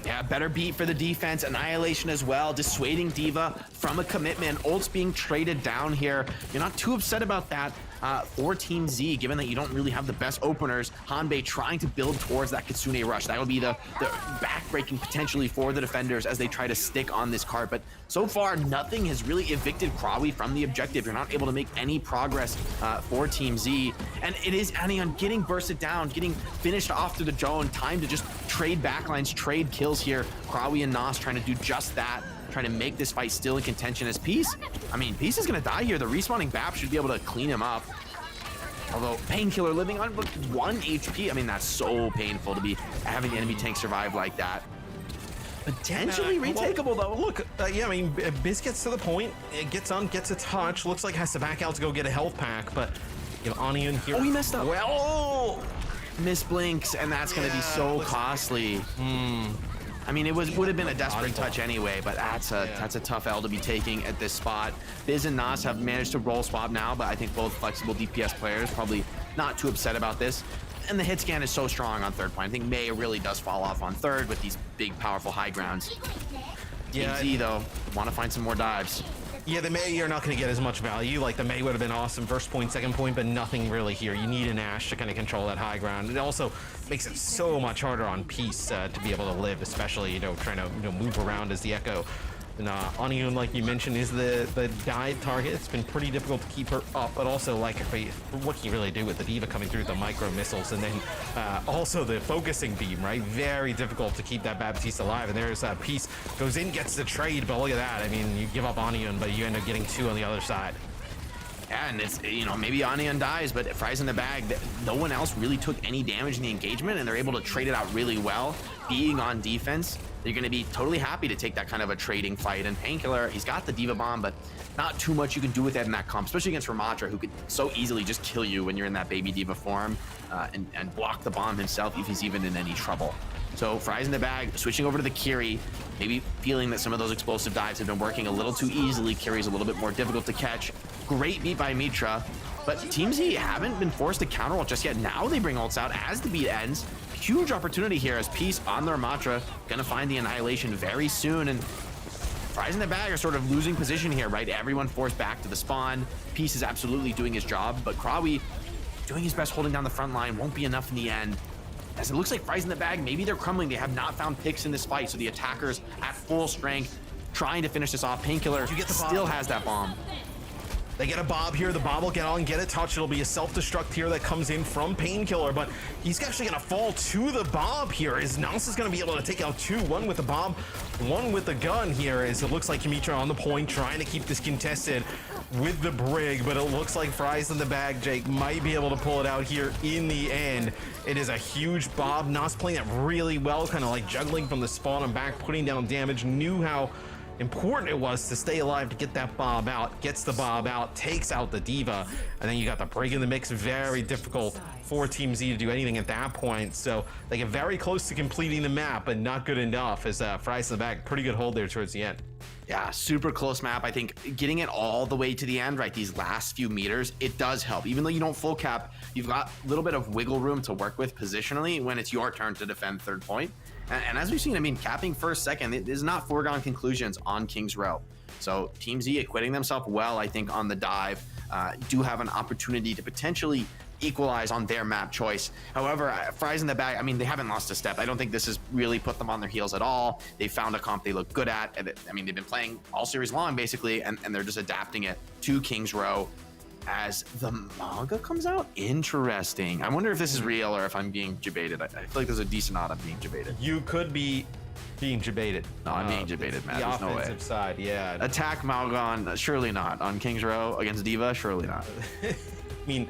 Yeah, better beat for the defense. Annihilation as well, dissuading D.Va from a commitment. Ult's being traded down here. You're not too upset about that for Team Z, given that you don't really have the best openers. Hanbei trying to build towards that Kitsune rush. That would be the backbreaking potentially for the defenders as they try to stick on this cart. But so far, nothing has really evicted Krabi from the objective. You're not able to make any progress for Team Z. And it is Anion getting bursted down, getting finished off through the drone. Time to just trade backlines, trade kills here. Krabi and Nas trying to do just that, trying to make this fight still in contention as Peace. I mean, Peace is going to die here. The respawning BAP should be able to clean him up. Although Painkiller living on 1 HP, I mean, that's so painful to be having the enemy tank survive like that. Potentially retakeable, though. Look, yeah, I mean, Biz gets to the point, it gets on, gets a touch, looks like has to back out to go get a health pack, but Onion here. Oh, he messed up. Well, misblinks, and that's going to be so costly. I mean, it would have been a desperate touch anyway, but that's a tough L to be taking at this spot. Biz and Nas have managed to roll swap now, but I think both flexible DPS players probably not too upset about this. And the hit scan is so strong on third point. I think May really does fall off on third with these big, powerful high grounds. Yeah, Z, though, want to find some more dives. Yeah, the May, you're not going to get as much value. Like, the May would have been awesome first point, second point, but nothing really here. You need an Ashe to kind of control that high ground. It also makes it so much harder on Peace to be able to live, especially, trying to move around as the Echo And Onion, like you mentioned, is the dive target. It's been pretty difficult to keep her up, but also, like, what can you really do with the D.Va coming through the micro missiles, and then also the focusing beam, right? Very difficult to keep that Baptiste alive. And there's Peace goes in, gets the trade, but look at that. I mean, you give up Onion, but you end up getting 2 on the other side. Yeah, and it's, you know, maybe Onion dies, but Fries in the bag, no one else really took any damage in the engagement, and they're able to trade it out really well. Being on defense, they're going to be totally happy to take that kind of a trading fight. And Painkiller, he's got the D.Va bomb, but not too much you can do with that in that comp, especially against Ramatra, who could so easily just kill you when you're in that baby D.Va form and block the bomb himself if he's even in any trouble. So Fries in the bag, switching over to the Kiri, maybe feeling that some of those explosive dives have been working a little too easily. Kiri's a little bit more difficult to catch. Great beat by Mitra, but Team Z haven't been forced to counter ult just yet. Now they bring ults out as the beat ends. Huge opportunity here as Peace on their Ramatra, gonna find the annihilation very soon, and Fries in the bag are sort of losing position here, right? Everyone forced back to the spawn. Peace is absolutely doing his job, but Krawi doing his best holding down the front line won't be enough in the end. As it looks like Fries in the bag, maybe they're crumbling. They have not found picks in this fight, so the attackers at full strength trying to finish this off. Painkiller still has that bomb. They get a Bob here. The Bob will get on, get a touch. It'll be a self-destruct here that comes in from Painkiller, but he's actually going to fall to the Bob here. As Nas is going to be able to take out 2, 1 with the Bob, 1 with the gun here, as it looks like Mitra on the point, trying to keep this contested with the Brig, but it looks like Fries in the bag, Jake, might be able to pull it out here in the end. It is a huge Bob. Nas playing it really well, kind of like juggling from the spawn and back, putting down damage, knew how important it was to stay alive to get that Bob out, gets the Bob out, takes out the D.Va, and then you got the Brig in the mix. Very difficult for Team Z to do anything at that point, so they get very close to completing the map, but not good enough as Fries in the back, pretty good hold there towards the end. Yeah, super close map. I think getting it all the way to the end, right, these last few meters, it does help. Even though you don't full cap, you've got a little bit of wiggle room to work with positionally when it's your turn to defend third point. And as we've seen, I mean, capping first, second, it is not foregone conclusions on King's Row. So Team Z acquitting themselves well, I think, on the dive, do have an opportunity to potentially equalize on their map choice. However, Fries in the bag, I mean, they haven't lost a step. I don't think this has really put them on their heels at all. They found a comp they look good at. And I mean, they've been playing all series long, basically, and they're just adapting it to King's Row as the manga comes out. Interesting. I wonder if this is real or if I'm being debated. I feel like there's a decent odd of being debated. You could be being debated. No, I'm being debated, man. The There's no way. offensive side, yeah. Attack Malgon, surely not. On King's Row against D.Va, surely not. I mean,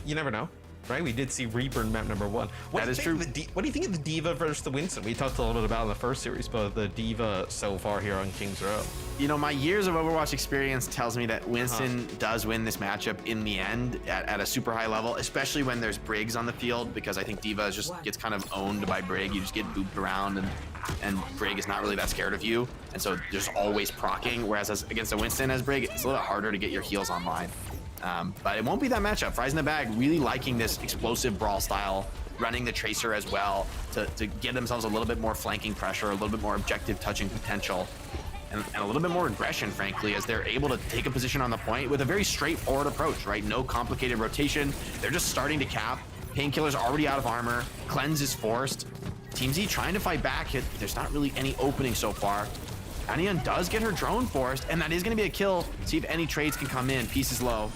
you never know, right? We did see Reaper in map number 1. That is true. What do you think of the D.Va versus the Winston? We talked a little bit about in the first series, but the D.Va so far here on King's Row. You know, my years of Overwatch experience tells me that Winston does win this matchup in the end at a super high level, especially when there's Briggs on the field, because I think D.Va just gets kind of owned by Brig. You just get booped around, and Brig is not really that scared of you, and so there's always proccing, whereas against a Winston as Brig, it's a little bit harder to get your heals online. But it won't be that matchup. Fries in the bag really liking this explosive brawl style, running the Tracer as well to get themselves a little bit more flanking pressure, a little bit more objective touching potential, and a little bit more aggression, frankly, as they're able to take a position on the point with a very straightforward approach, right? No complicated rotation. They're just starting to cap. Painkiller's already out of armor. Cleanse is forced. Team Z trying to fight back. There's not really any opening so far. Anion does get her drone forced, and that is going to be a kill. See if any trades can come in. Piece is low.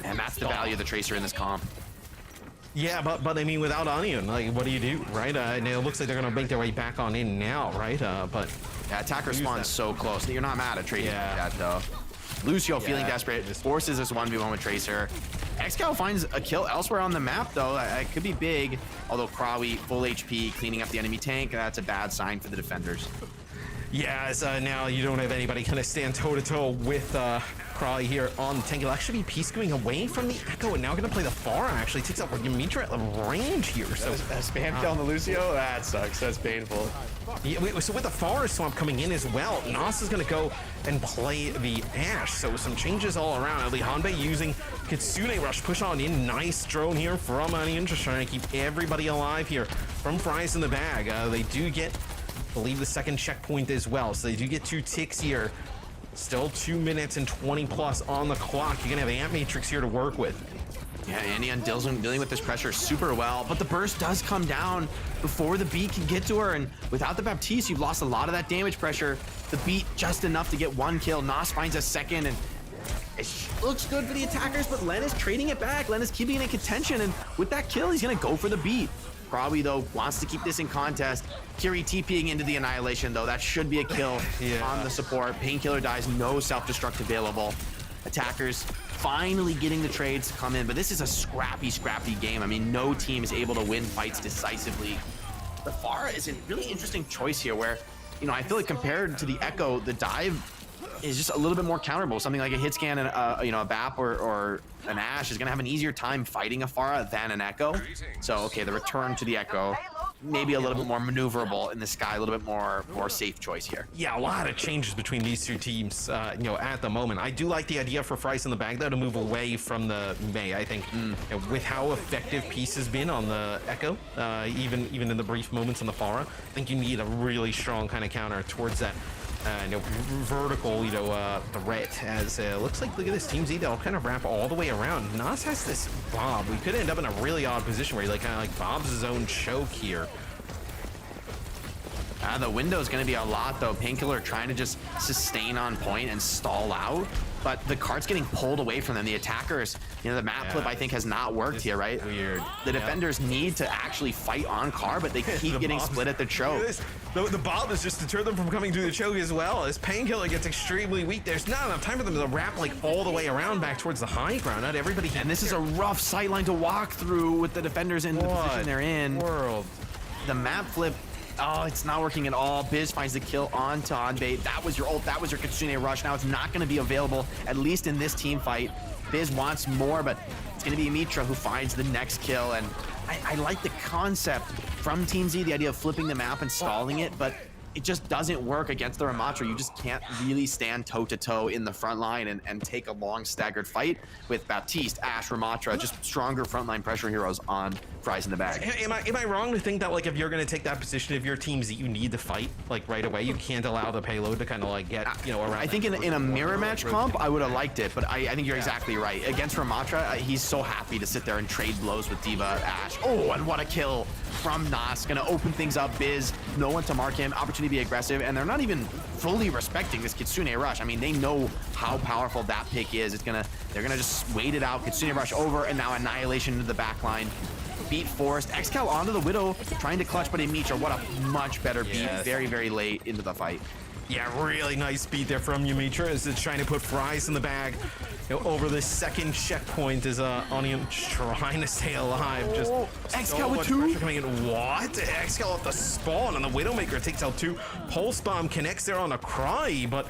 And that's the value of the Tracer in this comp. Yeah, but I mean, without Onion, like, what do you do, right? And it looks like they're gonna make their way back on in now, right? But yeah, attacker spawn's so close. You're not mad at trading like that, though. Lucio feeling desperate, forces this 1v1 with Tracer. Excal finds a kill elsewhere on the map, though. It could be big, although Krawi, full HP, cleaning up the enemy tank. That's a bad sign for the defenders. Yeah, as now you don't have anybody kind of stand toe-to-toe with Krawi here on the tank. It'll actually be Peace going away from the Echo and now going to play the Pharah, actually. Takes out Mitra at range here. So spam kill on the Lucio? That sucks. That's painful. Yeah, so with the Forest Swamp coming in as well, Nas is going to go and play the Ashe. So some changes all around. Lijiang using Kitsune Rush, push on in. Nice drone here from Onion, just trying to keep everybody alive here from Fries in the bag. They do get, I believe, the second checkpoint as well. So they do get 2 ticks here. Still 2 minutes and 20 plus on the clock. You're going to have Ant Matrix here to work with. Yeah, Andy dealing with this pressure super well, but the burst does come down before the beat can get to her, and without the Baptiste, you've lost a lot of that damage pressure. The beat just enough to get one kill. Nas finds a second, and it looks good for the attackers, but Len is trading it back. Len is keeping it in contention, and with that kill, he's gonna go for the beat. Probably, though, wants to keep this in contest. Kiri TPing into the Annihilation, though. That should be a kill on the support. Painkiller dies, no self-destruct available. Attackers finally getting the trades to come in, but this is a scrappy game. I mean, no team is able to win fights decisively. The Pharah is a really interesting choice here where, you know, I feel like compared to the Echo, the dive is just a little bit more counterable. Something like a hit scan and a BAP or an Ashe is gonna have an easier time fighting a Pharah than an Echo. So okay, the return to the Echo, maybe a little bit more maneuverable in the sky, a little bit more safe choice here. Yeah, a lot of changes between these two teams, you know, at the moment. I do like the idea for Fries in the bag though to move away from the Mei. I think you know, with how effective Peace has been on the Echo, even in the brief moments on the Pharah, I think you need a really strong kind of counter towards that. You know, vertical, you know, threat. As looks like, look at this, Team Z, they'll kind of wrap all the way around. Nas has this bob. We could end up in a really odd position where he like kind of like bobs his own choke here. The window is going to be a lot, though. Painkiller trying to just sustain on point and stall out, but the cart's getting pulled away from them. The attackers, you know, the map flip I think has not worked here, right? Weird. The defenders need to actually fight on car, but they keep getting split at the choke. The bob is just to deter them from coming through the choke as well. As Painkiller gets extremely weak, there's not enough time for them to wrap like all the way around back towards the high ground. Not everybody. And this is a rough sightline to walk through with the defenders in the position they're in. The map flip. Oh, it's not working at all. Biz finds the kill on Hanbei. That was your ult. That was your Kitsune Rush. Now it's not going to be available, at least in this team fight. Biz wants more, but it's going to be Mitra who finds the next kill. And I like the concept from Team Z, the idea of flipping the map and stalling it, but it just doesn't work against the Ramatra. You just can't really stand toe-to-toe in the front line and take a long staggered fight with Baptiste, Ashe, Ramatra, just stronger frontline pressure heroes on Fries in the bag. Am I wrong to think that like if you're going to take that position, if your teams that you need to fight like right away, you can't allow the payload to kind of like get, you know, around? I think in a mirror match comp, I would have liked it, but I think you're exactly right. Against Ramatra, he's so happy to sit there and trade blows with D.Va, Ashe. Oh, and what a kill from Nas. Gonna open things up. Biz, no one to mark him, opportunity to be aggressive, and they're not even fully respecting this Kitsune Rush. I mean, they know how powerful that pick is. They're gonna just wait it out. Kitsune Rush over, and now Annihilation into the back line. Beat forced. Xcal onto the Widow, trying to clutch, but Mitra, what a much better beat. Very, very late into the fight. Yeah, really nice beat there from Mitra as it's trying to put Fries in the bag. You know, over the second checkpoint is Onion trying to stay alive. Just Xcal with two. Coming in. What? Xcal at the spawn, and the Widowmaker takes out two. Pulse Bomb connects there on a Cry, but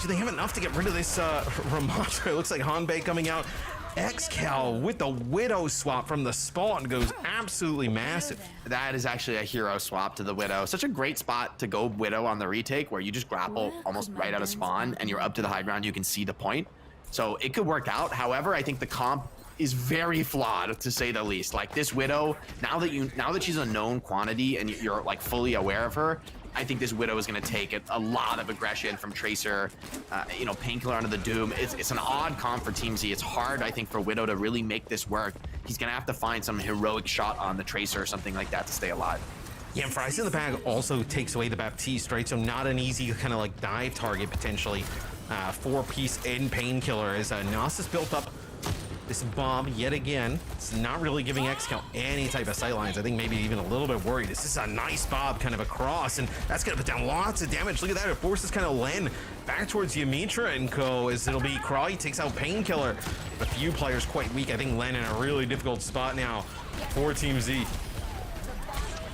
do they have enough to get rid of this Ramatra? It looks like Hanbei coming out. Xcal with the Widow swap from the spawn goes absolutely massive. That is actually a hero swap to the Widow. Such a great spot to go Widow on the retake where you just grapple almost right out of spawn and you're up to the high ground, you can see the point. So it could work out. However, I think the comp is very flawed to say the least. Like this Widow, now that she's a known quantity and you're like fully aware of her, I think this Widow is going to take a lot of aggression from Tracer, you know, Painkiller onto the Doom. It's an odd comp for Team Z. It's hard, I think, for Widow to really make this work. He's going to have to find some heroic shot on the Tracer or something like that to stay alive. Yeah, and Fries in the bag also takes away the Baptiste, right? So not an easy kind of like dive target potentially. 4-piece in Painkiller as Nas is built up. This bomb yet again. It's not really giving Xcal any type of sightlines. I think maybe even a little bit worried. This is a nice bob kind of across, and that's gonna put down lots of damage. Look at that, it forces kind of Len back towards Mitra and co, as it'll be Cry takes out Painkiller. A few players quite weak. I think Len in a really difficult spot now for Team Z.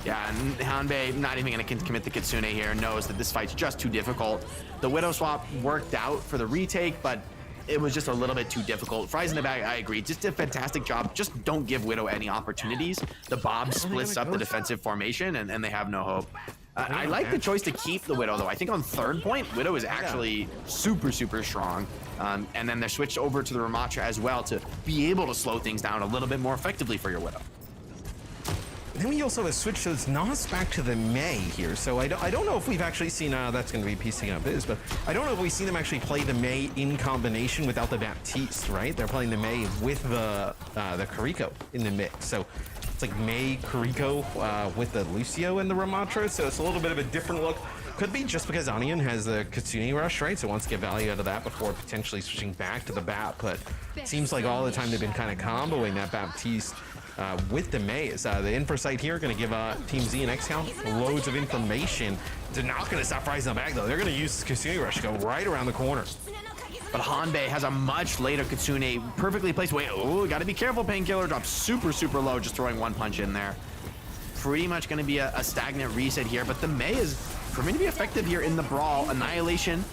Yeah, and Hanbei not even going to commit the Kitsune here, knows that this fight's just too difficult. The Widow swap worked out for the retake, but it was just a little bit too difficult. Fries in the bag, I agree. Just did a fantastic job. Just don't give Widow any opportunities. The Bob splits up the defensive formation, and they have no hope. I like the choice to keep the Widow, though. I think on third point, Widow is actually super, super strong. And then they're switched over to the Ramatra as well to be able to slow things down a little bit more effectively for your Widow. then we also have a switch, so it's Nas back to the Mei here. So I don't know if we've actually seen, that's going to be piecing up Biz, but I don't know if we've seen them actually play the Mei in combination without the Baptiste, right? They're playing the Mei with the Kiriko in the mix. So it's like Mei, Kiriko with the Lucio and the Ramatra. So it's a little bit of a different look. Could be just because Onion has the Kitsune Rush, right? So wants to get value out of that before potentially switching back to the Bap. But it seems like all the time they've been kind of comboing that Baptiste with the Maze. The info site here going to give Team Z and XCal loads of information. They're not going to stop Fries in the bag, though. They're going to use Kitsune Rush to go right around the corner. But Hanbei has a much later Kitsune, perfectly placed. Wait, oh, got to be careful. Painkiller drops super, super low, just throwing one punch in there. Pretty much going to be a stagnant reset here, but the Mei is proving to be effective here in the brawl. Annihilation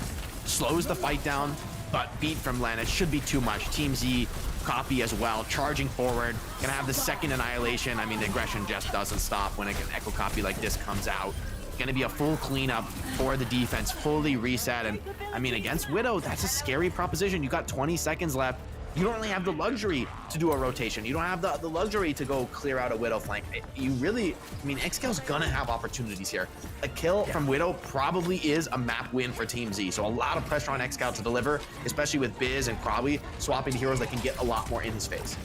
slows the fight down, but beat from Len, it should be too much. Team Z copy as well, charging forward, gonna have the second Annihilation. I mean, the aggression just doesn't stop when an echo copy like this comes out. Gonna be a full cleanup for the defense, fully reset. And I mean, against Widow, that's a scary proposition. You got 20 seconds left. You don't really have the luxury to do a rotation. You don't have the luxury to go clear out a Widow flank. You really, I mean, XCal's gonna have opportunities here. A kill from Widow probably is a map win for Team Z. So a lot of pressure on XCal to deliver, especially with Biz and Krabi swapping to heroes that can get a lot more in his face.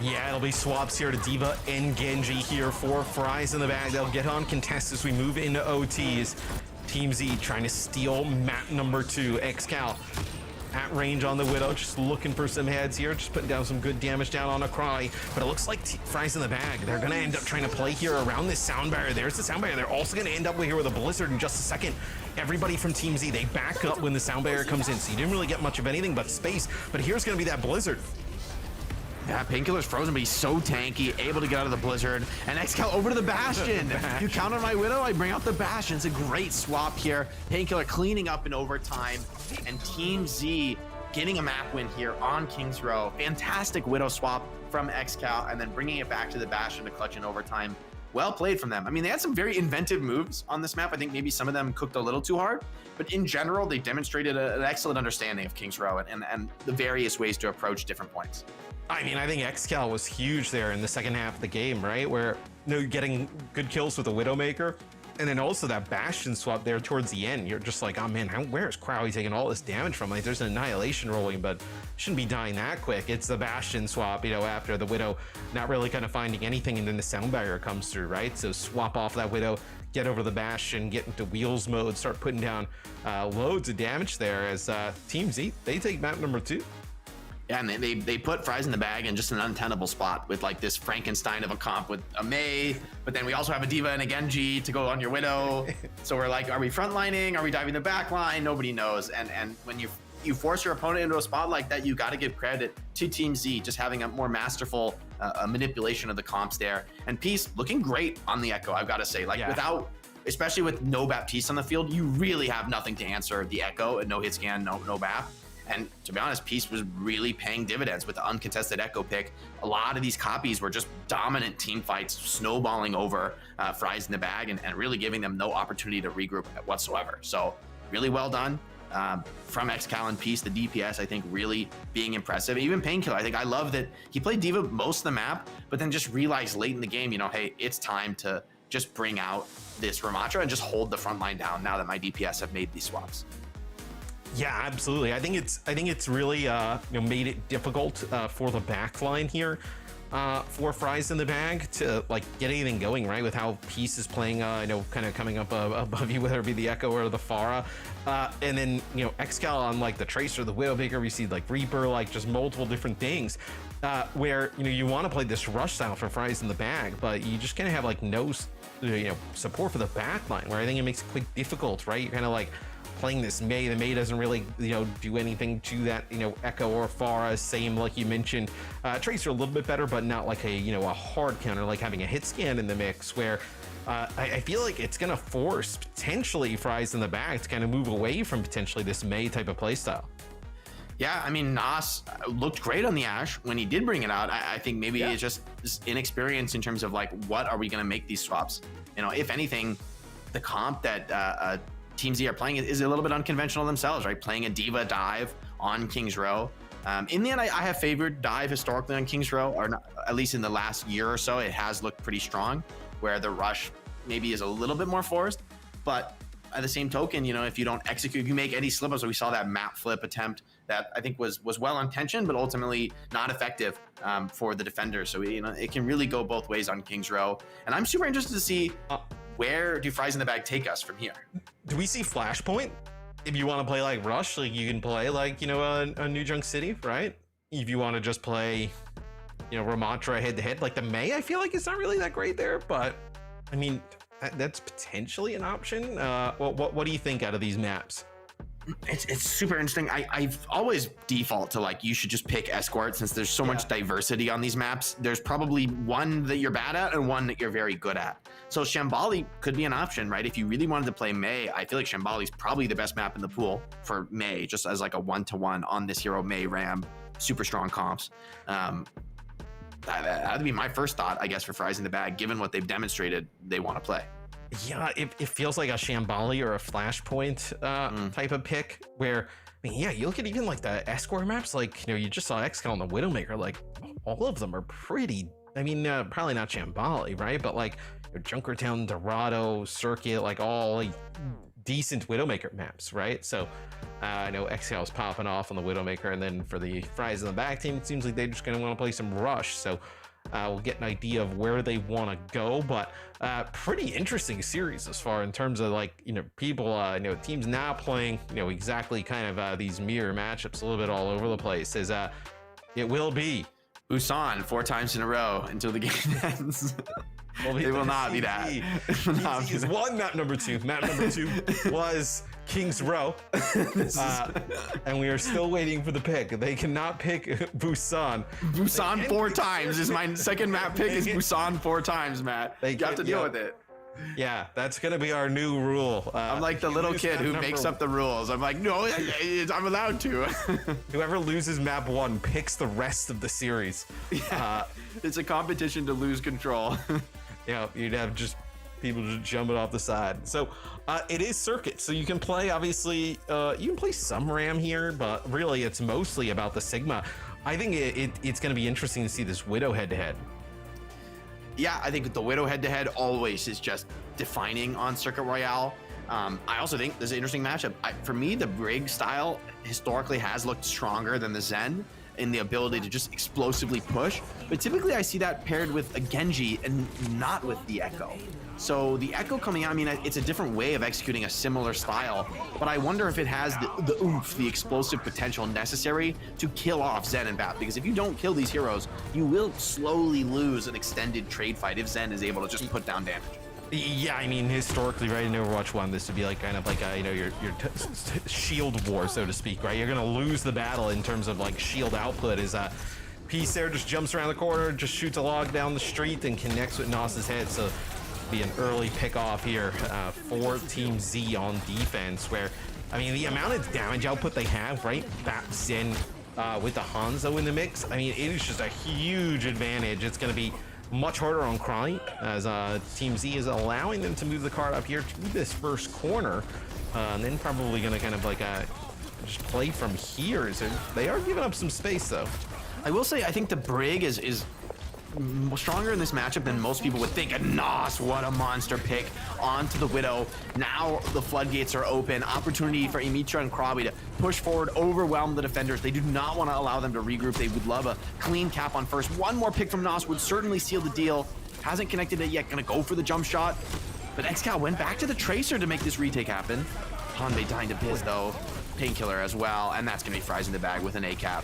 Yeah, it'll be swaps here to D.Va and Genji here for Fries in the bag. They'll get on contest as we move into OTs. Team Z trying to steal map number 2. XCal at range on the Widow, just looking for some heads here, just putting down some good damage down on a Cry. But it looks like Fries in the bag. They're going to end up trying to play here around this sound barrier. There's the sound barrier. They're also going to end up here with a Blizzard in just a second. Everybody from Team Z, they back up when the sound barrier comes in, so you didn't really get much of anything but space. But here's going to be that Blizzard. Yeah, Painkiller's frozen, but he's so tanky, able to get out of the Blizzard. And XCal over to the Bastion. You count on my Widow, I bring out the Bastion. It's a great swap here. Painkiller cleaning up in overtime. And Team Z getting a map win here on King's Row. Fantastic Widow swap from XCal, and then bringing it back to the Bastion to clutch in overtime. Well played from them. I mean, they had some very inventive moves on this map. I think maybe some of them cooked a little too hard, but in general, they demonstrated an excellent understanding of King's Row and the various ways to approach different points. I mean, I think XCal was huge there in the second half of the game, right? Where getting good kills with the Widowmaker, and then also that Bastion swap there towards the end. You're just like, oh man, where is Crowley taking all this damage from? Like, there's an Annihilation rolling, but shouldn't be dying that quick. It's the Bastion swap, after the Widow not really kind of finding anything, and then the sound barrier comes through, right? So swap off that Widow, get over the Bastion, get into Wheels mode, start putting down loads of damage there as Team Z, they take map number 2. Yeah, and they put Fries in the bag in just an untenable spot with like this Frankenstein of a comp with a Mei, but then we also have a D.Va and a Genji to go on your Widow. So we're like, are we frontlining? Are we diving the back line? Nobody knows. And when you force your opponent into a spot like that, you got to give credit to Team Z, just having a more masterful manipulation of the comps there. And Peace looking great on the Echo, I've got to say. Like without, especially with no Baptiste on the field, you really have nothing to answer the Echo and no hit scan, no Bap. And to be honest, Peace was really paying dividends with the uncontested Echo pick. A lot of these copies were just dominant team fights, snowballing over Fries in the bag and really giving them no opportunity to regroup whatsoever. So really well done from XCal and Peace. The DPS, I think, really being impressive. Even Painkiller, I think I love that he played D.Va most of the map, but then just realized late in the game, hey, it's time to just bring out this Ramatra and just hold the front line down now that my DPS have made these swaps. Yeah, absolutely. I think it's really made it difficult for the backline here for Fries in the bag to get anything going, right? With how Peace is playing, kind of coming up above you, whether it be the Echo or the Pharah, and then XCal on the Tracer, the Widowmaker, we see Reaper, just multiple different things where you want to play this rush style for Fries in the bag, but you just kind of have no support for the backline, where I think it makes it quite difficult, right? You're kind of playing this Mei. The Mei doesn't really, do anything to that, Echo or Pharah. Same, like you mentioned, Tracer a little bit better, but not a hard counter, like having a hit scan in the mix, where I feel like it's gonna force potentially Fries in the bag to kind of move away from potentially this Mei type of playstyle. Yeah, I mean, Nas looked great on the Ashe when he did bring it out. I think maybe it's just inexperience in terms of what are we gonna make these swaps? If anything, the comp that Team Z are playing is a little bit unconventional themselves, right? Playing a D.Va dive on King's Row. In the end, I have favored dive historically on King's Row, or not, at least in the last year or so, it has looked pretty strong. where the rush maybe is a little bit more forced, but at the same token, you know, if you don't execute, if you make any slip-ups, so we saw that map flip attempt that I think was well intentioned, but ultimately not effective for the defenders. So, you know, it can really go both ways on Kings Row. And I'm super interested to see where do Fries in the Bag take us from here. Do we see Flashpoint? If you want to play like Rush, like you can play like, you know, a New Junk City, right? If you want to just play, you know, Ramantra head-to-head, like the May, I feel like it's not really that great there, but I mean, that's potentially an option. What do you think out of these maps? It's super interesting. I've always default to like, you should just pick Escort since there's so much diversity on these maps. There's probably one that you're bad at and one that you're very good at. So Shambali could be an option, right? If you really wanted to play May, I feel like Shambali is probably the best map in the pool for May, just as like a 1-to-1 on this hero May Ram, super strong comps. That'd be my first thought, I guess, for Fries in the Bag, given what they've demonstrated they want to play. Yeah, it feels like a Shambali or a Flashpoint type of pick where, I mean, yeah, you look at even like the Escort maps, like, you know, you just saw XCal and the Widowmaker, like all of them are pretty, I mean, probably not Shambali, right? But like Junkertown, Dorado, Circuit, like all like decent Widowmaker maps, right? So I know XCal is popping off on the Widowmaker, and then for the Fries in the Bag team, it seems like they're just going to want to play some Rush. So we'll get an idea of where they want to go, but pretty interesting series as far in terms of like, you know, people, you know, teams now playing, you know, exactly kind of these mirror matchups a little bit all over the place. Is it will be Busan 4 times in a row until the game ends. It will not be that. Is one map number 2. Map number 2 was Kings Row, and we are still waiting for the pick. They cannot pick Busan. Busan 4 times is my second map pick. Is Busan 4 times, Matt. You have to deal with it. Yeah, that's gonna be our new rule. I'm like the little kid who makes up the rules. I'm like, no, I'm allowed to. Whoever loses map 1 picks the rest of the series. Yeah, it's a competition to lose control. Yeah, you'd have just people just jumping off the side. So it is Circuit, so you can play, obviously, you can play some Ram here, but really it's mostly about the Sigma. I think it's going to be interesting to see this Widow head-to-head. Yeah, I think the Widow head-to-head always is just defining on Circuit Royale. I also think this is an interesting matchup. For me, the Brig style historically has looked stronger than the Zen in the ability to just explosively push, but typically I see that paired with a Genji and not with the Echo. So the Echo coming out, I mean, it's a different way of executing a similar style, but I wonder if it has the oomph, the explosive potential necessary to kill off Zen and Bat, because if you don't kill these heroes, you will slowly lose an extended trade fight if Zen is able to just put down damage. Yeah, I mean, historically, right, in Overwatch 1, this would be like kind of like a, you know, your shield war, so to speak, right? You're gonna lose the battle in terms of like shield output. Is Peace there just jumps around the corner, just shoots a log down the street and connects with Nos's head. So be an early pick off here for Team Z on defense, where, I mean, the amount of damage output they have, right? That Zen with the Hanzo in the mix, I mean, it is just a huge advantage. It's gonna be much harder on Cry, as Team Z is allowing them to move the card up here to this first corner, and then probably gonna kind of like just play from here. So they are giving up some space, though. I will say, I think the Brig is stronger in this matchup than most people would think. And Nos, what a monster pick onto the Widow. Now the floodgates are open. Opportunity for Imitra and Krabi to push forward, overwhelm the defenders. They do not want to allow them to regroup. They would love a clean cap on first. One more pick from Nos would certainly seal the deal. Hasn't connected it yet. Gonna go for the jump shot. But XCal went back to the Tracer to make this retake happen. Hanbei dying to Biz though. Painkiller as well. And that's gonna be Fries in the Bag with an A cap.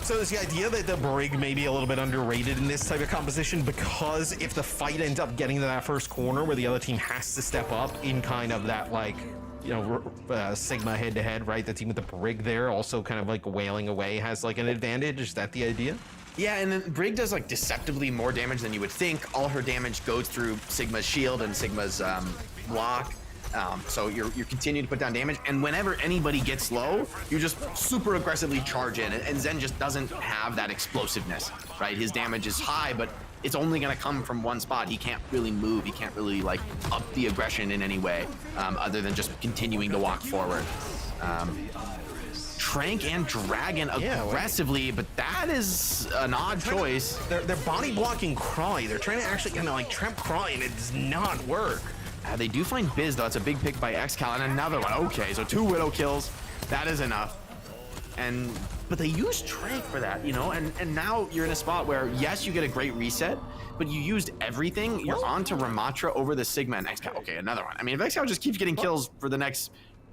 So there's the idea that the Brig may be a little bit underrated in this type of composition, because if the fight ends up getting to that first corner where the other team has to step up in kind of that, like, you know, Sigma head-to-head, right? The team with the Brig there also kind of like wailing away has like an advantage. Is that the idea? Yeah, and then Brig does like deceptively more damage than you would think. All her damage goes through Sigma's shield and Sigma's block. So you're continuing to put down damage, and whenever anybody gets low, you just super aggressively charge in, and Zen just doesn't have that explosiveness, right? His damage is high, but it's only going to come from one spot. He can't really move. He can't really like up the aggression in any way, other than just continuing to walk forward. Trank and Dragon aggressively, but that is an odd choice. They're body blocking Cry. They're trying to actually kind of like trap Cry, and it does not work. They do find Biz, though. It's a big pick by XCal, and another one. Okay, so 2 Widow kills. That is enough. But they use Trank for that, you know, and now you're in a spot where, yes, you get a great reset, but you used everything. You're on to Ramatra over the Sigma and XCal. Okay, another one. I mean, if XCal just keeps getting kills for the next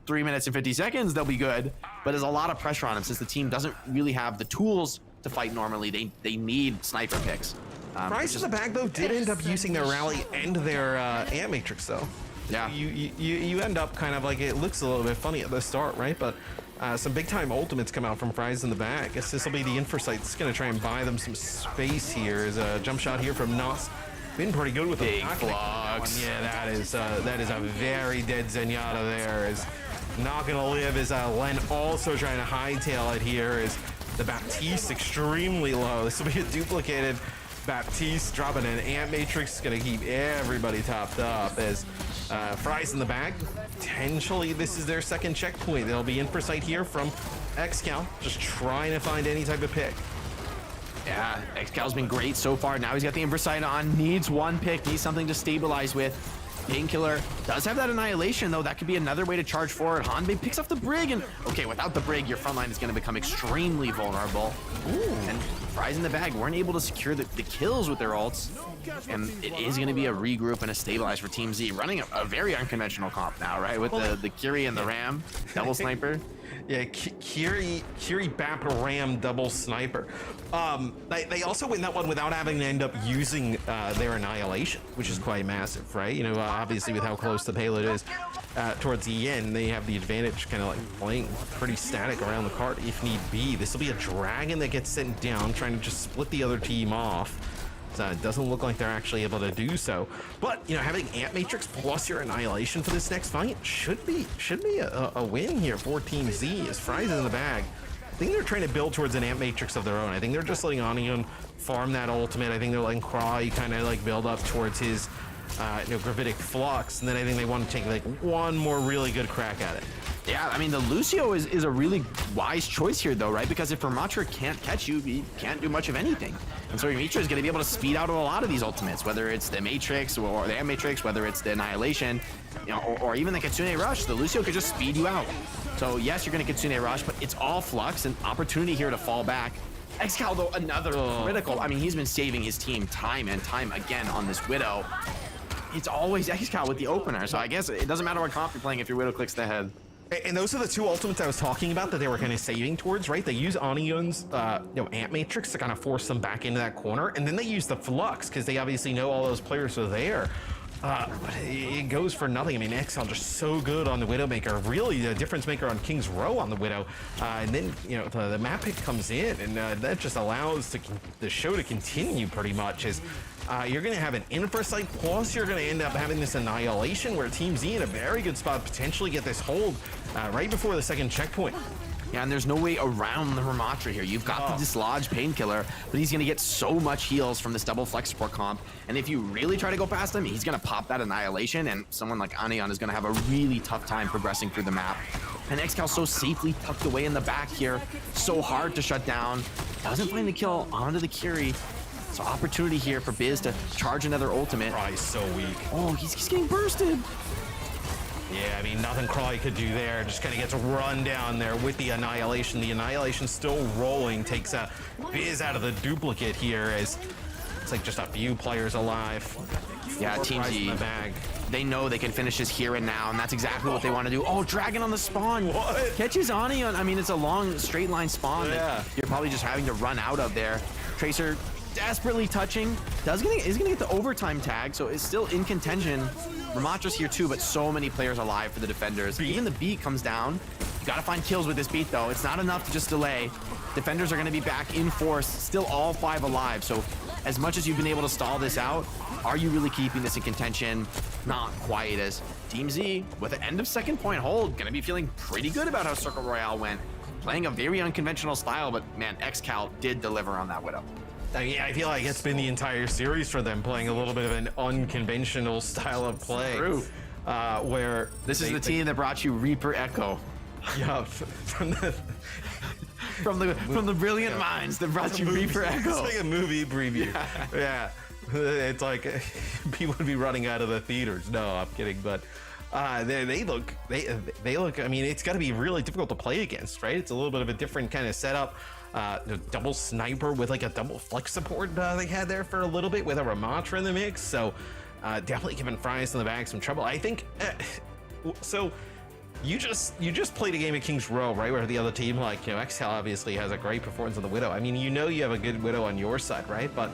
3 minutes and 50 seconds, they'll be good. But there's a lot of pressure on him since the team doesn't really have the tools to fight normally. They need sniper picks. Price in the back, though, did end up using their rally and their Ant Matrix, though. Yeah. You end up kind of like, it looks a little bit funny at the start, right? But some big time ultimates come out from Fries in the back. I guess this will be the Infrasight. It's going to try and buy them some space here. There's a jump shot here from Nos. Been pretty good with the big flux. Yeah, that is a very dead Zenyatta there. Is not going to live. Is Len also trying to hightail it here? Is the Baptiste extremely low? This will be a duplicated Baptiste dropping an Ant Matrix. Going to keep everybody topped up as Fries in the back. Potentially this is their second checkpoint. They'll be in for sight here from XCal, just trying to find any type of pick. Yeah, XCal's been great so far. Now he's got the Inversight on, needs one pick, needs something to stabilize with. Painkiller does have that Annihilation, though. That could be another way to charge forward. Hanbei picks up the Brig, and okay, without the Brig, your front line is going to become extremely vulnerable. Ooh. And Fries in the bag weren't able to secure the kills with their ults, and it is going to be a regroup and a stabilize for Team Z, running a very unconventional comp now, right? With the Kiri and the Ram, double sniper. Yeah, Kiri Bap Ram double sniper. They also win that one without having to end up using their Annihilation, which is quite massive, right? You know, obviously with how close the payload is towards the end, they have the advantage kind of like playing pretty static around the cart if need be. This will be a Dragon that gets sent down, trying to just split the other team off. It doesn't look like they're actually able to do so, but you know, having Ant Matrix plus your Annihilation for this next fight should be a win here for Team Z. As Fries in the bag, I think they're trying to build towards an Ant Matrix of their own. I think they're just letting Onion farm that ultimate. I think they're letting Cry kind of like build up towards his gravitic flux, and then I think they want to take like one more really good crack at it. Yeah, I mean, the Lucio is a really wise choice here, though, right? Because if Ramatra can't catch you, he can't do much of anything. And so Ramatra is going to be able to speed out a lot of these ultimates, whether it's the Matrix or the M-Matrix, whether it's the Annihilation, you know, or even the Kitsune Rush. The Lucio could just speed you out. So, yes, you're going to Kitsune Rush, but it's all flux and opportunity here to fall back. XCal, though, another critical. I mean, he's been saving his team time and time again on this Widow. It's always XCal with the opener, so I guess it doesn't matter what comp you're playing if your Widow clicks the head. And those are the two ultimates I was talking about that they were kind of saving towards, right? They use Onion's Ant Matrix to kind of force them back into that corner, and then they use the Flux because they obviously know all those players are there. But it goes for nothing. I mean, XCal just so good on the Widowmaker, really the difference maker on King's Row on the Widow. And then, you know, the map pick comes in, and that just allows the show to continue pretty much. As you're going to have an Infrasight, plus you're going to end up having this Annihilation where Team Z in a very good spot potentially get this hold right before the second checkpoint. Yeah, and there's no way around the Ramatra here. You've got the Dislodge Painkiller, but he's going to get so much heals from this double flex support comp. And if you really try to go past him, he's going to pop that Annihilation, and someone like Anion is going to have a really tough time progressing through the map. And XCal so safely tucked away in the back here, so hard to shut down. Doesn't find the kill onto the Kiri. So opportunity here for Biz to charge another ultimate. Cry's so weak. Oh, he's getting bursted. Yeah, I mean, nothing Cry could do there. Just kind of gets run down there with the Annihilation. The Annihilation still rolling, takes Biz out of the duplicate here as it's like just a few players alive. Yeah, Team Z, they know they can finish this here and now, and that's exactly what they want to do. Oh, Dragon on the spawn. What? Catches Onion. I mean, it's a long straight line spawn that you're probably just having to run out of there. Tracer desperately touching. Is gonna get the overtime tag, so it's still in contention. Ramatra's here too, but so many players alive for the defenders. Even the beat comes down. You gotta find kills with this beat though. It's not enough to just delay. Defenders are gonna be back in force, still all 5 alive. So as much as you've been able to stall this out, are you really keeping this in contention? Not quite, as Team Z, with an end of second point hold, gonna be feeling pretty good about how Circle Royale went. Playing a very unconventional style, but man, XCal did deliver on that Widow. I feel like it's been the entire series for them, playing a little bit of an unconventional style of play. True. Where this is the team that brought you Reaper Echo. Yeah, from the brilliant minds that brought you Reaper Echo. It's like a movie preview. Yeah. It's like people would be running out of the theaters. No, I'm kidding, but they look. I mean, it's got to be really difficult to play against, right? It's a little bit of a different kind of setup. The double sniper with like a double flex support they had there for a little bit with a Ramatra in the mix. So definitely giving Fries in the bag some trouble. I think. So you just played a game of King's Row, right? Where the other team, like XCal, obviously has a great performance on the Widow. I mean, you have a good Widow on your side, right? But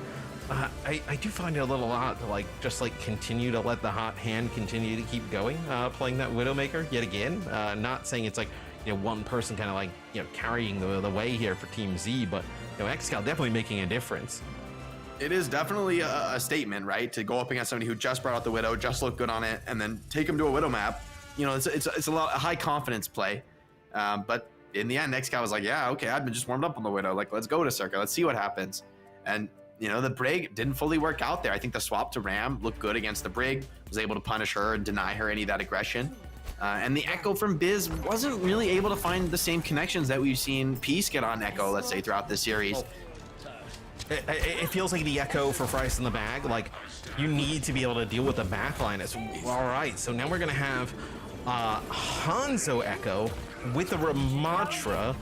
I do find it a little odd to just continue to let the hot hand continue to keep going, playing that Widowmaker yet again. Not saying it's like one person kind of carrying the way here for Team Z, but XCal definitely making a difference. It is definitely a statement, right? To go up against somebody who just brought out the Widow, just looked good on it, and then take him to a Widow map. It's a high confidence play, but in the end, XCal was like, yeah, okay, I've been just warmed up on the Widow. Like, let's go to Circa, let's see what happens. And the Brig didn't fully work out there. I think the swap to Ram looked good against the Brig, was able to punish her and deny her any of that aggression. And the Echo from Biz wasn't really able to find the same connections that we've seen Peace get on Echo, let's say, throughout the series. It feels like the Echo for Fries in the bag, you need to be able to deal with the backline. It's all right. So now we're gonna have Hanzo Echo with the Ramatra,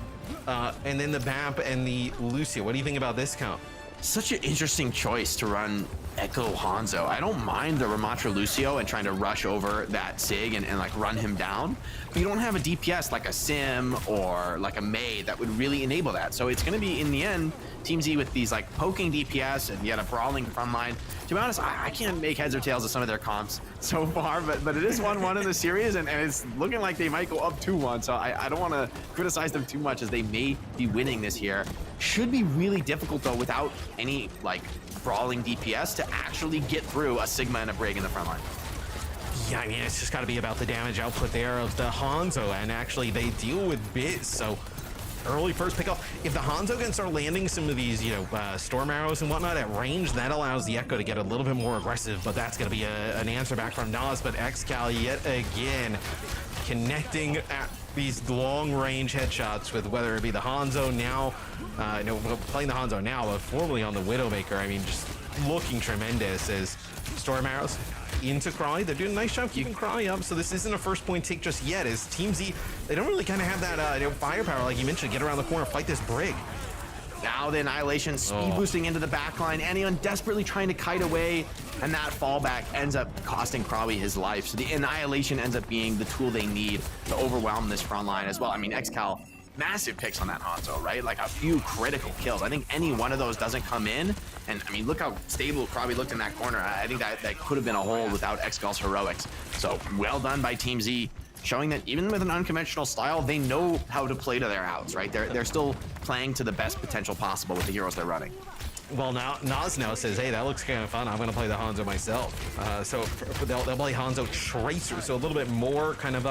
and then the BAP and the Lucio. What do you think about this count? Such an interesting choice to run Echo Hanzo. I don't mind the Ramatra Lucio and trying to rush over that Sig and run him down, but you don't have a DPS like a Sim or like a Mei that would really enable that. So it's going to be, in the end, Team Z with these poking DPS and yet a brawling front line. To be honest, I can't make heads or tails of some of their comps so far, but it is 1-1 in the series, and it's looking like they might go up 2-1, so I don't want to criticize them too much, as they may be winning this here. Should be really difficult, though, without any brawling DPS to actually get through a Sigma and a Brig in the front line. Yeah, I mean, it's just got to be about the damage output there of the Hanzo, and actually they deal with Biz, so early first pick off. If the Hanzo can start landing some of these, storm arrows and whatnot at range, that allows the Echo to get a little bit more aggressive, but that's going to be an answer back from Nas. But XCal yet again connecting at these long range headshots with whether it be the Hanzo now, playing the Hanzo now, but formerly on the Widowmaker. I mean, just looking tremendous as storm arrows into Crawley. They're doing a nice job keeping Crawley up, so this isn't a first point take just yet, as Team Z, they don't really kind of have that firepower, like you mentioned, get around the corner, fight this Brig. Now the Annihilation speed boosting into the backline, Anion desperately trying to kite away, and that fallback ends up costing Crawley his life. So the Annihilation ends up being the tool they need to overwhelm this front line as well. I mean, XCal, massive picks on that Hanzo, right? Like a few critical kills. I think any one of those doesn't come in, and I mean, look how stable Crawley looked in that corner. I think that could have been a hole without XCal's heroics. So well done by Team Z, showing that even with an unconventional style, they know how to play to their outs, right? They're still playing to the best potential possible with the heroes they're running. Well, now Nas now says, hey, that looks kind of fun. I'm going to play the Hanzo myself. So they'll play Hanzo Tracer, so a little bit more kind of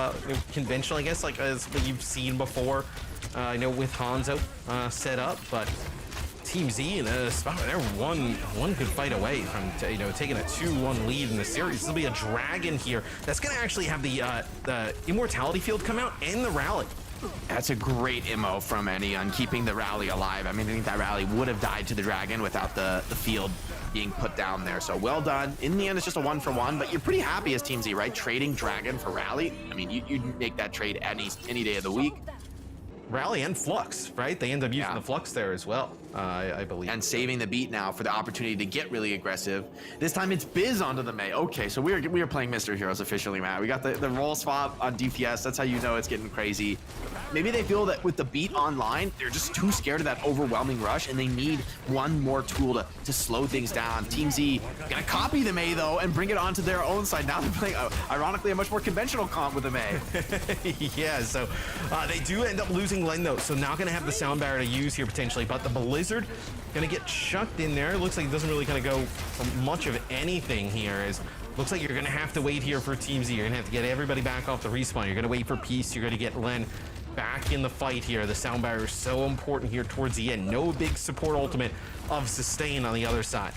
conventional, I guess, like as you've seen before, with Hanzo set up. But Team Z in a spot where they're one good fight away from taking a 2-1 lead in the series. This will be a Dragon here that's going to actually have the Immortality Field come out and the Rally. That's a great immo from Anion, keeping the Rally alive. I mean, I think that Rally would have died to the Dragon without the field being put down there. So well done. In the end, it's just a 1-for-1, but you're pretty happy as Team Z, right? Trading Dragon for Rally. I mean, you'd make that trade any day of the week. Rally and Flux, right? They end up using the Flux there as well, I believe. And saving the beat now for the opportunity to get really aggressive. This time it's Biz onto the Mei. Okay, so we are playing Mr. Heroes officially, Matt. We got the roll swap on DPS. That's how you know it's getting crazy. Maybe they feel that with the beat online, they're just too scared of that overwhelming rush, and they need one more tool to slow things down. Team Z gonna copy the Mei, though, and bring it onto their own side. Now they're playing, ironically, a much more conventional comp with the Mei. Yeah, so they do end up losing Len, though, so not gonna have the sound barrier to use here potentially, but the Blizzard gonna get chucked in there. It looks like it doesn't really kind of go for much of anything here. As looks like you're gonna have to wait here for Team Z. You're gonna have to get everybody back off the respawn. You're gonna wait for Peace. You're gonna get Len back in the fight here. The sound barrier is so important here towards the end. No big support ultimate of Sustain on the other side.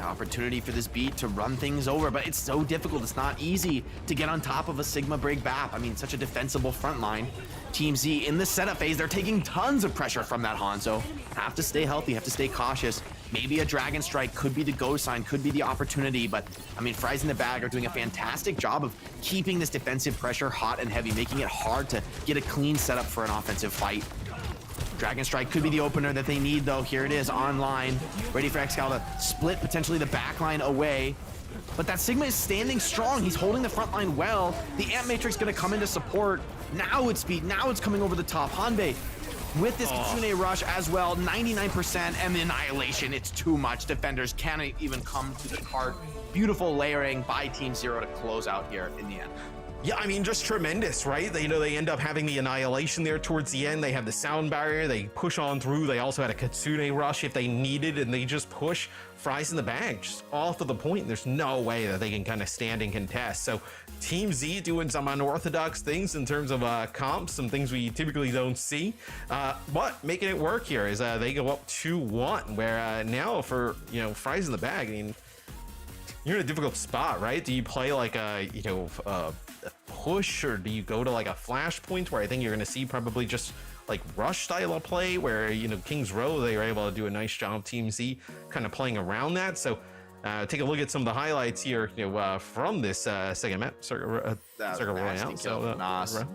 opportunity for this beat to run things over, but it's so difficult. It's not easy to get on top of a Sigma Brig BAP. I mean, such a defensible front line. Team Z in the setup phase, they're taking tons of pressure from that Hanzo. Have to stay healthy, have to stay cautious. Maybe a Dragon Strike could be the go sign, could be the opportunity, but I mean, Fries in the Bag are doing a fantastic job of keeping this defensive pressure hot and heavy, making it hard to get a clean setup for an offensive fight. Dragon Strike could be the opener that they need, though. Here it is, online, ready for Excal to split potentially the backline away. But that Sigma is standing strong. He's holding the front line well. The Amp Matrix gonna come into support. Now it's speed, now it's coming over the top. Hanbei with this Kitsune Rush as well, 99%, and the Annihilation, it's too much. Defenders can't even come to the cart. Beautiful layering by Team Zero to close out here in the end. Yeah, I mean, just tremendous, right? They end up having the Annihilation there towards the end. They have the sound barrier. They push on through. They also had a Kitsune Rush if they needed, and they just push Fries in the Bag just off of the point. There's no way that they can kind of stand and contest. So Team Z doing some unorthodox things in terms of comps, some things we typically don't see, but making it work here is they go up 2-1, where now for, Fries in the Bag, I mean, you're in a difficult spot, right? Do you play like a push, or do you go to like a flashpoint, where I think you're going to see probably just like rush style of play, where Kings Row, they were able to do a nice job, Team Z kind of playing around that. So take a look at some of the highlights here from this second map, Circuit Royale. So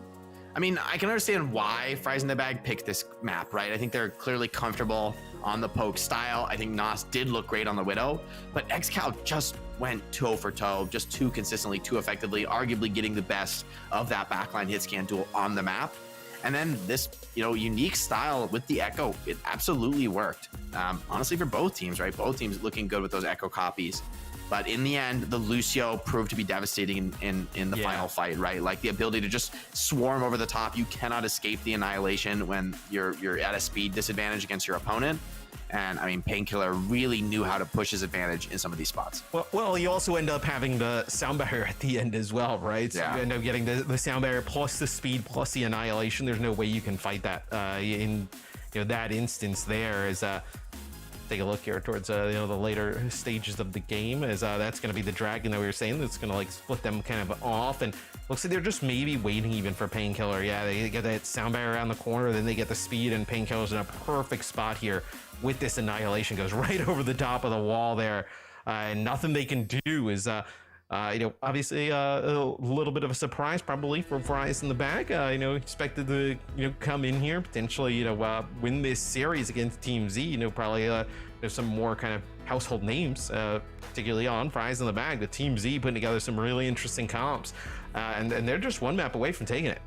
I mean, I can understand why Fries in the Bag picked this map, right? I think they're clearly comfortable on the poke style. I think Nas did look great on the Widow, but Excal just went toe for toe, just too consistently, too effectively, arguably getting the best of that backline hit scan duel on the map. And then this, unique style with the Echo, it absolutely worked. Honestly, for both teams, right? Both teams looking good with those Echo copies. But in the end, the Lucio proved to be devastating in the final fight, right? Like the ability to just swarm over the top. You cannot escape the Annihilation when you're at a speed disadvantage against your opponent. And I mean, Painkiller really knew how to push his advantage in some of these spots. Well, you also end up having the sound barrier at the end as well, right? So you end up getting the sound barrier plus the speed plus the Annihilation. There's no way you can fight that in that instance. There is take a look here towards the later stages of the game, as that's going to be the Dragon that we were saying that's going to like split them kind of off, and looks like they're just maybe waiting even for Painkiller. Yeah, they get that sound barrier around the corner, then they get the speed, and Painkiller's in a perfect spot here with this Annihilation. Goes right over the top of the wall there, and nothing they can do is obviously a little bit of a surprise probably for Fries in the Bag. Expected to come in here potentially win this series against Team Z. Probably there's some more kind of household names, particularly on Fries in the Bag. The Team Z putting together some really interesting comps, and they're just one map away from taking it.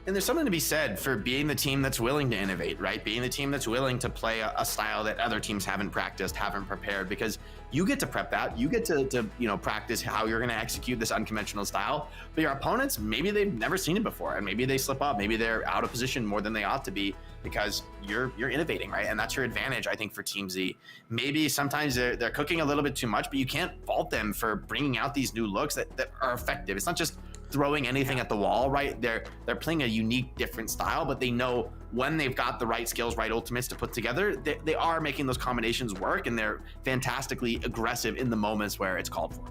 And there's something to be said for being the team that's willing to innovate, right? Being the team that's willing to play a style that other teams haven't practiced, haven't prepared, because you get to prep that, you get to practice how you're going to execute this unconventional style. But your opponents, maybe they've never seen it before, and maybe they slip up, maybe they're out of position more than they ought to be, because you're innovating, right? And that's your advantage, I think, for Team Z. Maybe sometimes they're cooking a little bit too much, but you can't fault them for bringing out these new looks that are effective. It's not just throwing anything at the wall, right? They're playing a unique, different style, but they know when they've got the right skills, right ultimates to put together, they are making those combinations work, and they're fantastically aggressive in the moments where it's called for.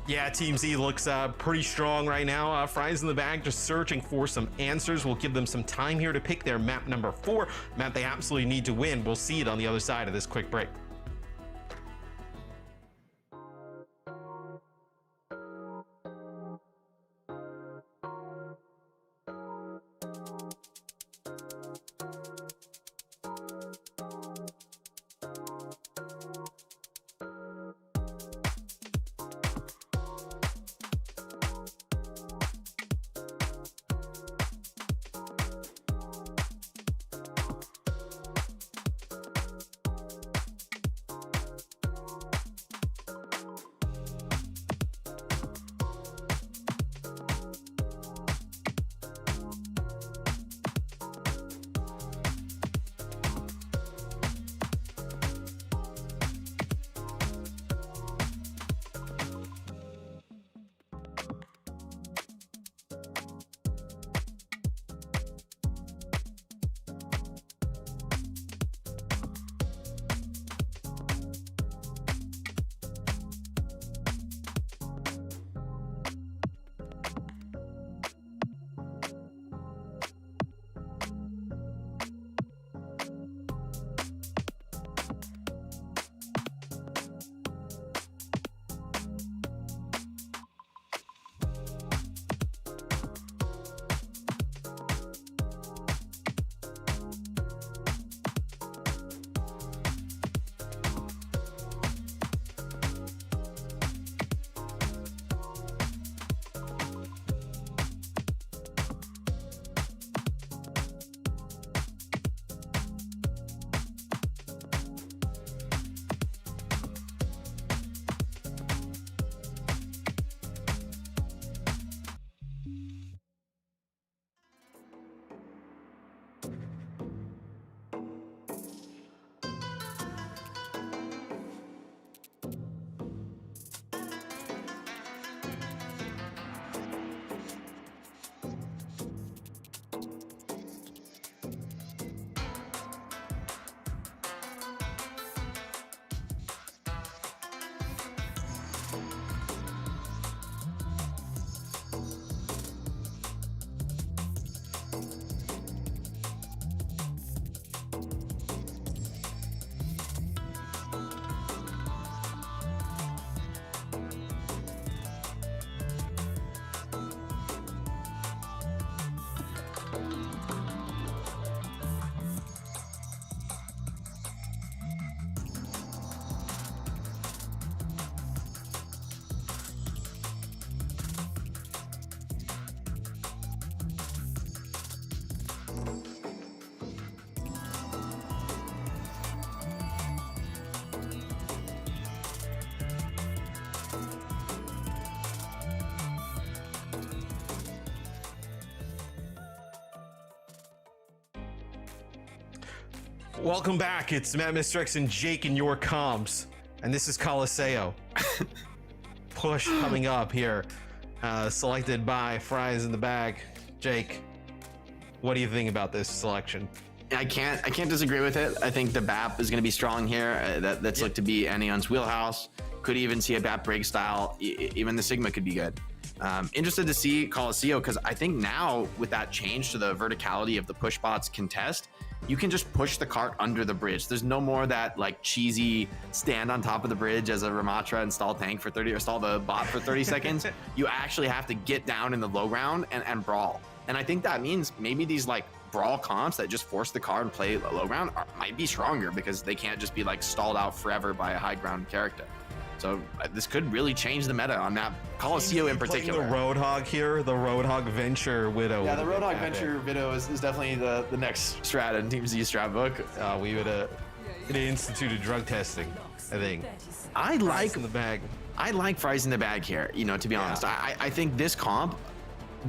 Yeah, Team Z looks pretty strong right now. Fries in the Bag just searching for some answers. We'll give them some time here to pick their map number 4, map they absolutely need to win. We'll see it on the other side of this quick break. Welcome back. It's Matt Mistrix and Jake in your comms, and this is Coliseo. Push coming up here, selected by Fries in the Bag. Jake, what do you think about this selection? I can't disagree with it. I think the BAP is going to be strong here. That's looked to be Neon's wheelhouse. Could even see a BAP break style. Even the Sigma could be good. Interested to see Coliseo, because I think now with that change to the verticality of the push bots contest, you can just push the cart under the bridge. There's no more that like cheesy stand on top of the bridge as a Ramatra and stall tank for 30 or stall the bot for 30 seconds. You actually have to get down in the low ground and brawl. And I think that means maybe these like brawl comps that just force the card and play low ground might be stronger, because they can't just be like stalled out forever by a high ground character. So this could really change the meta on that Coliseo in particular. The Roadhog here, the Roadhog Venture Widow. Yeah, the Roadhog Venture Widow is definitely the next strat in Team Z strat book. We would have instituted drug testing, I think. I like in the bag. I like Fries in the Bag here, to be honest. I think this comp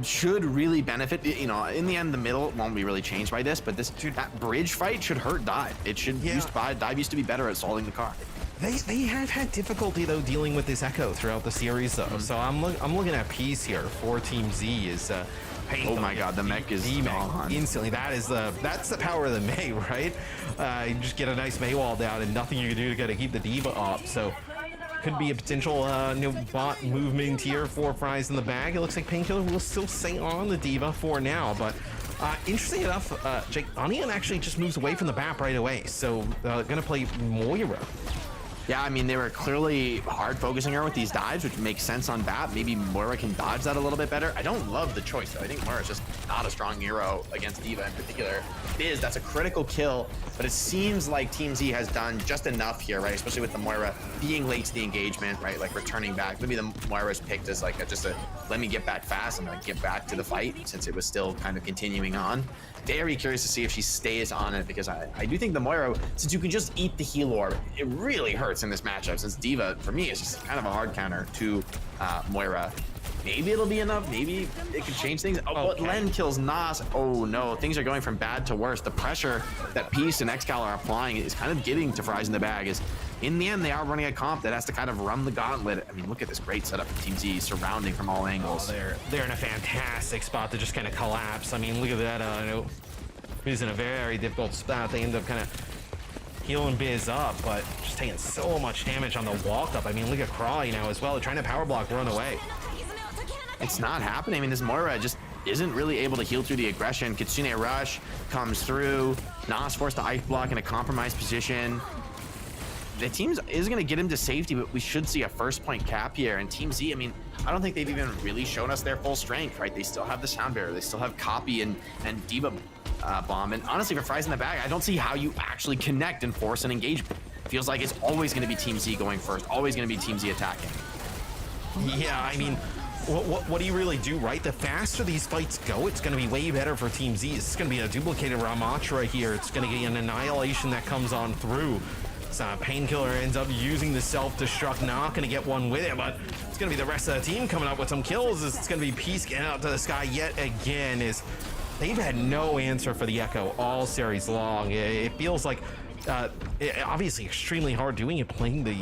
should really benefit. In the end, the middle won't be really changed by this, but that bridge fight should hurt Dive. It should Dive used to be better at stalling the car. They have had difficulty though dealing with this echo throughout the series though. So I'm looking at peace here for Team Z is oh my god, the mech is gone instantly. That's the power of the Mei, right? You just get a nice Mei wall down and nothing you can do to keep the D.Va up. So could be a potential new bot movement here for Fries in the Bag. It looks like Painkiller will still stay on the D.Va for now, but interesting enough, Jake, Onion actually just moves away from the BAP right away. So gonna play Moira. Yeah, I mean, they were clearly hard focusing her with these dives, which makes sense on BAP. Maybe Moira can dodge that a little bit better. I don't love the choice, though. I think Moira's just not a strong hero against D.Va in particular. That's a critical kill, but it seems like Team Z has done just enough here, right? Especially with the Moira being late to the engagement, right? Like returning back. Maybe the Moira's picked as like just a let me get back fast. I'm gonna get back to the fight since it was still kind of continuing on. Very curious to see if she stays on it, because I do think the Moira, since you can just eat the heal orb, it really hurts in this matchup, since D.Va, for me, is just kind of a hard counter to Moira. Maybe it'll be enough. Maybe it could change things. Oh, but Len kills Nas. Oh no, things are going from bad to worse. The pressure that Peace and Excal are applying is kind of getting to Fries in the Bag. Is in the end, they are running a comp that has to kind of run the gauntlet. I mean, look at this great setup for Team Z, surrounding from all angles. They're in a fantastic spot to just kind of collapse. I mean, look at that. He's in a very difficult spot. They end up kind of healing Biz up, but just taking so much damage on the walk up. I mean, look at Crawley now as well. They're trying to power block, run away. It's not happening. I mean, this Moira just isn't really able to heal through the aggression. Kitsune Rush comes through. Nas forced to ice block in a compromised position. The team is going to get him to safety, but we should see a first point cap here. And Team Z, I mean, I don't think they've even really shown us their full strength, right? They still have the Sound Barrier. They still have Copy and D.Va bomb. And honestly, for Fries in the Bag, I don't see how you actually connect and force an engagement. Feels like it's always going to be Team Z going first. Always going to be Team Z attacking. Yeah, I mean, what do you really do, right? The faster these fights go, it's going to be way better for Team Z. It's going to be a duplicated Ramatra here. It's going to get an Annihilation that comes on through. Painkiller ends up using the self-destruct, not going to get one with it, but it's going to be the rest of the team coming up with some kills. It's going to be Peace getting out to the sky yet again. They've had no answer for the Echo all series long. It feels like obviously extremely hard doing it, playing the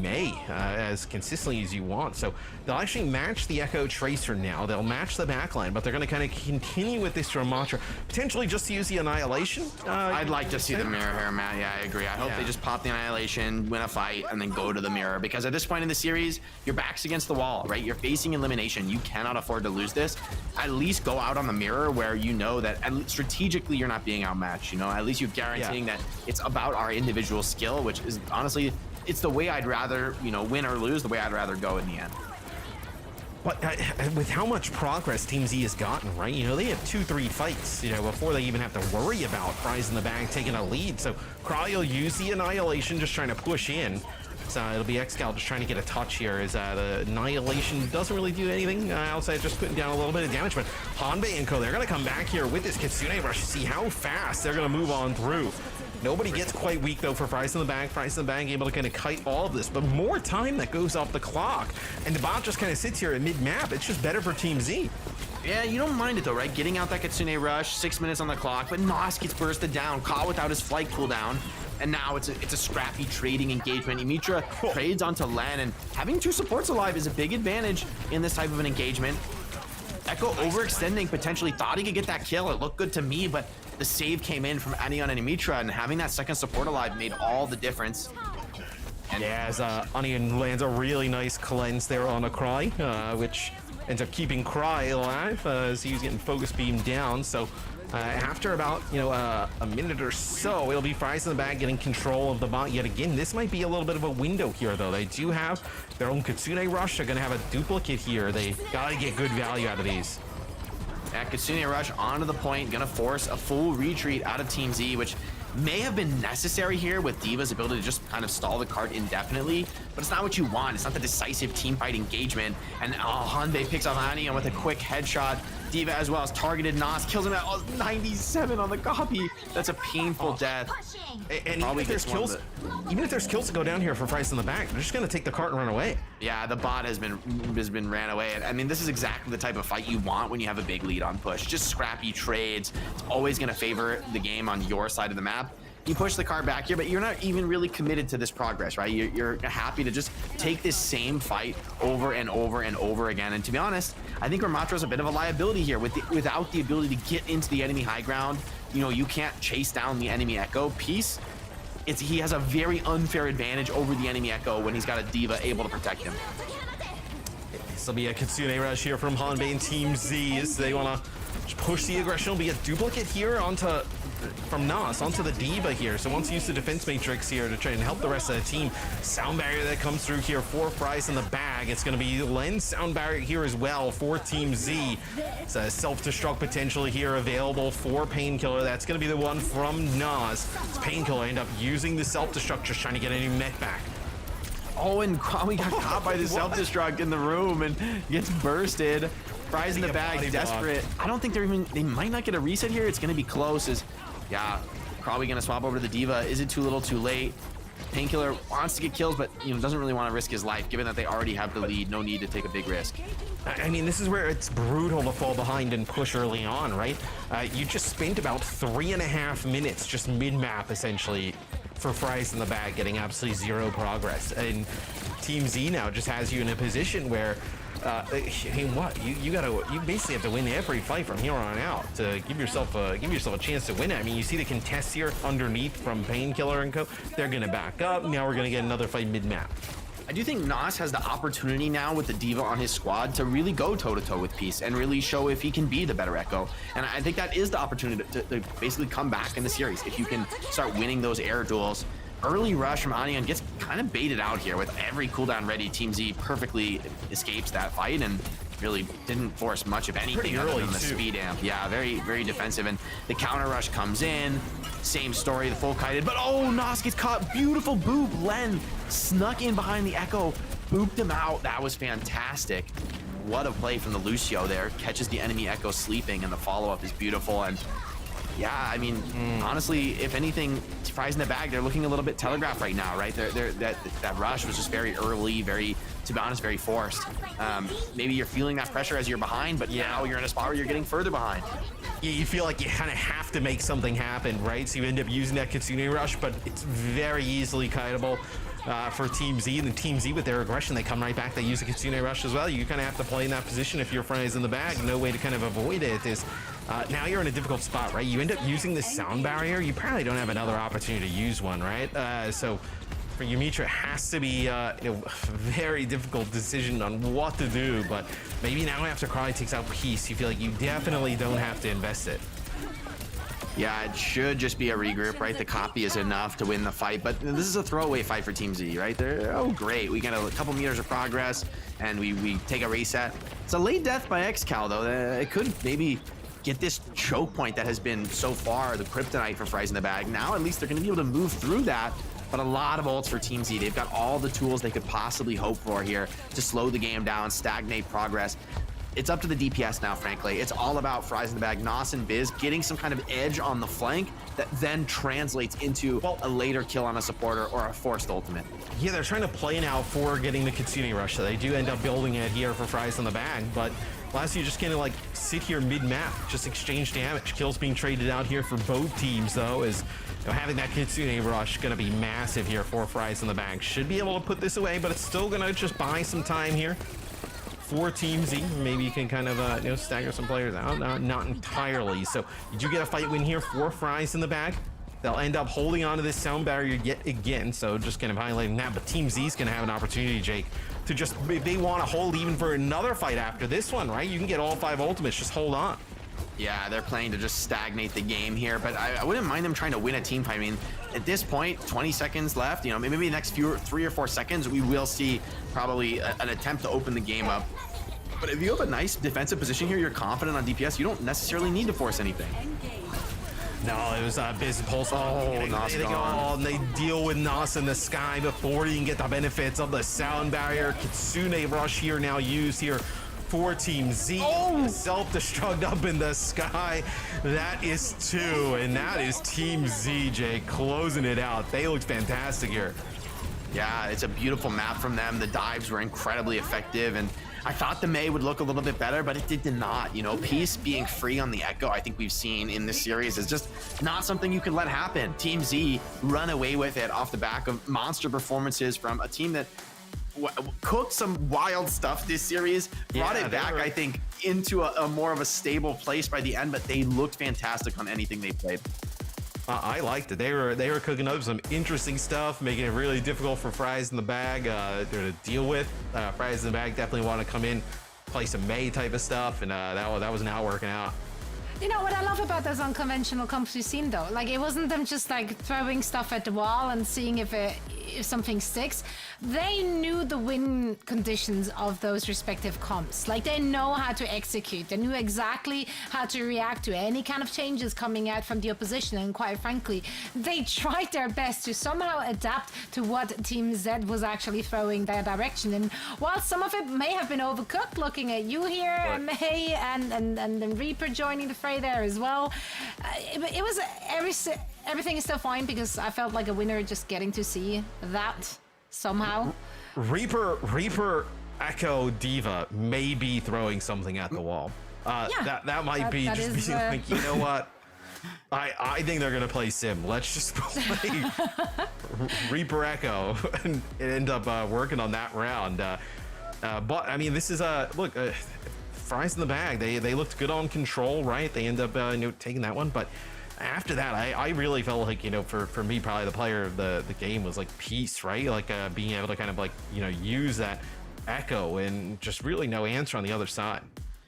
Mei as consistently as you want. So they'll actually match the Echo Tracer now. They'll match the backline, but they're going to kind of continue with this Ramatra, potentially just to use the Annihilation. I'd like to see the mirror here, Matt. Yeah, I agree. I hope they just pop the Annihilation, win a fight, and then go to the mirror. Because at this point in the series, your back's against the wall, right? You're facing elimination. You cannot afford to lose this. At least go out on the mirror where you know that strategically you're not being outmatched. At least you're guaranteeing that it's about our individual skill, which is honestly, it's the way I'd rather, win or lose, the way I'd rather go in the end. But with how much progress Team Z has gotten, right? They have 2-3 fights, before they even have to worry about Fries in the Bag taking a lead. So Crawley will use the Annihilation, just trying to push in. So it'll be Excal just trying to get a touch here, as the Annihilation doesn't really do anything outside just putting down a little bit of damage. But Hanbei and Co, they're going to come back here with this Kitsune Rush to see how fast they're going to move on through. Nobody gets quite weak though for Fries in the Bag. Fries in the Bag able to kind of kite all of this, but more time that goes off the clock. And the bot just kind of sits here at mid-map. It's just better for Team Z. Yeah, you don't mind it though, right? Getting out that Kitsune rush, 6 minutes on the clock, but Nos gets bursted down, caught without his flight cooldown. And now it's a scrappy trading engagement. Imitra trades onto Len, and having 2 supports alive is a big advantage in this type of an engagement. Echo overextending, potentially thought he could get that kill. It looked good to me, but the save came in from Anion and Imitra, and having that second support alive made all the difference. And yeah, as Anion lands a really nice cleanse there on a Cry, which ends up keeping Cry alive as he's getting focus beam down. So after about, a minute or so, it'll be Fries in the Bag getting control of the bot yet again. This might be a little bit of a window here, though. They do have their own Kitsune Rush. They're going to have a duplicate here. They got to get good value out of these. Yeah, Kitsune Rush onto the point, going to force a full retreat out of Team Z, which may have been necessary here with D.Va's ability to just kind of stall the cart indefinitely, but it's not what you want. It's not the decisive team fight engagement. And Hanbei picks off Anion with a quick headshot. D.Va as well as targeted Nos, kills him at 97 on the copy. That's a painful death. And even if there's kills to go down here for Fries in the Bag, they're just going to take the cart and run away. Yeah, the bot has been ran away. I mean, this is exactly the type of fight you want when you have a big lead on push. Just scrappy trades. It's always going to favor the game on your side of the map. You push the cart back here, but you're not even really committed to this progress, right? You're happy to just take this same fight over and over and over again. And to be honest, I think Ramatro's a bit of a liability here without the ability to get into the enemy high ground. You can't chase down the enemy Echo piece. He has a very unfair advantage over the enemy Echo when he's got a D.Va able to protect him. This will be a Kitsune Rush here from Hanbei and Team Z as they want to push the aggression. It'll be a duplicate here from Nos onto the D.Va here. So once you use the defense matrix here to try and help the rest of the team. Sound barrier that comes through here for Fries in the Bag. It's going to be Len's sound barrier here as well for Team Z. It's a self-destruct potentially here available for Painkiller. That's going to be the one from Nos. Painkiller end up using the self-destruct, just trying to get a new mech back. Oh, and Kwame got caught by the self-destruct in the room and gets bursted. Fries in the Bag, desperate. I don't think they might not get a reset here. It's going to be close yeah, probably going to swap over to the D.Va. Is it too little, too late? Painkiller wants to get kills, but doesn't really want to risk his life, given that they already have the lead. No need to take a big risk. I mean, this is where it's brutal to fall behind and push early on, right? You just spent about 3.5 minutes just mid-map, essentially, for Fries in the Bag, getting absolutely zero progress. And Team Z now just has you in a position where you basically have to win every fight from here on out to give yourself a chance to win it. I mean, you see the contests here underneath from Painkiller and co. They're gonna back up. Now we're gonna get another fight mid-map. I do think Nos has the opportunity now with the D.Va on his squad to really go toe-to-toe with Peace and really show if he can be the better Echo. And I think that is the opportunity to basically come back in the series. If you can start winning those air duels. Early rush from Anion gets kind of baited out here with every cooldown ready. Team Z perfectly escapes that fight and really didn't force much of anything other than the speed amp. Yeah, very, very defensive. And the counter rush comes in. Same story, the full kited, but Nos gets caught. Beautiful boob. Len snuck in behind the Echo, booped him out. That was fantastic. What a play from the Lucio there. Catches the enemy Echo sleeping, and the follow-up is beautiful. And yeah, I mean, honestly, if anything, Fries in the Bag, they're looking a little bit telegraphed right now, right? That rush was just very early, to be honest, very forced. Maybe you're feeling that pressure as you're behind, but now you're in a spot where you're getting further behind. You feel like you kind of have to make something happen, right? So you end up using that Kitsune Rush, but it's very easily kiteable for Team Z. And the Team Z, with their aggression, they come right back. They use the Kitsune Rush as well. You kind of have to play in that position if you're Fries in the Bag. No way to kind of avoid it is now you're in a difficult spot, right? You end up using the sound barrier. You probably don't have another opportunity to use one, right? So for Umitra, it has to be a very difficult decision on what to do. But maybe now after Cry takes out Peace, you feel like you definitely don't have to invest it. Yeah, it should just be a regroup, right? The copy is enough to win the fight, but this is a throwaway fight for Team Z, right? They're, great. We got a couple meters of progress, and we take a reset. It's a late death by XCal, though. It could maybe get this choke point that has been so far the kryptonite for Fries in the Bag. Now, at least they're going to be able to move through that, but a lot of ults for Team Z. They've got all the tools they could possibly hope for here to slow the game down, stagnate progress. it's up to the DPS now, frankly. It's all about fries in the bag. Nos and Biz getting some kind of edge on the flank that then translates into a later kill on a supporter or a forced ultimate. Yeah, they're trying to play now for getting the Kitsune rush, so they do end up building it here for fries in the bag, but last you just gonna like sit here mid-map, just exchange damage. Kills being traded out here for both teams though, is having that Kitsune rush gonna be massive here for fries in the bag. Should be able to put this away, but it's still gonna just buy some time here for Team Z. Maybe you can kind of stagger some players out. Not entirely. So you do get a fight win here for fries in the bag. They'll end up holding onto this sound barrier yet again, so just kind of highlighting that. But Team Z's gonna have an opportunity, Jake, to just, if they want to hold even for another fight after this one, right? You can get all 5 ultimates, just hold on. Yeah, they're playing to just stagnate the game here, but I wouldn't mind them trying to win a team fight. I mean, at this point, 20 seconds left, maybe the next 3 or 4 seconds, we will see probably an attempt to open the game up. But if you have a nice defensive position here, you're confident on DPS, you don't necessarily need to force anything. No, it was Biz Pulse. Oh, Nos gone. And they deal with Nos in the sky before you can get the benefits of the sound barrier. Kitsune rush here now used here for Team Z. Oh! Self-destruct up in the sky. That is 2, and that is Team Z, Jake, closing it out. They looked fantastic here. Yeah, it's a beautiful map from them. The dives were incredibly effective, and I thought the Mei would look a little bit better, but it did not. Peace being free on the Echo, I think we've seen in this series, is just not something you can let happen. Team Z run away with it off the back of monster performances from a team that cooked some wild stuff this series, brought it back, I think, into a more of a stable place by the end, but they looked fantastic on anything they played. I liked it. They were cooking up some interesting stuff, making it really difficult for fries in the bag to deal with. Fries in the bag definitely want to come in, play some Mei type of stuff, and that was not working out. You know what I love about those unconventional comps we've seen though? Like, it wasn't them just like throwing stuff at the wall and seeing if something sticks. They knew the win conditions of those respective comps. Like, they know how to execute. They knew exactly how to react to any kind of changes coming out from the opposition. And quite frankly, they tried their best to somehow adapt to what Team Z was actually throwing their direction. And while some of it may have been overcooked, looking at you here, right, Mei and then Reaper joining the fray there as well, it was everything is still fine because I felt like a winner just getting to see that somehow. Reaper Echo Diva may be throwing something at the wall. That might be just being like, you know what? I think they're gonna play Sim. Let's just play Reaper Echo and end up working on that round. But I mean, this is look. Fries in the bag. They looked good on control, right? They end up taking that one, but after that, I really felt like, for me, probably the player of the game was like Peace, right? Like being able to kind of like, use that Echo and just really no answer on the other side.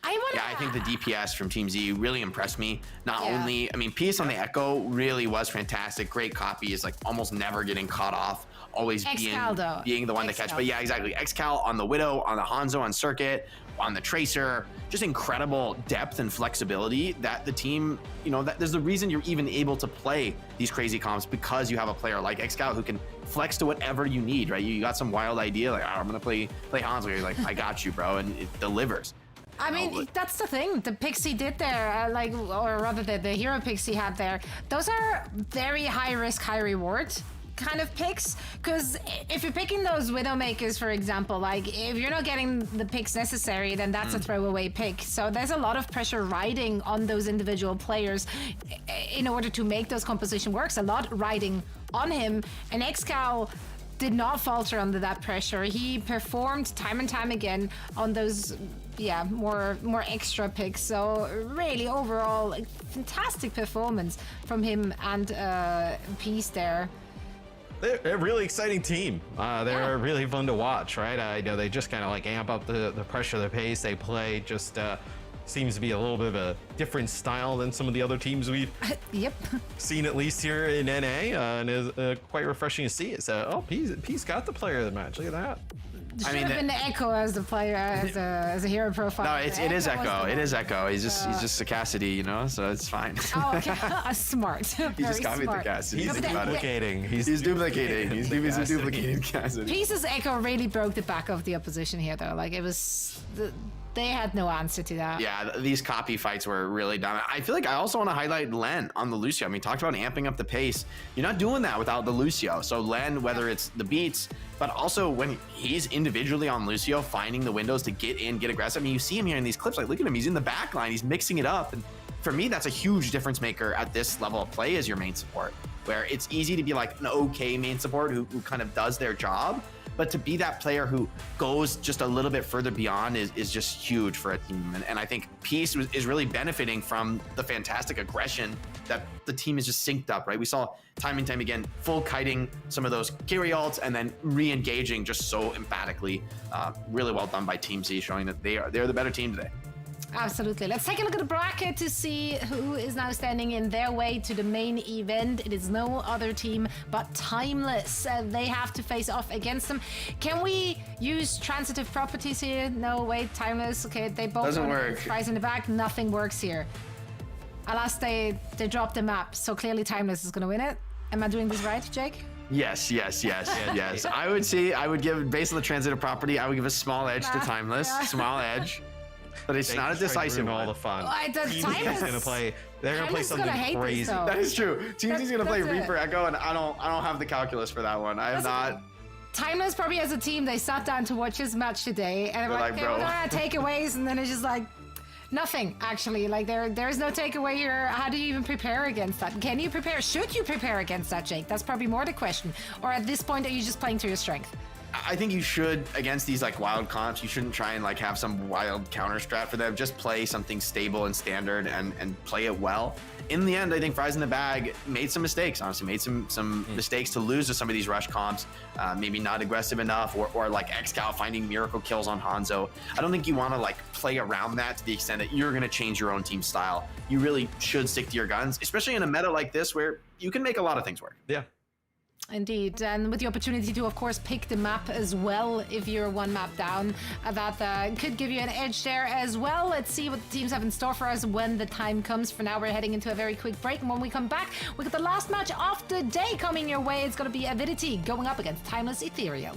I think the DPS from Team Z really impressed me. Not only, Peace on the Echo really was fantastic. Great copy, is like almost never getting caught off. Always being the one to catch. But yeah, exactly. Xcal on the Widow, on the Hanzo on Circuit, on the Tracer, just incredible depth and flexibility that the team, that there's the reason you're even able to play these crazy comps, because you have a player like Xcal who can flex to whatever you need, right? You got some wild idea, like, I'm gonna play Hanzo. You're like, I got you, bro, and it delivers. I mean, that's the thing. The picks he did there, or rather the hero picks he had there, those are very high risk, high reward kind of picks, because if you're picking those Widowmakers, for example, like, if you're not getting the picks necessary, then that's a throwaway pick. So there's a lot of pressure riding on those individual players in order to make those composition works. A lot riding on him, and Xcal did not falter under that pressure. He performed time and time again on those more extra picks. So really, overall, fantastic performance from him and Peace there. They're a really exciting team. They're really fun to watch, right? I know they just kind of like amp up the pressure, the pace they play. Just seems to be a little bit of a different style than some of the other teams we've seen, at least here in NA, and is quite refreshing to see. So, Peace got the player of the match. Look at that. Should have been the Echo as the player, as a hero profile. No, it is Echo. It is Echo. He's just a Cassidy, so it's fine. Oh, okay. Smart. He just copied the Cassidy. He's duplicating. He's duplicating. He's duplicating Cassidy. Peace's Echo really broke the back of the opposition here, though. Like, it was They had no answer to that. Yeah, these copy fights were really dominant. I feel like I also want to highlight Len on the Lucio. I mean, talked about amping up the pace. You're not doing that without the Lucio. So Len, whether it's the beats, but also when he's individually on Lucio, finding the windows to get in, get aggressive. I mean, you see him here in these clips. Like, look at him. He's in the back line. He's mixing it up. And for me, that's a huge difference maker at this level of play as your main support, where it's easy to be like an okay main support who kind of does their job. But to be that player who goes just a little bit further beyond is just huge for a team. And I think Peace is really benefiting from the fantastic aggression that the team is just synced up, right? We saw time and time again, full kiting some of those carry ults and then re-engaging just so emphatically. Really well done by Team Z, showing that they're the better team today. Absolutely. Let's take a look at the bracket to see who is now standing in their way to the main event. It is no other team but Timeless. They have to face off against them. Can we use transitive properties here? No, wait, Timeless. Okay, they both doesn't work. Prize in the back. Nothing works here. Alas, they dropped the map, so clearly Timeless is going to win it. Am I doing this right, Jake? Yes. I would give, based on the transitive property, I would give a small edge to Timeless. Small edge. But it's not a decisive one. All the fun. Timeless is gonna play. They're gonna play something crazy. That is true. Team Z's gonna play Reaper Echo, and I don't have the calculus for that one. I have not. Timeless probably as a team, they sat down to watch his match today, and they're like, okay, we're gonna takeaways, and then it's just like nothing. Actually, like there's no takeaway here. How do you even prepare against that? Can you prepare? Should you prepare against that, Jake? That's probably more the question. Or at this point, are you just playing to your strength? I think you should, against these like wild comps, you shouldn't try and like have some wild counter strat for them. Just play something stable and standard and play it well. In the end, I think Fries in the Bag made some mistakes, honestly, made some mistakes to lose to some of these rush comps. Maybe not aggressive enough, or like Xcal finding miracle kills on Hanzo. I don't think you want to like play around that to the extent that you're going to change your own team style. You really should stick to your guns, especially in a meta like this where you can make a lot of things work. Yeah. Indeed, and with the opportunity to, of course, pick the map as well if you're one map down. That could give you an edge there as well. Let's see what the teams have in store for us when the time comes. For now, we're heading into a very quick break, and when we come back, we got the last match of the day coming your way. It's going to be Avidity going up against Timeless Ethereal.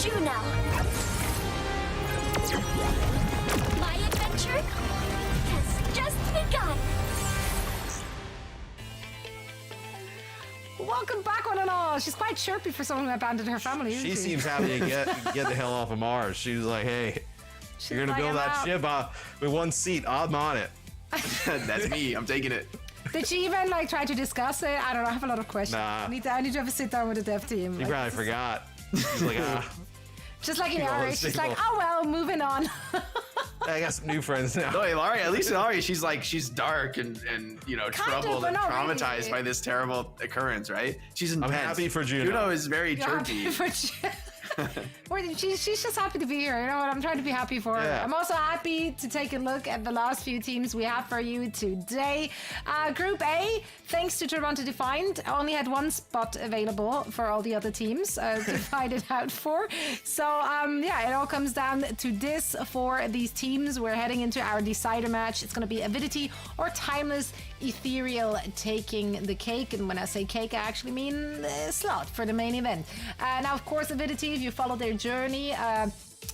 Juno. My adventure has just begun. Welcome back, one and all. She's quite chirpy for someone who abandoned her family, isn't She she? seems happy to get the hell off of Mars. She was like, hey, you're gonna like, build "I'm that out." ship with one seat. I'm on it. That's me. I'm taking it. Did she even like try to discuss it? I don't know. I have a lot of questions. Nah. I need to have a sit down with the dev team. She Like, probably forgot. She's like, just like in All Ari, those she's like, people. oh well, moving on. I got some new friends now. No, Ilari, at least Ilari, she's dark and you know, Kind of, troubled but and not traumatized really. by this terrible occurrence, right? She's intense. I'm happy for Juno. Juno is very You're chirpy. happy for she's just happy to be here. You know what? I'm trying to be happy for her. Yeah. I'm also happy to take a look at the last few teams we have for you today. Group A, thanks to Toronto Defined, only had one spot available for all the other teams to fight it out for. So yeah, it all comes down to this for these teams. We're heading into our decider match. It's going to be Avidity or Timeless Ethereal taking the cake. And when I say cake, I actually mean the slot for the main event. Now, of course, Avidity, if you follow their journey,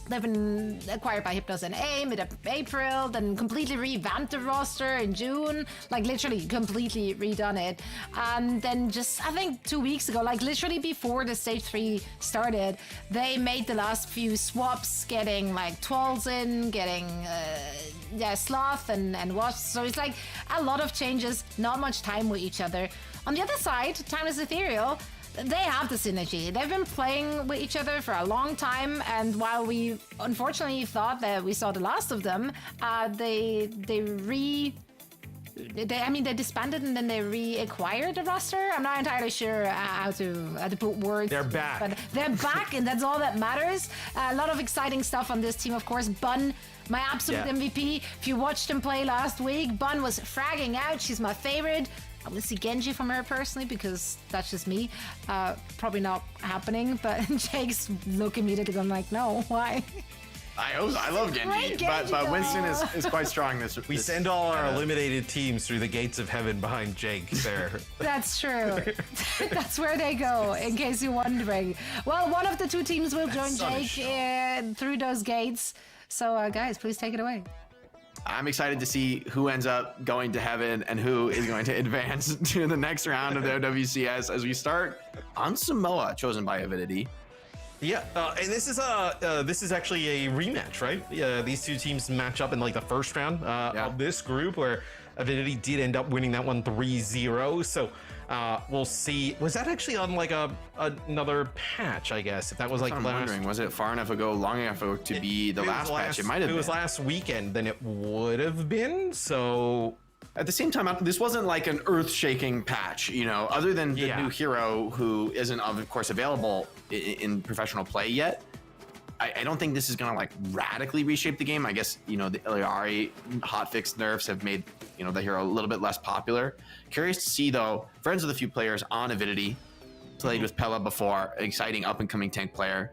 they've been acquired by Hypnos NA mid-April, then completely revamped the roster in June, like literally completely redone it. And then just, I think 2 weeks ago, like literally before the stage 3 started, they made the last few swaps, getting like Twals in, getting Sloth and Watch. So it's like a lot of changes, not much time with each other. On the other side, Timeless Ethereal, they have the synergy. They've been playing with each other for a long time, and while we unfortunately thought that we saw the last of them, they disbanded and then they reacquired the roster. I'm not entirely sure how to put words. They're back. But they're back, and that's all that matters. A lot of exciting stuff on this team, of course. Bun, my absolute MVP. If you watched him play last week, Bun was fragging out. She's my favorite. I want to see Genji from her personally because that's just me. Probably not happening, but Jake's looking immediately going like, no, why? I love Genji, Great Genji, but Winston though. is quite strong. We send all our eliminated teams through the gates of heaven behind Jake there. That's true. That's where they go, in case you're wondering. Well, one of the two teams will join Jake through those gates. So, guys, please take it away. I'm excited to see who ends up going to heaven and who is going to advance to the next round of the OWCS as we start on Samoa, chosen by Avidity. Yeah, and this is actually a rematch, right? Yeah, these two teams match up in like the first round of this group, where Avidity did end up winning that one 3-0. So we'll see. Was that actually on like another patch? I guess if that was like I'm last. wondering, was it far enough ago, long enough ago to be the last patch? It might have been. If it was last weekend, then it would have been. So. At the same time, this wasn't like an earth-shaking patch, you know, other than the new hero who isn't, of course, available in professional play yet. I don't think this is going to like radically reshape the game. I guess, you know, the Ilari hotfix nerfs have made, you know, the hero a little bit less popular. Curious to see, though, friends with a few players on Avidity, played with Pella before, an exciting up-and-coming tank player,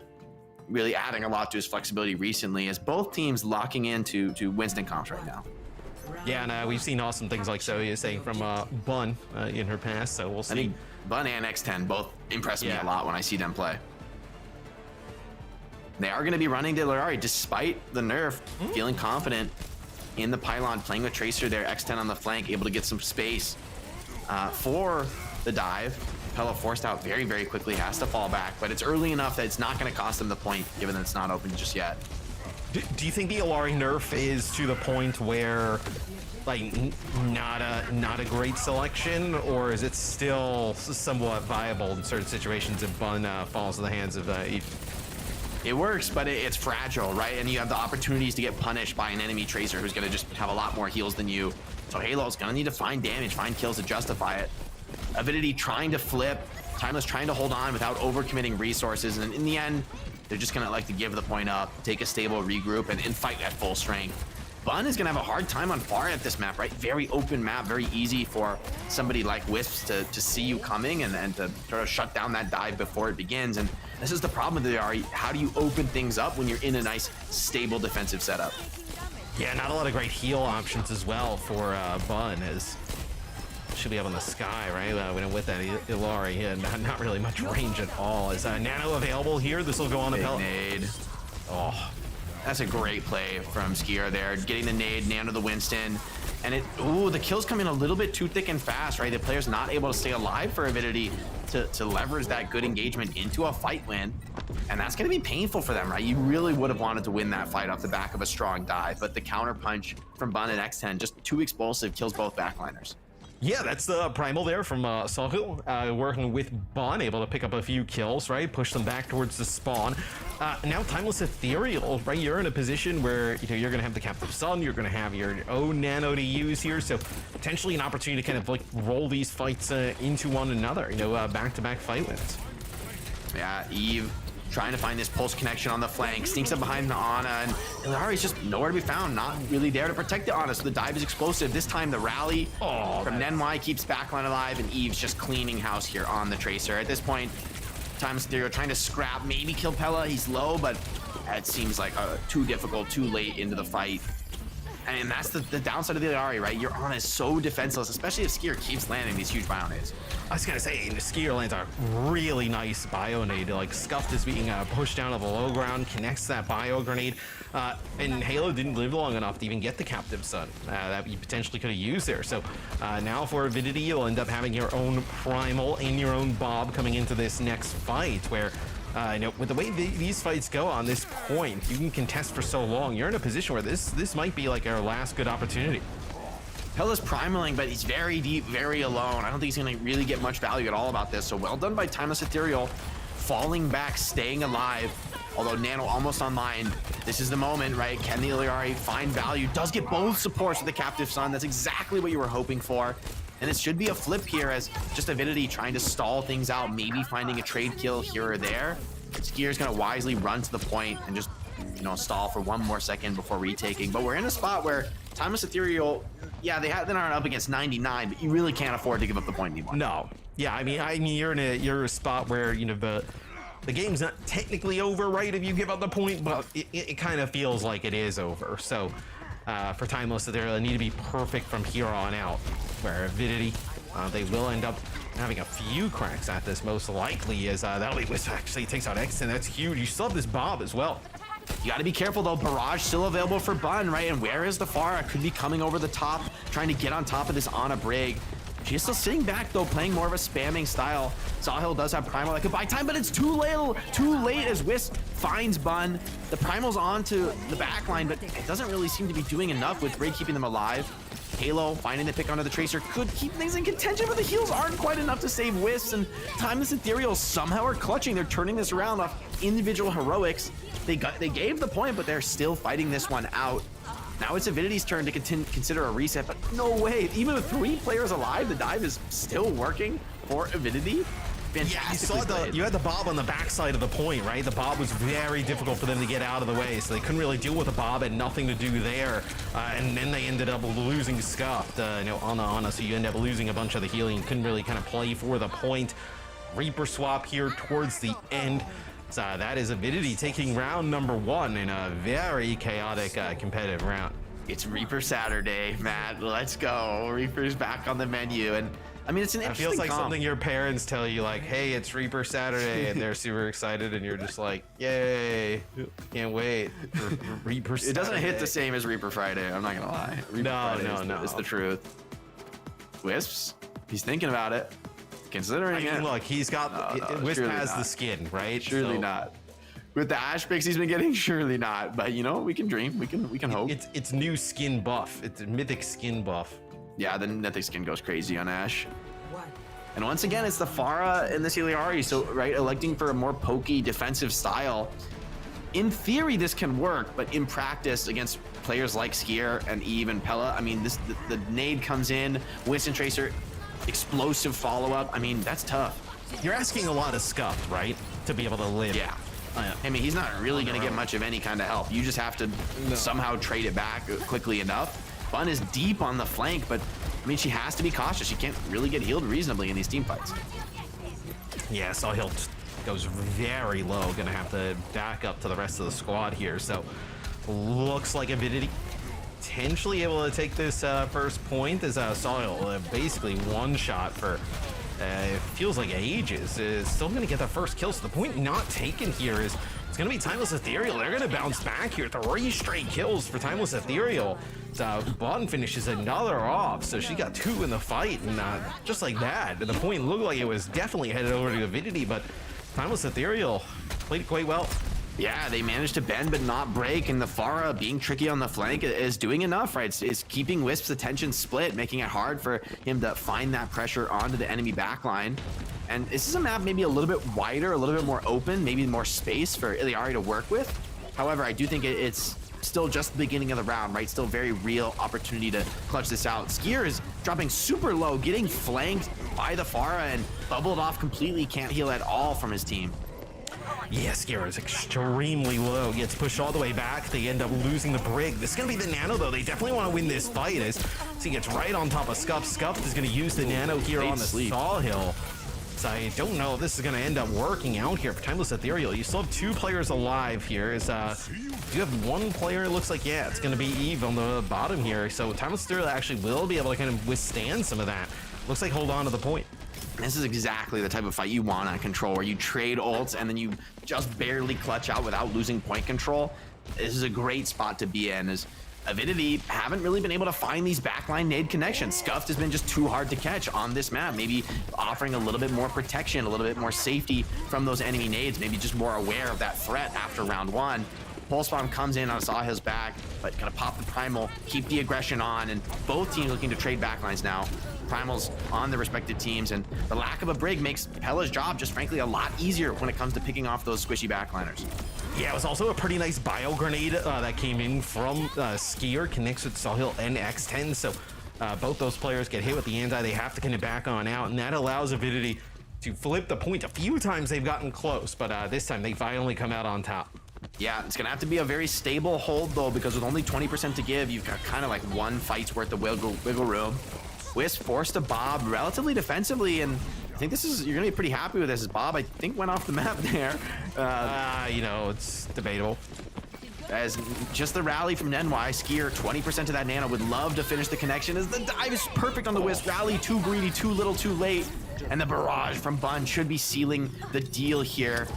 really adding a lot to his flexibility recently, as both teams locking into Winston comps right now. Yeah, and we've seen awesome things like Zoe is saying from Bun in her past, so we'll see. I think Bun and X10 both impress me a lot when I see them play. They are going to be running to Larari despite the nerf, feeling confident in the pylon, playing with Tracer there, X10 on the flank, able to get some space for the dive. Pella forced out very, very quickly, has to fall back, but it's early enough that it's not going to cost them the point, given that it's not open just yet. Do you think the Ilari nerf is to the point where, like, not a great selection, or is it still somewhat viable in certain situations if Bun falls in the hands of Eve? It works, but it's fragile, right? And you have the opportunities to get punished by an enemy Tracer who's going to just have a lot more heals than you. So Halo's going to need to find damage, find kills to justify it. Avidity trying to flip, Timeless trying to hold on without overcommitting resources, and in the end, they're just gonna like to give the point up, take a stable regroup, and fight at full strength. Bun is gonna have a hard time on far at this map, right? Very open map, very easy for somebody like Wisps to see you coming and to sort of shut down that dive before it begins. And this is the problem with the Ari. How do you open things up when you're in a nice, stable defensive setup? Yeah, not a lot of great heal options as well for Bun, as should be up in the sky, right? With that Illari, not really much range at all. Is Nano available here? This will go on a Pella. Nade. Oh, that's a great play from Skier there. Getting the nade, Nano the Winston. And the kills come in a little bit too thick and fast, right? The player's not able to stay alive for Avidity to leverage that good engagement into a fight win. And that's going to be painful for them, right? You really would have wanted to win that fight off the back of a strong dive, but the counter punch from Bun and X10, just too explosive, kills both backliners. Yeah, that's the primal there from Sahil, working with Bun, able to pick up a few kills, right? Push them back towards the spawn. Now Timeless Ethereal, right? You're in a position where you're gonna have the Captive Sun, you're gonna have your own Nano to use here, so potentially an opportunity to kind of like roll these fights into one another, back-to-back fight wins. Yeah, Eve trying to find this pulse connection on the flank, sneaks up behind the Ana, and Illari's just nowhere to be found, not really there to protect the Ana, so the dive is explosive. This time the rally from Nenwai keeps backline alive, and Eve's just cleaning house here on the Tracer. At this point, Timeless Ethereal trying to scrap, maybe kill Pella, he's low, but it seems like too difficult, too late into the fight. And that's the downside of the Illari, right? Your Ana is so defenseless, especially if Skier keeps landing these huge bio nades. I was gonna say, Skier lands a really nice bio nade. Like Scuffed is being pushed down to the low ground, connects that bio grenade, and Halo didn't live long enough to even get the Captive Sun that you potentially could have used there. So now for Avidity, you'll end up having your own Primal and your own Bob coming into this next fight, where with the way these fights go on this point, you can contest for so long. You're in a position where this might be like our last good opportunity. Pella's primaling, but he's very deep, very alone. I don't think he's going to really get much value at all about this. So well done by Timeless Ethereal, falling back, staying alive. Although Nano almost online, this is the moment, right? Can the Illari find value? Does get both supports with the Captive Sun. That's exactly what you were hoping for. And it should be a flip here as just Avidity trying to stall things out, maybe finding a trade kill here or there. Skier's going to wisely run to the point and just, stall for one more second before retaking. But we're in a spot where Timeless Ethereal, yeah, they're not up against 99, but you really can't afford to give up the point anymore. No. Yeah, I mean, you're in a spot where, the game's not technically over, right, if you give up the point, but it kind of feels like it is over. So for Timeless Ethereal, they need to be perfect from here on out, where Avidity, they will end up having a few cracks at this, most likely, as that actually takes out X10. That's huge. You still have this Bob as well. You got to be careful, though. Barrage still available for Bun, right? And where is the Pharah? Could be coming over the top, trying to get on top of this Ana Brig. She's still sitting back, though, playing more of a spamming style. Sahil does have Primal that could buy time, but it's too late as Wisp finds Bun. The Primal's onto the backline, but it doesn't really seem to be doing enough with Brig keeping them alive. Halo finding the pick onto the Tracer could keep things in contention, but the heals aren't quite enough to save Wisps, and Timeless Ethereal somehow are clutching. They're turning this around off individual heroics. They gave the point, but they're still fighting this one out. Now it's Avidity's turn to consider a reset, but no way. Even with 3 players alive, the dive is still working for Avidity. Yeah, you had the Bob on the backside of the point, right? The Bob was very difficult for them to get out of the way, so they couldn't really deal with the Bob, had nothing to do there. And then they ended up losing Scuffed, Ana, so you end up losing a bunch of the healing. Couldn't really kind of play for the point. Reaper swap here towards the end. So that is Avidity taking round number 1 in a very chaotic competitive round. It's Reaper Saturday, Matt. Let's go. Reaper's back on the menu, and I mean, it's an interesting It feels like comp. something your parents tell you, like, hey, it's Reaper Saturday, and they're super excited, and you're just like, yay, can't wait for Reaper Saturday. It doesn't hit the same as Reaper Friday, I'm not gonna lie. Reaper Friday is the truth. Wisps, he's thinking about it, considering it. Look, he's got, Wisp has the skin, right? Surely not. With the Ash picks he's been getting, surely not. But we can dream, we can hope. It's new skin buff, it's a mythic skin buff. Yeah, the mythic skin goes crazy on Ash. And once again, it's the Pharah and the Illari, so right, electing for a more pokey defensive style. In theory, this can work, but in practice, against players like Skier and Eve and Pella, I mean, the nade comes in, Winston Tracer, explosive follow-up. I mean, that's tough. You're asking a lot of Scuffed, right, to be able to live. Yeah. I mean, he's not really going to get much of any kind of help. You just have to somehow trade it back quickly enough. Bun is deep on the flank, but I mean, she has to be cautious. She can't really get healed reasonably in these team fights. Yeah, Sahil goes very low. Gonna have to back up to the rest of the squad here. So looks like Avidity potentially able to take this first point as Sawhill basically one shot for it feels like ages. Is still going to get that first kill. So the point not taken here is it's going to be Timeless Ethereal. They're going to bounce back here. 3 straight kills for Timeless Ethereal. Bottom finishes another off, so she got 2 in the fight, and just like that, the point looked like it was definitely headed over to Avidity, but Timeless Ethereal played it quite well. Yeah, they managed to bend but not break, and the Pharah being tricky on the flank is doing enough, right? It's keeping Wisp's attention split, making it hard for him to find that pressure onto the enemy backline. And this is a map maybe a little bit wider, a little bit more open, maybe more space for Iliari to work with. However, I do think it's still just the beginning of the round, right? Still very real opportunity to clutch this out. Skier is dropping super low, getting flanked by the Pharah and bubbled off completely, can't heal at all from his team. Yeah, Skier is extremely low. Gets pushed all the way back. They end up losing the Brig. This is going to be the Nano, though. They definitely want to win this fight as he gets right on top of Scuff. Scuff is going to use the Nano here on the Sawhill. So I don't know if this is going to end up working out here for Timeless Ethereal. You still have 2 players alive here. You have 1 player, it looks like, yeah, it's going to be Eve on the bottom here. So Timeless Ethereal actually will be able to kind of withstand some of that. Looks like hold on to the point. This is exactly the type of fight you want on Control, where you trade ults and then you just barely clutch out without losing point control. This is a great spot to be in, as Avidity haven't really been able to find these backline nade connections. Scuffed has been just too hard to catch on this map, maybe offering a little bit more protection, a little bit more safety from those enemy nades, maybe just more aware of that threat after round 1. Pulse Bomb comes in on Sawhill's back, but kind of pop the Primal, keep the aggression on, and both teams looking to trade backlines now. Primals on the respective teams, and the lack of a Brig makes Pella's job just frankly a lot easier when it comes to picking off those squishy backliners. Yeah, it was also a pretty nice bio grenade that came in from Skier, connects with Sawhill and X10, so both those players get hit with the anti. They have to kind of back on out, and that allows Avidity to flip the point. A few times they've gotten close, but this time they finally come out on top. Yeah, it's gonna have to be a very stable hold though, because with only 20% to give, you've got kind of like 1 fight's worth of wiggle room. Wisp forced to Bob relatively defensively, and I think you're gonna be pretty happy with this, as Bob, I think, went off the map there. You know, it's debatable. As just the rally from NY, Skier, 20% of that Nano, would love to finish the connection, as the dive is perfect on the Wisp. Rally too greedy, too little, too late, and the barrage from Bun should be sealing the deal here.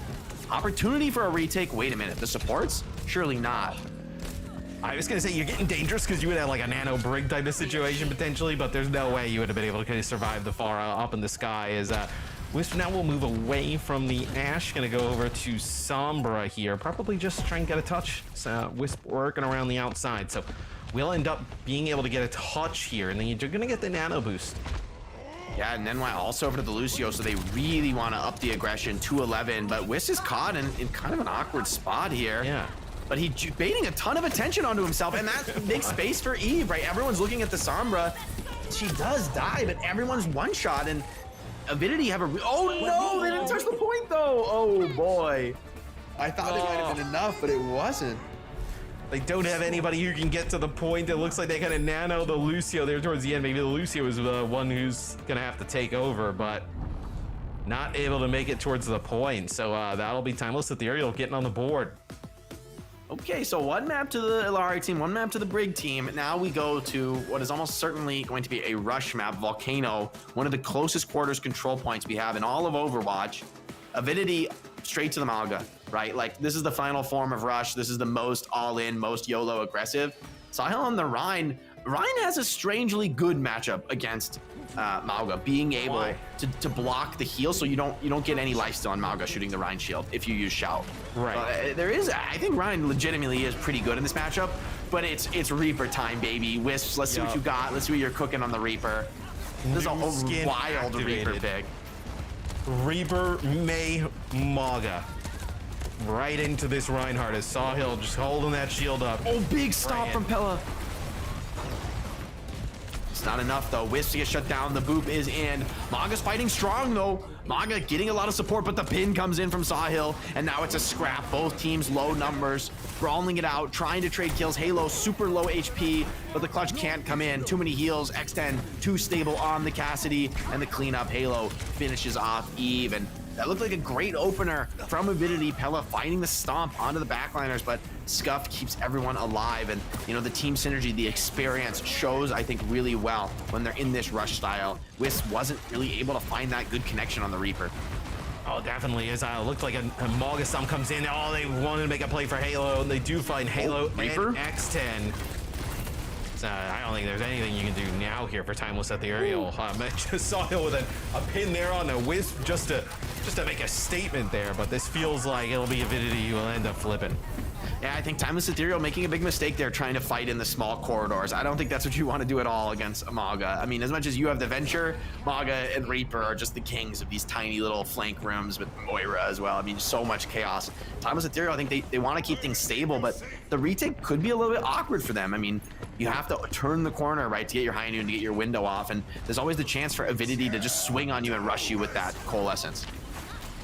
Opportunity for a retake. Wait a minute, the supports? Surely not. I was gonna say you're getting dangerous because you would have like a Nano Brig type of situation potentially, but there's no way you would have been able to kind of survive the Pharah up in the sky. As Wisp now will move away from the Ash, gonna go over to Sombra here, probably just try and get a touch. Wisp working around the outside, so we'll end up being able to get a touch here, and then you're gonna get the Nano boost. Yeah, and NY also over to the Lucio, so they really want to up the aggression to 11, but Wisp is caught in kind of an awkward spot here. Yeah. But he's baiting a ton of attention onto himself, and that makes space for Eve, right? Everyone's looking at the Sombra. She does die, but everyone's one shot, and Avidity have oh no, they didn't touch the point though. Oh boy. I thought it might have been enough, but it wasn't. They don't have anybody who can get to the point. It looks like they kind of nano the Lucio there towards the end. Maybe the Lucio is the one who's gonna have to take over, but not able to make it towards the point. So that'll be Timeless Ethereal getting on the board. Okay, so 1 map to the Iliari team, 1 map to the Brig team. Now we go to what is almost certainly going to be a rush map, Volcano, one of the closest quarters control points we have in all of Overwatch. Avidity straight to the Malga, right? Like, this is the final form of rush. This is the most all-in, most YOLO aggressive. Sahil on the Rhine. Rhine has a strangely good matchup against Malga, being able to block the heal, so you don't get any lifesteal on Malga shooting the Rhine shield if you use Shout. Right. I think Rhine legitimately is pretty good in this matchup, but it's Reaper time, baby. Wisps, let's see what you got. Let's see what you're cooking on the Reaper. This is a wild Reaper pick. Reaper May Malga. Right into this Reinhardt as Sawhill just holding that shield up. Oh, big stop from Pella. It's not enough though. Wisp to get shut down. The boop is in. Maga's fighting strong though. Maga getting a lot of support, but the pin comes in from Sahil, and now it's a scrap. Both teams low numbers, brawling it out, trying to trade kills. Halo super low HP, but the clutch can't come in. Too many heals. X10 too stable on the Cassidy, and the cleanup. Halo finishes off Eve, and that looked like a great opener from Avidity. Pella finding the stomp onto the backliners, but Scuff keeps everyone alive. And, you know, the team synergy, the experience shows, I think, really well when they're in this rush style. Wisp wasn't really able to find that good connection on the Reaper. Oh, definitely is. Looked like a Maga Stomp comes in. Oh, they wanted to make a play for Halo, and they do find Halo Reaper? and X10. I don't think there's anything you can do now here for Timeless at the aerial. I just saw him with a pin there on a Wisp just to make a statement there, but this feels like it'll be Avidity who will end up flipping. Yeah, I think Timeless Ethereal making a big mistake there trying to fight in the small corridors. I don't think that's what you want to do at all against Maga. I mean, as much as you have the Venture, Maga and Reaper are just the kings of these tiny little flank rooms with Moira as well. I mean, so much chaos. Timeless Ethereal, I think they want to keep things stable, but the retake could be a little bit awkward for them. I mean, you have to turn the corner, right, to get your high noon, to get your window off, and there's always the chance for Avidity to just swing on you and rush you with that Coalescence.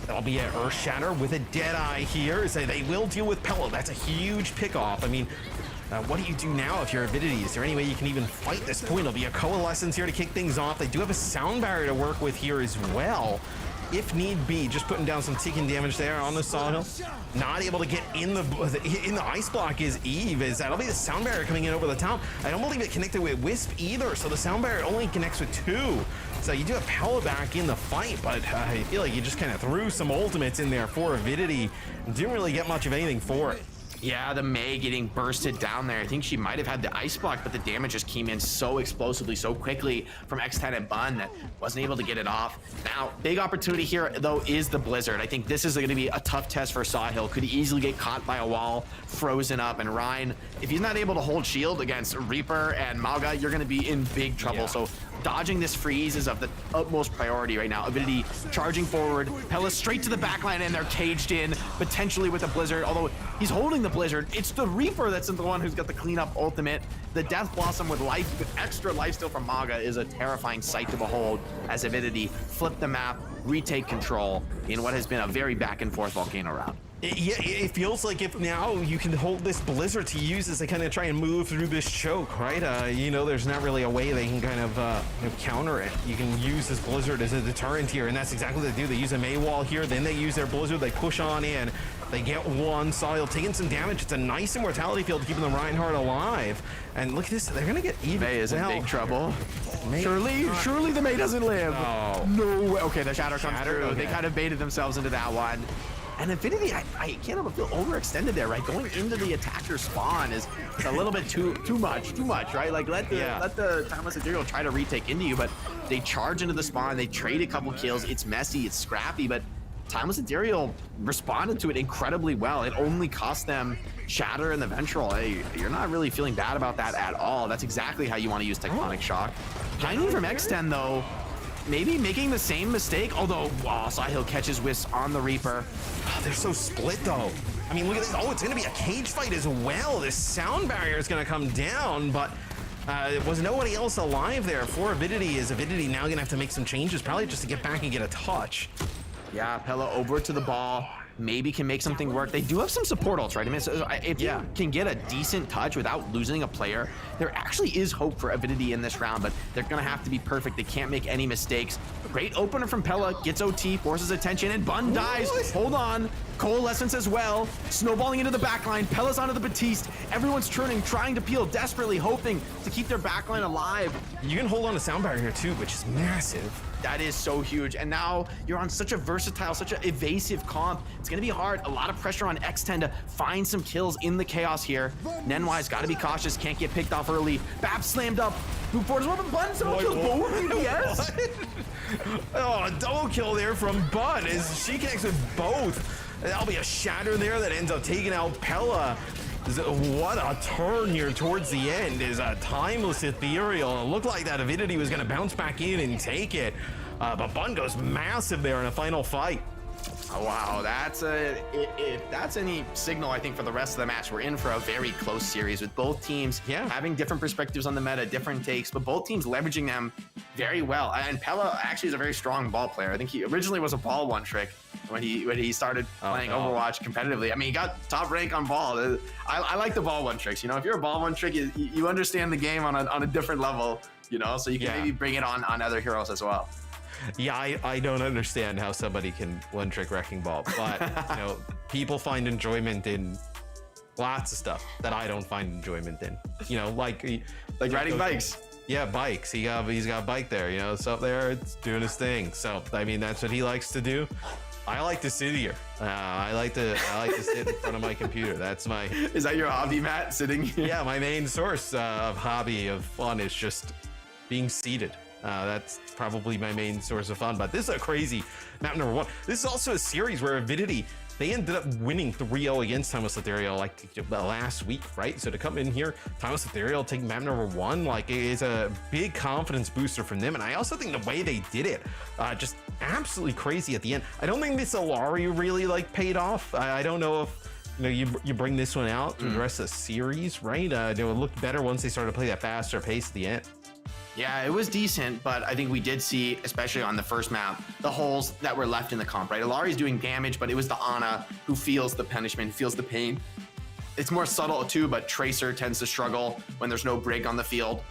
That'll be an Earth Shatter with a Deadeye here. So they will deal with Pella. That's a huge pick-off. I mean, what do you do now if you're Avidity? Is there any way you can even fight this point? It'll be a Coalescence here to kick things off. They do have a sound barrier to work with here as well, if need be. Just putting down some ticking damage there on the Sawhill. Not able to get in the ice block is Eve. That'll be the sound barrier coming in over the top. I don't believe it connected with Wisp either, so the sound barrier only connects with 2. So you do have Pella back in the fight, but I feel like you just kind of threw some ultimates in there for Avidity. Didn't really get much of anything for it. Yeah, the Mei getting bursted down there. I think she might have had the ice block, but the damage just came in so explosively, so quickly from X10 and Bun that wasn't able to get it off. Now, big opportunity here, though, is the Blizzard. I think this is going to be a tough test for Sawhill. Could easily get caught by a wall, frozen up, and Ryan, if he's not able to hold shield against Reaper and Maga, you're going to be in big trouble. Yeah. So dodging this freeze is of the utmost priority right now. Avidity charging forward, Pella straight to the backline, and they're caged in, potentially with a Blizzard, although he's holding the Blizzard. It's the Reaper that's the one who's got the cleanup ultimate. The Death Blossom with extra lifesteal from Maga is a terrifying sight to behold as Avidity flip the map, retake control in what has been a very back and forth volcano round. Yeah, it feels like if now you can hold this Blizzard to use as they kind of try and move through this choke, right? You know, there's not really a way they can kind of counter it. You can use this Blizzard as a deterrent here, and that's exactly what they do. They use a Mei wall here, then they use their Blizzard, they push on in. They get one, Sahil taking some damage. It's a nice immortality field keeping the Reinhardt alive. And look at this, they're gonna get even. Mei is in big trouble. Surely the Mei doesn't live. No way. Okay, the Shatter comes through. Okay. They kind of baited themselves into that one. And Avidity, I can't help but feel overextended there, right? Going into the attacker spawn is a little bit too much, right? Like let the Timeless Ethereal try to retake into you, but they charge into the spawn, they trade a couple kills. It's messy, it's scrappy, but Timeless Ethereal responded to it incredibly well. It only cost them Shatter and the Ventral. Hey, you're not really feeling bad about that at all. That's exactly how you want to use Tectonic Shock. Hiding from X10 though, maybe making the same mistake, although Sahil catches Wisp on the Reaper. Oh, they're so split though. I mean, look at this. Oh, it's gonna be a cage fight as well. This sound barrier is gonna come down, but was nobody else alive there for Avidity. Is Avidity now gonna have to make some changes, probably just to get back and get a touch? Yeah, Pella over to the ball. Maybe can make something work. They do have some support ults, right? I mean, so if you can get a decent touch without losing a player, there actually is hope for Avidity in this round, but they're gonna have to be perfect. They can't make any mistakes. Great opener from Pella, gets OT, forces attention, and Bun dies. Hold on. Coalescence as well. Snowballing into the backline. Pella's onto the Batiste. Everyone's turning, trying to peel, desperately hoping to keep their backline alive. You can hold on to sound barrier here too, which is massive. That is so huge. And now you're on such a versatile, such an evasive comp. It's gonna be hard. A lot of pressure on X10 to find some kills in the chaos here. Nenwai's gotta be cautious, can't get picked off early. Bap slammed up. Boop forwards, what Bun someone kills both DPS? Oh, a double kill there from Bun as she connects with both. That'll be a Shatter there that ends up taking out Pella. What a turn here towards the end is a Timeless Ethereal. It looked like that Avidity was going to bounce back in and take it, but Bun goes massive there in a final fight. Oh, wow, if that's any signal, I think, for the rest of the match, we're in for a very close series with both teams having different perspectives on the meta, different takes, but both teams leveraging them very well. And Pella actually is a very strong ball player. I think he originally was a ball one trick when he started playing Overwatch competitively. I mean, he got top rank on ball. I like the ball one tricks. You know, if you're a ball one trick, you understand the game on a different level, you know, so you can maybe bring it on other heroes as well. Yeah, I don't understand how somebody can one-trick wrecking ball, but you know, people find enjoyment in lots of stuff that I don't find enjoyment in. You know, like riding bikes. Yeah, bikes. He's got a bike there. You know, it's up there, it's doing his thing. So I mean, that's what he likes to do. I like to sit here. I like to sit in front of my computer. That's my. Is that your hobby, Matt? Sitting here? Yeah, my main source of hobby of fun is just being seated. That's probably my main source of fun, but this is a crazy map number 1. This is also a series where Avidity, they ended up winning 3-0 against Timeless Ethereal like last week, right? So to come in here, Timeless Ethereal take map number 1, like, it is a big confidence booster from them. And I also think the way they did it, just absolutely crazy at the end. I don't think this Alari really like paid off. I don't know if you bring this one out through the rest of the series, right? It looked better once they started to play that faster pace at the end. Yeah, it was decent, but I think we did see, especially on the first map, the holes that were left in the comp, right? Alari's doing damage, but it was the Ana who feels the punishment, feels the pain. It's more subtle too, but Tracer tends to struggle when there's no Brig on the field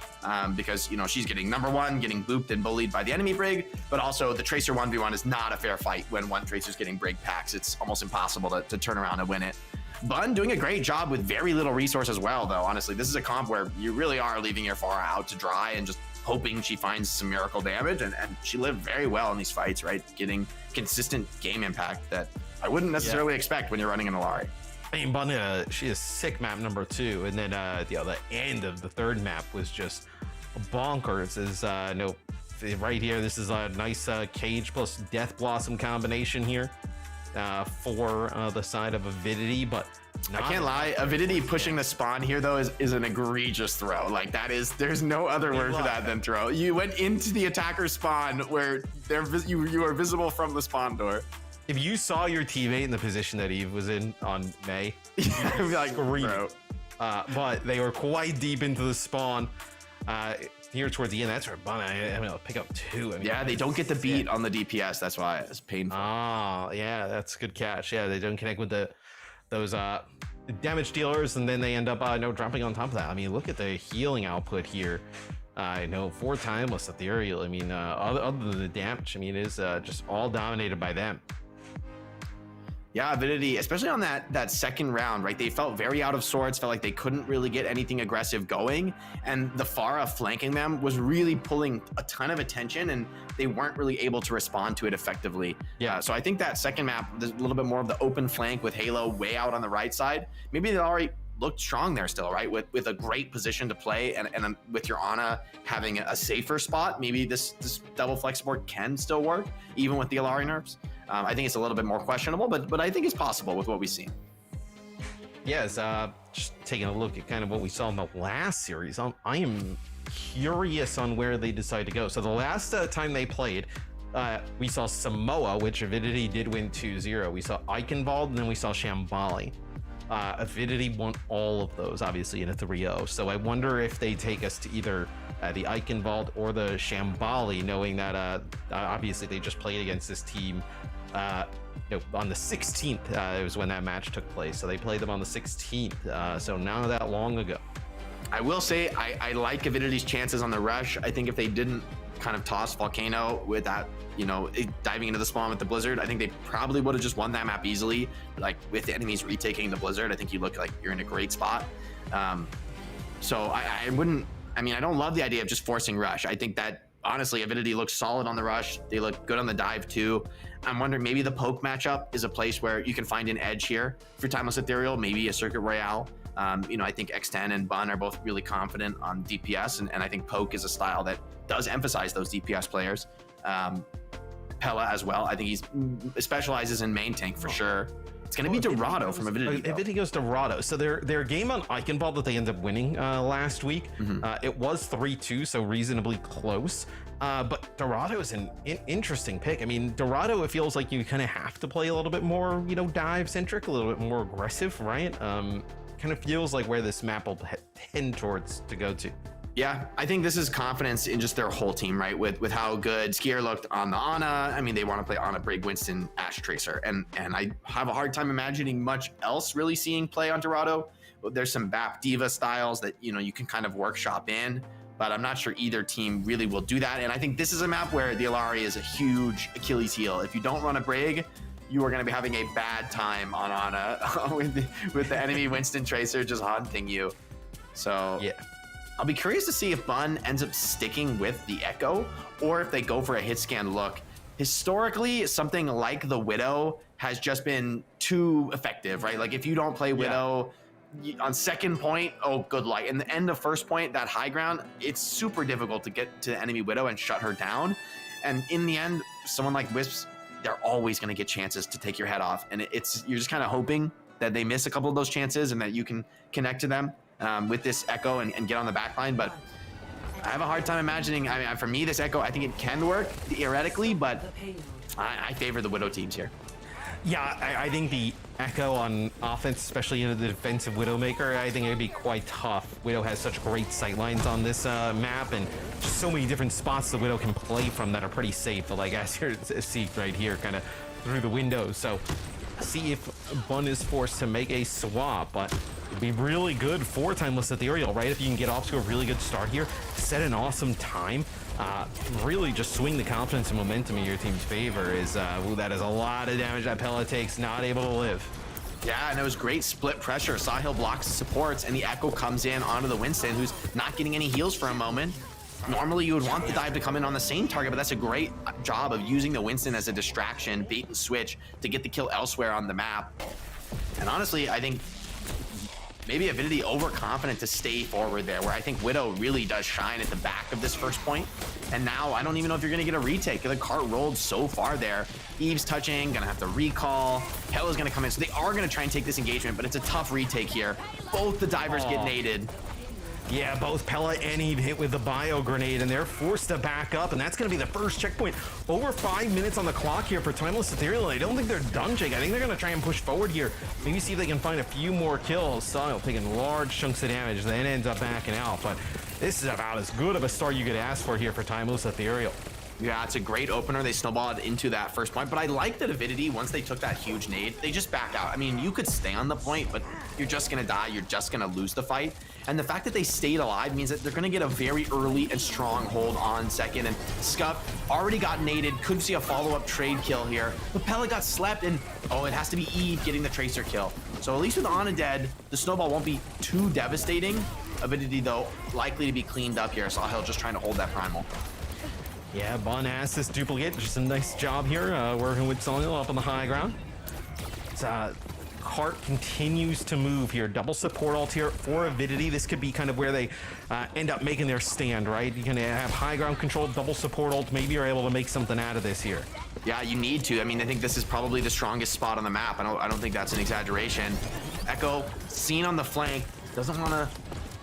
because, you know, she's getting number 1, getting booped and bullied by the enemy Brig, but also the Tracer 1v1 is not a fair fight when one Tracer's getting Brig packs. It's almost impossible to turn around and win it. Bun doing a great job with very little resource as well, though. Honestly, this is a comp where you really are leaving your far out to dry and just hoping she finds some miracle damage, and she lived very well in these fights, right? Getting consistent game impact that I wouldn't necessarily expect when you're running an Alari. I mean, Bun, she is sick map number 2, and then the end of the third map was just bonkers. Right here, this is a nice Cage plus Death Blossom combination here for the side of Avidity, but I can't lie, Avidity pushing the spawn here though is an egregious throw. Like, there's no other word for that than throw. You went into the attacker's spawn where you are visible from the spawn door. If you saw your teammate in the position that Eve was in on May, I'd be like, bro. But they were quite deep into the spawn. Here towards the end, that's where Bun, I'm gonna pick up 2. I mean, yeah, they don't get the beat on the DPS. That's why it's painful. Oh, yeah, that's a good catch. Yeah, they don't connect with those damage dealers, and then they end up dropping on top of that. I mean, look at the healing output here. 4 Timeless Ethereal. I mean, other than the damage, I mean, it is just all dominated by them. Yeah, Avidity, especially on that second round, right? They felt very out of sorts, felt like they couldn't really get anything aggressive going. And the Pharah flanking them was really pulling a ton of attention, and they weren't really able to respond to it effectively. Yeah, so I think that second map, there's a little bit more of the open flank with Halo way out on the right side. Maybe they already looked strong there still, right? With a great position to play, and with your Ana having a safer spot, maybe this double flex support can still work, even with the Alari nerfs. I think it's a little bit more questionable, but I think it's possible with what we've seen. Yes, just taking a look at kind of what we saw in the last series, I am curious on where they decide to go. So the last time they played, we saw Samoa, which Avidity did win 2-0. We saw Eichenwald, and then we saw Shambali. Avidity won all of those, obviously, in a 3-0. So I wonder if they take us to either the Eichenwald or the Shambali, knowing that obviously they just played against this team on the 16th. It was when that match took place. So they played them on the 16th. So not that long ago. I will say I like Avidity's chances on the rush. I think if they didn't kind of toss Volcano with that, diving into the spawn with the Blizzard, I think they probably would have just won that map easily. Like, with the enemies retaking the Blizzard, I think you look like you're in a great spot. So I don't love the idea of just forcing rush. I think that, honestly, Avidity looks solid on the rush. They look good on the dive too. I'm wondering, maybe the poke matchup is a place where you can find an edge here for Timeless Ethereal, maybe a Circuit Royale. I think X10 and Bun are both really confident on DPS, and I think poke is a style that does emphasize those DPS players. Pella as well. I think he specializes in main tank for sure. It's going to be Dorado from Avidity. Avidity goes Dorado. So their game on Eichenwald that they ended up winning last week, it was 3-2, so reasonably close. But Dorado is an interesting pick. I mean, Dorado, it feels like you kind of have to play a little bit more, you know, dive centric, a little bit more aggressive, right? Kind of feels like where this map will tend towards to go to. Yeah, I think this is confidence in just their whole team, right? With how good Skier looked on the Ana. I mean, they want to play Ana, Brig, Winston, Ashe, Tracer. And I have a hard time imagining much else really seeing play on Dorado. There's some BAP Diva styles that, you know, you can kind of workshop in, but I'm not sure either team really will do that. And I think this is a map where the Illari is a huge Achilles heel. If you don't run a Brig, you are going to be having a bad time on Ana with the enemy Winston Tracer just haunting you. So yeah. I'll be curious to see if Bun ends up sticking with the Echo or if they go for a hit scan look. Historically, something like the Widow has just been too effective, right? Like if you don't play Widow on second point, oh, good luck. In the end of first point, that high ground, it's super difficult to get to the enemy Widow and shut her down. And in the end, someone like Wisps, they're always going to get chances to take your head off. And you're just kind of hoping that they miss a couple of those chances and that you can connect to them. With this Echo and get on the back line, but I have a hard time imagining. I mean, for me, this Echo, I think it can work theoretically, but I favor the Widow teams here. Yeah, I think the Echo on offense, especially into the defensive Widowmaker, I think it'd be quite tough. Widow has such great sightlines on this map, and just so many different spots the Widow can play from that are pretty safe. But like as you see right here, kind of through the windows. So see if Bun is forced to make a swap, but it'd be really good for Timeless Ethereal, right? If you can get off to a really good start here, set an awesome time, really just swing the confidence and momentum in your team's favor is, that is a lot of damage that Pella takes, not able to live. Yeah, and it was great split pressure. Sahil blocks the supports, and the Echo comes in onto the Winston, who's not getting any heals for a moment. Normally, you would want the dive to come in on the same target, but that's a great job of using the Winston as a distraction, bait and switch, to get the kill elsewhere on the map. And honestly, I think maybe Avidity overconfident to stay forward there, where I think Widow really does shine at the back of this first point. And now I don't even know if you're going to get a retake. The cart rolled so far there. Eve's touching, going to have to recall. Pella's going to come in. So they are going to try and take this engagement, but it's a tough retake here. Both the divers get naded. Yeah, both Pella and Eve hit with the bio grenade, and they're forced to back up, and that's going to be the first checkpoint. Over 5 minutes on the clock here for Timeless Ethereal. I don't think they're done, Jake. I think they're going to try and push forward here. Maybe see if they can find a few more kills. Sahil taking large chunks of damage, then ends up backing out. But this is about as good of a start you could ask for here for Timeless Ethereal. Yeah, it's a great opener. They snowballed into that first point, but I like that Avidity, once they took that huge nade, they just back out. I mean, you could stay on the point, but you're just going to die. You're just going to lose the fight. And the fact that they stayed alive means that they're going to get a very early and strong hold on second. And Scup already got naded, could see a follow-up trade kill here. But Pella got slept, and oh, it has to be Eve getting the Tracer kill. So at least with Ana dead, the snowball won't be too devastating. Avidity, though, likely to be cleaned up here. Sahil just trying to hold that primal. Yeah, Bun has this duplicate. Just a nice job here, working with Sahil up on the high ground. It's, Cart continues to move here. Double support ult here for Avidity. This could be kind of where they end up making their stand, right? You can have high ground control, double support ult. Maybe you're able to make something out of this here. Yeah, you need to. I mean, I think this is probably the strongest spot on the map. I don't think that's an exaggeration. Echo, seen on the flank, doesn't want to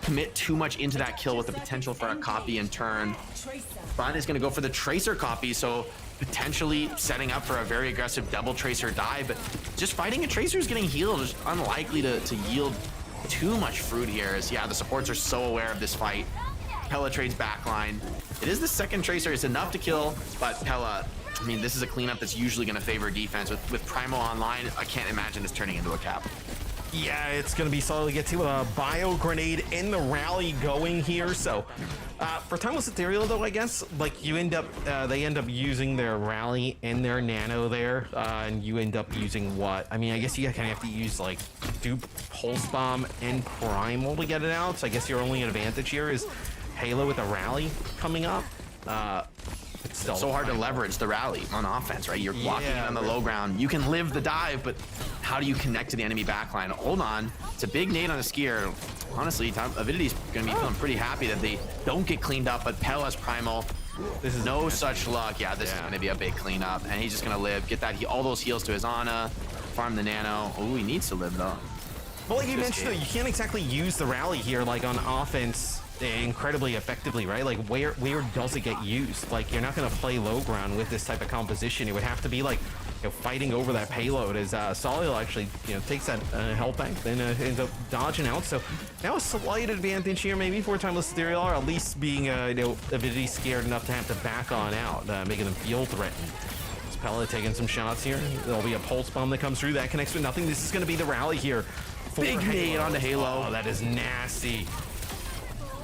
commit too much into that kill with the potential for a copy and turn. Bun is going to go for the Tracer copy, so potentially setting up for a very aggressive double Tracer dive, but just fighting a Tracer is getting healed is unlikely to yield too much fruit here, as yeah, the supports are so aware of this fight. Pella trades backline. It is the second Tracer. It's enough to kill, but Pella, I mean, this is a cleanup that's usually going to favor defense. With Primal online, I can't imagine this turning into a cap. Yeah, it's going to be solid to get to a bio grenade in the rally going here. So for Timeless Ethereal, though, I guess, like they end up using their rally and their nano there, and you end up using what? I mean, I guess you kind of have to use like dupe, pulse bomb, and primal to get it out. So I guess your only advantage here is Halo with a rally coming up. It's still so hard to leverage the rally on offense, right? You're blocking it on the low ground. You can live the dive, but how do you connect to the enemy backline? Hold on. It's a big nade on the skier. Honestly, Avidity's going to be feeling pretty happy that they don't get cleaned up, but Pella's primal. This is no such luck. Yeah, this is going to be a big cleanup, and he's just going to live. Get that all those heals to his Ana. Farm the nano. Oh, he needs to live, though. Well, like you mentioned, though, you can't exactly use the rally here, like on offense, incredibly effectively, right? Like where does it get used? Like you're not going to play low ground with this type of composition. It would have to be like, you know, fighting over that payload as Solio actually, you know, takes that health bank, then ends up dodging out. So now a slight advantage here maybe for Timeless Ethereal, or at least being, you know, Avidity scared enough to have to back on out, making them feel threatened. Pella taking some shots here. There'll be a pulse bomb that comes through that connects with nothing. This is going to be the rally here. Big nade onto Halo. Oh, that is nasty.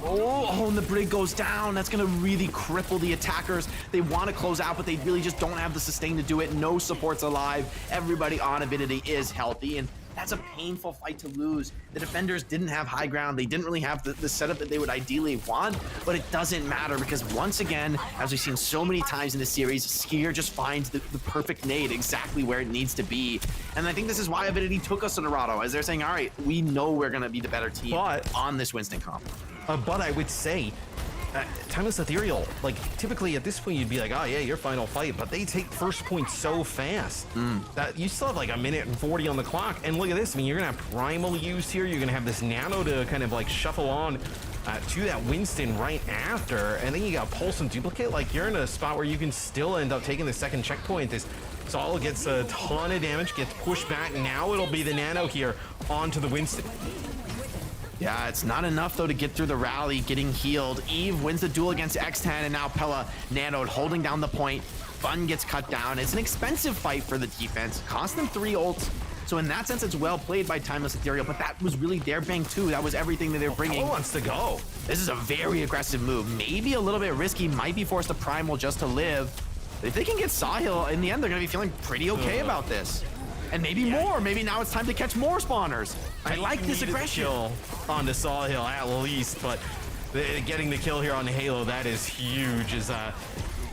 Oh, and the brig goes down. That's going to really cripple the attackers. They want to close out, but they really just don't have the sustain to do it. No supports alive. Everybody on Avidity is healthy, and that's a painful fight to lose. The defenders didn't have high ground. They didn't really have the setup that they would ideally want, but it doesn't matter because once again, as we've seen so many times in this series, Skier just finds the perfect nade exactly where it needs to be. And I think this is why Avidity took us to Dorado, as they're saying, all right, we know we're going to be the better team on this Winston comp. But I would say, Timeless Ethereal, like typically at this point you'd be like, oh yeah, your final fight, but they take first point so fast that you still have like a minute and 40 on the clock. And look at this, I mean, you're gonna have Primal used here, you're gonna have this Nano to kind of like shuffle on to that Winston right after, and then you got Pulse and Duplicate. Like you're in a spot where you can still end up taking the second checkpoint. This Saul gets a ton of damage, gets pushed back. Now it'll be the Nano here onto the Winston. Yeah, it's not enough though to get through the rally, getting healed. Eve wins the duel against X10, and now Pella nanoed, holding down the point. Fun gets cut down. It's an expensive fight for the defense. Cost them 3 ults. So in that sense, it's well played by Timeless Ethereal, but that was really their bank too. That was everything that they're bringing. Who wants to go? This is a very aggressive move. Maybe a little bit risky, might be forced to Primal just to live. But if they can get Sahil, in the end, they're gonna be feeling pretty okay about this. And maybe more. Maybe now it's time to catch more spawners. I like this aggression. Onto Sawhill at least, but getting the kill here on Halo, that is huge. As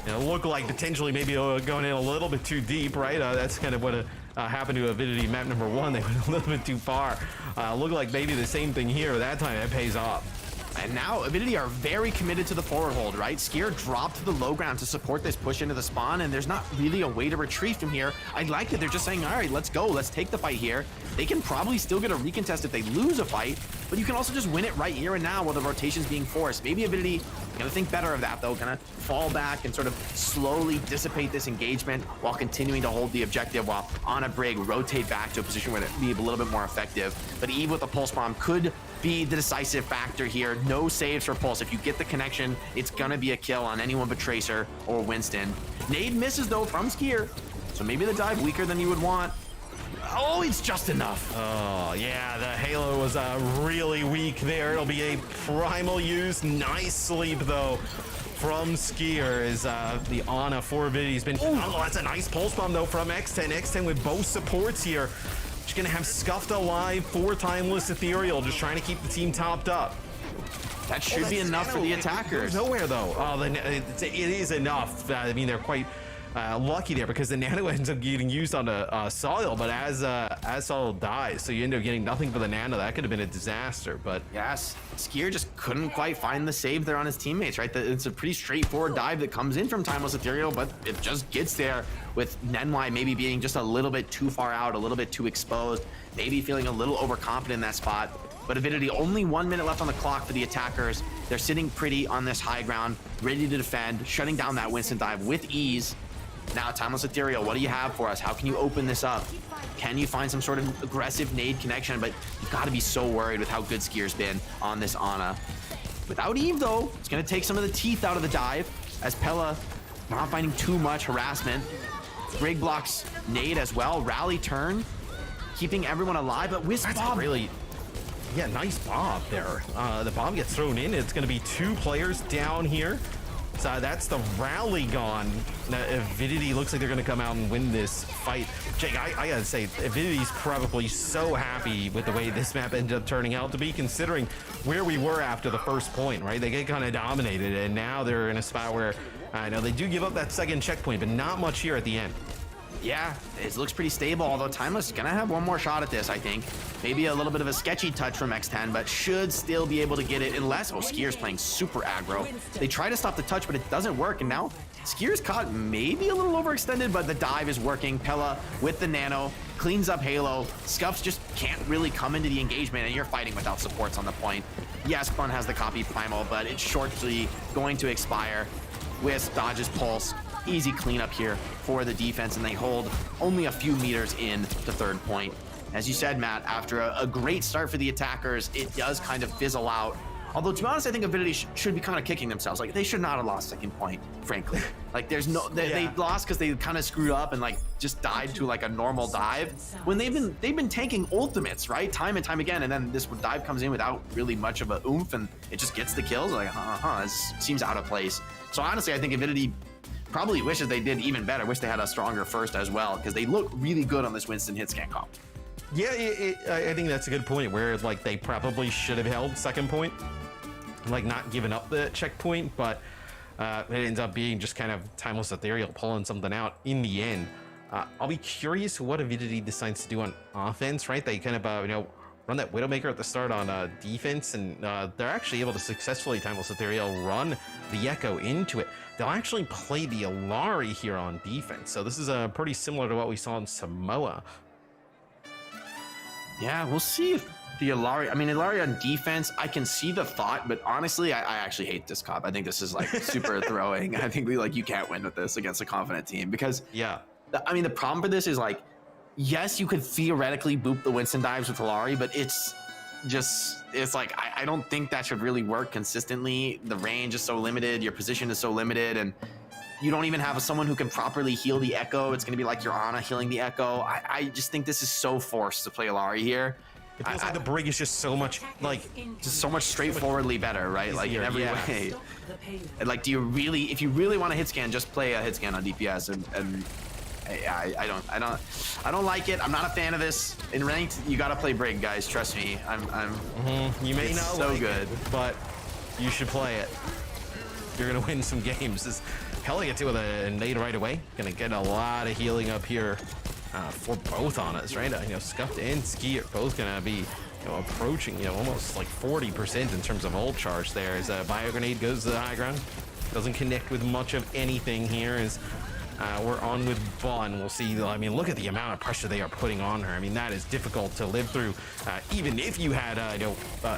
you know, look like potentially maybe going in a little bit too deep, right? That's kind of what happened to Avidity map number 1. They went a little bit too far. Look like maybe the same thing here. That time it pays off. And now Avidity are very committed to the forward hold, right? Skier dropped to the low ground to support this push into the spawn, and there's not really a way to retreat from here. I like that they're just saying, all right, let's go. Let's take the fight here. They can probably still get a recontest if they lose a fight, but you can also just win it right here and now while the rotation's being forced. Maybe Avidity gonna think better of that though, gonna fall back and sort of slowly dissipate this engagement while continuing to hold the objective while on a brig, rotate back to a position where it'd be a little bit more effective. But Eve with the pulse bomb could be the decisive factor here. No saves for Pulse. If you get the connection, it's gonna be a kill on anyone but Tracer or Winston. Nade misses though from Skier, so maybe the dive weaker than you would want. Oh, it's just enough. Oh yeah, the Halo was really weak there. It'll be a Primal use. Nice sleep though from Skier as the Ana for Avidity's been. Oh, that's a nice pulse bomb though from X10. X10 with both supports here. Just gonna have Scuffed alive for Timeless Ethereal, just trying to keep the team topped up. That should be enough for the attackers. Nowhere though. Oh, it is enough. I mean, they're quite lucky there because the Nano ends up getting used on a Soil, but as Soil dies, so you end up getting nothing for the Nano. That could have been a disaster, but yes, Skier just couldn't quite find the save there on his teammates, right? It's a pretty straightforward dive that comes in from Timeless Ethereal, but it just gets there with Nenwai maybe being just a little bit too far out, a little bit too exposed, maybe feeling a little overconfident in that spot. But Avidity, only 1 minute left on the clock for the attackers. They're sitting pretty on this high ground, ready to defend, shutting down that Winston dive with ease. Now, Timeless Ethereal, what do you have for us? How can you open this up? Can you find some sort of aggressive nade connection? But you've got to be so worried with how good Skier's been on this Ana. Without Eve, though, it's going to take some of the teeth out of the dive, as Pella not finding too much harassment. Brig blocks nade as well. Rally turn, keeping everyone alive, but Wisp Bob. Really, yeah, nice Bob there. The bomb gets thrown in. It's going to be 2 players down here. So that's the rally gone. Now, Avidity looks like they're going to come out and win this fight. Jake, I gotta say, Avidity's probably so happy with the way this map ended up turning out to be, considering where we were after the first point, right? They get kind of dominated, and now they're in a spot where I know they do give up that second checkpoint, but not much here at the end. Yeah, it looks pretty stable, although Timeless is gonna have one more shot at this, I think. Maybe a little bit of a sketchy touch from X10, but should still be able to get it unless, oh, Skier's playing super aggro. They try to stop the touch, but it doesn't work, and now Skier's caught maybe a little overextended, but the dive is working. Pella with the Nano cleans up Halo. Scuffs just can't really come into the engagement, and you're fighting without supports on the point. Yes, Bun has the copy primal, but it's shortly going to expire. Wisp dodges Pulse. Easy cleanup here for the defense, and they hold only a few meters in the third point. As you said, Matt, after a great start for the attackers, it does kind of fizzle out. Although, to be honest, I think Avidity should be kind of kicking themselves. Like, they should not have lost second point, frankly. Like, there's no... They lost because they kind of screwed up and, like, just died to, like, a normal dive. When they've been tanking ultimates, right? Time and time again, and then this dive comes in without really much of a oomph, and it just gets the kills. Like, this seems out of place. So, honestly, I think Avidity probably wishes they did even better. Wish they had a stronger first as well, because they look really good on this Winston hit scan comp. Yeah, I think that's a good point, where, like, they probably should have held second point. Like, not giving up the checkpoint, but it ends up being just kind of Timeless Ethereal pulling something out in the end. I'll be curious what Avidity decides to do on offense, right? They kind of, run that Widowmaker at the start on defense, and they're actually able to successfully Timeless Ethereal run the Echo into it. They'll actually play the Illari here on defense, so this is pretty similar to what we saw in Samoa. Yeah, we'll see if the Illari, Illari on defense, I can see the thought, but honestly, I actually hate this comp. I think this is like super throwing. I think you can't win with this against a confident team because the problem for this is like, yes, you could theoretically boop the Winston dives with Illari, but it's like, I don't think that should really work consistently. The range is so limited, your position is so limited, and you don't even have someone who can properly heal the Echo. It's going to be like your Ana healing the Echo. I just think this is so forced to play Illari here. It feels like the Brig is just so much, just so much straightforwardly better, right? Like in every way. And like, if you really want to hit scan, just play a hit scan on DPS. And I don't like it. I'm not a fan of this. In ranked, you got to play Brig, guys. Trust me. You may not so like good, but you should play it. You're gonna win some games. This Hella gets it with a nade right away. Gonna get a lot of healing up here. For both on us, right? Scuffed and Ski are both gonna be approaching almost like 40% in terms of ult charge there as a bio grenade goes to the high ground. Doesn't connect with much of anything here as we're on with Bun. We'll see. Look at the amount of pressure they are putting on her. That is difficult to live through, even if you had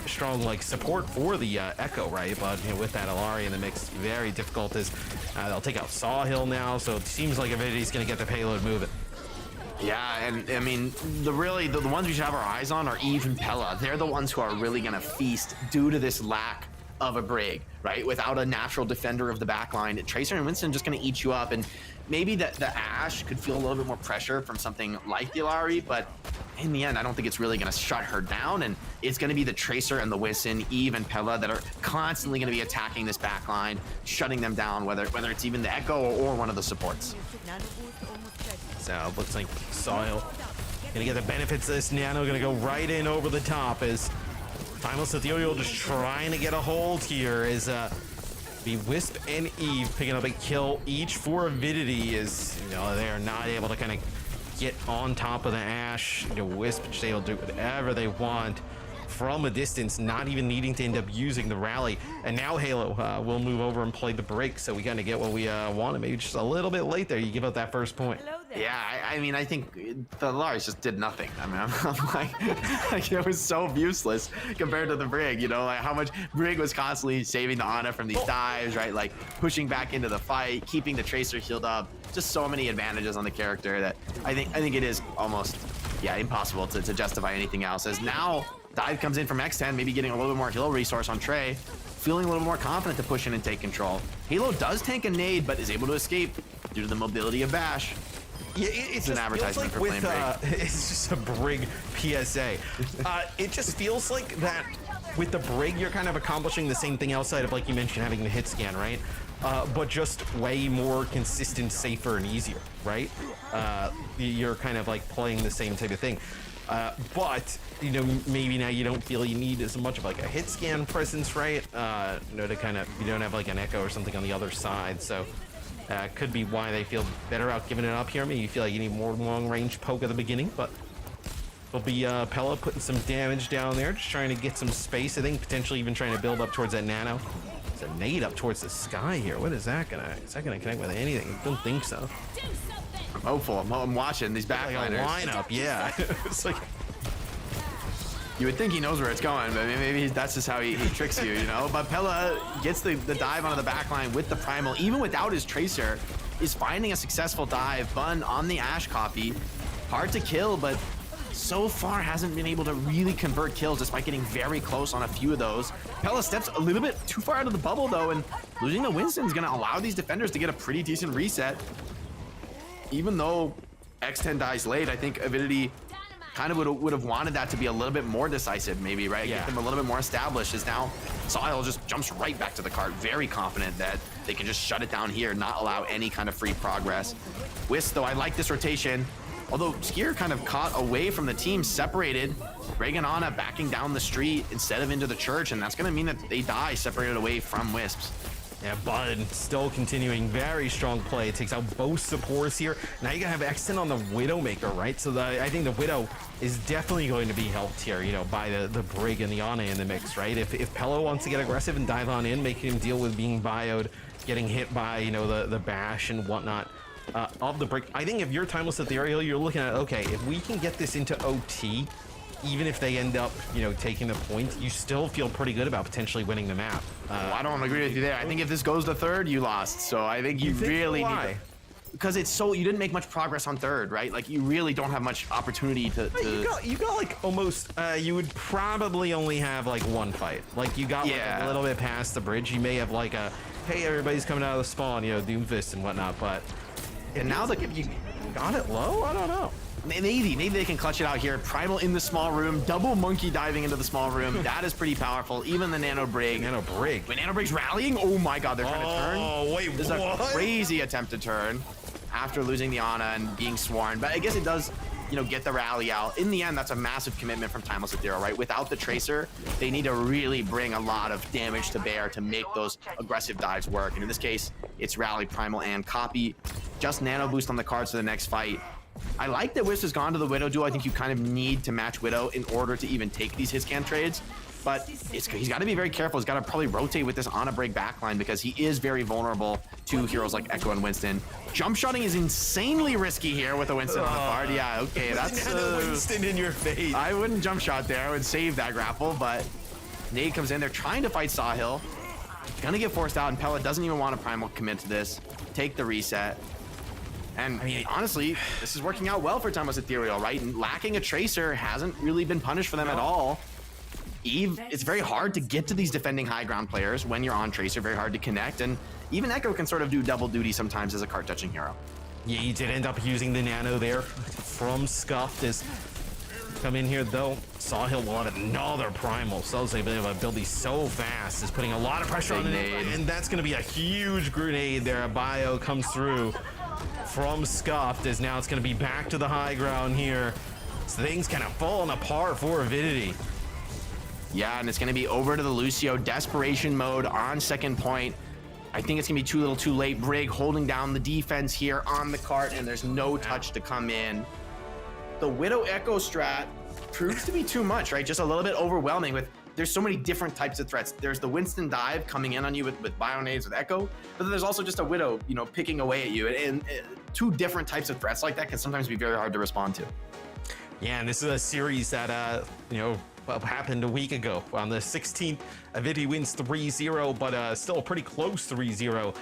strong support for the Echo, right? But with that Illari in the mix, very difficult as they'll take out Sawhill now. So it seems like Avidity's gonna get the payload moving. Yeah, and the ones we should have our eyes on are Eve and Pella. They're the ones who are really gonna feast due to this lack of a Brig, right? Without a natural defender of the backline, Tracer and Winston just gonna eat you up, and maybe that the Ashe could feel a little bit more pressure from something like the Illari, but in the end, I don't think it's really gonna shut her down, and it's gonna be the Tracer and the Winston, Eve and Pella that are constantly gonna be attacking this backline, shutting them down, whether it's even the Echo or one of the supports. So looks like Sawhill gonna get the benefits of this nano, gonna go right in over the top as Timeless Ethereal just trying to get a hold here as the Wisp and Eve picking up a kill each for Avidity as they are not able to kind of get on top of the Ashe. Wisp just able to do whatever they want from a distance, not even needing to end up using the rally. And now Halo will move over and play the break, so we kind of get what we wanted. Maybe just a little bit late there. You give up that first point. Yeah, I think the Illari just did nothing. I'm like, it was so useless compared to the Brig. Like how much Brig was constantly saving the Ana from these dives, right? Like pushing back into the fight, keeping the Tracer healed up. Just so many advantages on the character that I think it is almost impossible to justify anything else. As now dive comes in from X10, maybe getting a little bit more heal resource on Trey, feeling a little more confident to push in and take control. Halo does tank a nade, but is able to escape due to the mobility of Bash. Yeah, it's an advertisement for playing Brig. It's just a Brig PSA. It just feels like that with the Brig, you're kind of accomplishing the same thing outside of, like you mentioned, having the hit scan, right? But just way more consistent, safer, and easier, right? You're kind of like playing the same type of thing. But maybe now you don't feel you need as much of like a hit scan presence, right? To kind of, you don't have like an Echo or something on the other side, so could be why they feel better out giving it up here. Maybe you feel like you need more long range poke at the beginning, but there'll be Pella putting some damage down there, just trying to get some space. I think potentially even trying to build up towards that nano. It's a nade up towards the sky here. What is that gonna connect with anything? I don't think so. I'm hopeful. I'm watching these backliners. Like a lineup, yeah. It's like you would think he knows where it's going, but maybe that's just how he tricks you, you know? But Pella gets the dive onto the backline with the Primal, even without his Tracer, is finding a successful dive. Bun on the Ash copy. Hard to kill, but so far hasn't been able to really convert kills despite getting very close on a few of those. Pella steps a little bit too far out of the bubble though, and losing to Winston is gonna allow these defenders to get a pretty decent reset. Even though X10 dies late, I think Avidity kind of would have wanted that to be a little bit more decisive, maybe, right? Get them a little bit more established, as now Sahil just jumps right back to the cart, very confident that they can just shut it down here, not allow any kind of free progress. Wisp, though, I like this rotation. Although Skier kind of caught away from the team, separated. Greg and Anna backing down the street instead of into the church, and that's going to mean that they die separated away from Wisps. Yeah, Bud still continuing very strong play. It takes out both supports here. Now you gotta have Exton on the Widowmaker, right? So I think the Widow is definitely going to be helped here, you know, by the Brig and the Ana in the mix, right? If Pello wants to get aggressive and dive on in, making him deal with being bioed, getting hit by, you know, the bash and whatnot of the Brig. I think if you're Timeless Ethereal, you're looking at, okay, if we can get this into OT, even if they end up, you know, taking the point, you still feel pretty good about potentially winning the map. I don't agree with you there. I think if this goes to third, you lost. So I think you really need to, because it's so, you didn't make much progress on third, right? Like you really don't have much opportunity to you got like almost you would probably only have like one fight. Like you got like a little bit past the bridge. You may have like a, hey, everybody's coming out of the spawn, you know, Doomfist and whatnot, but and now that if you got it low, I don't know. Maybe they can clutch it out here. Primal in the small room, double monkey diving into the small room. That is pretty powerful. Even the Nano Brig. When Nano Brig's rallying, oh my god, they're trying to turn. Oh, wait, this is a crazy attempt to turn after losing the Ana and being sworn. But I guess it does, you know, get the rally out. In the end, that's a massive commitment from Timeless Ethereal, right? Without the Tracer, they need to really bring a lot of damage to bear to make those aggressive dives work. And in this case, it's rally, Primal, and copy. Just Nano boost on the cards for the next fight. I like that Wisp has gone to the Widow duo. I think you kind of need to match Widow in order to even take these hitscan trades. But he's got to be very careful. He's got to probably rotate with this Ana Break backline because he is very vulnerable to heroes like Echo and Winston. Jump shotting is insanely risky here with a Winston on the card. Yeah, okay, that's Winston in your face. I wouldn't jump shot there. I would save that grapple, but Nade comes in. They're trying to fight Sahil. Gonna get forced out, and Pella doesn't even want to primal commit to this. Take the reset. And I mean, honestly, this is working out well for Timeless Ethereal, right? And lacking a Tracer hasn't really been punished for them at all. Eve, it's very hard to get to these defending high ground players when you're on Tracer, very hard to connect. And even Echo can sort of do double duty sometimes as a cart touching hero. Yeah, he did end up using the Nano there from Scuffed as come in here though. Sawhill wanted another Primal. So's able to build these so fast. Is putting a lot of pressure on the nade. And that's gonna be a huge grenade there. A bio comes through from Scuffed as now it's gonna be back to the high ground here. So things kind of falling apart for Avidity. Yeah, and it's gonna be over to the Lucio. Desperation mode on second point. I think it's gonna be too little too late. Brig holding down the defense here on the cart, and there's no touch to come in. The Widow Echo strat proves to be too much, right? Just a little bit overwhelming with, there's so many different types of threats. There's the Winston dive coming in on you with Bionades with Echo, but then there's also just a Widow, you know, picking away at you. And two different types of threats like that can sometimes be very hard to respond to. Yeah, and this is a series that, you know, happened a week ago. On the 16th, Avidity wins 3-0, but still a pretty close 3-0,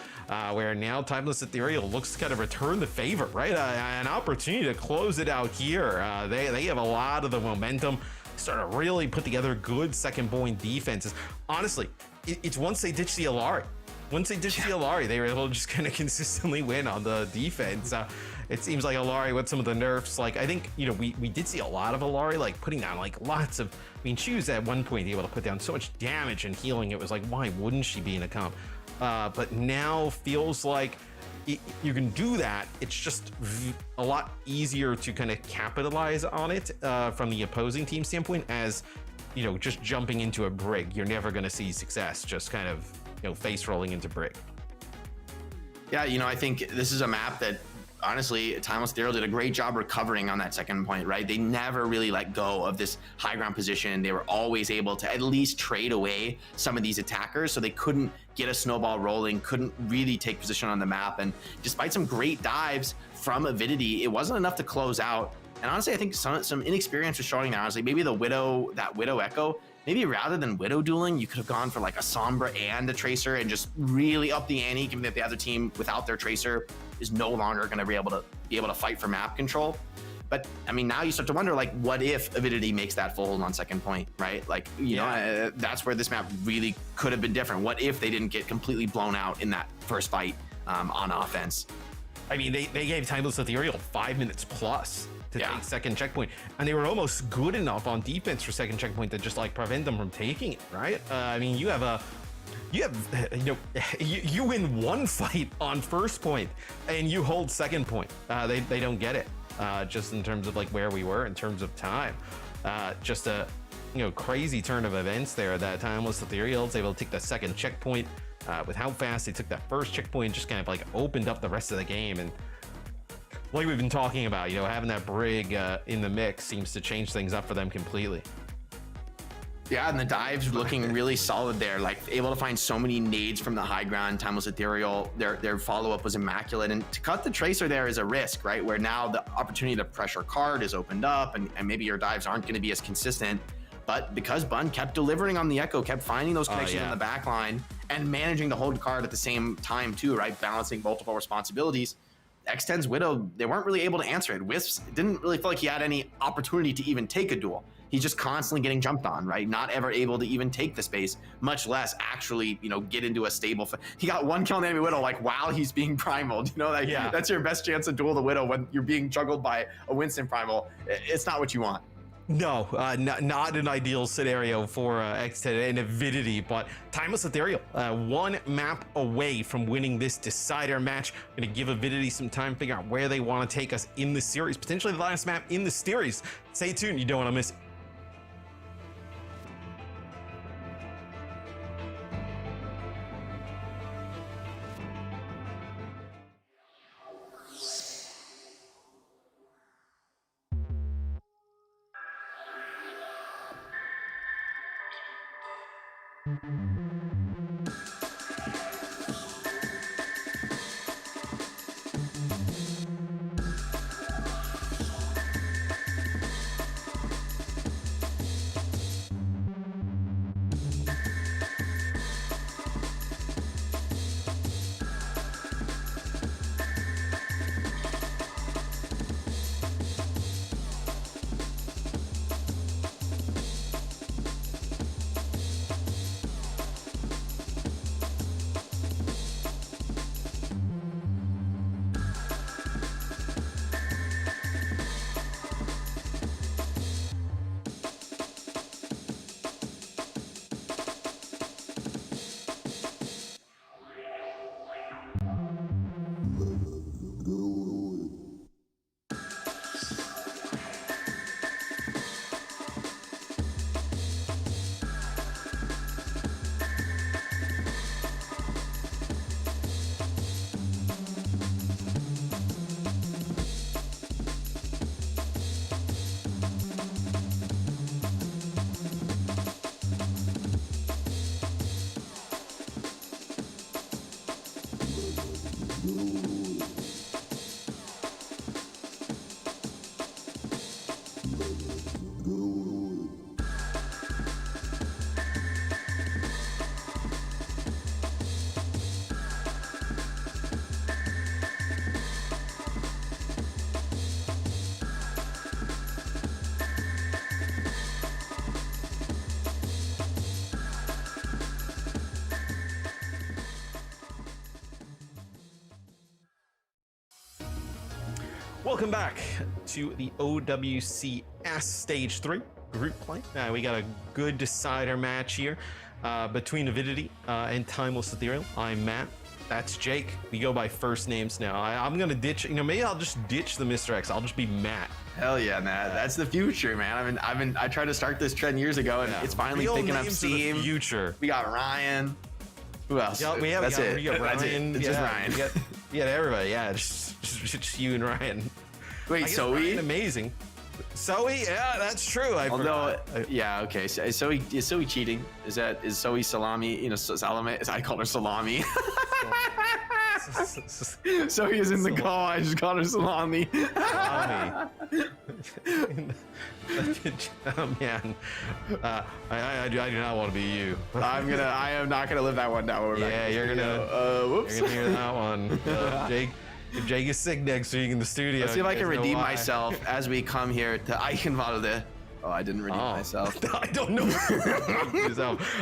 where now Timeless Ethereal looks to kind of return the favor, right? An opportunity to close it out here. They have a lot of the momentum, start to really put together good second point defenses. Honestly, it's once they ditch the Alari. Once they ditched the Alari, they were able to just kind of consistently win on the defense. It seems like Alari with some of the nerfs, like I think, you know, we did see a lot of Alari, like putting down like lots of, I mean, she was at one point able to put down so much damage and healing. It was like, why wouldn't she be in a comp? But now feels like you can do that. It's just a lot easier to kind of capitalize on it from the opposing team standpoint, as, you know, just jumping into a Brig. You're never going to see success, just kind of, you know, face rolling into Brig. Yeah, you know, I think this is a map that honestly, Timeless Ethereal did a great job recovering on that second point, right? They never really let go of this high ground position. They were always able to at least trade away some of these attackers, so they couldn't get a snowball rolling, couldn't really take position on the map. And despite some great dives from Avidity, it wasn't enough to close out. And honestly, I think some inexperience was showing there. Honestly, maybe that Widow Echo, maybe rather than Widow dueling, you could have gone for like a Sombra and a Tracer and just really up the ante, given that the other team without their Tracer is no longer going to be able to fight for map control. But I mean, now you start to wonder, like, what if Avidity makes that full hold on second point, right? Like, you know, that's where this map really could have been different. What if they didn't get completely blown out in that first fight on offense? I mean, they gave Timeless Ethereal 5 minutes plus to take second checkpoint, and they were almost good enough on defense for second checkpoint to just like prevent them from taking it, right? I mean, you win one fight on first point and you hold second point. They don't get it. Just in terms of like where we were in terms of time. Just a crazy turn of events there. That Timeless Ethereal is able to take the second checkpoint. With how fast they took that first checkpoint, just kind of like opened up the rest of the game. And like we've been talking about, having that Brig in the mix seems to change things up for them completely. Yeah, and the dives looking really solid there, like able to find so many nades from the high ground. Timeless Ethereal, their follow-up was immaculate, and to cut the Tracer there is a risk, right? Where now the opportunity to pressure card is opened up, and maybe your dives aren't going to be as consistent. But because Bun kept delivering on the Echo, kept finding those connections in the back line, and managing to hold card at the same time too, right? Balancing multiple responsibilities. X10's Widow, they weren't really able to answer it. Wisps didn't really feel like he had any opportunity to even take a duel. He's just constantly getting jumped on, right? Not ever able to even take the space, much less actually, get into a stable. He got one kill on the enemy Widow, like while he's being primaled. That's your best chance to duel the Widow when you're being juggled by a Winston primal. It's not what you want. No, not an ideal scenario for X10 and Avidity, but Timeless Ethereal, one map away from winning this decider match. Going to give Avidity some time to figure out where they want to take us in the series, potentially the last map in the series. Stay tuned, you don't want to miss it. Welcome back to the OWCS Stage 3 group play. We got a good decider match here between Avidity and Timeless Ethereal. I'm Matt. That's Jake. We go by first names now. I'm gonna ditch, maybe I'll just ditch the Mr. X. I'll just be Matt. Hell yeah, Matt. That's the future, man. I tried to start this trend years ago, and it's finally picking up steam. Future. We got Ryan. Who else? Yeah, we got Ryan. That's it. It's just Ryan. We got everybody. Yeah, just you and Ryan. Wait, Zoe? Amazing. Zoe? Yeah, that's true. Yeah, okay. So is Zoe cheating? Is Zoe Salami? Salame? I call her Salami. So he is in the call. I just got her salami. Oh man, I do not want to be you. I am not gonna live that one down. Yeah, you're gonna. Whoops. You're gonna hear that one. Jake is sick next week in the studio. Let's see if I can redeem myself as we come here to Eichenwalde. Oh, I didn't redeem myself. I don't know.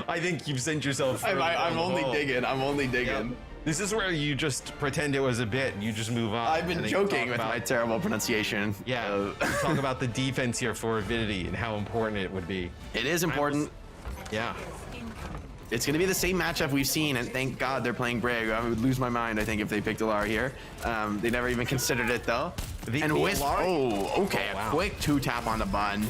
I think you've sent yourself. I'm only digging. I'm only digging. Yep. This is where you just pretend it was a bit and you just move on. I've been joking with my terrible pronunciation. Yeah, talk about the defense here for Avidity and how important it would be. It is important. Yeah. It's going to be the same matchup we've seen, and thank God they're playing Brig. I would lose my mind, I think, if they picked Illarii here. They never even considered it, though. And Wisp, a quick 2-tap on the Bun.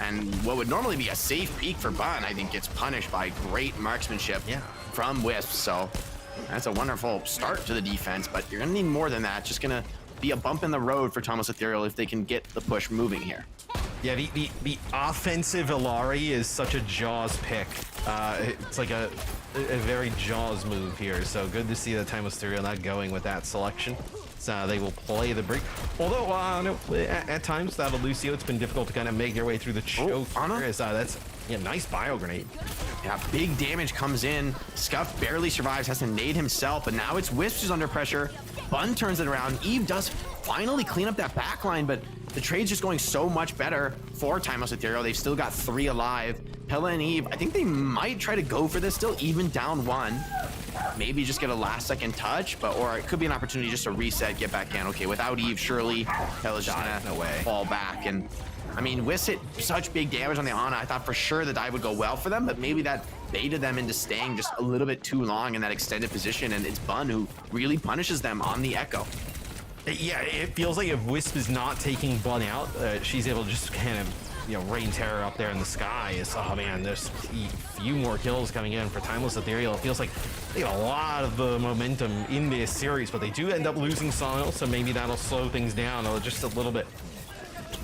And what would normally be a safe peek for Bun, I think, gets punished by great marksmanship from Wisp. So that's a wonderful start to the defense, but you're going to need more than that. Just going to be a bump in the road for Thomas Ethereal if they can get the push moving here. Yeah, the offensive Illarii is such a Jaws pick. It's like a very Jaws move here. So good to see that Timeless Ethereal not going with that selection. So they will play the Brig. Although at times that Lucio, it's been difficult to kind of make your way through the choke. That's nice bio grenade. Yeah, big damage comes in. Scuff barely survives, has to nade himself, but now it's Wisp who's under pressure. Bun turns it around. Eve does finally clean up that backline, but the trade's just going so much better for Timeless Ethereal. They've still got 3 alive. Pella and Eve, I think they might try to go for this still, even down 1. Maybe just get a last-second touch, or it could be an opportunity just to reset, get back in. Okay, without Eve, surely Pella's just gonna fall back. And I mean, Wisp hit such big damage on the Ana. I thought for sure the dive would go well for them, but maybe that baited them into staying just a little bit too long in that extended position, and it's Bun who really punishes them on the Echo. Yeah, it feels like if Wisp is not taking Bun out, she's able to just kind of, rain terror up there in the sky. Oh man, there's a few more kills coming in for Timeless Ethereal. It feels like they have a lot of the momentum in this series, but they do end up losing Soil, so maybe that'll slow things down just a little bit.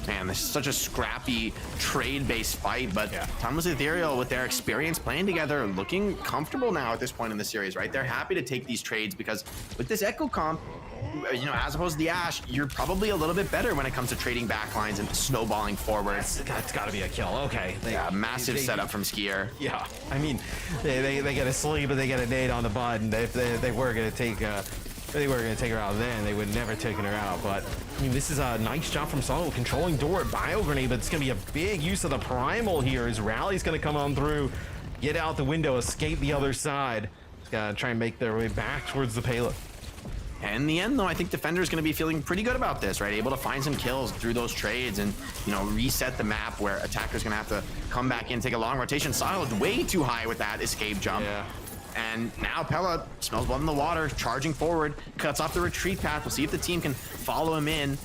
Man, this is such a scrappy trade-based fight, but Timeless Ethereal, with their experience playing together, looking comfortable now at this point in the series, right? They're happy to take these trades because with this Echo comp, as opposed to the Ashe, you're probably a little bit better when it comes to trading backlines and snowballing forwards. That's got to be a kill. Okay. Massive setup from Skier. Yeah, I mean, they get a sleeve, but they get a nade on the button. If they were going to take her out then, they would never taken her out. But I mean, this is a nice job from Solo controlling door at bio grenade, but it's going to be a big use of the primal here. His rally's going to come on through, get out the window, escape the other side. Just got to try and make their way back towards the payload. And in the end, though, I think Defender's going to be feeling pretty good about this, right? Able to find some kills through those trades and, reset the map where Attacker's going to have to come back in, take a long rotation. Silent way too high with that escape jump. Yeah. And now Pella smells blood in the water, charging forward, cuts off the retreat path. We'll see if the team can follow him in.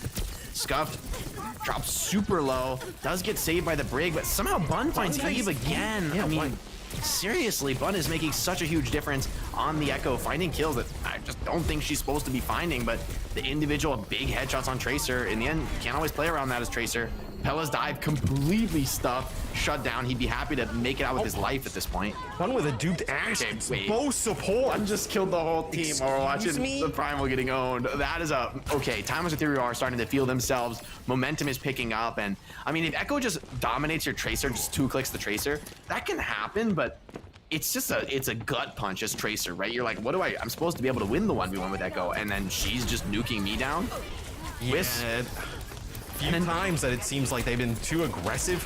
Scuffed drops super low, does get saved by the Brig, but somehow Bun finds Eve again. I mean, seriously, Bun is making such a huge difference on the Echo, finding kills that I just don't think she's supposed to be finding, but the individual big headshots on Tracer, in the end, you can't always play around that as Tracer. Pella's dive completely stuffed, shut down. He'd be happy to make it out with his life at this point. One with a duped Ashe. Okay, wait. Both support. One just killed the whole team while we're watching the Primal getting owned. That is okay, Timeless Ethereal are starting to feel themselves. Momentum is picking up, and I mean, if Echo just dominates your Tracer, just 2 clicks the Tracer, that can happen, but it's just it's a gut punch as Tracer, right? You're like, I'm supposed to be able to win the 1v1 with Echo, and then she's just nuking me down. Yeah. Few times that it seems like they've been too aggressive.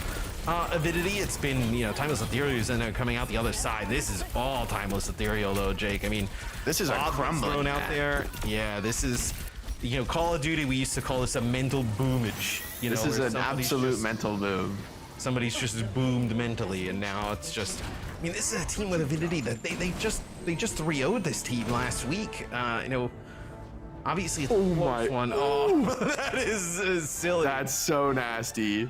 Avidity, it's been, Timeless Ethereal and they're coming out the other side. This is all Timeless Ethereal though, Jake. I mean, this is a crumbling thrown out there. Yeah, this is, Call of Duty, we used to call this a mental boomage. This is an absolute mental boom. Somebody's just boomed mentally, and now it's just, I mean, this is a team with Avidity that they just 3-0'd this team last week. Obviously, it's a close one. Oh, that is silly. That's so nasty.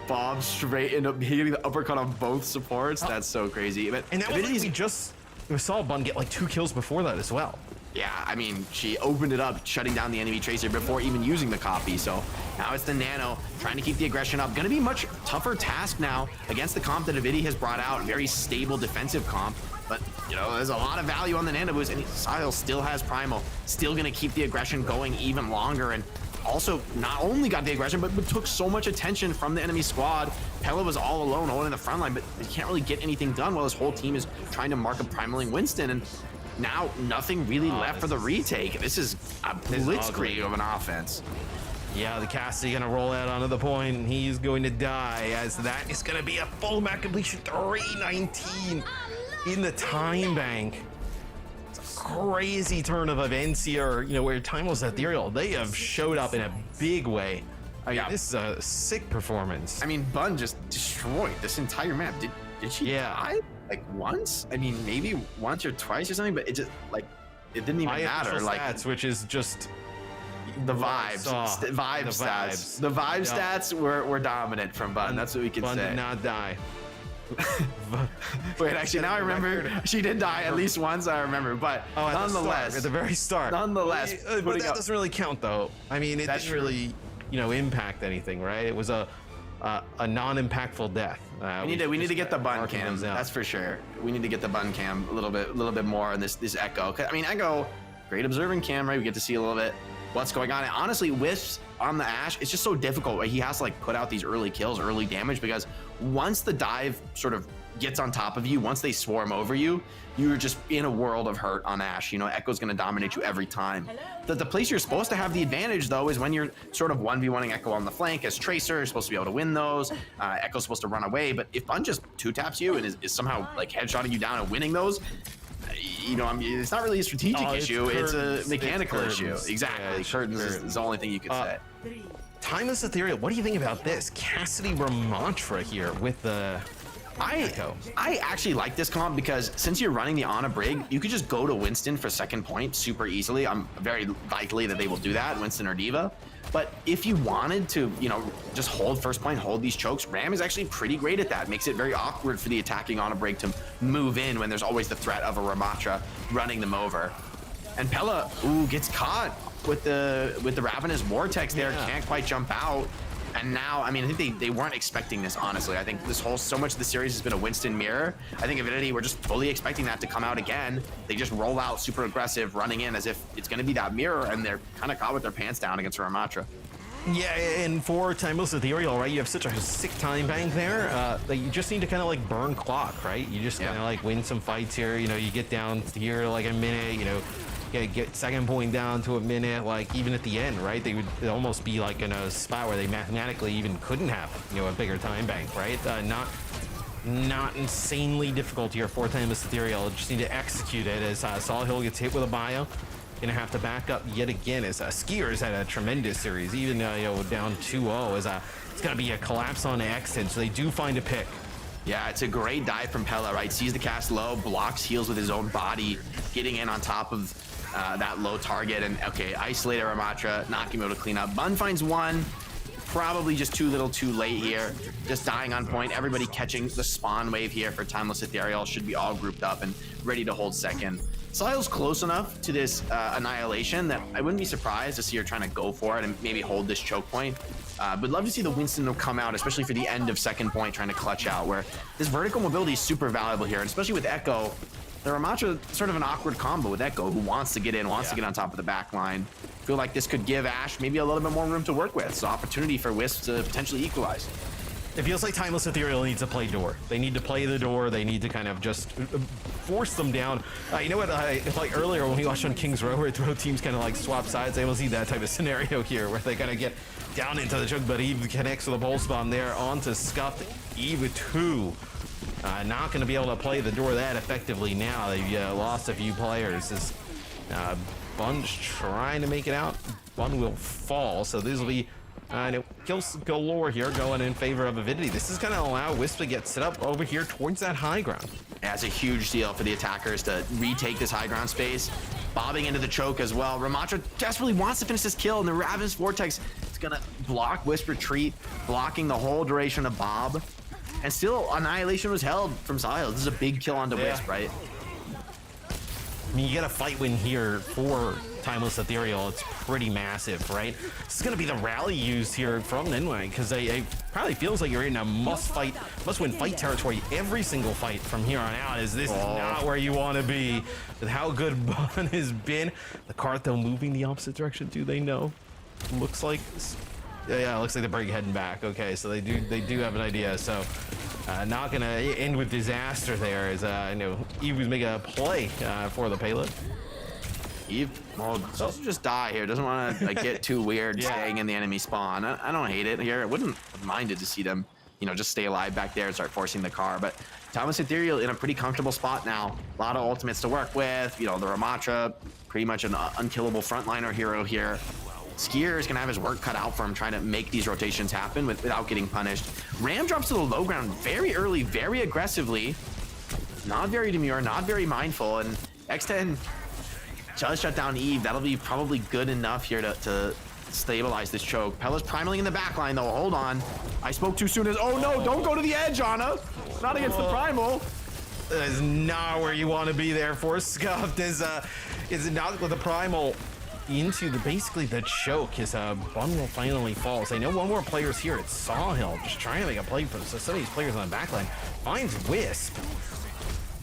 Bob straight into hitting the uppercut on both supports. That's so crazy. But and that was we saw Bun get like 2 kills before that as well. Yeah, I mean, she opened it up, shutting down the enemy Tracer before even using the copy. So now it's the Nano trying to keep the aggression up. Going to be much tougher task now against the comp that Avidity has brought out. Very stable defensive comp. But, you know, there's a lot of value on the Nano Boost, and Sile still has Primal, still going to keep the aggression going even longer, and also not only got the aggression, but took so much attention from the enemy squad. Pella was all alone, all in the front line, but he can't really get anything done while his whole team is trying to mark a Primaling Winston, and now nothing really left for the retake. This is a blitzkrieg of an offense. Yeah, the Cassidy gonna roll out onto the point, and he's going to die, as that is gonna be a full map completion. 319 in the time bank. It's a crazy turn of events here, you know, where Timeless Ethereal, they have showed up in a big way. I mean, this is a sick performance. I mean, Bun just destroyed this entire map. Did she die like once? I mean, maybe once or twice or something, but it just like it didn't even matter. Like stats, which is just the vibes, stats. The vibe stats were dominant from Bun. That's what we can say. Bun did not die. Wait, actually, now I remember she did die at least once. I remember, but nonetheless, at the very start. Nonetheless, but that doesn't really count, though. I mean, it didn't really, you know, impact anything, right? It was a non-impactful death. We need to get the Bun cam. That's for sure. We need to get the Bun cam a little bit more on this Echo. I mean, Echo, great observing camera. We get to see a little bit what's going on. And honestly, Wisps on the Ashe, it's just so difficult. Right? He has to like put out these early kills, early damage, because once the dive sort of gets on top of you, once they swarm over you, you're just in a world of hurt on Ashe. You know, Echo's gonna dominate you every time. The place you're supposed to have the advantage, though, is when you're sort of 1v1ing Echo on the flank as Tracer. You're supposed to be able to win those. Echo's supposed to run away, but if Bun just 2-taps you and is somehow like headshotting you down and winning those, you know, I mean, it's not really a strategic issue. It's a mechanical issue. Exactly. Curtains is the only thing you could say. Timeless Ethereal, what do you think about this? Cassidy Ramatra here with the Echo. I actually like this comp because since you're running the Ana Brig, you could just go to Winston for second point super easily. I'm very likely that they will do that, Winston or Diva. But if you wanted to, you know, just hold first point, hold these chokes, Ram is actually pretty great at that. Makes it very awkward for the attacking Ana Brig to move in when there's always the threat of a Ramatra running them over. And Pella, gets caught with the Ravenous Vortex there, can't quite jump out. And now, I mean, I think they weren't expecting this, honestly. I think so much of the series has been a Winston mirror. I think Avidity were just fully expecting that to come out again. They just roll out super aggressive, running in as if it's going to be that mirror, and they're kind of caught with their pants down against Ramatra. Yeah, and for Timeless Ethereal, right, you have such a sick time bank there that you just need to kind of like burn clock, right? You just kind of like win some fights here. You know, you get down here like a minute, you know, get second point down to a minute, like even at the end, right? They would almost be like in a spot where they mathematically even couldn't have, you know, a bigger time bank, right? Not insanely difficult here for Timeless Ethereal. Just need to execute it as Solid Hill gets hit with a bio. Gonna have to back up yet again as Skiers had a tremendous series, even you know, down 2-0 as it's gonna be a collapse on exit, so they do find a pick. Yeah, it's a great dive from Pella, right? Sees the cast low, blocks, heals with his own body, getting in on top of that low target, and okay, isolated Ramatra, not gonna be able to clean up. Bun finds one, probably just too little too late here, just dying on point. Everybody catching the spawn wave here for Timeless Ethereal should be all grouped up and ready to hold second. Sile's close enough to this annihilation that I wouldn't be surprised to see her trying to go for it and maybe hold this choke point. But love to see the Winston come out, especially for the end of second point, trying to clutch out, where this vertical mobility is super valuable here, and especially with Echo. The Ramatra sort of an awkward combo with Echo, who wants to get in, wants to get on top of the back line. Feel like this could give Ashe maybe a little bit more room to work with, so opportunity for Wisp to potentially equalize. It feels like Timeless Ethereal needs to play door. They need to play the door. They need to kind of just force them down. You know what? Like earlier when we watched on King's Row, where teams kind of like swap sides, I will see that type of scenario here where they kind of get down into the choke, but Eve connects with a pulse bomb there onto Scuffed. Eve 2. Not going to be able to play the door that effectively now. They've lost a few players. As Bun's trying to make it out. Bun will fall, so this will be kills galore here going in favor of Avidity. This is going to allow Wisp to get set up over here towards that high ground. Yeah, it's a huge deal for the attackers to retake this high ground space. Bobbing into the choke as well. Ramatra desperately wants to finish this kill, and the Ravenous Vortex is going to block Wisp retreat, blocking the whole duration of Bob. And still, Annihilation was held from Siles. This is a big kill onto Wisp, right? I mean, you get a fight win here for Timeless Ethereal. It's pretty massive, right? This is going to be the rally used here from Ninway, because it probably feels like you're in a must-win fight territory every single fight from here on out, as this is not where you want to be with how good Bun has been. The cart, though, moving the opposite direction. Do they know? Looks like... Yeah, it looks like they're heading back. Okay, so they do have an idea. So not gonna end with disaster there, as I know Eve was making a play for the payload. Eve, well, doesn't just die here. Doesn't want to get too weird staying in the enemy spawn. I don't hate it here. I wouldn't have minded to see them, just stay alive back there and start forcing the car. But Timeless Ethereal in a pretty comfortable spot now. A lot of ultimates to work with. The Ramatra, pretty much an unkillable frontliner hero here. Skier is going to have his work cut out for him trying to make these rotations happen without getting punished. Ram drops to the low ground very early, very aggressively. Not very demure, not very mindful. And X10 does shut down Eve. That'll be probably good enough here to stabilize this choke. Pella's primaling in the back line, though. Hold on. I spoke too soon. Oh, no, don't go to the edge, Anna. Not against the primal. That is not where you want to be there for Scuffed. Is it not with the primal into basically the choke? His Bun will finally fall. So I know one more player's here at Sawhill, just trying to make a play for some of these players on the backline. Finds Wisp.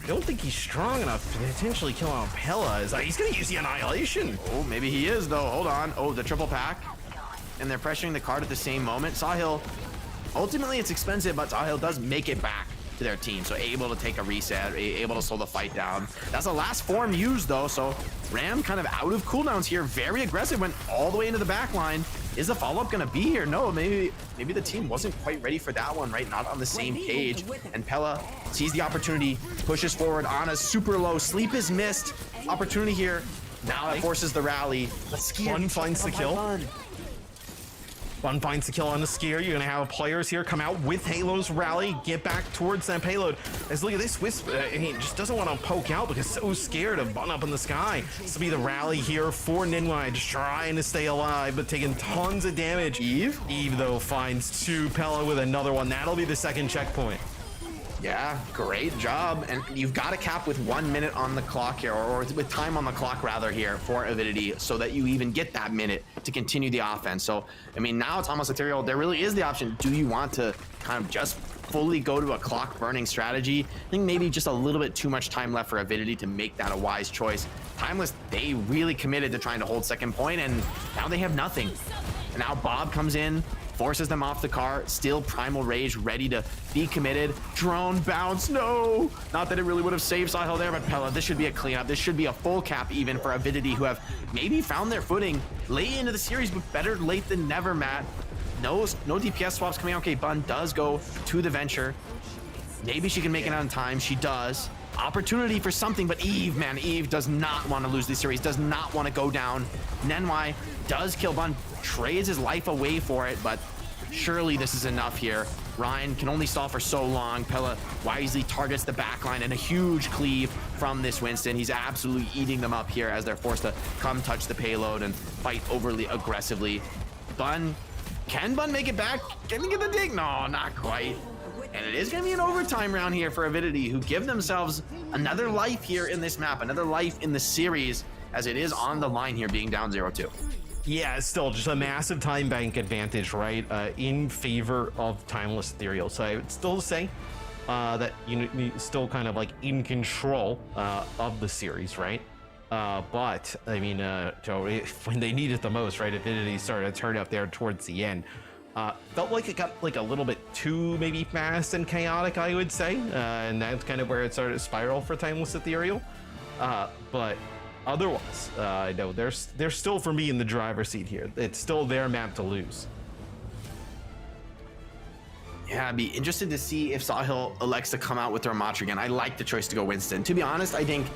I don't think he's strong enough to potentially kill out Pella. He's going to use the Annihilation. Oh, maybe he is, though. Hold on. Oh, the triple pack. And they're pressuring the card at the same moment. Sawhill, ultimately it's expensive, but Sawhill does make it back to their team. So able to take a reset, able to slow the fight down. That's the last form used, though. So Ram kind of out of cooldowns here. Very aggressive, went all the way into the back line. Is the follow-up going to be here? No, maybe the team wasn't quite ready for that one, right? Not on the same page. And Pella sees the opportunity, pushes forward. Anna's super low. Sleep is missed. Opportunity here. Now it forces the rally. Bun finds the kill. Bun finds the kill on the Skier. You're going to have players here come out with Halo's rally, get back towards that payload. As look at this, Wisp, he just doesn't want to poke out because so scared of Bun up in the sky. This will be the rally here for Ninwai, just trying to stay alive, but taking tons of damage. Eve, though, finds two. Pella with another one. That'll be the second checkpoint. Yeah, great job. And you've got to cap with 1 minute on the clock here, or with time on the clock rather here for Avidity, so that you even get that minute to continue the offense. So, I mean, now it's almost ethereal. There really is the option. Do you want to kind of just fully go to a clock burning strategy? I think maybe just a little bit too much time left for Avidity to make that a wise choice. Timeless, they really committed to trying to hold second point, and now they have nothing. And now Bob comes in, forces them off the car, still Primal Rage, ready to be committed. Drone bounce, no! Not that it really would have saved Sahil there, but Pella, this should be a cleanup. This should be a full cap even for Avidity, who have maybe found their footing late into the series, but better late than never, Matt. No DPS swaps coming out. Okay, Bun does go to the Venture. Maybe she can make it on time. She does. Opportunity for something, but Eve does not want to lose this series, does not want to go down. Nenwai does kill Bun, trades his life away for it, but surely this is enough here. Ryan can only stall for so long. Pella wisely targets the backline, and a huge cleave from this Winston. He's absolutely eating them up here as they're forced to come touch the payload and fight overly aggressively. Bun, can Bun make it back? Can he get the dig? No, not quite. And it is going to be an overtime round here for Avidity, who give themselves another life here in this map, another life in the series, as it is on the line here, being down 0-2. Yeah, it's still just a massive time bank advantage, right, in favor of Timeless Ethereal. So I would still say that you still kind of like in control of the series, right? But I mean, when they need it the most, right, Avidity started to turn up there towards the end. Felt like it got like a little bit too maybe fast and chaotic, I would say, and that's kind of where it started to spiral for Timeless Ethereal. But otherwise, no, they're still for me in the driver's seat here. It's still their map to lose. Yeah, I'd be interested to see if Sahil elects to come out with Ramatra again. I like the choice to go Winston. To be honest, I think,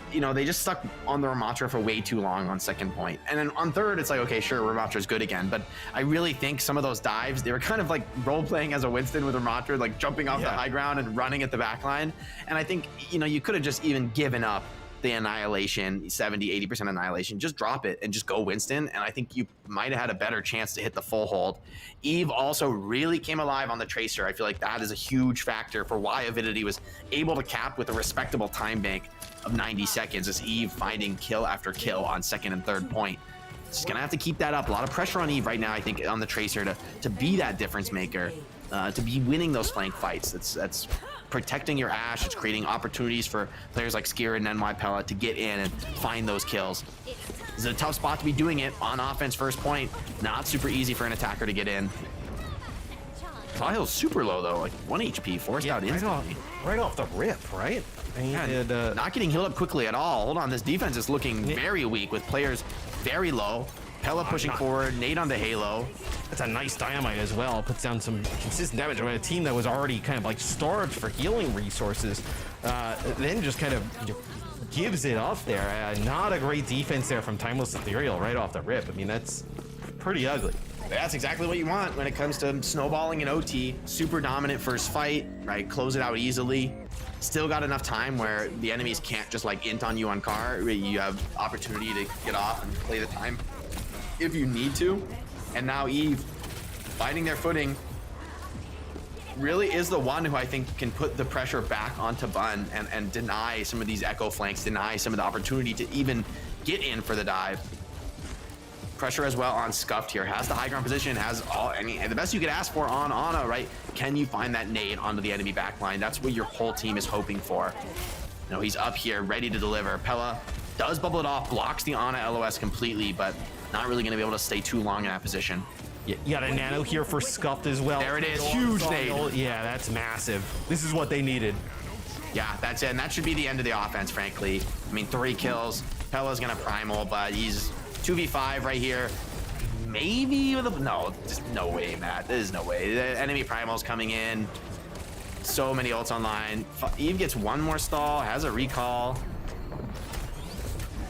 they just stuck on the Ramatra for way too long on second point. And then on third, it's like, okay, sure, Ramatra's good again. But I really think some of those dives, they were kind of like role-playing as a Winston with Ramatra, like jumping off the high ground and running at the back line. And I think, you could have just even given up the annihilation, 70, 80% annihilation, just drop it and just go Winston. And I think you might have had a better chance to hit the full hold. Eve also really came alive on the Tracer. I feel like that is a huge factor for why Avidity was able to cap with a respectable time bank of 90 seconds as Eve finding kill after kill on second and third point. She's gonna have to keep that up. A lot of pressure on Eve right now, I think, on the Tracer to be that difference maker, to be winning those flank fights. That's protecting your Ashe. It's creating opportunities for players like Skira and NY Pella to get in and find those kills. This is a tough spot to be doing it on offense first point. Not super easy for an attacker to get in. Sahil's super low though, like 1 HP, forced out instantly. Right off the rip, right? Yeah, not getting healed up quickly at all. Hold on, this defense is looking very weak with players very low. Pella pushing forward, nade onto Halo. That's a nice dynamite as well. Puts down some consistent damage on a team that was already kind of like starved for healing resources. Then just kind of gives it up there. Not a great defense there from Timeless Ethereal right off the rip. I mean, that's pretty ugly. That's exactly what you want when it comes to snowballing in OT. Super dominant first fight, right? Close it out easily. Still got enough time where the enemies can't just like int on you on car. You have opportunity to get off and play the time if you need to. And now Eve, finding their footing, really is the one who I think can put the pressure back onto Bun and deny some of these echo flanks, deny some of the opportunity to even get in for the dive. Pressure as well on Scuffed here. Has the high ground position, has all, I mean, the best you could ask for on Ana, right? Can you find that nade onto the enemy backline? That's what your whole team is hoping for. You know, he's up here, ready to deliver. Pella does bubble it off, blocks the Ana LOS completely, but not really gonna be able to stay too long in that position. You got a nano here for Scuffed as well. There it is, huge nade. Yeah, that's massive. This is what they needed. Yeah, that's it, and that should be the end of the offense, frankly. I mean, 3 kills. Pella's gonna primal, but he's 2v5 right here. Maybe with a, no, just no way, Matt. There's no way. The enemy primal's coming in. So many ults online. Eve gets 1 more stall, has a recall.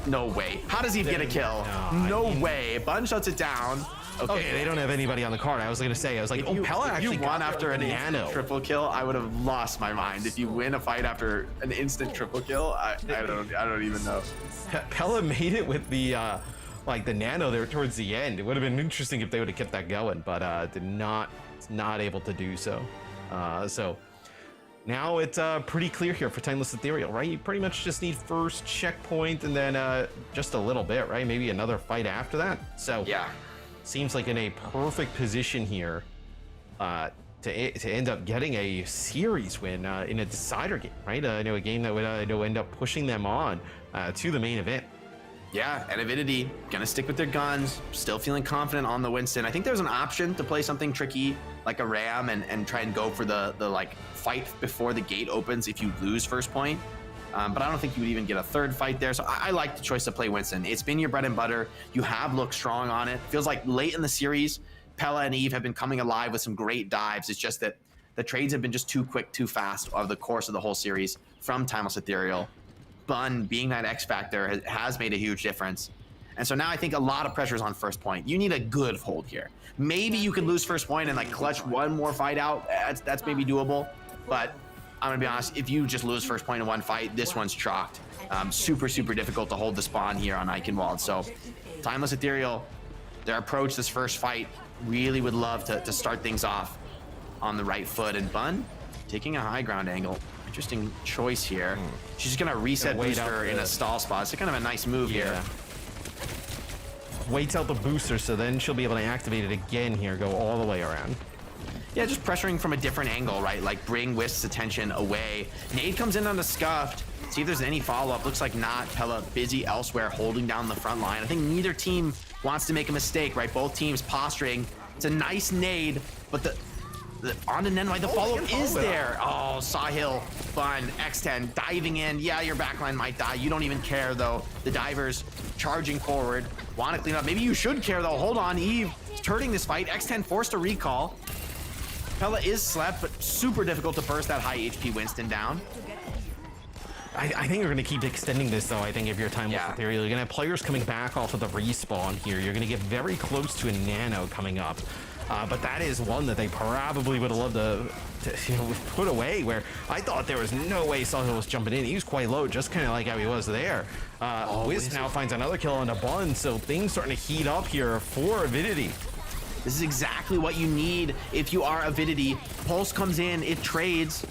No way. How does Eve get a kill? No way. Bun shuts it down. Okay, they don't have anybody on the card. I was gonna say, I was like, oh, Pella actually won got after an nano. instant triple kill. I would have lost my mind. If you win a fight after an instant triple kill, I don't even know. Pella made it with the like the nano there towards the end. It would have been interesting if they would have kept that going, but not able to do so. So now it's pretty clear here for Timeless Ethereal, right? You pretty much just need first checkpoint and then just a little bit, right? Maybe another fight after that. So yeah, seems like in a perfect position here to end up getting a series win in a decider game, right? I know a game that would end up pushing them on to the main event. Yeah, and Avidity gonna stick with their guns, still feeling confident on the Winston. I think there's an option to play something tricky like a Ram and try and go for the like fight before the gate opens if you lose first point. But I don't think you would even get a third fight there. So I like the choice to play Winston. It's been your bread and butter. You have looked strong on it. Feels like late in the series, Pella and Eve have been coming alive with some great dives. It's just that the trades have been just too quick, too fast over the course of the whole series from Timeless Ethereal. Bun being that X factor has made a huge difference. And so now I think a lot of pressure is on first point. You need a good hold here. Maybe you can lose first point and like clutch 1 more fight out. That's maybe doable. But I'm gonna be honest, if you just lose first point in 1 fight, this one's chalked. Super difficult to hold the spawn here on Eichenwald. So Timeless Ethereal, their approach this first fight, really would love to start things off on the right foot. And Bun taking a high ground angle. Interesting choice here. She's just gonna reset booster in a stall spot. It's kind of a nice move here. Waits out the booster, so then she'll be able to activate it again here, go all the way around. Yeah, just pressuring from a different angle, right? Like bring Wisps' attention away. Nade comes in on the Scuffed. See if there's any follow-up. Looks like not. Pella busy elsewhere, holding down the front line. I think neither team wants to make a mistake, right? Both teams posturing. It's a nice nade, but the on to Nenwai, the follow-up is there. Oh, Sahil, Bun, X10, diving in. Yeah, your backline might die. You don't even care, though. The divers charging forward. Want to clean up. Maybe you should care, though. Hold on, Eve is turning this fight. X10 forced a recall. Pella is slept, but super difficult to burst that high HP Winston down. I think you're going to keep extending this, though. I think if you're Timeless Ethereal, you're going to have players coming back off of the respawn here. You're going to get very close to a nano coming up. but that is one that they probably would have loved to put away, where I thought there was no way Sawhill was jumping in. He was quite low, just kind of like how he was there. Wiz now finds another kill on a Bun, so things starting to heat up here for Avidity. This is exactly what you need if you are Avidity. Pulse comes in, it trades.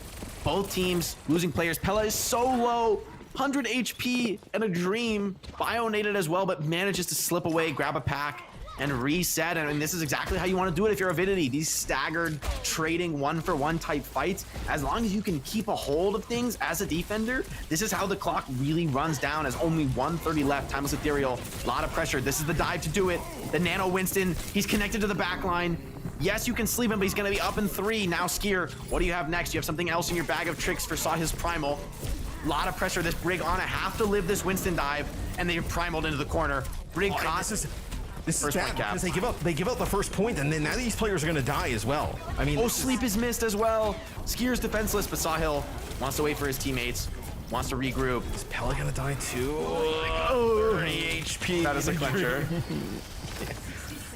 Both teams losing players. Pella is so low, 100 HP and a Dream. Bionated as well, but manages to slip away, grab a pack, and reset. I mean, this is exactly how you want to do it if you're Avidity. These staggered trading 1-for-1 type fights, as long as you can keep a hold of things as a defender, this is how the clock really runs down as only 1:30 left. Timeless Ethereal, a lot of pressure. This is the dive to do it. The Nano Winston, he's connected to the back line. Yes, you can sleep him, but he's going to be up in 3. Now, Skier, what do you have next? You have something else in your bag of tricks for Sawhill's Primal. A lot of pressure. This Brig Ana have to live this Winston dive, and they're primaled into the corner. Brig This is bad because they give up the first point, and then now these players are going to die as well. I mean, sleep is missed as well. Skier's defenseless, but Sawhill wants to wait for his teammates, wants to regroup. Is Pella going to die too? 30 HP. That is a clincher.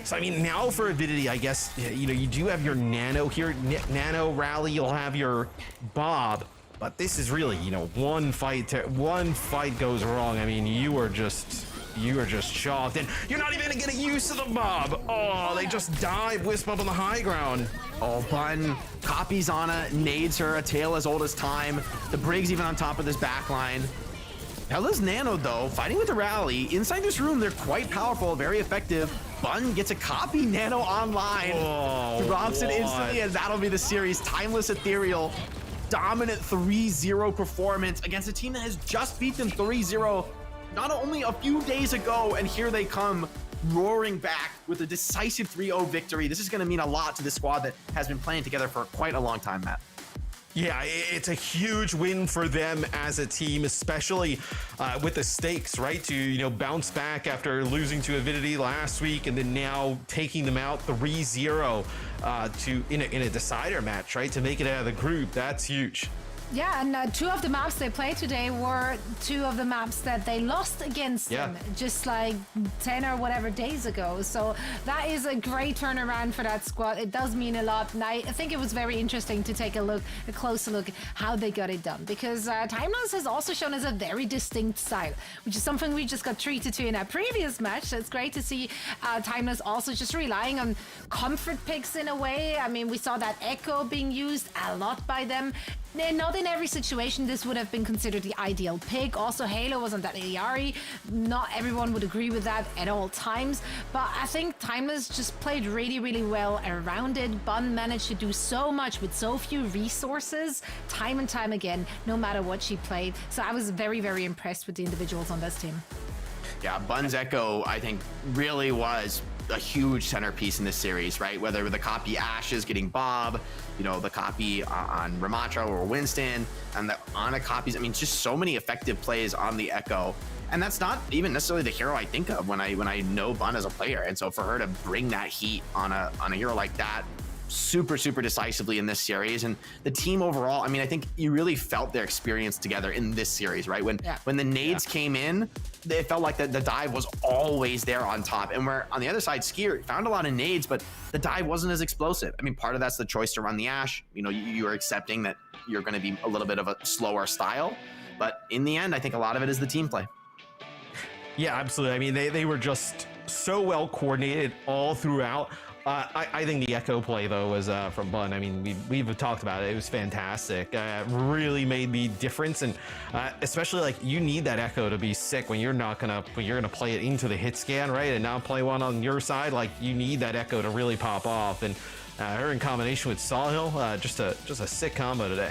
So, I mean, now for Avidity, I guess, you know, you do have your Nano here, Nano Rally, you'll have your Bob, but this is really, you know, one fight goes wrong. I mean, you are just shocked, and you're not even gonna get a use of the Bob. Oh, they just dive Wisp up on the high ground. Oh, Bun copies Ana, nades her, a tail as old as time. The Brig's even on top of this backline. Pella's Nano, though, fighting with the Rally. Inside this room, they're quite powerful, very effective. Bun gets a copy Nano online. Drops it instantly, and that'll be the series. Timeless Ethereal, dominant 3-0 performance against a team that has just beat them 3-0 not only a few days ago, and here they come roaring back with a decisive 3-0 victory. This is going to mean a lot to this squad that has been playing together for quite a long time, Matt. Yeah, it's a huge win for them as a team, especially with the stakes, right? To, you know, bounce back after losing to Avidity last week, and then now taking them out 3-0 in a decider match, right? To make it out of the group, that's huge. Yeah, and 2 of the maps they played today were 2 of the maps that they lost against them just like 10 or whatever days ago. So that is a great turnaround for that squad. It does mean a lot, and I think it was very interesting to take a closer look at how they got it done, because Timeless has also shown us a very distinct style, which is something we just got treated to in our previous match. So it's great to see Timeless also just relying on comfort picks in a way. I mean, we saw that Echo being used a lot by them. Not in every situation this would have been considered the ideal pick. Also, Halo was on that Iari. Not everyone would agree with that at all times, but I think Timeless just played really, really well around it. Bun managed to do so much with so few resources, time and time again, no matter what she played. So I was very, very impressed with the individuals on this team. Yeah, Bun's Echo, I think, really was a huge centerpiece in this series, right? Whether the copy Ash is getting Bob, you know, the copy on Ramatra or Winston, and the Ana copies. I mean, just so many effective plays on the Echo. And that's not even necessarily the hero I think of when I know Bun as a player. And so for her to bring that heat on a hero like that, super decisively in this series, and the team overall, I mean, I think you really felt their experience together in this series, right? When the nades came in, it felt like the dive was always there on top, and where on the other side, Skier found a lot of nades, but the dive wasn't as explosive. I mean, part of that's the choice to run the Ash. You know, you are accepting that you're going to be a little bit of a slower style, but in the end, I think a lot of it is the team play. Yeah, absolutely. I mean, they were just so well coordinated all throughout. I think the Echo play, though, was from Bun. I mean, we've talked about it. It was fantastic. Really made the difference, and especially like you need that Echo to be sick when you're gonna play it into the hit scan, right, and not play one on your side. Like you need that Echo to really pop off, and her in combination with Sawhill, just a sick combo today.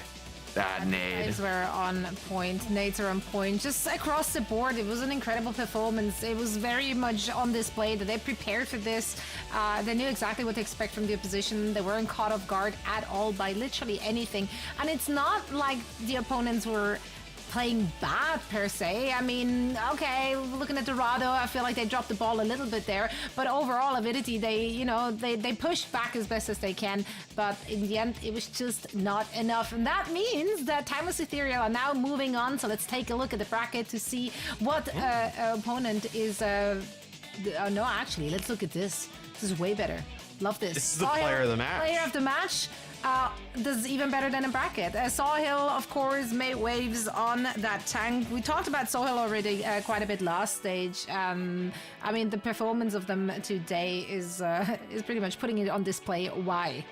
That nade. Nades were on point. Nades are on point. Just across the board, it was an incredible performance. It was very much on display that they prepared for this. They knew exactly what to expect from the opposition. They weren't caught off guard at all by literally anything. And it's not like the opponents were playing bad per se. I mean, okay, looking at Dorado, I feel like they dropped the ball a little bit there, but overall Avidity, they pushed back as best as they can, but in the end it was just not enough, and that means that Timeless Ethereal are now moving on. So let's take a look at the bracket to see what opponent is no, actually, let's look at this. This is way better. Love this. This is the player of the match. Player of the match. This is even better than a bracket. Sawhill, of course, made waves on that tank. We talked about Sawhill already quite a bit last stage. I mean, the performance of them today is pretty much putting it on display. Why?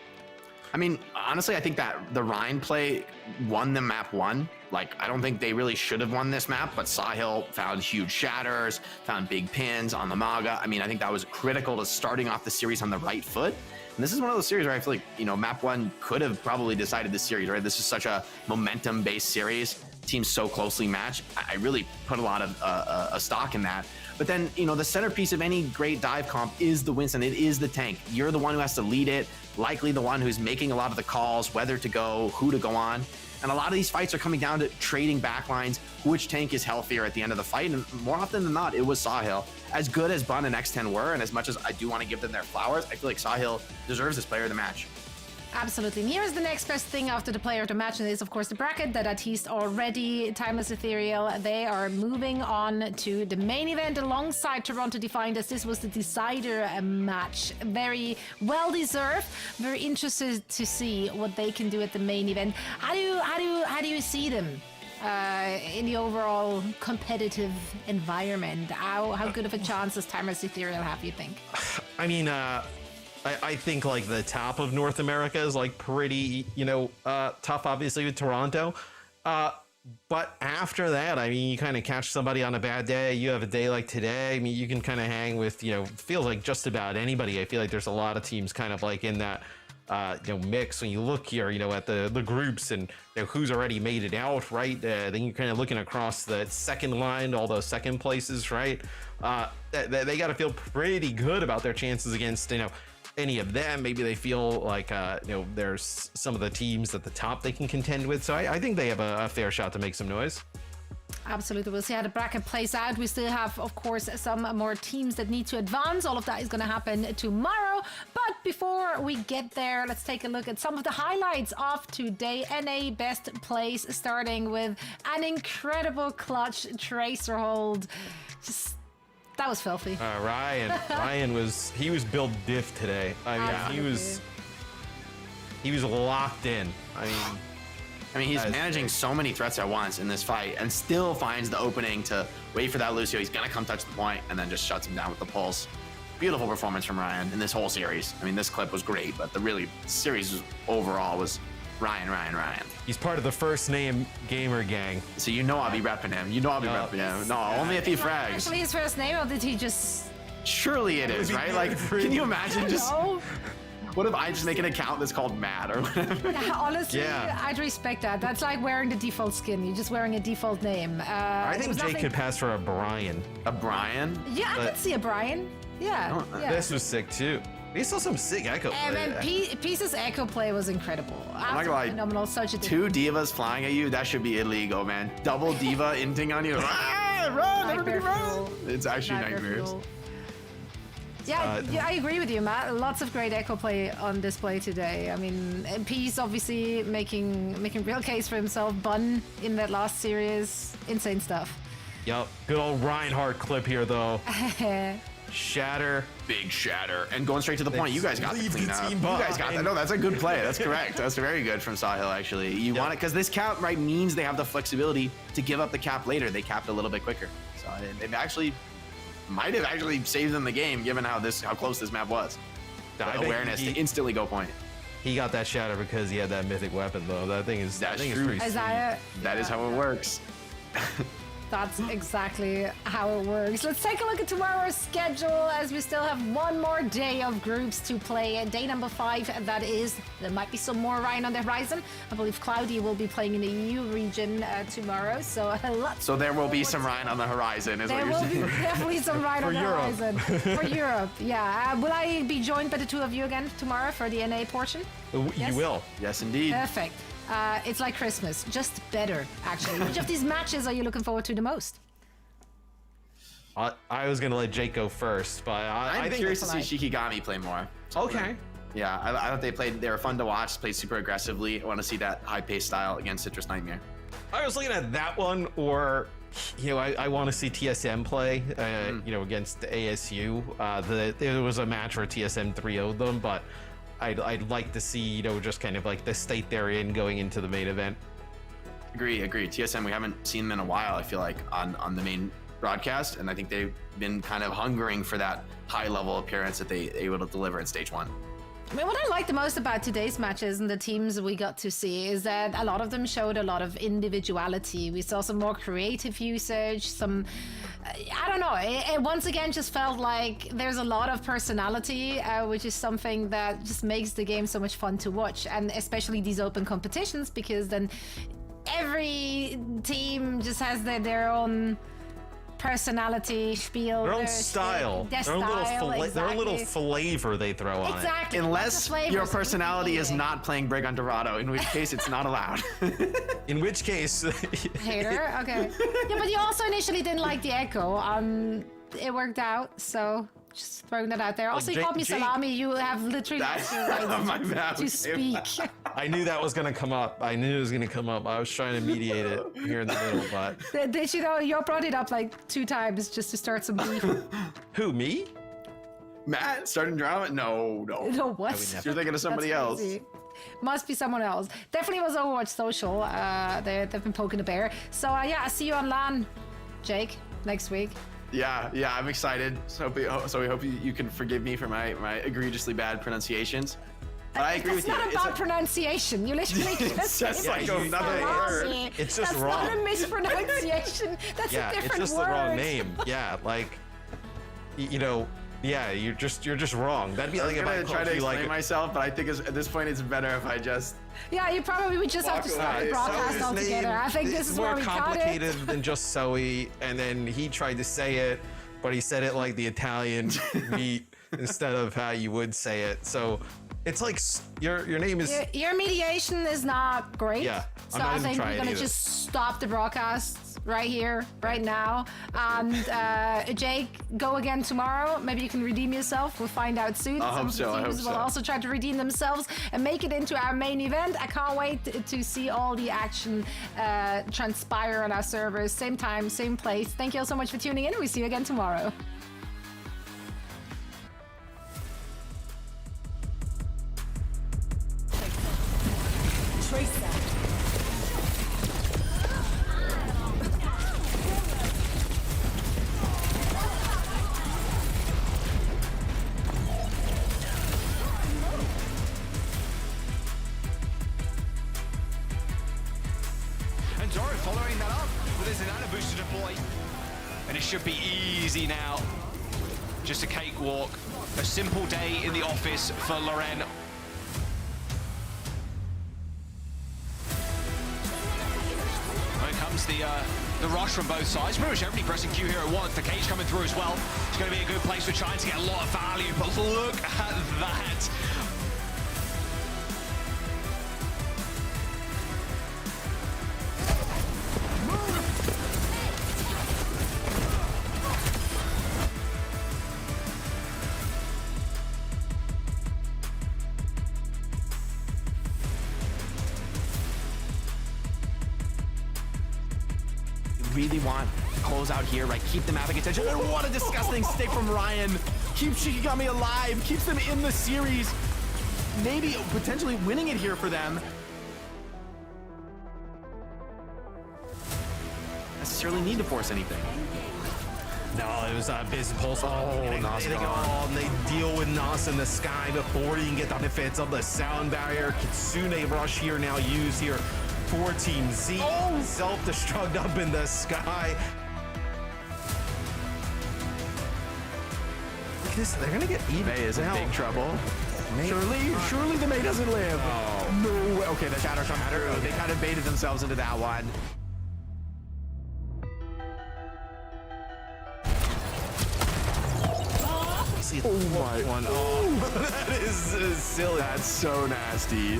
I mean, honestly, I think that the Rhine play won the map 1. Like, I don't think they really should have won this map, but Sawhill found huge shatters, found big pins on the Maga. I mean, I think that was critical to starting off the series on the right foot. And this is one of those series where I feel like, you know, map 1 could have probably decided the series, right? This is such a momentum-based series. Teams so closely matched. I really put a lot of a stock in that. But then, you know, the centerpiece of any great dive comp is the Winston. It is the tank. You're the one who has to lead it, likely the one who's making a lot of the calls, whether to go, who to go on. And a lot of these fights are coming down to trading backlines, which tank is healthier at the end of the fight. And more often than not, it was Sawhill. As good as Bun and X10 were, and as much as I do want to give them their flowers, I feel like Sawhill deserves this player of the match. Absolutely. And here's the next best thing after the player of the match, and it is, of course, the bracket that I teased already. Timeless Ethereal, they are moving on to the main event alongside Toronto Defiant, as this was the decider match. Very well deserved. Very interested to see what they can do at the main event. How do you see them in the overall competitive environment? How good of a chance does Timeless Ethereal have, you think? I mean, I think like the top of North America is like pretty, you know, tough, obviously, with Toronto. But after that, I mean, you kind of catch somebody on a bad day. You have a day like today. I mean, you can kind of hang with, you know, feels like just about anybody. I feel like there's a lot of teams kind of like in that, you know, mix. When you look here, you know, at the groups and, you know, who's already made it out, right? Then you're kind of looking across the second line, all those second places, right? They got to feel pretty good about their chances against, you know, any of them. Maybe they feel like, you know, there's some of the teams at the top they can contend with. So I think they have a fair shot to make some noise. Absolutely. We'll see how the bracket plays out. We still have, of course, some more teams that need to advance. All of that is going to happen tomorrow. But before we get there, let's take a look at some of the highlights of today. NA best plays, starting with an incredible clutch tracer hold. That was filthy. Ryan was built diff today. I mean, he was locked in. I mean, he's managing so many threats at once in this fight and still finds the opening to wait for that Lucio. He's gonna come touch the point and then just shuts him down with the pulse. Beautiful performance from Ryan in this whole series. I mean, this clip was great, but the series overall was Ryan. He's part of the first name gamer gang. So you know I'll be repping him. You know I'll be repping him. No, only if he frags. Actually, his first name, or did he just... Surely it is, right? Like, can you imagine just... What if I just make an account that's called Matt or whatever? Yeah, honestly, I'd respect that. That's like wearing the default skin. You're just wearing a default name. I think Jake could pass for a Brian. A Brian? Yeah, I could see a Brian. Yeah. This was sick too. He saw some sick echo play. And then Piece's echo play was incredible. I'm not gonna lie, phenomenal. Such a two divas flying at you, that should be illegal, man. Double diva inting on you. Run, everybody run! It's actually nightmares. Yeah, I agree with you, Matt. Lots of great echo play on display today. I mean, Piece obviously making real case for himself. Bun in that last series, insane stuff. Yep, good old Reinhardt clip here though. Shatter. Big shatter. And going straight to the point. You guys got the clean up. You ball. guys got that. No, that's a good play. That's correct. That's very good from Sawhill, actually. You want it because this cap, right, means they have the flexibility to give up the cap later. They capped a little bit quicker. So it actually might have actually saved them the game, given how close this map was. The awareness to instantly go point. He got that shatter because he had that mythic weapon, though. That thing is pretty Isaiah, That is how it works. That's exactly how it works. Let's take a look at tomorrow's schedule, as we still have one more day of groups to play. Day number 5, that is. There might be some more Ryan on the horizon. I believe Cloudy will be playing in the EU region tomorrow, so a lot. So there will be some Ryan on the horizon, is what you're saying. There will be definitely some Ryan on the horizon. For Europe, yeah. Will I be joined by the two of you again tomorrow for the NA portion? You will. Yes, indeed. Perfect. It's like Christmas, just better, actually. Which of these matches are you looking forward to the most? I was going to let Jake go first, but I think curious to see Shikigami play more. Okay. Yeah, I thought they were fun to watch, played super aggressively. I want to see that high-paced style against Citrus Nightmare. I was looking at that one or you know, I want to see TSM play, you know, against ASU. There was a match where TSM 3-0'd them, but I'd like to see, you know, just kind of like the state they're in going into the main event. Agree. TSM, we haven't seen them in a while, I feel like, on the main broadcast, and I think they've been kind of hungering for that high level appearance that they able to deliver in stage 1. I mean, what I like the most about today's matches and the teams we got to see is that a lot of them showed a lot of individuality. We saw some more creative usage, some, I don't know, it once again just felt like there's a lot of personality, which is something that just makes the game so much fun to watch, and especially these open competitions, because then every team just has their own personality, spiel, their own style, their own little flavor they throw on it. Unless your personality is not playing Brig on Dorado, in which case it's not allowed. In which case, hater. Okay. Yeah, but you also initially didn't like the echo. It worked out, so just throwing that out there. Also, you called me Salami. You have literally to speak. I knew that was gonna come up. I was trying to mediate it here in the middle, but did you know you brought it up like 2 times just to start some beef? Who, me? Matt starting drama? No. No, what? You're thinking of somebody else. Must be someone else. Definitely was Overwatch Social. They've been poking the bear. So yeah, I see you on LAN, Jake, next week. Yeah, I'm excited. So we hope you can forgive me for my egregiously bad pronunciations. But I agree with you. It's not about pronunciation. You literally it's just like another word. It's just That's wrong. That's not a mispronunciation. That's a different word. It's just the wrong name. Yeah, like, you know, yeah, you're just wrong. That'd be like if I try to explain myself, but I think at this point it's better if I just. Yeah, you probably would just have to start the broadcast altogether. I think this is where we got it. More complicated than just Zoe, and then he tried to say it, but he said it like the Italian meat instead of how you would say it. So it's like your name is. Your mediation is not great. Yeah, so I think we're gonna just stop the broadcast right here, right now. And Jake, go again tomorrow. Maybe you can redeem yourself. We'll find out soon. I hope so. Teams will also try to redeem themselves and make it into our main event. I can't wait to see all the action transpire on our servers. Same time, same place. Thank you all so much for tuning in. We'll see you again tomorrow. Trace that. And Zoro following that up with his Inanna boost to deploy. And it should be easy now. Just a cakewalk. A simple day in the office for Loren. The rush from both sides. Pretty much everybody pressing Q here at once. The cage coming through as well. It's going to be a good place for trying to get a lot of value, but look at that. Really want to close out here, right? Keep them having attention. And what a disgusting stick from Ryan. Keeps Shikigami alive, keeps them in the series. Maybe potentially winning it here for them. Necessarily need to force anything. No, it was Biz Pulse. Oh, Nas gone. And they deal with Nas in the sky before he can get the benefits of the sound barrier. Kitsune rush here now used here for Team Z. Self-destruct up in the sky. Look at this, they're gonna get even. May is in big trouble. May Surely the May doesn't live. Oh. No way. Okay, the Shatter comes through. They kind of baited themselves into that one. Oh my one. Oh, that is silly. That's so nasty.